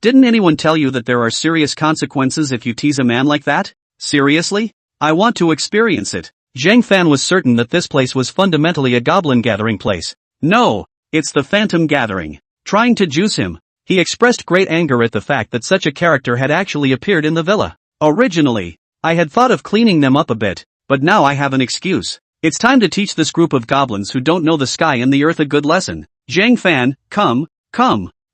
didn't anyone tell you that there are serious consequences if you tease a man like that? Seriously? I want to experience it. Zhang Fan was certain that this place was fundamentally a goblin gathering place. "No, it's the Phantom Gathering." Trying to juice him, he expressed great anger at the fact that such a character had actually appeared in the villa. "Originally, I had thought of cleaning them up a bit, but now I have an excuse. It's time to teach this group of goblins who don't know the sky and the earth a good lesson." "Zhang Fan, come,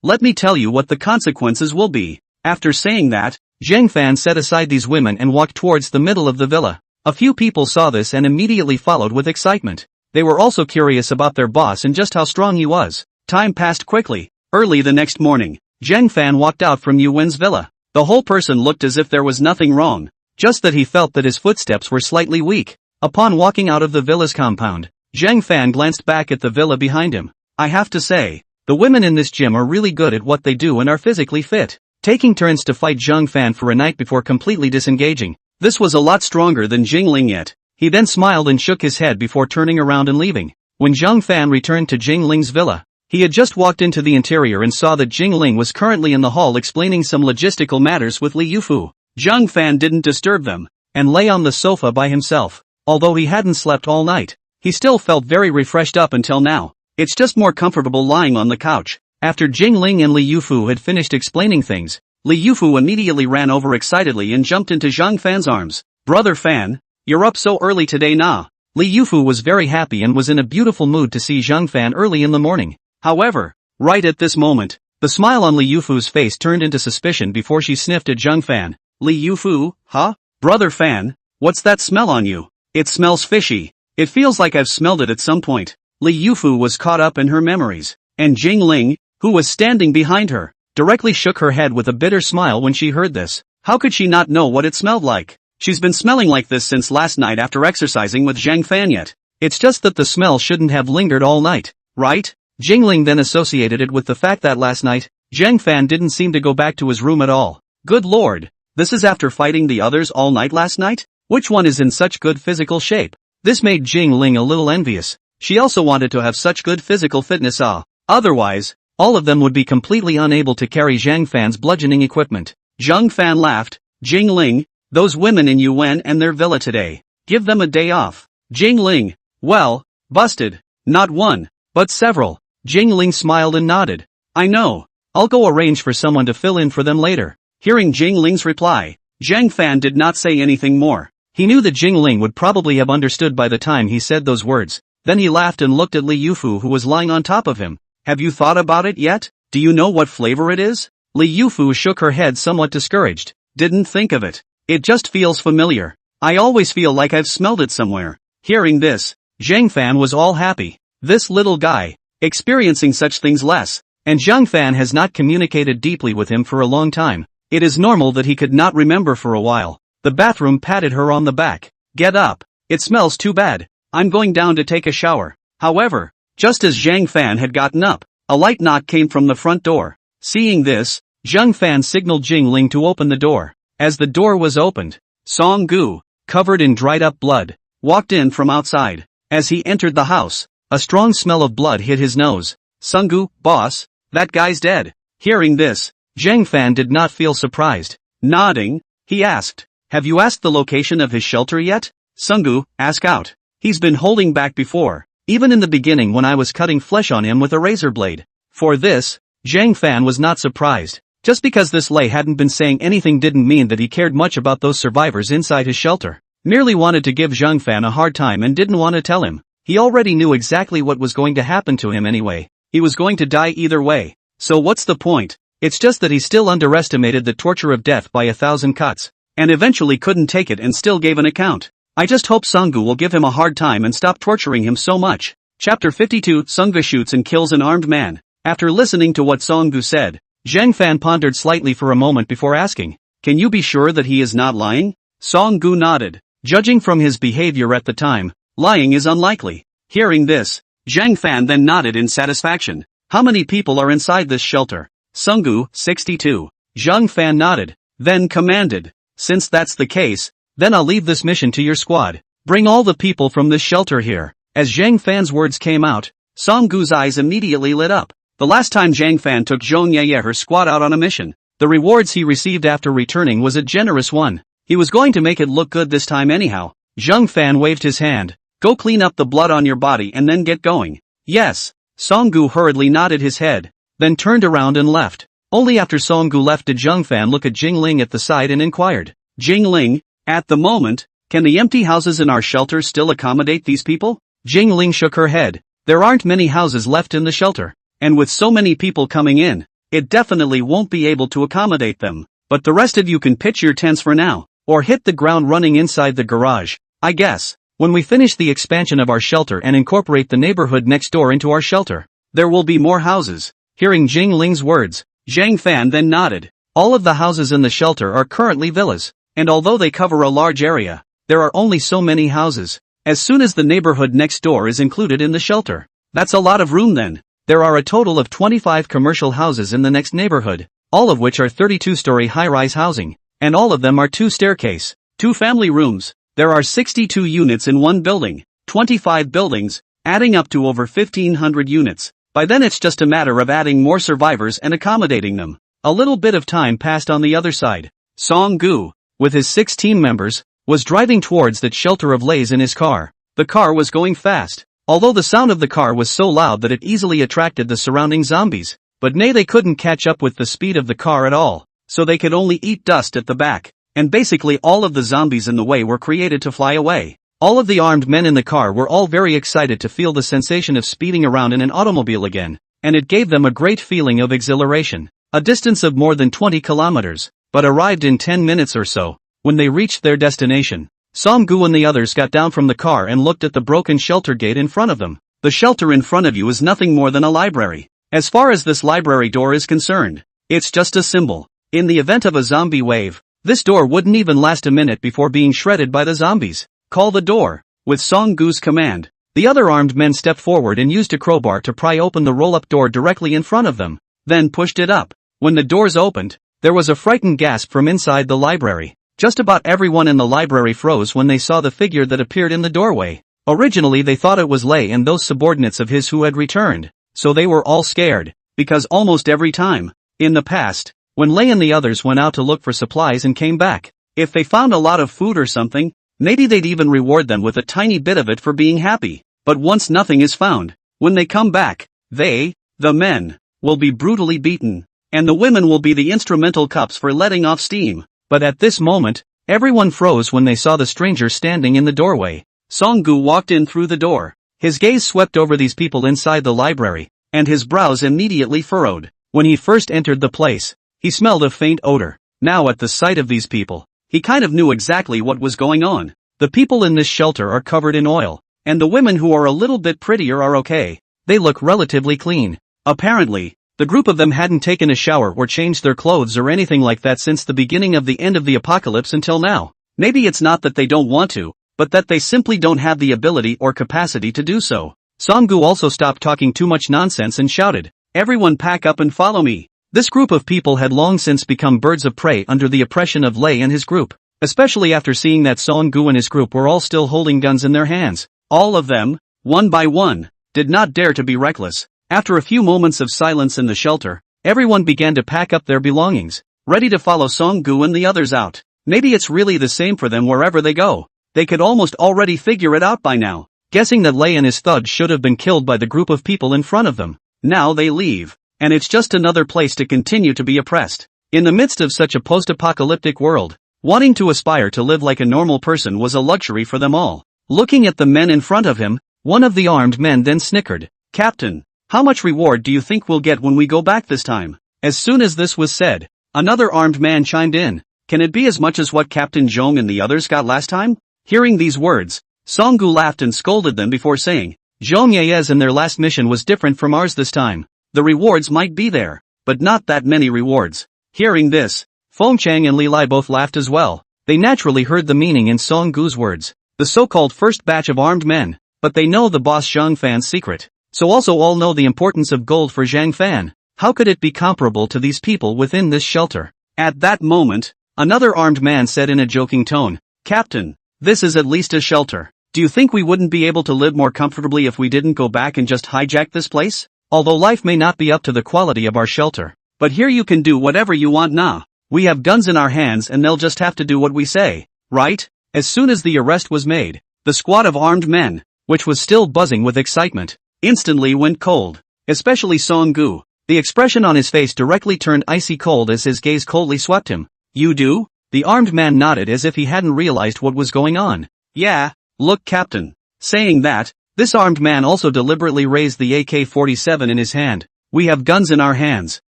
let me tell you what the consequences will be." After saying that, Zhang Fan set aside these women and walked towards the middle of the villa. A few people saw this and immediately followed with excitement. They were also curious about their boss and just how strong he was. Time passed quickly. Early the next morning, Zhang Fan walked out from Yuan's villa. The whole person looked as if there was nothing wrong, just that he felt that his footsteps were slightly weak. Upon walking out of the villa's compound, Zhang Fan glanced back at the villa behind him. "I have to say, the women in this gym are really good at what they do and are physically fit." Taking turns to fight Zhang Fan for a night before completely disengaging. This was a lot stronger than Jingling yet. He then smiled and shook his head before turning around and leaving. When Zhang Fan returned to Jingling's villa, he had just walked into the interior and saw that Jingling was currently in the hall explaining some logistical matters with Li Yufu. Zhang Fan didn't disturb them, and lay on the sofa by himself. Although he hadn't slept all night, he still felt very refreshed up until now. It's just more comfortable lying on the couch. After Jingling and Li Yufu had finished explaining things, Li Yufu immediately ran over excitedly and jumped into Zhang Fan's arms. "Brother Fan, you're up so early today nah?" Li Yufu was very happy and was in a beautiful mood to see Zhang Fan early in the morning. However, right at this moment, the smile on Li Yufu's face turned into suspicion before she sniffed at Zhang Fan. "Li Yufu, huh? Brother Fan, what's that smell on you? It smells fishy. It feels like I've smelled it at some point." Li Yufu was caught up in her memories, and Jingling, who was standing behind her, directly shook her head with a bitter smile when she heard this. How could she not know what it smelled like? She's been smelling like this since last night after exercising with Zhang Fan yet. It's just that the smell shouldn't have lingered all night, right? Jingling then associated it with the fact that last night, Zhang Fan didn't seem to go back to his room at all. Good lord, this is after fighting the others all night last night? Which one is in such good physical shape? This made Jingling a little envious. She also wanted to have such good physical fitness. Otherwise, all of them would be completely unable to carry Zhang Fan's bludgeoning equipment. Zhang Fan laughed. "Jingling, those women in Yuan and their villa today. Give them a day off." Jingling, well, busted. Not one, but several. Jingling smiled and nodded. I know. I'll go arrange for someone to fill in for them later. Hearing Jingling's reply, Zhang Fan did not say anything more. He knew that Jingling would probably have understood by the time he said those words. Then he laughed and looked at Li Yufu, who was lying on top of him. Have you thought about it yet? Do you know what flavor it is? Li Yufu shook her head somewhat discouraged. Didn't think of it. It just feels familiar. I always feel like I've smelled it somewhere. Hearing this, Zhang Fan was all happy. This little guy, experiencing such things less, and Zhang Fan has not communicated deeply with him for a long time. It is normal that he could not remember for a while. The bathroom patted her on the back. Get up. It smells too bad. I'm going down to take a shower. However, just as Zhang Fan had gotten up, a light knock came from the front door. Seeing this, Zhang Fan signaled Jingling to open the door. As the door was opened, Song Gu, covered in dried up blood, walked in from outside. As he entered the house, a strong smell of blood hit his nose. Sunggu, boss, that guy's dead. Hearing this, Zhang Fan did not feel surprised. Nodding, he asked, have you asked the location of his shelter yet? Sunggu, ask out. He's been holding back before, even in the beginning when I was cutting flesh on him with a razor blade. For this, Zhang Fan was not surprised. Just because this Lei hadn't been saying anything didn't mean that he cared much about those survivors inside his shelter. Merely wanted to give Zhang Fan a hard time and didn't want to tell him. He already knew exactly what was going to happen to him anyway. He was going to die either way. So what's the point? It's just that he still underestimated the torture of death by 1,000 cuts, and eventually couldn't take it and still gave an account. I just hope Sunggu will give him a hard time and stop torturing him so much. Chapter 52 Sunggu shoots and kills an armed man. After listening to what Songgu said, Zhang Fan pondered slightly for a moment before asking, can you be sure that he is not lying? Songgu nodded. Judging from his behavior at the time, lying is unlikely. Hearing this, Zhang Fan then nodded in satisfaction. How many people are inside this shelter? Sunggu, 62. Zhang Fan nodded, then commanded, since that's the case, then I'll leave this mission to your squad. Bring all the people from this shelter here. As Zhang Fan's words came out, Songgu's eyes immediately lit up. The last time Zhang Fan took Zhong Yeye her squad out on a mission, the rewards he received after returning was a generous one. He was going to make it look good this time anyhow. Zhang Fan waved his hand. Go clean up the blood on your body and then get going. Yes. Songgu hurriedly nodded his head, then turned around and left. Only after Songgu left did Zhang Fan look at Jingling at the side and inquired. Jingling, at the moment, can the empty houses in our shelter still accommodate these people? Jingling shook her head. There aren't many houses left in the shelter, and with so many people coming in, it definitely won't be able to accommodate them. But the rest of you can pitch your tents for now, or hit the ground running inside the garage, I guess. When we finish the expansion of our shelter and incorporate the neighborhood next door into our shelter, there will be more houses. Hearing Jingling's words, Zhang Fan then nodded. All of the houses in the shelter are currently villas, and although they cover a large area, there are only so many houses. As soon as the neighborhood next door is included in the shelter, that's a lot of room then. There are a total of 25 commercial houses in the next neighborhood, all of which are 32-story high-rise housing, and all of them are 2-staircase, 2 family rooms. There are 62 units in one building, 25 buildings, adding up to over 1,500 units. By then it's just a matter of adding more survivors and accommodating them. A little bit of time passed on the other side. Song Gu, with his 6 team members, was driving towards that shelter of Leis in his car. The car was going fast, although the sound of the car was so loud that it easily attracted the surrounding zombies. But they couldn't catch up with the speed of the car at all, so they could only eat dust at the back. And basically all of the zombies in the way were created to fly away. All of the armed men in the car were all very excited to feel the sensation of speeding around in an automobile again, and it gave them a great feeling of exhilaration. A distance of more than 20 kilometers, but arrived in 10 minutes or so. When they reached their destination, Somgu and the others got down from the car and looked at the broken shelter gate in front of them. The shelter in front of you is nothing more than a library. As far as this library door is concerned, it's just a symbol. In the event of a zombie wave, this door wouldn't even last a minute before being shredded by the zombies. Call the door. With Song Gu's command, the other armed men stepped forward and used a crowbar to pry open the roll-up door directly in front of them, then pushed it up. When the doors opened, there was a frightened gasp from inside the library. Just about everyone in the library froze when they saw the figure that appeared in the doorway. Originally they thought it was Lei and those subordinates of his who had returned, so they were all scared, because almost every time, in the past, when Lei and the others went out to look for supplies and came back, if they found a lot of food or something, maybe they'd even reward them with a tiny bit of it for being happy. But once nothing is found, when they come back, The men, will be brutally beaten, and the women will be the instrumental cups for letting off steam. But at this moment, everyone froze when they saw the stranger standing in the doorway. Song-gu walked in through the door. His gaze swept over these people inside the library, and his brows immediately furrowed. When he first entered the place, he smelled a faint odor. Now at the sight of these people, he kind of knew exactly what was going on. The people in this shelter are covered in oil, and the women who are a little bit prettier are okay. They look relatively clean. Apparently, the group of them hadn't taken a shower or changed their clothes or anything like that since the beginning of the end of the apocalypse until now. Maybe it's not that they don't want to, but that they simply don't have the ability or capacity to do so. Song-gu also stopped talking too much nonsense and shouted, "Everyone pack up and follow me." This group of people had long since become birds of prey under the oppression of Lei and his group, especially after seeing that Song-gu and his group were all still holding guns in their hands. All of them, one by one, did not dare to be reckless. After a few moments of silence in the shelter, everyone began to pack up their belongings, ready to follow Song-gu and the others out. Maybe it's really the same for them wherever they go. They could almost already figure it out by now, guessing that Lei and his thugs should have been killed by the group of people in front of them. Now they leave, and it's just another place to continue to be oppressed. In the midst of such a post-apocalyptic world, wanting to aspire to live like a normal person was a luxury for them all. Looking at the men in front of him, one of the armed men then snickered, "Captain, how much reward do you think we'll get when we go back this time?" As soon as this was said, another armed man chimed in, "Can it be as much as what Captain Zhong and the others got last time?" Hearing these words, Song-gu laughed and scolded them before saying, "Zhong Ye's and their last mission was different from ours this time. The rewards might be there, but not that many rewards." Hearing this, Feng Chang and Li Lai both laughed as well. They naturally heard the meaning in Song-gu's words. The so-called first batch of armed men, but they know the boss Zhang Fan's secret. So also all know the importance of gold for Zhang Fan. How could it be comparable to these people within this shelter? At that moment, another armed man said in a joking tone, "Captain, this is at least a shelter. Do you think we wouldn't be able to live more comfortably if we didn't go back and just hijack this place? Although life may not be up to the quality of our shelter, but here you can do whatever you want now. We have guns in our hands and they'll just have to do what we say, right?" As soon as the arrest was made, the squad of armed men, which was still buzzing with excitement, instantly went cold. Especially Song-gu. The expression on his face directly turned icy cold as his gaze coldly swept him. "You do?" The armed man nodded as if he hadn't realized what was going on. "Yeah, look, Captain." Saying that, this armed man also deliberately raised the AK-47 in his hand. "We have guns in our hands.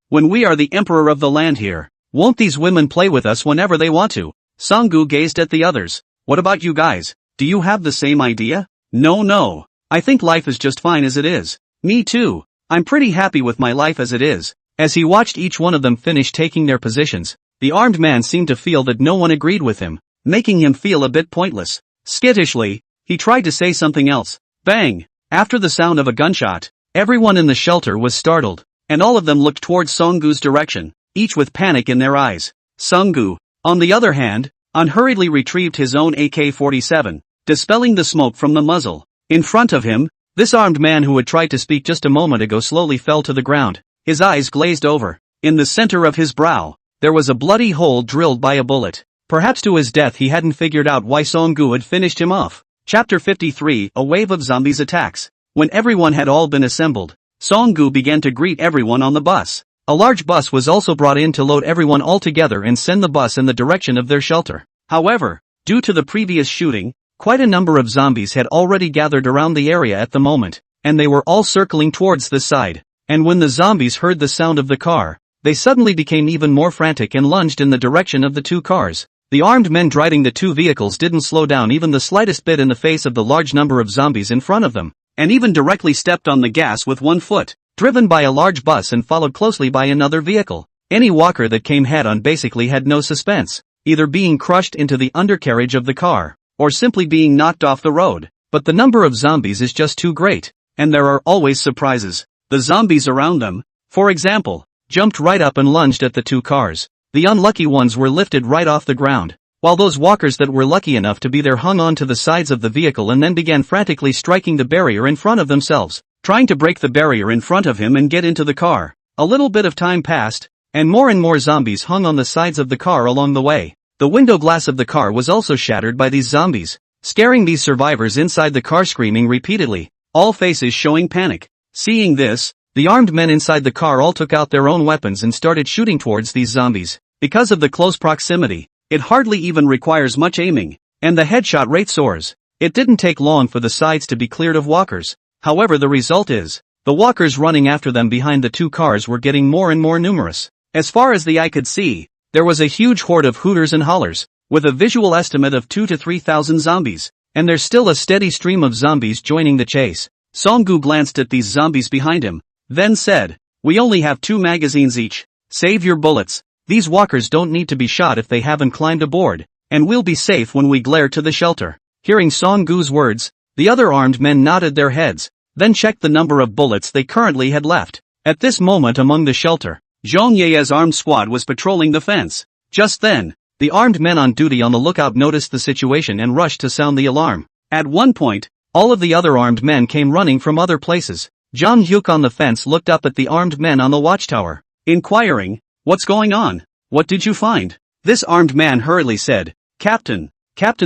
When we are the emperor of the land here, won't these women play with us whenever they want to?" Song-gu gazed at the others. "What about you guys? Do you have the same idea?" No. I think life is just fine as it is." "Me too. I'm pretty happy with my life as it is." As he watched each one of them finish taking their positions, the armed man seemed to feel that no one agreed with him, making him feel a bit pointless. Skittishly, he tried to say something else. Bang! After the sound of a gunshot, everyone in the shelter was startled, and all of them looked towards Song-gu's direction, each with panic in their eyes. Song-gu, on the other hand, unhurriedly retrieved his own AK-47, dispelling the smoke from the muzzle. In front of him, this armed man who had tried to speak just a moment ago slowly fell to the ground, his eyes glazed over. In the center of his brow, there was a bloody hole drilled by a bullet. Perhaps to his death he hadn't figured out why Song-gu had finished him off. Chapter 53, A wave of zombies attacks. When everyone had all been assembled, Song-gu began to greet everyone on the bus. A large bus was also brought in to load everyone all together and send the bus in the direction of their shelter. However, due to the previous shooting, quite a number of zombies had already gathered around the area at the moment, and they were all circling towards this side. And when the zombies heard the sound of the car, they suddenly became even more frantic and lunged in the direction of the two cars. The armed men driving the two vehicles didn't slow down even the slightest bit in the face of the large number of zombies in front of them, and even directly stepped on the gas with one foot, driven by a large bus and followed closely by another vehicle. Any walker that came head-on basically had no suspense, either being crushed into the undercarriage of the car, or simply being knocked off the road. But the number of zombies is just too great, and there are always surprises. The zombies around them, for example, jumped right up and lunged at the two cars. The unlucky ones were lifted right off the ground, while those walkers that were lucky enough to be there hung on to the sides of the vehicle and then began frantically striking the barrier in front of themselves, trying to break the barrier in front of him and get into the car. A little bit of time passed, and more zombies hung on the sides of the car along the way. The window glass of the car was also shattered by these zombies, scaring these survivors inside the car screaming repeatedly, all faces showing panic. Seeing this, the armed men inside the car all took out their own weapons and started shooting towards these zombies. Because of the close proximity, it hardly even requires much aiming, and the headshot rate soars. It didn't take long for the sides to be cleared of walkers. However, the result is, the walkers running after them behind the two cars were getting more and more numerous. As far as the eye could see, there was a huge horde of hooters and hollers, with a visual estimate of 2,000 to 3,000 zombies, and there's still a steady stream of zombies joining the chase. Song-gu glanced at these zombies behind him, then said, "We only have 2 magazines each. Save your bullets. These walkers don't need to be shot if they haven't climbed aboard, and we'll be safe when we glare to the shelter." Hearing Song-gu's words, the other armed men nodded their heads, then checked the number of bullets they currently had left. At this moment among the shelter, Zhang Ye's armed squad was patrolling the fence. Just then, the armed men on duty on the lookout noticed the situation and rushed to sound the alarm. At one point, all of the other armed men came running from other places. Zhang Hyuk on the fence looked up at the armed men on the watchtower, inquiring, "What's going on? What did you find?" This armed man hurriedly said, Captain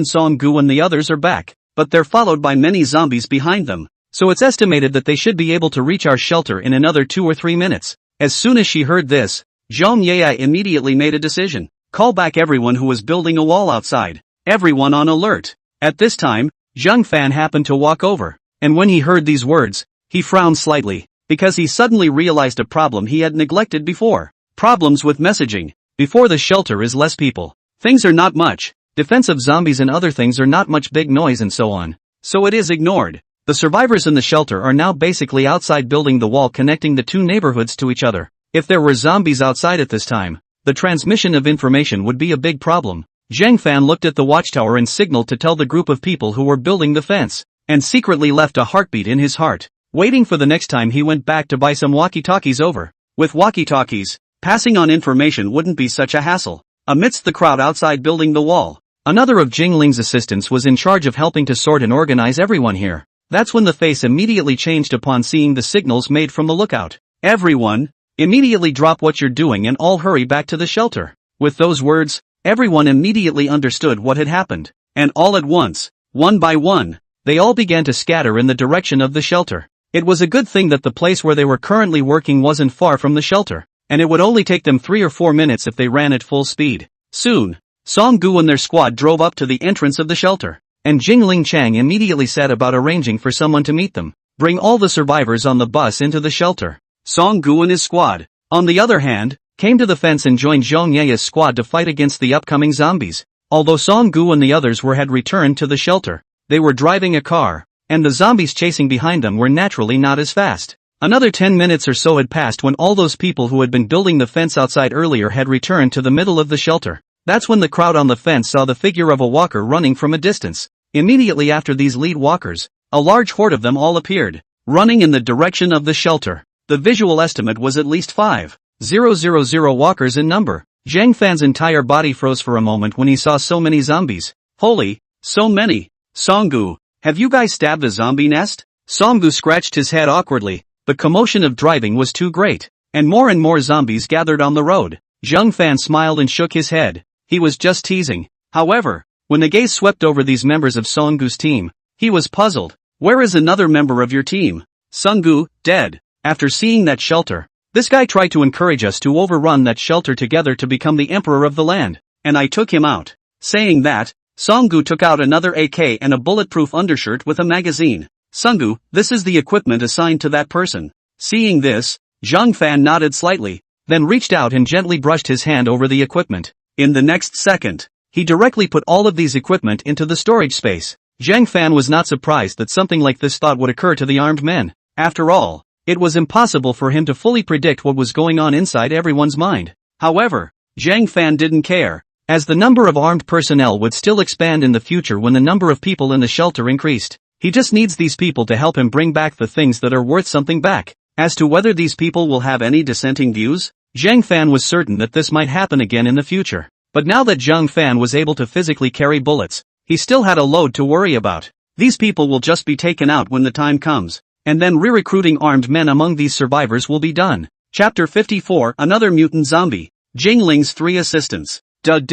Song-gu and the others are back, but they're followed by many zombies behind them, so it's estimated that they should be able to reach our shelter in another 2 or 3 minutes. As soon as she heard this, Zhang Ye immediately made a decision. Call back everyone who was building a wall outside. Everyone on alert. At this time, Zhang Fan happened to walk over, and when he heard these words, he frowned slightly, because he suddenly realized a problem he had neglected before. Problems with messaging. Before the shelter is less people. Things are not much. Defensive zombies and other things are not much big noise and so on. So it is ignored. The survivors in the shelter are now basically outside building the wall connecting the two neighborhoods to each other. If there were zombies outside at this time, the transmission of information would be a big problem. Zhang Fan looked at the watchtower and signaled to tell the group of people who were building the fence, and secretly left a heartbeat in his heart, waiting for the next time he went back to buy some walkie-talkies over. With walkie-talkies, passing on information wouldn't be such a hassle. Amidst the crowd outside building the wall, another of Jingling's assistants was in charge of helping to sort and organize everyone here. That's when the face immediately changed upon seeing the signals made from the lookout. Everyone, immediately drop what you're doing and all hurry back to the shelter. With those words, everyone immediately understood what had happened, and all at once, one by one, they all began to scatter in the direction of the shelter. It was a good thing that the place where they were currently working wasn't far from the shelter, and it would only take them 3 or 4 minutes if they ran at full speed. Soon, Song-gu and their squad drove up to the entrance of the shelter, and Jingling Chang immediately set about arranging for someone to meet them, bring all the survivors on the bus into the shelter. Song-gu and his squad, on the other hand, came to the fence and joined Zhang Ye's squad to fight against the upcoming zombies. Although Song-gu and the others had returned to the shelter, they were driving a car, and the zombies chasing behind them were naturally not as fast. Another 10 minutes or so had passed when all those people who had been building the fence outside earlier had returned to the middle of the shelter. That's when the crowd on the fence saw the figure of a walker running from a distance. Immediately after these lead walkers, a large horde of them all appeared, running in the direction of the shelter. The visual estimate was at least 5,000 walkers in number. Zhang Fan's entire body froze for a moment when he saw so many zombies. Holy, so many. Song-gu, have you guys stabbed a zombie nest? Song-gu scratched his head awkwardly. The commotion of driving was too great, and more zombies gathered on the road. Zhang Fan smiled and shook his head. He was just teasing. However, when the gaze swept over these members of Song-gu's team, he was puzzled. Where is another member of your team? Song-gu, dead. After seeing that shelter, this guy tried to encourage us to overrun that shelter together to become the emperor of the land, and I took him out. Saying that, Song-gu took out another AK and a bulletproof undershirt with a magazine. Song-gu, this is the equipment assigned to that person. Seeing this, Zhang Fan nodded slightly, then reached out and gently brushed his hand over the equipment. In the next second, he directly put all of these equipment into the storage space. Zhang Fan was not surprised that something like this thought would occur to the armed men. After all, it was impossible for him to fully predict what was going on inside everyone's mind. However, Zhang Fan didn't care, as the number of armed personnel would still expand in the future when the number of people in the shelter increased. He just needs these people to help him bring back the things that are worth something back. As to whether these people will have any dissenting views, Zhang Fan was certain that this might happen again in the future. But now that Zhang Fan was able to physically carry bullets, he still had a load to worry about. These people will just be taken out when the time comes, and then re-recruiting armed men among these survivors will be done. Chapter 54. Another mutant zombie. Jingling's 3 assistants. With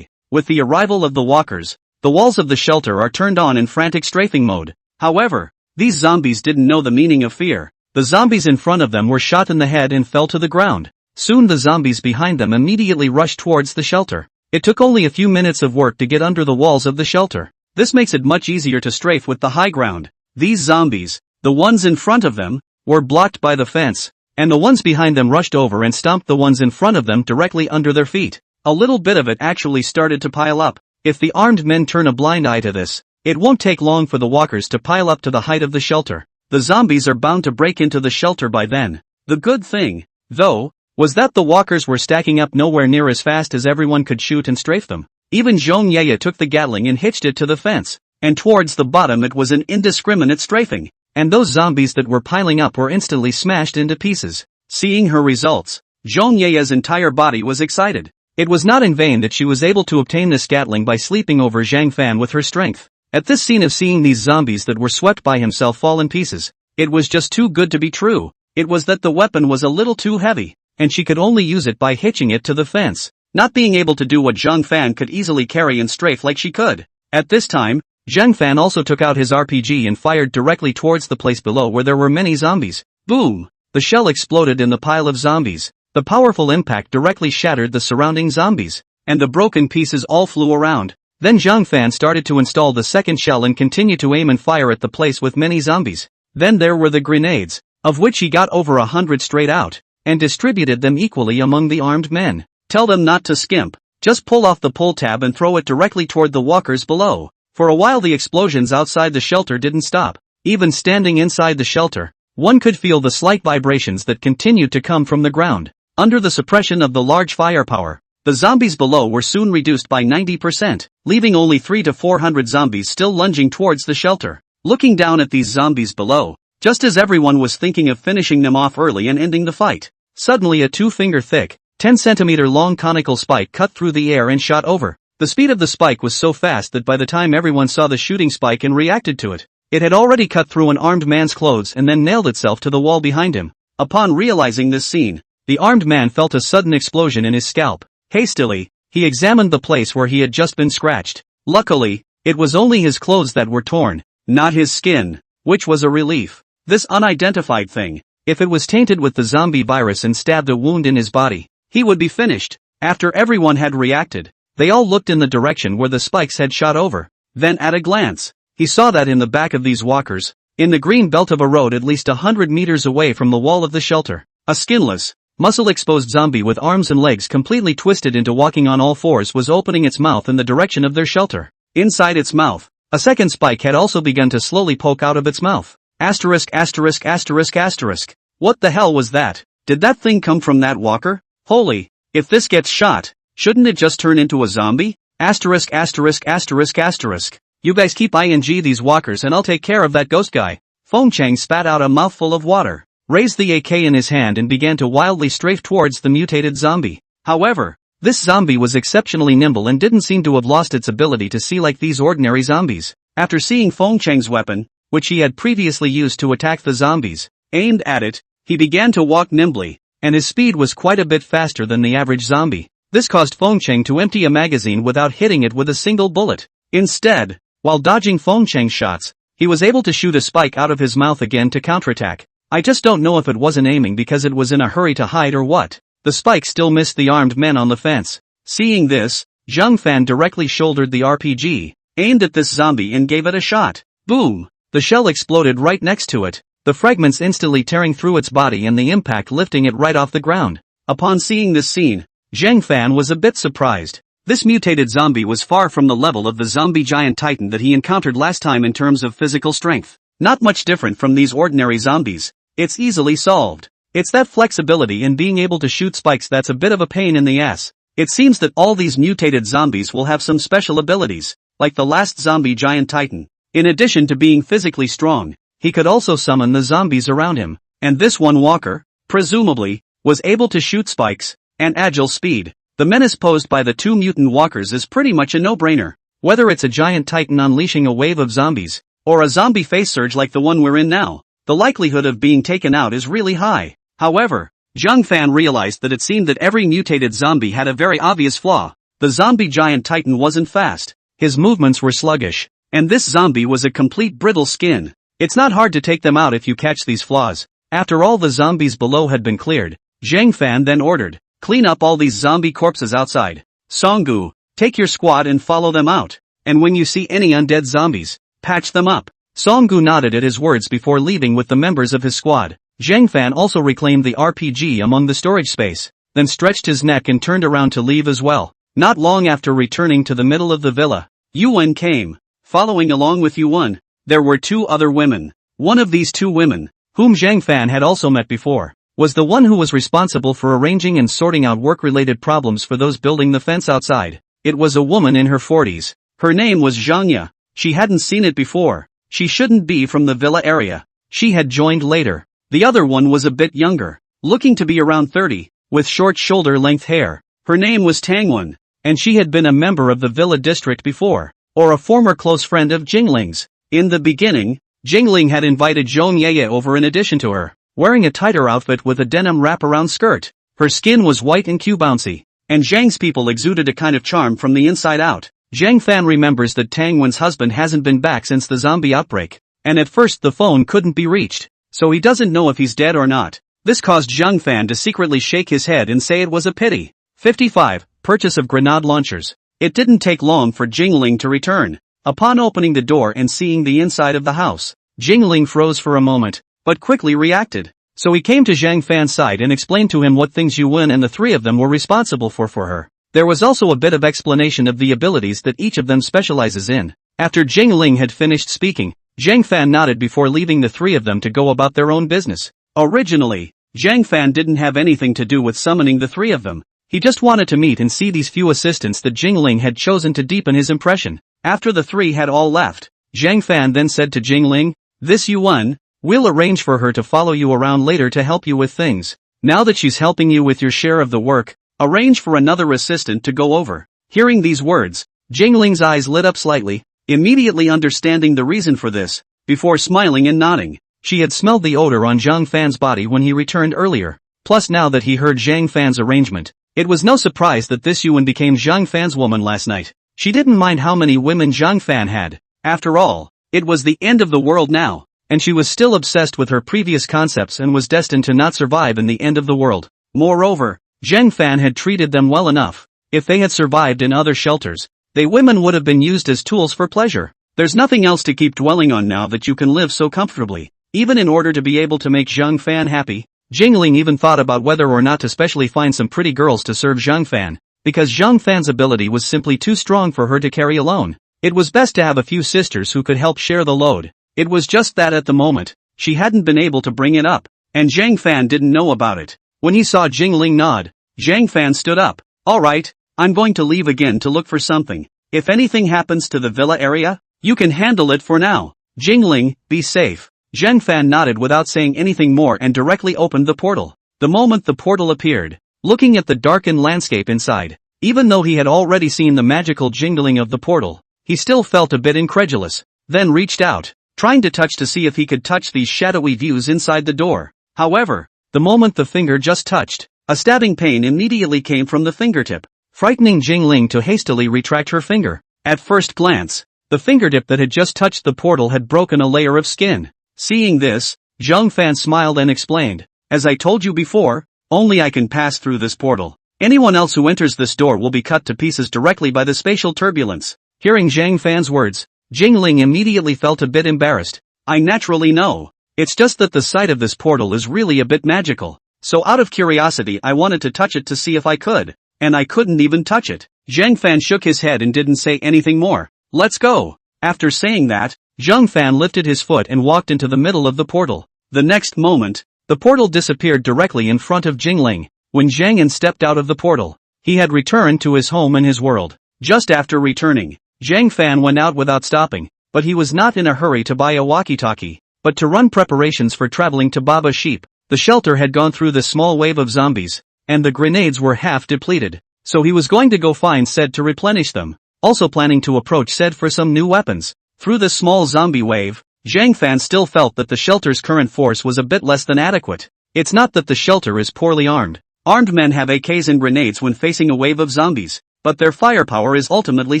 the arrival of the walkers, the walls of the shelter are turned on in frantic strafing mode. However, These zombies didn't know the meaning of fear. The zombies in front of them were shot in the head and fell to the ground. Soon the zombies behind them immediately rushed towards the shelter. It took only a few minutes of work to get under the walls of the shelter. This makes it much easier to strafe with the high ground. These zombies, the ones in front of them, were blocked by the fence, and the ones behind them rushed over and stomped the ones in front of them directly under their feet. A little bit of it actually started to pile up. If the armed men turn a blind eye to this, it won't take long for the walkers to pile up to the height of the shelter. The zombies are bound to break into the shelter by then. The good thing, though, was that the walkers were stacking up nowhere near as fast as everyone could shoot and strafe them. Even Zhong Yeye took the Gatling and hitched it to the fence, and towards the bottom it was an indiscriminate strafing, and those zombies that were piling up were instantly smashed into pieces. Seeing her results, Zhong Yeye's entire body was excited. It was not in vain that she was able to obtain this Gatling by sleeping over Zhang Fan with her strength. At this scene of seeing these zombies that were swept by himself fall in pieces, it was just too good to be true. It was that the weapon was a little too heavy, and she could only use it by hitching it to the fence, not being able to do what Zhang Fan could easily carry and strafe like she could. At this time, Zhang Fan also took out his RPG and fired directly towards the place below where there were many zombies. Boom! The shell exploded in the pile of zombies. The powerful impact directly shattered the surrounding zombies, and the broken pieces all flew around. Then Zhang Fan started to install the second shell and continue to aim and fire at the place with many zombies. Then there were the grenades, of which he got over 100 straight out, and distributed them equally among the armed men. Tell them not to skimp, just pull off the pull tab and throw it directly toward the walkers below. For a while the explosions outside the shelter didn't stop. Even standing inside the shelter, one could feel the slight vibrations that continued to come from the ground. Under the suppression of the large firepower, the zombies below were soon reduced by 90%, leaving only 300 to 400 zombies still lunging towards the shelter. Looking down at these zombies below, just as everyone was thinking of finishing them off early and ending the fight, suddenly a 2-finger thick, 10-centimeter long conical spike cut through the air and shot over. The speed of the spike was so fast that by the time everyone saw the shooting spike and reacted to it, it had already cut through an armed man's clothes and then nailed itself to the wall behind him. Upon realizing this scene, the armed man felt a sudden explosion in his scalp. Hastily, he examined the place where he had just been scratched. Luckily, it was only his clothes that were torn, not his skin, which was a relief. This unidentified thing, if it was tainted with the zombie virus and stabbed a wound in his body, he would be finished. After everyone had reacted, they all looked in the direction where the spikes had shot over. Then at a glance, he saw that in the back of these walkers, in the green belt of a road at least 100 meters away from the wall of the shelter, a skinless, muscle-exposed zombie with arms and legs completely twisted into walking on all fours was opening its mouth in the direction of their shelter. Inside its mouth, a second spike had also begun to slowly poke out of its mouth. Asterisk asterisk asterisk asterisk. What the hell was that? Did that thing come from that walker? Holy, if this gets shot, shouldn't it just turn into a zombie? Asterisk asterisk asterisk asterisk. You guys keep ing these walkers and I'll take care of that ghost guy. Feng Chang spat out a mouthful of water, raised the AK in his hand and began to wildly strafe towards the mutated zombie. However, this zombie was exceptionally nimble and didn't seem to have lost its ability to see like these ordinary zombies. After seeing Feng Chang's weapon, which he had previously used to attack the zombies, aimed at it, he began to walk nimbly, and his speed was quite a bit faster than the average zombie. This caused Feng Chang to empty a magazine without hitting it with a single bullet. Instead, while dodging Feng Chang's shots, he was able to shoot a spike out of his mouth again to counterattack. I just don't know if it wasn't aiming because it was in a hurry to hide or what. The spike still missed the armed men on the fence. Seeing this, Zhang Fan directly shouldered the RPG, aimed at this zombie and gave it a shot. Boom! The shell exploded right next to it, the fragments instantly tearing through its body and the impact lifting it right off the ground. Upon seeing this scene, Zhang Fan was a bit surprised. This mutated zombie was far from the level of the zombie giant titan that he encountered last time in terms of physical strength. Not much different from these ordinary zombies. It's easily solved. It's that flexibility in being able to shoot spikes that's a bit of a pain in the ass. It seems that all these mutated zombies will have some special abilities, like the last zombie giant titan. In addition to being physically strong, he could also summon the zombies around him. And this one walker, presumably, was able to shoot spikes, and agile speed. The menace posed by the two mutant walkers is pretty much a no-brainer. Whether it's a giant titan unleashing a wave of zombies, or a zombie face surge like the one we're in now, the likelihood of being taken out is really high. However, Zhang Fan realized that it seemed that every mutated zombie had a very obvious flaw. The zombie giant titan wasn't fast, his movements were sluggish, and this zombie was a complete brittle skin. It's not hard to take them out if you catch these flaws. After all the zombies below had been cleared, Zhang Fan then ordered, clean up all these zombie corpses outside. Songgu, take your squad and follow them out. And when you see any undead zombies, patch them up. Songgu nodded at his words before leaving with the members of his squad. Zhang Fan also reclaimed the RPG among the storage space, then stretched his neck and turned around to leave as well. Not long after returning to the middle of the villa, Yuan came. Following along with Yuan, there were two other women. One of these two women, whom Zhang Fan had also met before, was the one who was responsible for arranging and sorting out work-related problems for those building the fence outside. It was a woman in her 40s. Her name was Zhangya. She hadn't seen it before. She shouldn't be from the villa area. She had joined later. The other one was a bit younger, looking to be around 30, with short shoulder-length hair. Her name was Tangwen, and she had been a member of the villa district before, or a former close friend of Jingling's. In the beginning, Jingling had invited Zhong Yeye over in addition to her, wearing a tighter outfit with a denim wraparound skirt. Her skin was white and bouncy, and Zhang's people exuded a kind of charm from the inside out. Zhang Fan remembers that Tangwen's husband hasn't been back since the zombie outbreak, and at first the phone couldn't be reached, so he doesn't know if he's dead or not. This caused Zhang Fan to secretly shake his head and say it was a pity. 55. Purchase of grenade launchers. It didn't take long for Jingling to return. Upon opening the door and seeing the inside of the house, Jingling froze for a moment, but quickly reacted. So he came to Zhang Fan's side and explained to him what things Yuan and the three of them were responsible for her. There was also a bit of explanation of the abilities that each of them specializes in. After Jingling had finished speaking, Zhang Fan nodded before leaving the three of them to go about their own business. Originally, Zhang Fan didn't have anything to do with summoning the three of them. He just wanted to meet and see these few assistants that Jingling had chosen to deepen his impression. After the three had all left, Zhang Fan then said to Jingling, "This Yuan, we'll arrange for her to follow you around later to help you with things. Now that she's helping you with your share of the work, arrange for another assistant to go over." Hearing these words, Jingling's eyes lit up slightly, immediately understanding the reason for this, before smiling and nodding. She had smelled the odor on Zhang Fan's body when he returned earlier, plus now that he heard Zhang Fan's arrangement, it was no surprise that this Yuan became Zhang Fan's woman last night. She didn't mind how many women Zhang Fan had. After all, it was the end of the world now, and she was still obsessed with her previous concepts and was destined to not survive in the end of the world. Moreover, Zhang Fan had treated them well enough. If they had survived in other shelters, they women would have been used as tools for pleasure. There's nothing else to keep dwelling on now that you can live so comfortably. Even in order to be able to make Zhang Fan happy, Jingling even thought about whether or not to specially find some pretty girls to serve Zhang Fan, because Zhang Fan's ability was simply too strong for her to carry alone. It was best to have a few sisters who could help share the load. It was just that at the moment, she hadn't been able to bring it up, and Zhang Fan didn't know about it. When he saw Jingling nod, Zhang Fan stood up. "Alright, I'm going to leave again to look for something. If anything happens to the villa area, you can handle it for now. Jingling, be safe." Zhang Fan nodded without saying anything more and directly opened the portal. The moment the portal appeared, looking at the darkened landscape inside, even though he had already seen the magical jingling of the portal, he still felt a bit incredulous, then reached out, trying to touch to see if he could touch these shadowy views inside the door. However, the moment the finger just touched, a stabbing pain immediately came from the fingertip, frightening Jingling to hastily retract her finger. At first glance, the fingertip that had just touched the portal had broken a layer of skin. Seeing this, Zhang Fan smiled and explained, "As I told you before, only I can pass through this portal. Anyone else who enters this door will be cut to pieces directly by the spatial turbulence." Hearing Zhang Fan's words, Jingling immediately felt a bit embarrassed. "I naturally know. It's just that the sight of this portal is really a bit magical. So out of curiosity I wanted to touch it to see if I could, and I couldn't even touch it." Zhang Fan shook his head and didn't say anything more. "Let's go." After saying that, Zhang Fan lifted his foot and walked into the middle of the portal. The next moment, the portal disappeared directly in front of Jingling. When Zhang stepped out of the portal, he had returned to his home and his world. Just after returning, Zhang Fan went out without stopping, but he was not in a hurry to buy a walkie-talkie, but to run preparations for traveling to Baba Sheep. The shelter had gone through the small wave of zombies, and the grenades were half depleted, so he was going to go find said to replenish them, also planning to approach said for some new weapons. Through the small zombie wave, Zhang Fan still felt that the shelter's current force was a bit less than adequate. It's not that the shelter is poorly armed. Armed men have AKs and grenades when facing a wave of zombies, but their firepower is ultimately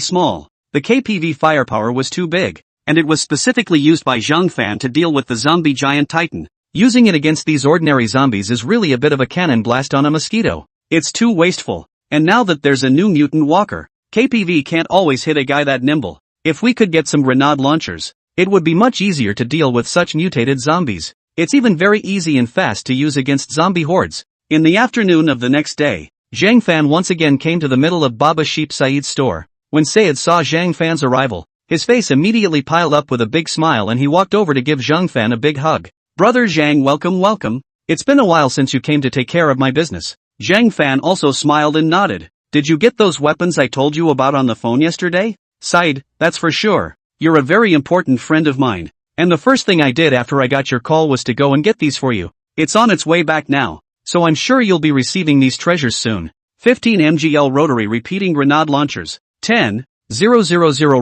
small. The KPV firepower was too big, and it was specifically used by Zhang Fan to deal with the zombie giant titan. Using it against these ordinary zombies is really a bit of a cannon blast on a mosquito. It's too wasteful. And now that there's a new mutant walker, KPV can't always hit a guy that nimble. If we could get some grenade launchers, it would be much easier to deal with such mutated zombies. It's even very easy and fast to use against zombie hordes. In the afternoon of the next day, Zhang Fan once again came to the middle of Baba Sheep Said's store. When Said saw Zhang Fan's arrival, his face immediately piled up with a big smile and he walked over to give Zhang Fan a big hug. "Brother Zhang, welcome. It's been a while since you came to take care of my business." Zhang Fan also smiled and nodded. "Did you get those weapons I told you about on the phone yesterday?" "Said, that's for sure. You're a very important friend of mine. And the first thing I did after I got your call was to go and get these for you. It's on its way back now, so I'm sure you'll be receiving these treasures soon." 15 MGL rotary repeating grenade launchers. 10,000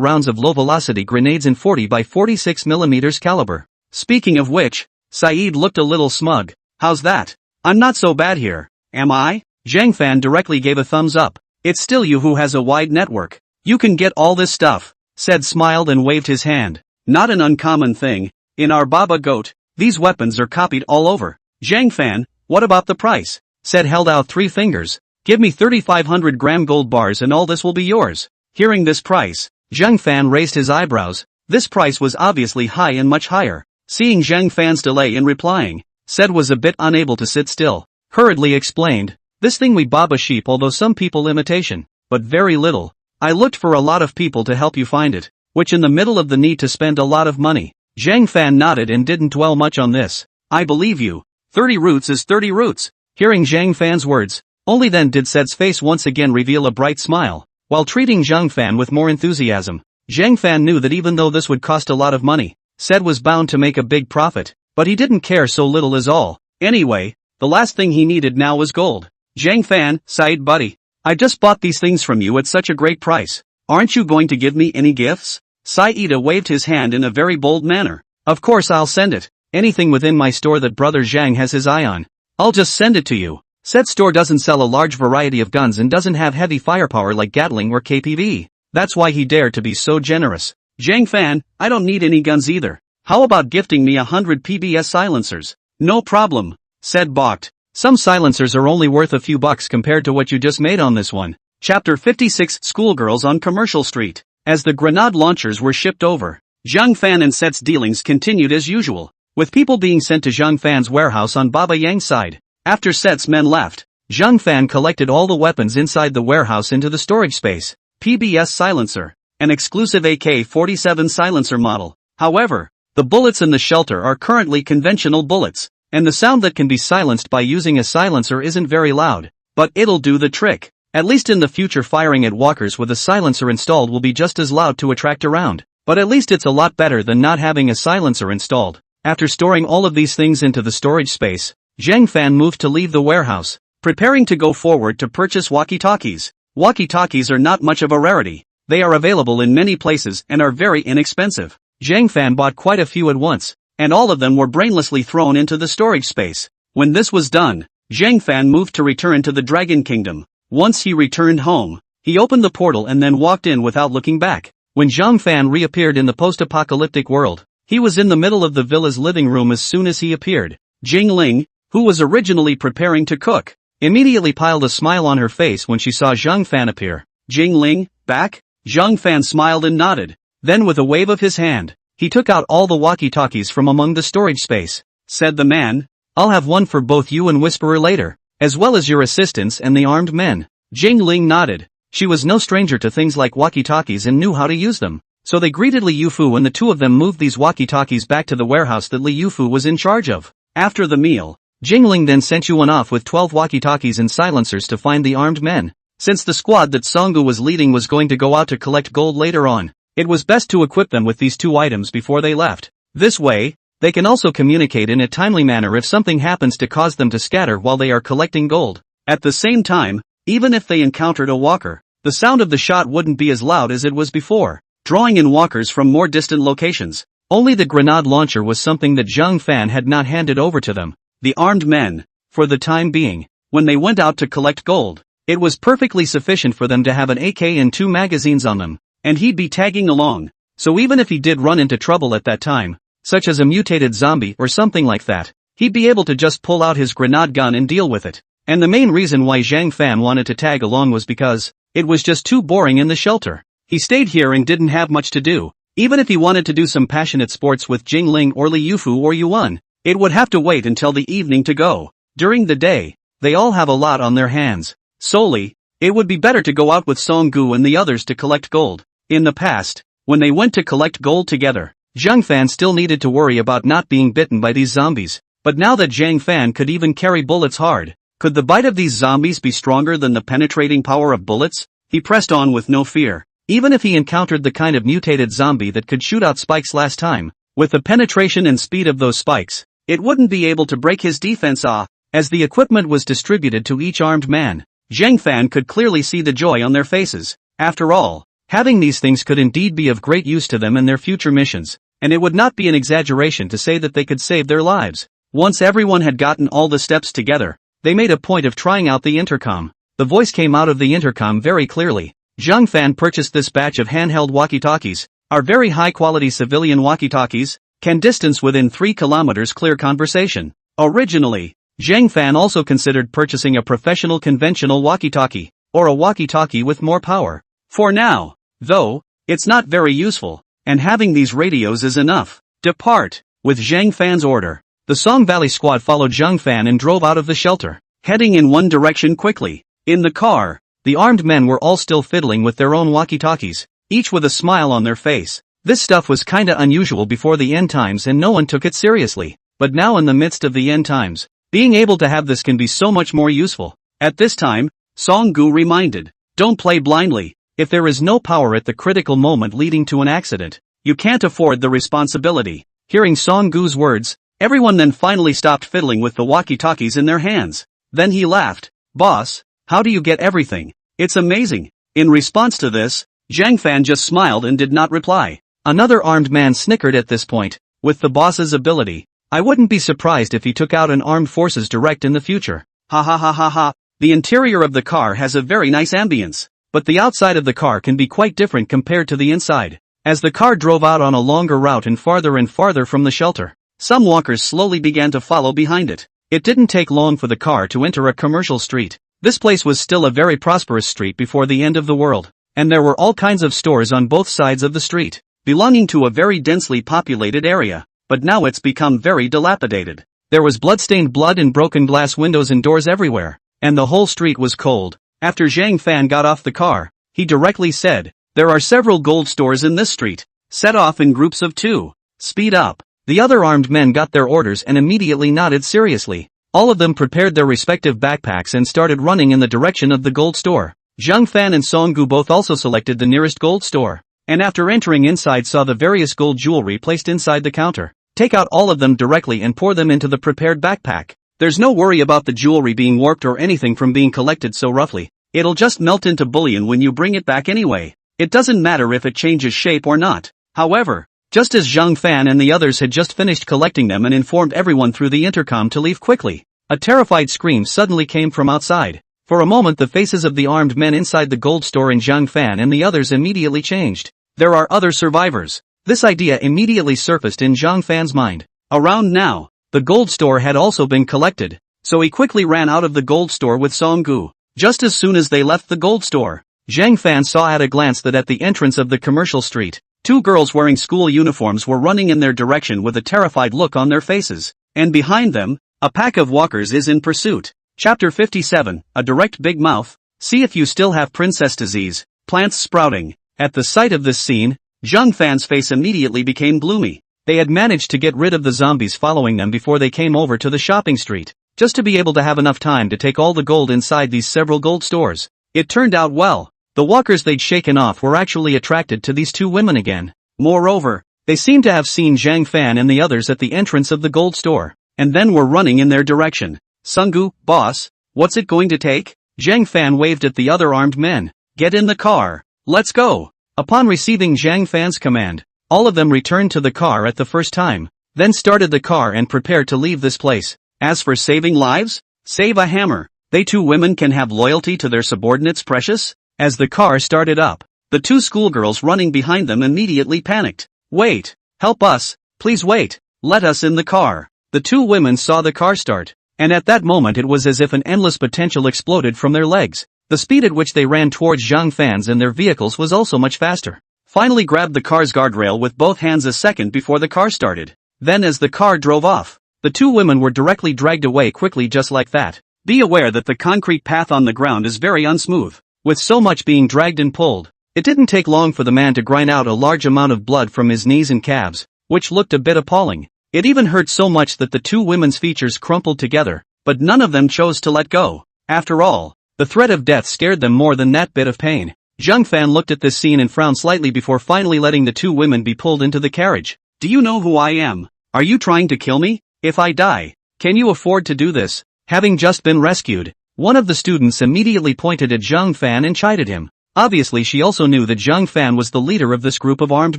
rounds of low-velocity grenades in 40 by 46 mm caliber. Speaking of which, Said looked a little smug. "How's that? I'm not so bad here, am I?" Zhang Fan directly gave a thumbs up. "It's still you who has a wide network. You can get all this stuff," Said smiled and waved his hand. "Not an uncommon thing. In our Baba Goat, these weapons are copied all over." "Zhang Fan, what about the price?" Said held out 3 fingers. "Give me 3,500 gram gold bars and all this will be yours." Hearing this price, Zhang Fan raised his eyebrows. This price was obviously high and much higher. Seeing Zhang Fan's delay in replying, Said was a bit unable to sit still. Hurriedly explained, "This thing we Baba Sheep, although some people imitation, but very little. I looked for a lot of people to help you find it, which in the middle of the need to spend a lot of money." Zhang Fan nodded and didn't dwell much on this. "I believe you. 30 roots is 30 roots." Hearing Zhang Fan's words, only then did Said's face once again reveal a bright smile. While treating Zhang Fan with more enthusiasm, Zhang Fan knew that even though this would cost a lot of money, Said was bound to make a big profit, but he didn't care so little is all. Anyway, the last thing he needed now was gold. "Zhang Fan, Said buddy, I just bought these things from you at such a great price. Aren't you going to give me any gifts?" Saida waved his hand in a very bold manner. "Of course I'll send it. Anything within my store that brother Zhang has his eye on, I'll just send it to you." Said store doesn't sell a large variety of guns and doesn't have heavy firepower like Gatling or KPV. That's why he dared to be so generous. "Zhang Fan, I don't need any guns either. How about gifting me 100 PBS silencers?" "No problem," Said balked. "Some silencers are only worth a few bucks compared to what you just made on this one." Chapter 56 Schoolgirls on Commercial Street. As the grenade launchers were shipped over, Zhang Fan and Set's dealings continued as usual, with people being sent to Zhang Fan's warehouse on Baba Yang's side. After Set's men left, Zhang Fan collected all the weapons inside the warehouse into the storage space. PBS silencer, an exclusive AK-47 silencer model. However, the bullets in the shelter are currently conventional bullets, and the sound that can be silenced by using a silencer isn't very loud, but it'll do the trick. At least in the future, firing at walkers with a silencer installed will be just as loud to attract around, but at least it's a lot better than not having a silencer installed. After storing all of these things into the storage space, Zhang Fan moved to leave the warehouse, preparing to go forward to purchase walkie-talkies. Walkie-talkies are not much of a rarity. They are available in many places and are very inexpensive. Zhang Fan bought quite a few at once, and all of them were brainlessly thrown into the storage space. When this was done, Zhang Fan moved to return to the Dragon Kingdom. Once he returned home, he opened the portal and then walked in without looking back. When Zhang Fan reappeared in the post-apocalyptic world, he was in the middle of the villa's living room as soon as he appeared. Jing Ling, who was originally preparing to cook, immediately piled a smile on her face when she saw Zhang Fan appear. "Jing Ling, back?" Zhang Fan smiled and nodded. Then with a wave of his hand, he took out all the walkie-talkies from among the storage space. Said the man, "I'll have one for both you and Whisperer later, as well as your assistants and the armed men." Jing Ling nodded. She was no stranger to things like walkie-talkies and knew how to use them. So they greeted Li Yufu and the two of them moved these walkie-talkies back to the warehouse that Li Yufu was in charge of. After the meal, Jingling then sent Yuan off with 12 walkie-talkies and silencers to find the armed men. Since the squad that Songgu was leading was going to go out to collect gold later on, it was best to equip them with these two items before they left. This way, they can also communicate in a timely manner if something happens to cause them to scatter while they are collecting gold. At the same time, even if they encountered a walker, the sound of the shot wouldn't be as loud as it was before, drawing in walkers from more distant locations. Only the grenade launcher was something that Zhang Fan had not handed over to them. The armed men, for the time being, when they went out to collect gold, it was perfectly sufficient for them to have an AK and 2 magazines on them, and he'd be tagging along. so even if he did run into trouble at that time, such as a mutated zombie or something like that, he'd be able to just pull out his grenade gun and deal with it. And the main reason why Zhang Fan wanted to tag along was because it was just too boring in the shelter. He stayed here and didn't have much to do. Even if he wanted to do some passionate sports with Jingling or Li Yufu or Yuan, it would have to wait until the evening to go. During the day, they all have a lot on their hands. Solely, it would be better to go out with Song Gu and the others to collect gold. In the past, when they went to collect gold together, Zhang Fan still needed to worry about not being bitten by these zombies. But now that Zhang Fan could even carry bullets hard, could the bite of these zombies be stronger than the penetrating power of bullets? He pressed on with no fear. Even if he encountered the kind of mutated zombie that could shoot out spikes last time, with the penetration and speed of those spikes, it wouldn't be able to break his defense off. As the equipment was distributed to each armed man, Zhang Fan could clearly see the joy on their faces. After all, having these things could indeed be of great use to them in their future missions, and it would not be an exaggeration to say that they could save their lives. Once everyone had gotten all the steps together, they made a point of trying out the intercom. The voice came out of the intercom very clearly. Zhang Fan purchased this batch of handheld walkie-talkies, are very high-quality civilian walkie-talkies, can distance within 3 kilometers clear conversation. Originally, Zhang Fan also considered purchasing a professional conventional walkie-talkie, or a walkie-talkie with more power. For now, though, it's not very useful, and having these radios is enough. Depart. With Zhang Fan's order, the Song Valley squad followed Zhang Fan and drove out of the shelter, heading in one direction quickly. In the car, the armed men were all still fiddling with their own walkie-talkies, each with a smile on their face. This stuff was kinda unusual before the end times and no one took it seriously. But now in the midst of the end times, being able to have this can be so much more useful. At this time, Song Gu reminded, don't play blindly. If there is no power at the critical moment leading to an accident, you can't afford the responsibility. Hearing Song Gu's words, everyone then finally stopped fiddling with the walkie-talkies in their hands. Then he laughed. Boss, how do you get everything? It's amazing. In response to this, Zhang Fan just smiled and did not reply. Another armed man snickered at this point. With the boss's ability, I wouldn't be surprised if he took out an armed forces direct in the future. Ha ha ha ha ha. The interior of the car has a very nice ambience, but the outside of the car can be quite different compared to the inside. As the car drove out on a longer route and farther from the shelter, some walkers slowly began to follow behind it. It didn't take long for the car to enter a commercial street. This place was still a very prosperous street before the end of the world, and there were all kinds of stores on both sides of the street, belonging to a very densely populated area, but now it's become very dilapidated. There was blood-stained blood and broken glass windows and doors everywhere, and the whole street was cold. After Zhang Fan got off the car, he directly said, there are several gold stores in this street. Set off in groups of 2. Speed up. The other armed men got their orders and immediately nodded seriously. All of them prepared their respective backpacks and started running in the direction of the gold store. Zhang Fan and Song Gu both also selected the nearest gold store, and after entering inside saw the various gold jewelry placed inside the counter. Take out all of them directly and pour them into the prepared backpack. There's no worry about the jewelry being warped or anything from being collected so roughly. It'll just melt into bullion when you bring it back anyway. It doesn't matter if it changes shape or not. However, just as Zhang Fan and the others had just finished collecting them and informed everyone through the intercom to leave quickly, a terrified scream suddenly came from outside. For a moment the faces of the armed men inside the gold store and Zhang Fan and the others immediately changed. There are other survivors. This idea immediately surfaced in Zhang Fan's mind. Around now, the gold store had also been collected, so he quickly ran out of the gold store with Song Gu. Just as soon as they left the gold store, Zhang Fan saw at a glance that at the entrance of the commercial street, 2 girls wearing school uniforms were running in their direction with a terrified look on their faces, and behind them, a pack of walkers is in pursuit. Chapter 57, A Direct Big Mouth. See if you still have princess disease. Plants sprouting. At the sight of this scene, Zhang Fan's face immediately became gloomy. They had managed to get rid of the zombies following them before they came over to the shopping street, just to be able to have enough time to take all the gold inside these several gold stores. It turned out well. The walkers they'd shaken off were actually attracted to these 2 women again. Moreover, they seemed to have seen Zhang Fan and the others at the entrance of the gold store, and then were running in their direction. Song Gu, boss, what's it going to take? Zhang Fan waved at the other armed men. Get in the car. Let's go. Upon receiving Zhang Fan's command, all of them returned to the car at the first time, then started the car and prepared to leave this place. As for saving lives, save a hammer. They 2 women can have loyalty to their subordinates precious? As the car started up, The two schoolgirls running behind them immediately panicked. "Wait! Help us! Please wait! Let us in the car!" The two women saw the car start, and at that moment it was as if an endless potential exploded from their legs. The speed at which they ran towards Zhang Fan's and their vehicles was also much faster. Finally grabbed the car's guardrail with both hands a second before the car started. Then as the car drove off, the two women were directly dragged away quickly just like that. Be aware that the concrete path on the ground is very unsmooth, with so much being dragged and pulled. It didn't take long for the man to grind out a large amount of blood from his knees and calves, which looked a bit appalling. It even hurt so much that the two women's features crumpled together, but none of them chose to let go. After all, the threat of death scared them more than that bit of pain. Zhang Fan looked at this scene and frowned slightly before finally letting the two women be pulled into the carriage. "Do you know who I am? Are you trying to kill me? If I die, can you afford to do this?" Having just been rescued, one of the students immediately pointed at Zhang Fan and chided him. Obviously she also knew that Zhang Fan was the leader of this group of armed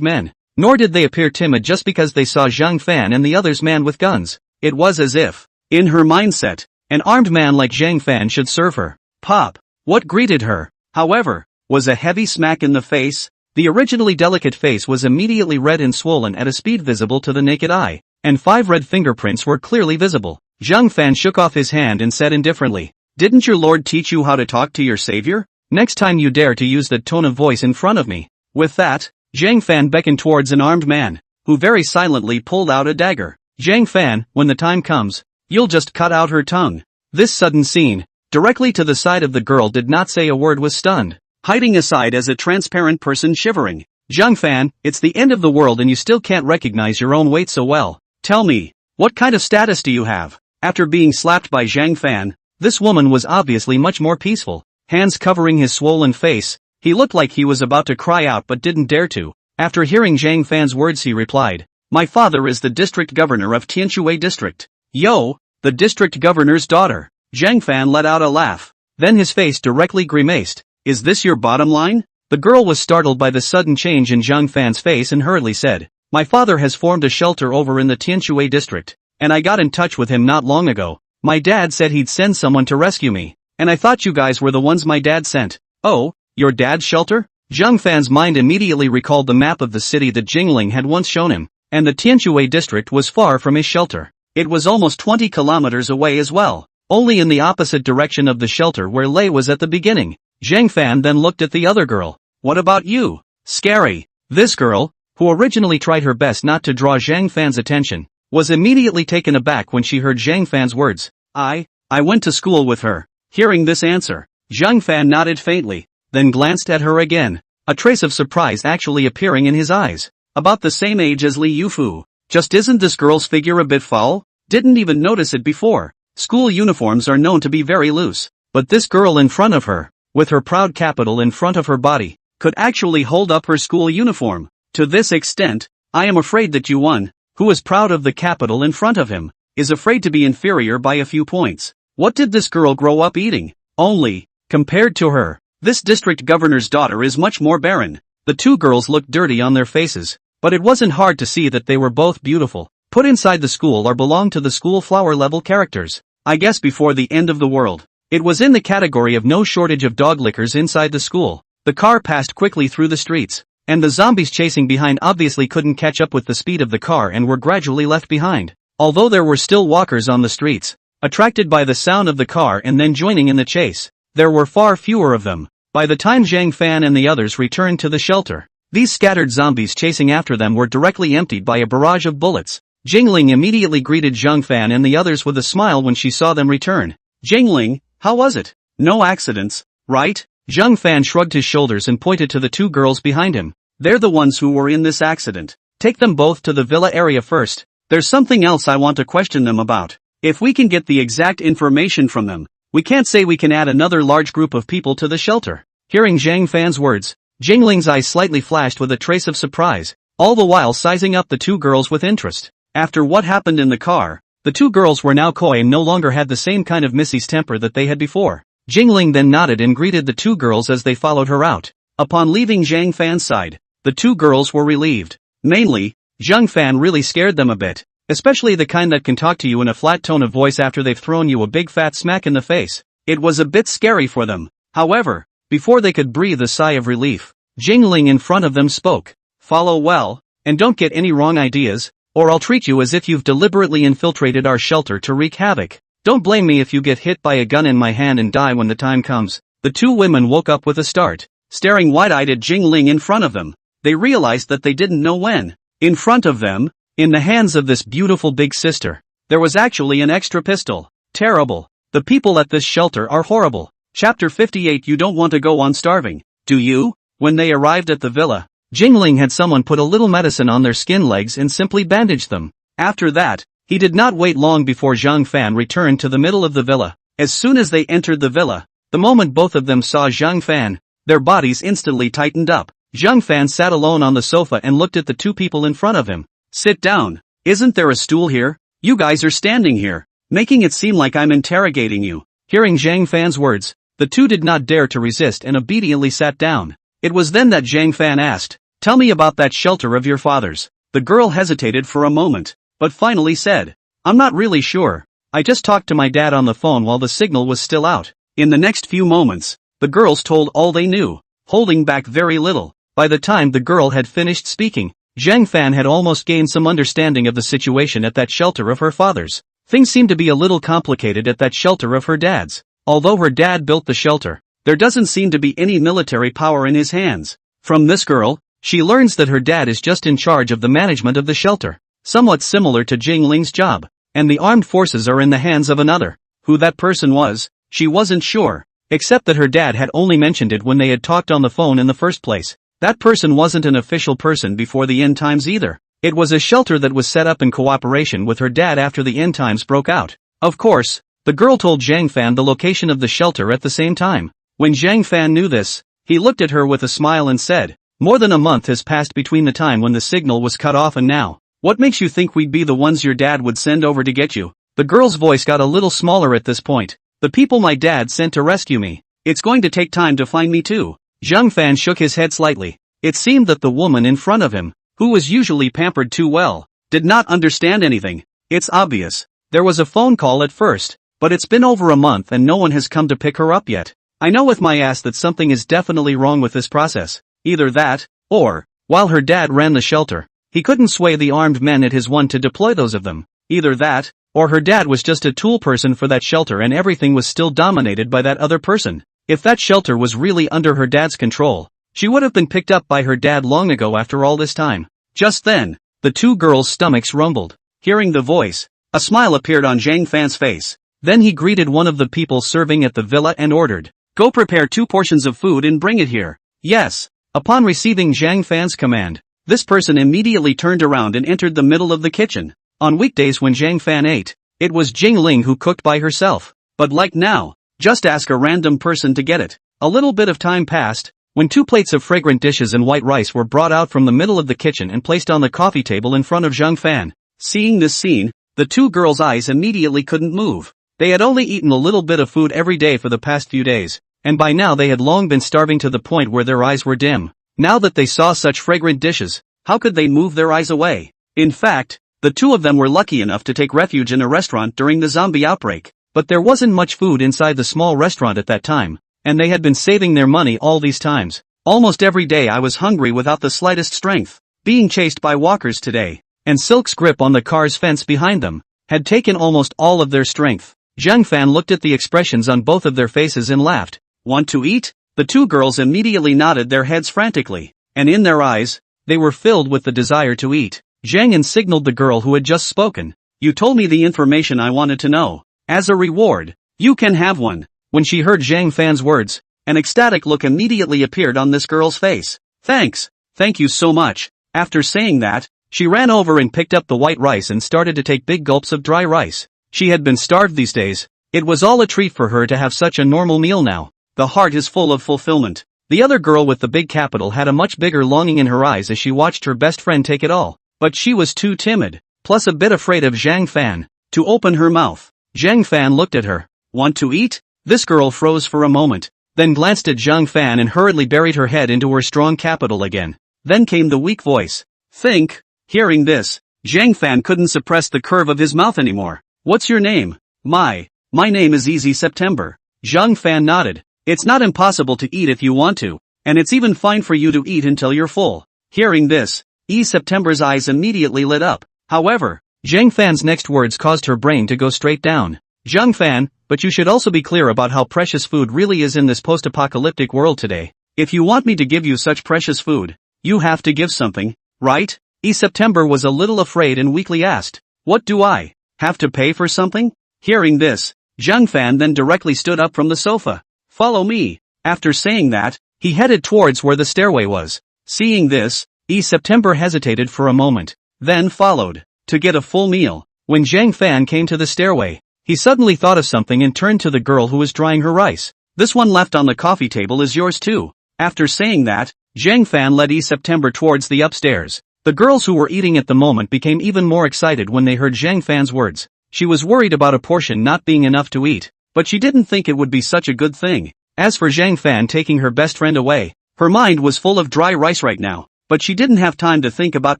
men. Nor did they appear timid just because they saw Zhang Fan and the others man with guns. It was as if, in her mindset, an armed man like Zhang Fan should serve her. Pop! What greeted her, however, was a heavy smack in the face. The originally delicate face was immediately red and swollen at a speed visible to the naked eye, and 5 red fingerprints were clearly visible. Zhang Fan shook off his hand and said indifferently, "Didn't your lord teach you how to talk to your savior? Next time you dare to use that tone of voice in front of me." With that, Zhang Fan beckoned towards an armed man, who very silently pulled out a dagger. "Zhang Fan, when the time comes, you'll just cut out her tongue." This sudden scene, directly to the side of the girl did not say a word, was stunned, hiding aside as a transparent person shivering. "Zhang Fan, it's the end of the world and you still can't recognize your own weight so well. Tell me, what kind of status do you have?" After being slapped by Zhang Fan, this woman was obviously much more peaceful. Hands covering his swollen face, he looked like he was about to cry out but didn't dare to. After hearing Zhang Fan's words he replied, "My father is the district governor of Tianshui district." "Yo, the district governor's daughter." Zhang Fan let out a laugh. Then his face directly grimaced. "Is this your bottom line?" The girl was startled by the sudden change in Zhang Fan's face and hurriedly said, "My father has formed a shelter over in the Tianshui district, and I got in touch with him not long ago. My dad said he'd send someone to rescue me, and I thought you guys were the ones my dad sent." "Oh, your dad's shelter?" Zhang Fan's mind immediately recalled the map of the city that Jingling had once shown him, and the Tianshui district was far from his shelter. It was almost 20 kilometers away as well, only in the opposite direction of the shelter where Lei was at the beginning. Zhang Fan then looked at the other girl. "What about you? Scary." This girl, who originally tried her best not to draw Zhang Fan's attention, was immediately taken aback when she heard Zhang Fan's words. I went to school with her." Hearing this answer, Zhang Fan nodded faintly, then glanced at her again, a trace of surprise actually appearing in his eyes. "About the same age as Li Yufu. Just isn't this girl's figure a bit foul? Didn't even notice it before. School uniforms are known to be very loose, but this girl in front of her, with her proud capital in front of her body, could actually hold up her school uniform. To this extent, I am afraid that Yuan, who is proud of the capital in front of him, is afraid to be inferior by a few points. What did this girl grow up eating? Only, compared to her, this district governor's daughter is much more barren." The two girls looked dirty on their faces, but it wasn't hard to see that they were both beautiful, put inside the school or belonged to the school flower level characters. I guess before the end of the world, it was in the category of no shortage of dog lickers inside the school. The car passed quickly through the streets, and the zombies chasing behind obviously couldn't catch up with the speed of the car and were gradually left behind. Although there were still walkers on the streets, attracted by the sound of the car and then joining in the chase, there were far fewer of them. By the time Zhang Fan and the others returned to the shelter, these scattered zombies chasing after them were directly emptied by a barrage of bullets. Jingling immediately greeted Zhang Fan and the others with a smile when she saw them return. "Jingling, how was it? No accidents, right?" Zhang Fan shrugged his shoulders and pointed to the two girls behind him. "They're the ones who were in this accident. Take them both to the villa area first. There's something else I want to question them about. If we can get the exact information from them, we can't say we can add another large group of people to the shelter." Hearing Zhang Fan's words, Jingling's eyes slightly flashed with a trace of surprise, all the while sizing up the two girls with interest. After what happened in the car, the two girls were now coy and no longer had the same kind of Missy's temper that they had before. Jingling then nodded and greeted the two girls as they followed her out. Upon leaving Zhang Fan's side, the two girls were relieved. Mainly, Zhang Fan really scared them a bit, especially the kind that can talk to you in a flat tone of voice after they've thrown you a big fat smack in the face. It was a bit scary for them. However, before they could breathe a sigh of relief, Jingling in front of them spoke. Follow well, and don't get any wrong ideas, or I'll treat you as if you've deliberately infiltrated our shelter to wreak havoc. Don't blame me if you get hit by a gun in my hand and die when the time comes. The two women woke up with a start, staring wide-eyed at Jingling in front of them. They realized that they didn't know when. In front of them, in the hands of this beautiful big sister, there was actually an extra pistol. Terrible. The people at this shelter are horrible. Chapter 58. You don't want to go on starving, do you? When they arrived at the villa, Jingling had someone put a little medicine on their skin legs and simply bandaged them. After that, he did not wait long before Zhang Fan returned to the middle of the villa. As soon as they entered the villa, the moment both of them saw Zhang Fan, their bodies instantly tightened up. Zhang Fan sat alone on the sofa and looked at the two people in front of him. Sit down. Isn't there a stool here? You guys are standing here, making it seem like I'm interrogating you. Hearing Zhang Fan's words, the two did not dare to resist and obediently sat down. It was then that Zhang Fan asked, "Tell me about that shelter of your father's." The girl hesitated for a moment, but finally said, "I'm not really sure. I just talked to my dad on the phone while the signal was still out." In the next few moments, the girls told all they knew, holding back very little. By the time the girl had finished speaking, Zhang Fan had almost gained some understanding of the situation at that shelter of her father's. Things seemed to be a little complicated at that shelter of her dad's. Although her dad built the shelter, there doesn't seem to be any military power in his hands. From this girl, she learns that her dad is just in charge of the management of the shelter, somewhat similar to Jingling's job, and the armed forces are in the hands of another. Who that person was, she wasn't sure, except that her dad had only mentioned it when they had talked on the phone in the first place. That person wasn't an official person before the end times either. It was a shelter that was set up in cooperation with her dad after the end times broke out. Of course, the girl told Zhang Fan the location of the shelter at the same time. When Zhang Fan knew this, he looked at her with a smile and said, "More than a month has passed between the time when the signal was cut off and now. What makes you think we'd be the ones your dad would send over to get you?" The girl's voice got a little smaller at this point. "The people my dad sent to rescue me. It's going to take time to find me too." Zhang Fan shook his head slightly. It seemed that the woman in front of him, who was usually pampered too well, did not understand anything. "It's obvious. There was a phone call at first, but it's been over a month and no one has come to pick her up yet. I know with my ass that something is definitely wrong with this process. Either that, or, while her dad ran the shelter, he couldn't sway the armed men at his one to deploy those of them. Either that, or her dad was just a tool person for that shelter and everything was still dominated by that other person. If that shelter was really under her dad's control, she would have been picked up by her dad long ago after all this time." Just then, the two girls' stomachs rumbled. Hearing the voice, a smile appeared on Zhang Fan's face. Then he greeted one of the people serving at the villa and ordered, "Go prepare 2 portions of food and bring it here." "Yes." Upon receiving Zhang Fan's command, this person immediately turned around and entered the middle of the kitchen. On weekdays when Zhang Fan ate, it was Jingling who cooked by herself. But like now, just ask a random person to get it. A little bit of time passed, when 2 plates of fragrant dishes and white rice were brought out from the middle of the kitchen and placed on the coffee table in front of Zhang Fan. Seeing this scene, the two girls' eyes immediately couldn't move. They had only eaten a little bit of food every day for the past few days, and by now they had long been starving to the point where their eyes were dim. Now that they saw such fragrant dishes, how could they move their eyes away? In fact, the two of them were lucky enough to take refuge in a restaurant during the zombie outbreak. But there wasn't much food inside the small restaurant at that time, and they had been saving their money all these times. "Almost every day I was hungry without the slightest strength. Being chased by walkers today, and Silk's grip on the car's fence behind them, had taken almost all of their strength." Zhang Fan looked at the expressions on both of their faces and laughed. "Want to eat?" The two girls immediately nodded their heads frantically, and in their eyes, they were filled with the desire to eat. Zhang signaled the girl who had just spoken. "You told me the information I wanted to know. As a reward, you can have one." When she heard Zhang Fan's words, an ecstatic look immediately appeared on this girl's face. "Thanks. Thank you so much." After saying that, she ran over and picked up the white rice and started to take big gulps of dry rice. She had been starved these days. It was all a treat for her to have such a normal meal now. The heart is full of fulfillment. The other girl with the big capital had a much bigger longing in her eyes as she watched her best friend take it all. But she was too timid, plus a bit afraid of Zhang Fan, to open her mouth. Zhang Fan looked at her. "Want to eat?" This girl froze for a moment, then glanced at Zhang Fan and hurriedly buried her head into her strong capital again. Then came the weak voice. "Think." Hearing this, Zhang Fan couldn't suppress the curve of his mouth anymore. "What's your name?" My name is Easy September." Zhang Fan nodded. "It's not impossible to eat if you want to. and it's even fine for you to eat until you're full. Hearing this, September's eyes immediately lit up. However, Zhang Fan's next words caused her brain to go straight down. Zhang Fan, but you should also be clear about how precious food really is in this post-apocalyptic world today. If you want me to give you such precious food, you have to give something, right? September was a little afraid and weakly asked, what do I have to pay for something? Hearing this, Zhang Fan then directly stood up from the sofa. Follow me. After saying that, he headed towards where the stairway was. Seeing this, September hesitated for a moment, then followed. To get a full meal. When Zhang Fan came to the stairway, he suddenly thought of something and turned to the girl who was drying her rice. This one left on the coffee table is yours too. After saying that, Zhang Fan led September towards the upstairs. The girls who were eating at the moment became even more excited when they heard Zhang Fan's words. She was worried about a portion not being enough to eat, but she didn't think it would be such a good thing. As for Zhang Fan taking her best friend away, her mind was full of dry rice right now, but she didn't have time to think about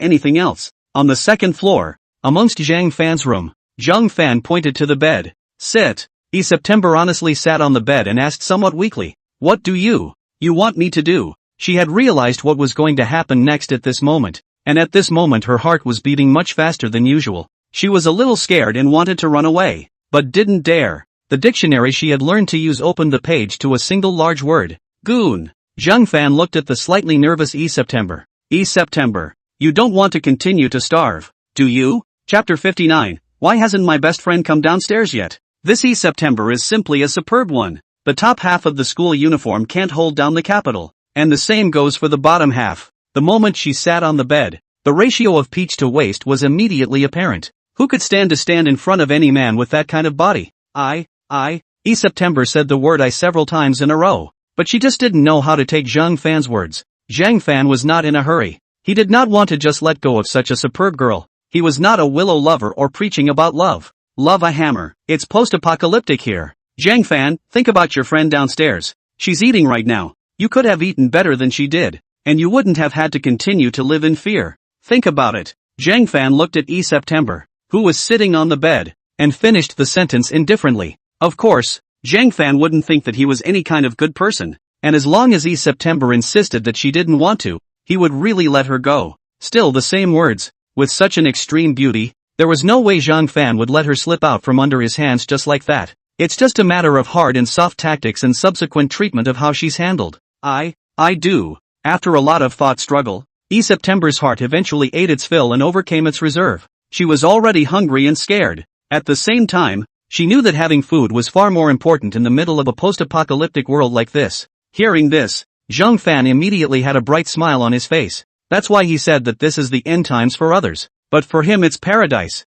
anything else. On the second floor, amongst Zhang Fan's room, Zhang Fan pointed to the bed. Sit. September honestly sat on the bed and asked somewhat weakly, what do you want me to do? She had realized what was going to happen next at this moment, and at this moment her heart was beating much faster than usual. She was a little scared and wanted to run away, but didn't dare. The dictionary she had learned to use opened the page to a single large word. Goon. Zhang Fan looked at the slightly nervous September. September, you don't want to continue to starve, do you? Chapter 59, why hasn't my best friend come downstairs yet? This September is simply a superb one. The top half of the school uniform can't hold down the capital, and the same goes for the bottom half. The moment she sat on the bed, the ratio of peach to waist was immediately apparent. Who could stand in front of any man with that kind of body? September said the word I several times in a row, but she just didn't know how to take Zhang Fan's words. Zhang Fan was not in a hurry. He did not want to just let go of such a superb girl. He was not a willow lover or preaching about love. Love a hammer. It's post-apocalyptic here. Zhang Fan, think about your friend downstairs. She's eating right now. You could have eaten better than she did, and you wouldn't have had to continue to live in fear. Think about it. Zhang Fan looked at September, who was sitting on the bed, and finished the sentence indifferently. Of course, Zhang Fan wouldn't think that he was any kind of good person, and as long as September insisted that she didn't want to, he would really let her go. Still the same words. With such an extreme beauty, there was no way Zhang Fan would let her slip out from under his hands just like that. It's just a matter of hard and soft tactics and subsequent treatment of how she's handled. I do. After a lot of thought struggle, September's heart eventually ate its fill and overcame its reserve. She was already hungry and scared. At the same time, she knew that having food was far more important in the middle of a post-apocalyptic world like this. Hearing this, Zhang Fan immediately had a bright smile on his face. That's why he said that this is the end times for others, but for him it's paradise.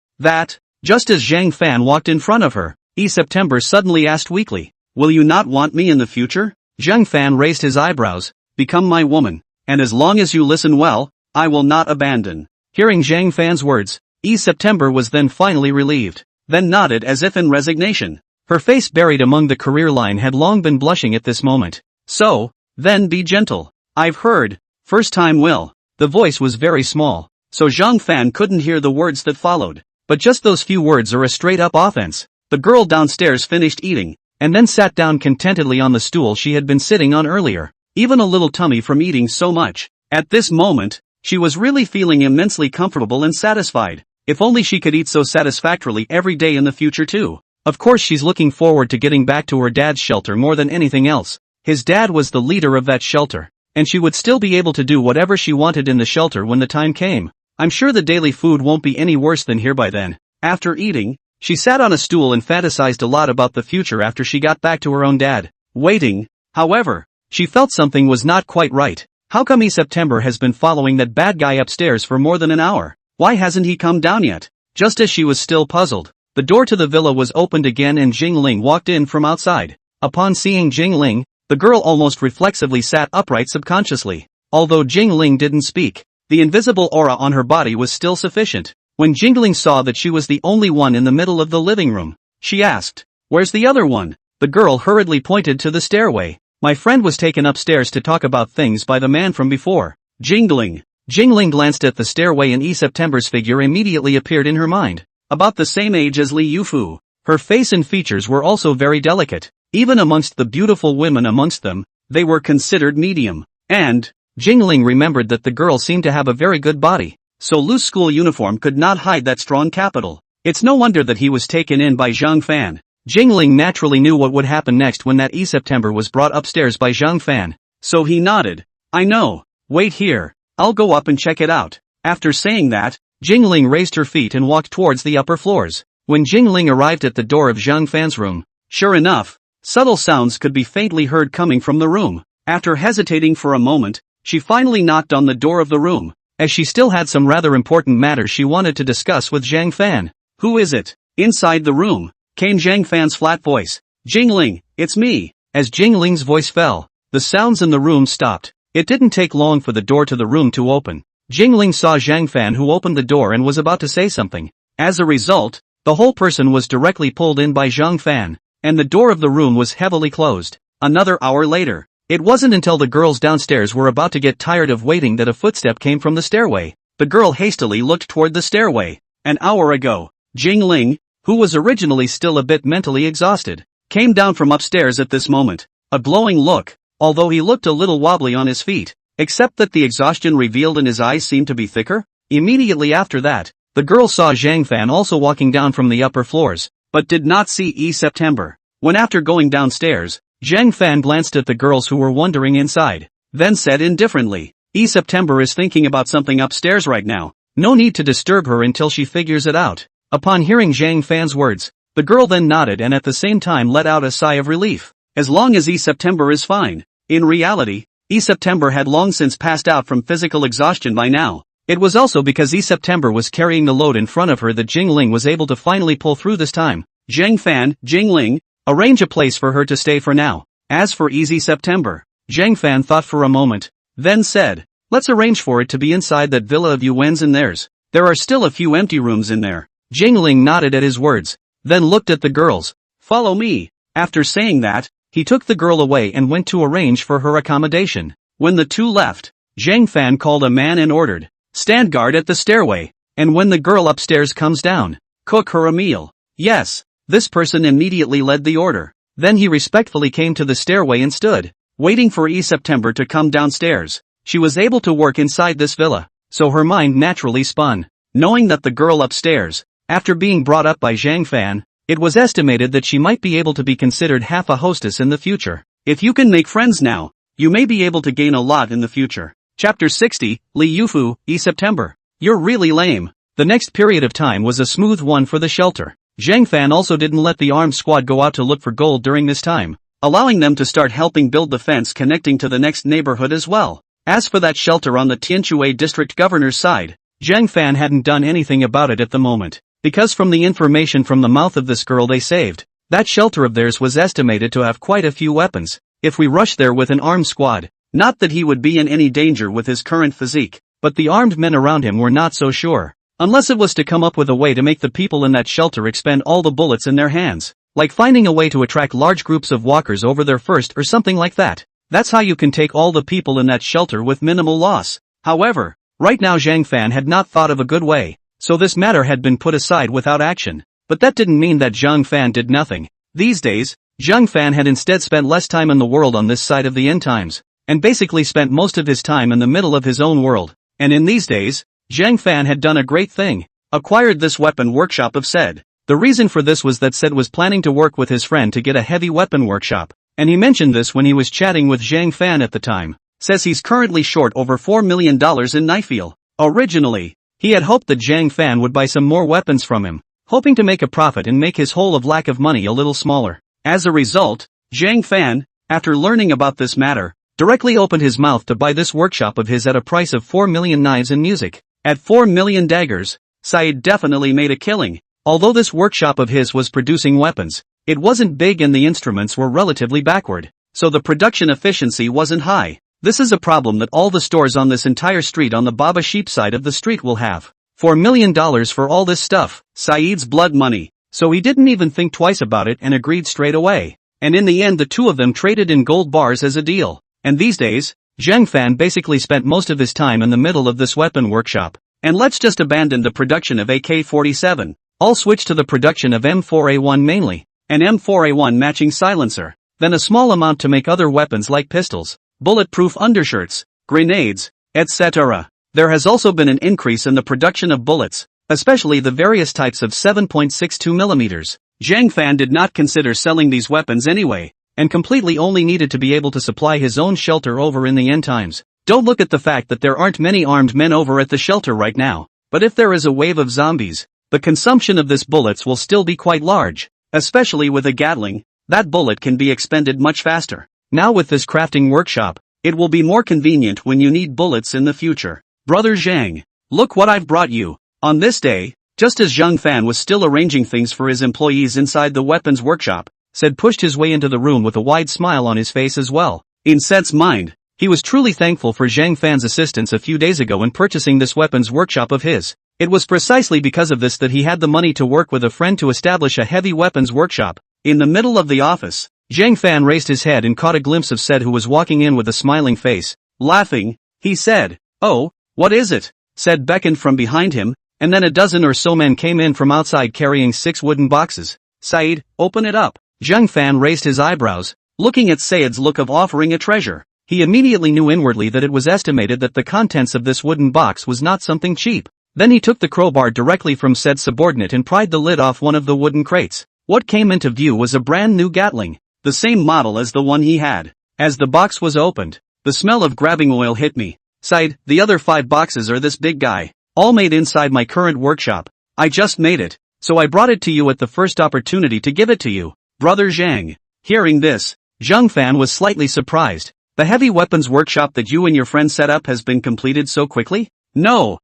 Just as Zhang Fan walked in front of her, September suddenly asked weakly, will you not want me in the future? Zhang Fan raised his eyebrows, become my woman, and as long as you listen well, I will not abandon. Hearing Zhang Fan's words, September was then finally relieved, then nodded as if in resignation. Her face buried among the career line had long been blushing at this moment. So, then be gentle. I've heard, first time will. The voice was very small, so Zhang Fan couldn't hear the words that followed. But just those few words are a straight-up offense. The girl downstairs finished eating, and then sat down contentedly on the stool she had been sitting on earlier, even a little tummy from eating so much. At this moment, she was really feeling immensely comfortable and satisfied. If only she could eat so satisfactorily every day in the future too. Of course she's looking forward to getting back to her dad's shelter more than anything else. His dad was the leader of that shelter, and she would still be able to do whatever she wanted in the shelter when the time came. I'm sure the daily food won't be any worse than here by then. After eating, she sat on a stool and fantasized a lot about the future after she got back to her own dad. Waiting, however, she felt something was not quite right. How come September has been following that bad guy upstairs for more than an hour? Why hasn't he come down yet? Just as she was still puzzled, the door to the villa was opened again and Jingling walked in from outside. Upon seeing Jingling, the girl almost reflexively sat upright subconsciously. Although Jingling didn't speak, the invisible aura on her body was still sufficient. When Jingling saw that she was the only one in the middle of the living room, she asked, "Where's the other one?" The girl hurriedly pointed to the stairway. "My friend was taken upstairs to talk about things by the man from before." Jingling glanced at the stairway and September's figure immediately appeared in her mind. About the same age as Li Yufu. Her face and features were also very delicate. Even amongst the beautiful women amongst them, they were considered medium. And, Jingling remembered that the girl seemed to have a very good body, so loose school uniform could not hide that strong capital. It's no wonder that he was taken in by Zhang Fan. Jingling naturally knew what would happen next when that September was brought upstairs by Zhang Fan, so he nodded. I know. Wait here. I'll go up and check it out. After saying that, Jingling raised her feet and walked towards the upper floors. When Jingling arrived at the door of Zhang Fan's room, sure enough, subtle sounds could be faintly heard coming from the room. After hesitating for a moment, she finally knocked on the door of the room, as she still had some rather important matters she wanted to discuss with Zhang Fan. Who is it? Inside the room, came Zhang Fan's flat voice. Jingling, it's me. As Jingling's voice fell, the sounds in the room stopped. It didn't take long for the door to the room to open. Jingling saw Zhang Fan, who opened the door and was about to say something. As a result, the whole person was directly pulled in by Zhang Fan, and the door of the room was heavily closed. Another hour later, it wasn't until the girls downstairs were about to get tired of waiting that a footstep came from the stairway. The girl hastily looked toward the stairway. An hour ago, Jingling, who was originally still a bit mentally exhausted, came down from upstairs at this moment. A glowing look, although he looked a little wobbly on his feet, except that the exhaustion revealed in his eyes seemed to be thicker. Immediately after that, the girl saw Zhang Fan also walking down from the upper floors, but did not see September. When after going downstairs, Zhang Fan glanced at the girls who were wondering inside, then said indifferently, September is thinking about something upstairs right now. No need to disturb her until she figures it out. Upon hearing Zhang Fan's words, the girl then nodded and at the same time let out a sigh of relief. As long as September is fine. In reality, September had long since passed out from physical exhaustion by now. It was also because September was carrying the load in front of her that Jingling was able to finally pull through this time. Zhang Fan, Jingling, arrange a place for her to stay for now. As for September, Zhang Fan thought for a moment, then said, let's arrange for it to be inside that villa of Yuan's and theirs. There are still a few empty rooms in there. Jingling nodded at his words, then looked at the girls. Follow me. After saying that, he took the girl away and went to arrange for her accommodation. When the two left, Zhang Fan called a man and ordered, stand guard at the stairway, and when the girl upstairs comes down, cook her a meal. Yes, this person immediately led the order. Then he respectfully came to the stairway and stood, waiting for September to come downstairs. She was able to work inside this villa, so her mind naturally spun, knowing that the girl upstairs, after being brought up by Zhang Fan, it was estimated that she might be able to be considered half a hostess in the future. If you can make friends now, you may be able to gain a lot in the future. Chapter 60, Li Yufu, September. You're really lame. The next period of time was a smooth one for the shelter. Zhang Fan also didn't let the armed squad go out to look for gold during this time, allowing them to start helping build the fence connecting to the next neighborhood as well. As for that shelter on the Tianquay district governor's side, Zhang Fan hadn't done anything about it at the moment, because from the information from the mouth of this girl they saved, that shelter of theirs was estimated to have quite a few weapons. If we rush there with an armed squad, not that he would be in any danger with his current physique, but the armed men around him were not so sure. Unless it was to come up with a way to make the people in that shelter expend all the bullets in their hands, like finding a way to attract large groups of walkers over there first or something like that. That's how you can take all the people in that shelter with minimal loss. However, right now Zhang Fan had not thought of a good way, so this matter had been put aside without action. But that didn't mean that Zhang Fan did nothing. These days, Zhang Fan had instead spent less time in the world on this side of the end times, and basically spent most of his time in the middle of his own world. And in these days, Zhang Fan had done a great thing, acquired this weapon workshop of Said. The reason for this was that Said was planning to work with his friend to get a heavy weapon workshop, and he mentioned this when he was chatting with Zhang Fan at the time. Says he's currently short over $4 million in knifeal. Originally, he had hoped that Zhang Fan would buy some more weapons from him, hoping to make a profit and make his hole of lack of money a little smaller. As a result, Zhang Fan, after learning about this matter, directly opened his mouth to buy this workshop of his at a price of 4 million knives and music. At 4 million daggers, Said definitely made a killing. Although this workshop of his was producing weapons, it wasn't big and the instruments were relatively backward, so the production efficiency wasn't high. This is a problem that all the stores on this entire street on the Baba Sheep side of the street will have. $4 million for all this stuff, Said's blood money, so he didn't even think twice about it and agreed straight away. And in the end the two of them traded in gold bars as a deal. And these days, Zhang Fan basically spent most of his time in the middle of this weapon workshop. And let's just abandon the production of AK-47. I'll switch to the production of M4A1 mainly, an M4A1 matching silencer, then a small amount to make other weapons like pistols. bulletproof undershirts, grenades, etc. There has also been an increase in the production of bullets, especially the various types of 7.62mm. Zhang Fan did not consider selling these weapons anyway, and completely only needed to be able to supply his own shelter over in the end times. Don't look at the fact that there aren't many armed men over at the shelter right now, but if there is a wave of zombies, the consumption of this bullets will still be quite large, especially with a Gatling. That bullet can be expended much faster. Now with this crafting workshop, it will be more convenient when you need bullets in the future. Brother Zhang, look what I've brought you. On this day, just as Zhang Fan was still arranging things for his employees inside the weapons workshop, Said pushed his way into the room with a wide smile on his face as well. In Said's mind, he was truly thankful for Zhang Fan's assistance a few days ago in purchasing this weapons workshop of his. It was precisely because of this that he had the money to work with a friend to establish a heavy weapons workshop. In the middle of the office, Zhang Fan raised his head and caught a glimpse of Said, who was walking in with a smiling face. Laughing, he said, "Oh, what is it?" Said beckoned from behind him, and then a dozen or so men came in from outside carrying 6 wooden boxes. "Said, open it up." Zhang Fan raised his eyebrows, looking at Said's look of offering a treasure. He immediately knew inwardly that it was estimated that the contents of this wooden box was not something cheap. Then he took the crowbar directly from Said's subordinate and pried the lid off one of the wooden crates. What came into view was a brand new Gatling, the same model as the one he had. As the box was opened, the smell of grabbing oil hit me. Said, "The other 5 boxes are this big guy, all made inside my current workshop. I just made it, so I brought it to you at the first opportunity to give it to you, Brother Zhang." Hearing this, Zhang Fan was slightly surprised. "The heavy weapons workshop that you and your friend set up has been completed so quickly?" No,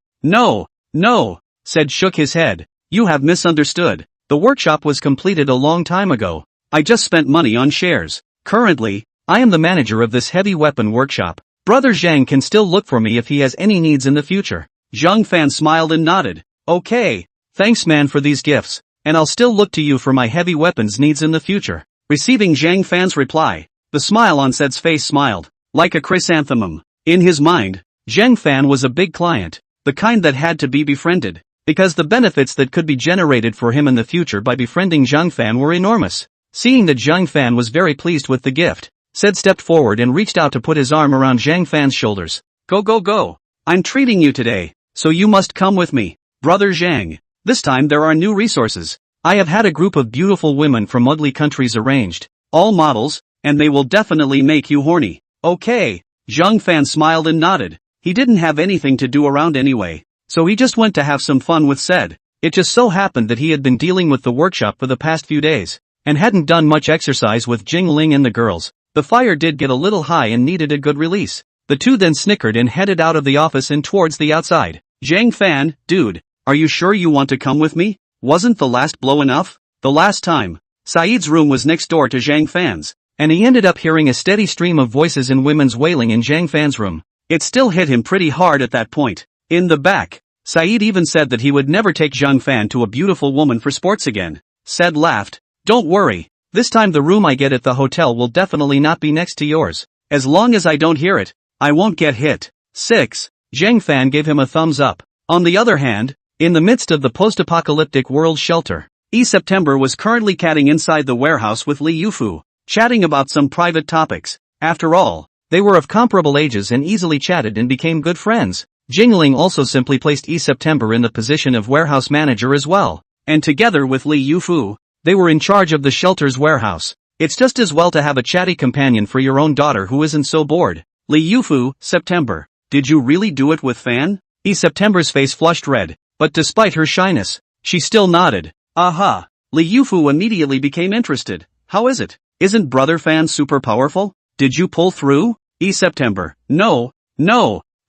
Said shook his head. "You have misunderstood. The workshop was completed a long time ago. I just spent money on shares. Currently, I am the manager of this heavy weapon workshop. Brother Zhang can still look for me if he has any needs in the future." Zhang Fan smiled and nodded. "Okay, thanks man for these gifts, and I'll still look to you for my heavy weapons needs in the future." Receiving Zhang Fan's reply, the smile on Said's face smiled, like a chrysanthemum. In his mind, Zhang Fan was a big client, the kind that had to be befriended, because the benefits that could be generated for him in the future by befriending Zhang Fan were enormous. Seeing that Zhang Fan was very pleased with the gift, Said stepped forward and reached out to put his arm around Zhang Fan's shoulders. Go. I'm treating you today, so you must come with me, Brother Zhang. This time there are new resources. I have had a group of beautiful women from ugly countries arranged, all models, and they will definitely make you horny." "Okay." Zhang Fan smiled and nodded. He didn't have anything to do around anyway, so he just went to have some fun with Said. It just so happened that he had been dealing with the workshop for the past few days, and hadn't done much exercise with Jingling and the girls. The fire did get a little high and needed a good release. The two then snickered and headed out of the office and towards the outside. "Zhang Fan, dude, are you sure you want to come with me? Wasn't the last blow enough?" The last time, Said's room was next door to Zhang Fan's, and he ended up hearing a steady stream of voices and women's wailing in Zhang Fan's room. It still hit him pretty hard at that point. In the back, Said even said that he would never take Zhang Fan to a beautiful woman for sports again. Said laughed, "Don't worry, this time the room I get at the hotel will definitely not be next to yours. As long as I don't hear it, I won't get hit." 6. Zhang Fan gave him a thumbs up. On the other hand, in the midst of the post-apocalyptic world shelter, September was currently catting inside the warehouse with Li Yufu, chatting about some private topics. After all, they were of comparable ages and easily chatted and became good friends. Jingling also simply placed September in the position of warehouse manager as well, and together with Li Yufu, they were in charge of the shelter's warehouse. It's just as well to have a chatty companion for your own daughter who isn't so bored. Li Yufu, September, did you really do it with Fan? September's face flushed red, but despite her shyness, she still nodded. Aha! Li Yufu immediately became interested. "How is it? Isn't Brother Fan super powerful? Did you pull through?" September, No.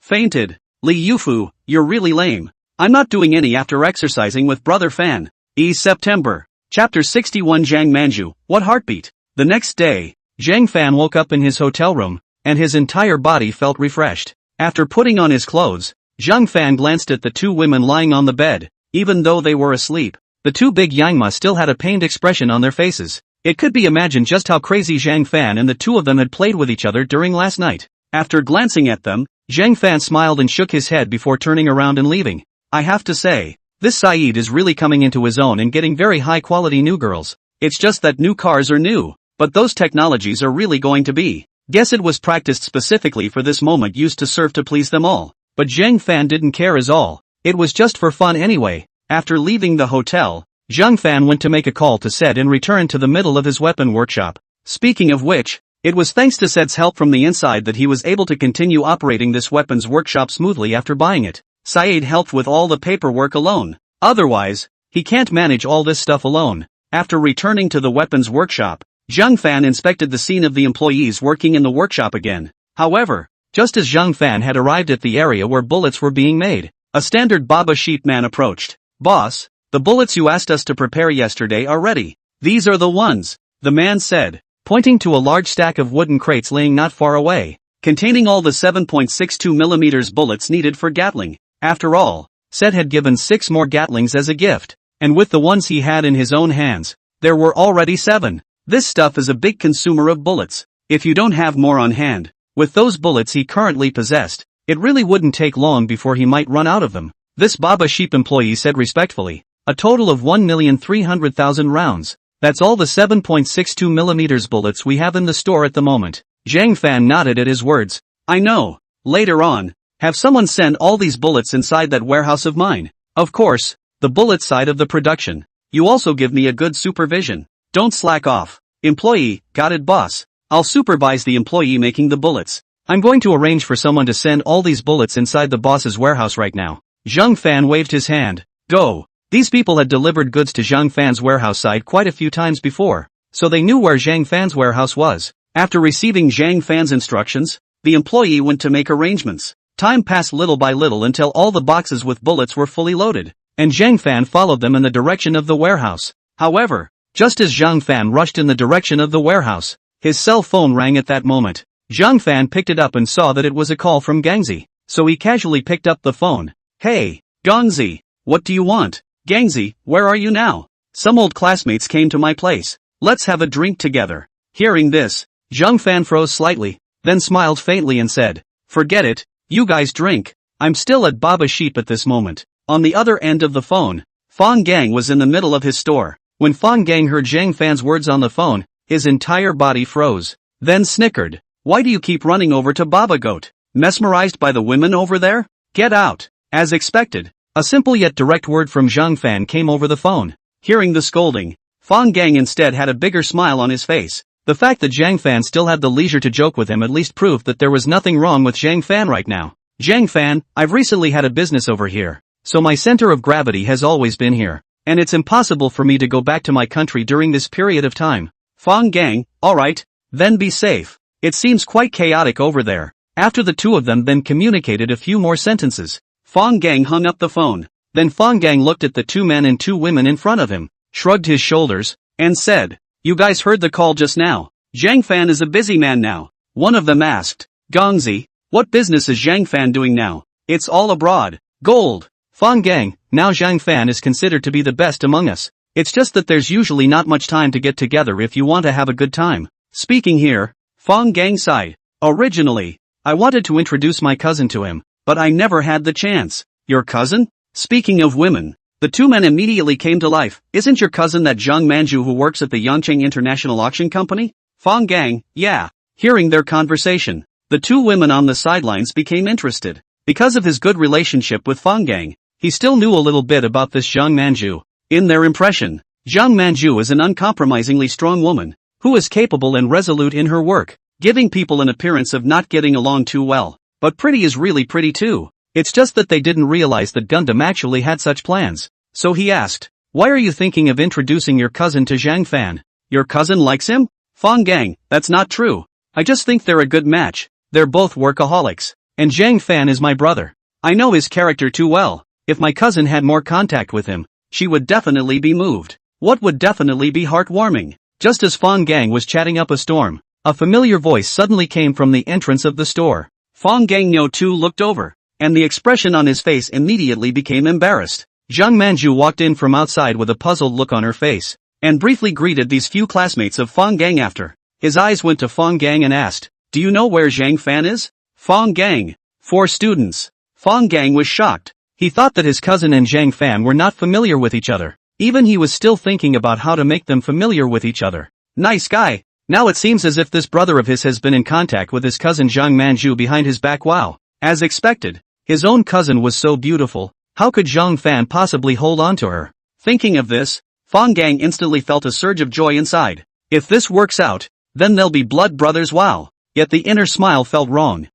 Fainted. Li Yufu, you're really lame. I'm not doing any after exercising with Brother Fan. September. Chapter 61 Zhang Manju, what heartbeat? The next day, Zhang Fan woke up in his hotel room, and his entire body felt refreshed. After putting on his clothes, Zhang Fan glanced at the 2 women lying on the bed. Even though they were asleep, the 2 big Yangma still had a pained expression on their faces. It could be imagined just how crazy Zhang Fan and the 2 of them had played with each other during last night. After glancing at them, Zhang Fan smiled and shook his head before turning around and leaving. "I have to say, this Said is really coming into his own and getting very high-quality new girls. It's just that new cars are new, but those technologies are really going to be Guess it was practiced specifically for this moment, used to serve to please them all. But Zhang Fan didn't care at all. It was just for fun anyway. After leaving the hotel, Zhang Fan went to make a call to Sed and return to the middle of his weapon workshop. Speaking of which, it was thanks to Sed's help from the inside that he was able to continue operating this weapons workshop smoothly after buying it. Syed helped with all the paperwork alone. Otherwise, he can't manage all this stuff alone. After returning to the weapons workshop, Zhang Fan inspected the scene of the employees working in the workshop again. However, just as Zhang Fan had arrived at the area where bullets were being made, a standard Baba sheep man approached. "Boss, the bullets you asked us to prepare yesterday are ready. These are the ones," the man said, pointing to a large stack of wooden crates laying not far away, containing all the 7.62mm bullets needed for Gatling. After all, Sed had given 6 more Gatlings as a gift, and with the ones he had in his own hands, there were already 7. This stuff is a big consumer of bullets. If you don't have more on hand, with those bullets he currently possessed, it really wouldn't take long before he might run out of them. This Baba Sheep employee said respectfully. A total of 1,300,000 rounds. That's all the 7.62mm bullets we have in the store at the moment. Zhang Fan nodded at his words. I know. Later on, have someone send all these bullets inside that warehouse of mine. Of course, the bullet side of the production. You also give me a good supervision. Don't slack off. Employee, got it boss. I'll supervise the employee making the bullets. I'm going to arrange for someone to send all these bullets inside the boss's warehouse right now. Zhang Fan waved his hand. Go. These people had delivered goods to Zhang Fan's warehouse side quite a few times before, so they knew where Zhang Fan's warehouse was. After receiving Zhang Fan's instructions, the employee went to make arrangements. Time passed little by little until all the boxes with bullets were fully loaded, and Zhang Fan followed them in the direction of the warehouse. However, just as Zhang Fan rushed in the direction of the warehouse, his cell phone rang at that moment. Zhang Fan picked it up and saw that it was a call from Gangzi, so he casually picked up the phone. Hey, Gangzi, what do you want? Gangzi, where are you now? Some old classmates came to my place. Let's have a drink together. Hearing this, Zhang Fan froze slightly, then smiled faintly and said, forget it, you guys drink. I'm still at Baba Sheep at this moment. On the other end of the phone, Fang Gang was in the middle of his store. When Fang Gang heard Zhang Fan's words on the phone, his entire body froze, then snickered. Why do you keep running over to Baba Goat? Mesmerized by the women over there? Get out. As expected, a simple yet direct word from Zhang Fan came over the phone. Hearing the scolding, Fang Gang instead had a bigger smile on his face. The fact that Zhang Fan still had the leisure to joke with him at least proved that there was nothing wrong with Zhang Fan right now. Zhang Fan, I've recently had a business over here, so my center of gravity has always been here, and it's impossible for me to go back to my country during this period of time. Fang Gang, alright, then be safe. It seems quite chaotic over there. After the two of them then communicated a few more sentences, Fang Gang hung up the phone. Then Fang Gang looked at the 2 men and 2 women in front of him, shrugged his shoulders, and said, you guys heard the call just now. Zhang Fan is a busy man now. One of them asked, Gangzi, what business is Zhang Fan doing now? It's all abroad. Gold. Fang Gang, now Zhang Fan is considered to be the best among us. It's just that there's usually not much time to get together if you want to have a good time. Speaking here, Fang Gang sighed. Originally, I wanted to introduce my cousin to him, but I never had the chance. Your cousin? Speaking of women, the 2 men immediately came to life. Isn't your cousin that Zhang Manju who works at the Yangcheng International Auction Company? Fang Gang, yeah. Hearing their conversation, the 2 women on the sidelines became interested. Because of his good relationship with Fang Gang, he still knew a little bit about this Zhang Manju. In their impression, Zhang Manju is an uncompromisingly strong woman, who is capable and resolute in her work, giving people an appearance of not getting along too well. But pretty is really pretty too. It's just that they didn't realize that Gundam actually had such plans. So he asked, why are you thinking of introducing your cousin to Zhang Fan? Your cousin likes him? Fang Gang, that's not true. I just think they're a good match. They're both workaholics. And Zhang Fan is my brother. I know his character too well. If my cousin had more contact with him, she would definitely be moved. What would definitely be heartwarming? Just as Fang Gang was chatting up a storm, a familiar voice suddenly came from the entrance of the store. Fang Gang No too looked over, and the expression on his face immediately became embarrassed. Zhang Manju walked in from outside with a puzzled look on her face, and briefly greeted these few classmates of Fang Gang after. His eyes went to Fang Gang and asked, do you know where Zhang Fan is? Fang Gang. 4 students. Fang Gang was shocked. He thought that his cousin and Zhang Fan were not familiar with each other. Even he was still thinking about how to make them familiar with each other. Nice guy. Now it seems as if this brother of his has been in contact with his cousin Zhang Manju behind his back. Wow. As expected, his own cousin was so beautiful, how could Zhang Fan possibly hold on to her? Thinking of this, Fang Gang instantly felt a surge of joy inside. If this works out, then they'll be blood brothers. Wow. Yet the inner smile felt wrong.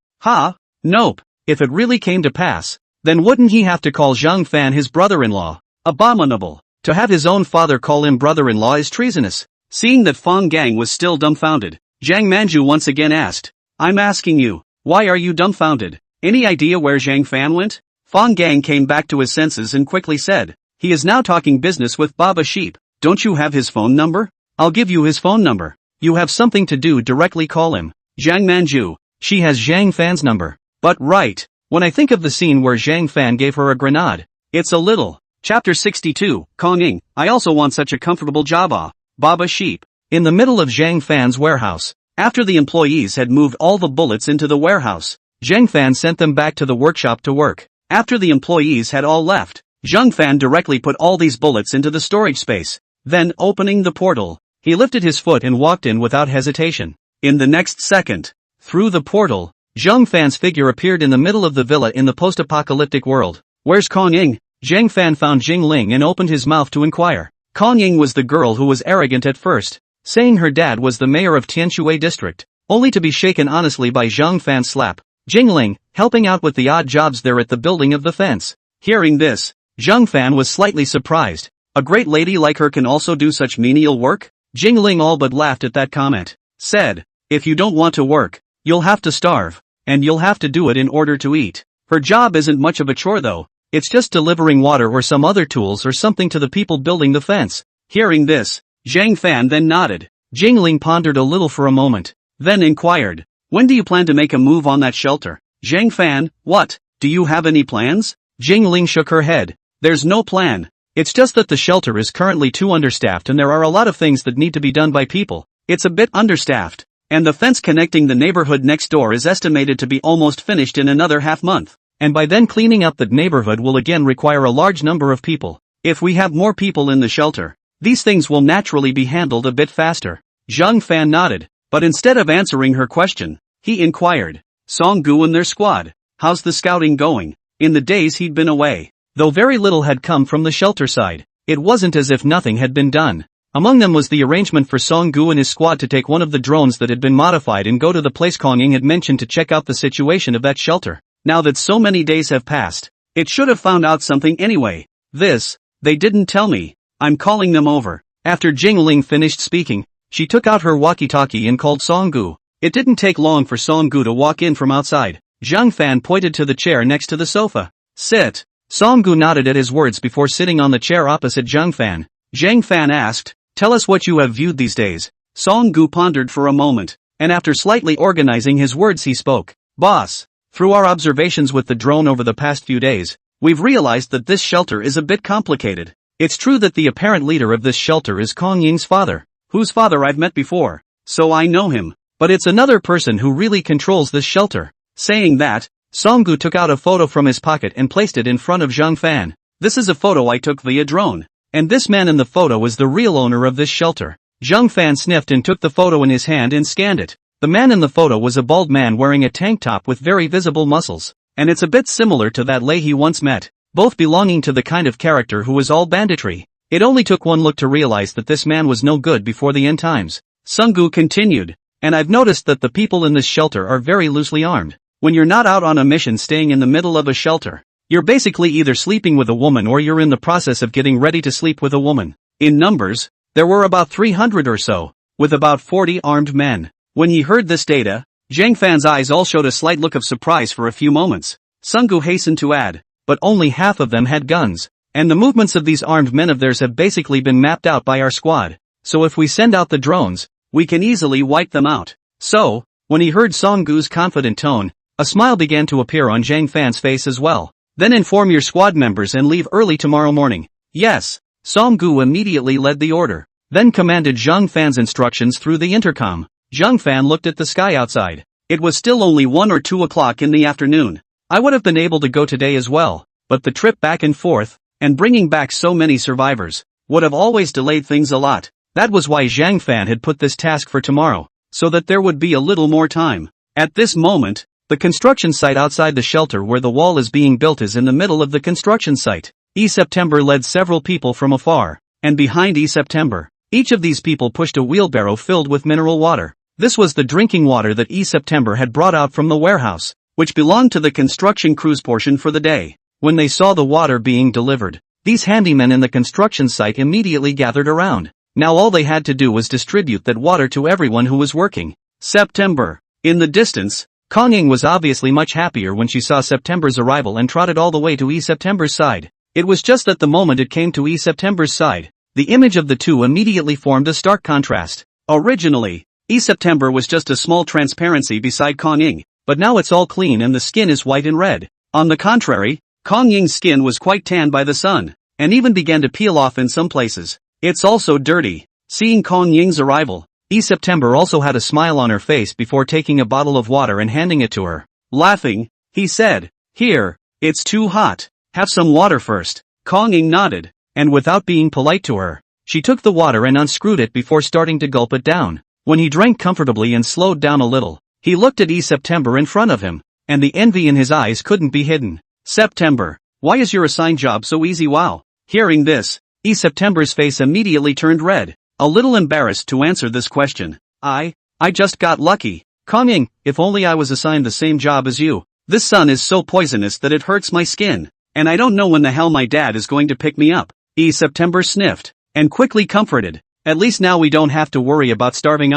Nope. If it really came to pass, then wouldn't he have to call Zhang Fan his brother-in-law? Abominable. To have his own father call him brother-in-law is treasonous. Seeing that Fang Gang was still dumbfounded, Zhang Manju once again asked, I'm asking you, why are you dumbfounded? Any idea where Zhang Fan went? Fang Gang came back to his senses and quickly said, he is now talking business with Baba Sheep. Don't you have his phone number? I'll give you his phone number. You have something to do, directly call him. Zhang Manju, she has Zhang Fan's number. But right, when I think of the scene where Zhang Fan gave her a grenade, it's a little. Chapter 62, Kong-ing, I also want such a comfortable job. Baba Sheep. In the middle of Zhang Fan's warehouse, after the employees had moved all the bullets into the warehouse, Zhang Fan sent them back to the workshop to work. After the employees had all left, Zhang Fan directly put all these bullets into the storage space. Then, opening the portal, he lifted his foot and walked in without hesitation. In the next second, through the portal, Zhang Fan's figure appeared in the middle of the villa in the post-apocalyptic world. Where's Kong-ing? Zhang Fan found Jingling and opened his mouth to inquire. Kong-ing was the girl who was arrogant at first, saying her dad was the mayor of Tianshui district, only to be shaken honestly by Zhang Fan's slap. Jingling, helping out with the odd jobs there at the building of the fence. Hearing this, Zhang Fan was slightly surprised. A great lady like her can also do such menial work? Jingling all but laughed at that comment. Said, if you don't want to work, you'll have to starve, and you'll have to do it in order to eat. Her job isn't much of a chore though. It's just delivering water or some other tools or something to the people building the fence. Hearing this, Zhang Fan then nodded. Jingling pondered a little for a moment, then inquired, when do you plan to make a move on that shelter? Zhang Fan, what? Do you have any plans? Jingling shook her head. There's no plan. It's just that the shelter is currently too understaffed and there are a lot of things that need to be done by people. It's a bit understaffed, and the fence connecting the neighborhood next door is estimated to be almost finished in another half month. And by then cleaning up that neighborhood will again require a large number of people. If we have more people in the shelter, these things will naturally be handled a bit faster. Zhang Fan nodded, but instead of answering her question, he inquired, Song-gu and their squad, how's the scouting going? In the days he'd been away, though very little had come from the shelter side, it wasn't as if nothing had been done. Among them was the arrangement for Song-gu and his squad to take one of the drones that had been modified and go to the place Kong-ing had mentioned to check out the situation of that shelter. Now that so many days have passed, it should have found out something anyway. This, they didn't tell me. I'm calling them over. After Jingling finished speaking, she took out her walkie-talkie and called Song-gu. It didn't take long for Song-gu to walk in from outside. Zhang Fan pointed to the chair next to the sofa. Sit. Song-gu nodded at his words before sitting on the chair opposite Zhang Fan. Zhang Fan asked, tell us what you have viewed these days. Song-gu pondered for a moment, and after slightly organizing his words he spoke. Boss. Through our observations with the drone over the past few days, we've realized that this shelter is a bit complicated. It's true that the apparent leader of this shelter is Kong-ing's father, whose father I've met before, so I know him, but it's another person who really controls this shelter. Saying that, Song-gu took out a photo from his pocket and placed it in front of Zhang Fan. This is a photo I took via drone, and this man in the photo is the real owner of this shelter. Zhang Fan sniffed and took the photo in his hand and scanned it. The man in the photo was a bald man wearing a tank top with very visible muscles, and it's a bit similar to that Lei he once met, both belonging to the kind of character who was all banditry. It only took one look to realize that this man was no good before the end times. Sung-gu continued, and I've noticed that the people in this shelter are very loosely armed. When you're not out on a mission staying in the middle of a shelter, you're basically either sleeping with a woman or you're in the process of getting ready to sleep with a woman. In numbers, there were about 300 or so, with about 40 armed men. When he heard this data, Zhang Fan's eyes all showed a slight look of surprise for a few moments. Sung-gu hastened to add, but only half of them had guns, and the movements of these armed men of theirs have basically been mapped out by our squad, so if we send out the drones, we can easily wipe them out. So, when he heard Song-gu's confident tone, a smile began to appear on Zhang Fan's face as well. Then inform your squad members and leave early tomorrow morning. Yes. Song-gu immediately led the order, then commanded Zhang Fan's instructions through the intercom. Zhang Fan looked at the sky outside. It was still only 1 or 2 o'clock in the afternoon. I would have been able to go today as well, but the trip back and forth, and bringing back so many survivors, would have always delayed things a lot. That was why Zhang Fan had put this task for tomorrow, so that there would be a little more time. At this moment, the construction site outside the shelter where the wall is being built is in the middle of the construction site. September led several people from afar, and behind September, each of these people pushed a wheelbarrow filled with mineral water. This was the drinking water that September had brought out from the warehouse, which belonged to the construction crew's portion for the day. When they saw the water being delivered, these handymen in the construction site immediately gathered around. Now all they had to do was distribute that water to everyone who was working. September. In the distance, Kong Ying was obviously much happier when she saw September's arrival and trotted all the way to September's side. It was just that the moment it came to September's side, the image of the two immediately formed a stark contrast. Originally, September was just a small transparency beside Kong Ying, but now it's all clean and the skin is white and red. On the contrary, Kong Ying's skin was quite tanned by the sun, and even began to peel off in some places. It's also dirty. Seeing Kong Ying's arrival, September also had a smile on her face before taking a bottle of water and handing it to her. Laughing, he said, "Here, it's too hot. Have some water first." Kong Ying nodded, and without being polite to her, she took the water and unscrewed it before starting to gulp it down. When he drank comfortably and slowed down a little, he looked at September in front of him, and the envy in his eyes couldn't be hidden. "September, why is your assigned job so easy? Wow." Hearing this, September's face immediately turned red, a little embarrassed to answer this question. I just got lucky. Kong Ying, if only I was assigned the same job as you. This sun is so poisonous that it hurts my skin, and I don't know when the hell my dad is going to pick me up. September sniffed, and quickly comforted. At least now we don't have to worry about starving.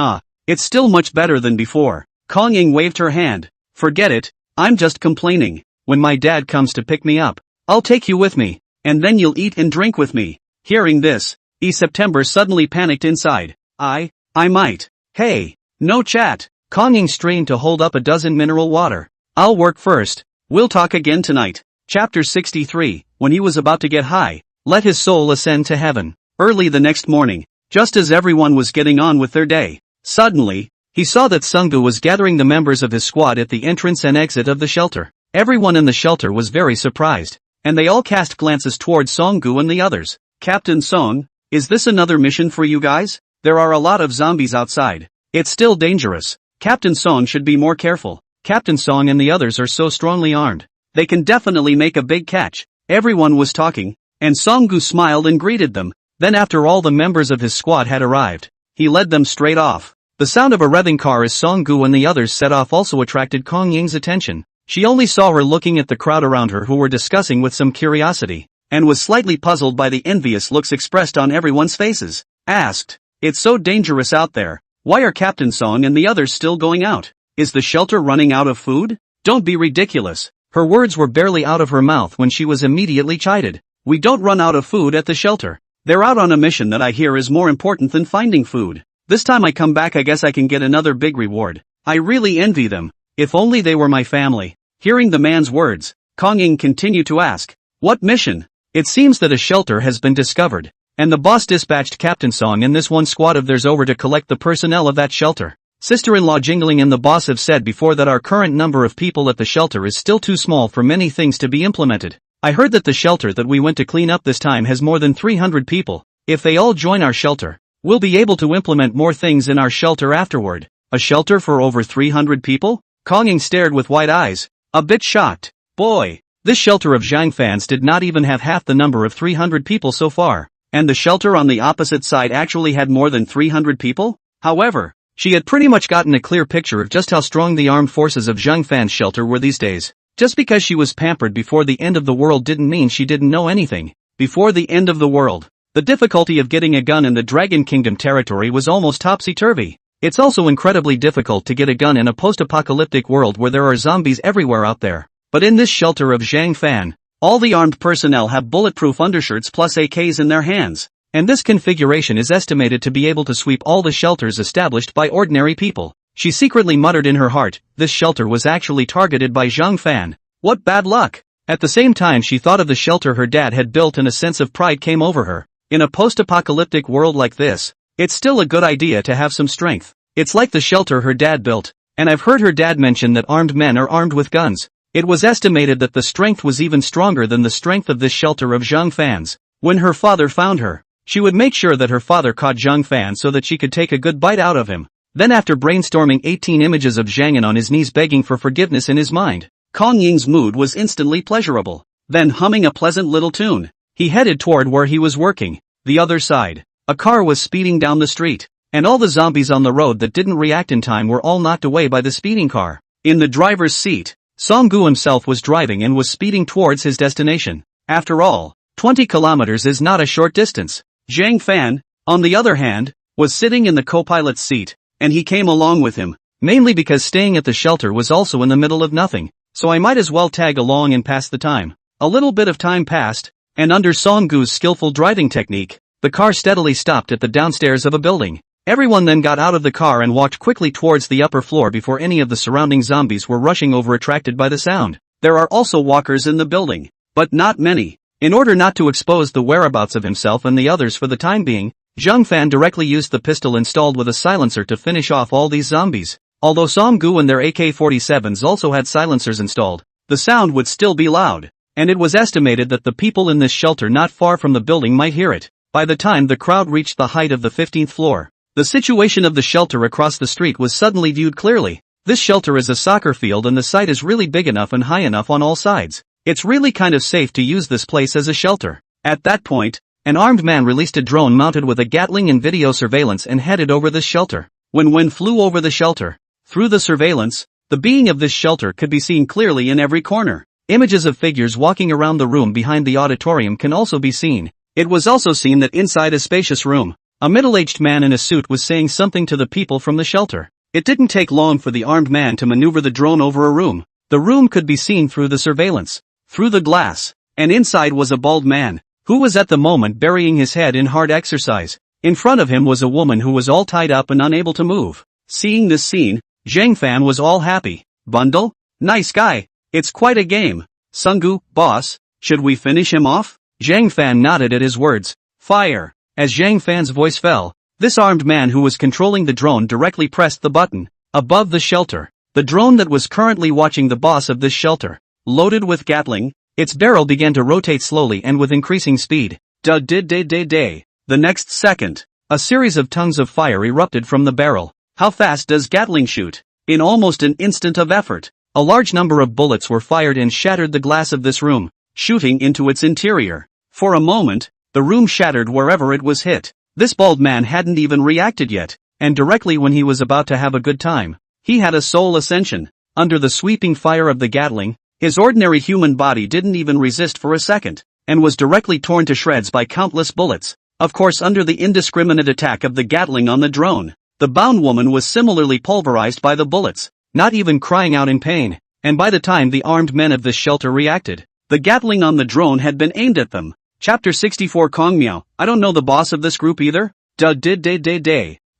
It's still much better than before. Kong Ying waved her hand. Forget it, I'm just complaining. When my dad comes to pick me up, I'll take you with me, and then you'll eat and drink with me. Hearing this, September suddenly panicked inside. I might. Hey, no chat. Kong Ying strained to hold up a dozen mineral water. I'll work first. We'll talk again tonight. Chapter 63. When he was about to get high, let his soul ascend to heaven. Early the next morning, just as everyone was getting on with their day, suddenly, he saw that Sunggu was gathering the members of his squad at the entrance and exit of the shelter. Everyone in the shelter was very surprised, and they all cast glances towards Songgu and the others. Captain Song, is this another mission for you guys? There are a lot of zombies outside. It's still dangerous. Captain Song should be more careful. Captain Song and the others are so strongly armed. They can definitely make a big catch. Everyone was talking, and Songgu smiled and greeted them. Then after all the members of his squad had arrived, he led them straight off. The sound of a revving car as Songgu and the others set off also attracted Kong Ying's attention. She only saw her looking at the crowd around her who were discussing with some curiosity, and was slightly puzzled by the envious looks expressed on everyone's faces. Asked, "It's so dangerous out there. Why are Captain Song and the others still going out? Is the shelter running out of food? Don't be ridiculous." Her words were barely out of her mouth when she was immediately chided. "We don't run out of food at the shelter. They're out on a mission that I hear is more important than finding food. This time I come back I guess I can get another big reward. I really envy them. If only they were my family." Hearing the man's words, Kong Ying continued to ask, "What mission?" It seems that a shelter has been discovered, and the boss dispatched Captain Song and this one squad of theirs over to collect the personnel of that shelter. Sister-in-law Jingling and the boss have said before that our current number of people at the shelter is still too small for many things to be implemented. I heard that the shelter that we went to clean up this time has more than 300 people. If they all join our shelter, we'll be able to implement more things in our shelter afterward. A shelter for over 300 people? Kong Ying stared with wide eyes, a bit shocked. Boy, this shelter of Zhang Fan's did not even have half the number of 300 people so far, and the shelter on the opposite side actually had more than 300 people? However, she had pretty much gotten a clear picture of just how strong the armed forces of Zhang Fan's shelter were these days. Just because she was pampered before the end of the world didn't mean she didn't know anything. Before the end of the world, the difficulty of getting a gun in the Dragon Kingdom territory was almost topsy-turvy. It's also incredibly difficult to get a gun in a post-apocalyptic world where there are zombies everywhere out there. But in this shelter of Zhang Fan, all the armed personnel have bulletproof undershirts plus AKs in their hands, and this configuration is estimated to be able to sweep all the shelters established by ordinary people. She secretly muttered in her heart, this shelter was actually targeted by Zhang Fan. What bad luck! At the same time she thought of the shelter her dad had built and a sense of pride came over her. In a post-apocalyptic world like this, it's still a good idea to have some strength. It's like the shelter her dad built, and I've heard her dad mention that armed men are armed with guns. It was estimated that the strength was even stronger than the strength of this shelter of Zhang Fan's. When her father found her, She would make sure that her father caught Zhang Fan so that she could take a good bite out of him. Then after brainstorming 18 images of Zhang Fan on his knees begging for forgiveness in his mind, Kong Ying's mood was instantly pleasurable. Then humming a pleasant little tune, he headed toward where he was working. The other side. A car was speeding down the street, and all the zombies on the road that didn't react in time were all knocked away by the speeding car. In the driver's seat, Song-gu himself was driving and was speeding towards his destination. After all, 20 kilometers is not a short distance. Zhang Fan, on the other hand, was sitting in the co-pilot's seat, and he came along with him, mainly because staying at the shelter was also in the middle of nothing, so I might as well tag along and pass the time. A little bit of time passed, and under Song-gu's skillful driving technique, the car steadily stopped at the downstairs of a building. Everyone then got out of the car and walked quickly towards the upper floor before any of the surrounding zombies were rushing over attracted by the sound. There are also walkers in the building, but not many. In order not to expose the whereabouts of himself and the others for the time being, Zhang Fan directly used the pistol installed with a silencer to finish off all these zombies. Although Song-gu and their AK-47s also had silencers installed, the sound would still be loud, and it was estimated that the people in this shelter not far from the building might hear it. By the time the crowd reached the height of the 15th floor, the situation of the shelter across the street was suddenly viewed clearly. This shelter is a soccer field and the site is really big enough and high enough on all sides. It's really kind of safe to use this place as a shelter. At that point, an armed man released a drone mounted with a Gatling and video surveillance and headed over this shelter. When flew over the shelter, through the surveillance, the being of this shelter could be seen clearly in every corner. Images of figures walking around the room behind the auditorium can also be seen. It was also seen that inside a spacious room, a middle-aged man in a suit was saying something to the people from the shelter. It didn't take long for the armed man to maneuver the drone over a room. The room could be seen through the surveillance, through the glass, and inside was a bald man, who was at the moment burying his head in hard exercise. In front of him was a woman who was all tied up and unable to move. Seeing this scene, Zhang Fan was all happy. Bundle? Nice guy. It's quite a game. Sung-gu, boss, should we finish him off? Zhang Fan nodded at his words. Fire. As Zhang Fan's voice fell, this armed man who was controlling the drone directly pressed the button. Above the shelter, the drone that was currently watching the boss of this shelter, loaded with Gatling, its barrel began to rotate slowly and with increasing speed. The next second, a series of tongues of fire erupted from the barrel. How fast does Gatling shoot? In almost an instant of effort, a large number of bullets were fired and shattered the glass of this room, shooting into its interior. For a moment, the room shattered wherever it was hit. This bald man hadn't even reacted yet, and directly when he was about to have a good time, he had a soul ascension. Under the sweeping fire of the Gatling, his ordinary human body didn't even resist for a second, and was directly torn to shreds by countless bullets. Of course, under the indiscriminate attack of the Gatling on the drone, the bound woman was similarly pulverized by the bullets, not even crying out in pain, and by the time the armed men of this shelter reacted, the Gatling on the drone had been aimed at them. Chapter 64 Kong Miao, I don't know the boss of this group either?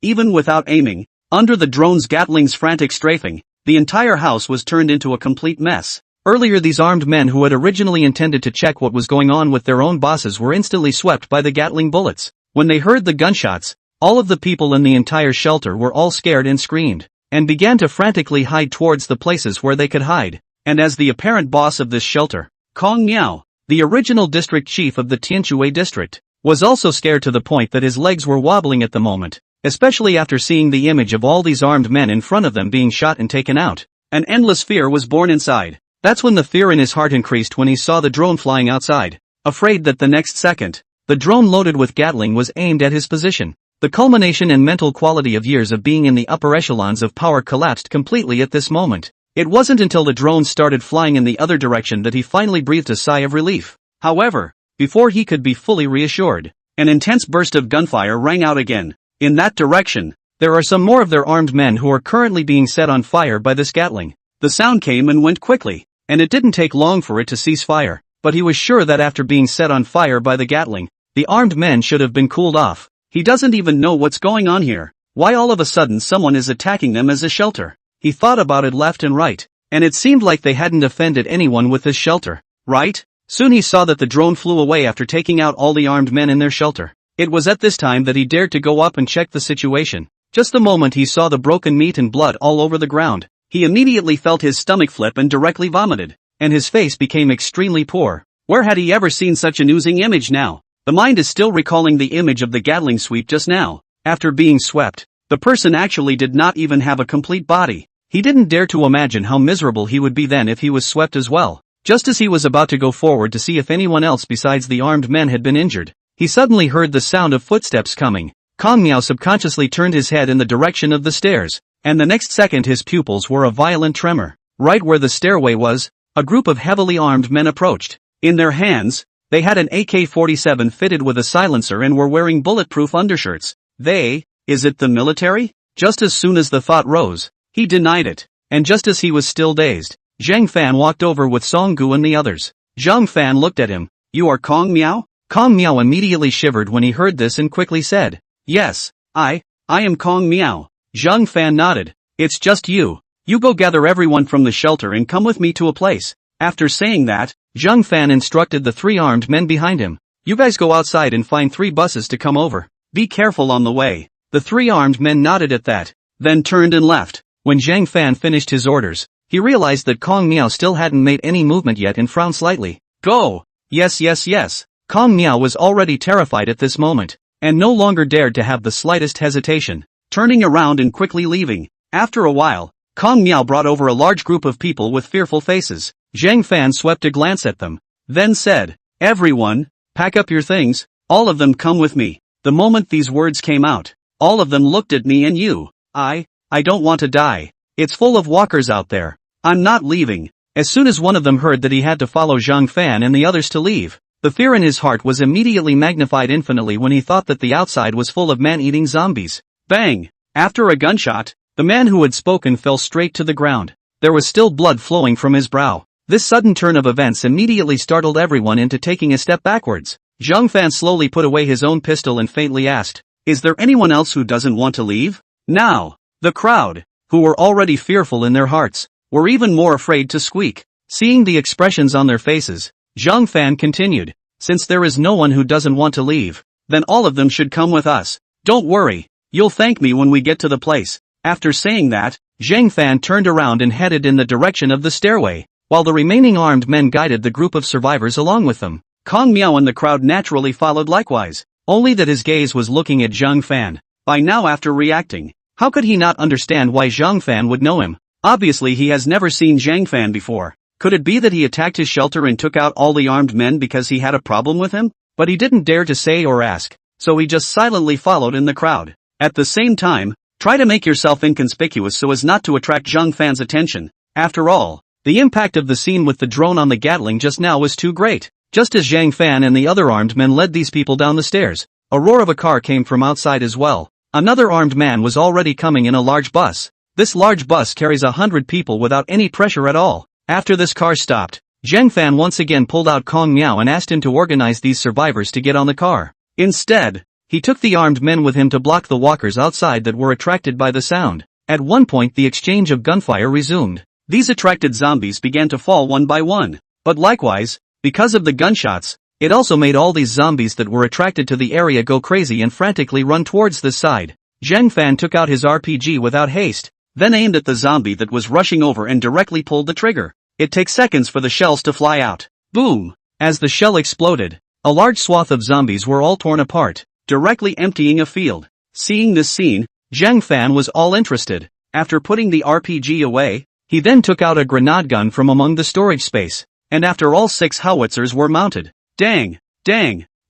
Even without aiming, under the drone's Gatling's frantic strafing, the entire house was turned into a complete mess. Earlier these armed men who had originally intended to check what was going on with their own bosses were instantly swept by the Gatling bullets. When they heard the gunshots, all of the people in the entire shelter were all scared and screamed, and began to frantically hide towards the places where they could hide. And as the apparent boss of this shelter, Kong Miao, the original district chief of the Tianshui district, was also scared to the point that his legs were wobbling at the moment, especially after seeing the image of all these armed men in front of them being shot and taken out. An endless fear was born inside. That's when the fear in his heart increased when he saw the drone flying outside, afraid that the next second, the drone loaded with Gatling was aimed at his position. The culmination and mental quality of years of being in the upper echelons of power collapsed completely at this moment. It wasn't until the drone started flying in the other direction that he finally breathed a sigh of relief. However, before he could be fully reassured, an intense burst of gunfire rang out again. In that direction, there are some more of their armed men who are currently being set on fire by this Gatling. The sound came and went quickly, and it didn't take long for it to cease fire, but he was sure that after being set on fire by the Gatling, the armed men should have been cooled off. He doesn't even know what's going on here. Why all of a sudden someone is attacking them as a shelter? He thought about it left and right, and it seemed like they hadn't offended anyone with this shelter, right? Soon he saw that the drone flew away after taking out all the armed men in their shelter. It was at this time that he dared to go up and check the situation. Just the moment he saw the broken meat and blood all over the ground, he immediately felt his stomach flip and directly vomited, and his face became extremely poor. Where had he ever seen such an oozing image now? The mind is still recalling the image of the Gatling sweep just now. After being swept, the person actually did not even have a complete body. He didn't dare to imagine how miserable he would be then if he was swept as well. Just as he was about to go forward to see if anyone else besides the armed men had been injured, he suddenly heard the sound of footsteps coming. Kong Miao subconsciously turned his head in the direction of the stairs, and the next second his pupils were a violent tremor. Right where the stairway was, a group of heavily armed men approached. In their hands, they had an AK-47 fitted with a silencer and were wearing bulletproof undershirts. Is it the military? Just as soon as the thought rose, he denied it. And just as he was still dazed, Zhang Fan walked over with Song Gu and the others. Zhang Fan looked at him. You are Kong Miao? Kong Miao immediately shivered when he heard this and quickly said, Yes, I am Kong Miao. Zhang Fan nodded. It's just you. You go gather everyone from the shelter and come with me to a place. After saying that, Zhang Fan instructed the 3 armed men behind him. You guys go outside and find 3 buses to come over. Be careful on the way. The 3 armed men nodded at that, then turned and left. When Zhang Fan finished his orders, he realized that Kong Miao still hadn't made any movement yet and frowned slightly. Go! Yes. Kong Miao was already terrified at this moment, and no longer dared to have the slightest hesitation, turning around and quickly leaving. After a while, Kong Miao brought over a large group of people with fearful faces. Zhang Fan swept a glance at them, then said, Everyone, pack up your things, all of them come with me. The moment these words came out, all of them looked at me and you. I don't want to die. It's full of walkers out there. I'm not leaving. As soon as one of them heard that he had to follow Zhang Fan and the others to leave, the fear in his heart was immediately magnified infinitely when he thought that the outside was full of man-eating zombies. Bang! After a gunshot, the man who had spoken fell straight to the ground. There was still blood flowing from his brow. This sudden turn of events immediately startled everyone into taking a step backwards. Zhang Fan slowly put away his own pistol and faintly asked, Is there anyone else who doesn't want to leave? Now, the crowd, who were already fearful in their hearts, were even more afraid to squeak. Seeing the expressions on their faces, Zhang Fan continued, Since there is no one who doesn't want to leave, then all of them should come with us. Don't worry, you'll thank me when we get to the place. After saying that, Zhang Fan turned around and headed in the direction of the stairway, while the remaining armed men guided the group of survivors along with them. Kong Miao and the crowd naturally followed likewise, only that his gaze was looking at Zhang Fan. By now after reacting, how could he not understand why Zhang Fan would know him? Obviously he has never seen Zhang Fan before. Could it be that he attacked his shelter and took out all the armed men because he had a problem with him? But he didn't dare to say or ask, so he just silently followed in the crowd. At the same time, try to make yourself inconspicuous so as not to attract Zhang Fan's attention. After all, the impact of the scene with the drone on the Gatling just now was too great. Just as Zhang Fan and the other armed men led these people down the stairs, a roar of a car came from outside as well. Another armed man was already coming in a large bus. This large bus carries 100 people without any pressure at all. After this car stopped, Zhang Fan once again pulled out Kong Miao and asked him to organize these survivors to get on the car. Instead, he took the armed men with him to block the walkers outside that were attracted by the sound. At one point the exchange of gunfire resumed. These attracted zombies began to fall one by one. But likewise, because of the gunshots, it also made all these zombies that were attracted to the area go crazy and frantically run towards this side. Zhang Fan took out his RPG without haste, then aimed at the zombie that was rushing over and directly pulled the trigger. It takes seconds for the shells to fly out. Boom! As the shell exploded, a large swath of zombies were all torn apart, directly emptying a field. Seeing this scene, Zhang Fan was all interested. After putting the RPG away, he then took out a grenade gun from among the storage space, and after all 6 howitzers were mounted, dang,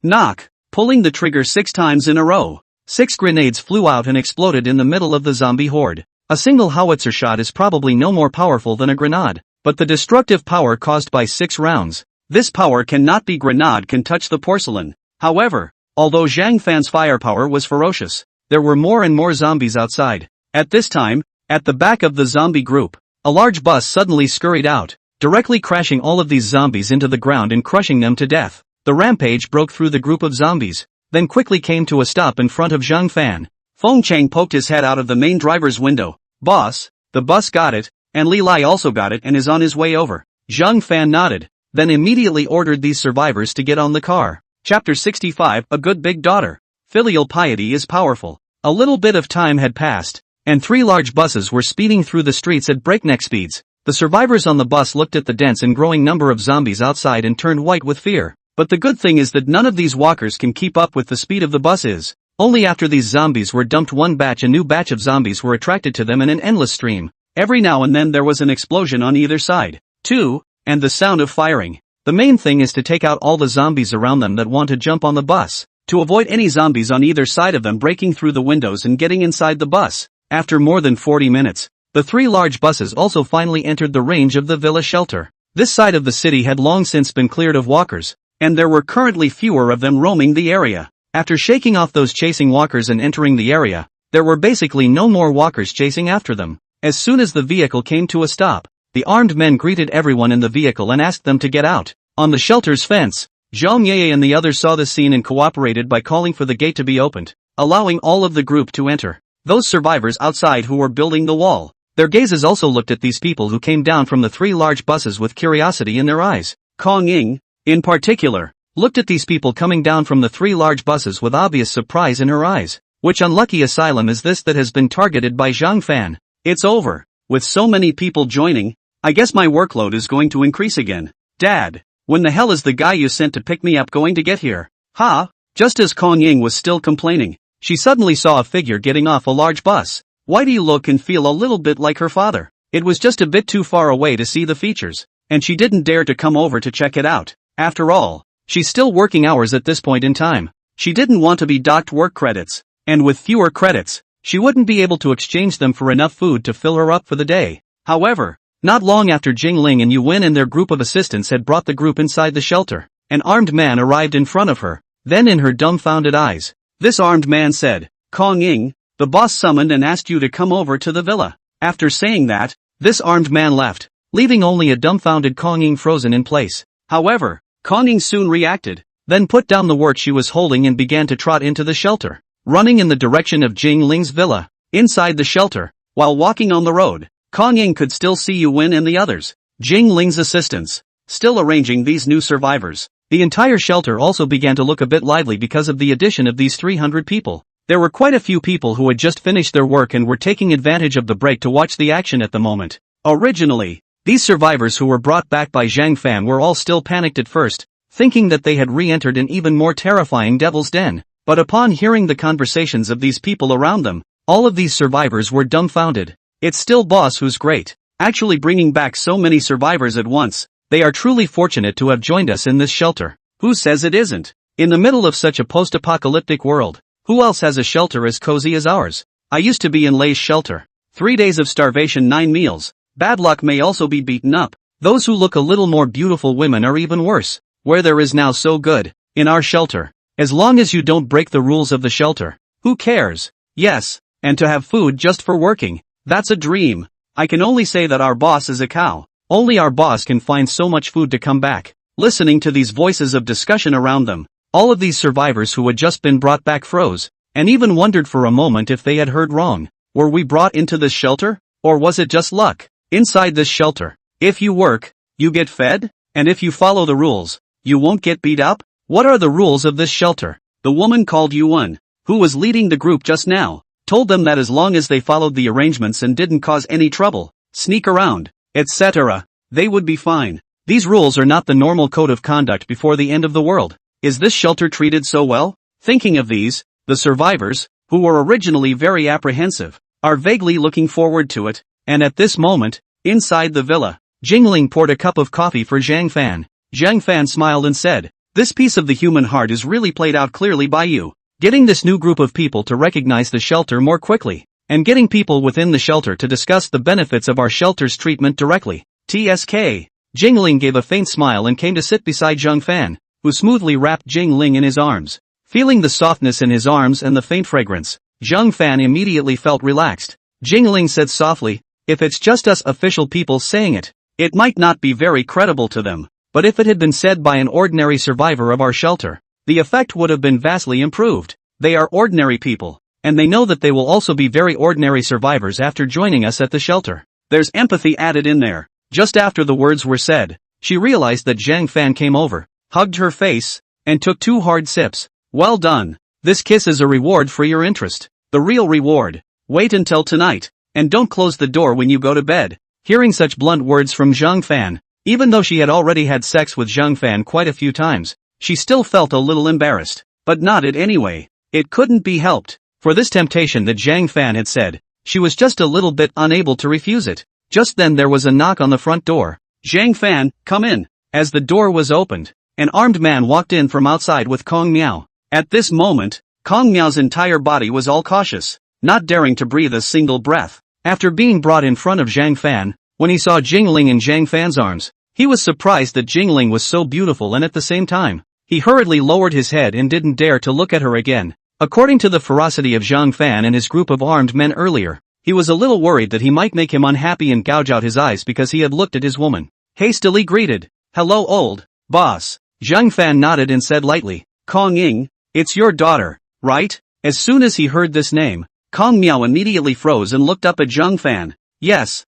knock, pulling the trigger 6 times in a row. 6 grenades flew out and exploded in the middle of the zombie horde. A single howitzer shot is probably no more powerful than a grenade, but the destructive power caused by 6 rounds, this power cannot be. Grenade can touch the porcelain. However, although Zhang Fan's firepower was ferocious, there were more and more zombies outside. At this time, at the back of the zombie group, a large bus suddenly scurried out, directly crashing all of these zombies into the ground and crushing them to death. The rampage broke through the group of zombies, then quickly came to a stop in front of Zhang Fan. Feng Chang poked his head out of the main driver's window. Boss, the bus got it, and Li Lai also got it and is on his way over. Zhang Fan nodded, then immediately ordered these survivors to get on the car. Chapter 65, A Good Big Daughter. Filial piety is powerful. A little bit of time had passed, and 3 large buses were speeding through the streets at breakneck speeds. The survivors on the bus looked at the dense and growing number of zombies outside and turned white with fear. But the good thing is that none of these walkers can keep up with the speed of the bus is. Only after these zombies were dumped one batch a new batch of zombies were attracted to them in an endless stream. Every now and then there was an explosion on either side, too, and the sound of firing. The main thing is to take out all the zombies around them that want to jump on the bus, to avoid any zombies on either side of them breaking through the windows and getting inside the bus. After more than 40 minutes, the 3 large buses also finally entered the range of the villa shelter. This side of the city had long since been cleared of walkers, and there were currently fewer of them roaming the area. After shaking off those chasing walkers and entering the area, there were basically no more walkers chasing after them. As soon as the vehicle came to a stop, the armed men greeted everyone in the vehicle and asked them to get out. On the shelter's fence, Zhang Yeye and the others saw the scene and cooperated by calling for the gate to be opened, allowing all of the group to enter. Those survivors outside who were building the wall, their gazes also looked at these people who came down from the 3 large buses with curiosity in their eyes. Kong Ying, in particular, looked at these people coming down from the 3 large buses with obvious surprise in her eyes. Which unlucky asylum is this that has been targeted by Zhang Fan? It's over. With so many people joining, I guess my workload is going to increase again. Dad, when the hell is the guy you sent to pick me up going to get here? Ha! Just as Kong Ying was still complaining, she suddenly saw a figure getting off a large bus. Why do you look and feel a little bit like her father? It was just a bit too far away to see the features, and she didn't dare to come over to check it out. After all, she's still working hours at this point in time. She didn't want to be docked work credits, and with fewer credits, she wouldn't be able to exchange them for enough food to fill her up for the day. However, not long after Jingling and Yuwen and their group of assistants had brought the group inside the shelter, an armed man arrived in front of her. Then in her dumbfounded eyes, this armed man said, Kong Ying, the boss summoned and asked you to come over to the villa. After saying that, this armed man left, leaving only a dumbfounded Kong Ying frozen in place. However, Kong Ying soon reacted, then put down the work she was holding and began to trot into the shelter, running in the direction of Jingling's villa. Inside the shelter, while walking on the road, Kong Ying could still see Yuwen and the others, Jingling's assistants, still arranging these new survivors. The entire shelter also began to look a bit lively because of the addition of these 300 people. There were quite a few people who had just finished their work and were taking advantage of the break to watch the action at the moment. Originally, these survivors who were brought back by Zhang Fan were all still panicked at first, thinking that they had re-entered an even more terrifying devil's den. But upon hearing the conversations of these people around them, all of these survivors were dumbfounded. It's still boss who's great, actually bringing back so many survivors at once. They are truly fortunate to have joined us in this shelter. Who says it isn't? In the middle of such a post-apocalyptic world, who else has a shelter as cozy as ours? I used to be in Lei's shelter. 3 days of starvation, 9 meals. Bad luck may also be beaten up. Those who look a little more beautiful women are even worse. Where there is now so good, in our shelter. As long as you don't break the rules of the shelter, who cares? Yes, and to have food just for working, that's a dream. I can only say that our boss is a cow. Only our boss can find so much food to come back. Listening to these voices of discussion around them, all of these survivors who had just been brought back froze, and even wondered for a moment if they had heard wrong. Were we brought into this shelter, or was it just luck? Inside this shelter, if you work, you get fed, and if you follow the rules, you won't get beat up? What are the rules of this shelter? The woman called Yuwen, who was leading the group just now, told them that as long as they followed the arrangements and didn't cause any trouble, sneak around, etc., they would be fine. These rules are not the normal code of conduct before the end of the world. Is this shelter treated so well? Thinking of these, the survivors, who were originally very apprehensive, are vaguely looking forward to it, and at this moment, inside the villa, Jingling poured a cup of coffee for Zhang Fan. Zhang Fan smiled and said, this piece of the human heart is really played out clearly by you, getting this new group of people to recognize the shelter more quickly, and getting people within the shelter to discuss the benefits of our shelter's treatment directly. TSK. Jingling gave a faint smile and came to sit beside Zhang Fan, who smoothly wrapped Jingling in his arms. Feeling the softness in his arms and the faint fragrance, Zhang Fan immediately felt relaxed. Jingling said softly, if it's just us official people saying it, it might not be very credible to them. But if it had been said by an ordinary survivor of our shelter, the effect would have been vastly improved. They are ordinary people, and they know that they will also be very ordinary survivors after joining us at the shelter. There's empathy added in there. Just after the words were said, she realized that Zhang Fan came over, hugged her face, and took 2 hard sips. Well done. This kiss is a reward for your interest. The real reward. Wait until tonight, and don't close the door when you go to bed. Hearing such blunt words from Zhang Fan, even though she had already had sex with Zhang Fan quite a few times, she still felt a little embarrassed, but nodded anyway. It couldn't be helped. For this temptation that Zhang Fan had said, she was just a little bit unable to refuse it. Just then there was a knock on the front door. "Zhang Fan, come in." As the door was opened, an armed man walked in from outside with Kong Miao. At this moment, Kong Miao's entire body was all cautious, not daring to breathe a single breath. After being brought in front of Zhang Fan, when he saw Jingling in Zhang Fan's arms, he was surprised that Jingling was so beautiful, and at the same time, he hurriedly lowered his head and didn't dare to look at her again. According to the ferocity of Zhang Fan and his group of armed men earlier, he was a little worried that he might make him unhappy and gouge out his eyes because he had looked at his woman. Hastily greeted, "Hello, old boss." Zhang Fan nodded and said lightly, "Kong Ying, it's your daughter, right?" As soon as he heard this name, Kong Miao immediately froze and looked up at Zhang Fan. Yes,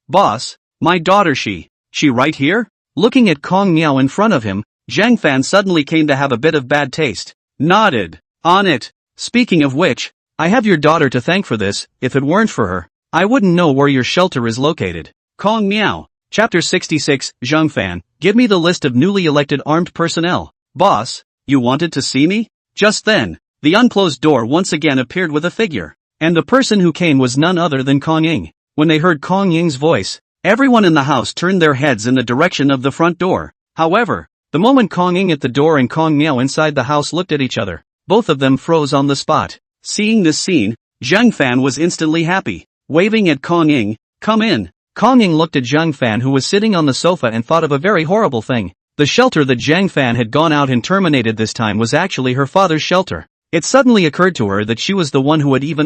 boss, my daughter she right here?" Looking at Kong Miao in front of him, Zhang Fan suddenly came to have a bit of bad taste. Nodded. On it. "Speaking of which, I have your daughter to thank for this. If it weren't for her, I wouldn't know where your shelter is located." Kong Miao. Chapter 66, Zhang Fan, give me the list of newly elected armed personnel. "Boss, you wanted to see me?" Just then, the unclosed door once again appeared with a figure, and the person who came was none other than Kong Ying. When they heard Kong Ying's voice, everyone in the house turned their heads in the direction of the front door. However, the moment Kong Ying at the door and Kong Miao inside the house looked at each other, both of them froze on the spot. Seeing this scene, Zhang Fan was instantly happy. Waving at Kong Ying, "Come in." Kong Ying looked at Zhang Fan, who was sitting on the sofa, and thought of a very horrible thing. The shelter that Zhang Fan had gone out and terminated this time was actually her father's shelter. It suddenly occurred to her that she was the one who had even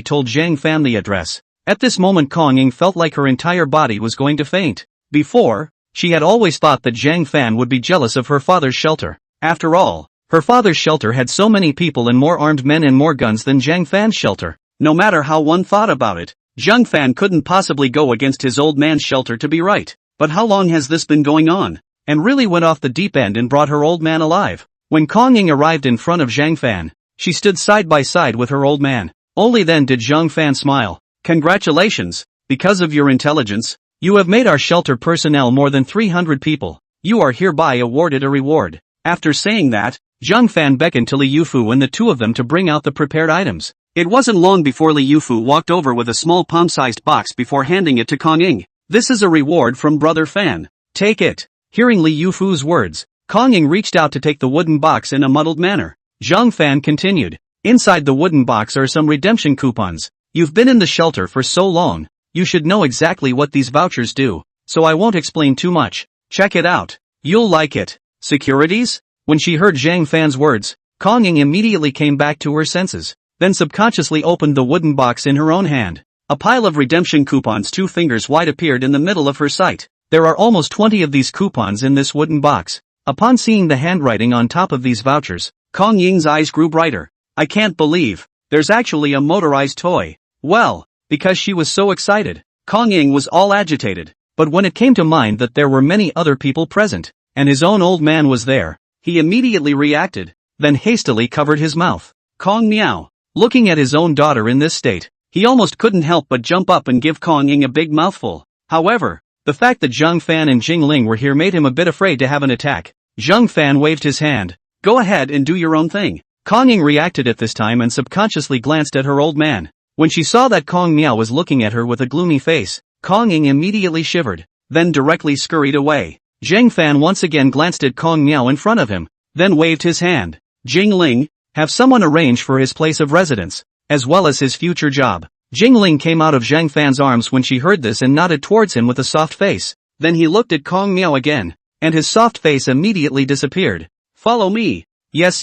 told Zhang Fan the address. At this moment Kong Ying felt like her entire body was going to faint. Before, she had always thought that Zhang Fan would be jealous of her father's shelter. After all, her father's shelter had so many people and more armed men and more guns than Zhang Fan's shelter. No matter how one thought about it, Zhang Fan couldn't possibly go against his old man's shelter to be right. But how long has this been going on? And really went off the deep end and brought her old man alive. When Kong Ying arrived in front of Zhang Fan, she stood side by side with her old man. Only then did Zhang Fan smile. "Congratulations, because of your intelligence, you have made our shelter personnel more than 300 people. You are hereby awarded a reward." After saying that, Zhang Fan beckoned to Li Yufu and the two of them to bring out the prepared items. It wasn't long before Li Yufu walked over with a small palm-sized box before handing it to Kong Ying. "This is a reward from Brother Fan. Take it." Hearing Li Yufu's words, Kong Ying reached out to take the wooden box in a muddled manner. Zhang Fan continued, "Inside the wooden box are some redemption coupons. You've been in the shelter for so long, you should know exactly what these vouchers do, so I won't explain too much. Check it out. You'll like it." "Securities?" When she heard Zhang Fan's words, Kong Ying immediately came back to her senses, then subconsciously opened the wooden box in her own hand. A pile of redemption coupons 2 fingers wide appeared in the middle of her sight. There are almost 20 of these coupons in this wooden box. Upon seeing the handwriting on top of these vouchers, Kong Ying's eyes grew brighter. "I can't believe, there's actually a motorized toy." Well, because she was so excited, Kong Ying was all agitated. But when it came to mind that there were many other people present, and his own old man was there, he immediately reacted, then hastily covered his mouth. Kong Miao, looking at his own daughter in this state, he almost couldn't help but jump up and give Kong Ying a big mouthful. However, the fact that Zhang Fan and Jingling were here made him a bit afraid to have an attack. Zhang Fan waved his hand. "Go ahead and do your own thing." Kong Ying reacted at this time and subconsciously glanced at her old man. When she saw that Kong Miao was looking at her with a gloomy face, Kong Ying immediately shivered, then directly scurried away. Zhang Fan once again glanced at Kong Miao in front of him, then waved his hand. "Jingling, have someone arrange for his place of residence, as well as his future job." Jingling came out of Zhang Fan's arms when she heard this and nodded towards him with a soft face. Then he looked at Kong Miao again, and his soft face immediately disappeared. "Follow me." Yes.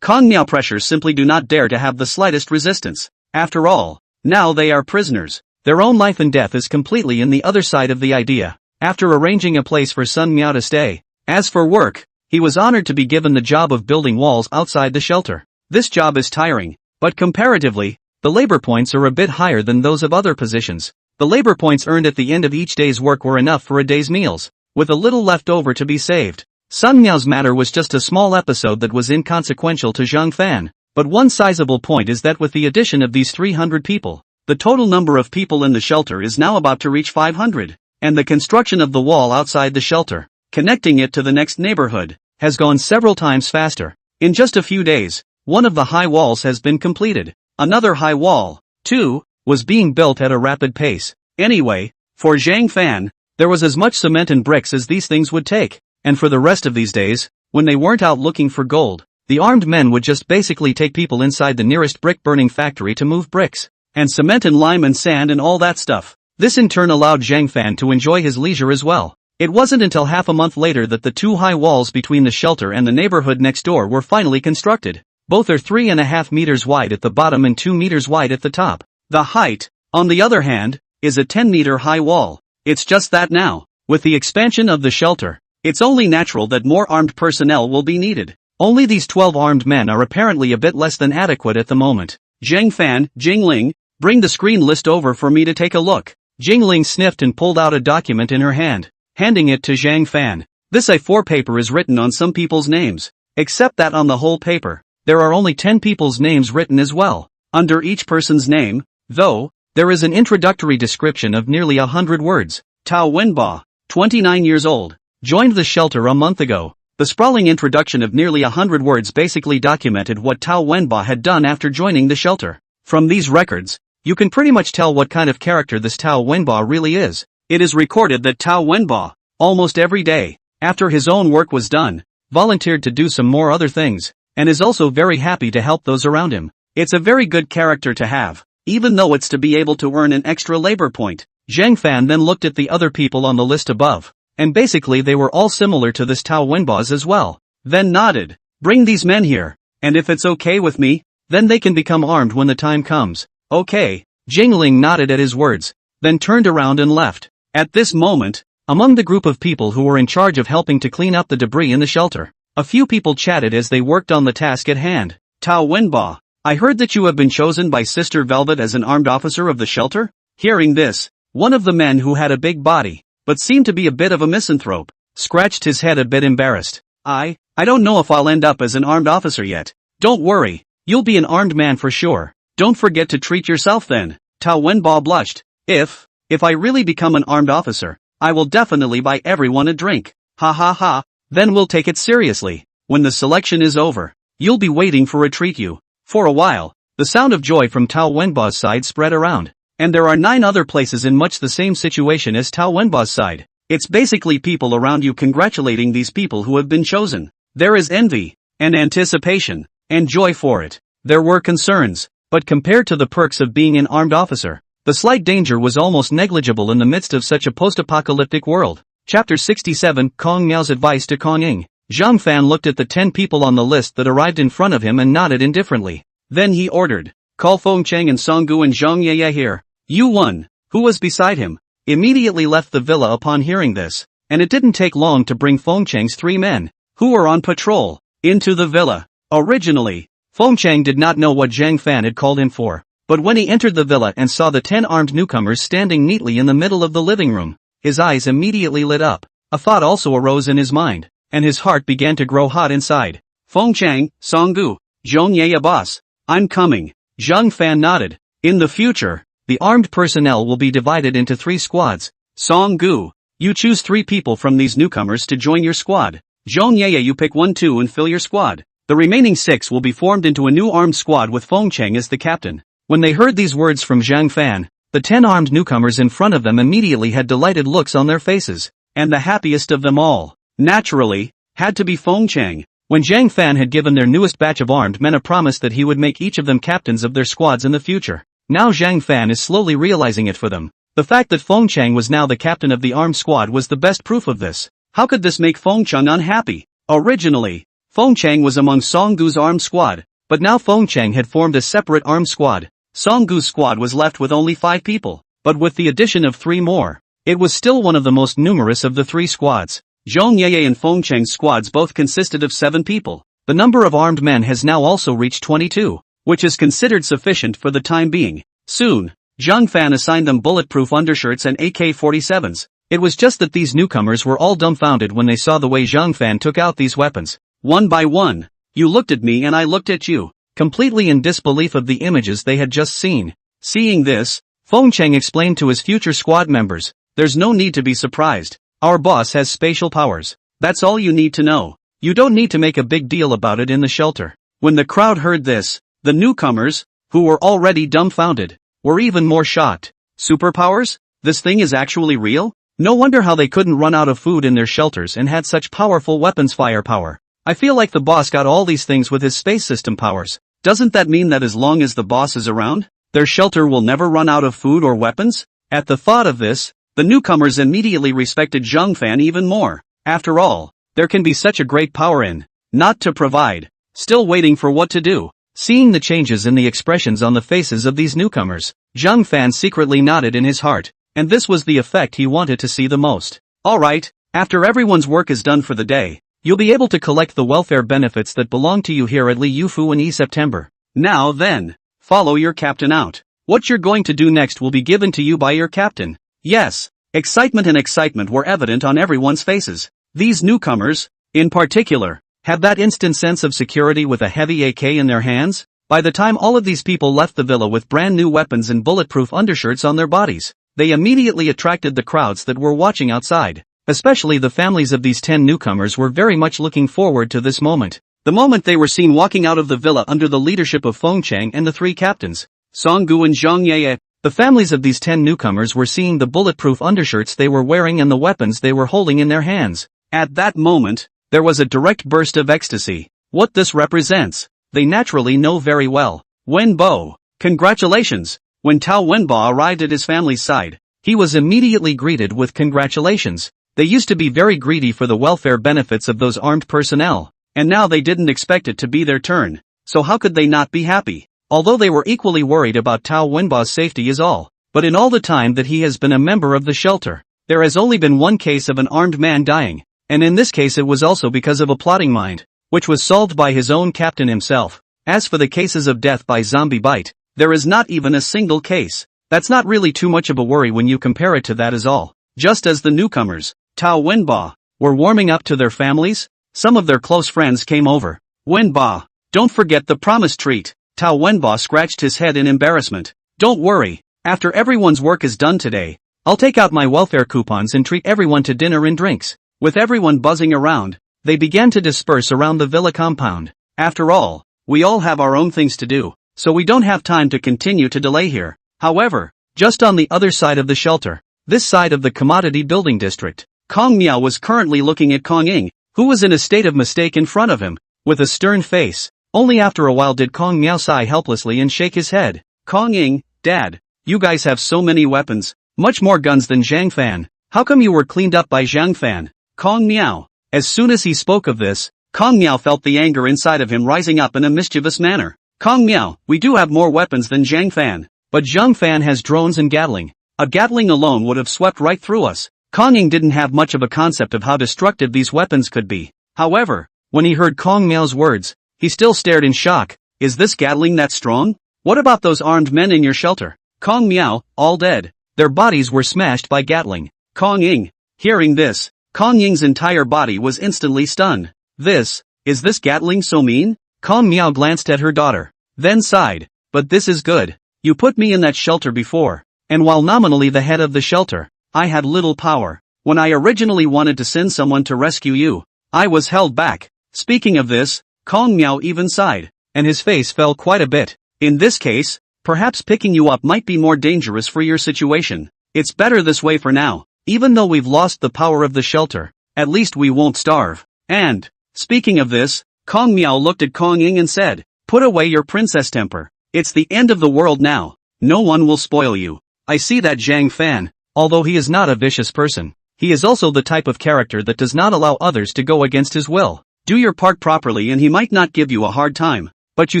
Kong Miao pressures simply do not dare to have the slightest resistance. After all, now they are prisoners. Their own life and death is completely in the other side of the idea. After arranging a place for Sun Miao to stay, as for work, he was honored to be given the job of building walls outside the shelter. This job is tiring, but comparatively, the labor points are a bit higher than those of other positions. The labor points earned at the end of each day's work were enough for a day's meals, with a little left over to be saved. Sun Miao's matter was just a small episode that was inconsequential to Zhang Fan, but one sizable point is that with the addition of these 300 people, the total number of people in the shelter is now about to reach 500, and the construction of the wall outside the shelter, connecting it to the next neighborhood, has gone several times faster. In just a few days, one of the high walls has been completed. Another high wall, too, was being built at a rapid pace. Anyway, for Zhang Fan, there was as much cement and bricks as these things would take. And for the rest of these days, when they weren't out looking for gold, the armed men would just basically take people inside the nearest brick-burning factory to move bricks, and cement and lime and sand and all that stuff. This in turn allowed Zhang Fan to enjoy his leisure as well. It wasn't until half a month later that the two high walls between the shelter and the neighborhood next door were finally constructed. Both are 3.5 meters wide at the bottom and 2 meters wide at the top. The height, on the other hand, is a 10-meter high wall. It's just that now, with the expansion of the shelter, it's only natural that more armed personnel will be needed. Only these 12 armed men are apparently a bit less than adequate at the moment. Zhang Fan, Jingling, bring the screen list over for me to take a look. Jingling sniffed and pulled out a document in her hand, handing it to Zhang Fan. This A4 paper is written on some people's names, except that on the whole paper, there are only 10 people's names written as well. Under each person's name, though, there is an introductory description of nearly 100 words. Tao Wenba, 29 years old, joined the shelter a month ago. The sprawling introduction of nearly 100 words basically documented what Tao Wenba had done after joining the shelter. From these records, you can pretty much tell what kind of character this Tao Wenba really is. It is recorded that Tao Wenba, almost every day, after his own work was done, volunteered to do some more other things, and is also very happy to help those around him. It's a very good character to have, even though it's to be able to earn an extra labor point. Zhang Fan then looked at the other people on the list above, and basically they were all similar to this Tao Wenba's as well. Then nodded. Bring these men here, and if it's okay with me, then they can become armed when the time comes. Okay. Jingling nodded at his words, then turned around and left. At this moment, among the group of people who were in charge of helping to clean up the debris in the shelter, a few people chatted as they worked on the task at hand. Tao Wenba, I heard that you have been chosen by Sister Velvet as an armed officer of the shelter? Hearing this, one of the men who had a big body, but seemed to be a bit of a misanthrope, scratched his head a bit embarrassed. I don't know if I'll end up as an armed officer yet. Don't worry, you'll be an armed man for sure. Don't forget to treat yourself then. Tao Wenba blushed. If I really become an armed officer, I will definitely buy everyone a drink. Ha ha ha, then we'll take it seriously. When the selection is over, you'll be waiting for a treat you. For a while, the sound of joy from Tao Wenba's side spread around. And there are 9 other places in much the same situation as Tao Wenba's side. It's basically people around you congratulating these people who have been chosen. There is envy, and anticipation, and joy for it. There were concerns, but compared to the perks of being an armed officer, the slight danger was almost negligible in the midst of such a post-apocalyptic world. Chapter 67, Kong Miao's advice to Kong Ying. Zhang Fan looked at the 10 people on the list that arrived in front of him and nodded indifferently. Then he ordered, call Feng Cheng and Song Gu and Zhang Yeye here. Yu Wan, who was beside him, immediately left the villa upon hearing this, and it didn't take long to bring Feng Cheng's 3 men, who were on patrol, into the villa. Originally, Feng Cheng did not know what Zhang Fan had called him for, but when he entered the villa and saw the 10 armed newcomers standing neatly in the middle of the living room, his eyes immediately lit up. A thought also arose in his mind, and his heart began to grow hot inside. Feng Cheng, Song Gu, Zhang Yeye boss, I'm coming. Zhang Fan nodded. In the future, the armed personnel will be divided into 3 squads. Song Gu, you choose 3 people from these newcomers to join your squad. Zhang Yeye, you pick 1-2 and fill your squad. The remaining 6 will be formed into a new armed squad with Feng Cheng as the captain. When they heard these words from Zhang Fan, the 10 armed newcomers in front of them immediately had delighted looks on their faces, and the happiest of them all, naturally, had to be Feng Cheng. When Zhang Fan had given their newest batch of armed men a promise that he would make each of them captains of their squads in the future, now Zhang Fan is slowly realizing it for them. The fact that Feng Cheng was now the captain of the armed squad was the best proof of this. How could this make Feng Cheng unhappy? Originally, Feng Cheng was among Song Gu's armed squad, but now Feng Cheng had formed a separate armed squad. Song Gu's squad was left with only 5 people, but with the addition of 3 more, it was still one of the most numerous of the 3 squads. Zhang Yeye and Feng Cheng's squads both consisted of 7 people. The number of armed men has now also reached 22, which is considered sufficient for the time being. Soon, Zhang Fan assigned them bulletproof undershirts and AK-47s. It was just that these newcomers were all dumbfounded when they saw the way Zhang Fan took out these weapons. One by one, you looked at me and I looked at you, completely in disbelief of the images they had just seen. Seeing this, Feng Cheng explained to his future squad members, there's no need to be surprised. Our boss has spatial powers. That's all you need to know. You don't need to make a big deal about it in the shelter. When the crowd heard this, the newcomers, who were already dumbfounded, were even more shocked. Superpowers? This thing is actually real? No wonder how they couldn't run out of food in their shelters and had such powerful weapons firepower. I feel like the boss got all these things with his space system powers. Doesn't that mean that as long as the boss is around, their shelter will never run out of food or weapons? At the thought of this, the newcomers immediately respected Zhang Fan even more. After all, there can be such a great power in not to provide. Still waiting for what to do. Seeing the changes in the expressions on the faces of these newcomers, Zhang Fan secretly nodded in his heart, and this was the effect he wanted to see the most. Alright, after everyone's work is done for the day, you'll be able to collect the welfare benefits that belong to you here at Li Yufu in September. Now then, follow your captain out. What you're going to do next will be given to you by your captain. Yes, excitement were evident on everyone's faces. These newcomers, in particular, had that instant sense of security with a heavy AK in their hands. By the time all of these people left the villa with brand new weapons and bulletproof undershirts on their bodies, they immediately attracted the crowds that were watching outside. Especially the families of these 10 newcomers were very much looking forward to this moment. The moment they were seen walking out of the villa under the leadership of Feng Chang and the 3 captains, Song Gu and Zhang Ye, the families of these 10 newcomers were seeing the bulletproof undershirts they were wearing and the weapons they were holding in their hands. At that moment, there was a direct burst of ecstasy. What this represents, they naturally know very well. Wenbo, congratulations! When Tao Wenbo arrived at his family's side, he was immediately greeted with congratulations. They used to be very greedy for the welfare benefits of those armed personnel, and now they didn't expect it to be their turn, so how could they not be happy? Although they were equally worried about Tao Wenbo's safety is all, but in all the time that he has been a member of the shelter, there has only been one case of an armed man dying, and in this case it was also because of a plotting mind, which was solved by his own captain himself. As for the cases of death by zombie bite, there is not even a single case. That's not really too much of a worry when you compare it to that is all. Just as the newcomers, Tao Wenbo, were warming up to their families, some of their close friends came over. Wenbo, don't forget the promised treat. Tao Wenbo scratched his head in embarrassment. Don't worry, after everyone's work is done today, I'll take out my welfare coupons and treat everyone to dinner and drinks. With everyone buzzing around, they began to disperse around the villa compound. After all, we all have our own things to do, so we don't have time to continue to delay here. However, just on the other side of the shelter, this side of the commodity building district, Kong Miao was currently looking at Kong Ying, who was in a state of mistake in front of him, with a stern face. Only after a while did Kong Miao sigh helplessly and shake his head. Kong Ying, Dad, you guys have so many weapons, much more guns than Zhang Fan. How come you were cleaned up by Zhang Fan? Kong Miao. As soon as he spoke of this, Kong Miao felt the anger inside of him rising up in a mischievous manner. Kong Miao, we do have more weapons than Zhang Fan, but Zhang Fan has drones and Gatling. A Gatling alone would have swept right through us. Kong Ying didn't have much of a concept of how destructive these weapons could be. However, when he heard Kong Miao's words, he still stared in shock. Is this Gatling that strong? What about those armed men in your shelter? Kong Miao, all dead. Their bodies were smashed by Gatling. Kong Ying. Hearing this, Kong Ying's entire body was instantly stunned. Is this Gatling so mean? Kong Miao glanced at her daughter, then sighed. But this is good. You put me in that shelter before, and while nominally the head of the shelter, I had little power. When I originally wanted to send someone to rescue you, I was held back. Speaking of this, Kong Miao even sighed, and his face fell quite a bit. In this case, perhaps picking you up might be more dangerous for your situation. It's better this way for now. Even though we've lost the power of the shelter, at least we won't starve. And, speaking of this, Kong Miao looked at Kong Ying and said, put away your princess temper. It's the end of the world now. No one will spoil you. I see that Zhang Fan, although he is not a vicious person, he is also the type of character that does not allow others to go against his will. Do your part properly and he might not give you a hard time, but you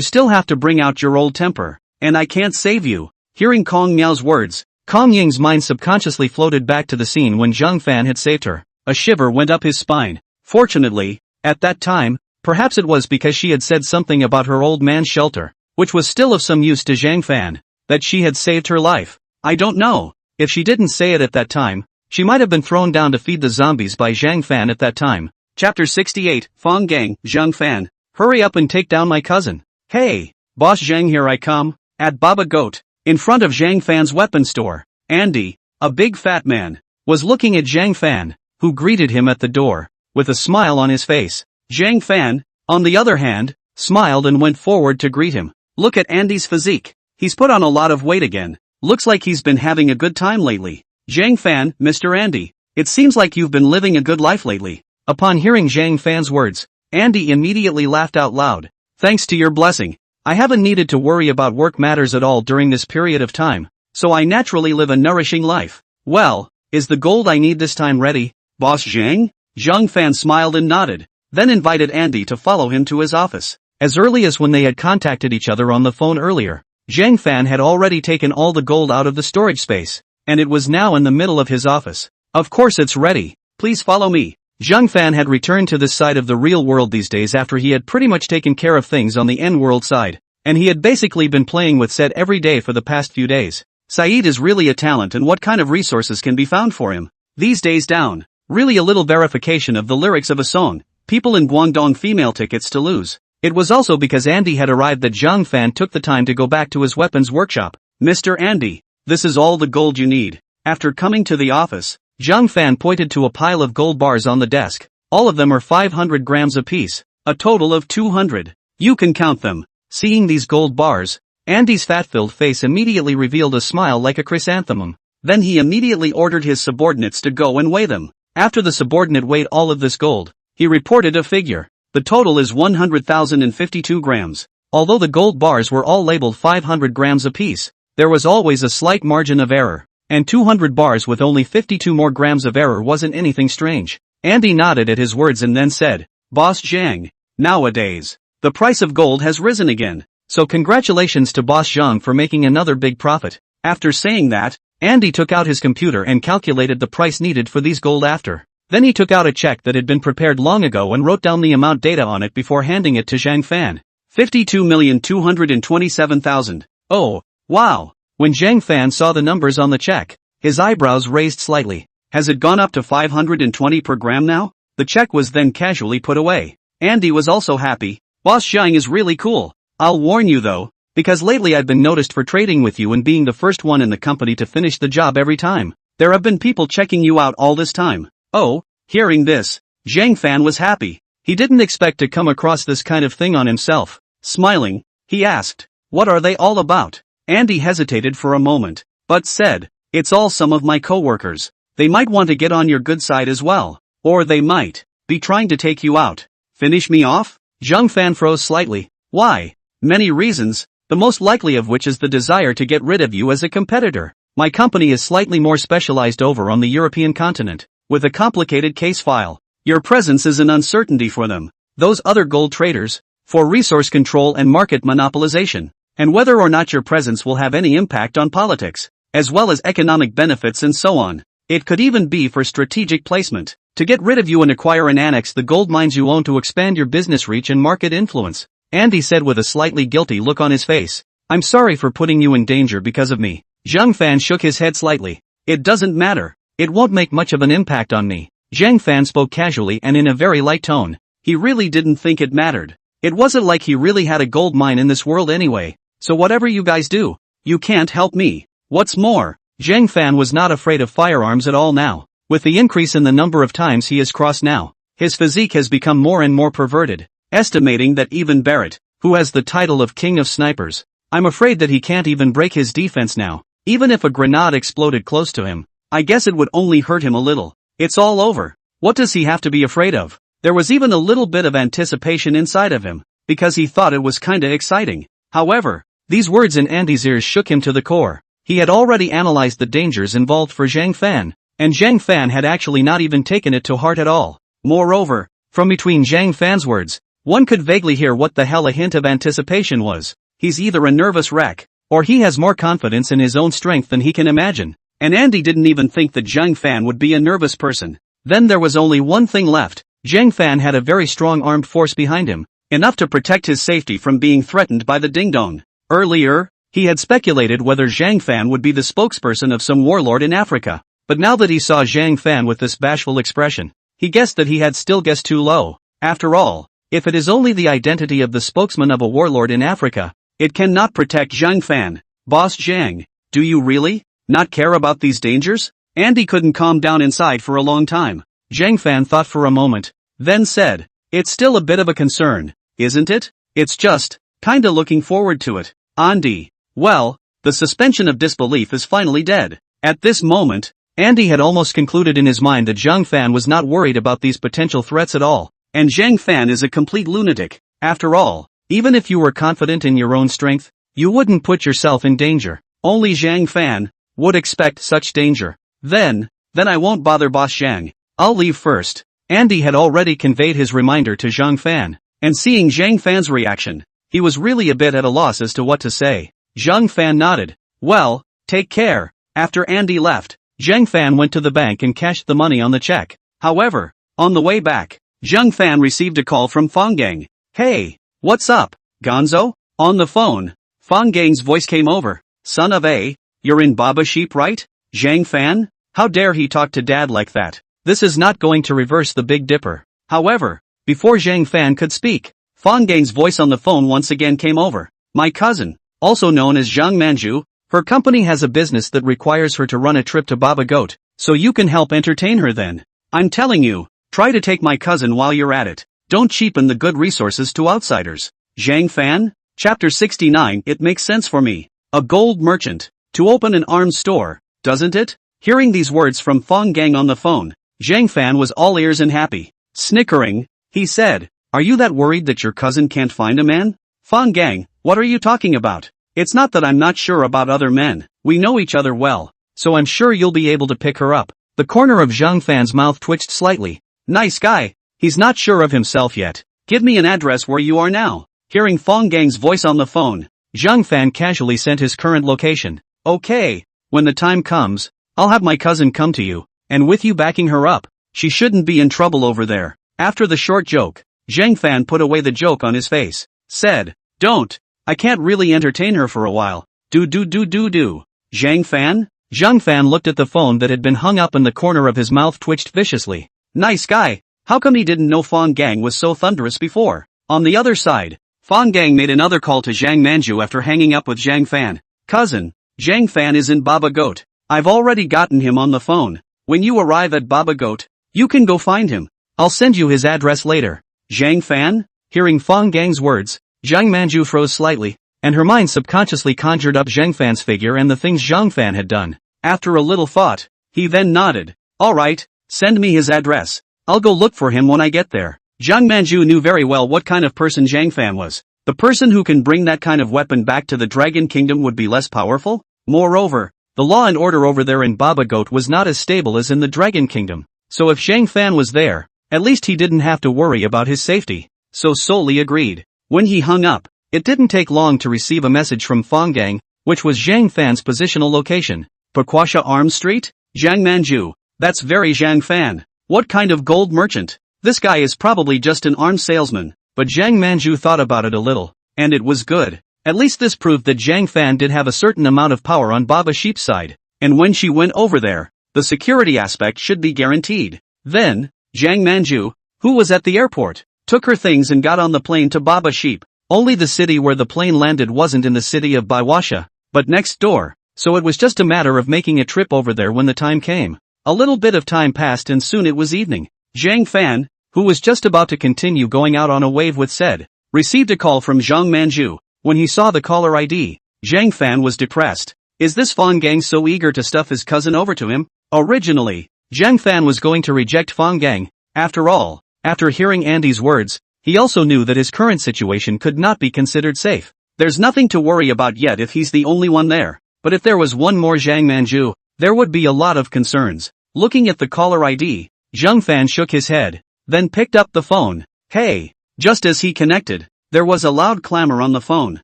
still have to bring out your old temper, and I can't save you. Hearing Kong Miao's words, Kong Ying's mind subconsciously floated back to the scene when Zhang Fan had saved her. A shiver went up his spine. Fortunately, at that time, perhaps it was because she had said something about her old man's shelter, which was still of some use to Zhang Fan, that she had saved her life. I don't know. If she didn't say it at that time, she might have been thrown down to feed the zombies by Zhang Fan at that time. Chapter 68, Fong Gang, Zhang Fan. Hurry up and take down my cousin. Hey, Boss Zhang, here I come. At Baba Goat, in front of Zhang Fan's weapon store, Andy, a big fat man, was looking at Zhang Fan, who greeted him at the door, with a smile on his face. Zhang Fan, on the other hand, smiled and went forward to greet him. Look at Andy's physique. He's put on a lot of weight again. Looks like he's been having a good time lately. Zhang Fan, Mr. Andy. It seems like you've been living a good life lately. Upon hearing Zhang Fan's words, Andy immediately laughed out loud. Thanks to your blessing, I haven't needed to worry about work matters at all during this period of time, so I naturally live a nourishing life. Well, is the gold I need this time ready, Boss Zhang? Zhang Fan smiled and nodded, then invited Andy to follow him to his office. As early as when they had contacted each other on the phone earlier, Zhang Fan had already taken all the gold out of the storage space, and it was now in the middle of his office. Of course it's ready, please follow me. Zhang Fan had returned to this side of the real world these days after he had pretty much taken care of things on the N-world side, and he had basically been playing with Said every day for the past few days. Saeed is really a talent, and what kind of resources can be found for him these days down? Really a little verification of the lyrics of a song, people in Guangdong female tickets to lose. It was also because Andy had arrived that Zhang Fan took the time to go back to his weapons workshop. Mr. Andy, this is all the gold you need. After coming to the office, Zhang Fan pointed to a pile of gold bars on the desk. All of them are 500 grams apiece, a total of 200. You can count them. Seeing these gold bars, Andy's fat-filled face immediately revealed a smile like a chrysanthemum. Then he immediately ordered his subordinates to go and weigh them. After the subordinate weighed all of this gold, he reported a figure. The total is 100,052 grams. Although the gold bars were all labeled 500 grams apiece, there was always a slight margin of error. And 200 bars with only 52 more grams of error wasn't anything strange. Andy nodded at his words and then said, Boss Zhang, nowadays, the price of gold has risen again, so congratulations to Boss Zhang for making another big profit. After saying that, Andy took out his computer and calculated the price needed for these gold after. Then he took out a check that had been prepared long ago and wrote down the amount data on it before handing it to Zhang Fan. 52,227,000. Oh, wow. When Zhang Fan saw the numbers on the check, his eyebrows raised slightly. Has it gone up to 520 per gram now? The check was then casually put away. Andy was also happy. Boss Zhang is really cool. I'll warn you though, because lately I've been noticed for trading with you and being the first one in the company to finish the job every time. There have been people checking you out all this time. Oh, hearing this, Zhang Fan was happy. He didn't expect to come across this kind of thing on himself. Smiling, he asked, what are they all about? Andy hesitated for a moment, but said, it's all some of my coworkers. They might want to get on your good side as well. Or they might be trying to take you out. Finish me off? Zhang Fan froze slightly. Why? Many reasons, the most likely of which is the desire to get rid of you as a competitor. My company is slightly more specialized over on the European continent, with a complicated case file. Your presence is an uncertainty for them, those other gold traders, for resource control and market monopolization. And whether or not your presence will have any impact on politics, as well as economic benefits and so on. It could even be for strategic placement, to get rid of you and acquire and annex the gold mines you own to expand your business reach and market influence. Andy said with a slightly guilty look on his face. I'm sorry for putting you in danger because of me. Zhang Fan shook his head slightly. It doesn't matter. It won't make much of an impact on me. Zhang Fan spoke casually and in a very light tone. He really didn't think it mattered. It wasn't like he really had a gold mine in this world anyway. So whatever you guys do, you can't help me. What's more, Zhang Fan was not afraid of firearms at all now. With the increase in the number of times he has crossed now, his physique has become more and more perverted, estimating that even Barrett, who has the title of King of Snipers, I'm afraid that he can't even break his defense now. Even if a grenade exploded close to him, I guess it would only hurt him a little. It's all over. What does he have to be afraid of? There was even a little bit of anticipation inside of him, because he thought it was kinda exciting. However, these words in Andy's ears shook him to the core. He had already analyzed the dangers involved for Zhang Fan, and Zhang Fan had actually not even taken it to heart at all. Moreover, from between Zhang Fan's words, one could vaguely hear what the hell a hint of anticipation was. He's either a nervous wreck, or he has more confidence in his own strength than he can imagine. And Andy didn't even think that Zhang Fan would be a nervous person. Then there was only one thing left. Zhang Fan had a very strong armed force behind him, enough to protect his safety from being threatened by the ding-dong. Earlier, he had speculated whether Zhang Fan would be the spokesperson of some warlord in Africa, but now that he saw Zhang Fan with this bashful expression, he guessed that he had still guessed too low. After all, if it is only the identity of the spokesman of a warlord in Africa, it cannot protect Zhang Fan. Boss Zhang, do you really not care about these dangers? Andy couldn't calm down inside for a long time. Zhang Fan thought for a moment, then said, It's still a bit of a concern, isn't it? It's just, kinda looking forward to it. Andy. Well, the suspension of disbelief is finally dead. At this moment, Andy had almost concluded in his mind that Zhang Fan was not worried about these potential threats at all. And Zhang Fan is a complete lunatic. After all, even if you were confident in your own strength, you wouldn't put yourself in danger. Only Zhang Fan would expect such danger. Then I won't bother Boss Zhang. I'll leave first. Andy had already conveyed his reminder to Zhang Fan, and seeing Zhang Fan's reaction, he was really a bit at a loss as to what to say. Zhang Fan nodded. Well, take care. After Andy left, Zhang Fan went to the bank and cashed the money on the check. However, on the way back, Zhang Fan received a call from Fang Gang. Hey, what's up, Gonzo? On the phone, Fang Gang's voice came over. Son of a, you're in Baba Sheep, right? Zhang Fan? How dare he talk to Dad like that? This is not going to reverse the Big Dipper. However, before Zhang Fan could speak, Fang Gang's voice on the phone once again came over. My cousin, also known as Zhang Manju, her company has a business that requires her to run a trip to Baba Goat, so you can help entertain her then. I'm telling you, try to take my cousin while you're at it. Don't cheapen the good resources to outsiders. Zhang Fan? Chapter 69. It makes sense for me. A gold merchant. To open an arms store, doesn't it? Hearing these words from Fang Gang on the phone, Zhang Fan was all ears and happy. Snickering, he said, are you that worried that your cousin can't find a man? Fang Gang, what are you talking about? It's not that I'm not sure about other men. We know each other well, so I'm sure you'll be able to pick her up. The corner of Zhang Fan's mouth twitched slightly. Nice guy. He's not sure of himself yet. Give me an address where you are now. Hearing Fang Gang's voice on the phone, Zhang Fan casually sent his current location. Okay, when the time comes, I'll have my cousin come to you, and with you backing her up, she shouldn't be in trouble over there. After the short joke, Zhang Fan put away the joke on his face, said, don't, I can't really entertain her for a while. Do. Zhang Fan? Zhang Fan looked at the phone that had been hung up and the corner of his mouth twitched viciously. Nice guy, how come he didn't know Fang Gang was so thunderous before? On the other side, Fang Gang made another call to Zhang Manju after hanging up with Zhang Fan. Cousin, Zhang Fan is in Baba Goat. I've already gotten him on the phone. When you arrive at Baba Goat, you can go find him. I'll send you his address later. Zhang Fan? Hearing Fang Gang's words, Zhang Manju froze slightly, and her mind subconsciously conjured up Zhang Fan's figure and the things Zhang Fan had done. After a little thought, he then nodded. Alright, send me his address. I'll go look for him when I get there. Zhang Manju knew very well what kind of person Zhang Fan was. The person who can bring that kind of weapon back to the Dragon Kingdom would be less powerful? Moreover, the law and order over there in Baba Goat was not as stable as in the Dragon Kingdom. So if Zhang Fan was there, at least he didn't have to worry about his safety. So Soli agreed. When he hung up, it didn't take long to receive a message from Fang Gang, which was Zhang Fan's positional location. Pakwasha Arms Street? Zhang Manju. That's very Zhang Fan. What kind of gold merchant? This guy is probably just an arms salesman. But Zhang Manju thought about it a little, and it was good. At least this proved that Zhang Fan did have a certain amount of power on Baba Sheep's side, and when she went over there, the security aspect should be guaranteed. Then, Zhang Manju, who was at the airport, took her things and got on the plane to Baba Sheep. Only the city where the plane landed wasn't in the city of Baiwasha, but next door, so it was just a matter of making a trip over there when the time came. A little bit of time passed and soon it was evening. Zhang Fan, who was just about to continue going out on a wave with said, received a call from Zhang Manju. When he saw the caller ID, Zhang Fan was depressed. Is this Fang Gang so eager to stuff his cousin over to him? Originally, Zhang Fan was going to reject Fang Gang. After all, after hearing Andy's words, he also knew that his current situation could not be considered safe. There's nothing to worry about yet if he's the only one there. But if there was one more Zhang Manju, there would be a lot of concerns. Looking at the caller ID, Zhang Fan shook his head, then picked up the phone. Hey! Just as he connected, there was a loud clamor on the phone.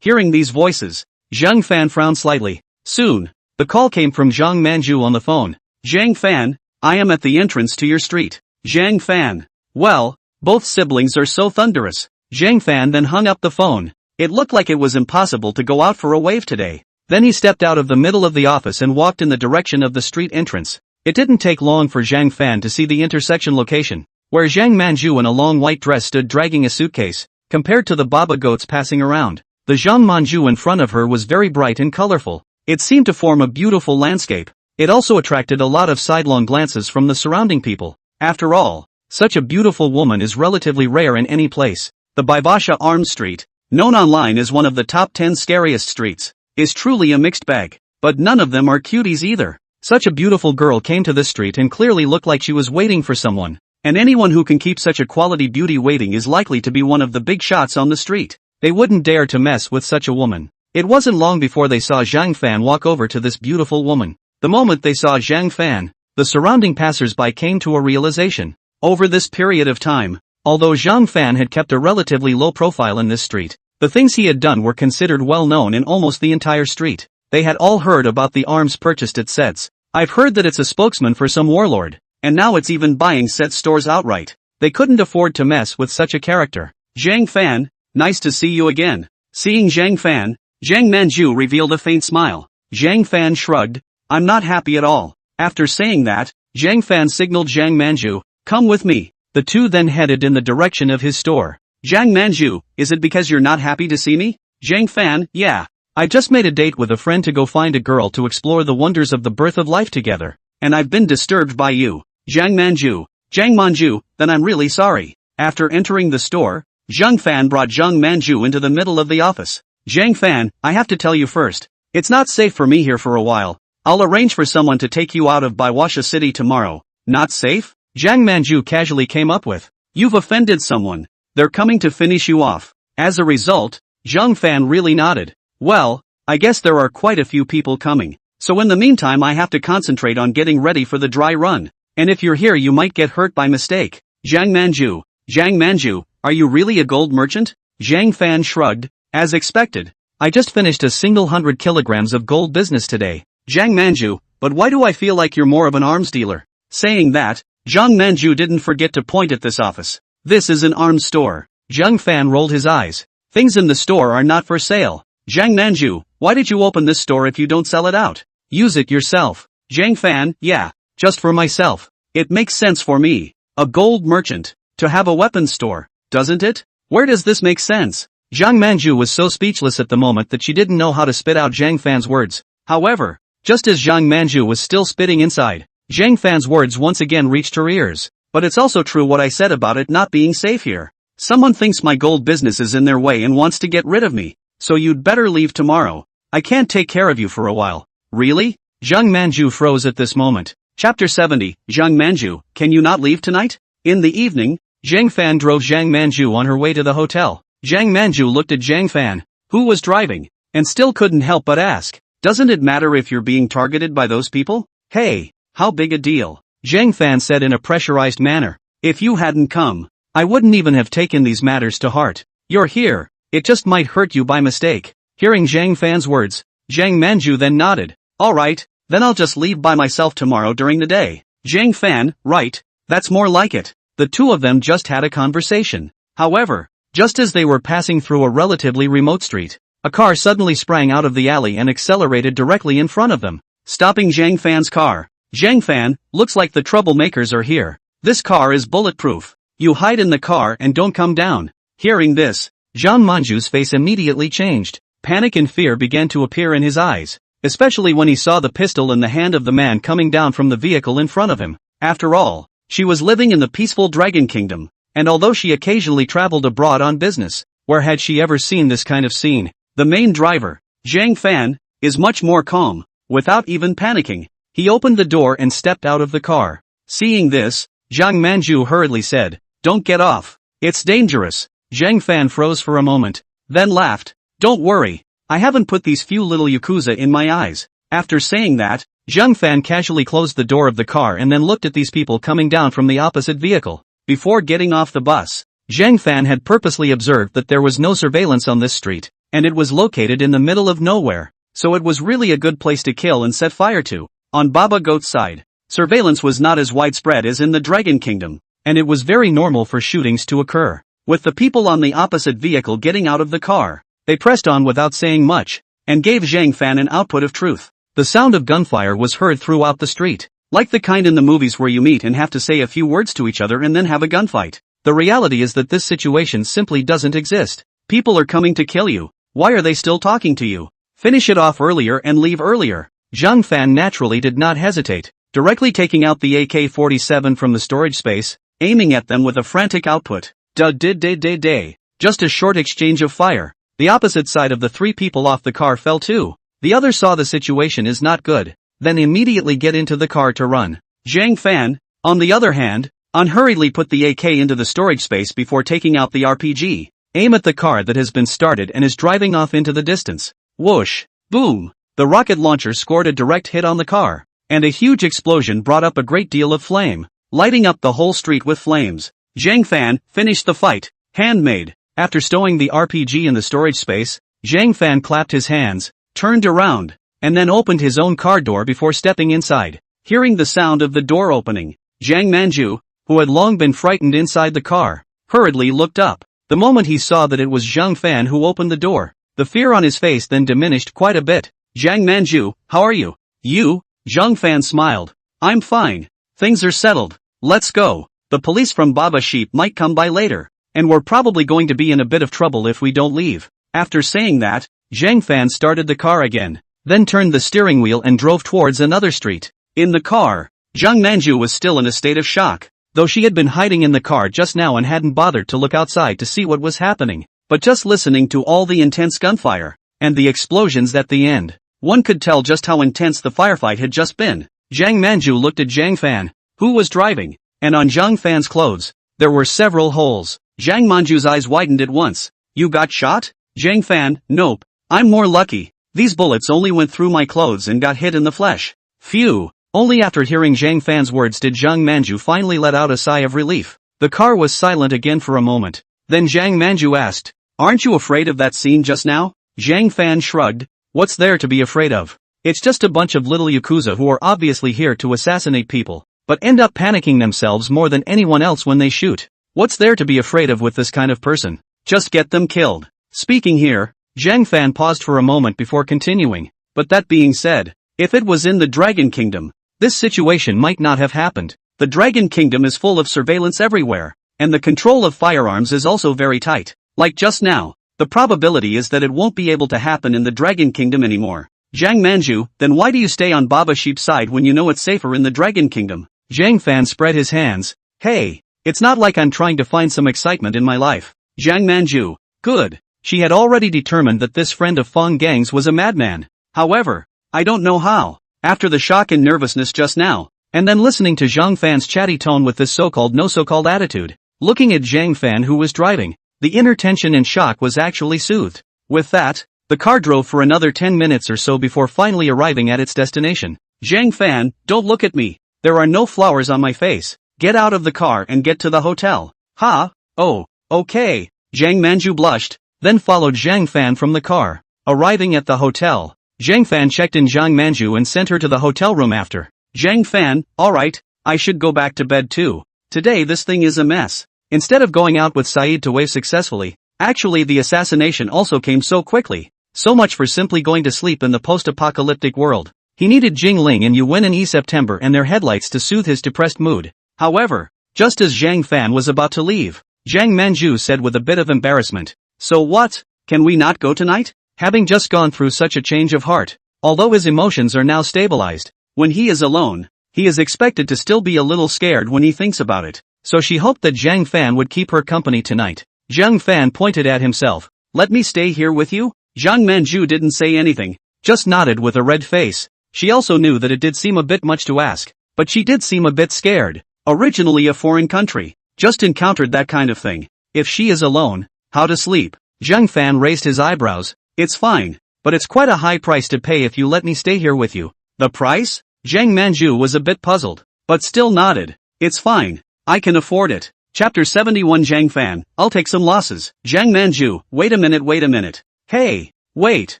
Hearing these voices, Zhang Fan frowned slightly. Soon, the call came from Zhang Manju on the phone. Zhang Fan, I am at the entrance to your street. Zhang Fan. Well, both siblings are so thunderous. Zhang Fan then hung up the phone. It looked like it was impossible to go out for a wave today. Then he stepped out of the middle of the office and walked in the direction of the street entrance. It didn't take long for Zhang Fan to see the intersection location, where Zhang Manju in a long white dress stood dragging a suitcase. Compared to the Baba goats passing around, the Zhang Manju in front of her was very bright and colorful. It seemed to form a beautiful landscape. It also attracted a lot of sidelong glances from the surrounding people. After all, Such a beautiful woman is relatively rare in any place. The Baibasha Arms Street, known online as one of the top 10 scariest streets, is truly a mixed bag. But none of them are cuties either. Such a beautiful girl came to this street and clearly looked like she was waiting for someone. And anyone who can keep such a quality beauty waiting is likely to be one of the big shots on the street. They wouldn't dare to mess with such a woman. It wasn't long before they saw Zhang Fan walk over to this beautiful woman. The moment they saw Zhang Fan, the surrounding passers-by came to a realization. Over this period of time, although Zhang Fan had kept a relatively low profile in this street, the things he had done were considered well known in almost the entire street. They had all heard about the arms purchased at sets. I've heard that it's a spokesman for some warlord, and now it's even buying set stores outright. They couldn't afford to mess with such a character. Zhang Fan, nice to see you again. Seeing Zhang Fan, Zhang Manju revealed a faint smile. Zhang Fan shrugged, I'm not happy at all. After saying that, Zhang Fan signaled Zhang Manju, come with me. The two then headed in the direction of his store. Zhang Manju, is it because you're not happy to see me? Zhang Fan, yeah. I just made a date with a friend to go find a girl to explore the wonders of the birth of life together, and I've been disturbed by you. Zhang Manju, then I'm really sorry. After entering the store, Zhang Fan brought Zhang Manju into the middle of the office. Zhang Fan, I have to tell you first, it's not safe for me here for a while. I'll arrange for someone to take you out of Baiwasha City tomorrow. Not safe? Zhang Manju casually came up with. You've offended someone. They're coming to finish you off. As a result, Zhang Fan really nodded. Well, I guess there are quite a few people coming. So in the meantime I have to concentrate on getting ready for the dry run. And if you're here you might get hurt by mistake. Zhang Manju, are you really a gold merchant? Zhang Fan shrugged. As expected. I just finished a single 100 kilograms of gold business today. Zhang Manju, but why do I feel like you're more of an arms dealer? Saying that, Zhang Manju didn't forget to point at this office. This is an arms store. Zhang Fan rolled his eyes. Things in the store are not for sale. Zhang Manju, why did you open this store if you don't sell it out? Use it yourself. Zhang Fan, yeah, just for myself. It makes sense for me, a gold merchant, to have a weapons store, doesn't it? Where does this make sense? Zhang Manju was so speechless at the moment that she didn't know how to spit out Zhang Fan's words. However, just as Zhang Manju was still spitting inside, Zhang Fan's words once again reached her ears. But it's also true what I said about it not being safe here. Someone thinks my gold business is in their way and wants to get rid of me. So you'd better leave tomorrow. I can't take care of you for a while. Really? Zhang Manju froze at this moment. Chapter 70, Zhang Manju, can you not leave tonight? In the evening, Zhang Fan drove Zhang Manju on her way to the hotel. Zhang Manju looked at Zhang Fan, who was driving, and still couldn't help but ask, doesn't it matter if you're being targeted by those people? Hey, how big a deal? Zhang Fan said in a pressurized manner. If you hadn't come, I wouldn't even have taken these matters to heart. You're here. It just might hurt you by mistake. Hearing Zhang Fan's words, Zhang Manju then nodded. Alright, then I'll just leave by myself tomorrow during the day. Zhang Fan, right, that's more like it. The two of them just had a conversation. However, just as they were passing through a relatively remote street, a car suddenly sprang out of the alley and accelerated directly in front of them, stopping Zhang Fan's car. Zhang Fan, looks like the troublemakers are here. This car is bulletproof. You hide in the car and don't come down. Hearing this, Zhang Manju's face immediately changed. Panic and fear began to appear in his eyes, especially when he saw the pistol in the hand of the man coming down from the vehicle in front of him. After all, she was living in the peaceful Dragon Kingdom, and although she occasionally traveled abroad on business, where had she ever seen this kind of scene? The main driver, Zhang Fan, is much more calm. Without even panicking, he opened the door and stepped out of the car. Seeing this, Zhang Manju hurriedly said, don't get off. It's dangerous. Zhang Fan froze for a moment, then laughed. Don't worry, I haven't put these few little yakuza in my eyes. After saying that, Zhang Fan casually closed the door of the car and then looked at these people coming down from the opposite vehicle. Before getting off the bus, Zhang Fan had purposely observed that there was no surveillance on this street, and it was located in the middle of nowhere, so it was really a good place to kill and set fire to. On Baba Goat's side, surveillance was not as widespread as in the Dragon Kingdom, and it was very normal for shootings to occur. With the people on the opposite vehicle getting out of the car, they pressed on without saying much, and gave Zhang Fan an output of truth. The sound of gunfire was heard throughout the street, like the kind in the movies where you meet and have to say a few words to each other and then have a gunfight. The reality is that this situation simply doesn't exist. People are coming to kill you. Why are they still talking to you? Finish it off earlier and leave earlier. Zhang Fan naturally did not hesitate, directly taking out the AK-47 from the storage space, aiming at them with a frantic output. Day. Just a short exchange of fire. The opposite side of the three people off the car fell too. The other saw the situation is not good, then immediately get into the car to run. Zhang Fan, on the other hand, unhurriedly put the AK into the storage space before taking out the RPG. Aim at the car that has been started and is driving off into the distance. Whoosh! Boom! The rocket launcher scored a direct hit on the car, and a huge explosion brought up a great deal of flame, lighting up the whole street with flames. Zhang Fan finished the fight, handmade. After stowing the RPG in the storage space, Zhang Fan clapped his hands, turned around, and then opened his own car door before stepping inside. Hearing the sound of the door opening, Zhang Manju, who had long been frightened inside the car, hurriedly looked up. The moment he saw that it was Zhang Fan who opened the door, the fear on his face then diminished quite a bit. Zhang Manju, how are you? You? Zhang Fan smiled. I'm fine. Things are settled. Let's go. The police from Baba Sheep might come by later, and we're probably going to be in a bit of trouble if we don't leave. After saying that, Zhang Fan started the car again, then turned the steering wheel and drove towards another street. In the car, Zhang Manju was still in a state of shock, though she had been hiding in the car just now and hadn't bothered to look outside to see what was happening. But just listening to all the intense gunfire, and the explosions at the end, one could tell just how intense the firefight had just been. Zhang Manju looked at Zhang Fan, who was driving, and on Zhang Fan's clothes, there were several holes. Zhang Manju's eyes widened at once. You got shot? Zhang Fan, nope. I'm more lucky. These bullets only went through my clothes and got hit in the flesh. Phew. Only after hearing Zhang Fan's words did Zhang Manju finally let out a sigh of relief. The car was silent again for a moment. Then Zhang Manju asked, aren't you afraid of that scene just now? Zhang Fan shrugged. What's there to be afraid of? It's just a bunch of little yakuza who are obviously here to assassinate people, but end up panicking themselves more than anyone else when they shoot. What's there to be afraid of with this kind of person? Just get them killed. Speaking here, Zhang Fan paused for a moment before continuing. But that being said, if it was in the Dragon Kingdom, this situation might not have happened. The Dragon Kingdom is full of surveillance everywhere, and the control of firearms is also very tight. Like just now, the probability is that it won't be able to happen in the Dragon Kingdom anymore. Zhang Manju, then why do you stay on Baba Sheep's side when you know it's safer in the Dragon Kingdom? Zhang Fan spread his hands. Hey, it's not like I'm trying to find some excitement in my life. Zhang Manju, good. She had already determined that this friend of Fong Gang's was a madman. However, I don't know how. After the shock and nervousness just now, and then listening to Zhang Fan's chatty tone with this so-called no so-called attitude, looking at Zhang Fan who was driving, the inner tension and shock was actually soothed. With that, the car drove for another 10 minutes or so before finally arriving at its destination. Zhang Fan, don't look at me. There are no flowers on my face. Get out of the car and get to the hotel. Ha? Oh, okay. Zhang Manju blushed, then followed Zhang Fan from the car. Arriving at the hotel, Zhang Fan checked in Zhang Manju and sent her to the hotel room after. Zhang Fan, alright, I should go back to bed too. Today this thing is a mess. Instead of going out with Saeed to wave successfully, actually the assassination also came so quickly. So much for simply going to sleep in the post-apocalyptic world. He needed Jingling and Yuwen and September and their headlights to soothe his depressed mood. However, just as Zhang Fan was about to leave, Zhang Manju said with a bit of embarrassment, so what, can we not go tonight? Having just gone through such a change of heart, although his emotions are now stabilized, when he is alone, he is expected to still be a little scared when he thinks about it. So she hoped that Zhang Fan would keep her company tonight. Zhang Fan pointed at himself. Let me stay here with you? Zhang Manju didn't say anything, just nodded with a red face. She also knew that it did seem a bit much to ask, but she did seem a bit scared. Originally a foreign country, just encountered that kind of thing. If she is alone, how to sleep? Zhang Fan raised his eyebrows. It's fine, but it's quite a high price to pay if you let me stay here with you. The price? Zhang Manju was a bit puzzled, but still nodded. It's fine. I can afford it. Chapter 71 Zhang Fan, I'll take some losses. Zhang Manju, wait a minute. Hey, wait,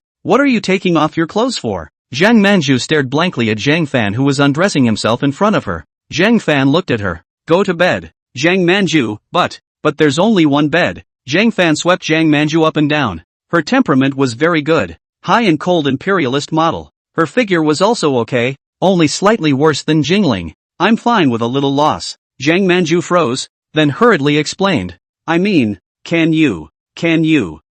what are you taking off your clothes for? Zhang Manju stared blankly at Zhang Fan who was undressing himself in front of her. Zhang Fan looked at her. Go to bed. Zhang Manju, but there's only one bed. Zhang Fan swept Zhang Manju up and down. Her temperament was very good. High and cold imperialist model. Her figure was also okay, only slightly worse than Jingling. I'm fine with a little loss. Zhang Manju froze, then hurriedly explained. I mean, can you?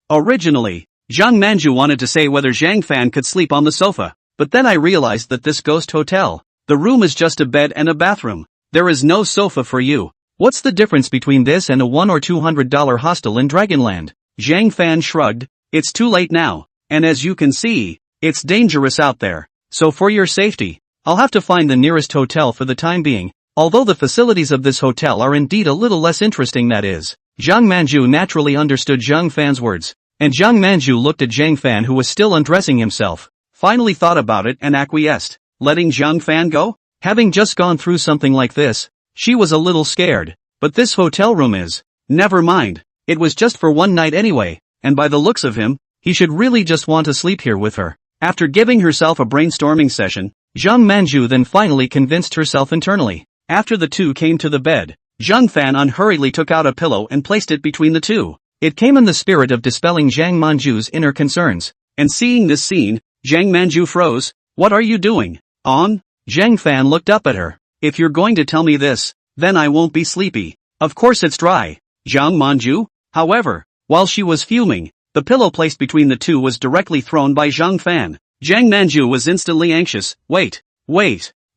Originally, Zhang Manju wanted to say whether Zhang Fan could sleep on the sofa, but then I realized that this ghost hotel, the room is just a bed and a bathroom. There is no sofa for you. What's the difference between this and a $100 or $200 hostel in Dragonland? Zhang Fan shrugged. It's too late now, and as you can see, it's dangerous out there. So for your safety, I'll have to find the nearest hotel for the time being, although the facilities of this hotel are indeed a little less interesting, that is. Zhang Manju naturally understood Zhang Fan's words, and Zhang Manju looked at Zhang Fan, who was still undressing himself, finally thought about it and acquiesced. Letting Zhang Fan go? Having just gone through something like this, she was a little scared, but this hotel room is, never mind, it was just for one night anyway, and by the looks of him, he should really just want to sleep here with her. After giving herself a brainstorming session, Zhang Manju then finally convinced herself internally. After the two came to the bed, Zhang Fan unhurriedly took out a pillow and placed it between the two. It came in the spirit of dispelling Zhang Manju's inner concerns, and seeing this scene, Zhang Manju froze. What are you doing? On? Zhang Fan looked up at her. If you're going to tell me this, then I won't be sleepy. Of course it's dry. Zhang Manju? However, while she was fuming, the pillow placed between the two was directly thrown by Zhang Fan. Zhang Manju was instantly anxious. Wait,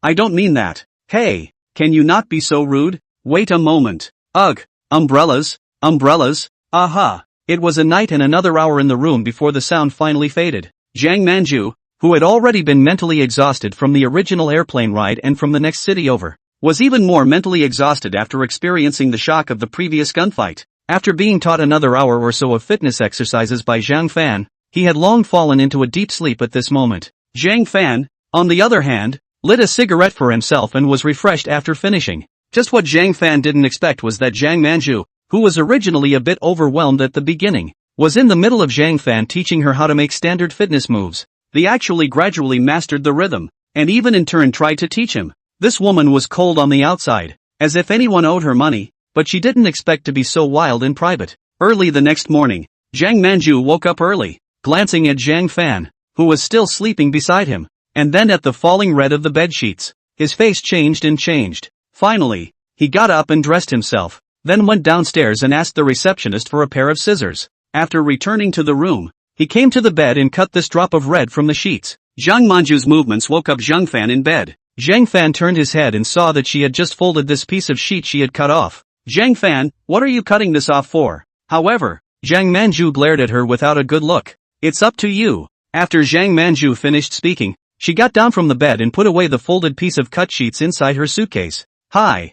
I don't mean that. Hey, can you not be so rude? Wait a moment. Ugh, umbrellas, aha. It was a night and another hour in the room before the sound finally faded. Zhang Manju, who had already been mentally exhausted from the original airplane ride and from the next city over, was even more mentally exhausted after experiencing the shock of the previous gunfight. After being taught another hour or so of fitness exercises by Zhang Fan, he had long fallen into a deep sleep at this moment. Zhang Fan, on the other hand, lit a cigarette for himself and was refreshed after finishing. Just what Zhang Fan didn't expect was that Zhang Manju, who was originally a bit overwhelmed at the beginning, was in the middle of Zhang Fan teaching her how to make standard fitness moves. They actually gradually mastered the rhythm, and even in turn tried to teach him. This woman was cold on the outside, as if anyone owed her money, but she didn't expect to be so wild in private. Early the next morning, Zhang Manju woke up early, glancing at Zhang Fan, who was still sleeping beside him, and then at the falling red of the bedsheets. His face changed. Finally, he got up and dressed himself, then went downstairs and asked the receptionist for a pair of scissors. After returning to the room, he came to the bed and cut this drop of red from the sheets. Zhang Manju's movements woke up Zhang Fan in bed. Zhang Fan turned his head and saw that she had just folded this piece of sheet she had cut off. Zhang Fan, what are you cutting this off for? However, Zhang Manju glared at her without a good look. It's up to you. After Zhang Manju finished speaking, she got down from the bed and put away the folded piece of cut sheets inside her suitcase. Hi.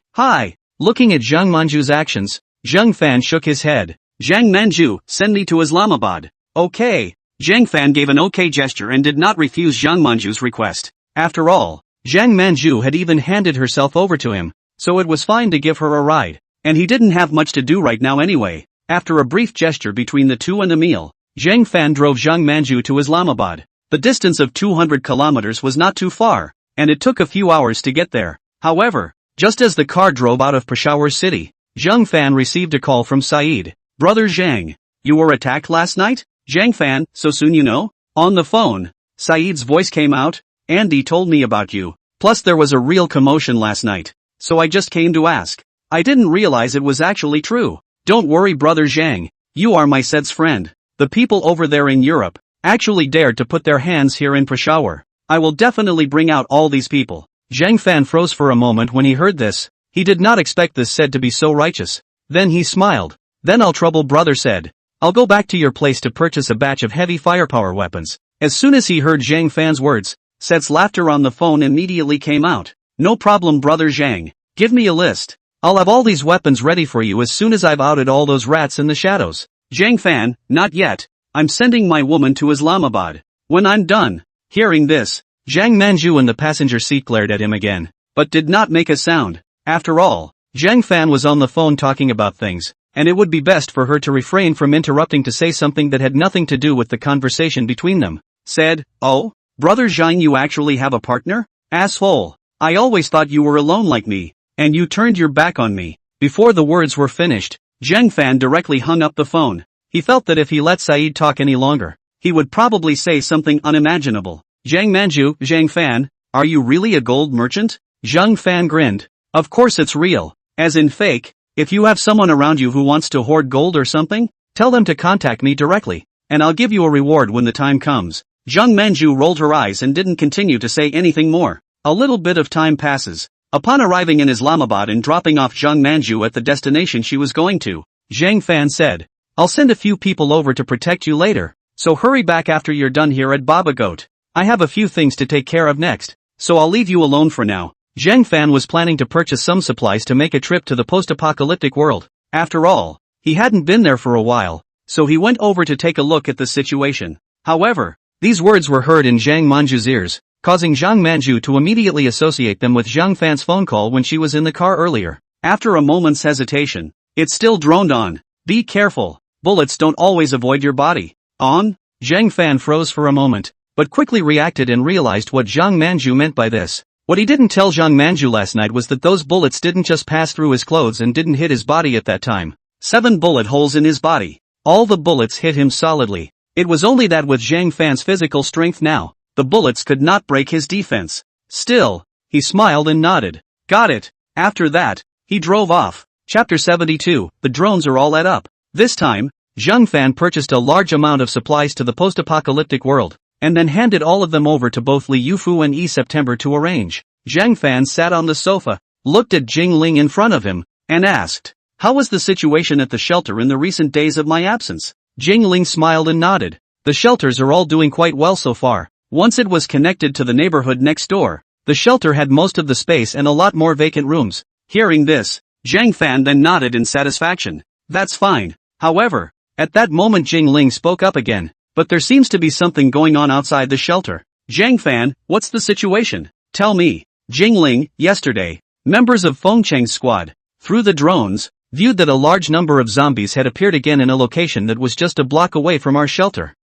Looking at Zhang Manju's actions, Zhang Fan shook his head. Zhang Manju, send me to Islamabad. Okay. Zhang Fan gave an okay gesture and did not refuse Zhang Manju's request. After all, Zhang Manju had even handed herself over to him, so it was fine to give her a ride, and he didn't have much to do right now anyway. After a brief gesture between the two and a meal, Zhang Fan drove Zhang Manju to Islamabad. The distance of 200 kilometers was not too far, and it took a few hours to get there. However, just as the car drove out of Peshawar city, Zhang Fan received a call from Saeed. Brother Zhang, you were attacked last night? Zhang Fan, so soon you know? On the phone, Saeed's voice came out. Andy told me about you. Plus there was a real commotion last night, so I just came to ask. I didn't realize it was actually true. Don't worry brother Zhang, you are my Sed's friend. The people over there in Europe actually dared to put their hands here in Peshawar. I will definitely bring out all these people. Zhang Fan froze for a moment when he heard this. He did not expect this Sed to be so righteous. Then he smiled. Then I'll trouble brother Sed. I'll go back to your place to purchase a batch of heavy firepower weapons. As soon as he heard Zhang Fan's words, Sed's laughter on the phone immediately came out. No problem brother Zhang. Give me a list. I'll have all these weapons ready for you as soon as I've outed all those rats in the shadows. Zhang Fan, not yet. I'm sending my woman to Islamabad. When I'm done. Hearing this, Zhang Manju in the passenger seat glared at him again, but did not make a sound. After all, Zhang Fan was on the phone talking about things, and it would be best for her to refrain from interrupting to say something that had nothing to do with the conversation between them. Said, oh, brother Zhang, you actually have a partner? Asshole. I always thought you were alone like me, and you turned your back on me. Before the words were finished, Zhang Fan directly hung up the phone. He felt that if he let Saeed talk any longer, he would probably say something unimaginable. Zhang Manju, Zhang Fan, are you really a gold merchant? Zhang Fan grinned. Of course it's real, as in fake. If you have someone around you who wants to hoard gold or something, tell them to contact me directly, and I'll give you a reward when the time comes. Zhang Manju rolled her eyes and didn't continue to say anything more. A little bit of time passes. Upon arriving in Islamabad and dropping off Zhang Manju at the destination she was going to, Zhang Fan said, "I'll send a few people over to protect you later, so hurry back after you're done here at Baba Goat. I have a few things to take care of next, so I'll leave you alone for now." Zhang Fan was planning to purchase some supplies to make a trip to the post-apocalyptic world. After all, he hadn't been there for a while, so he went over to take a look at the situation. However, these words were heard in Zhang Manju's ears, causing Zhang Manju to immediately associate them with Zhang Fan's phone call when she was in the car earlier. After a moment's hesitation, it still droned on, "Be careful, bullets don't always avoid your body." On? Zhang Fan froze for a moment, but quickly reacted and realized what Zhang Manju meant by this. What he didn't tell Zhang Manju last night was that those bullets didn't just pass through his clothes and didn't hit his body at that time. 7 bullet holes in his body. All the bullets hit him solidly. It was only that with Zhang Fan's physical strength now, the bullets could not break his defense. Still, he smiled and nodded. Got it. After that, he drove off. Chapter 72, the drones are all lit up. This time, Zhang Fan purchased a large amount of supplies to the post-apocalyptic world, and then handed all of them over to both Li Yufu and September to arrange. Zhang Fan sat on the sofa, looked at Jing Ling in front of him, and asked, "How was the situation at the shelter in the recent days of my absence?" Jing Ling smiled and nodded. "The shelters are all doing quite well so far. Once it was connected to the neighborhood next door, the shelter had most of the space and a lot more vacant rooms." Hearing this, Zhang Fan then nodded in satisfaction. "That's fine." However, at that moment Jing Ling spoke up again. "But there seems to be something going on outside the shelter." "Zhang Fan, what's the situation? Tell me." Jing Ling, yesterday, members of Feng Cheng's squad, through the drones, viewed that a large number of zombies had appeared again in a location that was just a block away from our shelter.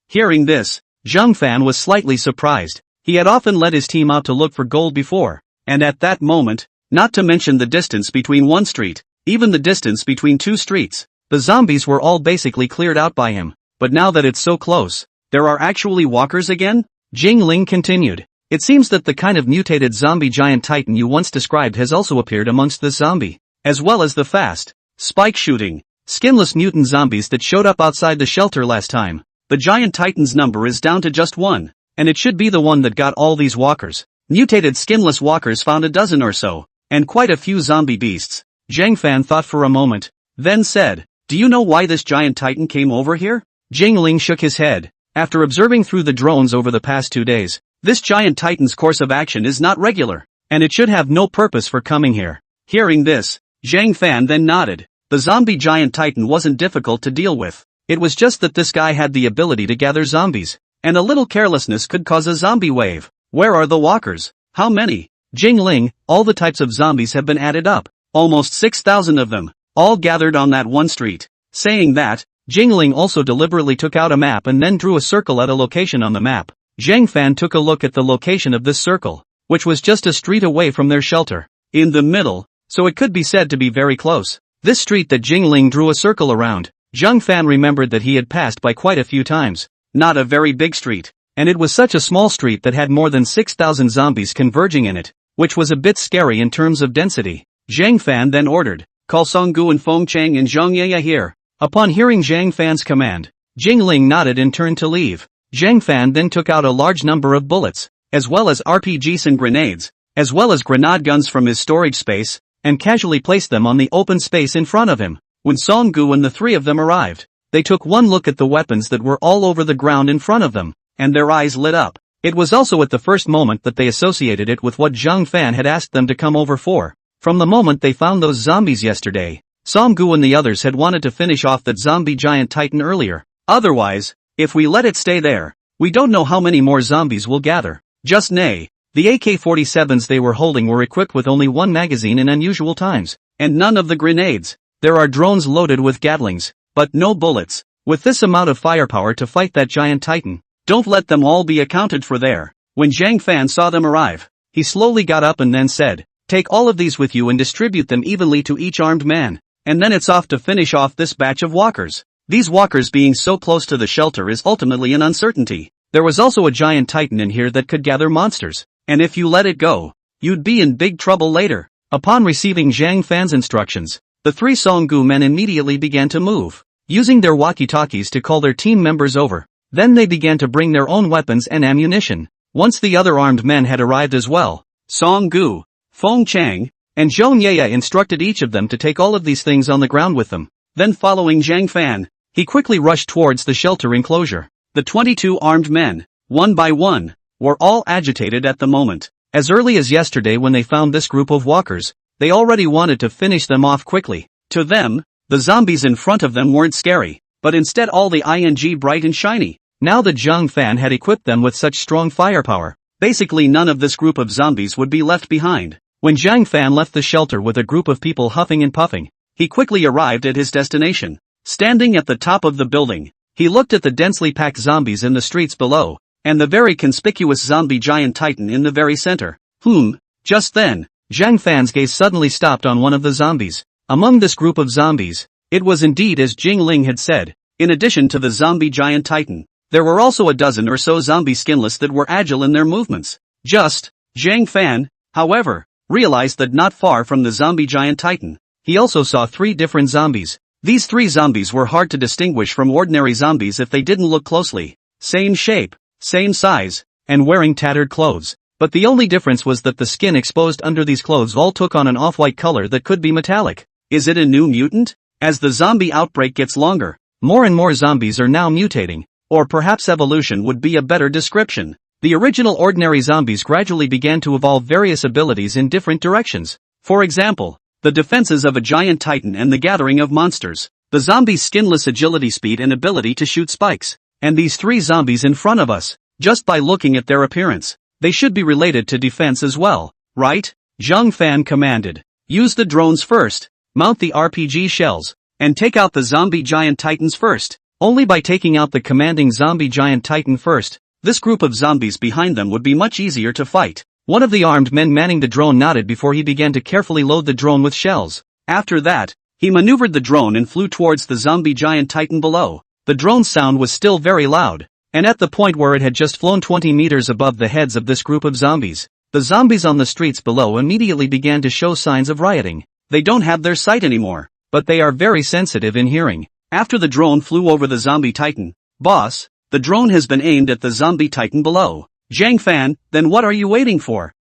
Hearing this, Zhang Fan was slightly surprised. He had often led his team out to look for gold before, and at that moment, not to mention the distance between one street, even the distance between 2 streets, the zombies were all basically cleared out by him. But now that it's so close, there are actually walkers again? Jing Ling continued. It seems that the kind of mutated zombie giant titan you once described has also appeared amongst the zombie, as well as the fast, spike-shooting, skinless mutant zombies that showed up outside the shelter last time. The giant titan's number is down to just 1, and it should be the one that got all these walkers. Mutated skinless walkers found a dozen or so, and quite a few zombie beasts. Zhang Fan thought for a moment, then said, "Do you know why this giant titan came over here?" Jing Ling shook his head. After observing through the drones over the past 2 days, this giant titan's course of action is not regular, and it should have no purpose for coming here. Hearing this, Zhang Fan then nodded. The zombie giant titan wasn't difficult to deal with. It was just that this guy had the ability to gather zombies, and a little carelessness could cause a zombie wave. Where are the walkers? How many? Jing Ling, all the types of zombies have been added up. Almost 6,000 of them, all gathered on that one street. Saying that, Jing Ling also deliberately took out a map and then drew a circle at a location on the map. Zhang Fan took a look at the location of this circle, which was just a street away from their shelter. In the middle, so it could be said to be very close. This street that Jing Ling drew a circle around, Zhang Fan remembered that he had passed by quite a few times. Not a very big street, and it was such a small street that had more than 6,000 zombies converging in it, which was a bit scary in terms of density. Zhang Fan then ordered, "Call Songgu and Feng Cheng and Zhang Yaya here." Upon hearing Zhang Fan's command, Jing Ling nodded and turned to leave. Zhang Fan then took out a large number of bullets, as well as RPGs and grenades, as well as grenade guns from his storage space, and casually placed them on the open space in front of him. When Songgu and the 3 of them arrived, they took one look at the weapons that were all over the ground in front of them, and their eyes lit up. It was also at the first moment that they associated it with what Zhang Fan had asked them to come over for. From the moment they found those zombies yesterday, Songgu and the others had wanted to finish off that zombie giant titan earlier. Otherwise, if we let it stay there, we don't know how many more zombies will gather. Just nay, the AK-47s they were holding were equipped with only 1 magazine in unusual times, and none of the grenades. There are drones loaded with Gatlings, but no bullets. With this amount of firepower to fight that giant titan, don't let them all be accounted for there. When Zhang Fan saw them arrive, he slowly got up and then said, "Take all of these with you and distribute them evenly to each armed man. And then it's off to finish off this batch of walkers." These walkers being so close to the shelter is ultimately an uncertainty. There was also a giant titan in here that could gather monsters, and if you let it go, you'd be in big trouble later. Upon receiving Zhang Fan's instructions, the 3 Songgu men immediately began to move, using their walkie-talkies to call their team members over. Then they began to bring their own weapons and ammunition. Once the other armed men had arrived as well, Songgu, Feng Chang, and Zhong Yaya instructed each of them to take all of these things on the ground with them. Then following Zhang Fan, he quickly rushed towards the shelter enclosure. The 22 armed men, one by one, were all agitated at the moment. As early as yesterday when they found this group of walkers, they already wanted to finish them off quickly. To them, the zombies in front of them weren't scary, but instead all the ing bright and shiny. Now that Zhang Fan had equipped them with such strong firepower, basically none of this group of zombies would be left behind. When Zhang Fan left the shelter with a group of people huffing and puffing, he quickly arrived at his destination. Standing at the top of the building, he looked at the densely packed zombies in the streets below, and the very conspicuous zombie giant titan in the very center. Just then, Zhang Fan's gaze suddenly stopped on one of the zombies. Among this group of zombies, it was indeed as Jing Ling had said. In addition to the zombie giant titan, there were also a dozen or so zombie skinless that were agile in their movements. Zhang Fan, however, realized that not far from the zombie giant titan, he also saw 3 different zombies. These 3 zombies were hard to distinguish from ordinary zombies if they didn't look closely. Same shape, same size, and wearing tattered clothes. But the only difference was that the skin exposed under these clothes all took on an off-white color that could be metallic. Is it a new mutant? As the zombie outbreak gets longer, more and more zombies are now mutating, or perhaps evolution would be a better description. The original ordinary zombies gradually began to evolve various abilities in different directions. For example, the defenses of a giant titan and the gathering of monsters, the zombies' skinless agility, speed and ability to shoot spikes, and these 3 zombies in front of us, just by looking at their appearance, they should be related to defense as well, right? Zhang Fan commanded. Use the drones first, mount the RPG shells, and take out the zombie giant titans first. Only by taking out the commanding zombie giant titan first, this group of zombies behind them would be much easier to fight. One of the armed men manning the drone nodded before he began to carefully load the drone with shells. After that, he maneuvered the drone and flew towards the zombie giant titan below. The drone's sound was still very loud, and at the point where it had just flown 20 meters above the heads of this group of zombies, the zombies on the streets below immediately began to show signs of rioting. They don't have their sight anymore, but they are very sensitive in hearing. After the drone flew over the zombie titan, boss, the drone has been aimed at the zombie titan below. Zhang Fan, then what are you waiting for?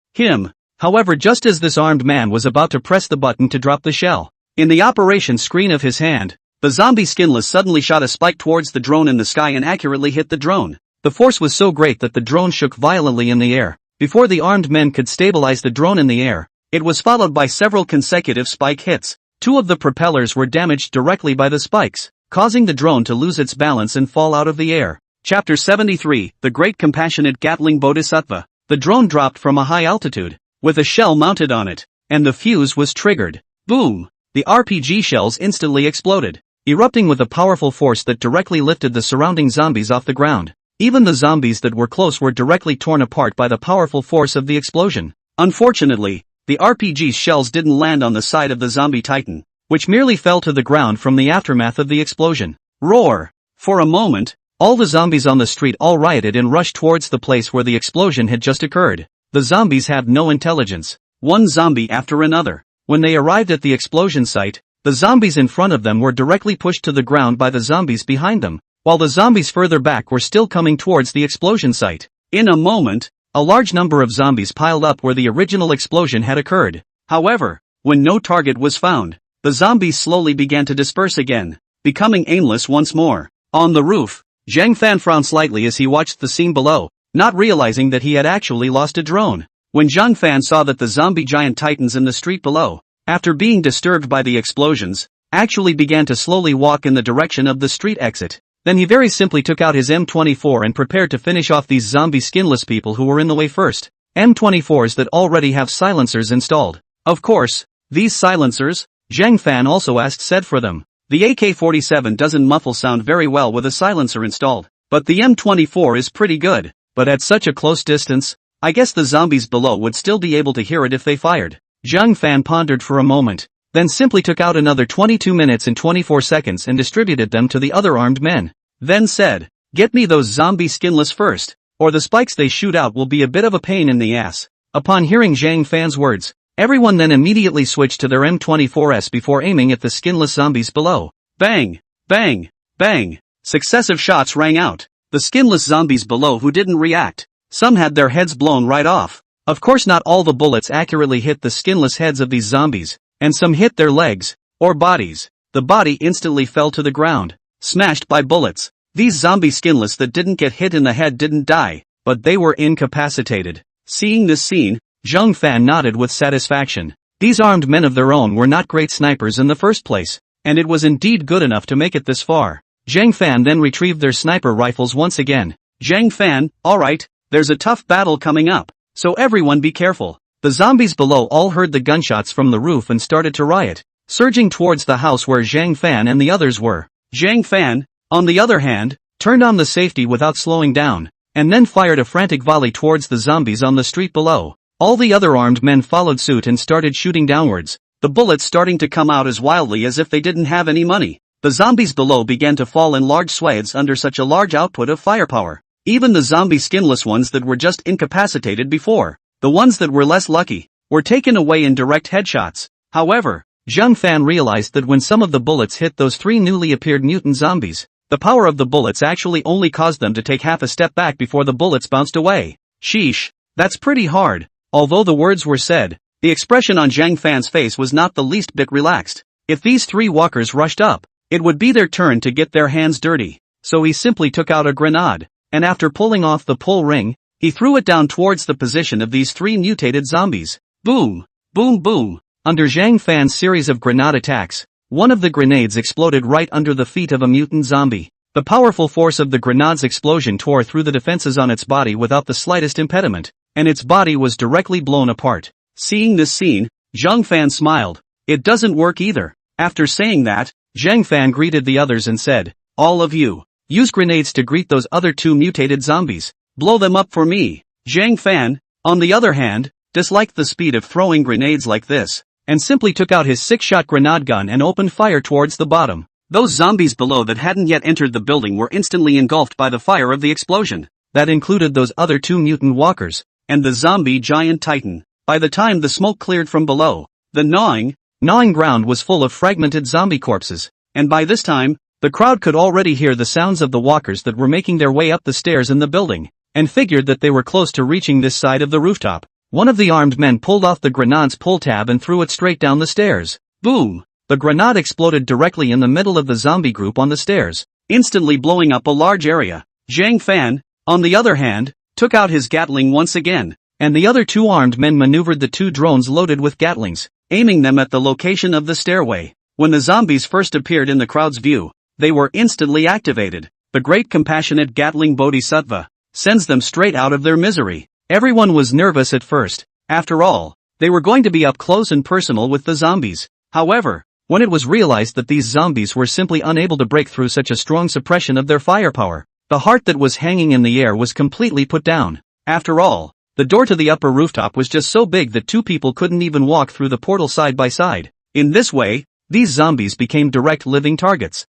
However, just as this armed man was about to press the button to drop the shell, in the operation screen of his hand, the zombie skinless suddenly shot a spike towards the drone in the sky and accurately hit the drone. The force was so great that the drone shook violently in the air. Before the armed men could stabilize the drone in the air, it was followed by several consecutive spike hits. 2 of the propellers were damaged directly by the spikes, causing the drone to lose its balance and fall out of the air. Chapter 73, The Great Compassionate Gatling Bodhisattva. The drone dropped from a high altitude, with a shell mounted on it, and the fuse was triggered. Boom! The RPG shells instantly exploded, erupting with a powerful force that directly lifted the surrounding zombies off the ground. Even the zombies that were close were directly torn apart by the powerful force of the explosion. Unfortunately, the RPG shells didn't land on the side of the zombie titan, which merely fell to the ground from the aftermath of the explosion. Roar! For a moment, all the zombies on the street all rioted and rushed towards the place where the explosion had just occurred. The zombies have no intelligence. One zombie after another. When they arrived at the explosion site, the zombies in front of them were directly pushed to the ground by the zombies behind them, while the zombies further back were still coming towards the explosion site. In a moment, a large number of zombies piled up where the original explosion had occurred. However, when no target was found, the zombies slowly began to disperse again, becoming aimless once more. On the roof, Zhang Fan frowned slightly as he watched the scene below, not realizing that he had actually lost a drone. When Zhang Fan saw that the zombie giant titans in the street below, after being disturbed by the explosions, actually began to slowly walk in the direction of the street exit, then he very simply took out his M24 and prepared to finish off these zombie skinless people who were in the way first. M24s that already have silencers installed. Of course, these silencers, Zhang Fan also asked said for them. The AK-47 doesn't muffle sound very well with a silencer installed, but the M24 is pretty good. But at such a close distance, I guess the zombies below would still be able to hear it if they fired. Zhang Fan pondered for a moment, then simply took out another 22 minutes and 24 seconds and distributed them to the other armed men. Then said, "Get me those zombie skinless first, or the spikes they shoot out will be a bit of a pain in the ass." Upon hearing Zhang Fan's words, everyone then immediately switched to their M24s before aiming at the skinless zombies below. Bang! Bang! Bang! Successive shots rang out. The skinless zombies below who didn't react. Some had their heads blown right off. Of course not all the bullets accurately hit the skinless heads of these zombies, and some hit their legs, or bodies. The body instantly fell to the ground, smashed by bullets. These zombie skinless that didn't get hit in the head didn't die, but they were incapacitated. Seeing this scene, Zhang Fan nodded with satisfaction. These armed men of their own were not great snipers in the first place, and it was indeed good enough to make it this far. Zhang Fan then retrieved their sniper rifles once again. Zhang Fan, alright, there's a tough battle coming up, so everyone be careful. The zombies below all heard the gunshots from the roof and started to riot, surging towards the house where Zhang Fan and the others were. Zhang Fan, on the other hand, turned on the safety without slowing down, and then fired a frantic volley towards the zombies on the street below. All the other armed men followed suit and started shooting downwards, the bullets starting to come out as wildly as if they didn't have any money. The zombies below began to fall in large swathes under such a large output of firepower. Even the zombie skinless ones that were just incapacitated before, the ones that were less lucky, were taken away in direct headshots. However, Zhang Fan realized that when some of the bullets hit those three newly appeared mutant zombies, the power of the bullets actually only caused them to take half a step back before the bullets bounced away. Sheesh, that's pretty hard. Although the words were said, the expression on Zhang Fan's face was not the least bit relaxed. If these three walkers rushed up, it would be their turn to get their hands dirty. So he simply took out a grenade, and after pulling off the pull ring, he threw it down towards the position of these three mutated zombies. Boom! Boom boom! Under Zhang Fan's series of grenade attacks, one of the grenades exploded right under the feet of a mutant zombie. The powerful force of the grenade's explosion tore through the defenses on its body without the slightest impediment, and its body was directly blown apart. Seeing this scene, Zhang Fan smiled. It doesn't work either. After saying that, Zhang Fan greeted the others and said, all of you, use grenades to greet those other two mutated zombies. Blow them up for me. Zhang Fan, on the other hand, disliked the speed of throwing grenades like this, and simply took out his 6-shot grenade gun and opened fire towards the bottom. Those zombies below that hadn't yet entered the building were instantly engulfed by the fire of the explosion. That included those other two mutant walkers, and the zombie giant titan. By the time the smoke cleared from below, the gnawing ground was full of fragmented zombie corpses, and by this time, the crowd could already hear the sounds of the walkers that were making their way up the stairs in the building, and figured that they were close to reaching this side of the rooftop. One of the armed men pulled off the grenade's pull tab and threw it straight down the stairs. Boom! The grenade exploded directly in the middle of the zombie group on the stairs, instantly blowing up a large area. Zhang Fan, on the other hand, took out his Gatling once again, and the other two armed men maneuvered the two drones loaded with Gatlings, aiming them at the location of the stairway. When the zombies first appeared in the crowd's view, they were instantly activated. The great compassionate Gatling Bodhisattva sends them straight out of their misery. Everyone was nervous at first. After all, they were going to be up close and personal with the zombies. However, when it was realized that these zombies were simply unable to break through such a strong suppression of their firepower, the heart that was hanging in the air was completely put down. After all, the door to the upper rooftop was just so big that two people couldn't even walk through the portal side by side. In this way, these zombies became direct living targets.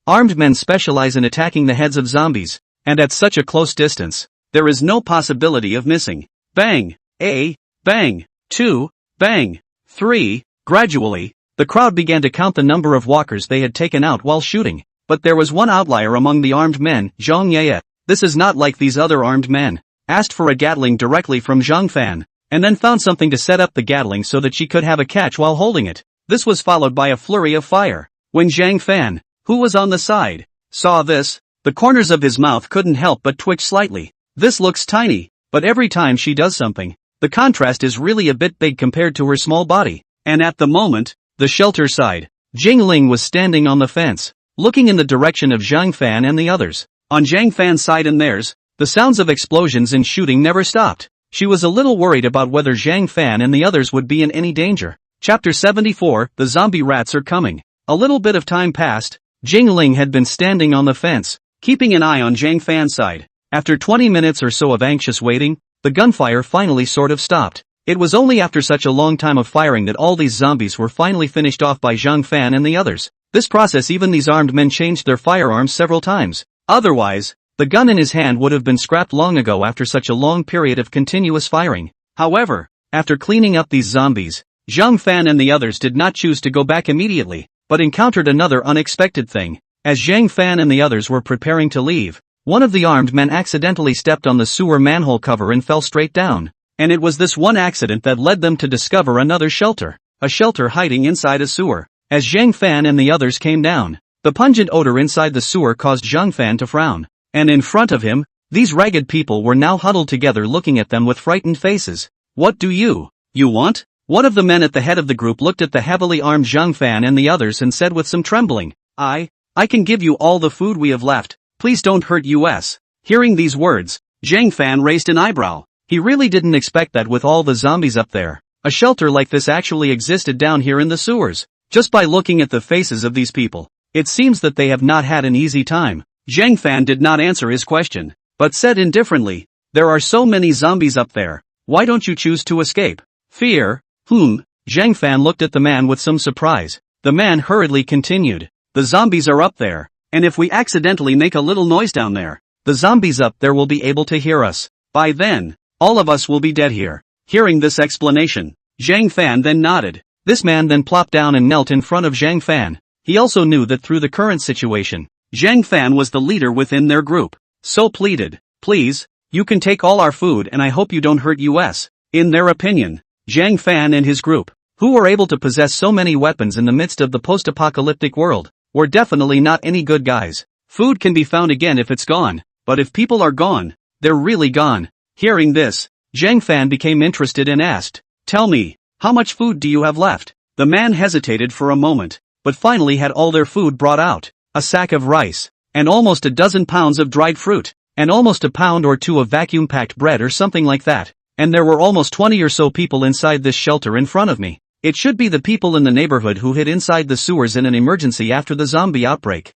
Armed men specialize in attacking the heads of zombies, and at such a close distance, there is no possibility of missing. Bang! A, bang! 2, bang! 3. Gradually, the crowd began to count the number of walkers they had taken out while shooting, but there was one outlier among the armed men. Zhang Ye. This is not like these other armed men. Asked for a Gatling directly from Zhang Fan, and then found something to set up the Gatling so that she could have a catch while holding it. This was followed by a flurry of fire. When Zhang Fan, who was on the side, saw this, the corners of his mouth couldn't help but twitch slightly. This looks tiny, but every time she does something, the contrast is really a bit big compared to her small body. And at the moment, the shelter side, Jingling was standing on the fence, looking in the direction of Zhang Fan and the others. On Zhang Fan's side and theirs, the sounds of explosions and shooting never stopped. She was a little worried about whether Zhang Fan and the others would be in any danger. Chapter 74, The Zombie Rats Are Coming. A little bit of time passed. Jingling had been standing on the fence, keeping an eye on Zhang Fan's side. After 20 minutes or so of anxious waiting, the gunfire finally sort of stopped. It was only after such a long time of firing that all these zombies were finally finished off by Zhang Fan and the others. This process even these armed men changed their firearms several times. Otherwise, the gun in his hand would have been scrapped long ago after such a long period of continuous firing. However, after cleaning up these zombies, Zhang Fan and the others did not choose to go back immediately, but encountered another unexpected thing. As Zhang Fan and the others were preparing to leave, one of the armed men accidentally stepped on the sewer manhole cover and fell straight down. And it was this one accident that led them to discover another shelter, a shelter hiding inside a sewer. As Zhang Fan and the others came down, the pungent odor inside the sewer caused Zhang Fan to frown. And in front of him, these ragged people were now huddled together looking at them with frightened faces. What do you want? One of the men at the head of the group looked at the heavily armed Zhang Fan and the others and said with some trembling, I can give you all the food we have left, please don't hurt us. Hearing these words, Zhang Fan raised an eyebrow. He really didn't expect that with all the zombies up there, a shelter like this actually existed down here in the sewers. Just by looking at the faces of these people, it seems that they have not had an easy time. Zhang Fan did not answer his question, but said indifferently, there are so many zombies up there, why don't you choose to escape? Fear? Zhang Fan looked at the man with some surprise. The man hurriedly continued, the zombies are up there, and if we accidentally make a little noise down there, the zombies up there will be able to hear us. By then, all of us will be dead here. Hearing this explanation, Zhang Fan then nodded. This man then plopped down and knelt in front of Zhang Fan. He also knew that through the current situation, Zhang Fan was the leader within their group. So pleaded, please, you can take all our food and I hope you don't hurt us. In their opinion, Zhang Fan and his group, who were able to possess so many weapons in the midst of the post-apocalyptic world, were definitely not any good guys. Food can be found again if it's gone, but if people are gone, they're really gone. Hearing this, Zhang Fan became interested and asked, tell me, how much food do you have left? The man hesitated for a moment, but finally had all their food brought out, a sack of rice, and almost a dozen pounds of dried fruit, and almost a pound or two of vacuum-packed bread or something like that. And there were almost 20 or so people inside this shelter in front of me. It should be the people in the neighborhood who hid inside the sewers in an emergency after the zombie outbreak.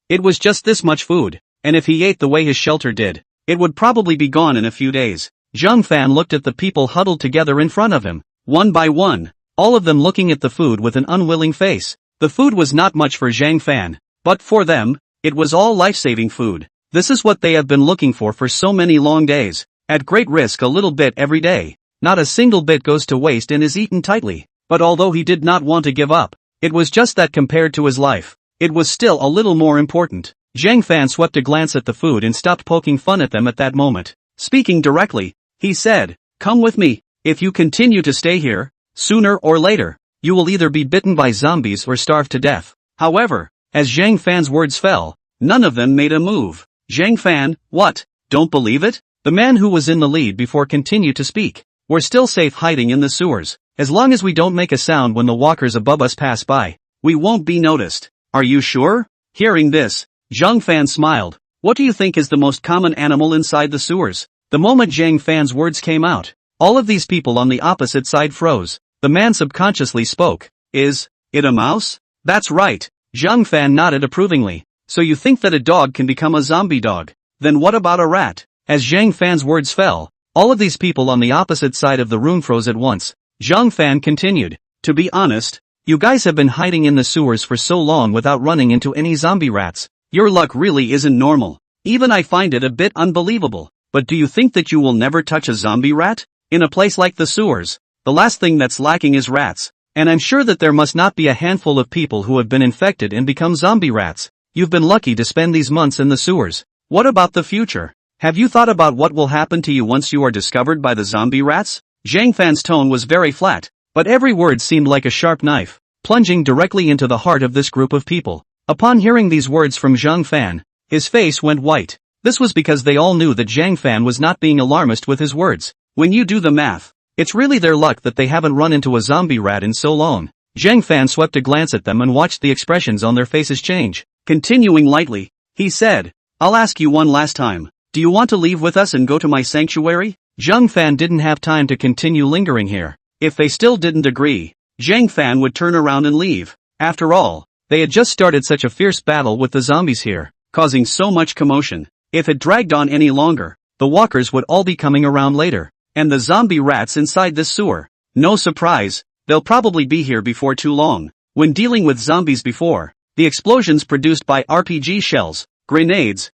It was just this much food, and if he ate the way his shelter did, it would probably be gone in a few days. Zhang Fan looked at the people huddled together in front of him, one by one, all of them looking at the food with an unwilling face. The food was not much for Zhang Fan, but for them, it was all life-saving food. This is what they have been looking for so many long days. At great risk a little bit every day, not a single bit goes to waste and is eaten tightly. But although he did not want to give up, it was just that compared to his life, it was still a little more important. Zhang Fan swept a glance at the food and stopped poking fun at them at that moment. Speaking directly, he said, come with me. If you continue to stay here, sooner or later, you will either be bitten by zombies or starve to death. However, as Zhang Fan's words fell, none of them made a move. Zhang Fan, what? Don't believe it? The man who was in the lead before continued to speak. We're still safe hiding in the sewers. As long as we don't make a sound when the walkers above us pass by, we won't be noticed. Are you sure? Hearing this, Zhang Fan smiled. What do you think is the most common animal inside the sewers? The moment Zhang Fan's words came out, all of these people on the opposite side froze. The man subconsciously spoke. Is it a mouse? That's right. Zhang Fan nodded approvingly. So you think that a dog can become a zombie dog? Then what about a rat? As Zhang Fan's words fell, all of these people on the opposite side of the room froze at once. Zhang Fan continued, to be honest, you guys have been hiding in the sewers for so long without running into any zombie rats. Your luck really isn't normal. Even I find it a bit unbelievable. But do you think that you will never touch a zombie rat? In a place like the sewers, the last thing that's lacking is rats. And I'm sure that there must not be a handful of people who have been infected and become zombie rats. You've been lucky to spend these months in the sewers. What about the future? Have you thought about what will happen to you once you are discovered by the zombie rats? Zhang Fan's tone was very flat, but every word seemed like a sharp knife, plunging directly into the heart of this group of people. Upon hearing these words from Zhang Fan, his face went white. This was because they all knew that Zhang Fan was not being alarmist with his words. When you do the math, it's really their luck that they haven't run into a zombie rat in so long. Zhang Fan swept a glance at them and watched the expressions on their faces change. Continuing lightly, he said, I'll ask you one last time. Do you want to leave with us and go to my sanctuary? Zhang Fan didn't have time to continue lingering here. If they still didn't agree, Zhang Fan would turn around and leave. After all, they had just started such a fierce battle with the zombies here, causing so much commotion. If it dragged on any longer, the walkers would all be coming around later. And the zombie rats inside this sewer. No surprise, they'll probably be here before too long. When dealing with zombies before, the explosions produced by RPG shells, grenades,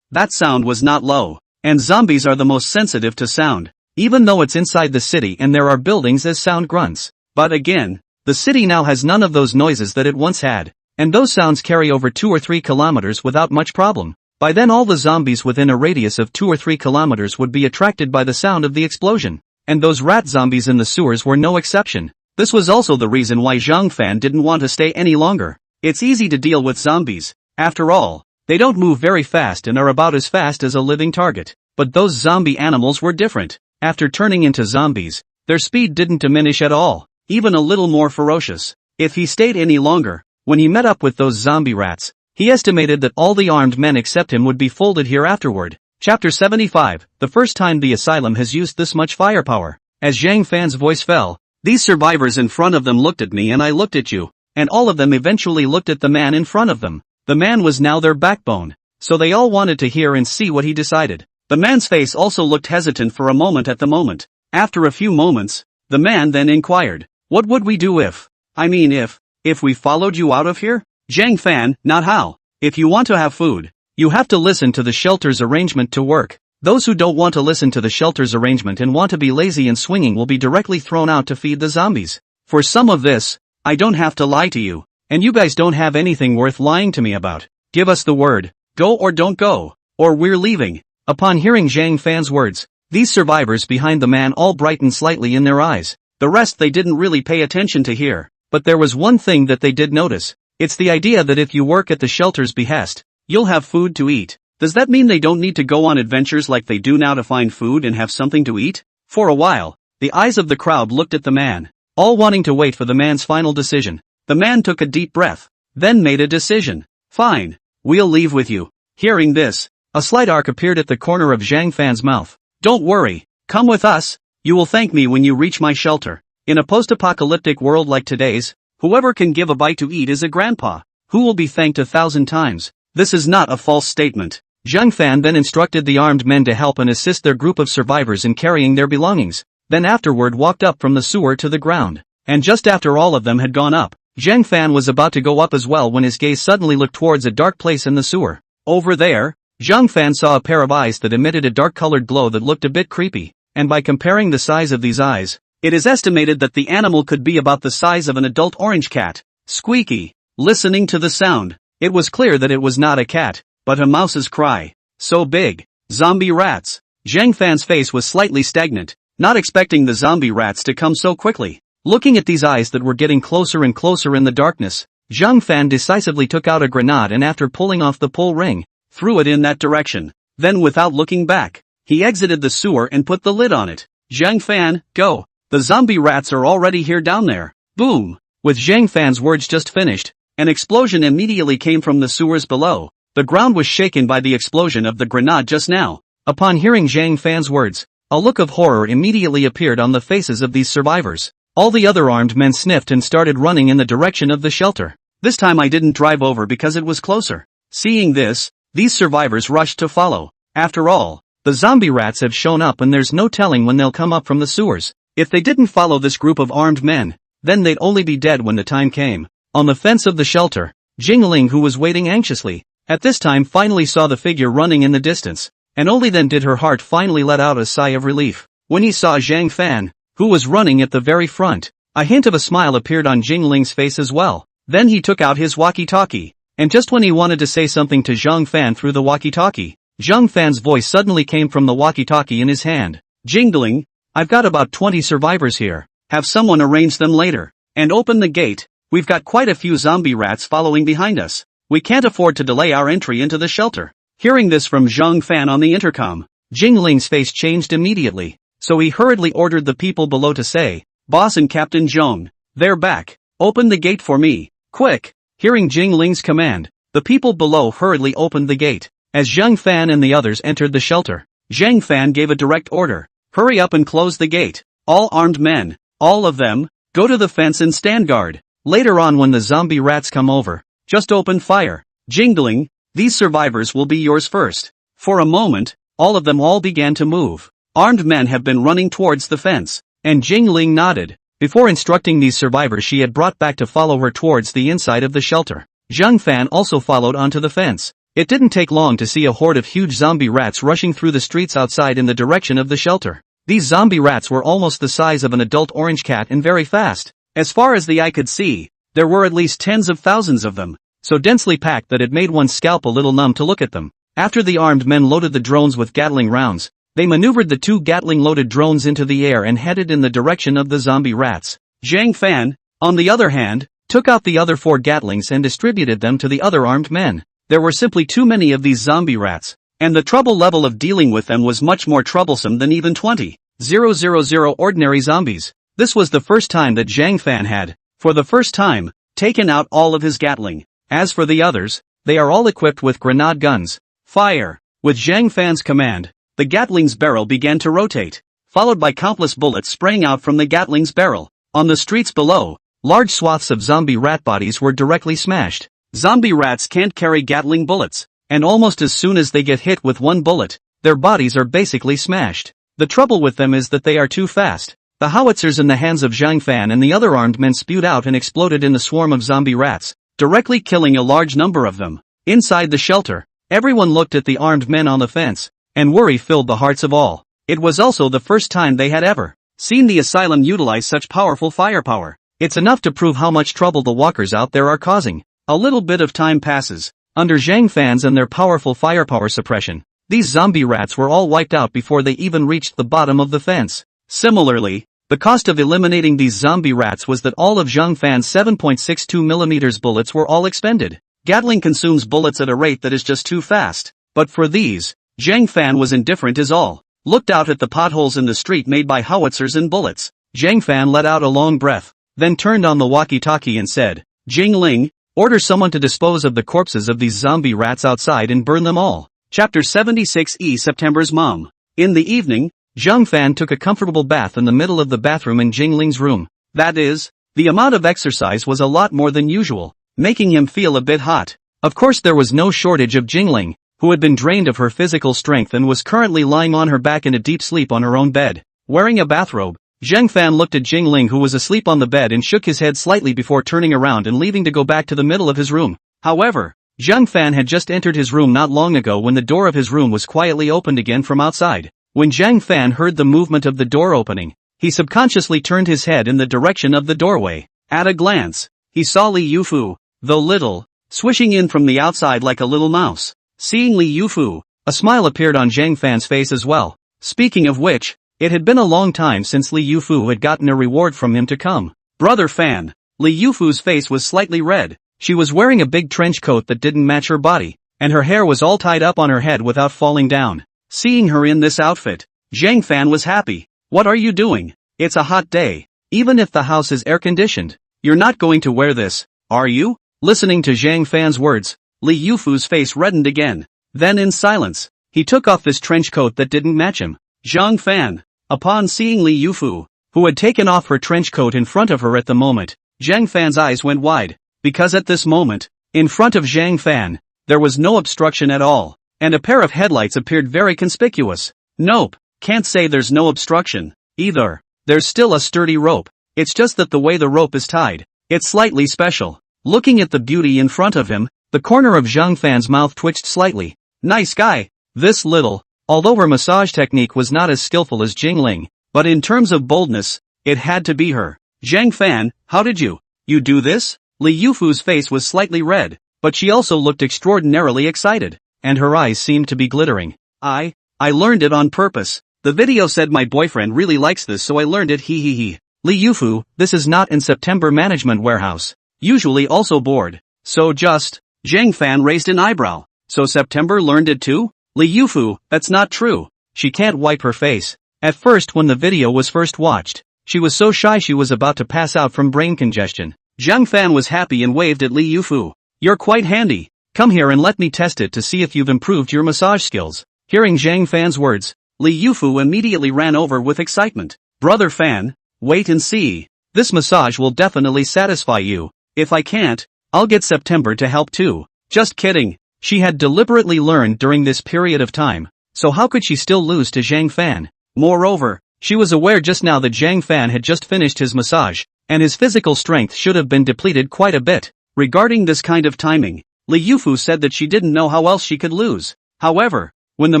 that sound was not low. And zombies are the most sensitive to sound, even though it's inside the city and there are buildings as sound grunts. But again, the city now has none of those noises that it once had, and those sounds carry over 2 or 3 kilometers without much problem. By then all the zombies within a radius of 2 or 3 kilometers would be attracted by the sound of the explosion. And those rat zombies in the sewers were no exception. This was also the reason why Zhang Fan didn't want to stay any longer. It's easy to deal with zombies. After all, they don't move very fast and are about as fast as a living target. But those zombie animals were different. After turning into zombies, their speed didn't diminish at all, even a little more ferocious. If he stayed any longer, when he met up with those zombie rats, he estimated that all the armed men except him would be folded here afterward. Chapter 75, the first time the asylum has used this much firepower. As Zhang Fan's voice fell, these survivors in front of them looked at me and I looked at you, and all of them eventually looked at the man in front of them. The man was now their backbone, so they all wanted to hear and see what he decided. The man's face also looked hesitant for a moment at the moment. After a few moments, the man then inquired, "What would we do if we followed you out of here?" Zhang Fan, "Not how. If you want to have food, you have to listen to the shelter's arrangement to work. Those who don't want to listen to the shelter's arrangement and want to be lazy and swinging will be directly thrown out to feed the zombies. For some of this, I don't have to lie to you, and you guys don't have anything worth lying to me about. Give us the word, go or don't go, or we're leaving." Upon hearing Zhang Fan's words, these survivors behind the man all brightened slightly in their eyes. The rest they didn't really pay attention to hear, but there was one thing that they did notice. It's the idea that if you work at the shelter's behest, you'll have food to eat. Does that mean they don't need to go on adventures like they do now to find food and have something to eat? For a while, the eyes of the crowd looked at the man, all wanting to wait for the man's final decision. The man took a deep breath, then made a decision. "Fine, we'll leave with you." Hearing this, a slight arc appeared at the corner of Zhang Fan's mouth. "Don't worry, come with us. You will thank me when you reach my shelter." In a post-apocalyptic world like today's, whoever can give a bite to eat is a grandpa, who will be thanked 1,000 times. This is not a false statement. Zhang Fan then instructed the armed men to help and assist their group of survivors in carrying their belongings, then afterward walked up from the sewer to the ground. And just after all of them had gone up, Zhang Fan was about to go up as well when his gaze suddenly looked towards a dark place in the sewer. Over there, Zhang Fan saw a pair of eyes that emitted a dark-colored glow that looked a bit creepy, and by comparing the size of these eyes, it is estimated that the animal could be about the size of an adult orange cat. Squeaky. Listening to the sound, it was clear that it was not a cat, but a mouse's cry. So big. Zombie rats. Zhang Fan's face was slightly stagnant, not expecting the zombie rats to come so quickly. Looking at these eyes that were getting closer and closer in the darkness, Zhang Fan decisively took out a grenade and after pulling off the pull ring, threw it in that direction. Then without looking back, he exited the sewer and put the lid on it. "Zhang Fan, go. The zombie rats are already here down there." Boom! With Zhang Fan's words just finished, an explosion immediately came from the sewers below. The ground was shaken by the explosion of the grenade just now. Upon hearing Zhang Fan's words, a look of horror immediately appeared on the faces of these survivors. All the other armed men sniffed and started running in the direction of the shelter. This time I didn't drive over because it was closer. Seeing this, these survivors rushed to follow. After all, the zombie rats have shown up and there's no telling when they'll come up from the sewers. If they didn't follow this group of armed men, then they'd only be dead when the time came. On the fence of the shelter, Jingling, who was waiting anxiously, at this time finally saw the figure running in the distance, and only then did her heart finally let out a sigh of relief. When he saw Zhang Fan, who was running at the very front, a hint of a smile appeared on Jingling's face as well. Then he took out his walkie-talkie, and just when he wanted to say something to Zhang Fan through the walkie-talkie, Zhang Fan's voice suddenly came from the walkie-talkie in his hand. "Jingling, I've got about 20 survivors here. Have someone arrange them later. And open the gate. We've got quite a few zombie rats following behind us. We can't afford to delay our entry into the shelter." Hearing this from Zhang Fan on the intercom, Jingling's face changed immediately, so he hurriedly ordered the people below to say, "Boss and Captain Zhong, they're back. Open the gate for me, quick." Hearing Jingling's command, the people below hurriedly opened the gate. As Zhang Fan and the others entered the shelter, Zhang Fan gave a direct order, "Hurry up and close the gate. All armed men, all of them, go to the fence and stand guard. Later on when the zombie rats come over, just open fire. Jingling, these survivors will be yours first." For a moment, all of them all began to move. Armed men have been running towards the fence, and Jingling nodded. Before instructing these survivors she had brought back to follow her towards the inside of the shelter. Zhang Fan also followed onto the fence. It didn't take long to see a horde of huge zombie rats rushing through the streets outside in the direction of the shelter. These zombie rats were almost the size of an adult orange cat and very fast. As far as the eye could see, there were at least tens of thousands of them, so densely packed that it made one's scalp a little numb to look at them. After the armed men loaded the drones with Gatling rounds, they maneuvered the 2 Gatling-loaded drones into the air and headed in the direction of the zombie rats. Zhang Fan, on the other hand, took out the other 4 Gatlings and distributed them to the other armed men. There were simply too many of these zombie rats, and the trouble level of dealing with them was much more troublesome than even 20,000 ordinary zombies. This was the first time that Zhang Fan had, for the first time, taken out all of his Gatling. As for the others, they are all equipped with grenade guns. Fire! With Zhang Fan's command, the Gatling's barrel began to rotate, followed by countless bullets spraying out from the Gatling's barrel. On the streets below, large swaths of zombie rat bodies were directly smashed. Zombie rats can't carry Gatling bullets, and almost as soon as they get hit with one bullet, their bodies are basically smashed. The trouble with them is that they are too fast. The howitzers in the hands of Zhang Fan and the other armed men spewed out and exploded in the swarm of zombie rats, directly killing a large number of them. Inside the shelter, everyone looked at the armed men on the fence, and worry filled the hearts of all. It was also the first time they had ever seen the asylum utilize such powerful firepower. It's enough to prove how much trouble the walkers out there are causing. A little bit of time passes. Under Zhang Fan's and their powerful firepower suppression, these zombie rats were all wiped out before they even reached the bottom of the fence. Similarly, the cost of eliminating these zombie rats was that all of Zhang Fan's 7.62mm bullets were all expended. Gatling consumes bullets at a rate that is just too fast. But for these, Zhang Fan was indifferent as all. Looked out at the potholes in the street made by howitzers and bullets. Zhang Fan let out a long breath, then turned on the walkie-talkie and said, "Jingling, order someone to dispose of the corpses of these zombie rats outside and burn them all." Chapter 76E September's Mom. In the evening, Zhang Fan took a comfortable bath in the middle of the bathroom in Jingling's room. That is, the amount of exercise was a lot more than usual, making him feel a bit hot. Of course there was no shortage of Jingling, who had been drained of her physical strength and was currently lying on her back in a deep sleep on her own bed. Wearing a bathrobe, Zhang Fan looked at Jingling who was asleep on the bed and shook his head slightly before turning around and leaving to go back to the middle of his room. However, Zhang Fan had just entered his room not long ago when the door of his room was quietly opened again from outside. When Zhang Fan heard the movement of the door opening, he subconsciously turned his head in the direction of the doorway. At a glance, he saw Li Yufu, though little, swishing in from the outside like a little mouse. Seeing Li Yufu, a smile appeared on Zhang Fan's face as well. Speaking of which, it had been a long time since Li Yufu had gotten a reward from him to come. "Brother Fan." Li Yufu's face was slightly red. She was wearing a big trench coat that didn't match her body, and her hair was all tied up on her head without falling down. Seeing her in this outfit, Zhang Fan was happy. "What are you doing? It's a hot day. Even if the house is air-conditioned, you're not going to wear this, are you?" Listening to Zhang Fan's words, Li Yufu's face reddened again. Then in silence, he took off this trench coat that didn't match him. Zhang Fan. Upon seeing Li Yufu, who had taken off her trench coat in front of her at the moment, Zhang Fan's eyes went wide, because at this moment, in front of Zhang Fan, there was no obstruction at all, and a pair of headlights appeared very conspicuous. Nope, can't say there's no obstruction, either. There's still a sturdy rope. It's just that the way the rope is tied, it's slightly special. Looking at the beauty in front of him, the corner of Zhang Fan's mouth twitched slightly. Nice guy. This little, although her massage technique was not as skillful as Jingling, but in terms of boldness, it had to be her. Zhang Fan, how did you do this? Li Yufu's face was slightly red, but she also looked extraordinarily excited, and her eyes seemed to be glittering. I learned it on purpose. The video said my boyfriend really likes this, so I learned it. He. Li Yufu, this is not in September Management Warehouse. Usually also bored. So just, Zhang Fan raised an eyebrow. So September learned it too? Li Yufu, that's not true. She can't wipe her face. At first when the video was first watched, she was so shy she was about to pass out from brain congestion. Zhang Fan was happy and waved at Li Yufu. You're quite handy. Come here and let me test it to see if you've improved your massage skills. Hearing Zhang Fan's words, Li Yufu immediately ran over with excitement. Brother Fan, wait and see. This massage will definitely satisfy you. If I can't, I'll get September to help too. Just kidding. She had deliberately learned during this period of time, so how could she still lose to Zhang Fan? Moreover, she was aware just now that Zhang Fan had just finished his massage, and his physical strength should have been depleted quite a bit. Regarding this kind of timing, Li Yufu said that she didn't know how else she could lose. However, when the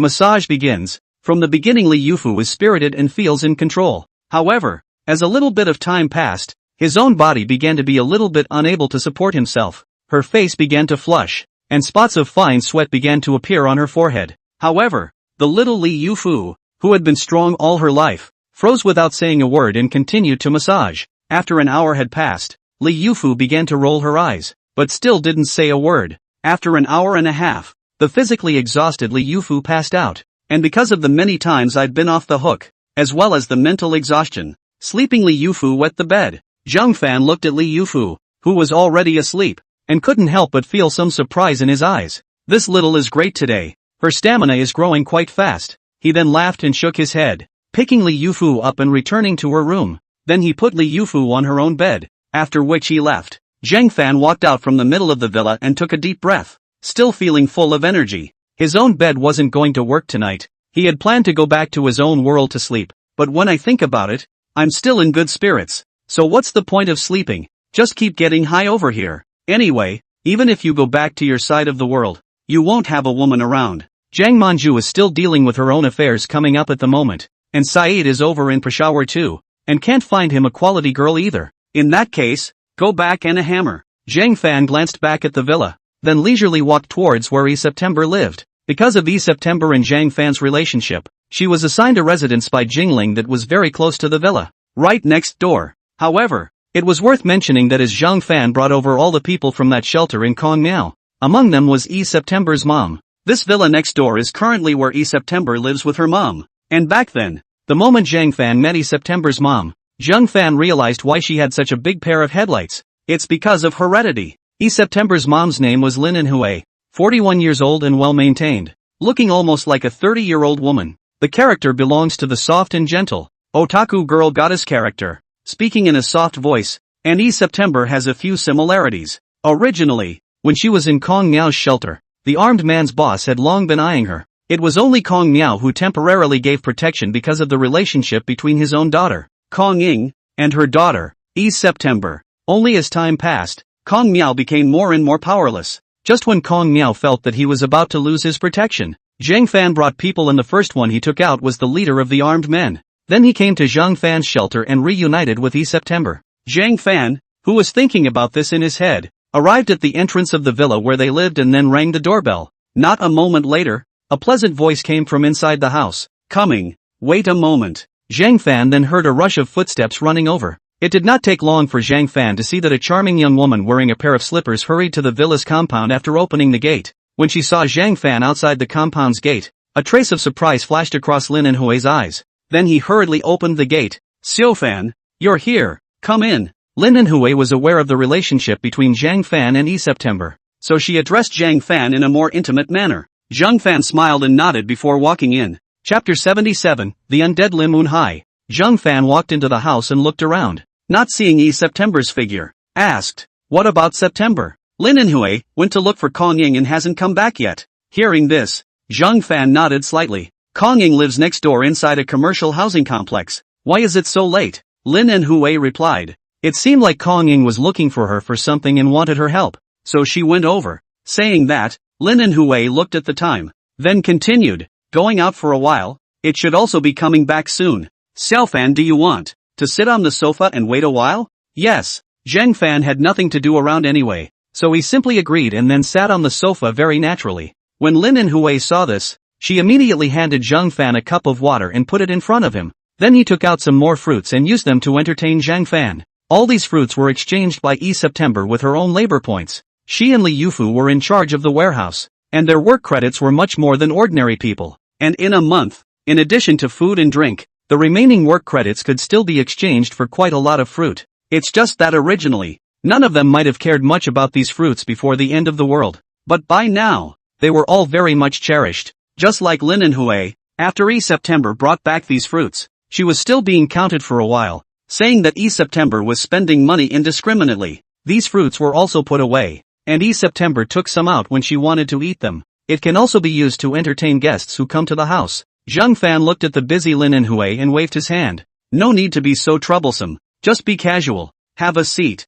massage begins, from the beginning Li Yufu is spirited and feels in control. However, as a little bit of time passed, his own body began to be a little bit unable to support himself. Her face began to flush, and spots of fine sweat began to appear on her forehead. However, the little Li Yufu, who had been strong all her life, froze without saying a word and continued to massage. After an hour had passed, Li Yufu began to roll her eyes, but still didn't say a word. After an hour and a half, the physically exhausted Li Yufu passed out, and because of the many times I'd been off the hook, as well as the mental exhaustion, sleeping Li Yufu wet the bed. Zhang Fan looked at Li Yufu, who was already asleep, and couldn't help but feel some surprise in his eyes. This little is great today. Her stamina is growing quite fast. He then laughed and shook his head, picking Li Yufu up and returning to her room. Then he put Li Yufu on her own bed, after which he left. Zhang Fan walked out from the middle of the villa and took a deep breath, still feeling full of energy. His own bed wasn't going to work tonight. He had planned to go back to his own world to sleep, but when I think about it, I'm still in good spirits. So what's the point of sleeping? Just keep getting high over here. Anyway, even if you go back to your side of the world, you won't have a woman around. Jiang Manju is still dealing with her own affairs coming up at the moment, and Saeed is over in Peshawar too, and can't find him a quality girl either. In that case, go back and a hammer. Zhang Fan glanced back at the villa, then leisurely walked towards where E. September lived. Because of E. September and Zhang Fan's relationship, she was assigned a residence by Jingling that was very close to the villa, right next door. However, it was worth mentioning that as Zhang Fan brought over all the people from that shelter in Kongmiao, among them was E. September's mom. This villa next door is currently where E. September lives with her mom. And back then, the moment Zhang Fan met E. September's mom, Zhang Fan realized why she had such a big pair of headlights. It's because of heredity. E. September's mom's name was Lin Enhui, 41 years old and well-maintained, looking almost like a 30-year-old woman. The character belongs to the soft and gentle, otaku girl goddess character, speaking in a soft voice, and E. September has a few similarities. Originally, when she was in Kong Miao's shelter, the armed man's boss had long been eyeing her. It was only Kong Miao who temporarily gave protection because of the relationship between his own daughter, Kong Ying, and her daughter, E. September. Only as time passed, Kong Miao became more and more powerless. Just when Kong Miao felt that he was about to lose his protection, Zhang Fan brought people and the first one he took out was the leader of the armed men. Then he came to Zhang Fan's shelter and reunited with E. September. Zhang Fan, who was thinking about this in his head, arrived at the entrance of the villa where they lived and then rang the doorbell. Not a moment later, a pleasant voice came from inside the house. Coming. Wait a moment. Zhang Fan then heard a rush of footsteps running over. It did not take long for Zhang Fan to see that a charming young woman wearing a pair of slippers hurried to the villa's compound after opening the gate. When she saw Zhang Fan outside the compound's gate, a trace of surprise flashed across Lin Enhui's eyes. Then he hurriedly opened the gate. Xiao Fan, you're here. Come in. Lin Enhui was aware of the relationship between Zhang Fan and E. September, so she addressed Zhang Fan in a more intimate manner. Zhang Fan smiled and nodded before walking in. Chapter 77, The Undead Lim Unhai. Zhang Fan walked into the house and looked around. Not seeing E. September's figure, asked, what about September? Lin Enhui went to look for Kong Ying and hasn't come back yet. Hearing this, Zhang Fan nodded slightly. Kong Ying lives next door inside a commercial housing complex. Why is it so late? Lin Enhui replied. It seemed like Kong Ying was looking for her for something and wanted her help, so she went over. Saying that, Lin Enhui looked at the time, then continued, going out for a while, it should also be coming back soon. Xiao Fan, do you want to sit on the sofa and wait a while? Yes. Zhang Fan had nothing to do around anyway, so he simply agreed and then sat on the sofa very naturally. When Lin Enhui saw this, she immediately handed Zhang Fan a cup of water and put it in front of him. Then he took out some more fruits and used them to entertain Zhang Fan. All these fruits were exchanged by E. September with her own labor points. She and Li Yufu were in charge of the warehouse, and their work credits were much more than ordinary people. And in a month, in addition to food and drink, the remaining work credits could still be exchanged for quite a lot of fruit. It's just that originally, none of them might have cared much about these fruits before the end of the world. But by now, they were all very much cherished. Just like Lin Enhui, after E. September brought back these fruits, she was still being counted for a while, saying that E. September was spending money indiscriminately. These fruits were also put away, and E. September took some out when she wanted to eat them. It can also be used to entertain guests who come to the house. Zhang Fan looked at the busy Lin Enhui and waved his hand. No need to be so troublesome, just be casual, have a seat.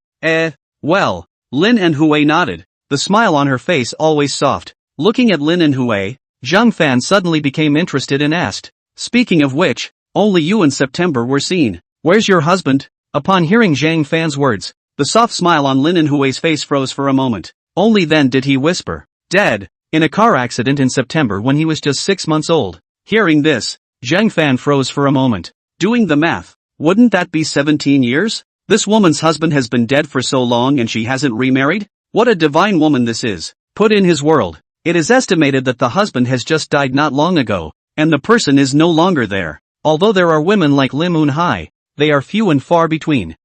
Well, Lin Enhui nodded, the smile on her face always soft. Looking at Lin Enhui, Zhang Fan suddenly became interested and asked, speaking of which, only you and September were seen. Where's your husband? Upon hearing Zhang Fan's words, the soft smile on Lin Enhui's face froze for a moment. Only then did he whisper, Dead, in a car accident in September when he was just 6 months old. Hearing this, Zhang Fan froze for a moment. Doing the math, wouldn't that be 17 years? This woman's husband has been dead for so long and she hasn't remarried? What a divine woman this is. Put in his world. It is estimated that the husband has just died not long ago, and the person is no longer there. Although there are women like Lim Un-hai, they are few and far between.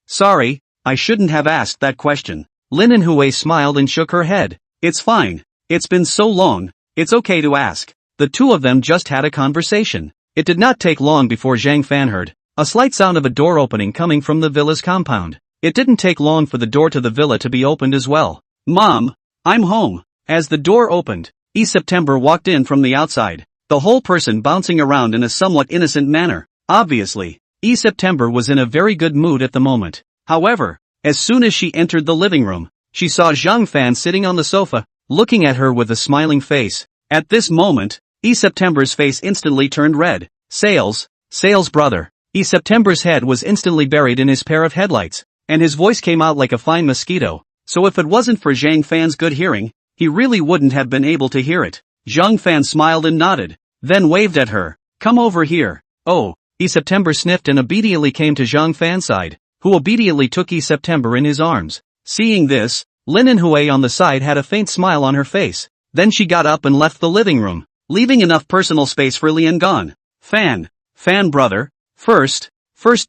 Sorry, I shouldn't have asked that question. Lin En-hui smiled and shook her head. It's fine. It's been so long, it's okay to ask. The two of them just had a conversation. It did not take long before Zhang Fan heard a slight sound of a door opening coming from the villa's compound. It didn't take long for the door to the villa to be opened as well. Mom, I'm home. As the door opened, September walked in from the outside, the whole person bouncing around in a somewhat innocent manner. Obviously, September was in a very good mood at the moment. However, as soon as she entered the living room, she saw Zhang Fan sitting on the sofa, looking at her with a smiling face. At this moment, September's face instantly turned red. Sales brother. September's head was instantly buried in his pair of headlights, and his voice came out like a fine mosquito, so if it wasn't for Zhang Fan's good hearing, he really wouldn't have been able to hear it. Zhang Fan smiled and nodded, then waved at her. Come over here. Oh, September sniffed and obediently came to Zhang Fan's side, who obediently took September in his arms. Seeing this, Lin En-hui on the side had a faint smile on her face. Then she got up and left the living room, leaving enough personal space for Lian Gong. Fan brother. First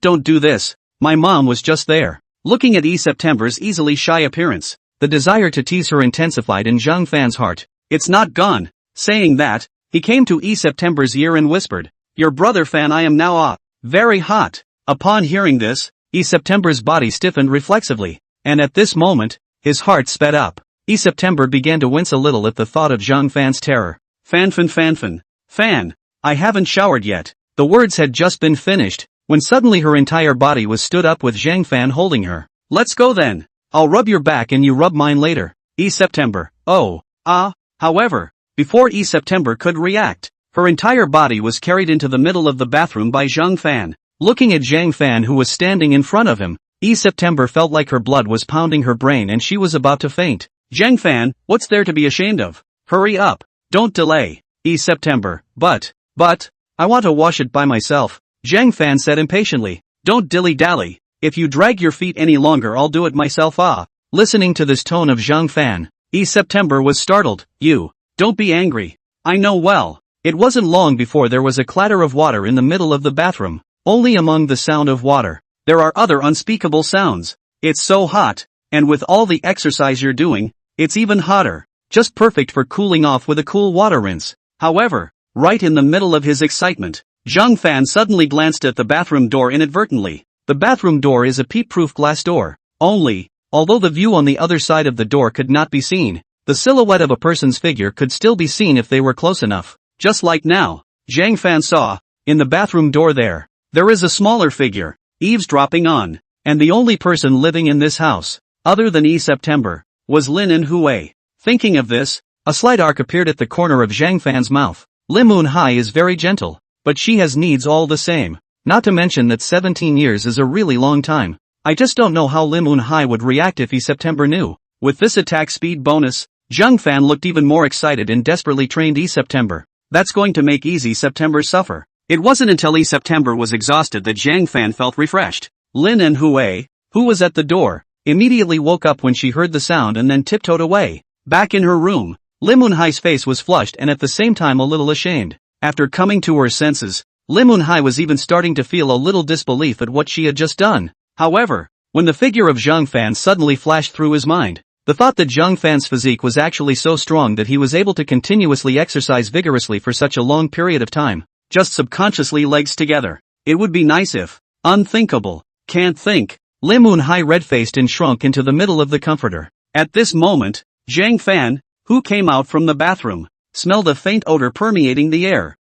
don't do this. My mom was just there. Looking at September's easily shy appearance, the desire to tease her intensified in Zhang Fan's heart. It's not gone. Saying that, he came to September's ear and whispered, Your brother Fan, I am now very hot. Upon hearing this, September's body stiffened reflexively, and at this moment, his heart sped up. September began to wince a little at the thought of Zhang Fan's terror. Fan, I haven't showered yet. The words had just been finished, when suddenly her entire body was stood up with Zhang Fan holding her. Let's go then. I'll rub your back and you rub mine later. September. However, before September could react, her entire body was carried into the middle of the bathroom by Zhang Fan. Looking at Zhang Fan who was standing in front of him, September felt like her blood was pounding her brain and she was about to faint. Zhang Fan, what's there to be ashamed of? Hurry up. Don't delay. September. But, I want to wash it by myself, Zhang Fan said impatiently. Don't dilly-dally. If you drag your feet any longer I'll do it myself. Listening to this tone of Zhang Fan, September was startled. Don't be angry. I know well. It wasn't long before there was a clatter of water in the middle of the bathroom. Only among the sound of water, there are other unspeakable sounds. It's so hot, and with all the exercise you're doing, it's even hotter. Just perfect for cooling off with a cool water rinse. However, right in the middle of his excitement, Zhang Fan suddenly glanced at the bathroom door inadvertently. The bathroom door is a peep-proof glass door. Although the view on the other side of the door could not be seen, the silhouette of a person's figure could still be seen if they were close enough. Just like now, Zhang Fan saw, in the bathroom door there is a smaller figure, eavesdropping on, and the only person living in this house, other than September, was Lin En-hui. Thinking of this, a slight arc appeared at the corner of Zhang Fan's mouth. Lim Un-hai is very gentle, but she has needs all the same. Not to mention that 17 years is a really long time. I just don't know how Lim Un-hai would react if September knew. With this attack speed bonus, Zhang Fan looked even more excited and desperately trained September. That's going to make September suffer. It wasn't until September was exhausted that Zhang Fan felt refreshed. Lin En-hui, who was at the door, immediately woke up when she heard the sound and then tiptoed away. Back in her room, Lim Un-hai's face was flushed and at the same time a little ashamed. After coming to her senses, Lim Un-hai was even starting to feel a little disbelief at what she had just done. However, when the figure of Zhang Fan suddenly flashed through his mind, the thought that Zhang Fan's physique was actually so strong that he was able to continuously exercise vigorously for such a long period of time, just subconsciously legs together. It would be nice if. Unthinkable. Can't think. Lim Un-hai red-faced and shrunk into the middle of the comforter. At this moment, Zhang Fan, who came out from the bathroom, smelled a faint odor permeating the air.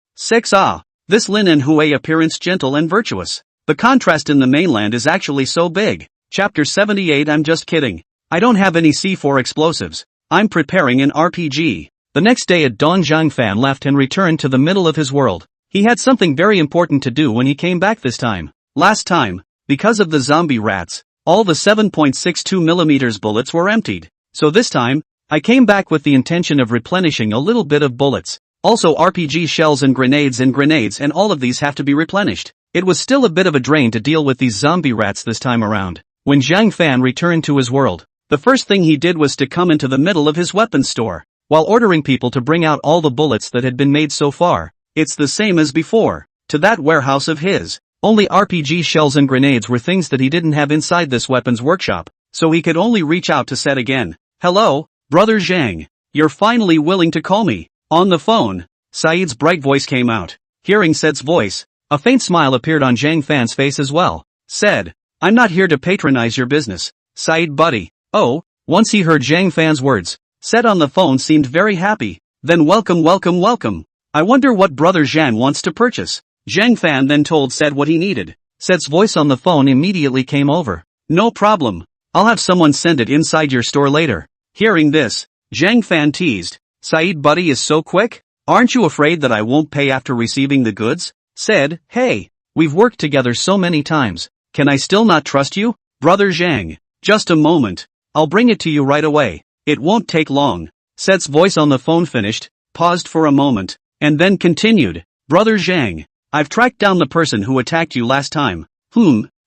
This Lin En-hui appearance gentle and virtuous. The contrast in the mainland is actually so big. Chapter 78. I'm just kidding. I don't have any C4 explosives. I'm preparing an RPG. The next day at dawn Zhang Fan left and returned to the middle of his world. He had something very important to do when he came back this time. Last time, because of the zombie rats, all the 7.62mm bullets were emptied. So this time, I came back with the intention of replenishing a little bit of bullets. Also RPG shells and grenades and all of these have to be replenished. It was still a bit of a drain to deal with these zombie rats this time around. When Zhang Fan returned to his world, the first thing he did was to come into the middle of his weapons store, while ordering people to bring out all the bullets that had been made so far. It's the same as before, to that warehouse of his. Only RPG shells and grenades were things that he didn't have inside this weapons workshop, so he could only reach out to Sed again. Hello, brother Zhang. You're finally willing to call me. On the phone, Saeed's bright voice came out. Hearing Sed's voice, a faint smile appeared on Zhang Fan's face as well. Said, I'm not here to patronize your business, Saeed buddy. Oh, once he heard Zhang Fan's words, Sed on the phone seemed very happy. Then welcome. I wonder what brother Zhang wants to purchase. Zhang Fan then told Sed what he needed. Sed's voice on the phone immediately came over. No problem. I'll have someone send it inside your store later. Hearing this, Zhang Fan teased. Saeed buddy is so quick? Aren't you afraid that I won't pay after receiving the goods? Said, hey, we've worked together so many times. Can I still not trust you? Brother Zhang, just a moment. I'll bring it to you right away. It won't take long. Sed's voice on the phone finished, paused for a moment, and then continued. Brother Zhang, I've tracked down the person who attacked you last time.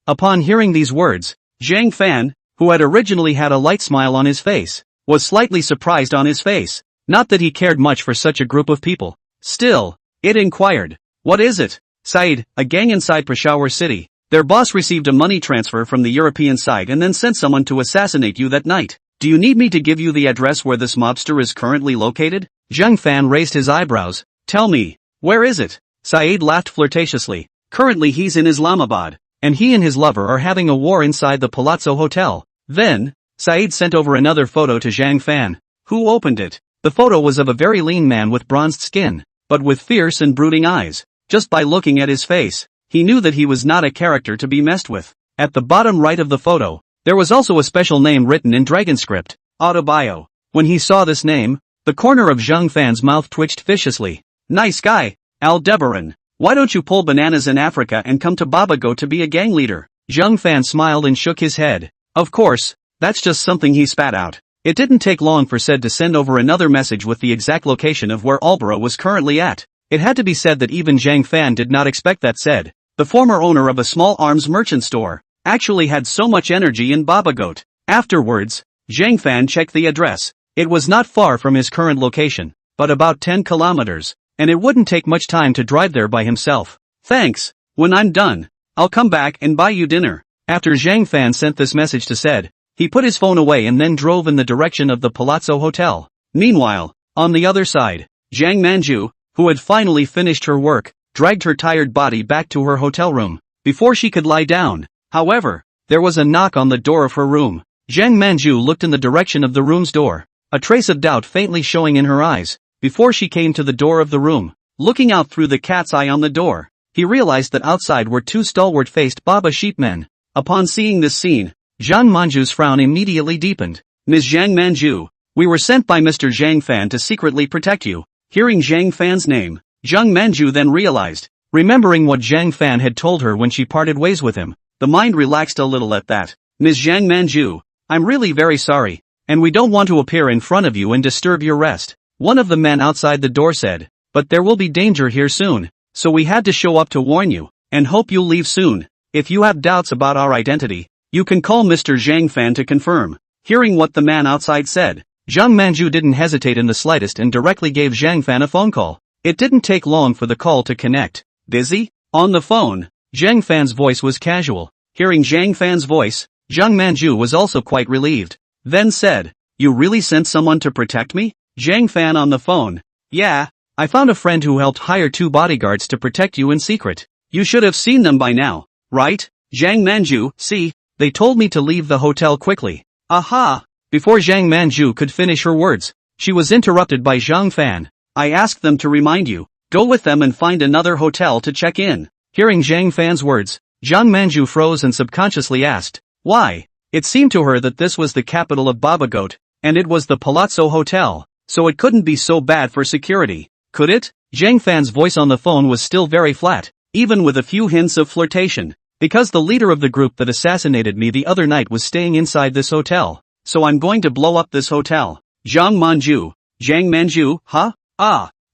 Upon hearing these words, Zhang Fan, who had originally had a light smile on his face, was slightly surprised on his face. Not that he cared much for such a group of people. Still, it inquired. What is it? Saeed, a gang inside Peshawar city. Their boss received a money transfer from the European side and then sent someone to assassinate you that night. Do you need me to give you the address where this mobster is currently located? Zhang Fan raised his eyebrows. Tell me, where is it? Saeed laughed flirtatiously. Currently he's in Islamabad, and he and his lover are having a war inside the Palazzo Hotel. Then, Saeed sent over another photo to Zhang Fan, who opened it. The photo was of a very lean man with bronzed skin, but with fierce and brooding eyes. Just by looking at his face, he knew that he was not a character to be messed with. At the bottom right of the photo, there was also a special name written in dragon script, Autobio. When he saw this name, the corner of Zhang Fan's mouth twitched viciously. Nice guy, Aldebaran. Why don't you pull bananas in Africa and come to Babago to be a gang leader? Zhang Fan smiled and shook his head. Of course, that's just something he spat out. It didn't take long for Sed to send over another message with the exact location of where Albara was currently at. It had to be said that even Zhang Fan did not expect that Sed, the former owner of a small arms merchant store, actually had so much energy in Babagoat. Afterwards, Zhang Fan checked the address. It was not far from his current location, but about 10 kilometers, and it wouldn't take much time to drive there by himself. Thanks. When I'm done, I'll come back and buy you dinner. After Zhang Fan sent this message to Sed, he put his phone away and then drove in the direction of the Palazzo Hotel. Meanwhile, on the other side, Zhang Manju, who had finally finished her work, dragged her tired body back to her hotel room, before she could lie down. However, there was a knock on the door of her room. Zhang Manju looked in the direction of the room's door, a trace of doubt faintly showing in her eyes, before she came to the door of the room. Looking out through the cat's eye on the door, he realized that outside were two stalwart-faced Baba sheepmen. Upon seeing this scene, Zhang Manju's frown immediately deepened. Ms. Zhang Manju, we were sent by Mr. Zhang Fan to secretly protect you. Hearing Zhang Fan's name, Zhang Manju then realized, remembering what Zhang Fan had told her when she parted ways with him, the mind relaxed a little at that. Ms. Zhang Manju, I'm really very sorry, and we don't want to appear in front of you and disturb your rest. One of the men outside the door said, but there will be danger here soon, so we had to show up to warn you, and hope you'll leave soon. If you have doubts about our identity, you can call Mr. Zhang Fan to confirm. Hearing what the man outside said, Zhang Manju didn't hesitate in the slightest and directly gave Zhang Fan a phone call. It didn't take long for the call to connect. Busy? On the phone, Zhang Fan's voice was casual. Hearing Zhang Fan's voice, Zhang Manju was also quite relieved. Then said, you really sent someone to protect me? Zhang Fan on the phone. Yeah, I found a friend who helped hire 2 bodyguards to protect you in secret. You should have seen them by now, right? Zhang Manju, see, they told me to leave the hotel quickly. Aha! Before Zhang Manju could finish her words, she was interrupted by Zhang Fan. I asked them to remind you, go with them and find another hotel to check in. Hearing Zhang Fan's words, Zhang Manju froze and subconsciously asked, why? It seemed to her that this was the capital of Babagoat, and it was the Palazzo Hotel, so it couldn't be so bad for security, could it? Zhang Fan's voice on the phone was still very flat, even with a few hints of flirtation. Because the leader of the group that assassinated me the other night was staying inside this hotel, so I'm going to blow up this hotel. Zhang Manju. Zhang Manju, huh?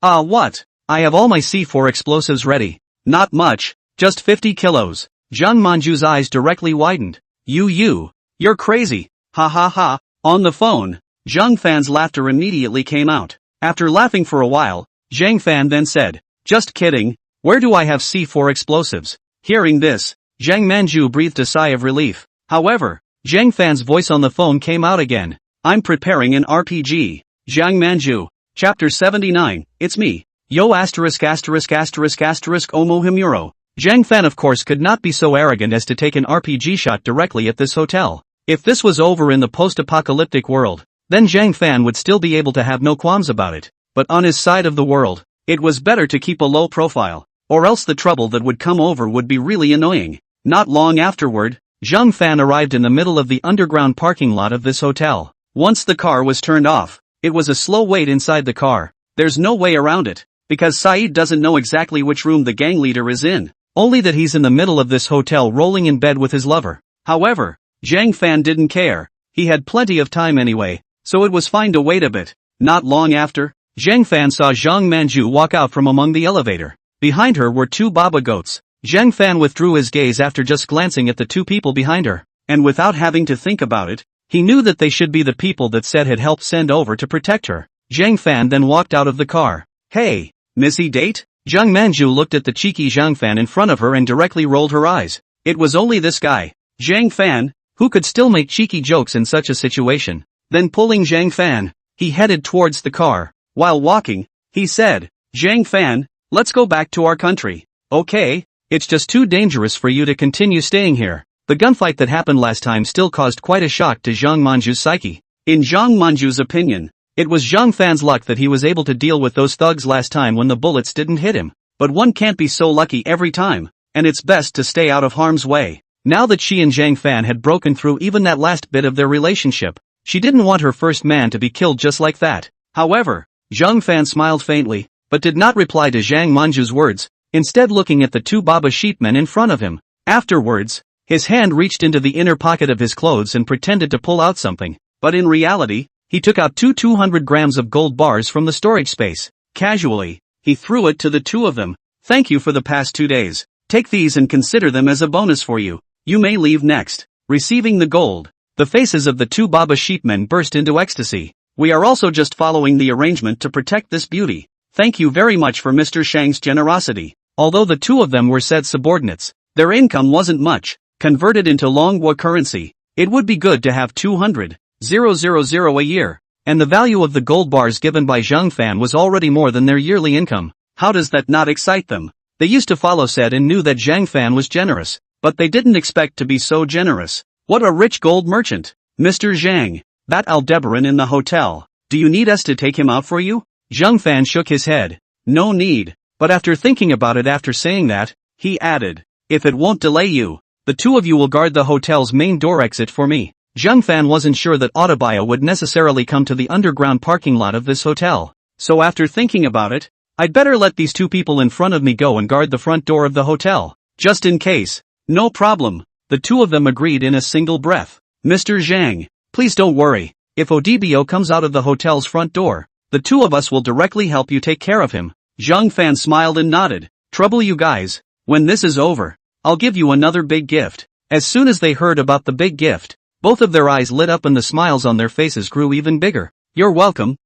What? I have all my C4 explosives ready. Not much, just 50 kilos. Zhang Manju's eyes directly widened. You're crazy. Ha ha ha. On the phone, Zhang Fan's laughter immediately came out. After laughing for a while, Zhang Fan then said, just kidding, where do I have C4 explosives? Hearing this, Zhang Manju breathed a sigh of relief. However, Zhang Fan's voice on the phone came out again. I'm preparing an RPG. Zhang Manju. Chapter 79, it's me. Yo ******** Omo Himuro. Zhang Fan of course could not be so arrogant as to take an RPG shot directly at this hotel. If this was over in the post-apocalyptic world, then Zhang Fan would still be able to have no qualms about it. But on his side of the world, it was better to keep a low profile, or else the trouble that would come over would be really annoying. Not long afterward, Zhang Fan arrived in the middle of the underground parking lot of this hotel. Once the car was turned off, it was a slow wait inside the car. There's no way around it, because Saeed doesn't know exactly which room the gang leader is in, only that he's in the middle of this hotel rolling in bed with his lover. However, Zhang Fan didn't care. He had plenty of time anyway, so it was fine to wait a bit. Not long after, Zhang Fan saw Zhang Manju walk out from among the elevator. Behind her were two Baba goats. Zhang Fan withdrew his gaze after just glancing at the two people behind her, and without having to think about it, he knew that they should be the people that Said had helped send over to protect her. Zhang Fan then walked out of the car. Hey, Missy date? Zhang Manju looked at the cheeky Zhang Fan in front of her and directly rolled her eyes. It was only this guy, Zhang Fan, who could still make cheeky jokes in such a situation. Then pulling Zhang Fan, he headed towards the car. While walking, he said, Zhang Fan, let's go back to our country. Okay, it's just too dangerous for you to continue staying here. The gunfight that happened last time still caused quite a shock to Zhang Manju's psyche. In Zhang Manju's opinion, it was Zhang Fan's luck that he was able to deal with those thugs last time when the bullets didn't hit him. But one can't be so lucky every time, and it's best to stay out of harm's way. Now that she and Zhang Fan had broken through even that last bit of their relationship, she didn't want her first man to be killed just like that. However, Zhang Fan smiled faintly, but did not reply to Zhang Manju's words, instead looking at the two Baba sheepmen in front of him. Afterwards, his hand reached into the inner pocket of his clothes and pretended to pull out something, but in reality, he took out two 200 grams of gold bars from the storage space. Casually, he threw it to the two of them. Thank you for the past 2 days. Take these and consider them as a bonus for you. You may leave next. Receiving the gold, the faces of the two Baba sheepmen burst into ecstasy. We are also just following the arrangement to protect this beauty. Thank you very much for Mr. Shang's generosity. Although the two of them were said subordinates, their income wasn't much. Converted into Longwa currency, it would be good to have 200,000 a year, and the value of the gold bars given by Zhang Fan was already more than their yearly income. How does that not excite them? They used to follow Said and knew that Zhang Fan was generous, but they didn't expect to be so generous. What a rich gold merchant! Mr. Zhang, that Aldebaran in the hotel, do you need us to take him out for you? Zhang Fan shook his head. No need, but after thinking about it after saying that, he added, if it won't delay you, the two of you will guard the hotel's main door exit for me. Zhang Fan wasn't sure that Autabaya would necessarily come to the underground parking lot of this hotel, so after thinking about it, I'd better let these two people in front of me go and guard the front door of the hotel, just in case. No problem, the two of them agreed in a single breath. Mr. Zhang, please don't worry, if ODBO comes out of the hotel's front door, the two of us will directly help you take care of him. Zhang Fan smiled and nodded. Trouble you guys, when this is over, I'll give you another big gift. As soon as they heard about the big gift, both of their eyes lit up and the smiles on their faces grew even bigger. You're welcome,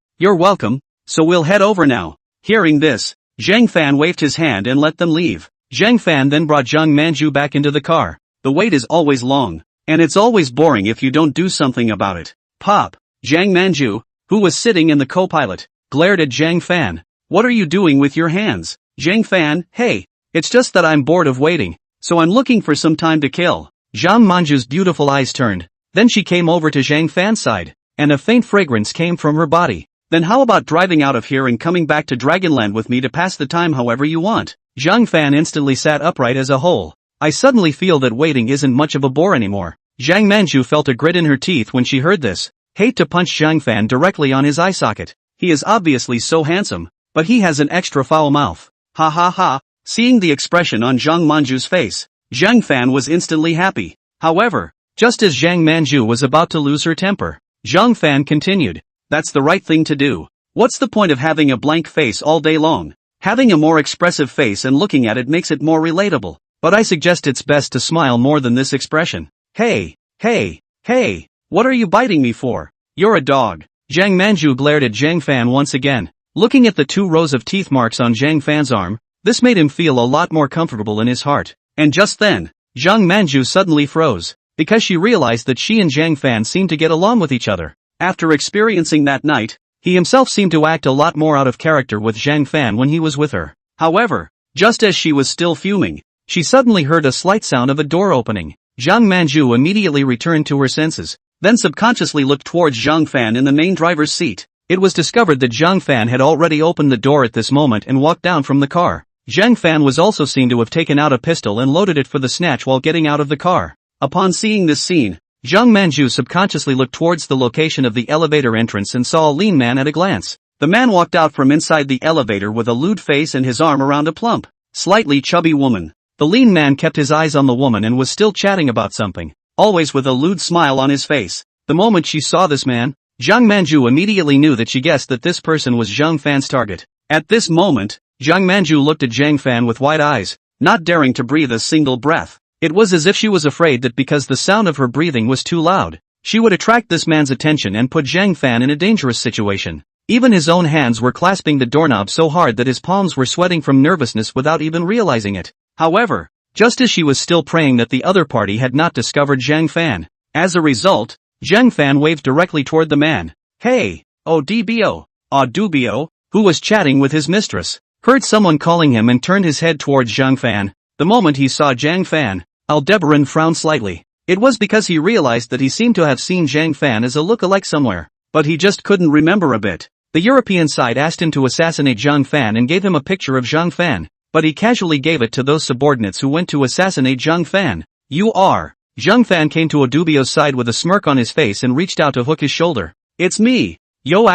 so we'll head over now. Hearing this, Zhang Fan waved his hand and let them leave. Zhang Fan then brought Zhang Manju back into the car. The wait is always long, and it's always boring if you don't do something about it. Pop, Zhang Manju, who was sitting in the co-pilot, glared at Zhang Fan. What are you doing with your hands? Zhang Fan, hey, it's just that I'm bored of waiting, so I'm looking for some time to kill. Zhang Manju's beautiful eyes turned, then she came over to Zhang Fan's side, and a faint fragrance came from her body. Then how about driving out of here and coming back to Dragonland with me to pass the time however you want? Zhang Fan instantly sat upright as a whole. I suddenly feel that waiting isn't much of a bore anymore. Zhang Manju felt a grit in her teeth when she heard this. Hate to punch Zhang Fan directly on his eye socket. He is obviously so handsome, but he has an extra foul mouth. Ha ha ha. Seeing the expression on Zhang Manju's face, Zhang Fan was instantly happy. However, just as Zhang Manju was about to lose her temper, Zhang Fan continued. That's the right thing to do. What's the point of having a blank face all day long? Having a more expressive face and looking at it makes it more relatable. But I suggest it's best to smile more than this expression. Hey, hey, hey, what are you biting me for? You're a dog. Zhang Manju glared at Zhang Fan once again. Looking at the 2 rows of teeth marks on Zhang Fan's arm, this made him feel a lot more comfortable in his heart. And just then, Zhang Manju suddenly froze, because she realized that she and Zhang Fan seemed to get along with each other. After experiencing that night, he himself seemed to act a lot more out of character with Zhang Fan when he was with her. However, just as she was still fuming, she suddenly heard a slight sound of a door opening. Zhang Manju immediately returned to her senses, then subconsciously looked towards Zhang Fan in the main driver's seat. It was discovered that Zhang Fan had already opened the door at this moment and walked down from the car. Zhang Fan was also seen to have taken out a pistol and loaded it for the snatch while getting out of the car. Upon seeing this scene, Zhang Manju subconsciously looked towards the location of the elevator entrance and saw a lean man at a glance. The man walked out from inside the elevator with a lewd face and his arm around a plump, slightly chubby woman. The lean man kept his eyes on the woman and was still chatting about something, always with a lewd smile on his face. The moment she saw this man, Zhang Manju immediately knew that she guessed that this person was Zhang Fan's target. At this moment, Zhang Manju looked at Zhang Fan with wide eyes, not daring to breathe a single breath. It was as if she was afraid that because the sound of her breathing was too loud, she would attract this man's attention and put Zhang Fan in a dangerous situation. Even his own hands were clasping the doorknob so hard that his palms were sweating from nervousness without even realizing it. However, just as she was still praying that the other party had not discovered Zhang Fan, as a result, Zhang Fan waved directly toward the man. Hey, Odbo, Odubio, who was chatting with his mistress, heard someone calling him and turned his head towards Zhang Fan. The moment he saw Zhang Fan, Aldebaran frowned slightly. It was because he realized that he seemed to have seen Zhang Fan as a look-alike somewhere, but he just couldn't remember a bit. The European side asked him to assassinate Zhang Fan and gave him a picture of Zhang Fan, but he casually gave it to those subordinates who went to assassinate Zhang Fan. You are. Zhang Fan came to Odubio's side with a smirk on his face and reached out to hook his shoulder. It's me. Yo *******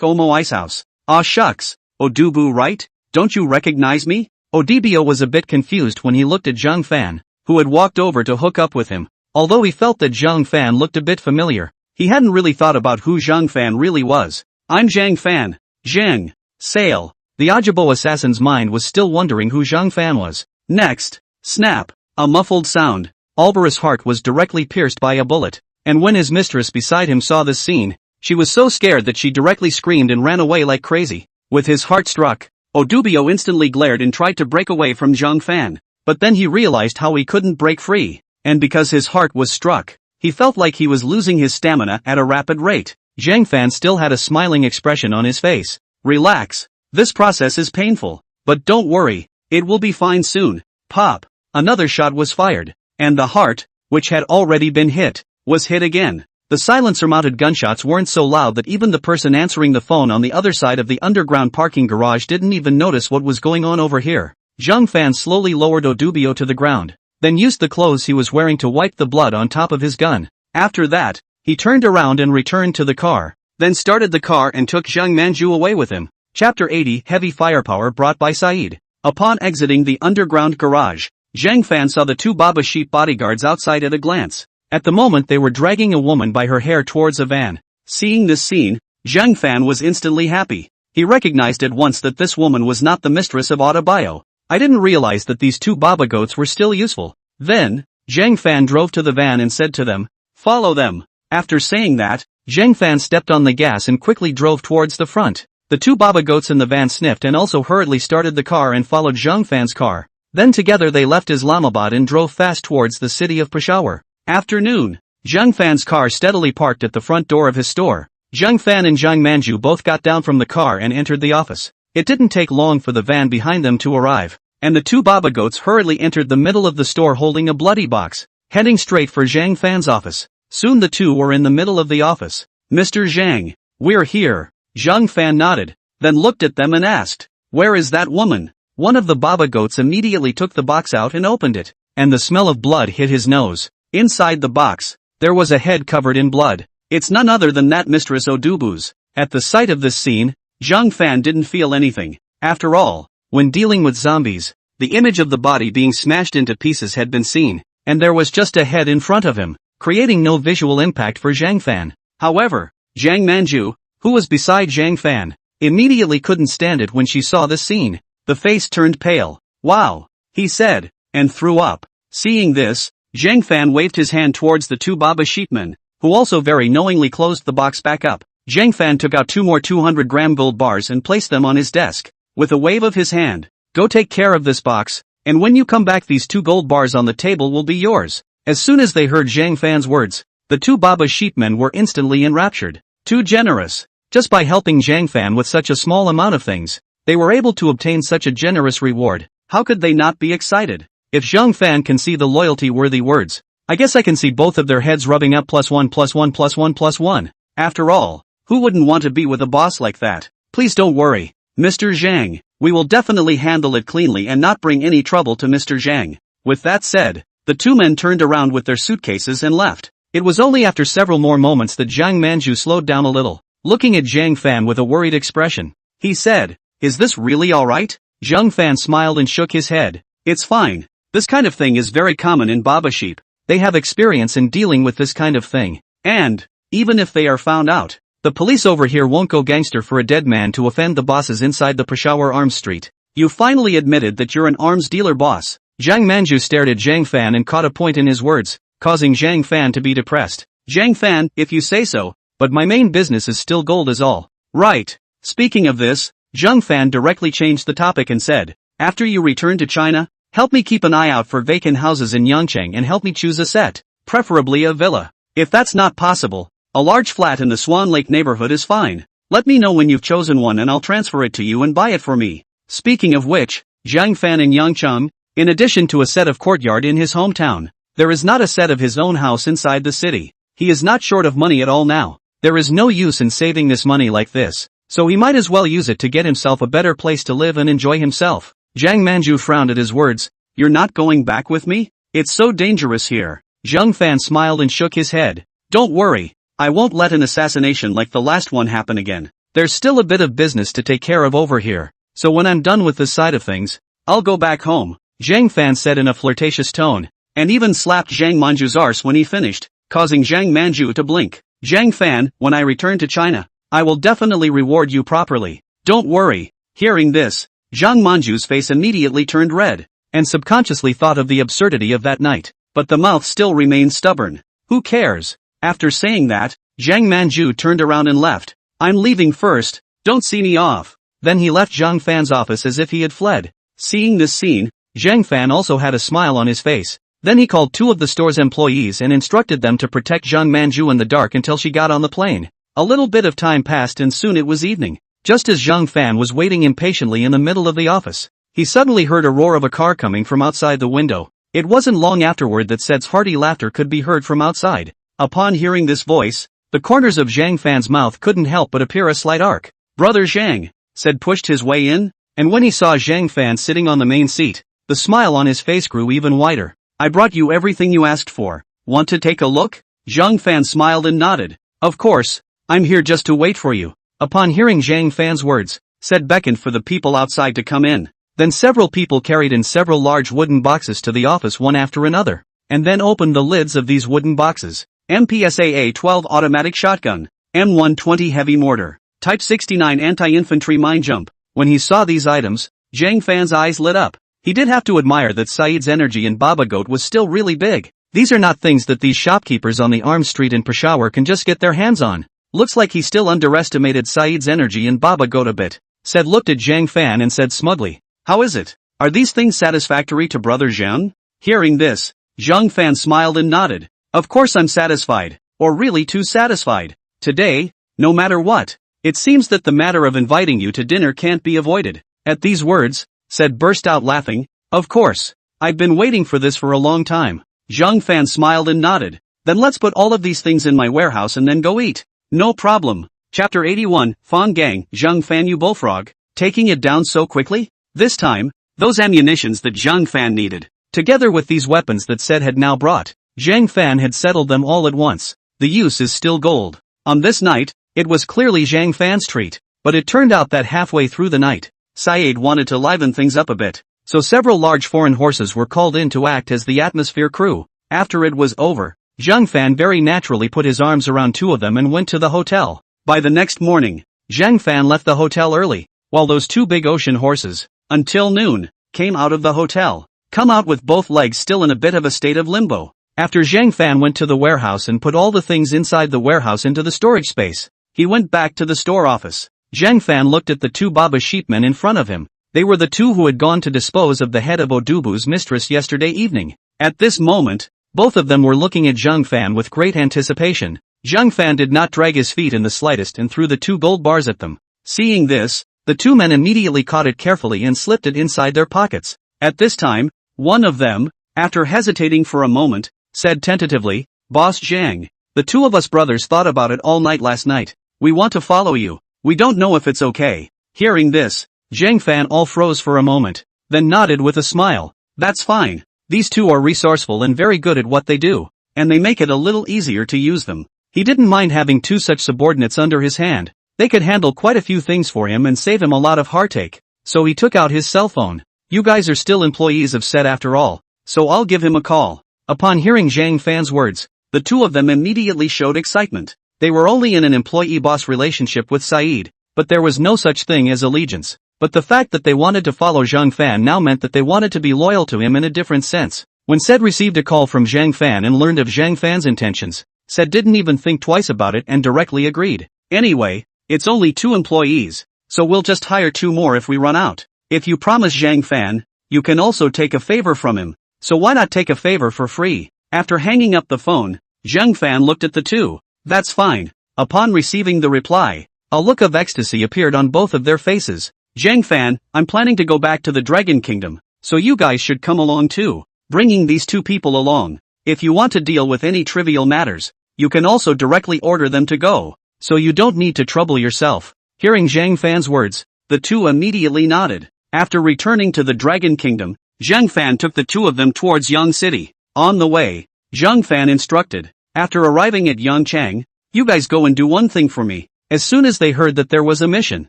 Omo Icehouse. Aw shucks. Odubu right? Don't you recognize me? Odubio was a bit confused when he looked at Zhang Fan, who had walked over to hook up with him. Although he felt that Zhang Fan looked a bit familiar, he hadn't really thought about who Zhang Fan really was. I'm Zhang Fan. Zhang. Sale. The Ajabo assassin's mind was still wondering who Zhang Fan was. Next. Snap. A muffled sound. Alvara's heart was directly pierced by a bullet, and when his mistress beside him saw this scene, she was so scared that she directly screamed and ran away like crazy. With his heart struck, Odubio instantly glared and tried to break away from Zhang Fan, but then he realized how he couldn't break free, and because his heart was struck, he felt like he was losing his stamina at a rapid rate. Zhang Fan still had a smiling expression on his face. Relax. This process is painful, but don't worry, it will be fine soon. Pop. Another shot was fired, and the heart, which had already been hit, was hit again. The silencer-mounted gunshots weren't so loud that even the person answering the phone on the other side of the underground parking garage didn't even notice what was going on over here. Zhang Fan slowly lowered Odubio to the ground, then used the clothes he was wearing to wipe the blood on top of his gun. After that, he turned around and returned to the car, then started the car and took Zhang Manju away with him. Chapter 80 Heavy Firepower brought by Saeed. Upon exiting the underground garage, Zhang Fan saw the 2 Baba Sheep bodyguards outside at a glance. At the moment they were dragging a woman by her hair towards a van. Seeing this scene, Zhang Fan was instantly happy. He recognized at once that this woman was not the mistress of Autobio. I didn't realize that these 2 Baba goats were still useful. Then, Zhang Fan drove to the van and said to them, follow them. After saying that, Zhang Fan stepped on the gas and quickly drove towards the front. The 2 Baba goats in the van sniffed and also hurriedly started the car and followed Zhang Fan's car. Then together they left Islamabad and drove fast towards the city of Peshawar. Afternoon. Zhang Fan's car steadily parked at the front door of his store. Zhang Fan and Zhang Manju both got down from the car and entered the office. It didn't take long for the van behind them to arrive, and the 2 Baba goats hurriedly entered the middle of the store holding a bloody box, heading straight for Zhang Fan's office. Soon the 2 were in the middle of the office. Mr. Zhang, we're here. Zhang Fan nodded, then looked at them and asked, where is that woman? One of the Baba goats immediately took the box out and opened it, and the smell of blood hit his nose. Inside the box, there was a head covered in blood. It's none other than that Mistress Odubu's. At the sight of this scene, Zhang Fan didn't feel anything. After all, when dealing with zombies, the image of the body being smashed into pieces had been seen, and there was just a head in front of him, creating no visual impact for Zhang Fan. However, Zhang Manju, who was beside Zhang Fan, immediately couldn't stand it when she saw this scene. The face turned pale. "Wow," he said, and threw up. Seeing this, Zhang Fan waved his hand towards the two Baba sheepmen, who also very knowingly closed the box back up. Zhang Fan took out 2 more 200-gram gold bars and placed them on his desk. With a wave of his hand, "Go take care of this box, and when you come back these 2 gold bars on the table will be yours." As soon as they heard Zhang Fan's words, the two Baba sheepmen were instantly enraptured. Too generous. Just by helping Zhang Fan with such a small amount of things, they were able to obtain such a generous reward. How could they not be excited? If Zhang Fan can see the loyalty-worthy words, I guess I can see both of their heads rubbing up +1 +1 +1 +1. After all, who wouldn't want to be with a boss like that? Please don't worry, Mr. Zhang. We will definitely handle it cleanly and not bring any trouble to Mr. Zhang. With that said, the two men turned around with their suitcases and left. It was only after several more moments that Zhang Manju slowed down a little, looking at Zhang Fan with a worried expression. He said, "Is this really alright?" Zhang Fan smiled and shook his head. "It's fine. This kind of thing is very common in Baba Sheep. They have experience in dealing with this kind of thing. And, even if they are found out, the police over here won't go gangster for a dead man to offend the bosses inside the Peshawar Arms Street. You finally admitted that you're an arms dealer boss." Zhang Manju stared at Zhang Fan and caught a point in his words, causing Zhang Fan to be depressed. "Zhang Fan, if you say so, but my main business is still gold is all." "Right. Speaking of this," Zhang Fan directly changed the topic and said, "After you return to China, help me keep an eye out for vacant houses in Yangcheng and help me choose a set, preferably a villa. If that's not possible, a large flat in the Swan Lake neighborhood is fine. Let me know when you've chosen one and I'll transfer it to you and buy it for me." Speaking of which, Zhang Fan in Yangcheng, in addition to a set of courtyard in his hometown, there is not a set of his own house inside the city. He is not short of money at all now. There is no use in saving this money like this, so he might as well use it to get himself a better place to live and enjoy himself. Zhang Manju frowned at his words. "You're not going back with me? It's so dangerous here." Zhang Fan smiled and shook his head. "Don't worry, I won't let an assassination like the last one happen again. There's still a bit of business to take care of over here, so when I'm done with this side of things, I'll go back home," Zhang Fan said in a flirtatious tone, and even slapped Zhang Manju's arse when he finished, causing Zhang Manju to blink. "Zhang Fan, when I return to China, I will definitely reward you properly. Don't worry." Hearing this, Zhang Manju's face immediately turned red, and subconsciously thought of the absurdity of that night, but the mouth still remained stubborn. Who cares? After saying that, Zhang Manju turned around and left. "I'm leaving first, don't see me off." Then he left Zhang Fan's office as if he had fled. Seeing this scene, Zhang Fan also had a smile on his face. Then he called 2 of the store's employees and instructed them to protect Zhang Manju in the dark until she got on the plane. A little bit of time passed and soon it was evening. Just as Zhang Fan was waiting impatiently in the middle of the office, he suddenly heard a roar of a car coming from outside the window. It wasn't long afterward that Sed's hearty laughter could be heard from outside. Upon hearing this voice, the corners of Zhang Fan's mouth couldn't help but appear a slight arc. "Brother Zhang," Sed pushed his way in, and when he saw Zhang Fan sitting on the main seat, the smile on his face grew even wider. "I brought you everything you asked for. Want to take a look?" Zhang Fan smiled and nodded. "Of course, I'm here just to wait for you." Upon hearing Zhang Fan's words, Sed beckoned for the people outside to come in. Then several people carried in several large wooden boxes to the office one after another, and then opened the lids of these wooden boxes. MPSAA-12 automatic shotgun, M120 heavy mortar, Type 69 anti-infantry mine jump. When he saw these items, Zhang Fan's eyes lit up. He did have to admire that Saeed's energy in Baba Goat was still really big. These are not things that these shopkeepers on the Arms Street in Peshawar can just get their hands on. Looks like he still underestimated Saeed's energy in Baba Goat a bit. Sed looked at Zhang Fan and said smugly, "How is it? Are these things satisfactory to Brother Zhang?" Hearing this, Zhang Fan smiled and nodded. "Of course I'm satisfied, or really too satisfied. Today, no matter what, it seems that the matter of inviting you to dinner can't be avoided." At these words, Sed burst out laughing. "Of course, I've been waiting for this for a long time." Zhang Fan smiled and nodded. "Then let's put all of these things in my warehouse and then go eat." "No problem." Chapter 81, Fang Gang, Zhang Fan you bullfrog, taking it down so quickly? This time, those ammunitions that Zhang Fan needed, together with these weapons that Sed had now brought, Zhang Fan had settled them all at once. The use is still gold. On this night, it was clearly Zhang Fan's treat, but it turned out that halfway through the night, Saeed wanted to liven things up a bit, so several large foreign horses were called in to act as the atmosphere crew. After it was over, Zhang Fan very naturally put his arms around 2 of them and went to the hotel. By the next morning, Zhang Fan left the hotel early, while those two big ocean horses, until noon, came out of the hotel, come out with both legs still in a bit of a state of limbo. After Zhang Fan went to the warehouse and put all the things inside the warehouse into the storage space, he went back to the store office. Zhang Fan looked at the two Baba sheepmen in front of him. They were the two who had gone to dispose of the head of Odubu's mistress yesterday evening. At this moment, both of them were looking at Zhang Fan with great anticipation. Zhang Fan did not drag his feet in the slightest and threw the two gold bars at them. Seeing this, the two men immediately caught it carefully and slipped it inside their pockets. At this time, one of them, after hesitating for a moment, said tentatively, "Boss Zhang, the two of us brothers thought about it all night last night. We want to follow you. We don't know if it's okay." Hearing this, Zhang Fan all froze for a moment, then nodded with a smile. "That's fine. These two are resourceful and very good at what they do, and they make it a little easier to use them." He didn't mind having two such subordinates under his hand. They could handle quite a few things for him and save him a lot of heartache. So he took out his cell phone. "You guys are still employees of Said after all, so I'll give him a call." Upon hearing Zhang Fan's words, the two of them immediately showed excitement. They were only in an employee-boss relationship with Saeed, but there was no such thing as allegiance. But the fact that they wanted to follow Zhang Fan now meant that they wanted to be loyal to him in a different sense. When Said received a call from Zhang Fan and learned of Zhang Fan's intentions, Said didn't even think twice about it and directly agreed. "Anyway, it's only 2 employees, so we'll just hire 2 more if we run out. If you promise Zhang Fan, you can also take a favor from him, so why not take a favor for free?" After hanging up the phone, Zhang Fan looked at the two. "That's fine." Upon receiving the reply, a look of ecstasy appeared on both of their faces. "Zhang Fan, I'm planning to go back to the Dragon Kingdom, so you guys should come along too. Bringing these 2 people along. If you want to deal with any trivial matters, you can also directly order them to go, so you don't need to trouble yourself." Hearing Zhang Fan's words, the two immediately nodded. After returning to the Dragon Kingdom, Zhang Fan took the 2 of them towards Yang City. On the way, Zhang Fan instructed, after arriving at Yangchang, "You guys go and do one thing for me." As soon as they heard that there was a mission,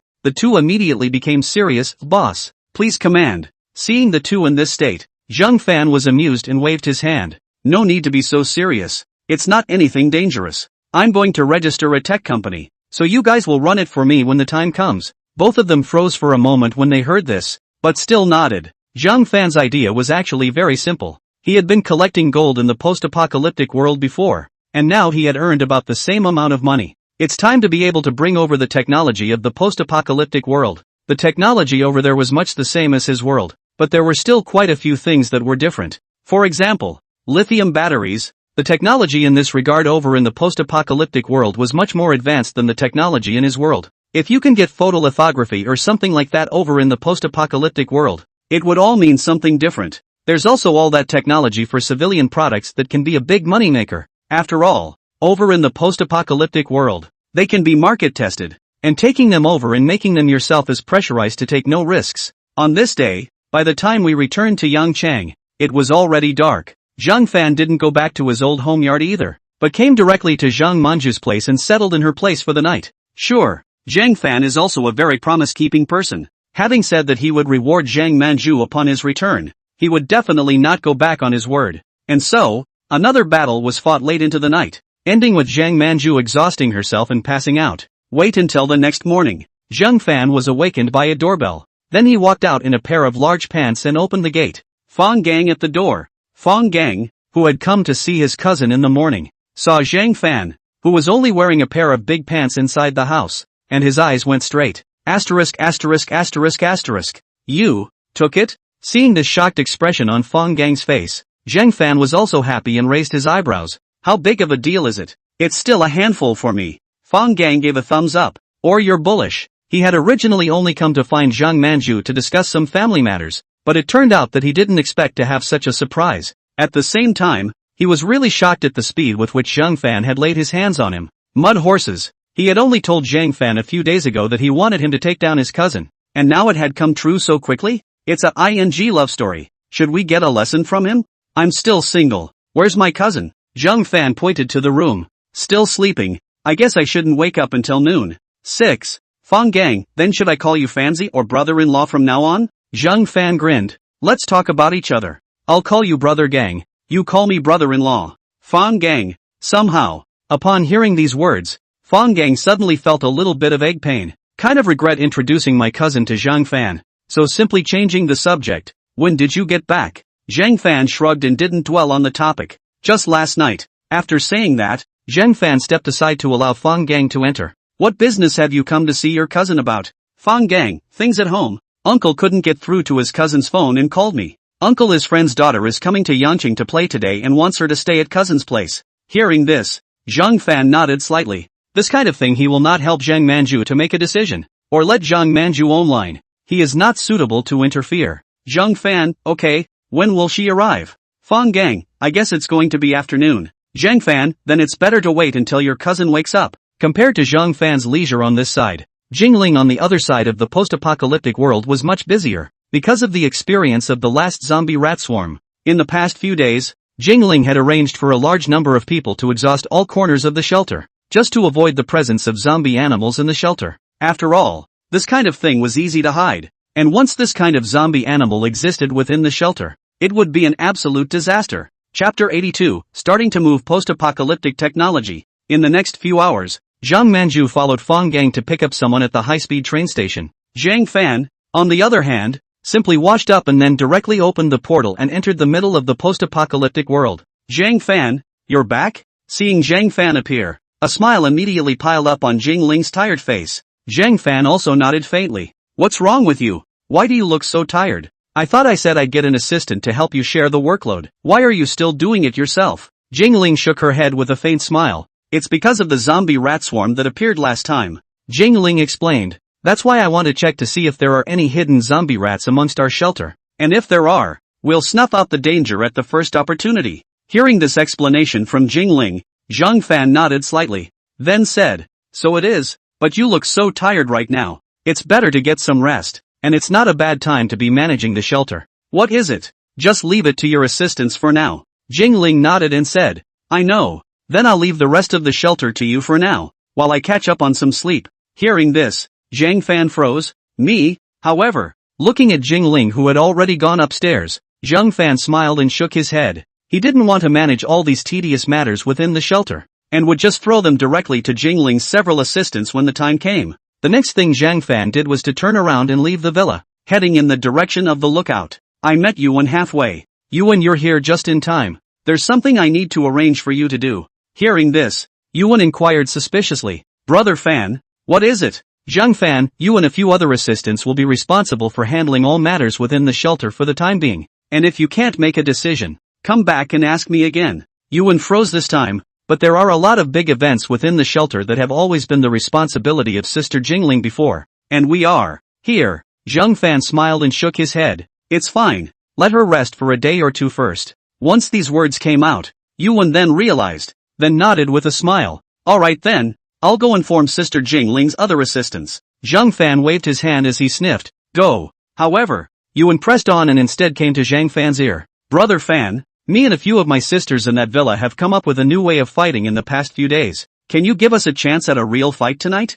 the two immediately became serious. "Boss, please command." Seeing the two in this state, Zhang Fan was amused and waved his hand. "No need to be so serious. It's not anything dangerous. I'm going to register a tech company, so you guys will run it for me when the time comes." Both of them froze for a moment when they heard this, but still nodded. Zhang Fan's idea was actually very simple. He had been collecting gold in the post-apocalyptic world before, and now he had earned about the same amount of money. It's time to be able to bring over the technology of the post-apocalyptic world. The technology over there was much the same as his world, but there were still quite a few things that were different. For example, lithium batteries. The technology in this regard over in the post-apocalyptic world was much more advanced than the technology in his world. If you can get photolithography or something like that over in the post-apocalyptic world, it would all mean something different. There's also all that technology for civilian products that can be a big moneymaker. After all, over in the post-apocalyptic world, they can be market tested, and taking them over and making them yourself is pressurized to take no risks. On this day, by the time we returned to Yangchang, it was already dark. Zhang Fan didn't go back to his old home yard either, but came directly to Zhang Manju's place and settled in her place for the night. Sure, Zhang Fan is also a very promise-keeping person. Having said that he would reward Zhang Manju upon his return, he would definitely not go back on his word. And so, another battle was fought late into the night, ending with Zhang Manju exhausting herself and passing out. Wait until the next morning. Zhang Fan was awakened by a doorbell. Then he walked out in a pair of large pants and opened the gate. Fang Gang at the door. Fang Gang, who had come to see his cousin in the morning, saw Zhang Fan, who was only wearing a pair of big pants inside the house, and his eyes went straight. Asterisk asterisk asterisk asterisk. "You took it?" Seeing the shocked expression on Fang Gang's face, Zhang Fan was also happy and raised his eyebrows. "How big of a deal is it?" "It's still a handful for me." Fang Gang gave a thumbs up. "Or you're bullish." He had originally only come to find Zhang Manju to discuss some family matters, but it turned out that he didn't expect to have such a surprise. At the same time, he was really shocked at the speed with which Zhang Fan had laid his hands on him. Mud horses. He had only told Zhang Fan a few days ago that he wanted him to take down his cousin, and now it had come true so quickly? It's a ing love story. Should we get a lesson from him? I'm still single. Where's my cousin? Zhang Fan pointed to the room. Still sleeping. I guess I shouldn't wake up until noon. 6. Fang Gang, then should I call you Fanzi or brother-in-law from now on? Zhang Fan grinned. Let's talk about each other. I'll call you Brother Gang. You call me brother-in-law. Fang Gang. Somehow. Upon hearing these words, Fang Gang suddenly felt a little bit of egg pain. Kind of regret introducing my cousin to Zhang Fan. So simply changing the subject. When did you get back? Zhang Fan shrugged and didn't dwell on the topic. Just last night. After saying that, Zhang Fan stepped aside to allow Fang Gang to enter. What business have you come to see your cousin about? Fang Gang, things at home. Uncle couldn't get through to his cousin's phone and called me. Uncle, his friend's daughter is coming to Yanqing to play today and wants her to stay at cousin's place. Hearing this, Zhang Fan nodded slightly. This kind of thing he will not help Zhang Manju to make a decision, or let Zhang Manju online. He is not suitable to interfere. Zhang Fan, okay, when will she arrive? Fang Gang, I guess it's going to be afternoon. Zhang Fan, then it's better to wait until your cousin wakes up. Compared to Zhang Fan's leisure on this side, Jingling on the other side of the post-apocalyptic world was much busier, because of the experience of the last zombie rat swarm. In the past few days, Jingling had arranged for a large number of people to exhaust all corners of the shelter, just to avoid the presence of zombie animals in the shelter. After all, this kind of thing was easy to hide, and once this kind of zombie animal existed within the shelter, it would be an absolute disaster. Chapter 82, Starting to Move Post-Apocalyptic Technology. In the next few hours, Zhang Manju followed Fang Gang to pick up someone at the high-speed train station. Zhang Fan, on the other hand, simply washed up and then directly opened the portal and entered the middle of the post-apocalyptic world. Zhang Fan, you're back? Seeing Zhang Fan appear, a smile immediately piled up on Jingling's tired face. Zhang Fan also nodded faintly. What's wrong with you? Why do you look so tired? I thought I said I'd get an assistant to help you share the workload. Why are you still doing it yourself? Jingling shook her head with a faint smile. It's because of the zombie rat swarm that appeared last time. Jingling explained. That's why I want to check to see if there are any hidden zombie rats amongst our shelter. And if there are, we'll snuff out the danger at the first opportunity. Hearing this explanation from Jingling, Zhang Fan nodded slightly. Then said, so it is, but you look so tired right now. It's better to get some rest, and it's not a bad time to be managing the shelter. What is it? Just leave it to your assistants for now. Jingling nodded and said, I know. Then I'll leave the rest of the shelter to you for now, while I catch up on some sleep. Hearing this, Zhang Fan froze. Me, however, looking at Jingling who had already gone upstairs, Zhang Fan smiled and shook his head. He didn't want to manage all these tedious matters within the shelter, and would just throw them directly to Jingling's several assistants when the time came. The next thing Zhang Fan did was to turn around and leave the villa, heading in the direction of the lookout. I met Yuan halfway. Yuan, you're here just in time. There's something I need to arrange for you to do. Hearing this, Yuan inquired suspiciously. Brother Fan, what is it? Zhang Fan, you and a few other assistants will be responsible for handling all matters within the shelter for the time being. And if you can't make a decision, come back and ask me again. Yuan froze this time, but there are a lot of big events within the shelter that have always been the responsibility of Sister Jingling before. And we are here. Zhang Fan smiled and shook his head. It's fine. Let her rest for a day or two first. Once these words came out, Yuan then realized, then nodded with a smile. Alright then, I'll go inform Sister Jingling's other assistants. Zhang Fan waved his hand as he sniffed. Go. However, Yuan pressed on and instead came to Zhang Fan's ear. Brother Fan, me and a few of my sisters in that villa have come up with a new way of fighting in the past few days. Can you give us a chance at a real fight tonight?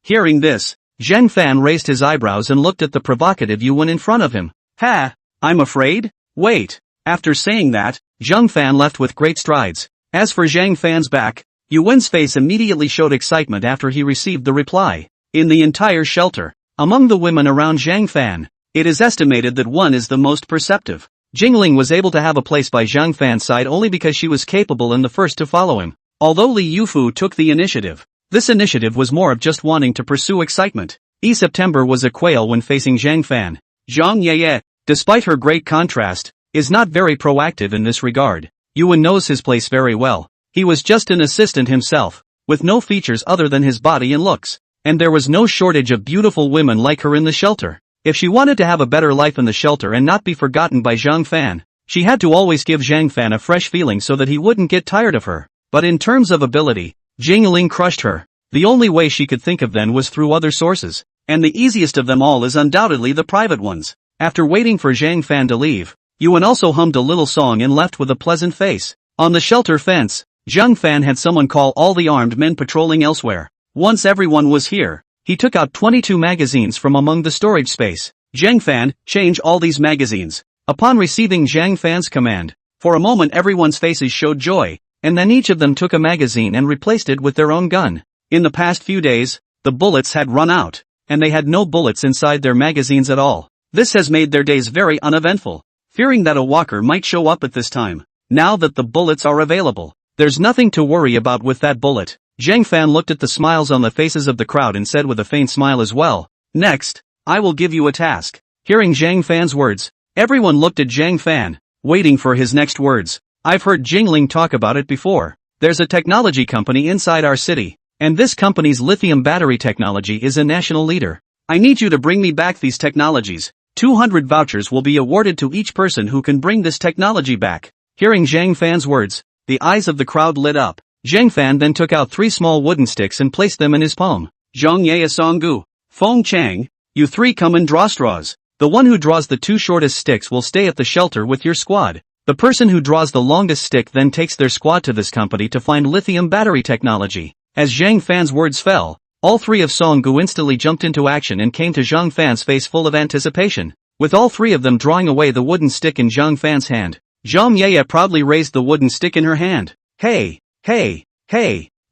Hearing this, Zhang Fan raised his eyebrows and looked at the provocative Yuan in front of him. Ha! I'm afraid? Wait. After saying that, Zhang Fan left with great strides. As for Zhang Fan's back, Yuan's face immediately showed excitement after he received the reply. In the entire shelter, among the women around Zhang Fan, it is estimated that one is the most perceptive. Jingling was able to have a place by Zhang Fan's side only because she was capable and the first to follow him. Although Li Yufu took the initiative, this initiative was more of just wanting to pursue excitement. September was a quail when facing Zhang Fan. Zhang Yeye, despite her great contrast, is not very proactive in this regard. Yuan knows his place very well. He was just an assistant himself, with no features other than his body and looks. And there was no shortage of beautiful women like her in the shelter. If she wanted to have a better life in the shelter and not be forgotten by Zhang Fan, she had to always give Zhang Fan a fresh feeling so that he wouldn't get tired of her. But in terms of ability, Jingling crushed her. The only way she could think of then was through other sources. And the easiest of them all is undoubtedly the private ones. After waiting for Zhang Fan to leave, Yuan also hummed a little song and left with a pleasant face. On the shelter fence, Zhang Fan had someone call all the armed men patrolling elsewhere. Once everyone was here, he took out 22 magazines from among the storage space. Zhang Fan, change all these magazines. Upon receiving Zhang Fan's command, for a moment everyone's faces showed joy, and then each of them took a magazine and replaced it with their own gun. In the past few days, the bullets had run out, and they had no bullets inside their magazines at all. This has made their days very uneventful, fearing that a walker might show up at this time. Now that the bullets are available, there's nothing to worry about with that bullet. Zhang Fan looked at the smiles on the faces of the crowd and said with a faint smile as well, "Next, I will give you a task." Hearing Zhang Fan's words, everyone looked at Zhang Fan, waiting for his next words. "I've heard Jingling talk about it before. There's a technology company inside our city, and this company's lithium battery technology is a national leader. I need you to bring me back these technologies. 200 vouchers will be awarded to each person who can bring this technology back." Hearing Zhang Fan's words, the eyes of the crowd lit up. Zhang Fan then took out 3 small wooden sticks and placed them in his palm. "Zhang Ye, Songgu, Feng Chang, you 3 come and draw straws. The one who draws the 2 shortest sticks will stay at the shelter with your squad. The person who draws the longest stick then takes their squad to this company to find lithium battery technology." As Zhang Fan's words fell, all 3 of Songgu instantly jumped into action and came to Zhang Fan's face full of anticipation, with all 3 of them drawing away the wooden stick in Zhang Fan's hand. Zhang Ye proudly raised the wooden stick in her hand. Hey,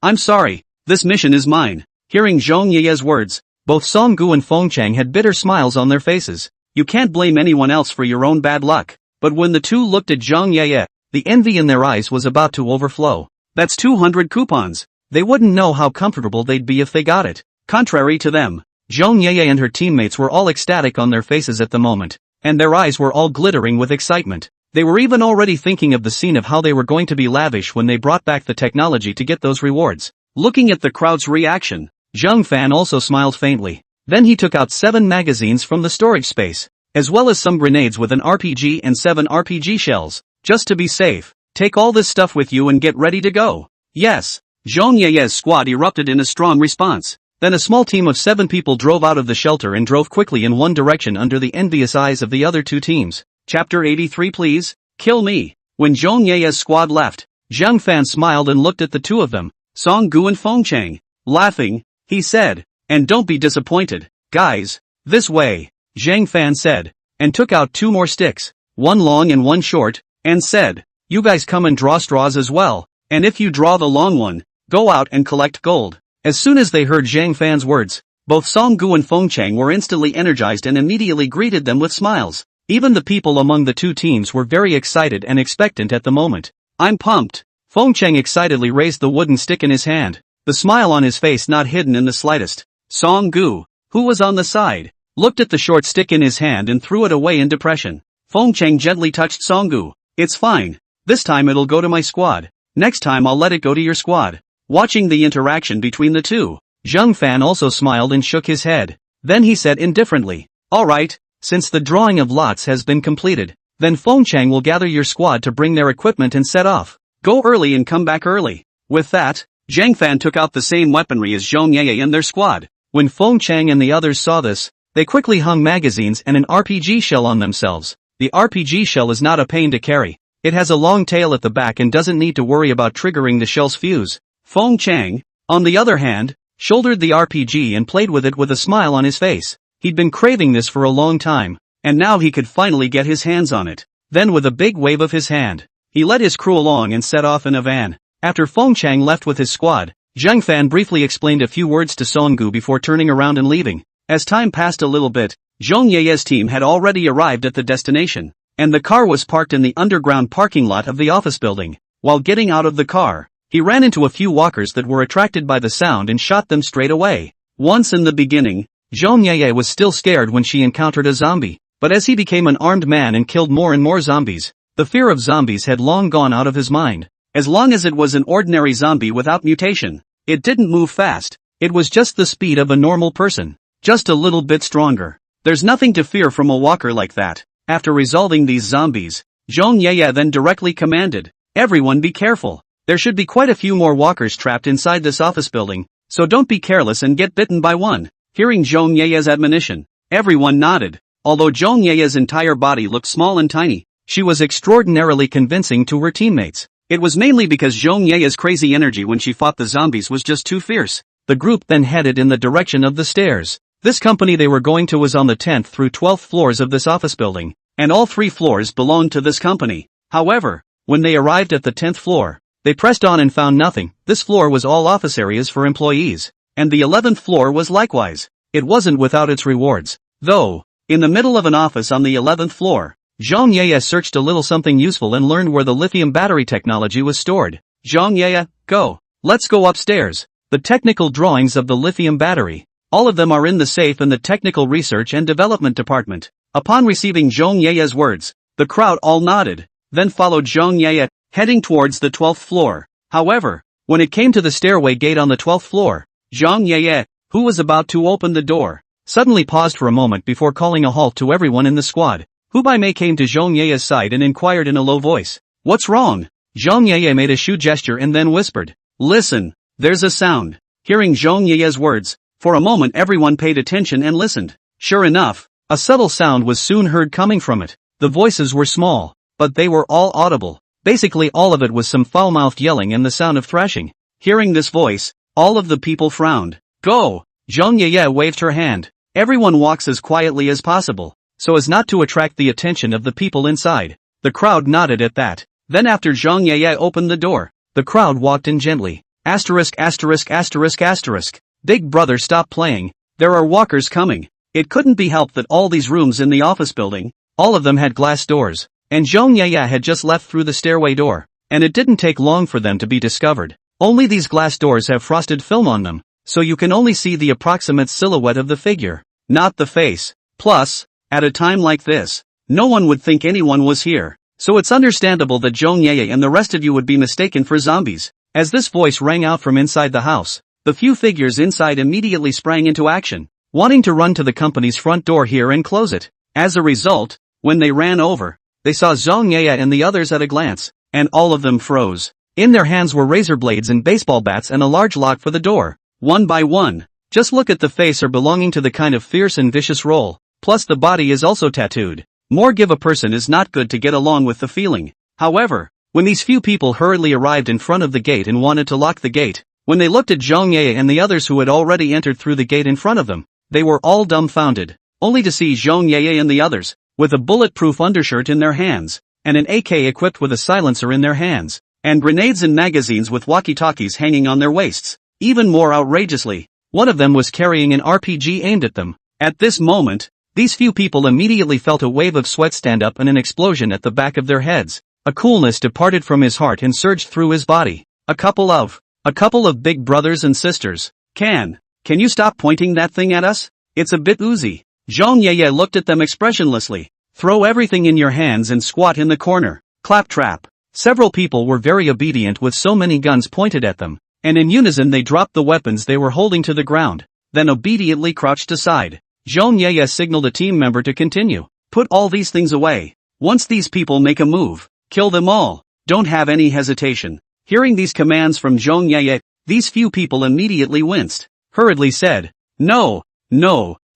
I'm sorry, this mission is mine." Hearing Zhang Ye's words, both Songgu and Feng Chang had bitter smiles on their faces. You can't blame anyone else for your own bad luck. But when the 2 looked at Zhang Ye, the envy in their eyes was about to overflow. That's 200 coupons. They wouldn't know how comfortable they'd be if they got it. Contrary to them, Zhang Ye and her teammates were all ecstatic on their faces at the moment, and their eyes were all glittering with excitement. They were even already thinking of the scene of how they were going to be lavish when they brought back the technology to get those rewards. Looking at the crowd's reaction, Zhang Fan also smiled faintly. Then he took out 7 magazines from the storage space, as well as some grenades with an RPG and 7 RPG shells. "Just to be safe, take all this stuff with you and get ready to go." "Yes." Zhang Ye's squad erupted in a strong response. Then a small team of 7 people drove out of the shelter and drove quickly in one direction under the envious eyes of the other 2 teams. Chapter 83 Please, kill me. When Zhang Ye's squad left, Zhang Fan smiled and looked at the 2 of them, Songgu and Feng Chang. Laughing, he said, "And don't be disappointed, guys. This way." Zhang Fan said, and took out 2 more sticks, one long and one short, and said, "You guys come and draw straws as well, and if you draw the long one, go out and collect gold." As soon as they heard Zhang Fan's words, both Songgu and Feng Chang were instantly energized and immediately greeted them with smiles. Even the people among the 2 teams were very excited and expectant at the moment. "I'm pumped." Feng Chang excitedly raised the wooden stick in his hand, the smile on his face not hidden in the slightest. Songgu, who was on the side, looked at the short stick in his hand and threw it away in depression. Feng Chang gently touched Songgu. "It's fine. This time it'll go to my squad. Next time I'll let it go to your squad." Watching the interaction between the 2, Zhang Fan also smiled and shook his head. Then he said indifferently, "Alright, since the drawing of lots has been completed, then Feng Chang will gather your squad to bring their equipment and set off. Go early and come back early." With that, Zhang Fan took out the same weaponry as Zhang Ye and their squad. When Feng Chang and the others saw this, they quickly hung magazines and an RPG shell on themselves. The RPG shell is not a pain to carry. It has a long tail at the back and doesn't need to worry about triggering the shell's fuse. Feng Chang, on the other hand, shouldered the RPG and played with it with a smile on his face. He'd been craving this for a long time, and now he could finally get his hands on it. Then with a big wave of his hand, he led his crew along and set off in a van. After Feng Chang left with his squad, Zhang Fan briefly explained a few words to Songgu before turning around and leaving. As time passed a little bit, Zhang Ye's team had already arrived at the destination, and the car was parked in the underground parking lot of the office building. While getting out of the car, he ran into a few walkers that were attracted by the sound and shot them straight away. Once in the beginning, Zhang Ye was still scared when she encountered a zombie, but as he became an armed man and killed more and more zombies, the fear of zombies had long gone out of his mind. As long as it was an ordinary zombie without mutation, it didn't move fast. It was just the speed of a normal person, just a little bit stronger. There's nothing to fear from a walker like that. After resolving these zombies, Zhang Ye then directly commanded, "Everyone be careful. There should be quite a few more walkers trapped inside this office building, so don't be careless and get bitten by one." Hearing Zhang Ye's admonition, everyone nodded. Although Zhang Ye's entire body looked small and tiny, she was extraordinarily convincing to her teammates. It was mainly because Zhang Ye's crazy energy when she fought the zombies was just too fierce. The group then headed in the direction of the stairs. This company they were going to was on the 10th through 12th floors of this office building, and all 3 floors belonged to this company. However, when they arrived at the 10th floor, They pressed on and found nothing. This floor was all office areas for employees. And the 11th floor was likewise. It wasn't without its rewards, though. In the middle of an office on the 11th floor, Zhang Yeye searched a little something useful and learned where the lithium battery technology was stored. Zhang Yeye, go. Let's go upstairs. The technical drawings of the lithium battery. All of them are in the safe in the Technical Research and Development Department. Upon receiving Zhang Yeye's words, the crowd all nodded, then followed Zhang Yeye, heading towards the 12th floor. However, when it came to the stairway gate on the 12th floor, Zhang Yeye, who was about to open the door, suddenly paused for a moment before calling a halt to everyone in the squad. Hu Baimei came to Zhang Yeye's side and inquired in a low voice, "What's wrong?" Zhang Yeye made a shoe gesture and then whispered, "Listen, there's a sound." Hearing Zhang Yeye's words, for a moment everyone paid attention and listened. Sure enough, a subtle sound was soon heard coming from it. The voices were small, but they were all audible. Basically all of it was some foul-mouthed yelling and the sound of thrashing. Hearing this voice, all of the people frowned. "Go!" Zhang Yeye waved her hand. Everyone walks as quietly as possible, so as not to attract the attention of the people inside. The crowd nodded at that. Then after Zhang Yeye opened the door, the crowd walked in gently. Asterisk. Big brother, stop playing. There are walkers coming. It couldn't be helped that all these rooms in the office building, all of them had glass doors, and Zhang Yeye had just left through the stairway door, and it didn't take long for them to be discovered. Only these glass doors have frosted film on them, so you can only see the approximate silhouette of the figure, not the face. Plus, at a time like this, no one would think anyone was here, so it's understandable that Zhang Yeye and the rest of you would be mistaken for zombies. As this voice rang out from inside the house, the few figures inside immediately sprang into action, wanting to run to the company's front door here and close it. As a result, when they ran over, they saw Zhang Yeye and the others at a glance, and all of them froze. In their hands were razor blades and baseball bats and a large lock for the door. One by one, just look at the face are belonging to the kind of fierce and vicious role, plus the body is also tattooed. More give a person is not good to get along with the feeling. However, when these few people hurriedly arrived in front of the gate and wanted to lock the gate, when they looked at Zhang Yeye and the others who had already entered through the gate in front of them, they were all dumbfounded, only to see Zhang Yeye and the others, with a bulletproof undershirt in their hands, and an AK equipped with a silencer in their hands, and grenades and magazines with walkie-talkies hanging on their waists. Even more outrageously, one of them was carrying an RPG aimed at them. At this moment, these few people immediately felt a wave of sweat stand up and an explosion at the back of their heads. A coolness departed from his heart and surged through his body. A couple of big brothers and sisters. Can you stop pointing that thing at us? It's a bit oozy. Zhang Yeye looked at them expressionlessly. Throw everything in your hands and squat in the corner. Claptrap. Several people were very obedient with so many guns pointed at them, and in unison they dropped the weapons they were holding to the ground, then obediently crouched aside. Zhang Yeye signaled a team member to continue. Put all these things away. Once these people make a move, kill them all. Don't have any hesitation. Hearing these commands from Zhang Yeye, these few people immediately winced, hurriedly said, No,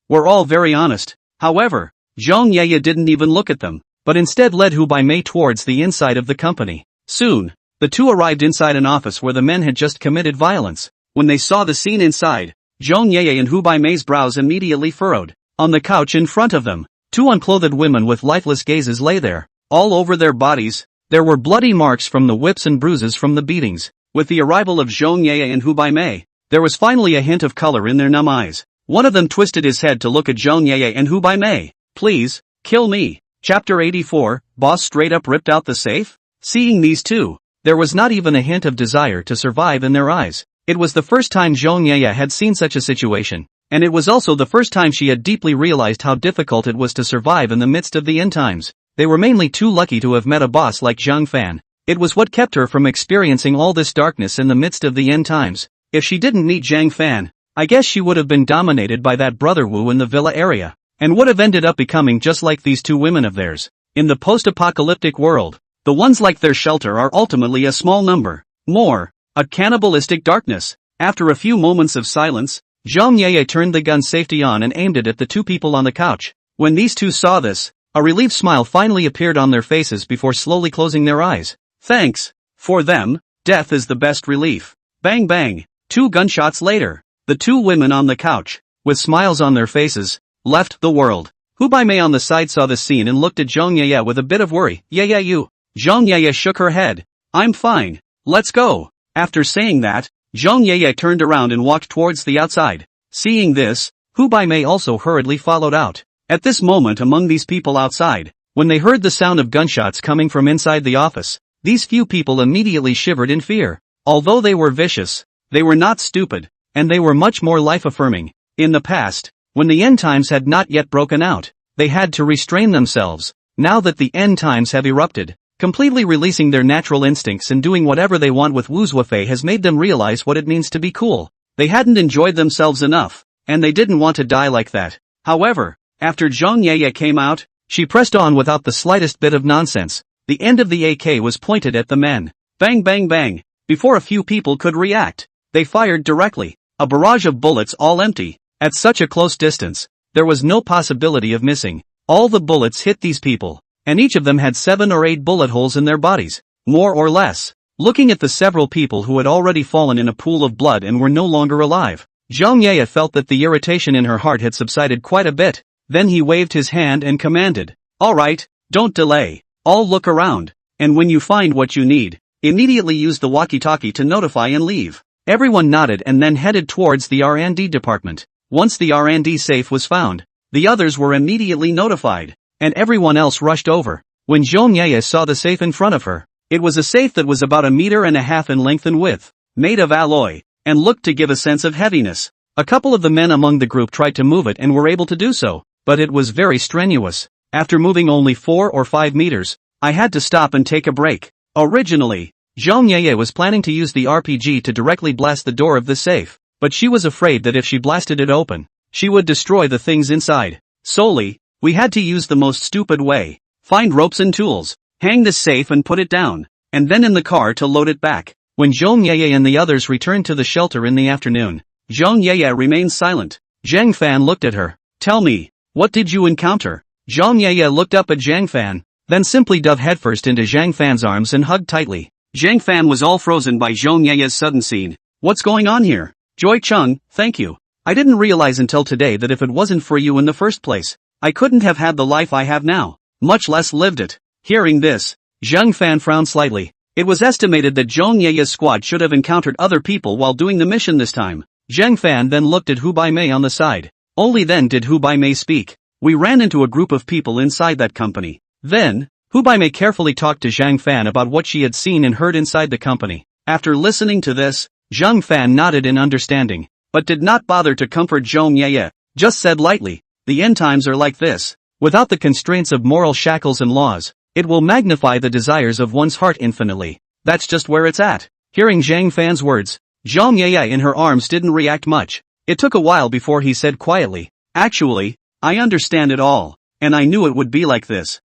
we're all very honest. However, Zhang Yeye didn't even look at them, but instead led Hu Baimei towards the inside of the company. Soon, the two arrived inside an office where the men had just committed violence. When they saw the scene inside, Zhang Yeye and Hu Baimei's brows immediately furrowed. On the couch in front of them, two unclothed women with lifeless gazes lay there. All over their bodies, there were bloody marks from the whips and bruises from the beatings. With the arrival of Zhang Yeye and Hu Baimei, there was finally a hint of color in their numb eyes. One of them twisted his head to look at Zhang Yeye and Hu Baimei. Please, kill me. Chapter 84, Boss straight up ripped out the safe? Seeing these two, there was not even a hint of desire to survive in their eyes. It was the first time Zhang Yeye had seen such a situation, and it was also the first time she had deeply realized how difficult it was to survive in the midst of the end times. They were mainly too lucky to have met a boss like Zhang Fan. It was what kept her from experiencing all this darkness in the midst of the end times. If she didn't meet Zhang Fan, I guess she would have been dominated by that brother Wu in the villa area, and would have ended up becoming just like these two women of theirs. In the post-apocalyptic world, the ones like their shelter are ultimately a small number. More, a cannibalistic darkness. After a few moments of silence, Zhang Yeye turned the gun safety on and aimed it at the two people on the couch. When these two saw this, a relieved smile finally appeared on their faces before slowly closing their eyes. Thanks. For them, death is the best relief. Bang bang. 2 gunshots later, the two women on the couch, with smiles on their faces, left the world. Hu Baimei on the side saw the scene and looked at Zhang Yeye with a bit of worry. Yeah you. Zhang Yeye shook her head. I'm fine. let's go. After saying that, Zhang Yeye turned around and walked towards the outside. Seeing this, Hu Baimei also hurriedly followed out. At this moment among these people outside, when they heard the sound of gunshots coming from inside the office, these few people immediately shivered in fear. Although they were vicious, they were not stupid, and they were much more life-affirming. In the past, when the end times had not yet broken out, they had to restrain themselves. Now that the end times have erupted, completely releasing their natural instincts and doing whatever they want with Wu Zuofei has made them realize what it means to be cool. They hadn't enjoyed themselves enough, and they didn't want to die like that. However, after Zhang Yeye came out, she pressed on without the slightest bit of nonsense. The end of the AK was pointed at the men. Bang bang bang. Before a few people could react, they fired directly. A barrage of bullets, all empty. At such a close distance, there was no possibility of missing. All the bullets hit these people, and each of them had 7 or 8 bullet holes in their bodies, more or less. Looking at the several people who had already fallen in a pool of blood and were no longer alive, Zhang Yeye felt that the irritation in her heart had subsided quite a bit. Then he waved his hand and commanded, "All right, don't delay. All look around, and when you find what you need, immediately use the walkie-talkie to notify and leave." Everyone nodded and then headed towards the R&D department. Once the R&D safe was found, the others were immediately notified, and everyone else rushed over. When Zhang Yeye saw the safe in front of her, it was a safe that was about 1.5 meters in length and width, made of alloy, and looked to give a sense of heaviness. A couple of the men among the group tried to move it and were able to do so, but it was very strenuous. After moving only 4 or 5 meters, I had to stop and take a break. Originally, Zhang Yeye was planning to use the RPG to directly blast the door of the safe, but she was afraid that if she blasted it open, she would destroy the things inside. Solely, we had to use the most stupid way. Find ropes and tools, hang the safe and put it down, and then in the car to load it back. When Zhang Yeye and the others returned to the shelter in the afternoon, Zhang Yeye remained silent. Zhang Fan looked at her. "Tell me, what did you encounter?" Zhang Yeye looked up at Zhang Fan, then simply dove headfirst into Zhang Fan's arms and hugged tightly. Zhang Fan was all frozen by Zhang Yeye's sudden scene. "What's going on here?" "Joy Chung, thank you. I didn't realize until today that if it wasn't for you in the first place, I couldn't have had the life I have now, much less lived it." Hearing this, Zhang Fan frowned slightly. It was estimated that Zhang Yeye's squad should have encountered other people while doing the mission this time. Zhang Fan then looked at Hu Baimei on the side. Only then did Hu Baimei speak. "We ran into a group of people inside that company." Then, Hu Baimei carefully talked to Zhang Fan about what she had seen and heard inside the company. After listening to this, Zhang Fan nodded in understanding, but did not bother to comfort Zhang Yeye, just said lightly, "The end times are like this. Without the constraints of moral shackles and laws, it will magnify the desires of one's heart infinitely. That's just where it's at." Hearing Zhang Fan's words, Zhang Yeye in her arms didn't react much. It took a while before he said quietly, "Actually, I understand it all, and I knew it would be like this.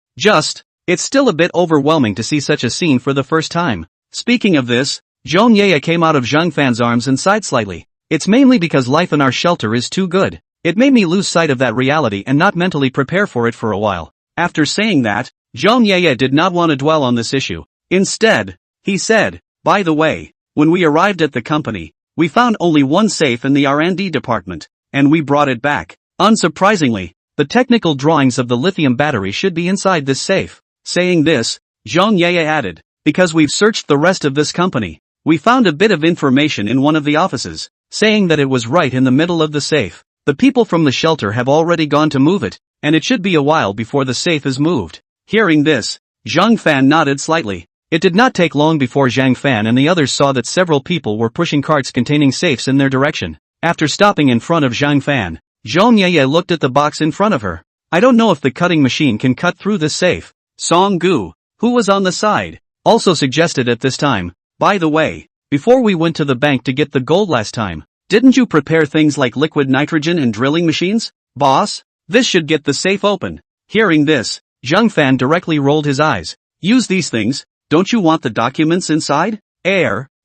It's still a bit overwhelming to see such a scene for the first time." Speaking of this, Zhang Yeye came out of Zhang Fan's arms and sighed slightly. "It's mainly because life in our shelter is too good. It made me lose sight of that reality and not mentally prepare for it for a while." After saying that, Zhang Yeye did not want to dwell on this issue. Instead, he said, "By the way, when we arrived at the company, we found only one safe in the R&D department, and we brought it back. Unsurprisingly, the technical drawings of the lithium battery should be inside this safe." Saying this, Zhang Yeye added, "Because we've searched the rest of this company, we found a bit of information in one of the offices, saying that it was right in the middle of the safe. The people from the shelter have already gone to move it, and it should be a while before the safe is moved." Hearing this, Zhang Fan nodded slightly. It did not take long before Zhang Fan and the others saw that several people were pushing carts containing safes in their direction. After stopping in front of Zhang Fan, Zhang Yeye looked at the box in front of her. "I don't know if the cutting machine can cut through this safe." Song Gu, who was on the side, also suggested at this time, "By the way, before we went to the bank to get the gold last time, didn't you prepare things like liquid nitrogen and drilling machines? Boss, this should get the safe open." Hearing this, Zhang Fan directly rolled his eyes. "Use these things, don't you want the documents inside?"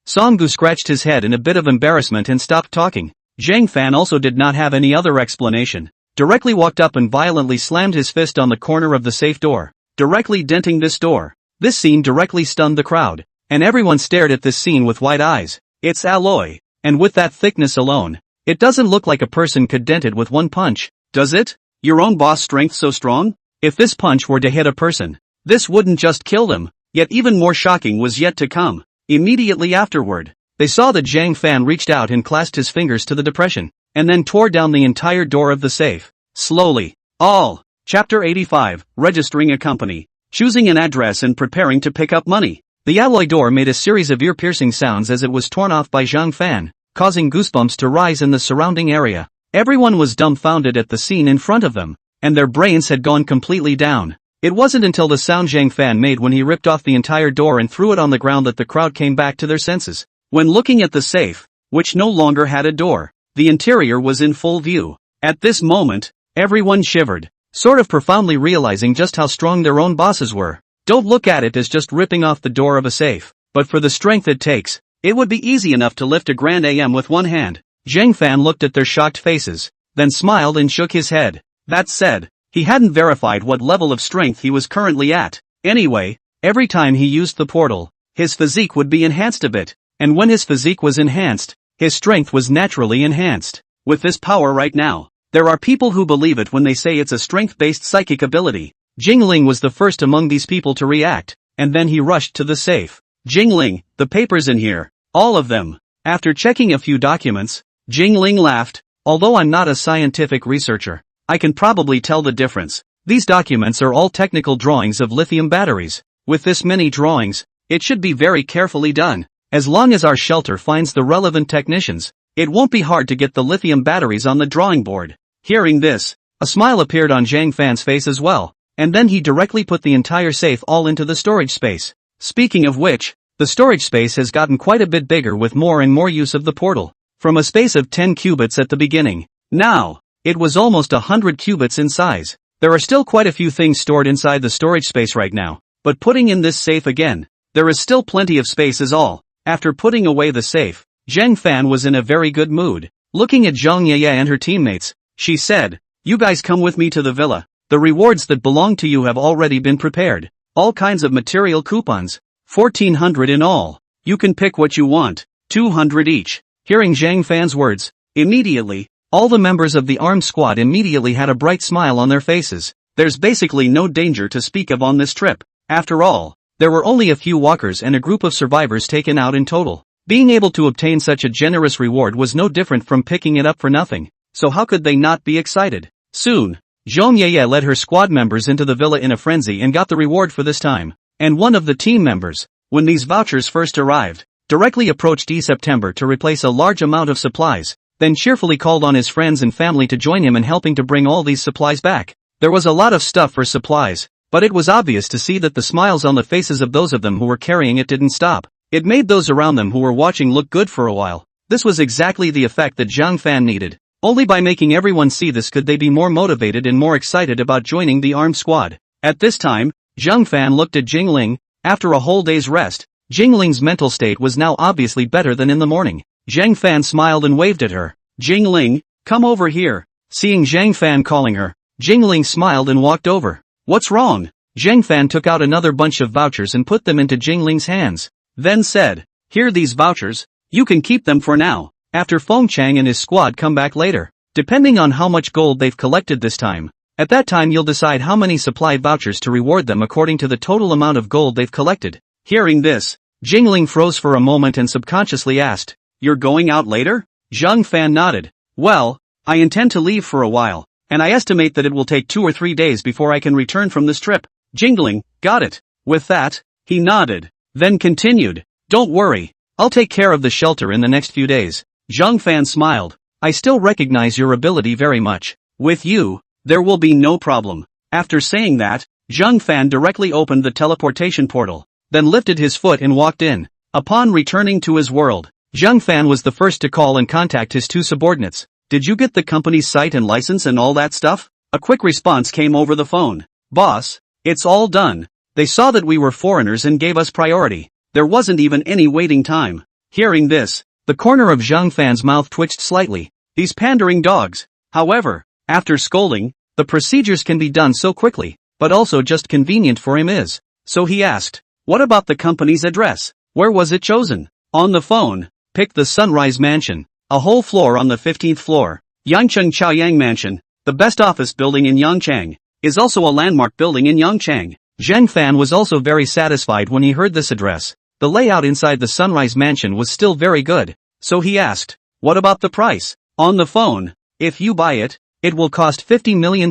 Song Gu scratched his head in a bit of embarrassment and stopped talking. Zhang Fan also did not have any other explanation. Directly walked up and violently slammed his fist on the corner of the safe door, directly denting this door. This scene directly stunned the crowd, and everyone stared at this scene with wide eyes. It's alloy, and with that thickness alone, it doesn't look like a person could dent it with one punch, does it? Your own boss' strength so strong? If this punch were to hit a person, this wouldn't just kill them. Yet even more shocking was yet to come. Immediately afterward, they saw that Zhang Fan reached out and clasped his fingers to the depression, and then tore down the entire door of the safe. Slowly. All. Chapter 85, Registering a Company. Choosing an address and preparing to pick up money. The alloy door made a series of ear-piercing sounds as it was torn off by Zhang Fan, causing goosebumps to rise in the surrounding area. Everyone was dumbfounded at the scene in front of them, and their brains had gone completely down. It wasn't until the sound Zhang Fan made when he ripped off the entire door and threw it on the ground that the crowd came back to their senses. When looking at the safe, which no longer had a door, the interior was in full view. At this moment, everyone shivered, sort of profoundly realizing just how strong their own bosses were. Don't look at it as just ripping off the door of a safe, but for the strength it takes, it would be easy enough to lift a grand AM with one hand. Zhang Fan looked at their shocked faces, then smiled and shook his head. That said, he hadn't verified what level of strength he was currently at. Anyway, every time he used the portal, his physique would be enhanced a bit, and when his physique was enhanced, his strength was naturally enhanced. With this power right now, there are people who believe it when they say it's a strength-based psychic ability. Jingling was the first among these people to react, and then he rushed to the safe. Jingling, the papers in here, all of them. After checking a few documents, Jingling laughed. Although I'm not a scientific researcher, I can probably tell the difference. These documents are all technical drawings of lithium batteries. With this many drawings, it should be very carefully done. As long as our shelter finds the relevant technicians, it won't be hard to get the lithium batteries on the drawing board. Hearing this, a smile appeared on Zhang Fan's face as well, and then he directly put the entire safe all into the storage space. Speaking of which, the storage space has gotten quite a bit bigger with more and more use of the portal. From a space of 10 cubits at the beginning, now, it was almost 100 cubits in size. There are still quite a few things stored inside the storage space right now, but putting in this safe again, there is still plenty of space is all. After putting away the safe, Zhang Fan was in a very good mood. Looking at Zhang Yeye and her teammates, she said, "You guys come with me to the villa. The rewards that belong to you have already been prepared. All kinds of material coupons. 1,400 in all. You can pick what you want. 200 each." Hearing Zhang Fan's words, immediately, all the members of the armed squad immediately had a bright smile on their faces. There's basically no danger to speak of on this trip. After all, there were only a few walkers and a group of survivors taken out in total. Being able to obtain such a generous reward was no different from picking it up for nothing, so how could they not be excited? Soon, Zhang Yeye led her squad members into the villa in a frenzy and got the reward for this time. And one of the team members, when these vouchers first arrived, directly approached September to replace a large amount of supplies, then cheerfully called on his friends and family to join him in helping to bring all these supplies back. There was a lot of stuff for supplies, but it was obvious to see that the smiles on the faces of those of them who were carrying it didn't stop. It made those around them who were watching look good for a while. This was exactly the effect that Zhang Fan needed. Only by making everyone see this could they be more motivated and more excited about joining the armed squad. At this time, Zhang Fan looked at Jingling. After a whole day's rest, Jingling's mental state was now obviously better than in the morning. Zhang Fan smiled and waved at her. "Jingling, come over here." Seeing Zhang Fan calling her, Jingling smiled and walked over. "What's wrong?" Zhang Fan took out another bunch of vouchers and put them into Jingling's hands, then said, "Here these vouchers, you can keep them for now. After Feng Chang and his squad come back later, depending on how much gold they've collected this time, at that time you'll decide how many supply vouchers to reward them according to the total amount of gold they've collected." Hearing this, Jingling froze for a moment and subconsciously asked, "You're going out later?" Zhang Fan nodded. "Well, I intend to leave for a while, and I estimate that it will take 2 or 3 days before I can return from this trip." Jingling, got it. With that, he nodded, then continued, "Don't worry, I'll take care of the shelter in the next few days." Zhang Fan smiled. "I still recognize your ability very much. With you, there will be no problem." After saying that, Zhang Fan directly opened the teleportation portal, then lifted his foot and walked in. Upon returning to his world, Zhang Fan was the first to call and contact his 2 subordinates. "Did you get the company's site and license and all that stuff?" A quick response came over the phone. "Boss, it's all done. They saw that we were foreigners and gave us priority. There wasn't even any waiting time." Hearing this, the corner of Zhang Fan's mouth twitched slightly. These pandering dogs. However, after scolding, the procedures can be done so quickly, but also just convenient for him is. So he asked, "What about the company's address? Where was it chosen?" On the phone, "Pick the Sunrise Mansion. A whole floor on the 15th floor. Yangcheng Chaoyang Mansion, the best office building in Yangcheng, is also a landmark building in Yangcheng." Zhang Fan was also very satisfied when he heard this address. the layout inside the Sunrise Mansion was still very good, so he asked, "What about the price?" On the phone, "If you buy it, it will cost $50 million,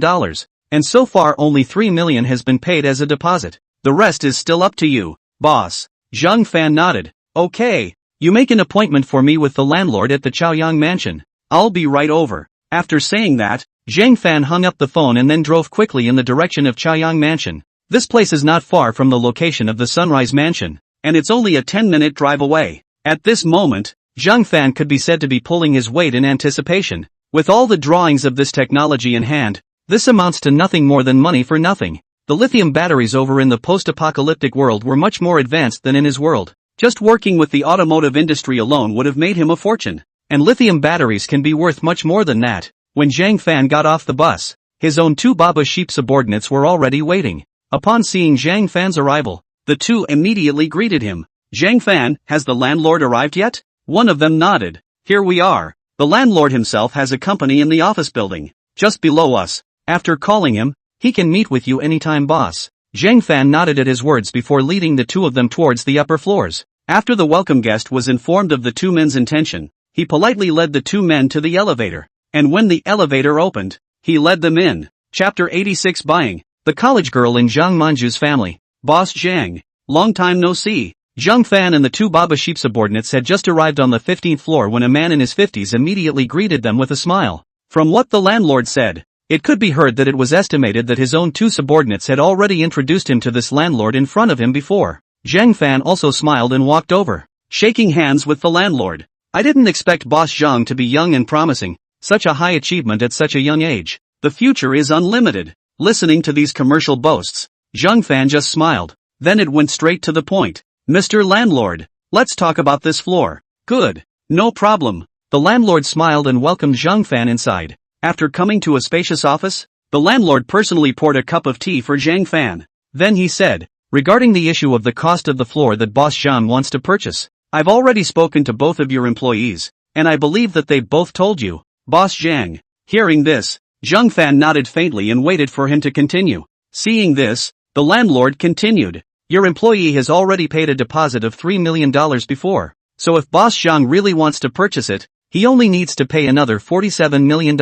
and so far only $3 million has been paid as a deposit. The rest is still up to you, boss." Zhang Fan nodded. "Okay, you make an appointment for me with the landlord at the Chaoyang Mansion. I'll be right over." After saying that, Zhang Fan hung up the phone and then drove quickly in the direction of Chaoyang Mansion. This place is not far from the location of the Sunrise Mansion, and it's only a 10-minute drive away. At this moment, Zhang Fan could be said to be pulling his weight in anticipation. With all the drawings of this technology in hand, this amounts to nothing more than money for nothing. The lithium batteries over in the post-apocalyptic world were much more advanced than in his world. Just working with the automotive industry alone would have made him a fortune. And lithium batteries can be worth much more than that. When Zhang Fan got off the bus, his own two Baba Sheep subordinates were already waiting. Upon seeing Zhang Fan's arrival, the two immediately greeted him. "Zhang Fan, has the landlord arrived yet?" One of them nodded. "Here we are. The landlord himself has a company in the office building, just below us. After calling him, he can meet with you anytime, boss." Zhang Fan nodded at his words before leading the two of them towards the upper floors. After the welcome guest was informed of the two men's intention, he politely led the two men to the elevator, and when the elevator opened, he led them in. Chapter 86 Buying. The college girl in Zhang Manju's family. "Boss Zhang, long time no see." Zhang Fan and the two Baba Sheep subordinates had just arrived on the 15th floor when a man in his 50s immediately greeted them with a smile. From what the landlord said, it could be heard that it was estimated that his own two subordinates had already introduced him to this landlord in front of him before. Zhang Fan also smiled and walked over, shaking hands with the landlord. "I didn't expect Boss Zhang to be young and promising, such a high achievement at such a young age. The future is unlimited." Listening to these commercial boasts, Zhang Fan just smiled. Then it went straight to the point. "Mr. Landlord, let's talk about this floor." "Good. No problem." The landlord smiled and welcomed Zhang Fan inside. After coming to a spacious office, the landlord personally poured a cup of tea for Zhang Fan. Then he said, "Regarding the issue of the cost of the floor that Boss Zhang wants to purchase, I've already spoken to both of your employees, and I believe that they've both told you." Boss Zhang. Hearing this, Zhang Fan nodded faintly and waited for him to continue. Seeing this, the landlord continued, "Your employee has already paid a deposit of $3 million before, so if Boss Zhang really wants to purchase it, he only needs to pay another $47 million.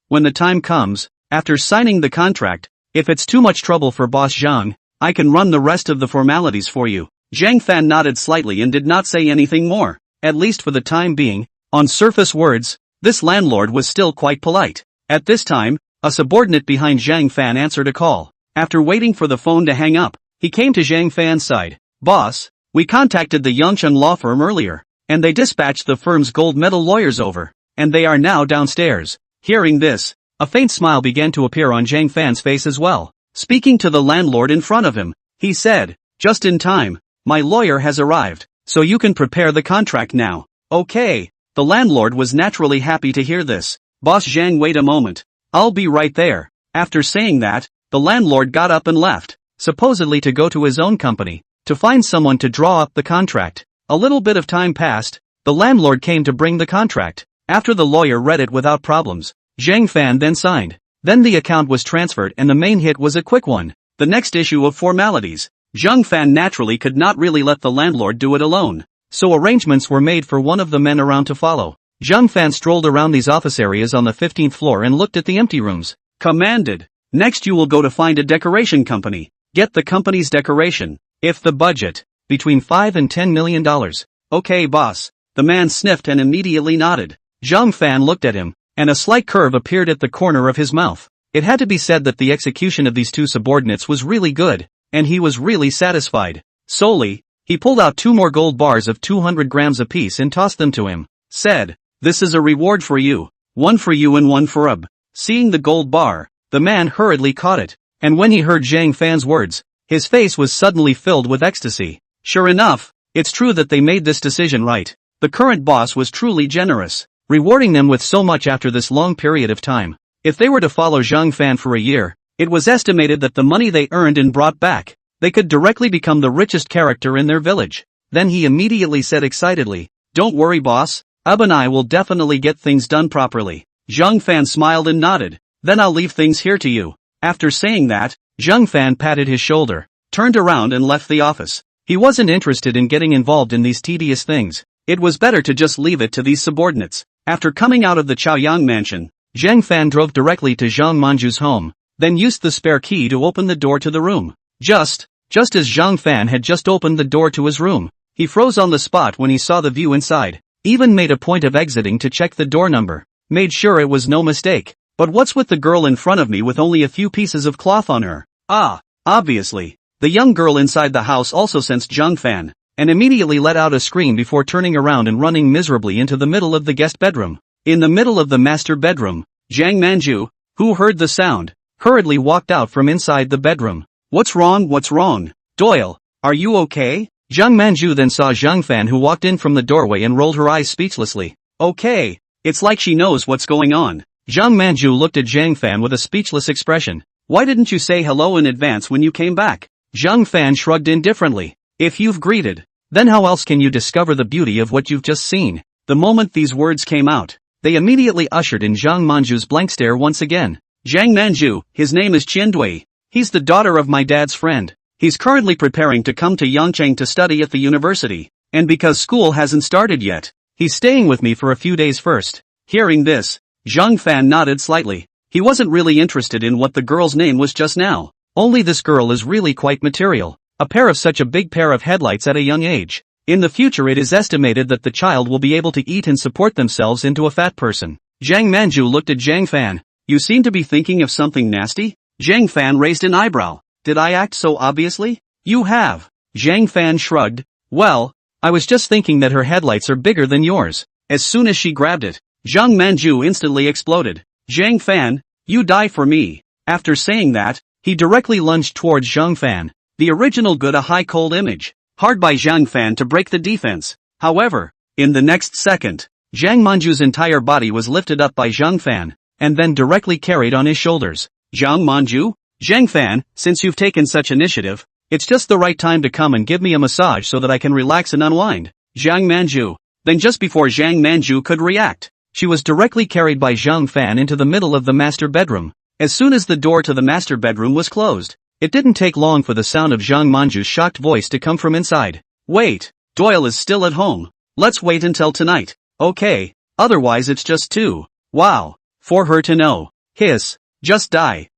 When the time comes, after signing the contract, if it's too much trouble for Boss Zhang, I can run the rest of the formalities for you." Zhang Fan nodded slightly and did not say anything more, at least for the time being. On surface words, this landlord was still quite polite. At this time, a subordinate behind Zhang Fan answered a call. After waiting for the phone to hang up, he came to Zhang Fan's side. "Boss, we contacted the Yongchun law firm earlier, and they dispatched the firm's gold medal lawyers over, and they are now downstairs." Hearing this, a faint smile began to appear on Zhang Fan's face as well. Speaking to the landlord in front of him, he said, "Just in time, my lawyer has arrived, so you can prepare the contract now." "Okay." The landlord was naturally happy to hear this. "Boss Zhang, wait a moment. I'll be right there." After saying that, the landlord got up and left, supposedly to go to his own company, to find someone to draw up the contract. A little bit of time passed. The landlord came to bring the contract. After the lawyer read it without problems, Zhang Fan then signed. Then the account was transferred and the main hit was a quick one. The next issue of formalities. Zhang Fan naturally could not really let the landlord do it alone, so arrangements were made for one of the men around to follow. Zhang Fan strolled around these office areas on the 15th floor and looked at the empty rooms. Commanded. "Next you will go to find a decoration company. Get the company's decoration. If the budget, between $5 and $10 million. "Okay, boss." The man sniffed and immediately nodded. Zhang Fan looked at him, and a slight curve appeared at the corner of his mouth. It had to be said that the execution of these two subordinates was really good, and he was really satisfied. Solely, he pulled out 2 more gold bars of 200 grams apiece and tossed them to him. Said, "This is a reward for you. One for you and one for Ub." Seeing the gold bar, the man hurriedly caught it, and when he heard Zhang Fan's words, his face was suddenly filled with ecstasy. Sure enough, it's true that they made this decision right. The current boss was truly generous, rewarding them with so much after this long period of time. If they were to follow Zhang Fan for a year, it was estimated that the money they earned and brought back, they could directly become the richest character in their village. Then he immediately said excitedly, "Don't worry, boss. Ub and I will definitely get things done properly." Zhang Fan smiled and nodded. "Then I'll leave things here to you." After saying that, Zhang Fan patted his shoulder, turned around and left the office. He wasn't interested in getting involved in these tedious things. It was better to just leave it to these subordinates. After coming out of the Chaoyang mansion, Zhang Fan drove directly to Zhang Manju's home, then used the spare key to open the door to the room. Just as Zhang Fan had just opened the door to his room, he froze on the spot when he saw the view inside, even made a point of exiting to check the door number, made sure it was no mistake. But what's with the girl in front of me with only a few pieces of cloth on her? Obviously. The young girl inside the house also sensed Zhang Fan, and immediately let out a scream before turning around and running miserably into the middle of the guest bedroom. In the middle of the master bedroom, Zhang Manju, who heard the sound, hurriedly walked out from inside the bedroom. What's wrong? Doyle, are you okay? Zhang Manju then saw Zhang Fan, who walked in from the doorway and rolled her eyes speechlessly. Okay, it's like she knows what's going on. Zhang Manju looked at Zhang Fan with a speechless expression. Why didn't you say hello in advance when you came back? Zhang Fan shrugged indifferently. If you've greeted, then how else can you discover the beauty of what you've just seen? The moment these words came out, they immediately ushered in Zhang Manju's blank stare once again. Zhang Manju, his name is Qian Dui. He's the daughter of my dad's friend. He's currently preparing to come to Yangcheng to study at the university, and because school hasn't started yet, he's staying with me for a few days first. Hearing this, Zhang Fan nodded slightly. He wasn't really interested in what the girl's name was just now. Only this girl is really quite material. A pair of such a big pair of headlights at a young age. In the future it is estimated that the child will be able to eat and support themselves into a fat person. Zhang Manju looked at Zhang Fan. You seem to be thinking of something nasty? Zhang Fan raised an eyebrow. Did I act so obviously? You have. Zhang Fan shrugged. Well, I was just thinking that her headlights are bigger than yours. As soon as she grabbed it, Zhang Manju instantly exploded. Zhang Fan, you die for me. After saying that, he directly lunged towards Zhang Fan. The original good a high cold image. Hard by Zhang Fan to break the defense. However, in the next second, Zhang Manju's entire body was lifted up by Zhang Fan, and then directly carried on his shoulders. Zhang Manju? Zhang Fan, since you've taken such initiative, it's just the right time to come and give me a massage so that I can relax and unwind. Zhang Manju. Then just before Zhang Manju could react, she was directly carried by Zhang Fan into the middle of the master bedroom. As soon as the door to the master bedroom was closed, it didn't take long for the sound of Zhang Manju's shocked voice to come from inside. Wait, Doyle is still at home. Let's wait until tonight. Okay, otherwise it's just too, wow, for her to know. Hiss, just die.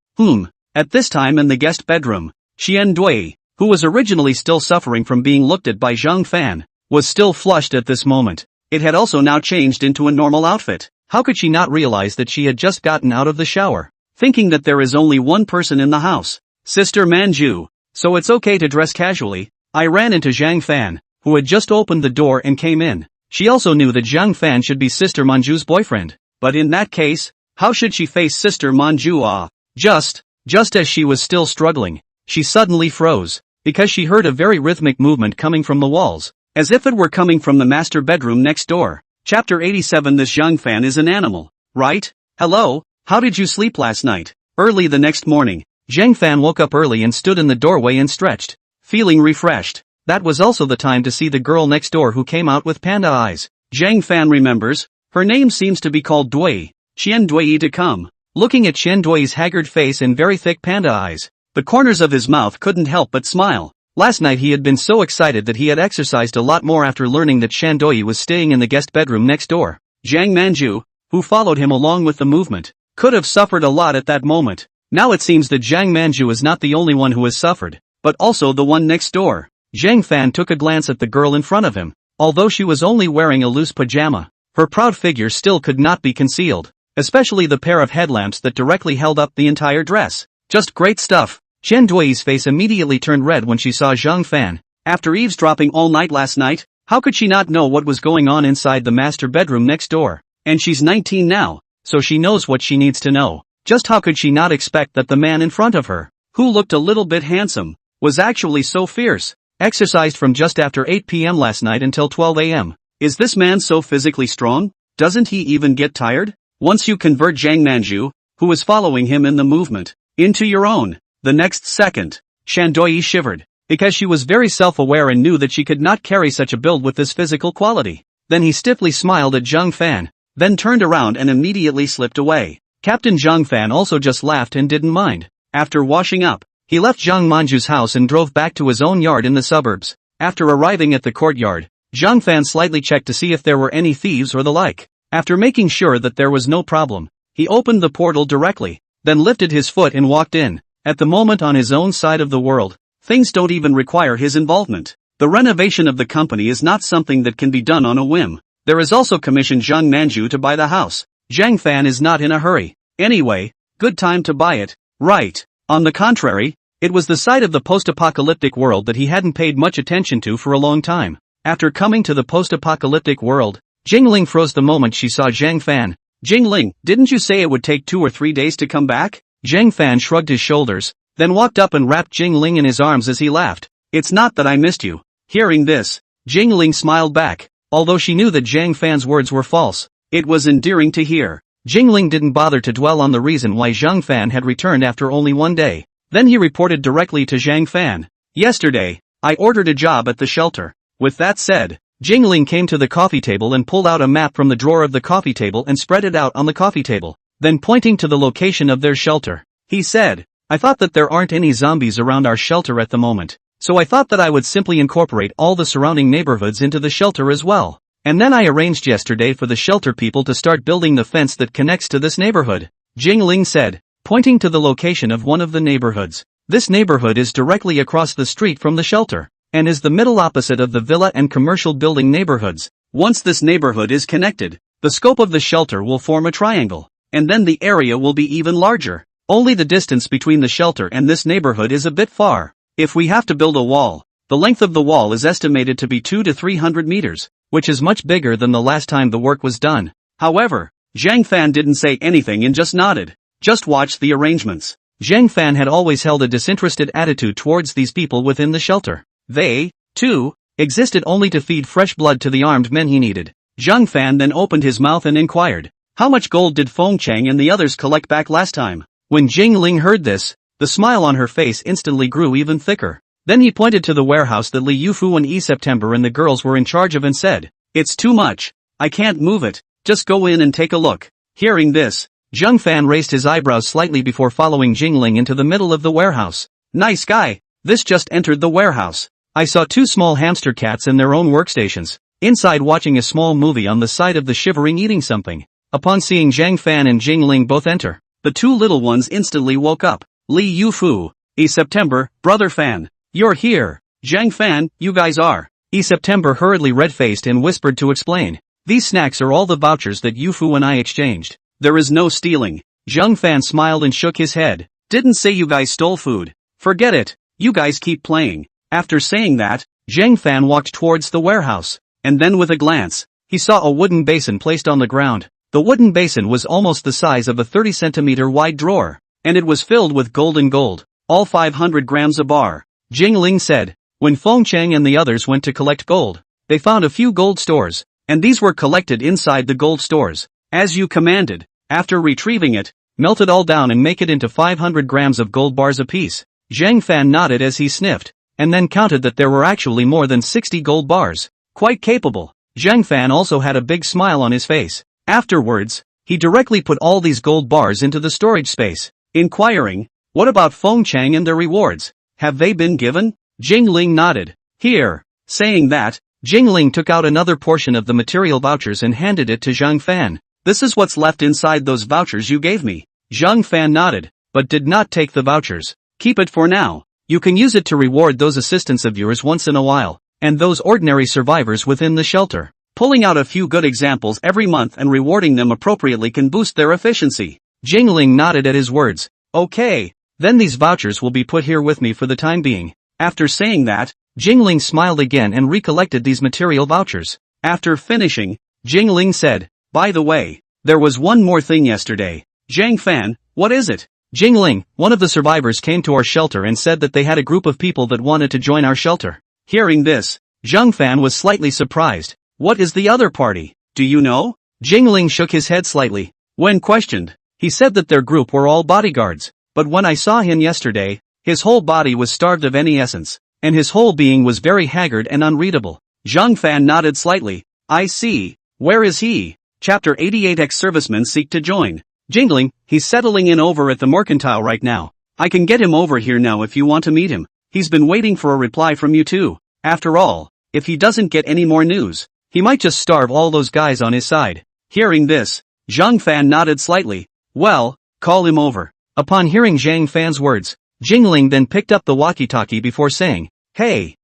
At this time in the guest bedroom, Qian Dui, who was originally still suffering from being looked at by Zhang Fan, was still flushed at this moment. It had also now changed into a normal outfit. How could she not realize that she had just gotten out of the shower? Thinking that there is only one person in the house, Sister Manju, so it's okay to dress casually, I ran into Zhang Fan, who had just opened the door and came in. She also knew that Zhang Fan should be Sister Manju's boyfriend, but in that case, how should she face Sister Manju? Just as she was still struggling, she suddenly froze, because she heard a very rhythmic movement coming from the walls, as if it were coming from the master bedroom next door. Chapter 87. This Zhang Fan is an animal, right? Hello, how did you sleep last night? Early the next morning, Zhang Fan woke up early and stood in the doorway and stretched, feeling refreshed. That was also the time to see the girl next door who came out with panda eyes. Zhang Fan remembers, her name seems to be called Dui, Qian Dui to come. Looking at Qian Dui's haggard face and very thick panda eyes, the corners of his mouth couldn't help but smile. Last night he had been so excited that he had exercised a lot more after learning that Qian Dui was staying in the guest bedroom next door. Zhang Manju, who followed him along with the movement, could have suffered a lot at that moment. Now it seems that Zhang Manju is not the only one who has suffered, but also the one next door. Zhang Fan took a glance at the girl in front of him. Although she was only wearing a loose pajama, her proud figure still could not be concealed, especially the pair of headlamps that directly held up the entire dress. Just great stuff. Qian Dui's face immediately turned red when she saw Zhang Fan. After eavesdropping all night last night, how could she not know what was going on inside the master bedroom next door? And she's 19 now, so she knows what she needs to know. Just how could she not expect that the man in front of her, who looked a little bit handsome, was actually so fierce? Exercised from just after 8 p.m. last night until 12 a.m. Is this man so physically strong? Doesn't he even get tired? Once you convert Zhang Manju, who is following him in the movement, into your own, the next second, Qian Dui shivered, because she was very self-aware and knew that she could not carry such a build with this physical quality. Then he stiffly smiled at Zhang Fan, then turned around and immediately slipped away. Captain Zhang Fan also just laughed and didn't mind. After washing up, he left Zhang Manju's house and drove back to his own yard in the suburbs. After arriving at the courtyard, Zhang Fan slightly checked to see if there were any thieves or the like. After making sure that there was no problem, he opened the portal directly, then lifted his foot and walked in. At the moment on his own side of the world, things don't even require his involvement. The renovation of the company is not something that can be done on a whim. There is also commissioned Zhang Manju to buy the house. Zhang Fan is not in a hurry. Anyway, good time to buy it, right? On the contrary, it was the side of the post-apocalyptic world that he hadn't paid much attention to for a long time. After coming to the post-apocalyptic world, Jingling froze the moment she saw Zhang Fan. Jingling, didn't you say it would take 2 or 3 days to come back? Zhang Fan shrugged his shoulders, then walked up and wrapped Jingling in his arms as he laughed. It's not that I missed you. Hearing this, Jingling smiled back, although she knew that Zhang Fan's words were false. It was endearing to hear. Jingling didn't bother to dwell on the reason why Zhang Fan had returned after only 1 day. Then he reported directly to Zhang Fan. Yesterday, I ordered a job at the shelter. With that said, Jingling came to the coffee table and pulled out a map from the drawer of the coffee table and spread it out on the coffee table. Then pointing to the location of their shelter, he said, I thought that there aren't any zombies around our shelter at the moment, so I thought that I would simply incorporate all the surrounding neighborhoods into the shelter as well. And then I arranged yesterday for the shelter people to start building the fence that connects to this neighborhood. Jingling said, pointing to the location of one of the neighborhoods. This neighborhood is directly across the street from the shelter, and is the middle opposite of the villa and commercial building neighborhoods. Once this neighborhood is connected, the scope of the shelter will form a triangle, and then the area will be even larger. Only the distance between the shelter and this neighborhood is a bit far. If we have to build a wall, the length of the wall is estimated to be 200 to 300 meters, which is much bigger than the last time the work was done. However, Zhang Fan didn't say anything and just nodded. Just watch the arrangements. Zhang Fan had always held a disinterested attitude towards these people within the shelter. They, too, existed only to feed fresh blood to the armed men he needed. Zhang Fan then opened his mouth and inquired, how much gold did Feng Chang and the others collect back last time? When Jingling heard this, the smile on her face instantly grew even thicker. Then he pointed to the warehouse that Li Yufu and E September and the girls were in charge of and said, it's too much. I can't move it. Just go in and take a look. Hearing this, Zhang Fan raised his eyebrows slightly before following Jingling into the middle of the warehouse. Nice guy. This just entered the warehouse. I saw 2 small hamster cats in their own workstations, inside watching a small movie on the side of the shivering eating something. Upon seeing Zhang Fan and Jingling both enter, the 2 little ones instantly woke up. Li Yufu, E September, brother Fan. You're here. Zhang Fan, you guys are. E September hurriedly red-faced and whispered to explain. These snacks are all the vouchers that Yufu and I exchanged. There is no stealing. Zhang Fan smiled and shook his head. Didn't say you guys stole food. Forget it. You guys keep playing. After saying that, Zhang Fan walked towards the warehouse, and then with a glance, he saw a wooden basin placed on the ground. The wooden basin was almost the size of a 30-centimeter wide drawer, and it was filled with gold, all 500 grams a bar. Jingling said, when Feng Chang and the others went to collect gold, they found a few gold stores, and these were collected inside the gold stores. As you commanded. After retrieving it, melt it all down and make it into 500 grams of gold bars apiece. Zhang Fan nodded as he sniffed, and then counted that there were actually more than 60 gold bars. Quite capable. Zhang Fan also had a big smile on his face. Afterwards, he directly put all these gold bars into the storage space, inquiring, what about Feng Chang and their rewards? Have they been given? Jingling nodded. Here. Saying that, Jingling took out another portion of the material vouchers and handed it to Zhang Fan. This is what's left inside those vouchers you gave me. Zhang Fan nodded, but did not take the vouchers. Keep it for now. You can use it to reward those assistants of yours once in a while, and those ordinary survivors within the shelter. Pulling out a few good examples every month and rewarding them appropriately can boost their efficiency. Jingling nodded at his words. Okay, then these vouchers will be put here with me for the time being. After saying that, Jingling smiled again and recollected these material vouchers. After finishing, Jingling said, by the way, there was one more thing yesterday. Zhang Fan, what is it? Jingling, one of the survivors came to our shelter and said that they had a group of people that wanted to join our shelter. Hearing this, Zhang Fan was slightly surprised. What is the other party? Do you know? Jingling shook his head slightly. When questioned, he said that their group were all bodyguards, but when I saw him yesterday, his whole body was starved of any essence, and his whole being was very haggard and unreadable. Zhang Fan nodded slightly. I see. Where is he? Chapter 88 Ex-servicemen seek to join. Jingling, he's settling in over at the mercantile right now. I can get him over here now if you want to meet him. He's been waiting for a reply from you too. After all, if he doesn't get any more news, he might just starve all those guys on his side. Hearing this, Zhang Fan nodded slightly. Well, call him over. Upon hearing Zhang Fan's words, Jingling then picked up the walkie-talkie before saying, Hey,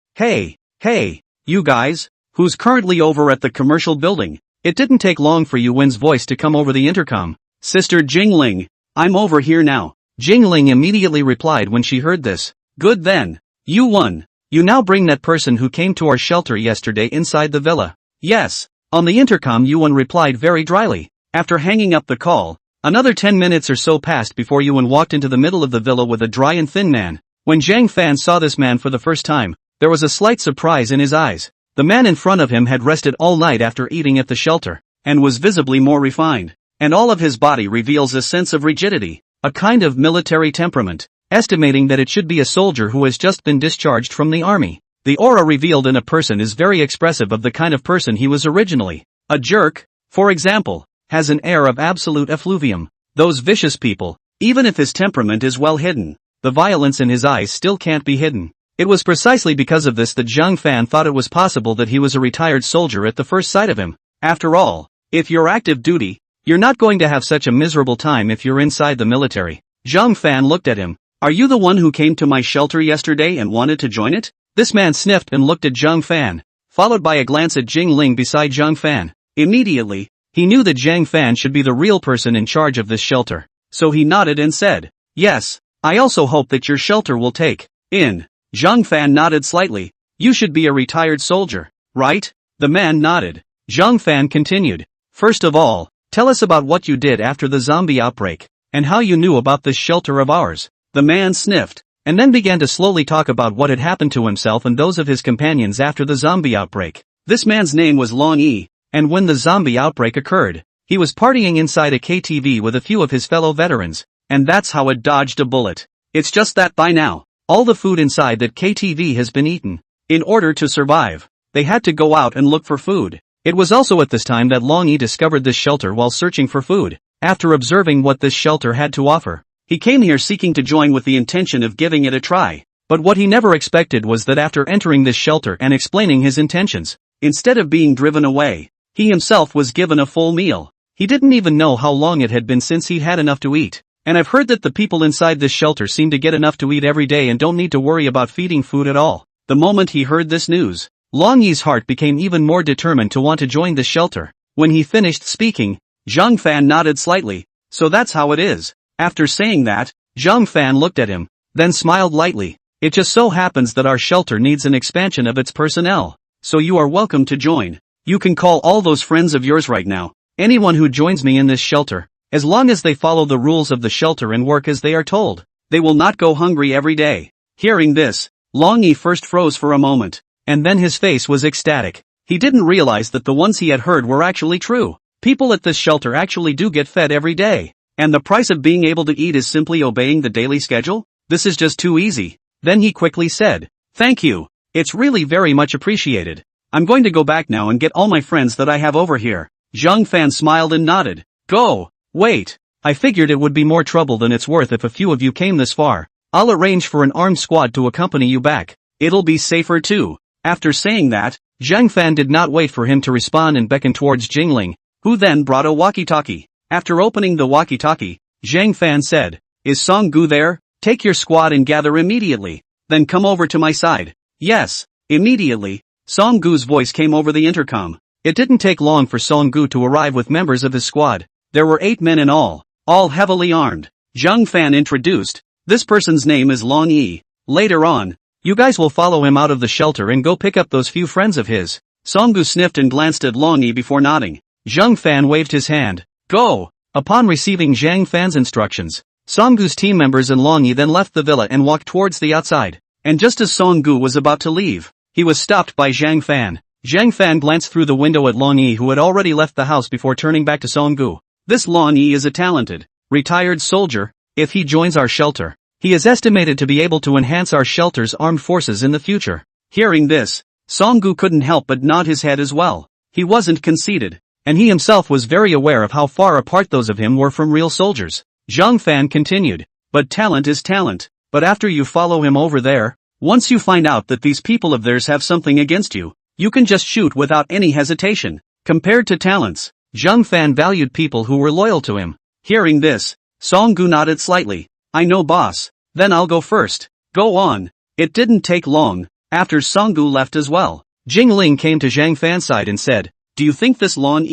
you guys, who's currently over at the commercial building? It didn't take long for Yuwen's voice to come over the intercom. Sister Jingling, I'm over here now. Jingling immediately replied when she heard this. Good then. You won. You now bring that person who came to our shelter yesterday inside the villa. Yes. On the intercom Yuwen replied very dryly. After hanging up the call, another 10 minutes or so passed before Yuwen walked into the middle of the villa with a dry and thin man. When Zhang Fan saw this man for the first time, there was a slight surprise in his eyes. The man in front of him had rested all night after eating at the shelter, and was visibly more refined. And all of his body reveals a sense of rigidity, a kind of military temperament, estimating that it should be a soldier who has just been discharged from the army. The aura revealed in a person is very expressive of the kind of person he was originally. A jerk, for example, has an air of absolute effluvium. Those vicious people, even if his temperament is well hidden, the violence in his eyes still can't be hidden. It was precisely because of this that Zhang Fan thought it was possible that he was a retired soldier at the first sight of him. After all, if you're active duty, you're not going to have such a miserable time if you're inside the military. Zhang Fan looked at him. Are you the one who came to my shelter yesterday and wanted to join it? This man sniffed and looked at Zhang Fan, followed by a glance at Jingling beside Zhang Fan. Immediately, he knew that Zhang Fan should be the real person in charge of this shelter. So he nodded and said, Yes, I also hope that your shelter will take in. Zhang Fan nodded slightly. You should be a retired soldier, right? The man nodded. Zhang Fan continued. First of all, tell us about what you did after the zombie outbreak, and how you knew about this shelter of ours. The man sniffed, and then began to slowly talk about what had happened to himself and those of his companions after the zombie outbreak. This man's name was Long Yi, and when the zombie outbreak occurred, he was partying inside a KTV with a few of his fellow veterans, and that's how it dodged a bullet. It's just that by now, all the food inside that KTV has been eaten. In order to survive, they had to go out and look for food. It was also at this time that Long Yi discovered this shelter while searching for food. After observing what this shelter had to offer, he came here seeking to join with the intention of giving it a try. But what he never expected was that after entering this shelter and explaining his intentions, instead of being driven away, he himself was given a full meal. He didn't even know how long it had been since he had enough to eat. And I've heard that the people inside this shelter seem to get enough to eat every day and don't need to worry about feeding food at all. The moment he heard this news, Long Yi's heart became even more determined to want to join this shelter. When he finished speaking, Zhang Fan nodded slightly. So that's how it is. After saying that, Zhang Fan looked at him, then smiled lightly. It just so happens that our shelter needs an expansion of its personnel. So you are welcome to join. You can call all those friends of yours right now. Anyone who joins me in this shelter, as long as they follow the rules of the shelter and work as they are told, they will not go hungry every day. Hearing this, Long Yi first froze for a moment, and then his face was ecstatic. He didn't realize that the ones he had heard were actually true. People at this shelter actually do get fed every day. And the price of being able to eat is simply obeying the daily schedule? This is just too easy. Then he quickly said, Thank you. It's really very much appreciated. I'm going to go back now and get all my friends that I have over here. Zhang Fan smiled and nodded. Go. Wait, I figured it would be more trouble than it's worth if a few of you came this far. I'll arrange for an armed squad to accompany you back. It'll be safer too. After saying that, Zhang Fan did not wait for him to respond and beckoned towards Jingling, who then brought a walkie-talkie. After opening the walkie-talkie, Zhang Fan said, Is Song Gu there? Take your squad and gather immediately. Then come over to my side. Yes, immediately. Song Gu's voice came over the intercom. It didn't take long for Song Gu to arrive with members of his squad. There were 8 men in all heavily armed. Zhang Fan introduced, This person's name is Long Yi. Later on, you guys will follow him out of the shelter and go pick up those few friends of his. Song Gu sniffed and glanced at Long Yi before nodding. Zhang Fan waved his hand. Go! Upon receiving Zhang Fan's instructions, Song Gu's team members and Long Yi then left the villa and walked towards the outside. And just as Song Gu was about to leave, he was stopped by Zhang Fan. Zhang Fan glanced through the window at Long Yi, who had already left the house, before turning back to Song Gu. This Long Yi is a talented, retired soldier. If he joins our shelter, he is estimated to be able to enhance our shelter's armed forces in the future. Hearing this, Song Gu couldn't help but nod his head as well. He wasn't conceited, and he himself was very aware of how far apart those of him were from real soldiers. Zhang Fan continued, But talent is talent. But after you follow him over there, Once you find out that these people of theirs have something against you, you can just shoot without any hesitation. Compared to talents, Zhang Fan valued people who were loyal to him. Hearing this, Song-gu nodded slightly. I know boss. Then I'll go first. Go on. It didn't take long, after Song-gu left as well. Jingling came to Zhang Fan's side and said, do you think this lawn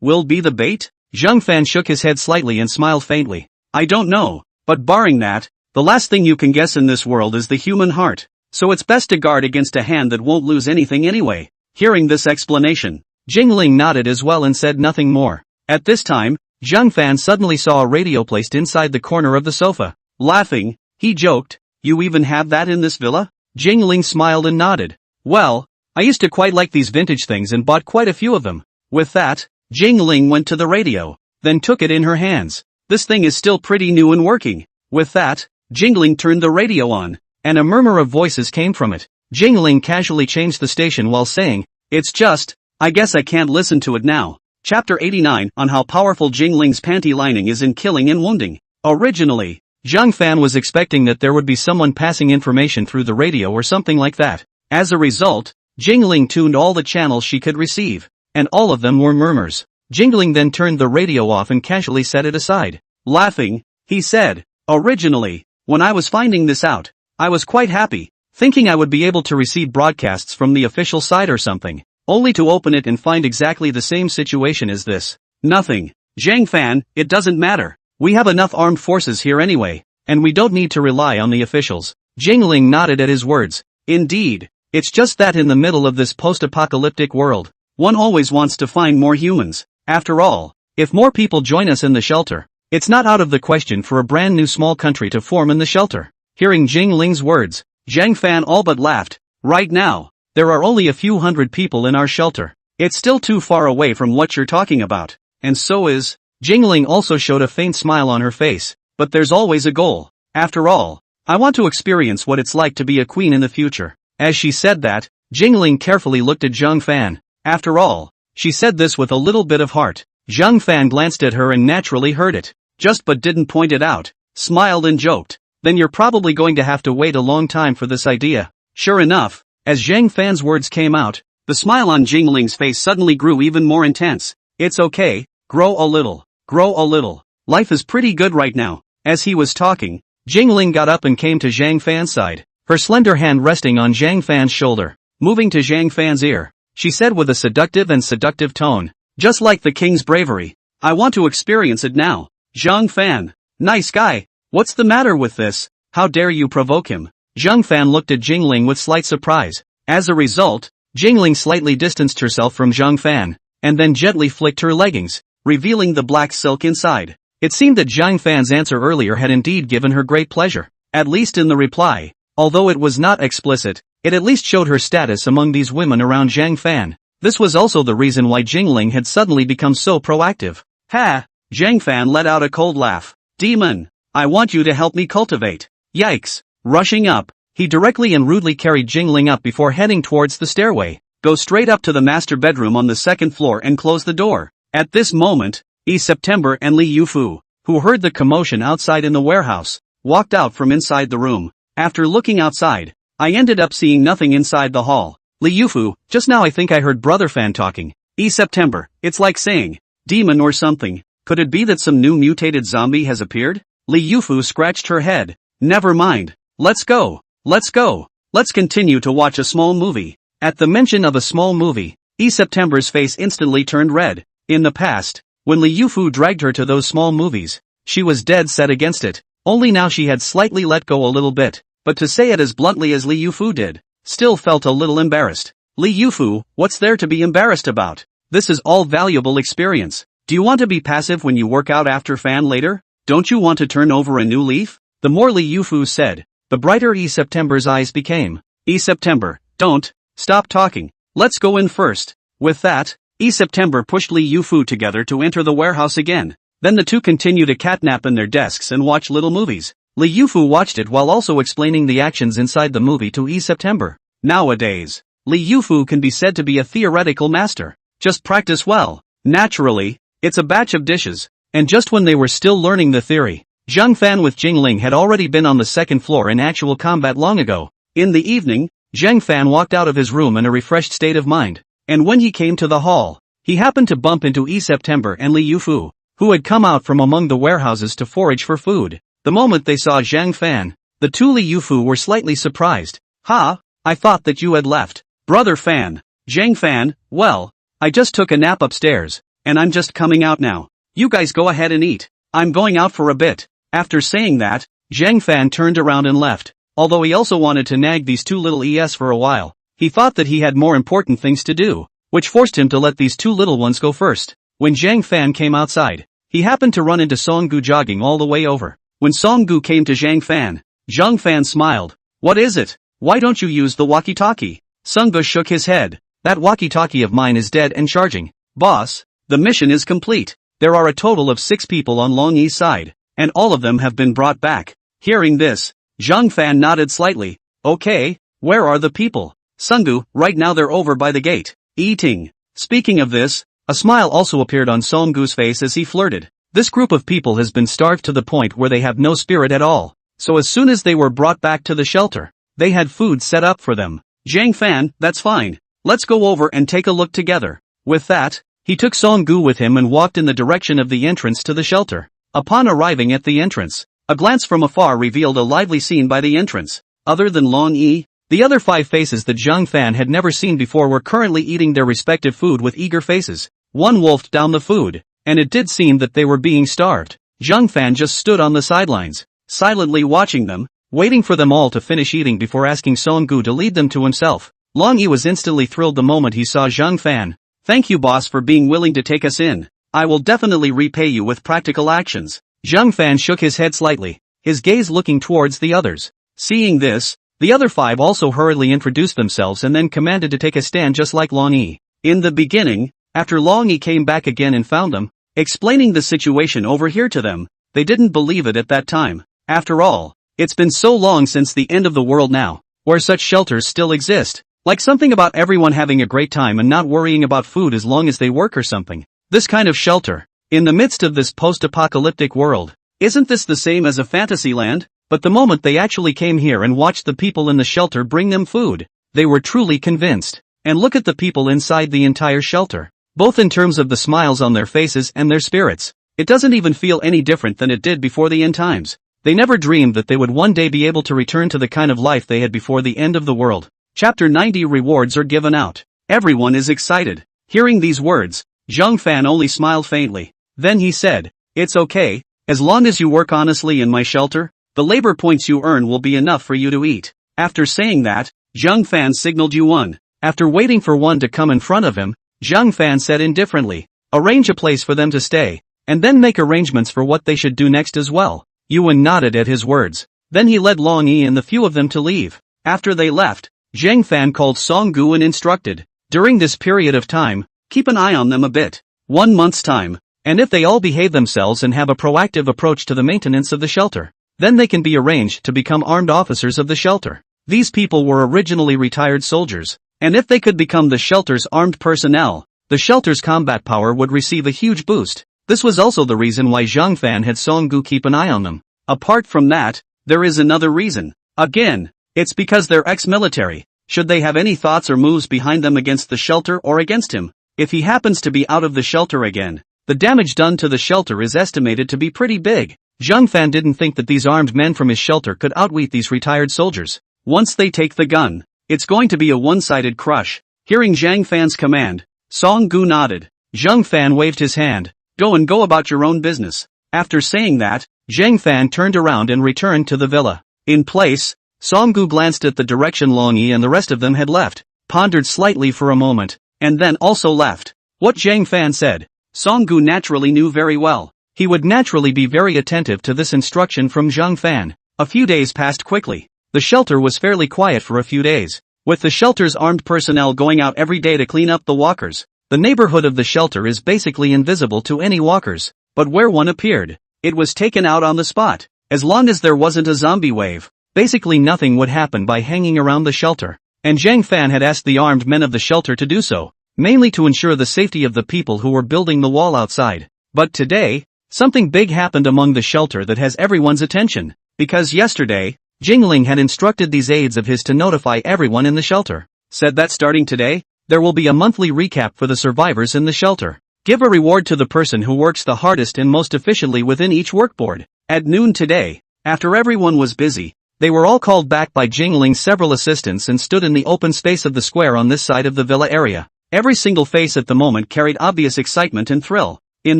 will be the bait? Zhang Fan shook his head slightly and smiled faintly. I don't know, but barring that, the last thing you can guess in this world is the human heart, so it's best to guard against a hand that won't lose anything anyway. Hearing this explanation, Jingling nodded as well and said nothing more. At this time, Zhang Fan suddenly saw a radio placed inside the corner of the sofa. Laughing, he joked, you even have that in this villa? Jingling smiled and nodded. Well, I used to quite like these vintage things and bought quite a few of them. With that, Jingling went to the radio, then took it in her hands. This thing is still pretty new and working. With that, Jingling turned the radio on, and a murmur of voices came from it. Jingling casually changed the station while saying, it's just, I guess I can't listen to it now. Chapter 89 on how powerful Jingling's panty lining is in killing and wounding. Originally, Zhang Fan was expecting that there would be someone passing information through the radio or something like that. As a result, Jingling tuned all the channels she could receive, and all of them were murmurs. Jingling then turned the radio off and casually set it aside. Laughing, he said, originally, when I was finding this out, I was quite happy, thinking I would be able to receive broadcasts from the official site or something, only to open it and find exactly the same situation as this. Nothing. Zhang Fan, it doesn't matter. We have enough armed forces here anyway, and we don't need to rely on the officials. Jingling nodded at his words. Indeed, it's just that in the middle of this post-apocalyptic world, one always wants to find more humans. After all, if more people join us in the shelter, it's not out of the question for a brand new small country to form in the shelter. Hearing Jingling's words, Zhang Fan all but laughed. Right now, there are only a few hundred people in our shelter. It's still too far away from what you're talking about. And so is. Jingling also showed a faint smile on her face. But there's always a goal. After all, I want to experience what it's like to be a queen in the future. As she said that, Jingling carefully looked at Zhang Fan. After all, she said this with a little bit of heart. Zhang Fan glanced at her and naturally heard it. Just but didn't point it out. Smiled and joked. Then you're probably going to have to wait a long time for this idea. Sure enough, as Zhang Fan's words came out, the smile on Jingling's face suddenly grew even more intense. It's okay, grow a little, grow a little. Life is pretty good right now. As he was talking, Jingling got up and came to Zhang Fan's side, her slender hand resting on Zhang Fan's shoulder. Moving to Zhang Fan's ear, she said with a seductive tone, just like the king's bravery. I want to experience it now. Zhang Fan, nice guy. What's the matter with this? How dare you provoke him? Zhang Fan looked at Jingling with slight surprise. As a result, Jingling slightly distanced herself from Zhang Fan, and then gently flicked her leggings, revealing the black silk inside. It seemed that Zhang Fan's answer earlier had indeed given her great pleasure, at least in the reply. Although it was not explicit, it at least showed her status among these women around Zhang Fan. This was also the reason why Jingling had suddenly become so proactive. Ha! Zhang Fan let out a cold laugh. Demon! I want you to help me cultivate. Yikes! Rushing up, he directly and rudely carried Jingling up before heading towards the stairway. Go straight up to the master bedroom on the second floor and close the door. At this moment, September and Li Yufu, who heard the commotion outside in the warehouse, walked out from inside the room. After looking outside, I ended up seeing nothing inside the hall. Li Yufu, just now I think I heard Brother Fan talking. September, it's like saying, demon or something. Could it be that some new mutated zombie has appeared? Li Yufu scratched her head. Never mind. Let's go. Let's go. Let's continue to watch a small movie. At the mention of a small movie, September's face instantly turned red. In the past, when Li Yufu dragged her to those small movies, she was dead set against it. Only now she had slightly let go a little bit, but to say it as bluntly as Li Yufu did, still felt a little embarrassed. Li Yufu, what's there to be embarrassed about? This is all valuable experience. Do you want to be passive when you work out after Fan later? Don't you want to turn over a new leaf? The more Li Yufu said, the brighter September's eyes became. September, don't, stop talking. Let's go in first. With that, September pushed Li Yufu together to enter the warehouse again. Then the two continued to catnap in their desks and watch little movies. Li Yufu watched it while also explaining the actions inside the movie to September. Nowadays, Li Yufu can be said to be a theoretical master. Just practice well. Naturally, it's a batch of dishes. And just when they were still learning the theory, Zhang Fan with Jingling had already been on the second floor in actual combat long ago. In the evening, Zhang Fan walked out of his room in a refreshed state of mind, and when he came to the hall, he happened to bump into September and Li Yufu, who had come out from among the warehouses to forage for food. The moment they saw Zhang Fan, the two Li Yufu were slightly surprised. "Ha, I thought that you had left. Brother Fan." Zhang Fan, "Well, I just took a nap upstairs, and I'm just coming out now. You guys go ahead and eat. I'm going out for a bit." After saying that, Zhang Fan turned around and left. Although he also wanted to nag these two little ES for a while, he thought that he had more important things to do, which forced him to let these two little ones go first. When Zhang Fan came outside, he happened to run into Songgu jogging all the way over. When Songgu came to Zhang Fan smiled. "What is it? Why don't you use the walkie-talkie?" Songgu shook his head. "That walkie-talkie of mine is dead and charging. Boss, the mission is complete. There are a total of 6 people on Long Yi's side, and all of them have been brought back." Hearing this, Zhang Fan nodded slightly. "Okay, where are the people?" "Songgu, right now they're over by the gate, eating." Speaking of this, a smile also appeared on Songgu's face as he flirted. This group of people has been starved to the point where they have no spirit at all, so as soon as they were brought back to the shelter, they had food set up for them. "Zhang Fan, that's fine. Let's go over and take a look together." With that, he took Songgu with him and walked in the direction of the entrance to the shelter. Upon arriving at the entrance, a glance from afar revealed a lively scene by the entrance. Other than Long Yi, the other 5 faces that Zhang Fan had never seen before were currently eating their respective food with eager faces. One wolfed down the food, and it did seem that they were being starved. Zhang Fan just stood on the sidelines, silently watching them, waiting for them all to finish eating before asking Songgu to lead them to himself. Long Yi was instantly thrilled the moment he saw Zhang Fan. "Thank you, boss, for being willing to take us in. I will definitely repay you with practical actions." Zhang Fan shook his head slightly, his gaze looking towards the others. Seeing this, the other 5 also hurriedly introduced themselves and then commanded to take a stand just like Long Yi. In the beginning, after Long Yi came back again and found them, explaining the situation over here to them, they didn't believe it at that time. After all, it's been so long since the end of the world now, where such shelters still exist. Like something about everyone having a great time and not worrying about food as long as they work or something. This kind of shelter, in the midst of this post-apocalyptic world, isn't this the same as a fantasy land? But the moment they actually came here and watched the people in the shelter bring them food, they were truly convinced. And look at the people inside the entire shelter. Both in terms of the smiles on their faces and their spirits. It doesn't even feel any different than it did before the end times. They never dreamed that they would one day be able to return to the kind of life they had before the end of the world. Chapter 90 Rewards are given out. Everyone is excited. Hearing these words, Zhang Fan only smiled faintly. Then he said, "It's okay, as long as you work honestly in my shelter, the labor points you earn will be enough for you to eat." After saying that, Zhang Fan signaled Yuan. After waiting for one to come in front of him, Zhang Fan said indifferently, "Arrange a place for them to stay, and then make arrangements for what they should do next as well." Yuan nodded at his words. Then he led Long Yi and the few of them to leave. After they left, Zhang Fan called Songgu and instructed, "During this period of time, keep an eye on them a bit. 1 month's time, and if they all behave themselves and have a proactive approach to the maintenance of the shelter, then they can be arranged to become armed officers of the shelter." These people were originally retired soldiers, and if they could become the shelter's armed personnel, the shelter's combat power would receive a huge boost. This was also the reason why Zhang Fan had Songgu keep an eye on them. Apart from that, there is another reason. Again, it's because they're ex-military. Should they have any thoughts or moves behind them against the shelter or against him, if he happens to be out of the shelter again, the damage done to the shelter is estimated to be pretty big. Zhang Fan didn't think that these armed men from his shelter could outwit these retired soldiers. Once they take the gun, it's going to be a one-sided crush. Hearing Zhang Fan's command, Songgu nodded. Zhang Fan waved his hand. Go about your own business." After saying that, Zhang Fan turned around and returned to the villa. In place, Songgu glanced at the direction Long Yi and the rest of them had left, pondered slightly for a moment, and then also left. What Zhang Fan said, Songgu naturally knew very well. He would naturally be very attentive to this instruction from Zhang Fan. A few days passed quickly. The shelter was fairly quiet for a few days, with the shelter's armed personnel going out every day to clean up the walkers. The neighborhood of the shelter is basically invisible to any walkers, but where one appeared, it was taken out on the spot. As long as there wasn't a zombie wave, basically nothing would happen by hanging around the shelter. And Zhang Fan had asked the armed men of the shelter to do so, mainly to ensure the safety of the people who were building the wall outside. But today, something big happened among the shelter that has everyone's attention, because yesterday, Jingling had instructed these aides of his to notify everyone in the shelter. Said that starting today, there will be a monthly recap for the survivors in the shelter. Give a reward to the person who works the hardest and most efficiently within each workboard. At noon today, after everyone was busy, they were all called back by Jingling's several assistants and stood in the open space of the square on this side of the villa area. Every single face at the moment carried obvious excitement and thrill. In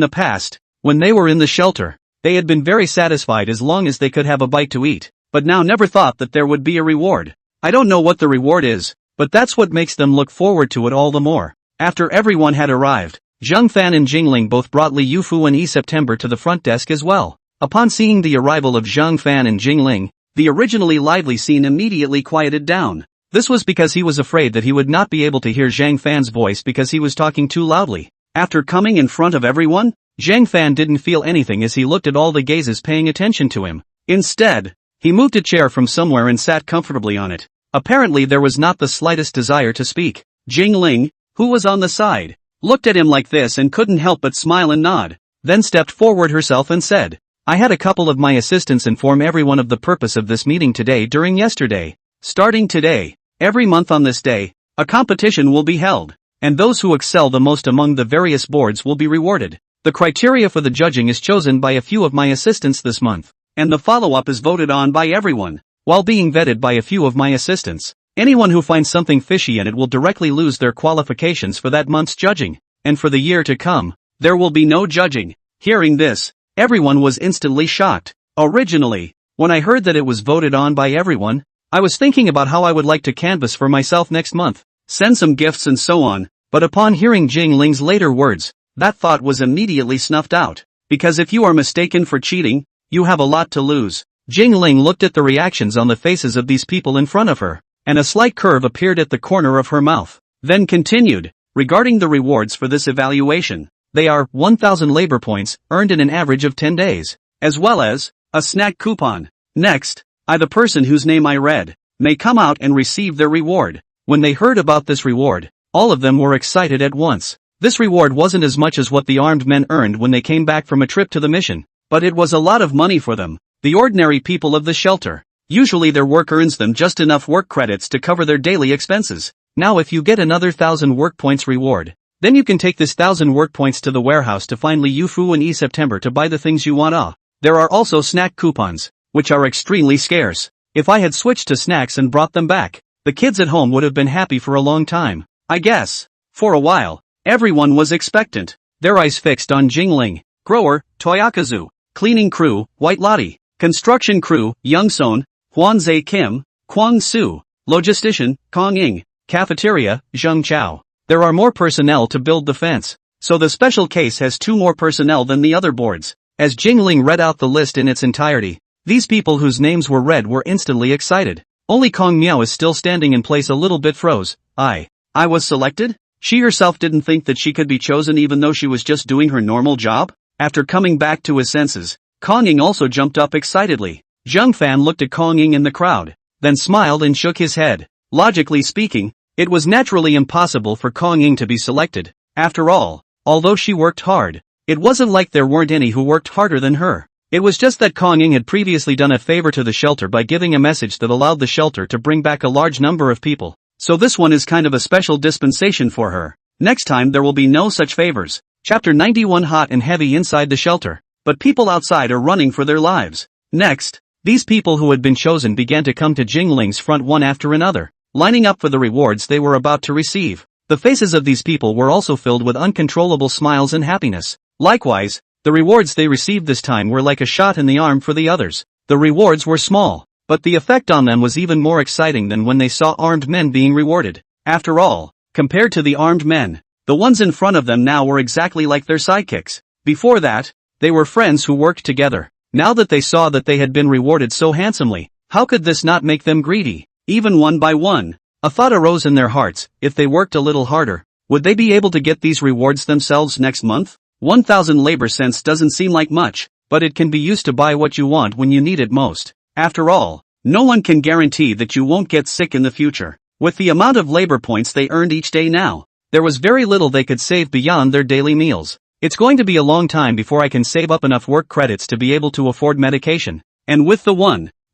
the past, when they were in the shelter, they had been very satisfied as long as they could have a bite to eat, but now never thought that there would be a reward. I don't know what the reward is, but that's what makes them look forward to it all the more. After everyone had arrived, Zhang Fan and Jingling both brought Li Yufu and September to the front desk as well. Upon seeing the arrival of Zhang Fan and Jingling, the originally lively scene immediately quieted down. This was because he was afraid that he would not be able to hear Zhang Fan's voice because he was talking too loudly. After coming in front of everyone, Zhang Fan didn't feel anything as he looked at all the gazes paying attention to him. Instead, he moved a chair from somewhere and sat comfortably on it. Apparently there was not the slightest desire to speak. Jingling, who was on the side, looked at him like this and couldn't help but smile and nod, then stepped forward herself and said, I had a couple of my assistants inform everyone of the purpose of this meeting today during yesterday. Starting today, every month on this day, a competition will be held, and those who excel the most among the various boards will be rewarded. The criteria for the judging is chosen by a few of my assistants this month, and the follow-up is voted on by everyone, while being vetted by a few of my assistants. Anyone who finds something fishy in it will directly lose their qualifications for that month's judging, and for the year to come, there will be no judging. Hearing this, everyone was instantly shocked. Originally, when I heard that it was voted on by everyone, I was thinking about how I would like to canvass for myself next month, send some gifts and so on, but upon hearing Jingling's later words, that thought was immediately snuffed out. Because if you are mistaken for cheating, you have a lot to lose. Jingling looked at the reactions on the faces of these people in front of her, and a slight curve appeared at the corner of her mouth. Then continued, regarding the rewards for this evaluation, they are 1,000 labor points, earned in an average of 10 days, as well as a snack coupon. Next, the person whose name I read, may come out and receive their reward. When they heard about this reward, all of them were excited at once. This reward wasn't as much as what the armed men earned when they came back from a trip to the mission, but it was a lot of money for them, the ordinary people of the shelter. Usually their work earns them just enough work credits to cover their daily expenses. Now if you get another 1,000 work points reward, then you can take this 1,000 work points to the warehouse to find Li Yufu and September to buy the things you want. There are also snack coupons, which are extremely scarce. If I had switched to snacks and brought them back, the kids at home would have been happy for a long time, I guess. For a while, everyone was expectant, their eyes fixed on Jingling. Grower, Toyakazu. Cleaning crew, White Lottie. Construction crew, Youngson, Huanze Kim, Kwang Su. Logistician, Kong Ying. Cafeteria, Zheng Chao. There are more personnel to build the fence, so the special case has 2 more personnel than the other boards. As Jingling read out the list in its entirety, these people whose names were read were instantly excited. Only Kong Miao is still standing in place, a little bit froze. I was selected? She herself didn't think that she could be chosen even though she was just doing her normal job? After coming back to his senses, Kong Ying also jumped up excitedly. Zhang Fan looked at Kong Ying in the crowd, then smiled and shook his head. Logically speaking, it was naturally impossible for Kong Ying to be selected. After all, although she worked hard, it wasn't like there weren't any who worked harder than her. It was just that Kong Ying had previously done a favor to the shelter by giving a message that allowed the shelter to bring back a large number of people. So this one is kind of a special dispensation for her. Next time there will be no such favors. Chapter 91. Hot and heavy inside the shelter, but people outside are running for their lives. Next, these people who had been chosen began to come to Jingling's front one after another, lining up for the rewards they were about to receive. The faces of these people were also filled with uncontrollable smiles and happiness. Likewise, the rewards they received this time were like a shot in the arm for the others. The rewards were small, but the effect on them was even more exciting than when they saw armed men being rewarded. After all, compared to the armed men, the ones in front of them now were exactly like their sidekicks. Before that, they were friends who worked together. Now that they saw that they had been rewarded so handsomely, how could this not make them greedy? Even one by one, a thought arose in their hearts: if they worked a little harder, would they be able to get these rewards themselves next month? 1,000 labor cents doesn't seem like much, but it can be used to buy what you want when you need it most. After all, no one can guarantee that you won't get sick in the future. With the amount of labor points they earned each day now, there was very little they could save beyond their daily meals. It's going to be a long time before I can save up enough work credits to be able to afford medication. And with the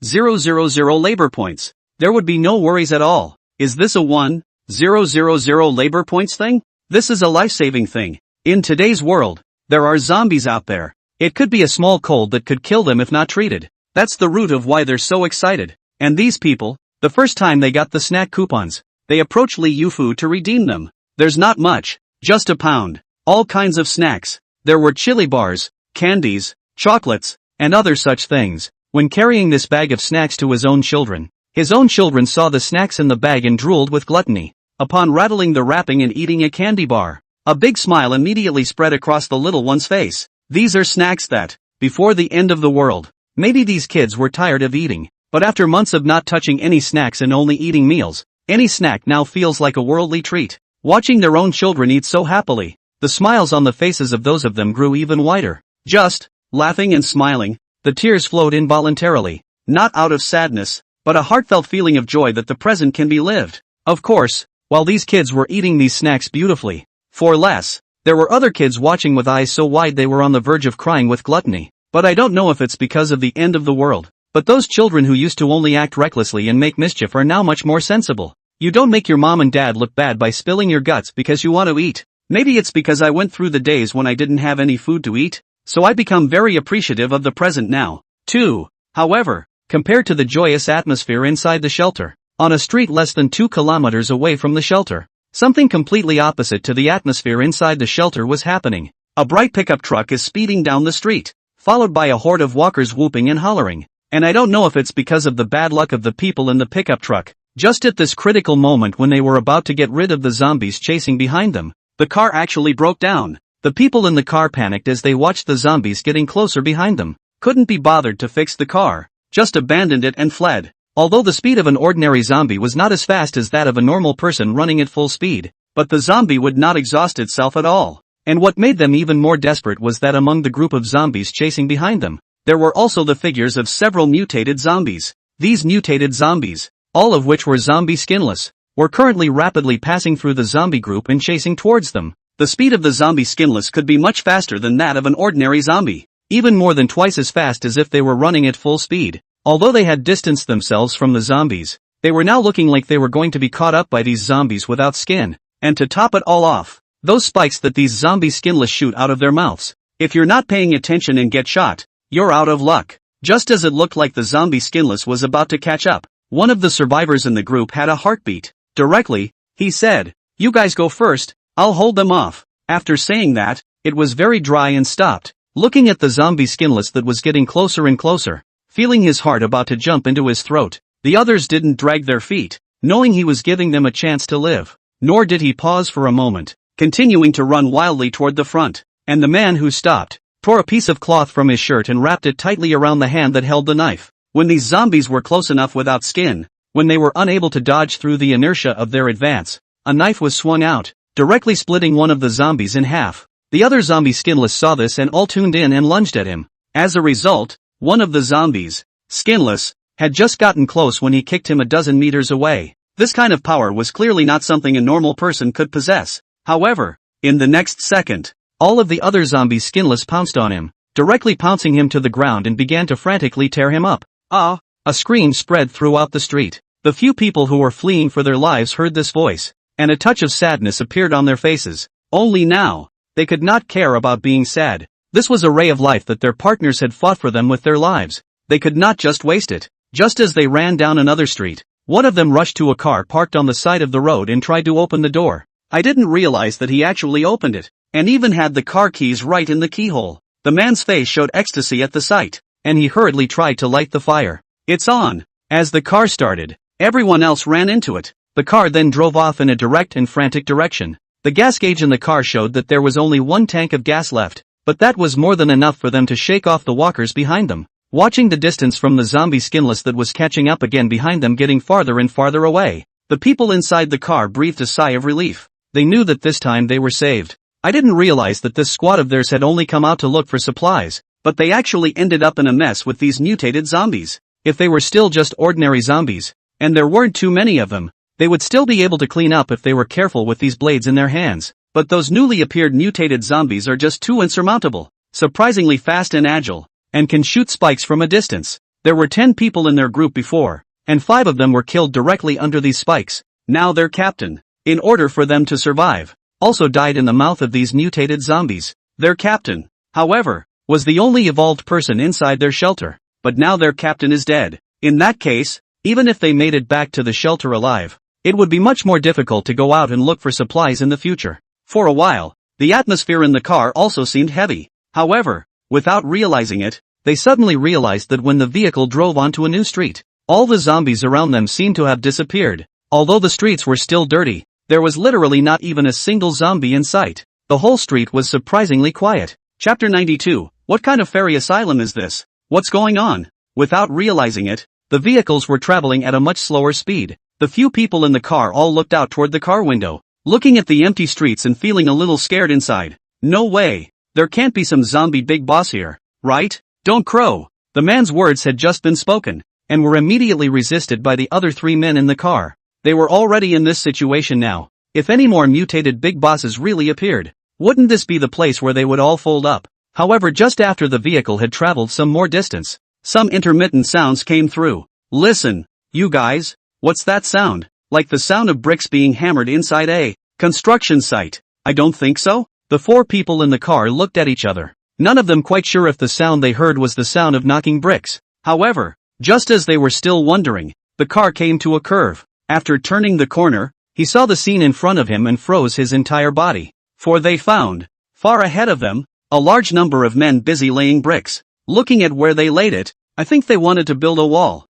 1,000 labor points. There would be no worries at all. Is this a 1,000 labor points thing? This is a life-saving thing. In today's world, there are zombies out there. It could be a small cold that could kill them if not treated. That's the root of why they're so excited. And these people, the first time they got the snack coupons, they approach Li Yufu to redeem them. There's not much, just a pound. All kinds of snacks. There were chili bars, candies, chocolates, and other such things. When carrying this bag of snacks to his own children saw the snacks in the bag and drooled with gluttony. Upon rattling the wrapping and eating a candy bar, a big smile immediately spread across the little one's face. These are snacks that, before the end of the world, maybe these kids were tired of eating, but after months of not touching any snacks and only eating meals, any snack now feels like a worldly treat. Watching their own children eat so happily, the smiles on the faces of those of them grew even wider. Just, laughing and smiling, the tears flowed involuntarily, not out of sadness, but a heartfelt feeling of joy that the present can be lived. Of course, while these kids were eating these snacks beautifully, for less, there were other kids watching with eyes so wide they were on the verge of crying with gluttony. But I don't know if it's because of the end of the world, but those children who used to only act recklessly and make mischief are now much more sensible. You don't make your mom and dad look bad by spilling your guts because you want to eat. Maybe it's because I went through the days when I didn't have any food to eat, so I become very appreciative of the present now, too. However, compared to the joyous atmosphere inside the shelter, on a street less than 2 kilometers away from the shelter, something completely opposite to the atmosphere inside the shelter was happening. A bright pickup truck is speeding down the street, followed by a horde of walkers whooping and hollering. And I don't know if it's because of the bad luck of the people in the pickup truck. Just at this critical moment when they were about to get rid of the zombies chasing behind them, the car actually broke down. The people in the car panicked as they watched the zombies getting closer behind them. Couldn't be bothered to fix the car, just abandoned it and fled. Although the speed of an ordinary zombie was not as fast as that of a normal person running at full speed, but the zombie would not exhaust itself at all. And what made them even more desperate was that among the group of zombies chasing behind them, there were also the figures of several mutated zombies. These mutated zombies, all of which were zombie skinless, were currently rapidly passing through the zombie group and chasing towards them. The speed of the zombie skinless could be much faster than that of an ordinary zombie, even more than twice as fast as if they were running at full speed. Although they had distanced themselves from the zombies, they were now looking like they were going to be caught up by these zombies without skin. And to top it all off, those spikes that these zombie skinless shoot out of their mouths. If you're not paying attention and get shot, you're out of luck. Just as it looked like the zombie skinless was about to catch up, one of the survivors in the group had a heartbeat. Directly, he said, "You guys go first, I'll hold them off." After saying that, it was very dry and stopped, looking at the zombie skinless that was getting closer and closer, feeling his heart about to jump into his throat. The others didn't drag their feet, knowing he was giving them a chance to live. Nor did he pause for a moment, continuing to run wildly toward the front. And the man who stopped, tore a piece of cloth from his shirt and wrapped it tightly around the hand that held the knife. When these zombies were close enough without skin, when they were unable to dodge through the inertia of their advance, a knife was swung out, directly splitting one of the zombies in half. The other zombie skinless saw this and all tuned in and lunged at him. As a result, one of the zombies, skinless, had just gotten close when he kicked him a dozen meters away. This kind of power was clearly not something a normal person could possess. However, in the next second, all of the other zombies skinless pounced on him, directly pouncing him to the ground and began to frantically tear him up. Ah! A scream spread throughout the street. The few people who were fleeing for their lives heard this voice, and a touch of sadness appeared on their faces. Only now, they could not care about being sad. This was a ray of life that their partners had fought for them with their lives. They could not just waste it. Just as they ran down another street, one of them rushed to a car parked on the side of the road and tried to open the door. I didn't realize that he actually opened it, and even had the car keys right in the keyhole. The man's face showed ecstasy at the sight, and he hurriedly tried to light the fire. "It's on." As the car started, everyone else ran into it. The car then drove off in a direct and frantic direction. The gas gauge in the car showed that there was only one tank of gas left, but that was more than enough for them to shake off the walkers behind them. Watching the distance from the zombie skinless that was catching up again behind them getting farther and farther away, the people inside the car breathed a sigh of relief. They knew that this time they were saved. I didn't realize that this squad of theirs had only come out to look for supplies, but they actually ended up in a mess with these mutated zombies. If they were still just ordinary zombies, and there weren't too many of them, they would still be able to clean up if they were careful with these blades in their hands. But those newly appeared mutated zombies are just too insurmountable, surprisingly fast and agile, and can shoot spikes from a distance. There were 10 people in their group before, and 5 of them were killed directly under these spikes. Now their captain, in order for them to survive, also died in the mouth of these mutated zombies. Their captain, however, was the only evolved person inside their shelter, but now their captain is dead. In that case, even if they made it back to the shelter alive, it would be much more difficult to go out and look for supplies in the future. For a while, the atmosphere in the car also seemed heavy. However, without realizing it, they suddenly realized that when the vehicle drove onto a new street, all the zombies around them seemed to have disappeared. Although the streets were still dirty, there was literally not even a single zombie in sight. The whole street was surprisingly quiet. Chapter 92. What kind of fairy asylum is this? What's going on? Without realizing it, the vehicles were traveling at a much slower speed. The few people in the car all looked out toward the car window, looking at the empty streets and feeling a little scared inside. No way. There can't be some zombie big boss here, right? Don't crow. The man's words had just been spoken, and were immediately resisted by the other 3 men in the car. They were already in this situation now. If any more mutated big bosses really appeared, wouldn't this be the place where they would all fold up? However, just after the vehicle had traveled some more distance, some intermittent sounds came through. Listen, you guys, what's that sound? Like the sound of bricks being hammered inside a construction site. I don't think so. The 4 people in the car looked at each other, none of them quite sure if the sound they heard was the sound of knocking bricks. However, just as they were still wondering, the car came to a curve. After turning the corner, he saw the scene in front of him and froze his entire body. For they found, far ahead of them, a large number of men busy laying bricks. Looking at where they laid it, I think they wanted to build a wall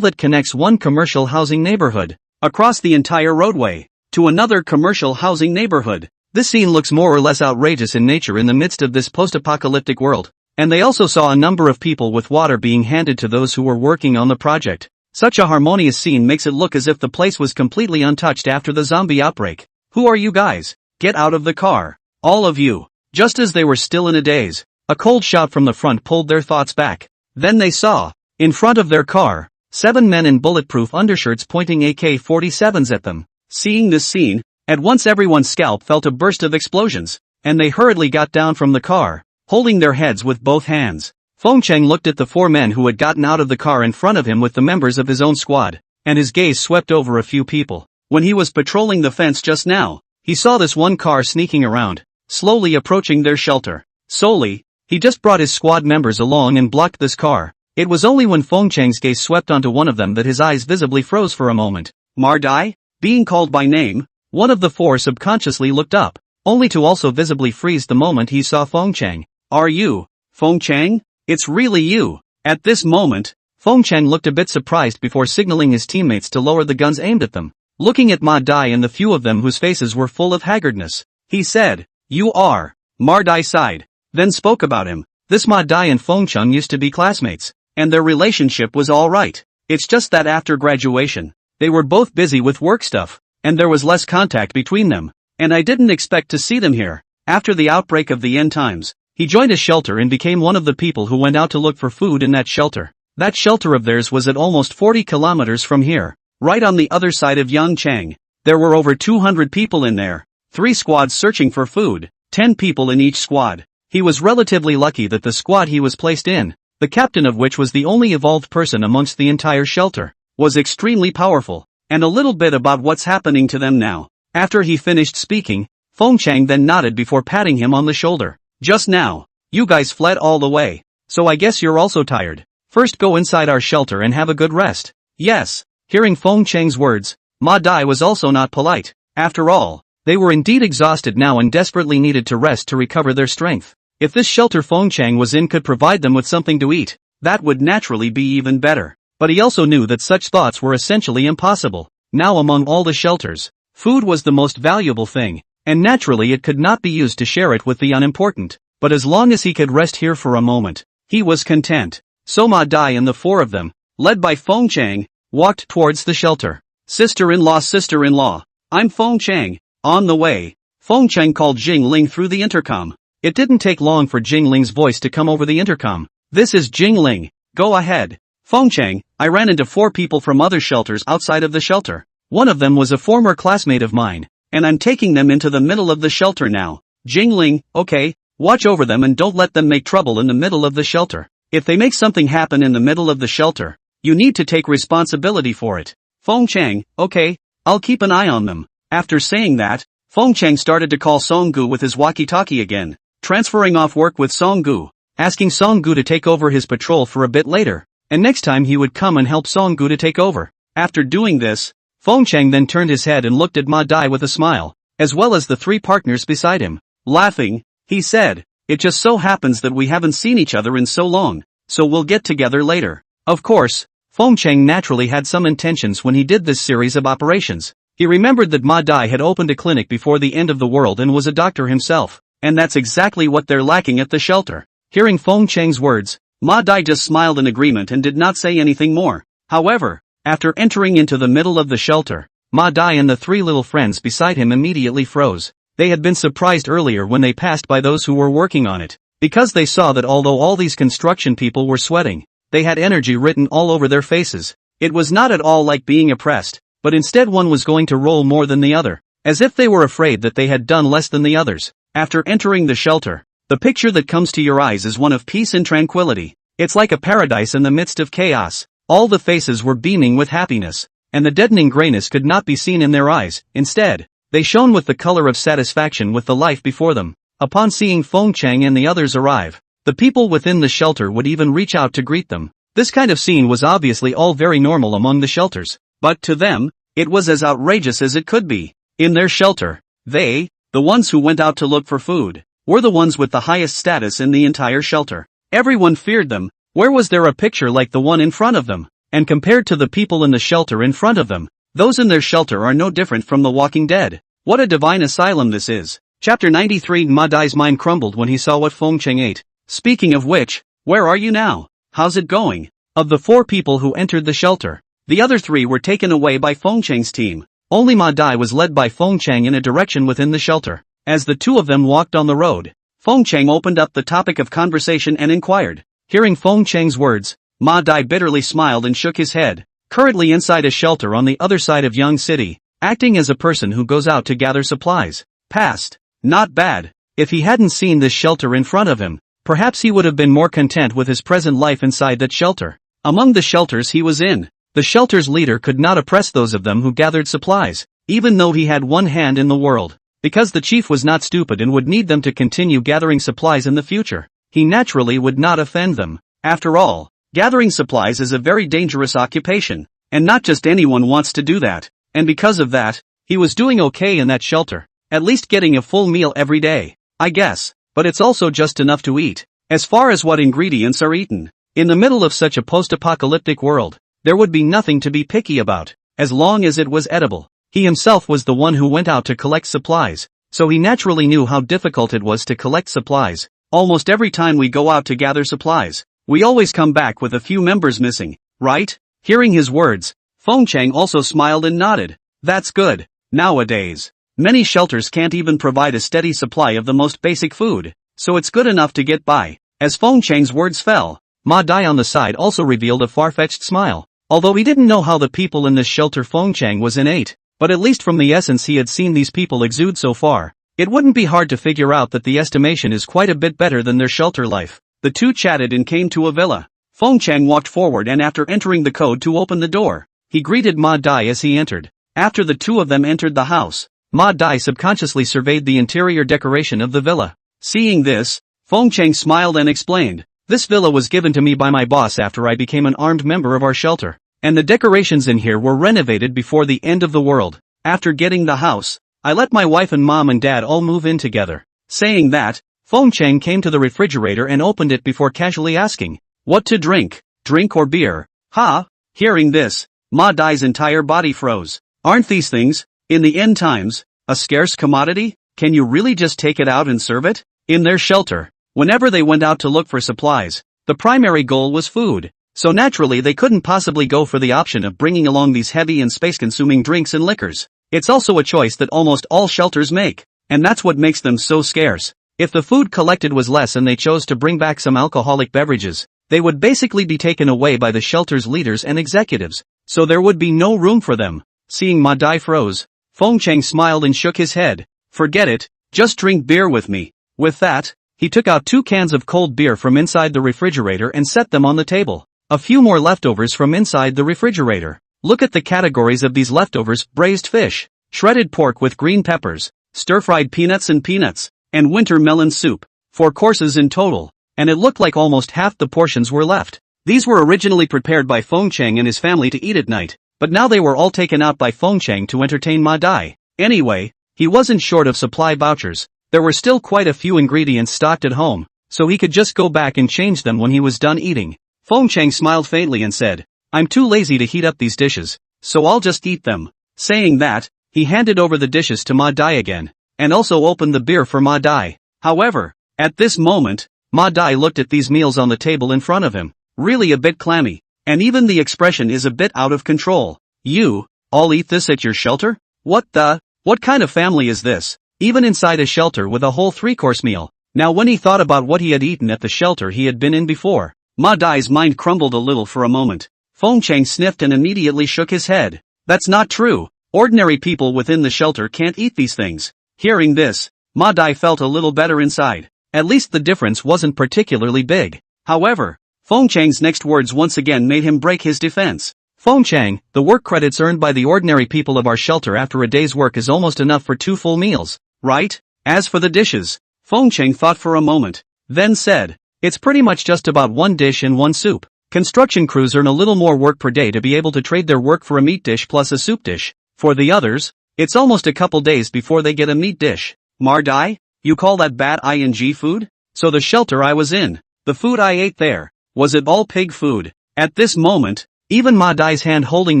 that connects one commercial housing neighborhood, across the entire roadway, to another commercial housing neighborhood. This scene looks more or less outrageous in nature in the midst of this post-apocalyptic world, and they also saw a number of people with water being handed to those who were working on the project. Such a harmonious scene makes it look as if the place was completely untouched after the zombie outbreak. Who are you guys? Get out of the car. All of you. Just as they were still in a daze, a cold shout from the front pulled their thoughts back. Then they saw, in front of their car, 7 men in bulletproof undershirts pointing AK-47s at them. Seeing this scene, at once everyone's scalp felt a burst of explosions, and they hurriedly got down from the car, holding their heads with both hands. Feng Cheng looked at the 4 men who had gotten out of the car in front of him with the members of his own squad, and his gaze swept over a few people. When he was patrolling the fence just now, he saw this one car sneaking around, slowly approaching their shelter. Solely, he just brought his squad members along and blocked this car. It was only when Feng Cheng's gaze swept onto one of them that his eyes visibly froze for a moment. Ma Dai? Being called by name, one of the 4 subconsciously looked up, only to also visibly freeze the moment he saw Feng Cheng. Are you, Feng Cheng? It's really you. At this moment, Feng Cheng looked a bit surprised before signaling his teammates to lower the guns aimed at them. Looking at Ma Dai and the few of them whose faces were full of haggardness, he said, "You are." Ma Dai sighed, then spoke about him. This Ma Dai and Feng Cheng used to be classmates, and their relationship was alright. It's just that after graduation, they were both busy with work stuff, and there was less contact between them, and I didn't expect to see them here. After the outbreak of the end times, he joined a shelter and became one of the people who went out to look for food in that shelter. That shelter of theirs was at almost 40 kilometers from here, right on the other side of Yangchang. There were over 200 people in there, 3 squads searching for food, 10 people in each squad. He was relatively lucky that the squad he was placed in, the captain of which was the only evolved person amongst the entire shelter, was extremely powerful. And a little bit about what's happening to them now. After he finished speaking, Feng Cheng then nodded before patting him on the shoulder. Just now, you guys fled all the way, so I guess you're also tired. First go inside our shelter and have a good rest. Yes. Hearing Feng Cheng's words, Ma Dai was also not polite. After all, they were indeed exhausted now and desperately needed to rest to recover their strength. If this shelter Feng Cheng was in could provide them with something to eat, that would naturally be even better. But he also knew that such thoughts were essentially impossible. Now among all the shelters, food was the most valuable thing, and naturally it could not be used to share it with the unimportant. But as long as he could rest here for a moment, he was content. So Ma Dai and the 4 of them, led by Feng Cheng, walked towards the shelter. Sister-in-law, I'm Feng Cheng. On the way, Feng Cheng called Jing Ling through the intercom. It didn't take long for Jing Ling's voice to come over the intercom. This is Jing Ling. Go ahead. Feng Cheng, I ran into 4 people from other shelters outside of the shelter. One of them was a former classmate of mine, and I'm taking them into the middle of the shelter now. Jing Ling, okay, watch over them and don't let them make trouble in the middle of the shelter. If they make something happen in the middle of the shelter, you need to take responsibility for it. Feng Chang, okay, I'll keep an eye on them. After saying that, Feng Chang started to call Song-gu with his walkie-talkie again, transferring off work with Song-gu, asking Song-gu to take over his patrol for a bit later, and next time he would come and help Song-gu to take over. After doing this, Feng Chang then turned his head and looked at Ma Dai with a smile, as well as the three partners beside him. Laughing, he said, "It just so happens that we haven't seen each other in so long, so we'll get together later." Of course, Feng Chang naturally had some intentions when he did this series of operations. He remembered that Ma Dai had opened a clinic before the end of the world and was a doctor himself, and that's exactly what they're lacking at the shelter. Hearing Feng Chang's words, Ma Dai just smiled in agreement and did not say anything more. However, after entering into the middle of the shelter, Ma Dai and the three little friends beside him immediately froze. They had been surprised earlier when they passed by those who were working on it, because they saw that although all these construction people were sweating, they had energy written all over their faces. It was not at all like being oppressed, but instead one was going to roll more than the other, as if they were afraid that they had done less than the others. After entering the shelter, the picture that comes to your eyes is one of peace and tranquility. It's like a paradise in the midst of chaos. All the faces were beaming with happiness, and the deadening grayness could not be seen in their eyes. Instead, they shone with the color of satisfaction with the life before them. Upon seeing Feng Chang and the others arrive, the people within the shelter would even reach out to greet them. This kind of scene was obviously all very normal among the shelters, but to them, it was as outrageous as it could be. In their shelter, they, the ones who went out to look for food, were the ones with the highest status in the entire shelter. Everyone feared them. Where was there a picture like the one in front of them? And compared to the people in the shelter in front of them, those in their shelter are no different from the Walking Dead. What a divine asylum this is. Chapter 93. Ma Dai's mind crumbled when he saw what Feng Chang ate. Speaking of which, where are you now? How's it going? Of the 4 people who entered the shelter, the other 3 were taken away by Feng Chang's team. Only Ma Dai was led by Feng Chang in a direction within the shelter. As the 2 of them walked on the road, Feng Chang opened up the topic of conversation and inquired. Hearing Feng Chang's words, Ma Dai bitterly smiled and shook his head. Currently inside a shelter on the other side of Yang City, acting as a person who goes out to gather supplies. Past. Not bad. If he hadn't seen this shelter in front of him, perhaps he would have been more content with his present life inside that shelter. Among the shelters he was in, the shelter's leader could not oppress those of them who gathered supplies, even though he had one hand in the world. Because the chief was not stupid and would need them to continue gathering supplies in the future, he naturally would not offend them. After all, gathering supplies is a very dangerous occupation, and not just anyone wants to do that. And because of that, he was doing okay in that shelter, at least getting a full meal every day, I guess, but it's also just enough to eat. As far as what ingredients are eaten, in the middle of such a post-apocalyptic world, there would be nothing to be picky about, as long as it was edible. He himself was the one who went out to collect supplies, so he naturally knew how difficult it was to collect supplies. Almost every time we go out to gather supplies, we always come back with a few members missing, right? Hearing his words, Feng Chang also smiled and nodded. That's good. Nowadays, many shelters can't even provide a steady supply of the most basic food, so it's good enough to get by. As Feng Chang's words fell, Ma Dai on the side also revealed a far-fetched smile. Although he didn't know how the people in this shelter Feng Chang was innate, but at least from the essence he had seen these people exude so far, it wouldn't be hard to figure out that the estimation is quite a bit better than their shelter life. The two chatted and came to a villa. Feng Chang walked forward and after entering the code to open the door, he greeted Ma Dai as he entered. After the 2 of them entered the house, Ma Dai subconsciously surveyed the interior decoration of the villa. Seeing this, Feng Chang smiled and explained, "This villa was given to me by my boss after I became an armed member of our shelter, and the decorations in here were renovated before the end of the world. After getting the house, I let my wife and mom and dad all move in together." Saying that, Feng Chang came to the refrigerator and opened it before casually asking, "What to drink? Drink or beer?" Ha! Hearing this, Ma Dai's entire body froze. Aren't these things, in the end times, a scarce commodity? Can you really just take it out and serve it? In their shelter, whenever they went out to look for supplies, the primary goal was food, so naturally they couldn't possibly go for the option of bringing along these heavy and space-consuming drinks and liquors. It's also a choice that almost all shelters make, and that's what makes them so scarce. If the food collected was less and they chose to bring back some alcoholic beverages, they would basically be taken away by the shelter's leaders and executives, so there would be no room for them. Seeing Ma Dai froze, Feng Chang smiled and shook his head. "Forget it, just drink beer with me." With that, He took out 2 cans of cold beer from inside the refrigerator and set them on the table. A few more leftovers from inside the refrigerator. Look at the categories of these leftovers: braised fish, shredded pork with green peppers, stir-fried peanuts, and winter melon soup. 4 courses in total. And it looked like almost half the portions were left. These were originally prepared by Feng Chang and his family to eat at night, but now they were all taken out by Feng Chang to entertain Ma Dai. Anyway, he wasn't short of supply vouchers. There were still quite a few ingredients stocked at home, so he could just go back and change them when he was done eating. Feng Chang smiled faintly and said, "I'm too lazy to heat up these dishes, so I'll just eat them." Saying that, he handed over the dishes to Ma Dai again, and also opened the beer for Ma Dai. However, at this moment, Ma Dai looked at these meals on the table in front of him, really a bit clammy, and even the expression is a bit out of control. "You, all eat this at your shelter? What kind of family is this? Even inside a shelter with a whole 3-course meal?" Now when he thought about what he had eaten at the shelter he had been in before, Ma Dai's mind crumbled a little for a moment. Feng Chang sniffed and immediately shook his head. "That's not true. Ordinary people within the shelter can't eat these things." Hearing this, Ma Dai felt a little better inside. At least the difference wasn't particularly big. However, Feng Chang's next words once again made him break his defense. "Feng Chang, the work credits earned by the ordinary people of our shelter after a day's work is almost enough for 2 full meals, right? As for the dishes," Feng Chang thought for a moment, then said, "It's pretty much just about 1 dish and 1 soup. Construction crews earn a little more work per day to be able to trade their work for a meat dish plus a soup dish. For the others, it's almost a couple days before they get a meat dish." "Ma Dai, you call that bad ing food? So the shelter I was in, the food I ate there, was it all pig food?" At this moment, even Ma Dai's hand holding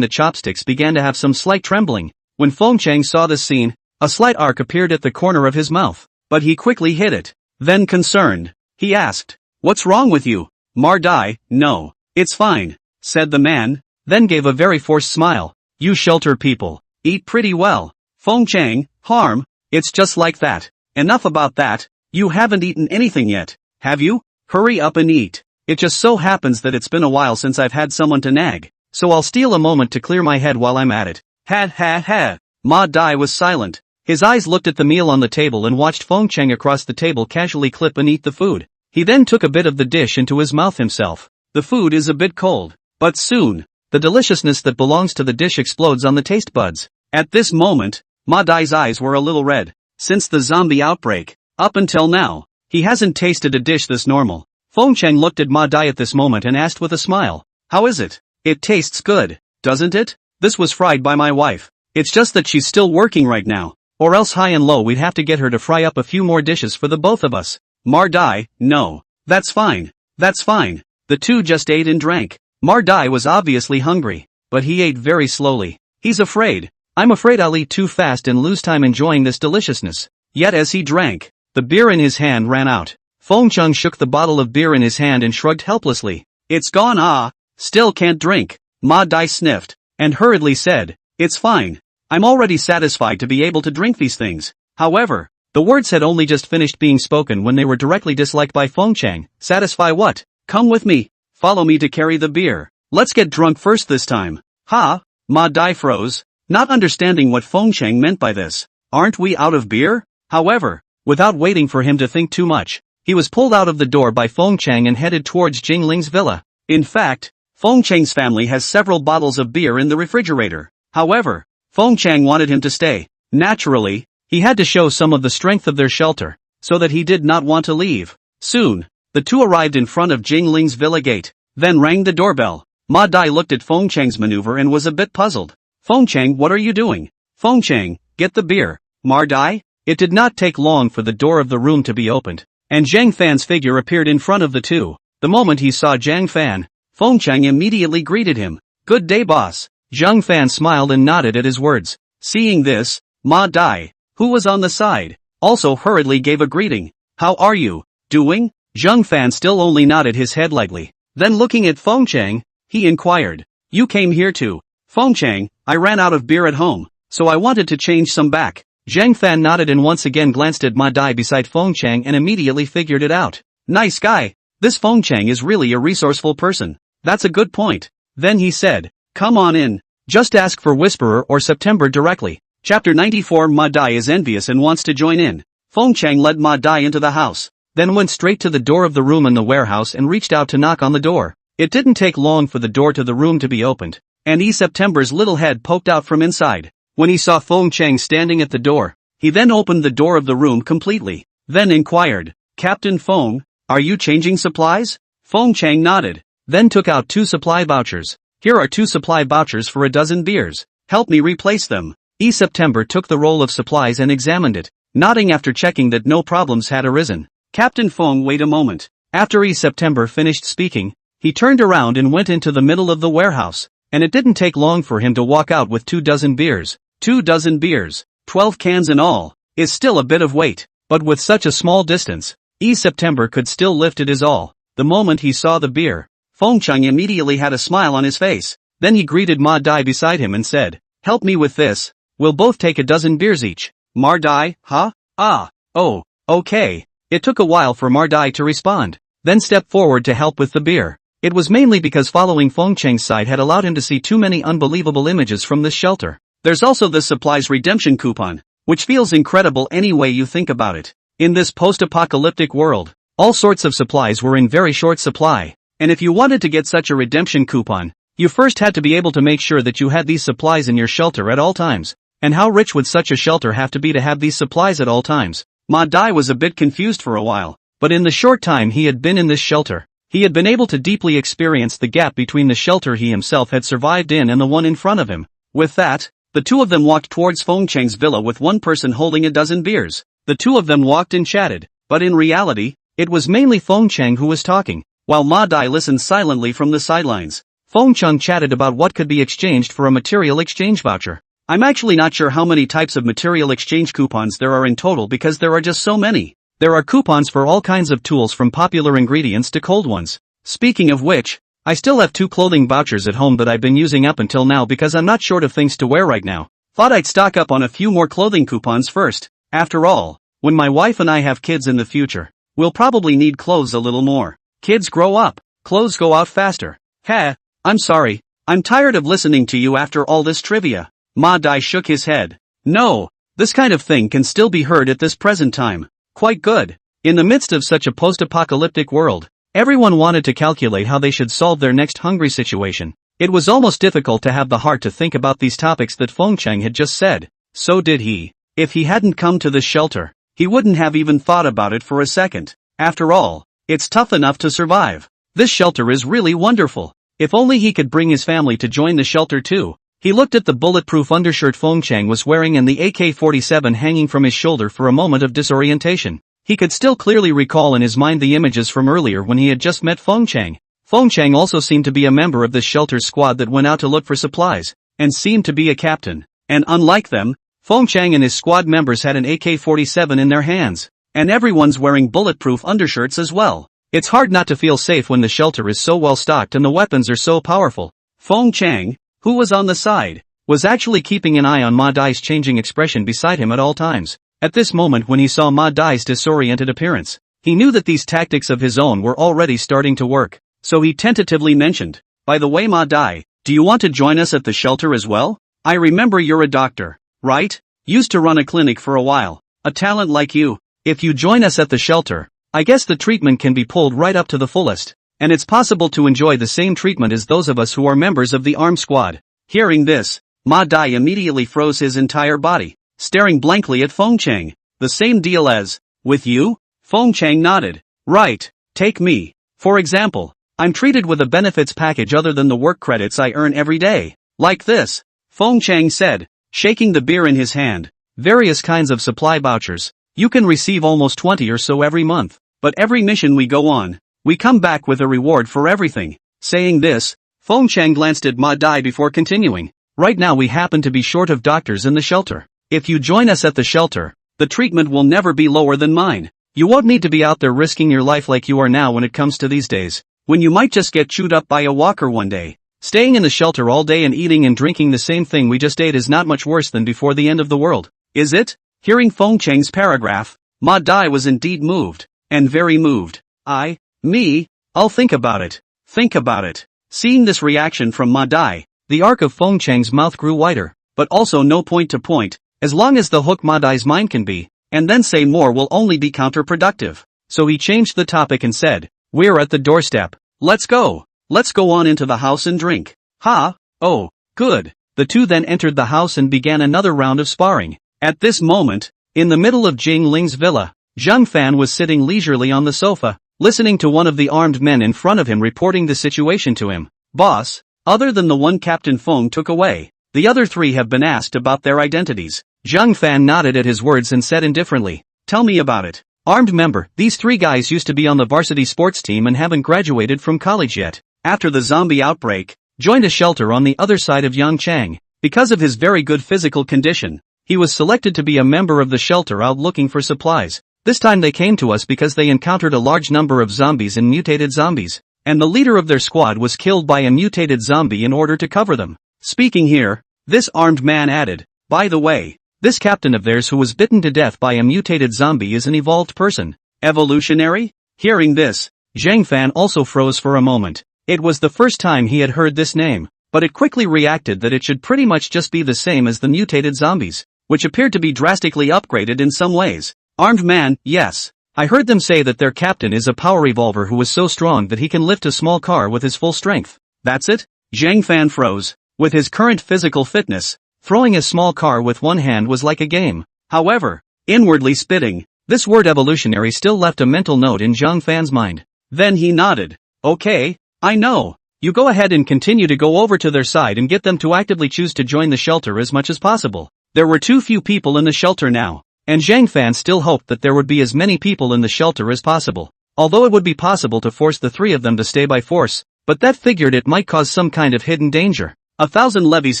the chopsticks began to have some slight trembling. When Feng Chang saw this scene, a slight arc appeared at the corner of his mouth, but he quickly hid it. Then concerned, he asked, "What's wrong with you?" "Ma Dai, no, it's fine," said the man, then gave a very forced smile. "You shelter people eat pretty well." "Feng Chang, harm, it's just like that. Enough about that. You haven't eaten anything yet, have you? Hurry up and eat. It just so happens that it's been a while since I've had someone to nag, so I'll steal a moment to clear my head while I'm at it." "Ha ha ha." Ma Dai was silent. His eyes looked at the meal on the table and watched Feng Chang across the table casually clip and eat the food. He then took a bit of the dish into his mouth himself. The food is a bit cold, but soon, the deliciousness that belongs to the dish explodes on the taste buds. At this moment, Ma Dai's eyes were a little red. Since the zombie outbreak, up until now, he hasn't tasted a dish this normal. Feng Chang looked at Ma Dai at this moment and asked with a smile, "How is it? It tastes good, doesn't it? This was fried by my wife. It's just that she's still working right now, or else high and low we'd have to get her to fry up a few more dishes for the both of us." Ma Dai, "No, that's fine. That's fine." The two just ate and drank. Ma Dai was obviously hungry, but he ate very slowly. He's afraid. "I'm afraid I'll eat too fast and lose time enjoying this deliciousness." Yet as he drank, the beer in his hand ran out. Feng Chang shook the bottle of beer in his hand and shrugged helplessly. "It's gone. Ah, still can't drink." Ma Dai sniffed, and hurriedly said, "It's fine. I'm already satisfied to be able to drink these things." However, the words had only just finished being spoken when they were directly disliked by Feng Chang. "Satisfy what? Come with me. Follow me to carry the beer. Let's get drunk first this time." "Ha?" Ma Dai froze, not understanding what Feng Chang meant by this. "Aren't we out of beer?" However, without waiting for him to think too much, he was pulled out of the door by Feng Chang and headed towards Jingling's villa. In fact, Feng Chang's family has several bottles of beer in the refrigerator. However, Feng Chang wanted him to stay. Naturally, he had to show some of the strength of their shelter, so that he did not want to leave. Soon, the two arrived in front of Jingling's villa gate, then rang the doorbell. Ma Dai looked at Feng Chang's maneuver and was a bit puzzled. "Feng Chang, what are you doing?" "Feng Chang, get the beer." "Ma Dai?" It did not take long for the door of the room to be opened, and Zhang Fan's figure appeared in front of the two. The moment he saw Zhang Fan, Feng Chang immediately greeted him. "Good day, boss." Zhang Fan smiled and nodded at his words. Seeing this, Ma Dai, who was on the side, also hurriedly gave a greeting. "How are you doing?" Zhang Fan still only nodded his head lightly. Then looking at Feng Chang, he inquired, "You came here too?" "Feng Chang, I ran out of beer at home, so I wanted to change some back." Zhang Fan nodded and once again glanced at Ma Dai beside Feng Chang and immediately figured it out. "Nice guy. This Feng Chang is really a resourceful person. That's a good point." Then he said, "Come on in. Just ask for Whisperer or September directly." Chapter 94. Ma Dai is envious and wants to join in. Feng Chang led Ma Dai into the house. then went straight to the door of the room in the warehouse and reached out to knock on the door. It didn't take long for the door to the room to be opened, and September's little head poked out from inside. When he saw Feng Chang standing at the door, he then opened the door of the room completely, then inquired, "Captain Feng, are you changing supplies?" Feng Chang nodded, then took out 2 supply vouchers. "Here are 2 supply vouchers for a dozen beers. Help me replace them." September took the roll of supplies and examined it, nodding after checking that no problems had arisen. Captain Feng wait a moment. After September finished speaking, he turned around and went into the middle of the warehouse, and it didn't take long for him to walk out with 2 dozen beers. 2 dozen beers, 12 cans in all, is still a bit of weight, but with such a small distance, September could still lift it as all. The moment he saw the beer, Feng Chang immediately had a smile on his face. Then he greeted Ma Dai beside him and said, "Help me with this, we'll both take a dozen beers each." "Ma Dai, huh? Ah, oh, okay." It took a while for Ma Dai to respond, then stepped forward to help with the beer. It was mainly because following Feng Chang's side had allowed him to see too many unbelievable images from this shelter. There's also the supplies redemption coupon, which feels incredible any way you think about it. In this post-apocalyptic world, all sorts of supplies were in very short supply, and if you wanted to get such a redemption coupon, you first had to be able to make sure that you had these supplies in your shelter at all times. And how rich would such a shelter have to have these supplies at all times? Ma Dai was a bit confused for a while, but in the short time he had been in this shelter, he had been able to deeply experience the gap between the shelter he himself had survived in and the one in front of him. With that, the 2 of them walked towards Feng Chang's villa with one person holding a dozen beers. The 2 of them walked and chatted, but in reality, it was mainly Feng Chang who was talking, while Ma Dai listened silently from the sidelines. Feng Chang chatted about what could be exchanged for a material exchange voucher. I'm actually not sure how many types of material exchange coupons there are in total because there are just so many. There are coupons for all kinds of tools from popular ingredients to cold ones. Speaking of which, I still have 2 clothing vouchers at home that I've been using up until now because I'm not short of things to wear right now. Thought I'd stock up on a few more clothing coupons first. After all, when my wife and I have kids in the future, we'll probably need clothes a little more. Kids grow up, clothes go out faster. Heh, I'm sorry, I'm tired of listening to you after all this trivia. Ma Dai shook his head. No, this kind of thing can still be heard at this present time. Quite good. In the midst of such a post-apocalyptic world, everyone wanted to calculate how they should solve their next hungry situation. It was almost difficult to have the heart to think about these topics that Feng Chang had just said. So did he. If he hadn't come to this shelter, he wouldn't have even thought about it for a second. After all, it's tough enough to survive. This shelter is really wonderful. If only he could bring his family to join the shelter too. He looked at the bulletproof undershirt Feng Chang was wearing and the AK-47 hanging from his shoulder for a moment of disorientation. He could still clearly recall in his mind the images from earlier when he had just met Feng Chang. Feng Chang also seemed to be a member of this shelter's squad that went out to look for supplies, and seemed to be a captain. And unlike them, Feng Chang and his squad members had an AK-47 in their hands, and everyone's wearing bulletproof undershirts as well. It's hard not to feel safe when the shelter is so well stocked and the weapons are so powerful. Feng Chang, who was on the side, was actually keeping an eye on Ma Dai's changing expression beside him at all times. At this moment when he saw Ma Dai's disoriented appearance, he knew that these tactics of his own were already starting to work, so he tentatively mentioned, "By the way Ma Dai, do you want to join us at the shelter as well? I remember you're a doctor, right? Used to run a clinic for a while, a talent like you. If you join us at the shelter, I guess the treatment can be pulled right up to the fullest. And it's possible to enjoy the same treatment as those of us who are members of the armed squad." Hearing this, Ma Dai immediately froze his entire body, staring blankly at Feng Chang. "The same deal as, with you?" Feng Chang nodded. "Right, take me. For example, I'm treated with a benefits package other than the work credits I earn every day. Like this," Feng Chang said, shaking the beer in his hand. "Various kinds of supply vouchers. You can receive almost 20 or so every month. But every mission we go on, we come back with a reward for everything." Saying this, Feng Chang glanced at Ma Dai before continuing. "Right now we happen to be short of doctors in the shelter. If you join us at the shelter, the treatment will never be lower than mine. You won't need to be out there risking your life like you are now when it comes to these days, when you might just get chewed up by a walker one day. Staying in the shelter all day and eating and drinking the same thing we just ate is not much worse than before the end of the world, is it?" Hearing Feng Chang's paragraph, Ma Dai was indeed moved, and very moved. I'll think about it. Think about it. Seeing this reaction from Ma Dai, the arc of Feng Chang's mouth grew wider, but also no point to point, as long as the hook Ma Dai's mind can be, and then say more will only be counterproductive. so he changed the topic and said, "We're at the doorstep. Let's go. Let's go on into the house and drink." "Ha, oh, good." The two then entered the house and began another round of sparring. At this moment, in the middle of Jing Ling's villa, Zhang Fan was sitting leisurely on the sofa, listening to one of the armed men in front of him reporting the situation to him. "Boss, other than the one Captain Feng took away, the other three have been asked about their identities." Zhang Fan nodded at his words and said indifferently, "Tell me about it." "Armed member, these three guys used to be on the varsity sports team and haven't graduated from college yet. After the zombie outbreak, joined a shelter on the other side of Yangchang. Because of his very good physical condition, he was selected to be a member of the shelter out looking for supplies. This time they came to us because they encountered a large number of zombies and mutated zombies, and the leader of their squad was killed by a mutated zombie in order to cover them." Speaking here, this armed man added, "By the way, this captain of theirs who was bitten to death by a mutated zombie is an evolved person." "Evolutionary?" Hearing this, Zhang Fan also froze for a moment. It was the first time he had heard this name, but it quickly reacted that it should pretty much just be the same as the mutated zombies, which appeared to be drastically upgraded in some ways. "Armed man, yes. I heard them say that their captain is a power evolver who is so strong that he can lift a small car with his full strength." "That's it?" Zhang Fan froze. With his current physical fitness, throwing a small car with one hand was like a game. However, inwardly spitting, this word evolutionary still left a mental note in Zhang Fan's mind. Then he nodded. "Okay, I know. You go ahead and continue to go over to their side and get them to actively choose to join the shelter as much as possible." There were too few people in the shelter now, and Zhang Fan still hoped that there would be as many people in the shelter as possible. Although it would be possible to force the three of them to stay by force, but that figured it might cause some kind of hidden danger. 1,000 levees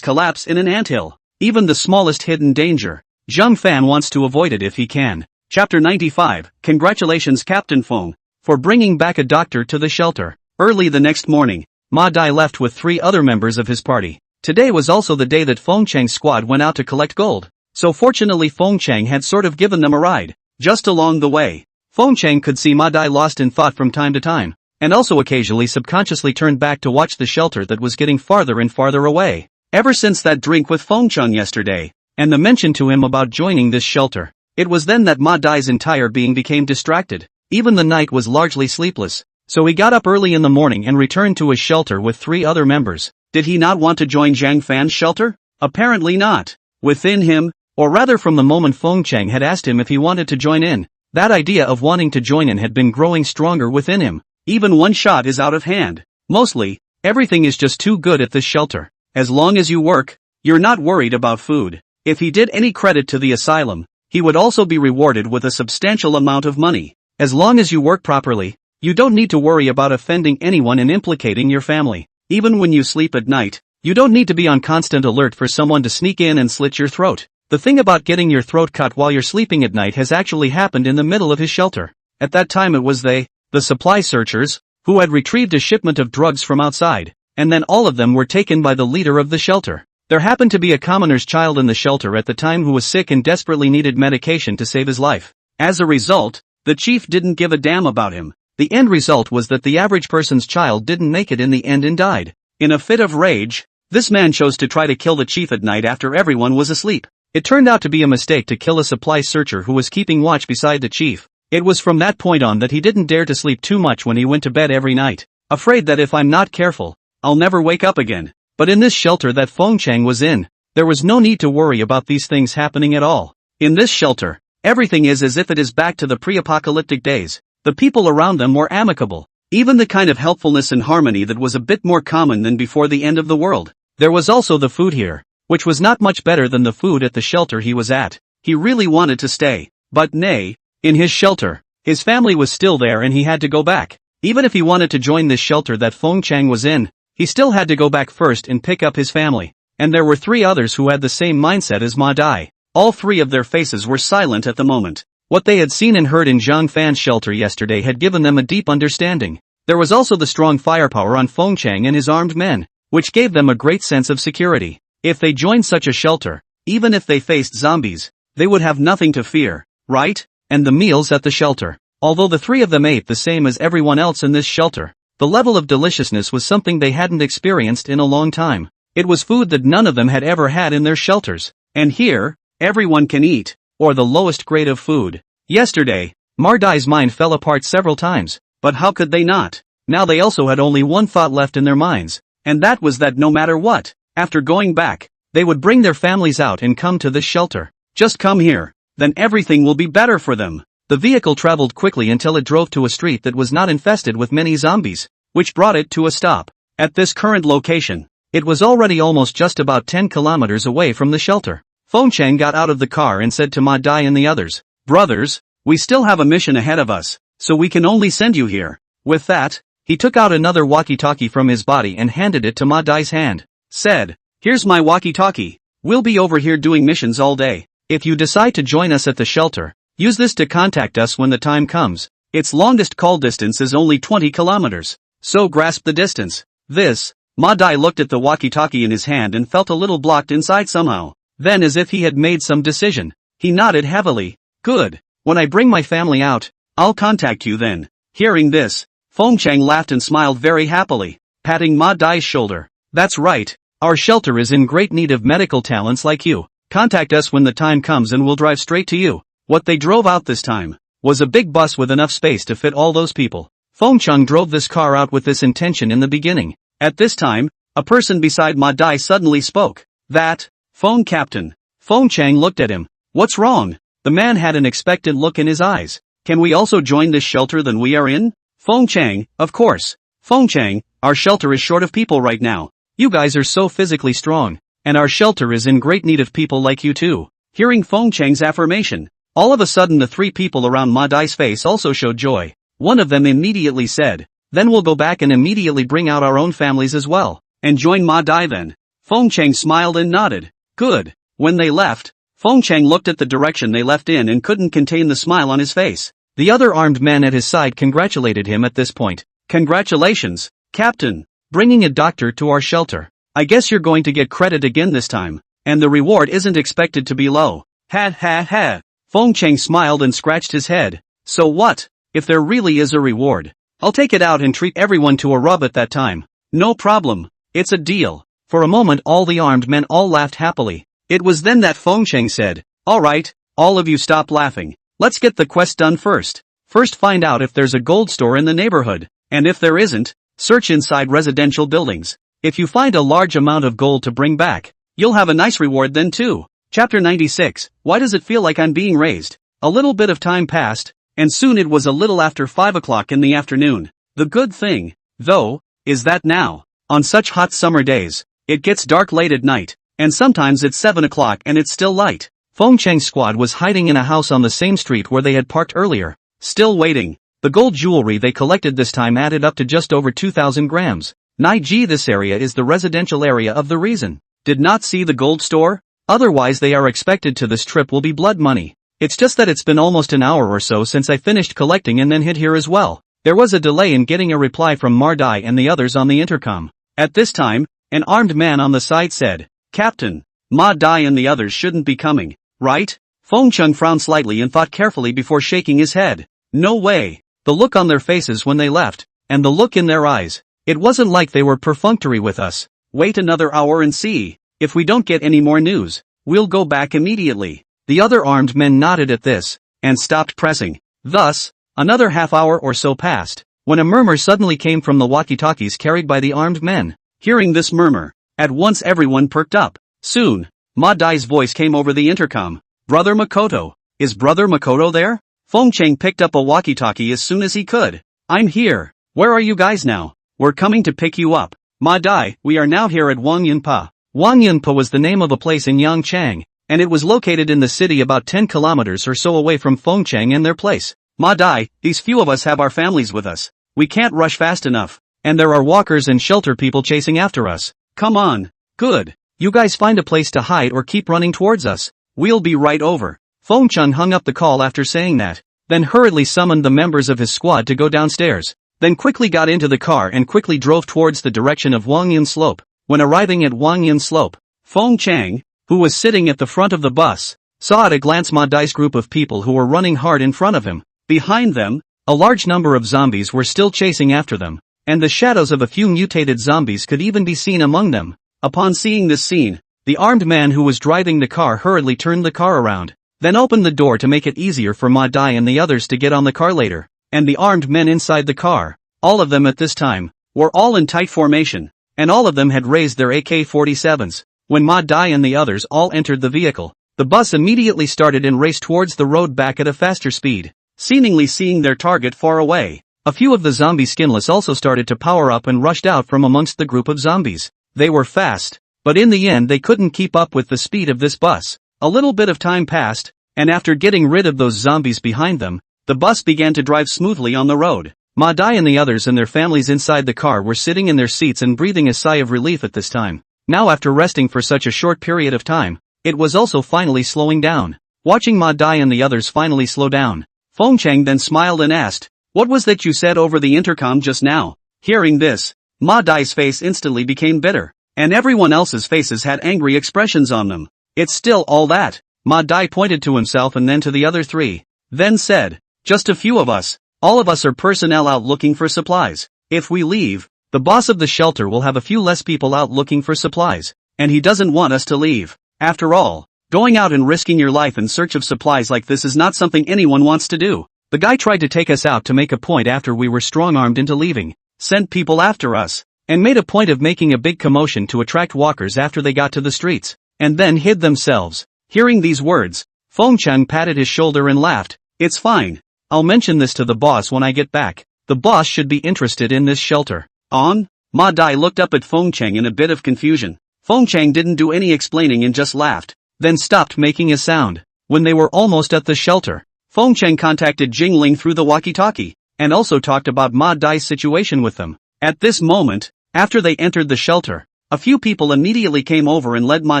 collapse in an anthill. Even the smallest hidden danger, Zhang Fan wants to avoid it if he can. Chapter 95, Congratulations Captain Feng, for bringing back a doctor to the shelter. Early the next morning, Ma Dai left with 3 other members of his party. Today was also the day that Feng Chang's squad went out to collect gold, so fortunately Feng Chang had sort of given them a ride. Just along the way, Feng Chang could see Ma Dai lost in thought from time to time, and also occasionally subconsciously turned back to watch the shelter that was getting farther and farther away. Ever since that drink with Feng Chang yesterday, and the mention to him about joining this shelter, it was then that Ma Dai's entire being became distracted. Even the night was largely sleepless, so he got up early in the morning and returned to his shelter with 3 other members. Did he not want to join Zhang Fan's shelter? Apparently not. Within him, or rather from the moment Feng Chang had asked him if he wanted to join in, that idea of wanting to join in had been growing stronger within him. Even one shot is out of hand. Mostly, everything is just too good at this shelter. As long as you work, you're not worried about food. If he did any credit to the asylum, he would also be rewarded with a substantial amount of money. As long as you work properly, you don't need to worry about offending anyone and implicating your family. Even when you sleep at night, you don't need to be on constant alert for someone to sneak in and slit your throat. The thing about getting your throat cut while you're sleeping at night has actually happened in the middle of his shelter. At that time it was they, the supply searchers, who had retrieved a shipment of drugs from outside, and then all of them were taken by the leader of the shelter. There happened to be a commoner's child in the shelter at the time who was sick and desperately needed medication to save his life. As a result, the chief didn't give a damn about him. The end result was that the average person's child didn't make it in the end and died. In a fit of rage, this man chose to try to kill the chief at night after everyone was asleep. It turned out to be a mistake to kill a supply searcher who was keeping watch beside the chief. It was from that point on that he didn't dare to sleep too much when he went to bed every night, afraid that if I'm not careful, I'll never wake up again. But in this shelter that Feng Chang was in, there was no need to worry about these things happening at all. In this shelter, everything is as if it is back to the pre-apocalyptic days. The people around them were amicable. Even the kind of helpfulness and harmony that was a bit more common than before the end of the world. There was also the food here, which was not much better than the food at the shelter he was at. He really wanted to stay, but nay, in his shelter, his family was still there and he had to go back. Even if he wanted to join this shelter that Feng Chang was in, he still had to go back first and pick up his family. And there were 3 others who had the same mindset as Ma Dai. All 3 of their faces were silent at the moment. What they had seen and heard in Zhang Fan's shelter yesterday had given them a deep understanding. There was also the strong firepower on Feng Chang and his armed men, which gave them a great sense of security. If they joined such a shelter, even if they faced zombies, they would have nothing to fear, right? And the meals at the shelter. Although the 3 of them ate the same as everyone else in this shelter, the level of deliciousness was something they hadn't experienced in a long time. It was food that none of them had ever had in their shelters. And here, everyone can eat, or the lowest grade of food. Yesterday, Mardai's mind fell apart several times, but how could they not? Now they also had only one thought left in their minds, and that was that no matter what, after going back, they would bring their families out and come to this shelter. Just come here, then everything will be better for them. The vehicle traveled quickly until it drove to a street that was not infested with many zombies, which brought it to a stop. At this current location, it was already almost just about 10 kilometers away from the shelter. Fengcheng got out of the car and said to Ma Dai and the others, "Brothers, we still have a mission ahead of us, so we can only send you here." With that, he took out another walkie-talkie from his body and handed it to Ma Dai's hand. Said, "Here's my walkie-talkie. We'll be over here doing missions all day. If you decide to join us at the shelter, use this to contact us when the time comes. Its longest call distance is only 20 kilometers, so grasp the distance." This, Ma Dai looked at the walkie-talkie in his hand and felt a little blocked inside somehow. Then, as if he had made some decision, he nodded heavily. "Good. When I bring my family out, I'll contact you then." Hearing this, Fengcheng laughed and smiled very happily, patting Ma Dai's shoulder. "That's right. Our shelter is in great need of medical talents like you. Contact us when the time comes and we'll drive straight to you." What they drove out this time was a big bus with enough space to fit all those people. Fengcheng drove this car out with this intention in the beginning. At this time, a person beside Ma Dai suddenly spoke. "That, Feng Captain." Fengcheng looked at him. "What's wrong?" The man had an expectant look in his eyes. "Can we also join this shelter than we are in?" Fengcheng, "Of course. Fengcheng, our shelter is short of people right now. You guys are so physically strong, and our shelter is in great need of people like you too." Hearing Fengcheng's affirmation, all of a sudden the three people around Ma Dai's face also showed joy. One of them immediately said, "Then we'll go back and immediately bring out our own families as well, and join Ma Dai then." Fengcheng smiled and nodded. "Good." When they left, Fengcheng looked at the direction they left in and couldn't contain the smile on his face. The other armed men at his side congratulated him at this point. "Congratulations, Captain, bringing a doctor to our shelter. I guess you're going to get credit again this time, and the reward isn't expected to be low." "Ha ha ha." Fengcheng smiled and scratched his head. "So what? If there really is a reward, I'll take it out and treat everyone to a rub at that time." "No problem. It's a deal." For a moment all the armed men all laughed happily. It was then that Fengcheng said, "All right, all of you stop laughing. Let's get the quest done first. First find out if there's a gold store in the neighborhood, and if there isn't, search inside residential buildings. If you find a large amount of gold to bring back, you'll have a nice reward then too." Chapter 96, Why does it feel like I'm being raised? A little bit of time passed, and soon it was a little after 5 o'clock in the afternoon. The good thing, though, is that now, on such hot summer days, it gets dark late at night, and sometimes it's 7 o'clock and it's still light. Fengcheng's squad was hiding in a house on the same street where they had parked earlier, still waiting. The gold jewelry they collected this time added up to just over 2,000 grams. Niji, this area is the residential area of the reason. Did not see the gold store? Otherwise they are expected to. This trip will be blood money. It's just that it's been almost an hour or so since I finished collecting and then hid here as well. There was a delay in getting a reply from Mardai and the others on the intercom. At this time, an armed man on the side said, "Captain, Ma Dai and the others shouldn't be coming, right?" Fengcheng frowned slightly and thought carefully before shaking his head. No way. The look on their faces when they left, and the look in their eyes, it wasn't like they were perfunctory with us. "Wait another hour and see. If we don't get any more news, we'll go back immediately." The other armed men nodded at this, and stopped pressing. Thus, another half hour or so passed, when a murmur suddenly came from the walkie-talkies carried by the armed men. Hearing this murmur, at once everyone perked up. Soon, Ma Dai's voice came over the intercom. "Brother Makoto, is Brother Makoto there?" Fengcheng picked up a walkie-talkie as soon as he could. "I'm here. Where are you guys now? We're coming to pick you up." "Ma Dai, we are now here at Wangyunpa." Wangyunpa was the name of a place in Yangchang, and it was located in the city about 10 kilometers or so away from Fengcheng and their place. "Ma Dai, these few of us have our families with us. We can't rush fast enough, and there are walkers and shelter people chasing after us. Come on." "Good. You guys find a place to hide or keep running towards us. We'll be right over." Fengcheng hung up the call after saying that, then hurriedly summoned the members of his squad to go downstairs, then quickly got into the car and quickly drove towards the direction of Wangyun Slope. When arriving at Wangyun Slope, Fengcheng, who was sitting at the front of the bus, saw at a glance Ma Dai's group of people who were running hard in front of him. Behind them, a large number of zombies were still chasing after them, and the shadows of a few mutated zombies could even be seen among them. Upon seeing this scene, the armed man who was driving the car hurriedly turned the car around. then opened the door to make it easier for Ma Dai and the others to get on the car later. And the armed men inside the car, all of them at this time, were all in tight formation, and all of them had raised their AK-47s. When Ma Dai and the others all entered the vehicle, the bus immediately started and raced towards the road back at a faster speed, seemingly seeing their target far away. A few of the zombie skinless also started to power up and rushed out from amongst the group of zombies. They were fast, but in the end they couldn't keep up with the speed of this bus. A little bit of time passed, and after getting rid of those zombies behind them, the bus began to drive smoothly on the road. Ma Dai and the others and their families inside the car were sitting in their seats and breathing a sigh of relief at this time. Now after resting for such a short period of time, it was also finally slowing down. Watching Ma Dai and the others finally slow down, Feng Chang then smiled and asked, "What was that you said over the intercom just now?" Hearing this, Ma Dai's face instantly became bitter, and everyone else's faces had angry expressions on them. "It's still all that." Ma Dai pointed to himself and then to the other three, then said, "Just a few of us. All of us are personnel out looking for supplies. If we leave, the boss of the shelter will have a few less people out looking for supplies, and he doesn't want us to leave. After all, going out and risking your life in search of supplies like this is not something anyone wants to do. The guy tried to take us out to make a point after we were strong-armed into leaving, sent people after us, and made a point of making a big commotion to attract walkers after they got to the streets, and then hid themselves." Hearing these words, Feng Chang patted his shoulder and laughed. "It's fine. I'll mention this to the boss when I get back. The boss should be interested in this shelter." "On?" Ma Dai looked up at Feng Chang in a bit of confusion. Feng Chang didn't do any explaining and just laughed, then stopped making a sound. When they were almost at the shelter, Feng Chang contacted Jingling through the walkie-talkie, and also talked about Ma Dai's situation with them. At this moment, after they entered the shelter, a few people immediately came over and led Ma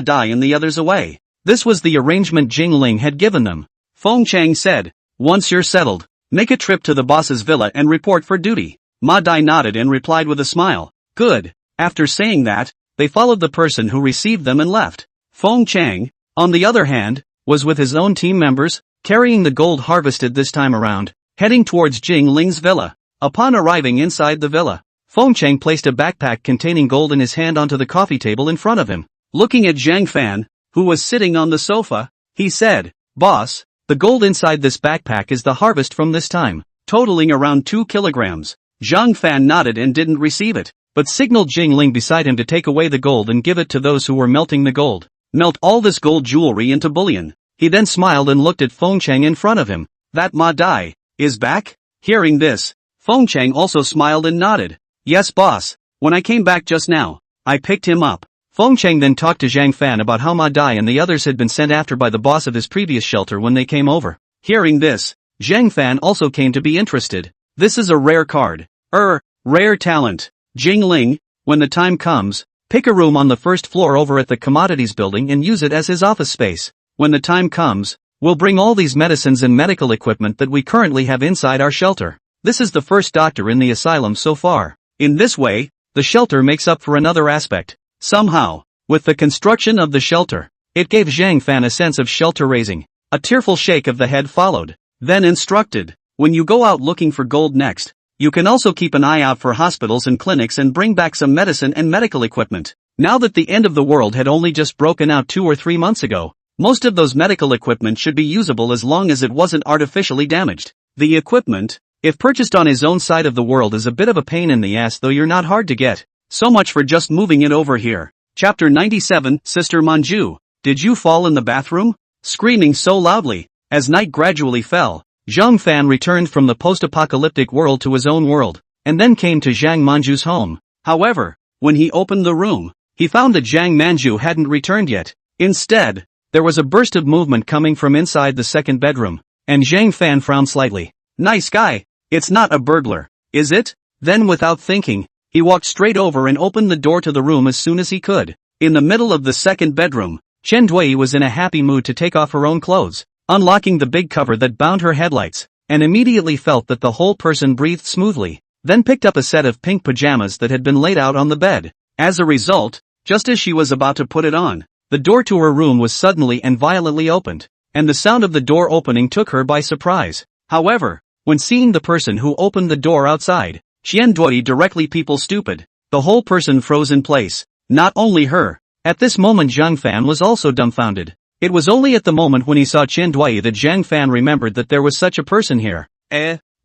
Dai and the others away. This was the arrangement Jingling had given them. Feng Chang said, "Once you're settled, make a trip to the boss's villa and report for duty." Ma Dai nodded and replied with a smile, "Good." After saying that, they followed the person who received them and left. Feng Chang, on the other hand, was with his own team members, carrying the gold harvested this time around, heading towards Jingling's villa. Upon arriving inside the villa, Feng Chang placed a backpack containing gold in his hand onto the coffee table in front of him. Looking at Zhang Fan, who was sitting on the sofa, he said, "Boss, the gold inside this backpack is the harvest from this time, totaling around 2 kilograms. Zhang Fan nodded and didn't receive it, but signaled Jingling beside him to take away the gold and give it to those who were melting the gold. "Melt all this gold jewelry into bullion." He then smiled and looked at Feng Chang in front of him. "That Ma Dai is back?" Hearing this, Feng Chang also smiled and nodded. "Yes boss, when I came back just now, I picked him up." Feng Chang then talked to Zhang Fan about how Ma Dai and the others had been sent after by the boss of his previous shelter when they came over. Hearing this, Zhang Fan also came to be interested. "This is a rare card. Rare talent. Jingling, when the time comes, pick a room on the first floor over at the commodities building and use it as his office space. When the time comes, we'll bring all these medicines and medical equipment that we currently have inside our shelter. This is the first doctor in the asylum so far. In this way, the shelter makes up for another aspect. Somehow, with the construction of the shelter, it gave Zhang Fan a sense of shelter raising. A tearful shake of the head followed. Then instructed, "When you go out looking for gold next, you can also keep an eye out for hospitals and clinics and bring back some medicine and medical equipment." Now that the end of the world had only just broken out 2 or 3 months ago, most of those medical equipment should be usable as long as it wasn't artificially damaged. The equipment, if purchased on his own side of the world, is a bit of a pain in the ass, though you're not hard to get. So much for just moving it over here. Chapter 97, Sister Manju, did you fall in the bathroom? Screaming so loudly, as night gradually fell, Zhang Fan returned from the post-apocalyptic world to his own world, and then came to Zhang Manju's home. However, when he opened the room, he found that Zhang Manju hadn't returned yet. Instead, there was a burst of movement coming from inside the second bedroom, and Zhang Fan frowned slightly. "Nice guy, it's not a burglar, is it?" Then without thinking, he walked straight over and opened the door to the room as soon as he could. In the middle of the second bedroom, Chen Dui was in a happy mood to take off her own clothes, unlocking the big cover that bound her headlights, and immediately felt that the whole person breathed smoothly, then picked up a set of pink pajamas that had been laid out on the bed. As a result, just as she was about to put it on, the door to her room was suddenly and violently opened, and the sound of the door opening took her by surprise. However, when seeing the person who opened the door outside, Chen Dui directly people stupid, the whole person froze in place. Not only her. At this moment Zhang Fan was also dumbfounded. It was only at the moment when he saw Qian Dui that Zhang Fan remembered that there was such a person here.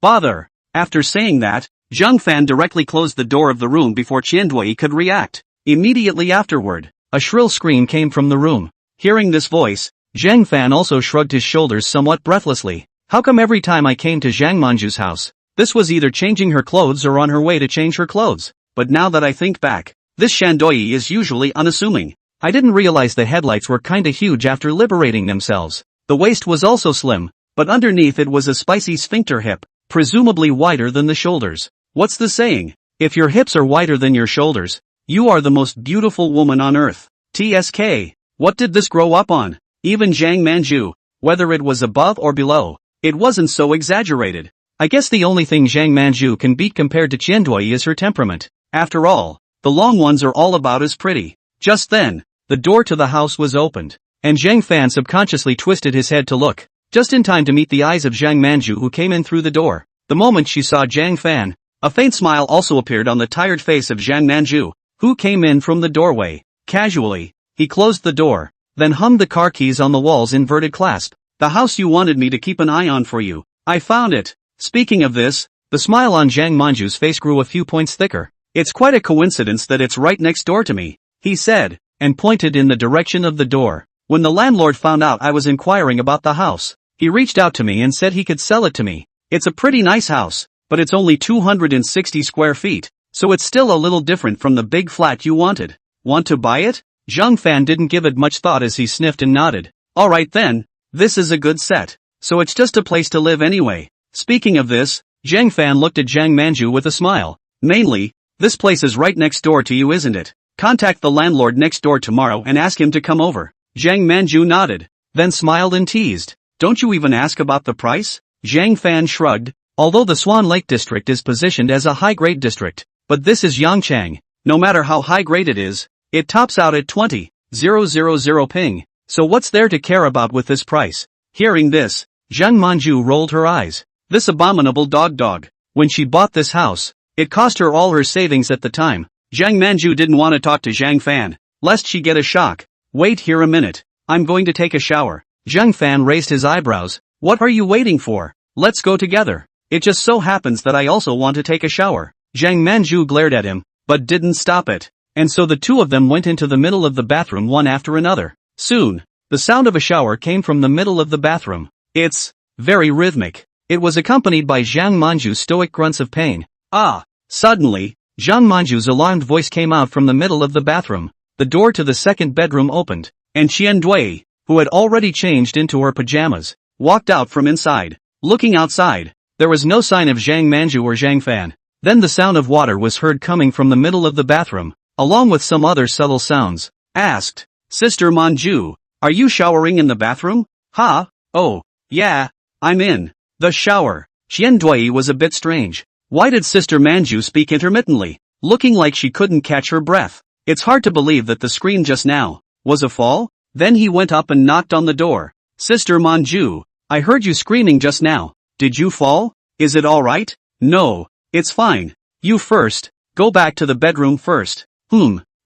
Bother. After saying that, Zhang Fan directly closed the door of the room before Qian Dui could react. Immediately afterward, a shrill scream came from the room. Hearing this voice, Zhang Fan also shrugged his shoulders somewhat breathlessly. How come every time I came to Zhang Manju's house, this was either changing her clothes or on her way to change her clothes? But now that I think back, this Shandoi is usually unassuming. I didn't realize the headlights were kinda huge after liberating themselves. The waist was also slim, but underneath it was a spicy sphincter hip, presumably wider than the shoulders. What's the saying? If your hips are wider than your shoulders, you are the most beautiful woman on earth. TSK. What did this grow up on? Even Zhang Manju, whether it was above or below, it wasn't so exaggerated. I guess the only thing Zhang Manju can beat compared to Qiandui is her temperament. After all, the long ones are all about as pretty. Just then, the door to the house was opened, and Zhang Fan subconsciously twisted his head to look, just in time to meet the eyes of Zhang Manju who came in through the door. The moment she saw Zhang Fan, a faint smile also appeared on the tired face of Zhang Manju, who came in from the doorway. Casually, he closed the door, then hummed the car keys on the wall's inverted clasp. The house you wanted me to keep an eye on for you. I found it. Speaking of this, the smile on Zhang Manju's face grew a few points thicker. It's quite a coincidence that it's right next door to me, he said, and pointed in the direction of the door. When the landlord found out I was inquiring about the house, he reached out to me and said he could sell it to me. It's a pretty nice house, but it's only 260 square feet, so it's still a little different from the big flat you wanted. Want to buy it? Zhang Fan didn't give it much thought as he sniffed and nodded. Alright then, this is a good set. So it's just a place to live anyway. Speaking of this, Zhang Fan looked at Zhang Manju with a smile. Mainly, this place is right next door to you, isn't it? Contact the landlord next door tomorrow and ask him to come over. Zhang Manju nodded, then smiled and teased. Don't you even ask about the price? Zhang Fan shrugged. Although the Swan Lake district is positioned as a high-grade district, but this is Yangchang. No matter how high-grade it is, it tops out at 20,000 ping. So what's there to care about with this price? Hearing this, Zhang Manju rolled her eyes. This abominable dog. When she bought this house, it cost her all her savings at the time. Zhang Manju didn't want to talk to Zhang Fan, lest she get a shock. Wait here a minute. I'm going to take a shower. Zhang Fan raised his eyebrows. What are you waiting for? Let's go together. It just so happens that I also want to take a shower. Zhang Manju glared at him, but didn't stop it. And so the two of them went into the middle of the bathroom one after another. Soon, the sound of a shower came from the middle of the bathroom. It's very rhythmic. It was accompanied by Zhang Manju's stoic grunts of pain. Ah! Suddenly, Zhang Manju's alarmed voice came out from the middle of the bathroom. The door to the second bedroom opened, and Qian Dui, who had already changed into her pajamas, walked out from inside. Looking outside, there was no sign of Zhang Manju or Zhang Fan. Then the sound of water was heard coming from the middle of the bathroom, along with some other subtle sounds. Asked, Sister Manju, are you showering in the bathroom? Huh? Oh, yeah, I'm in the shower. Qian Dui was a bit strange. Why did Sister Manju speak intermittently, looking like she couldn't catch her breath? It's hard to believe that the scream just now was a fall. Then he went up and knocked on the door. Sister Manju, I heard you screaming just now. Did you fall? Is it alright? No, it's fine. You first. Go back to the bedroom first.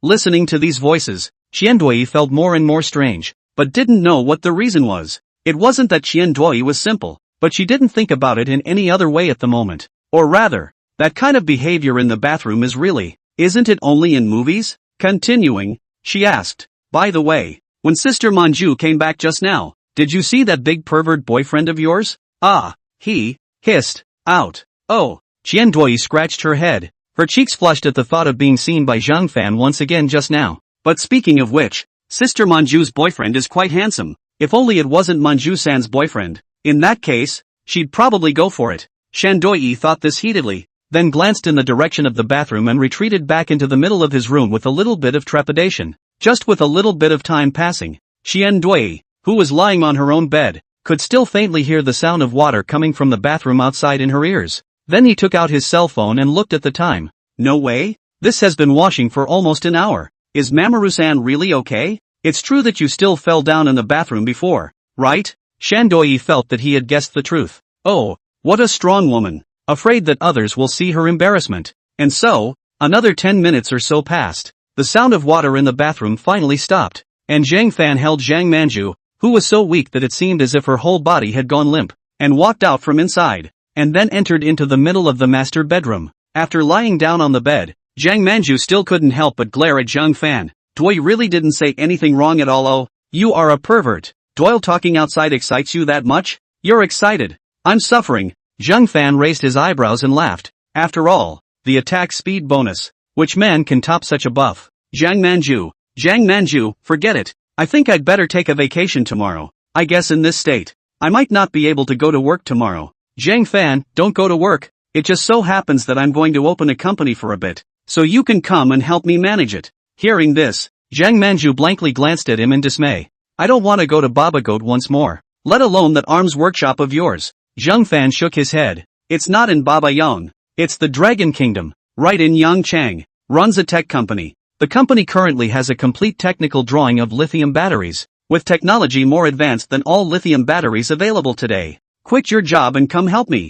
Listening to these voices, Qian Dui felt more and more strange, but didn't know what the reason was. It wasn't that Qian Dui was simple, but she didn't think about it in any other way at the moment. Or rather, that kind of behavior in the bathroom isn't it only in movies? Continuing, she asked, by the way, when Sister Manju came back just now, did you see that big pervert boyfriend of yours? Ah, he hissed out. Oh, Qian Dui scratched her head. Her cheeks flushed at the thought of being seen by Zhang Fan once again just now. But speaking of which, Sister Manju's boyfriend is quite handsome. If only it wasn't Manju-san's boyfriend. In that case, she'd probably go for it. Shandoi thought this heatedly, then glanced in the direction of the bathroom and retreated back into the middle of his room with a little bit of trepidation. Just with a little bit of time passing, Qian Dui, who was lying on her own bed, could still faintly hear the sound of water coming from the bathroom outside in her ears. Then he took out his cell phone and looked at the time. No way? This has been washing for almost an hour. Is Mamoru-san really okay? It's true that you still fell down in the bathroom before, right? Shandoi felt that he had guessed the truth. Oh, what a strong woman, afraid that others will see her embarrassment. And so, another 10 minutes or so passed. The sound of water in the bathroom finally stopped, and Zhang Fan held Zhang Manju, who was so weak that it seemed as if her whole body had gone limp, and walked out from inside, and then entered into the middle of the master bedroom. After lying down on the bed, Zhang Manju still couldn't help but glare at Zhang Fan. Doi really didn't say anything wrong at all. Oh, you are a pervert. Doyle talking outside excites you that much? You're excited. I'm suffering. Zhang Fan raised his eyebrows and laughed. After all, the attack speed bonus. Which man can top such a buff? Zhang Manju, forget it. I think I'd better take a vacation tomorrow. I guess in this state, I might not be able to go to work tomorrow. Zhang Fan, don't go to work. It just so happens that I'm going to open a company for a bit, so you can come and help me manage it. Hearing this, Zhang Manju blankly glanced at him in dismay. I don't want to go to Baba Goat once more, let alone that arms workshop of yours. Zhang Fan shook his head. It's not in Baba Yang. It's the Dragon Kingdom, right in Yangchang. Runs a tech company. The company currently has a complete technical drawing of lithium batteries, with technology more advanced than all lithium batteries available today. Quit your job and come help me.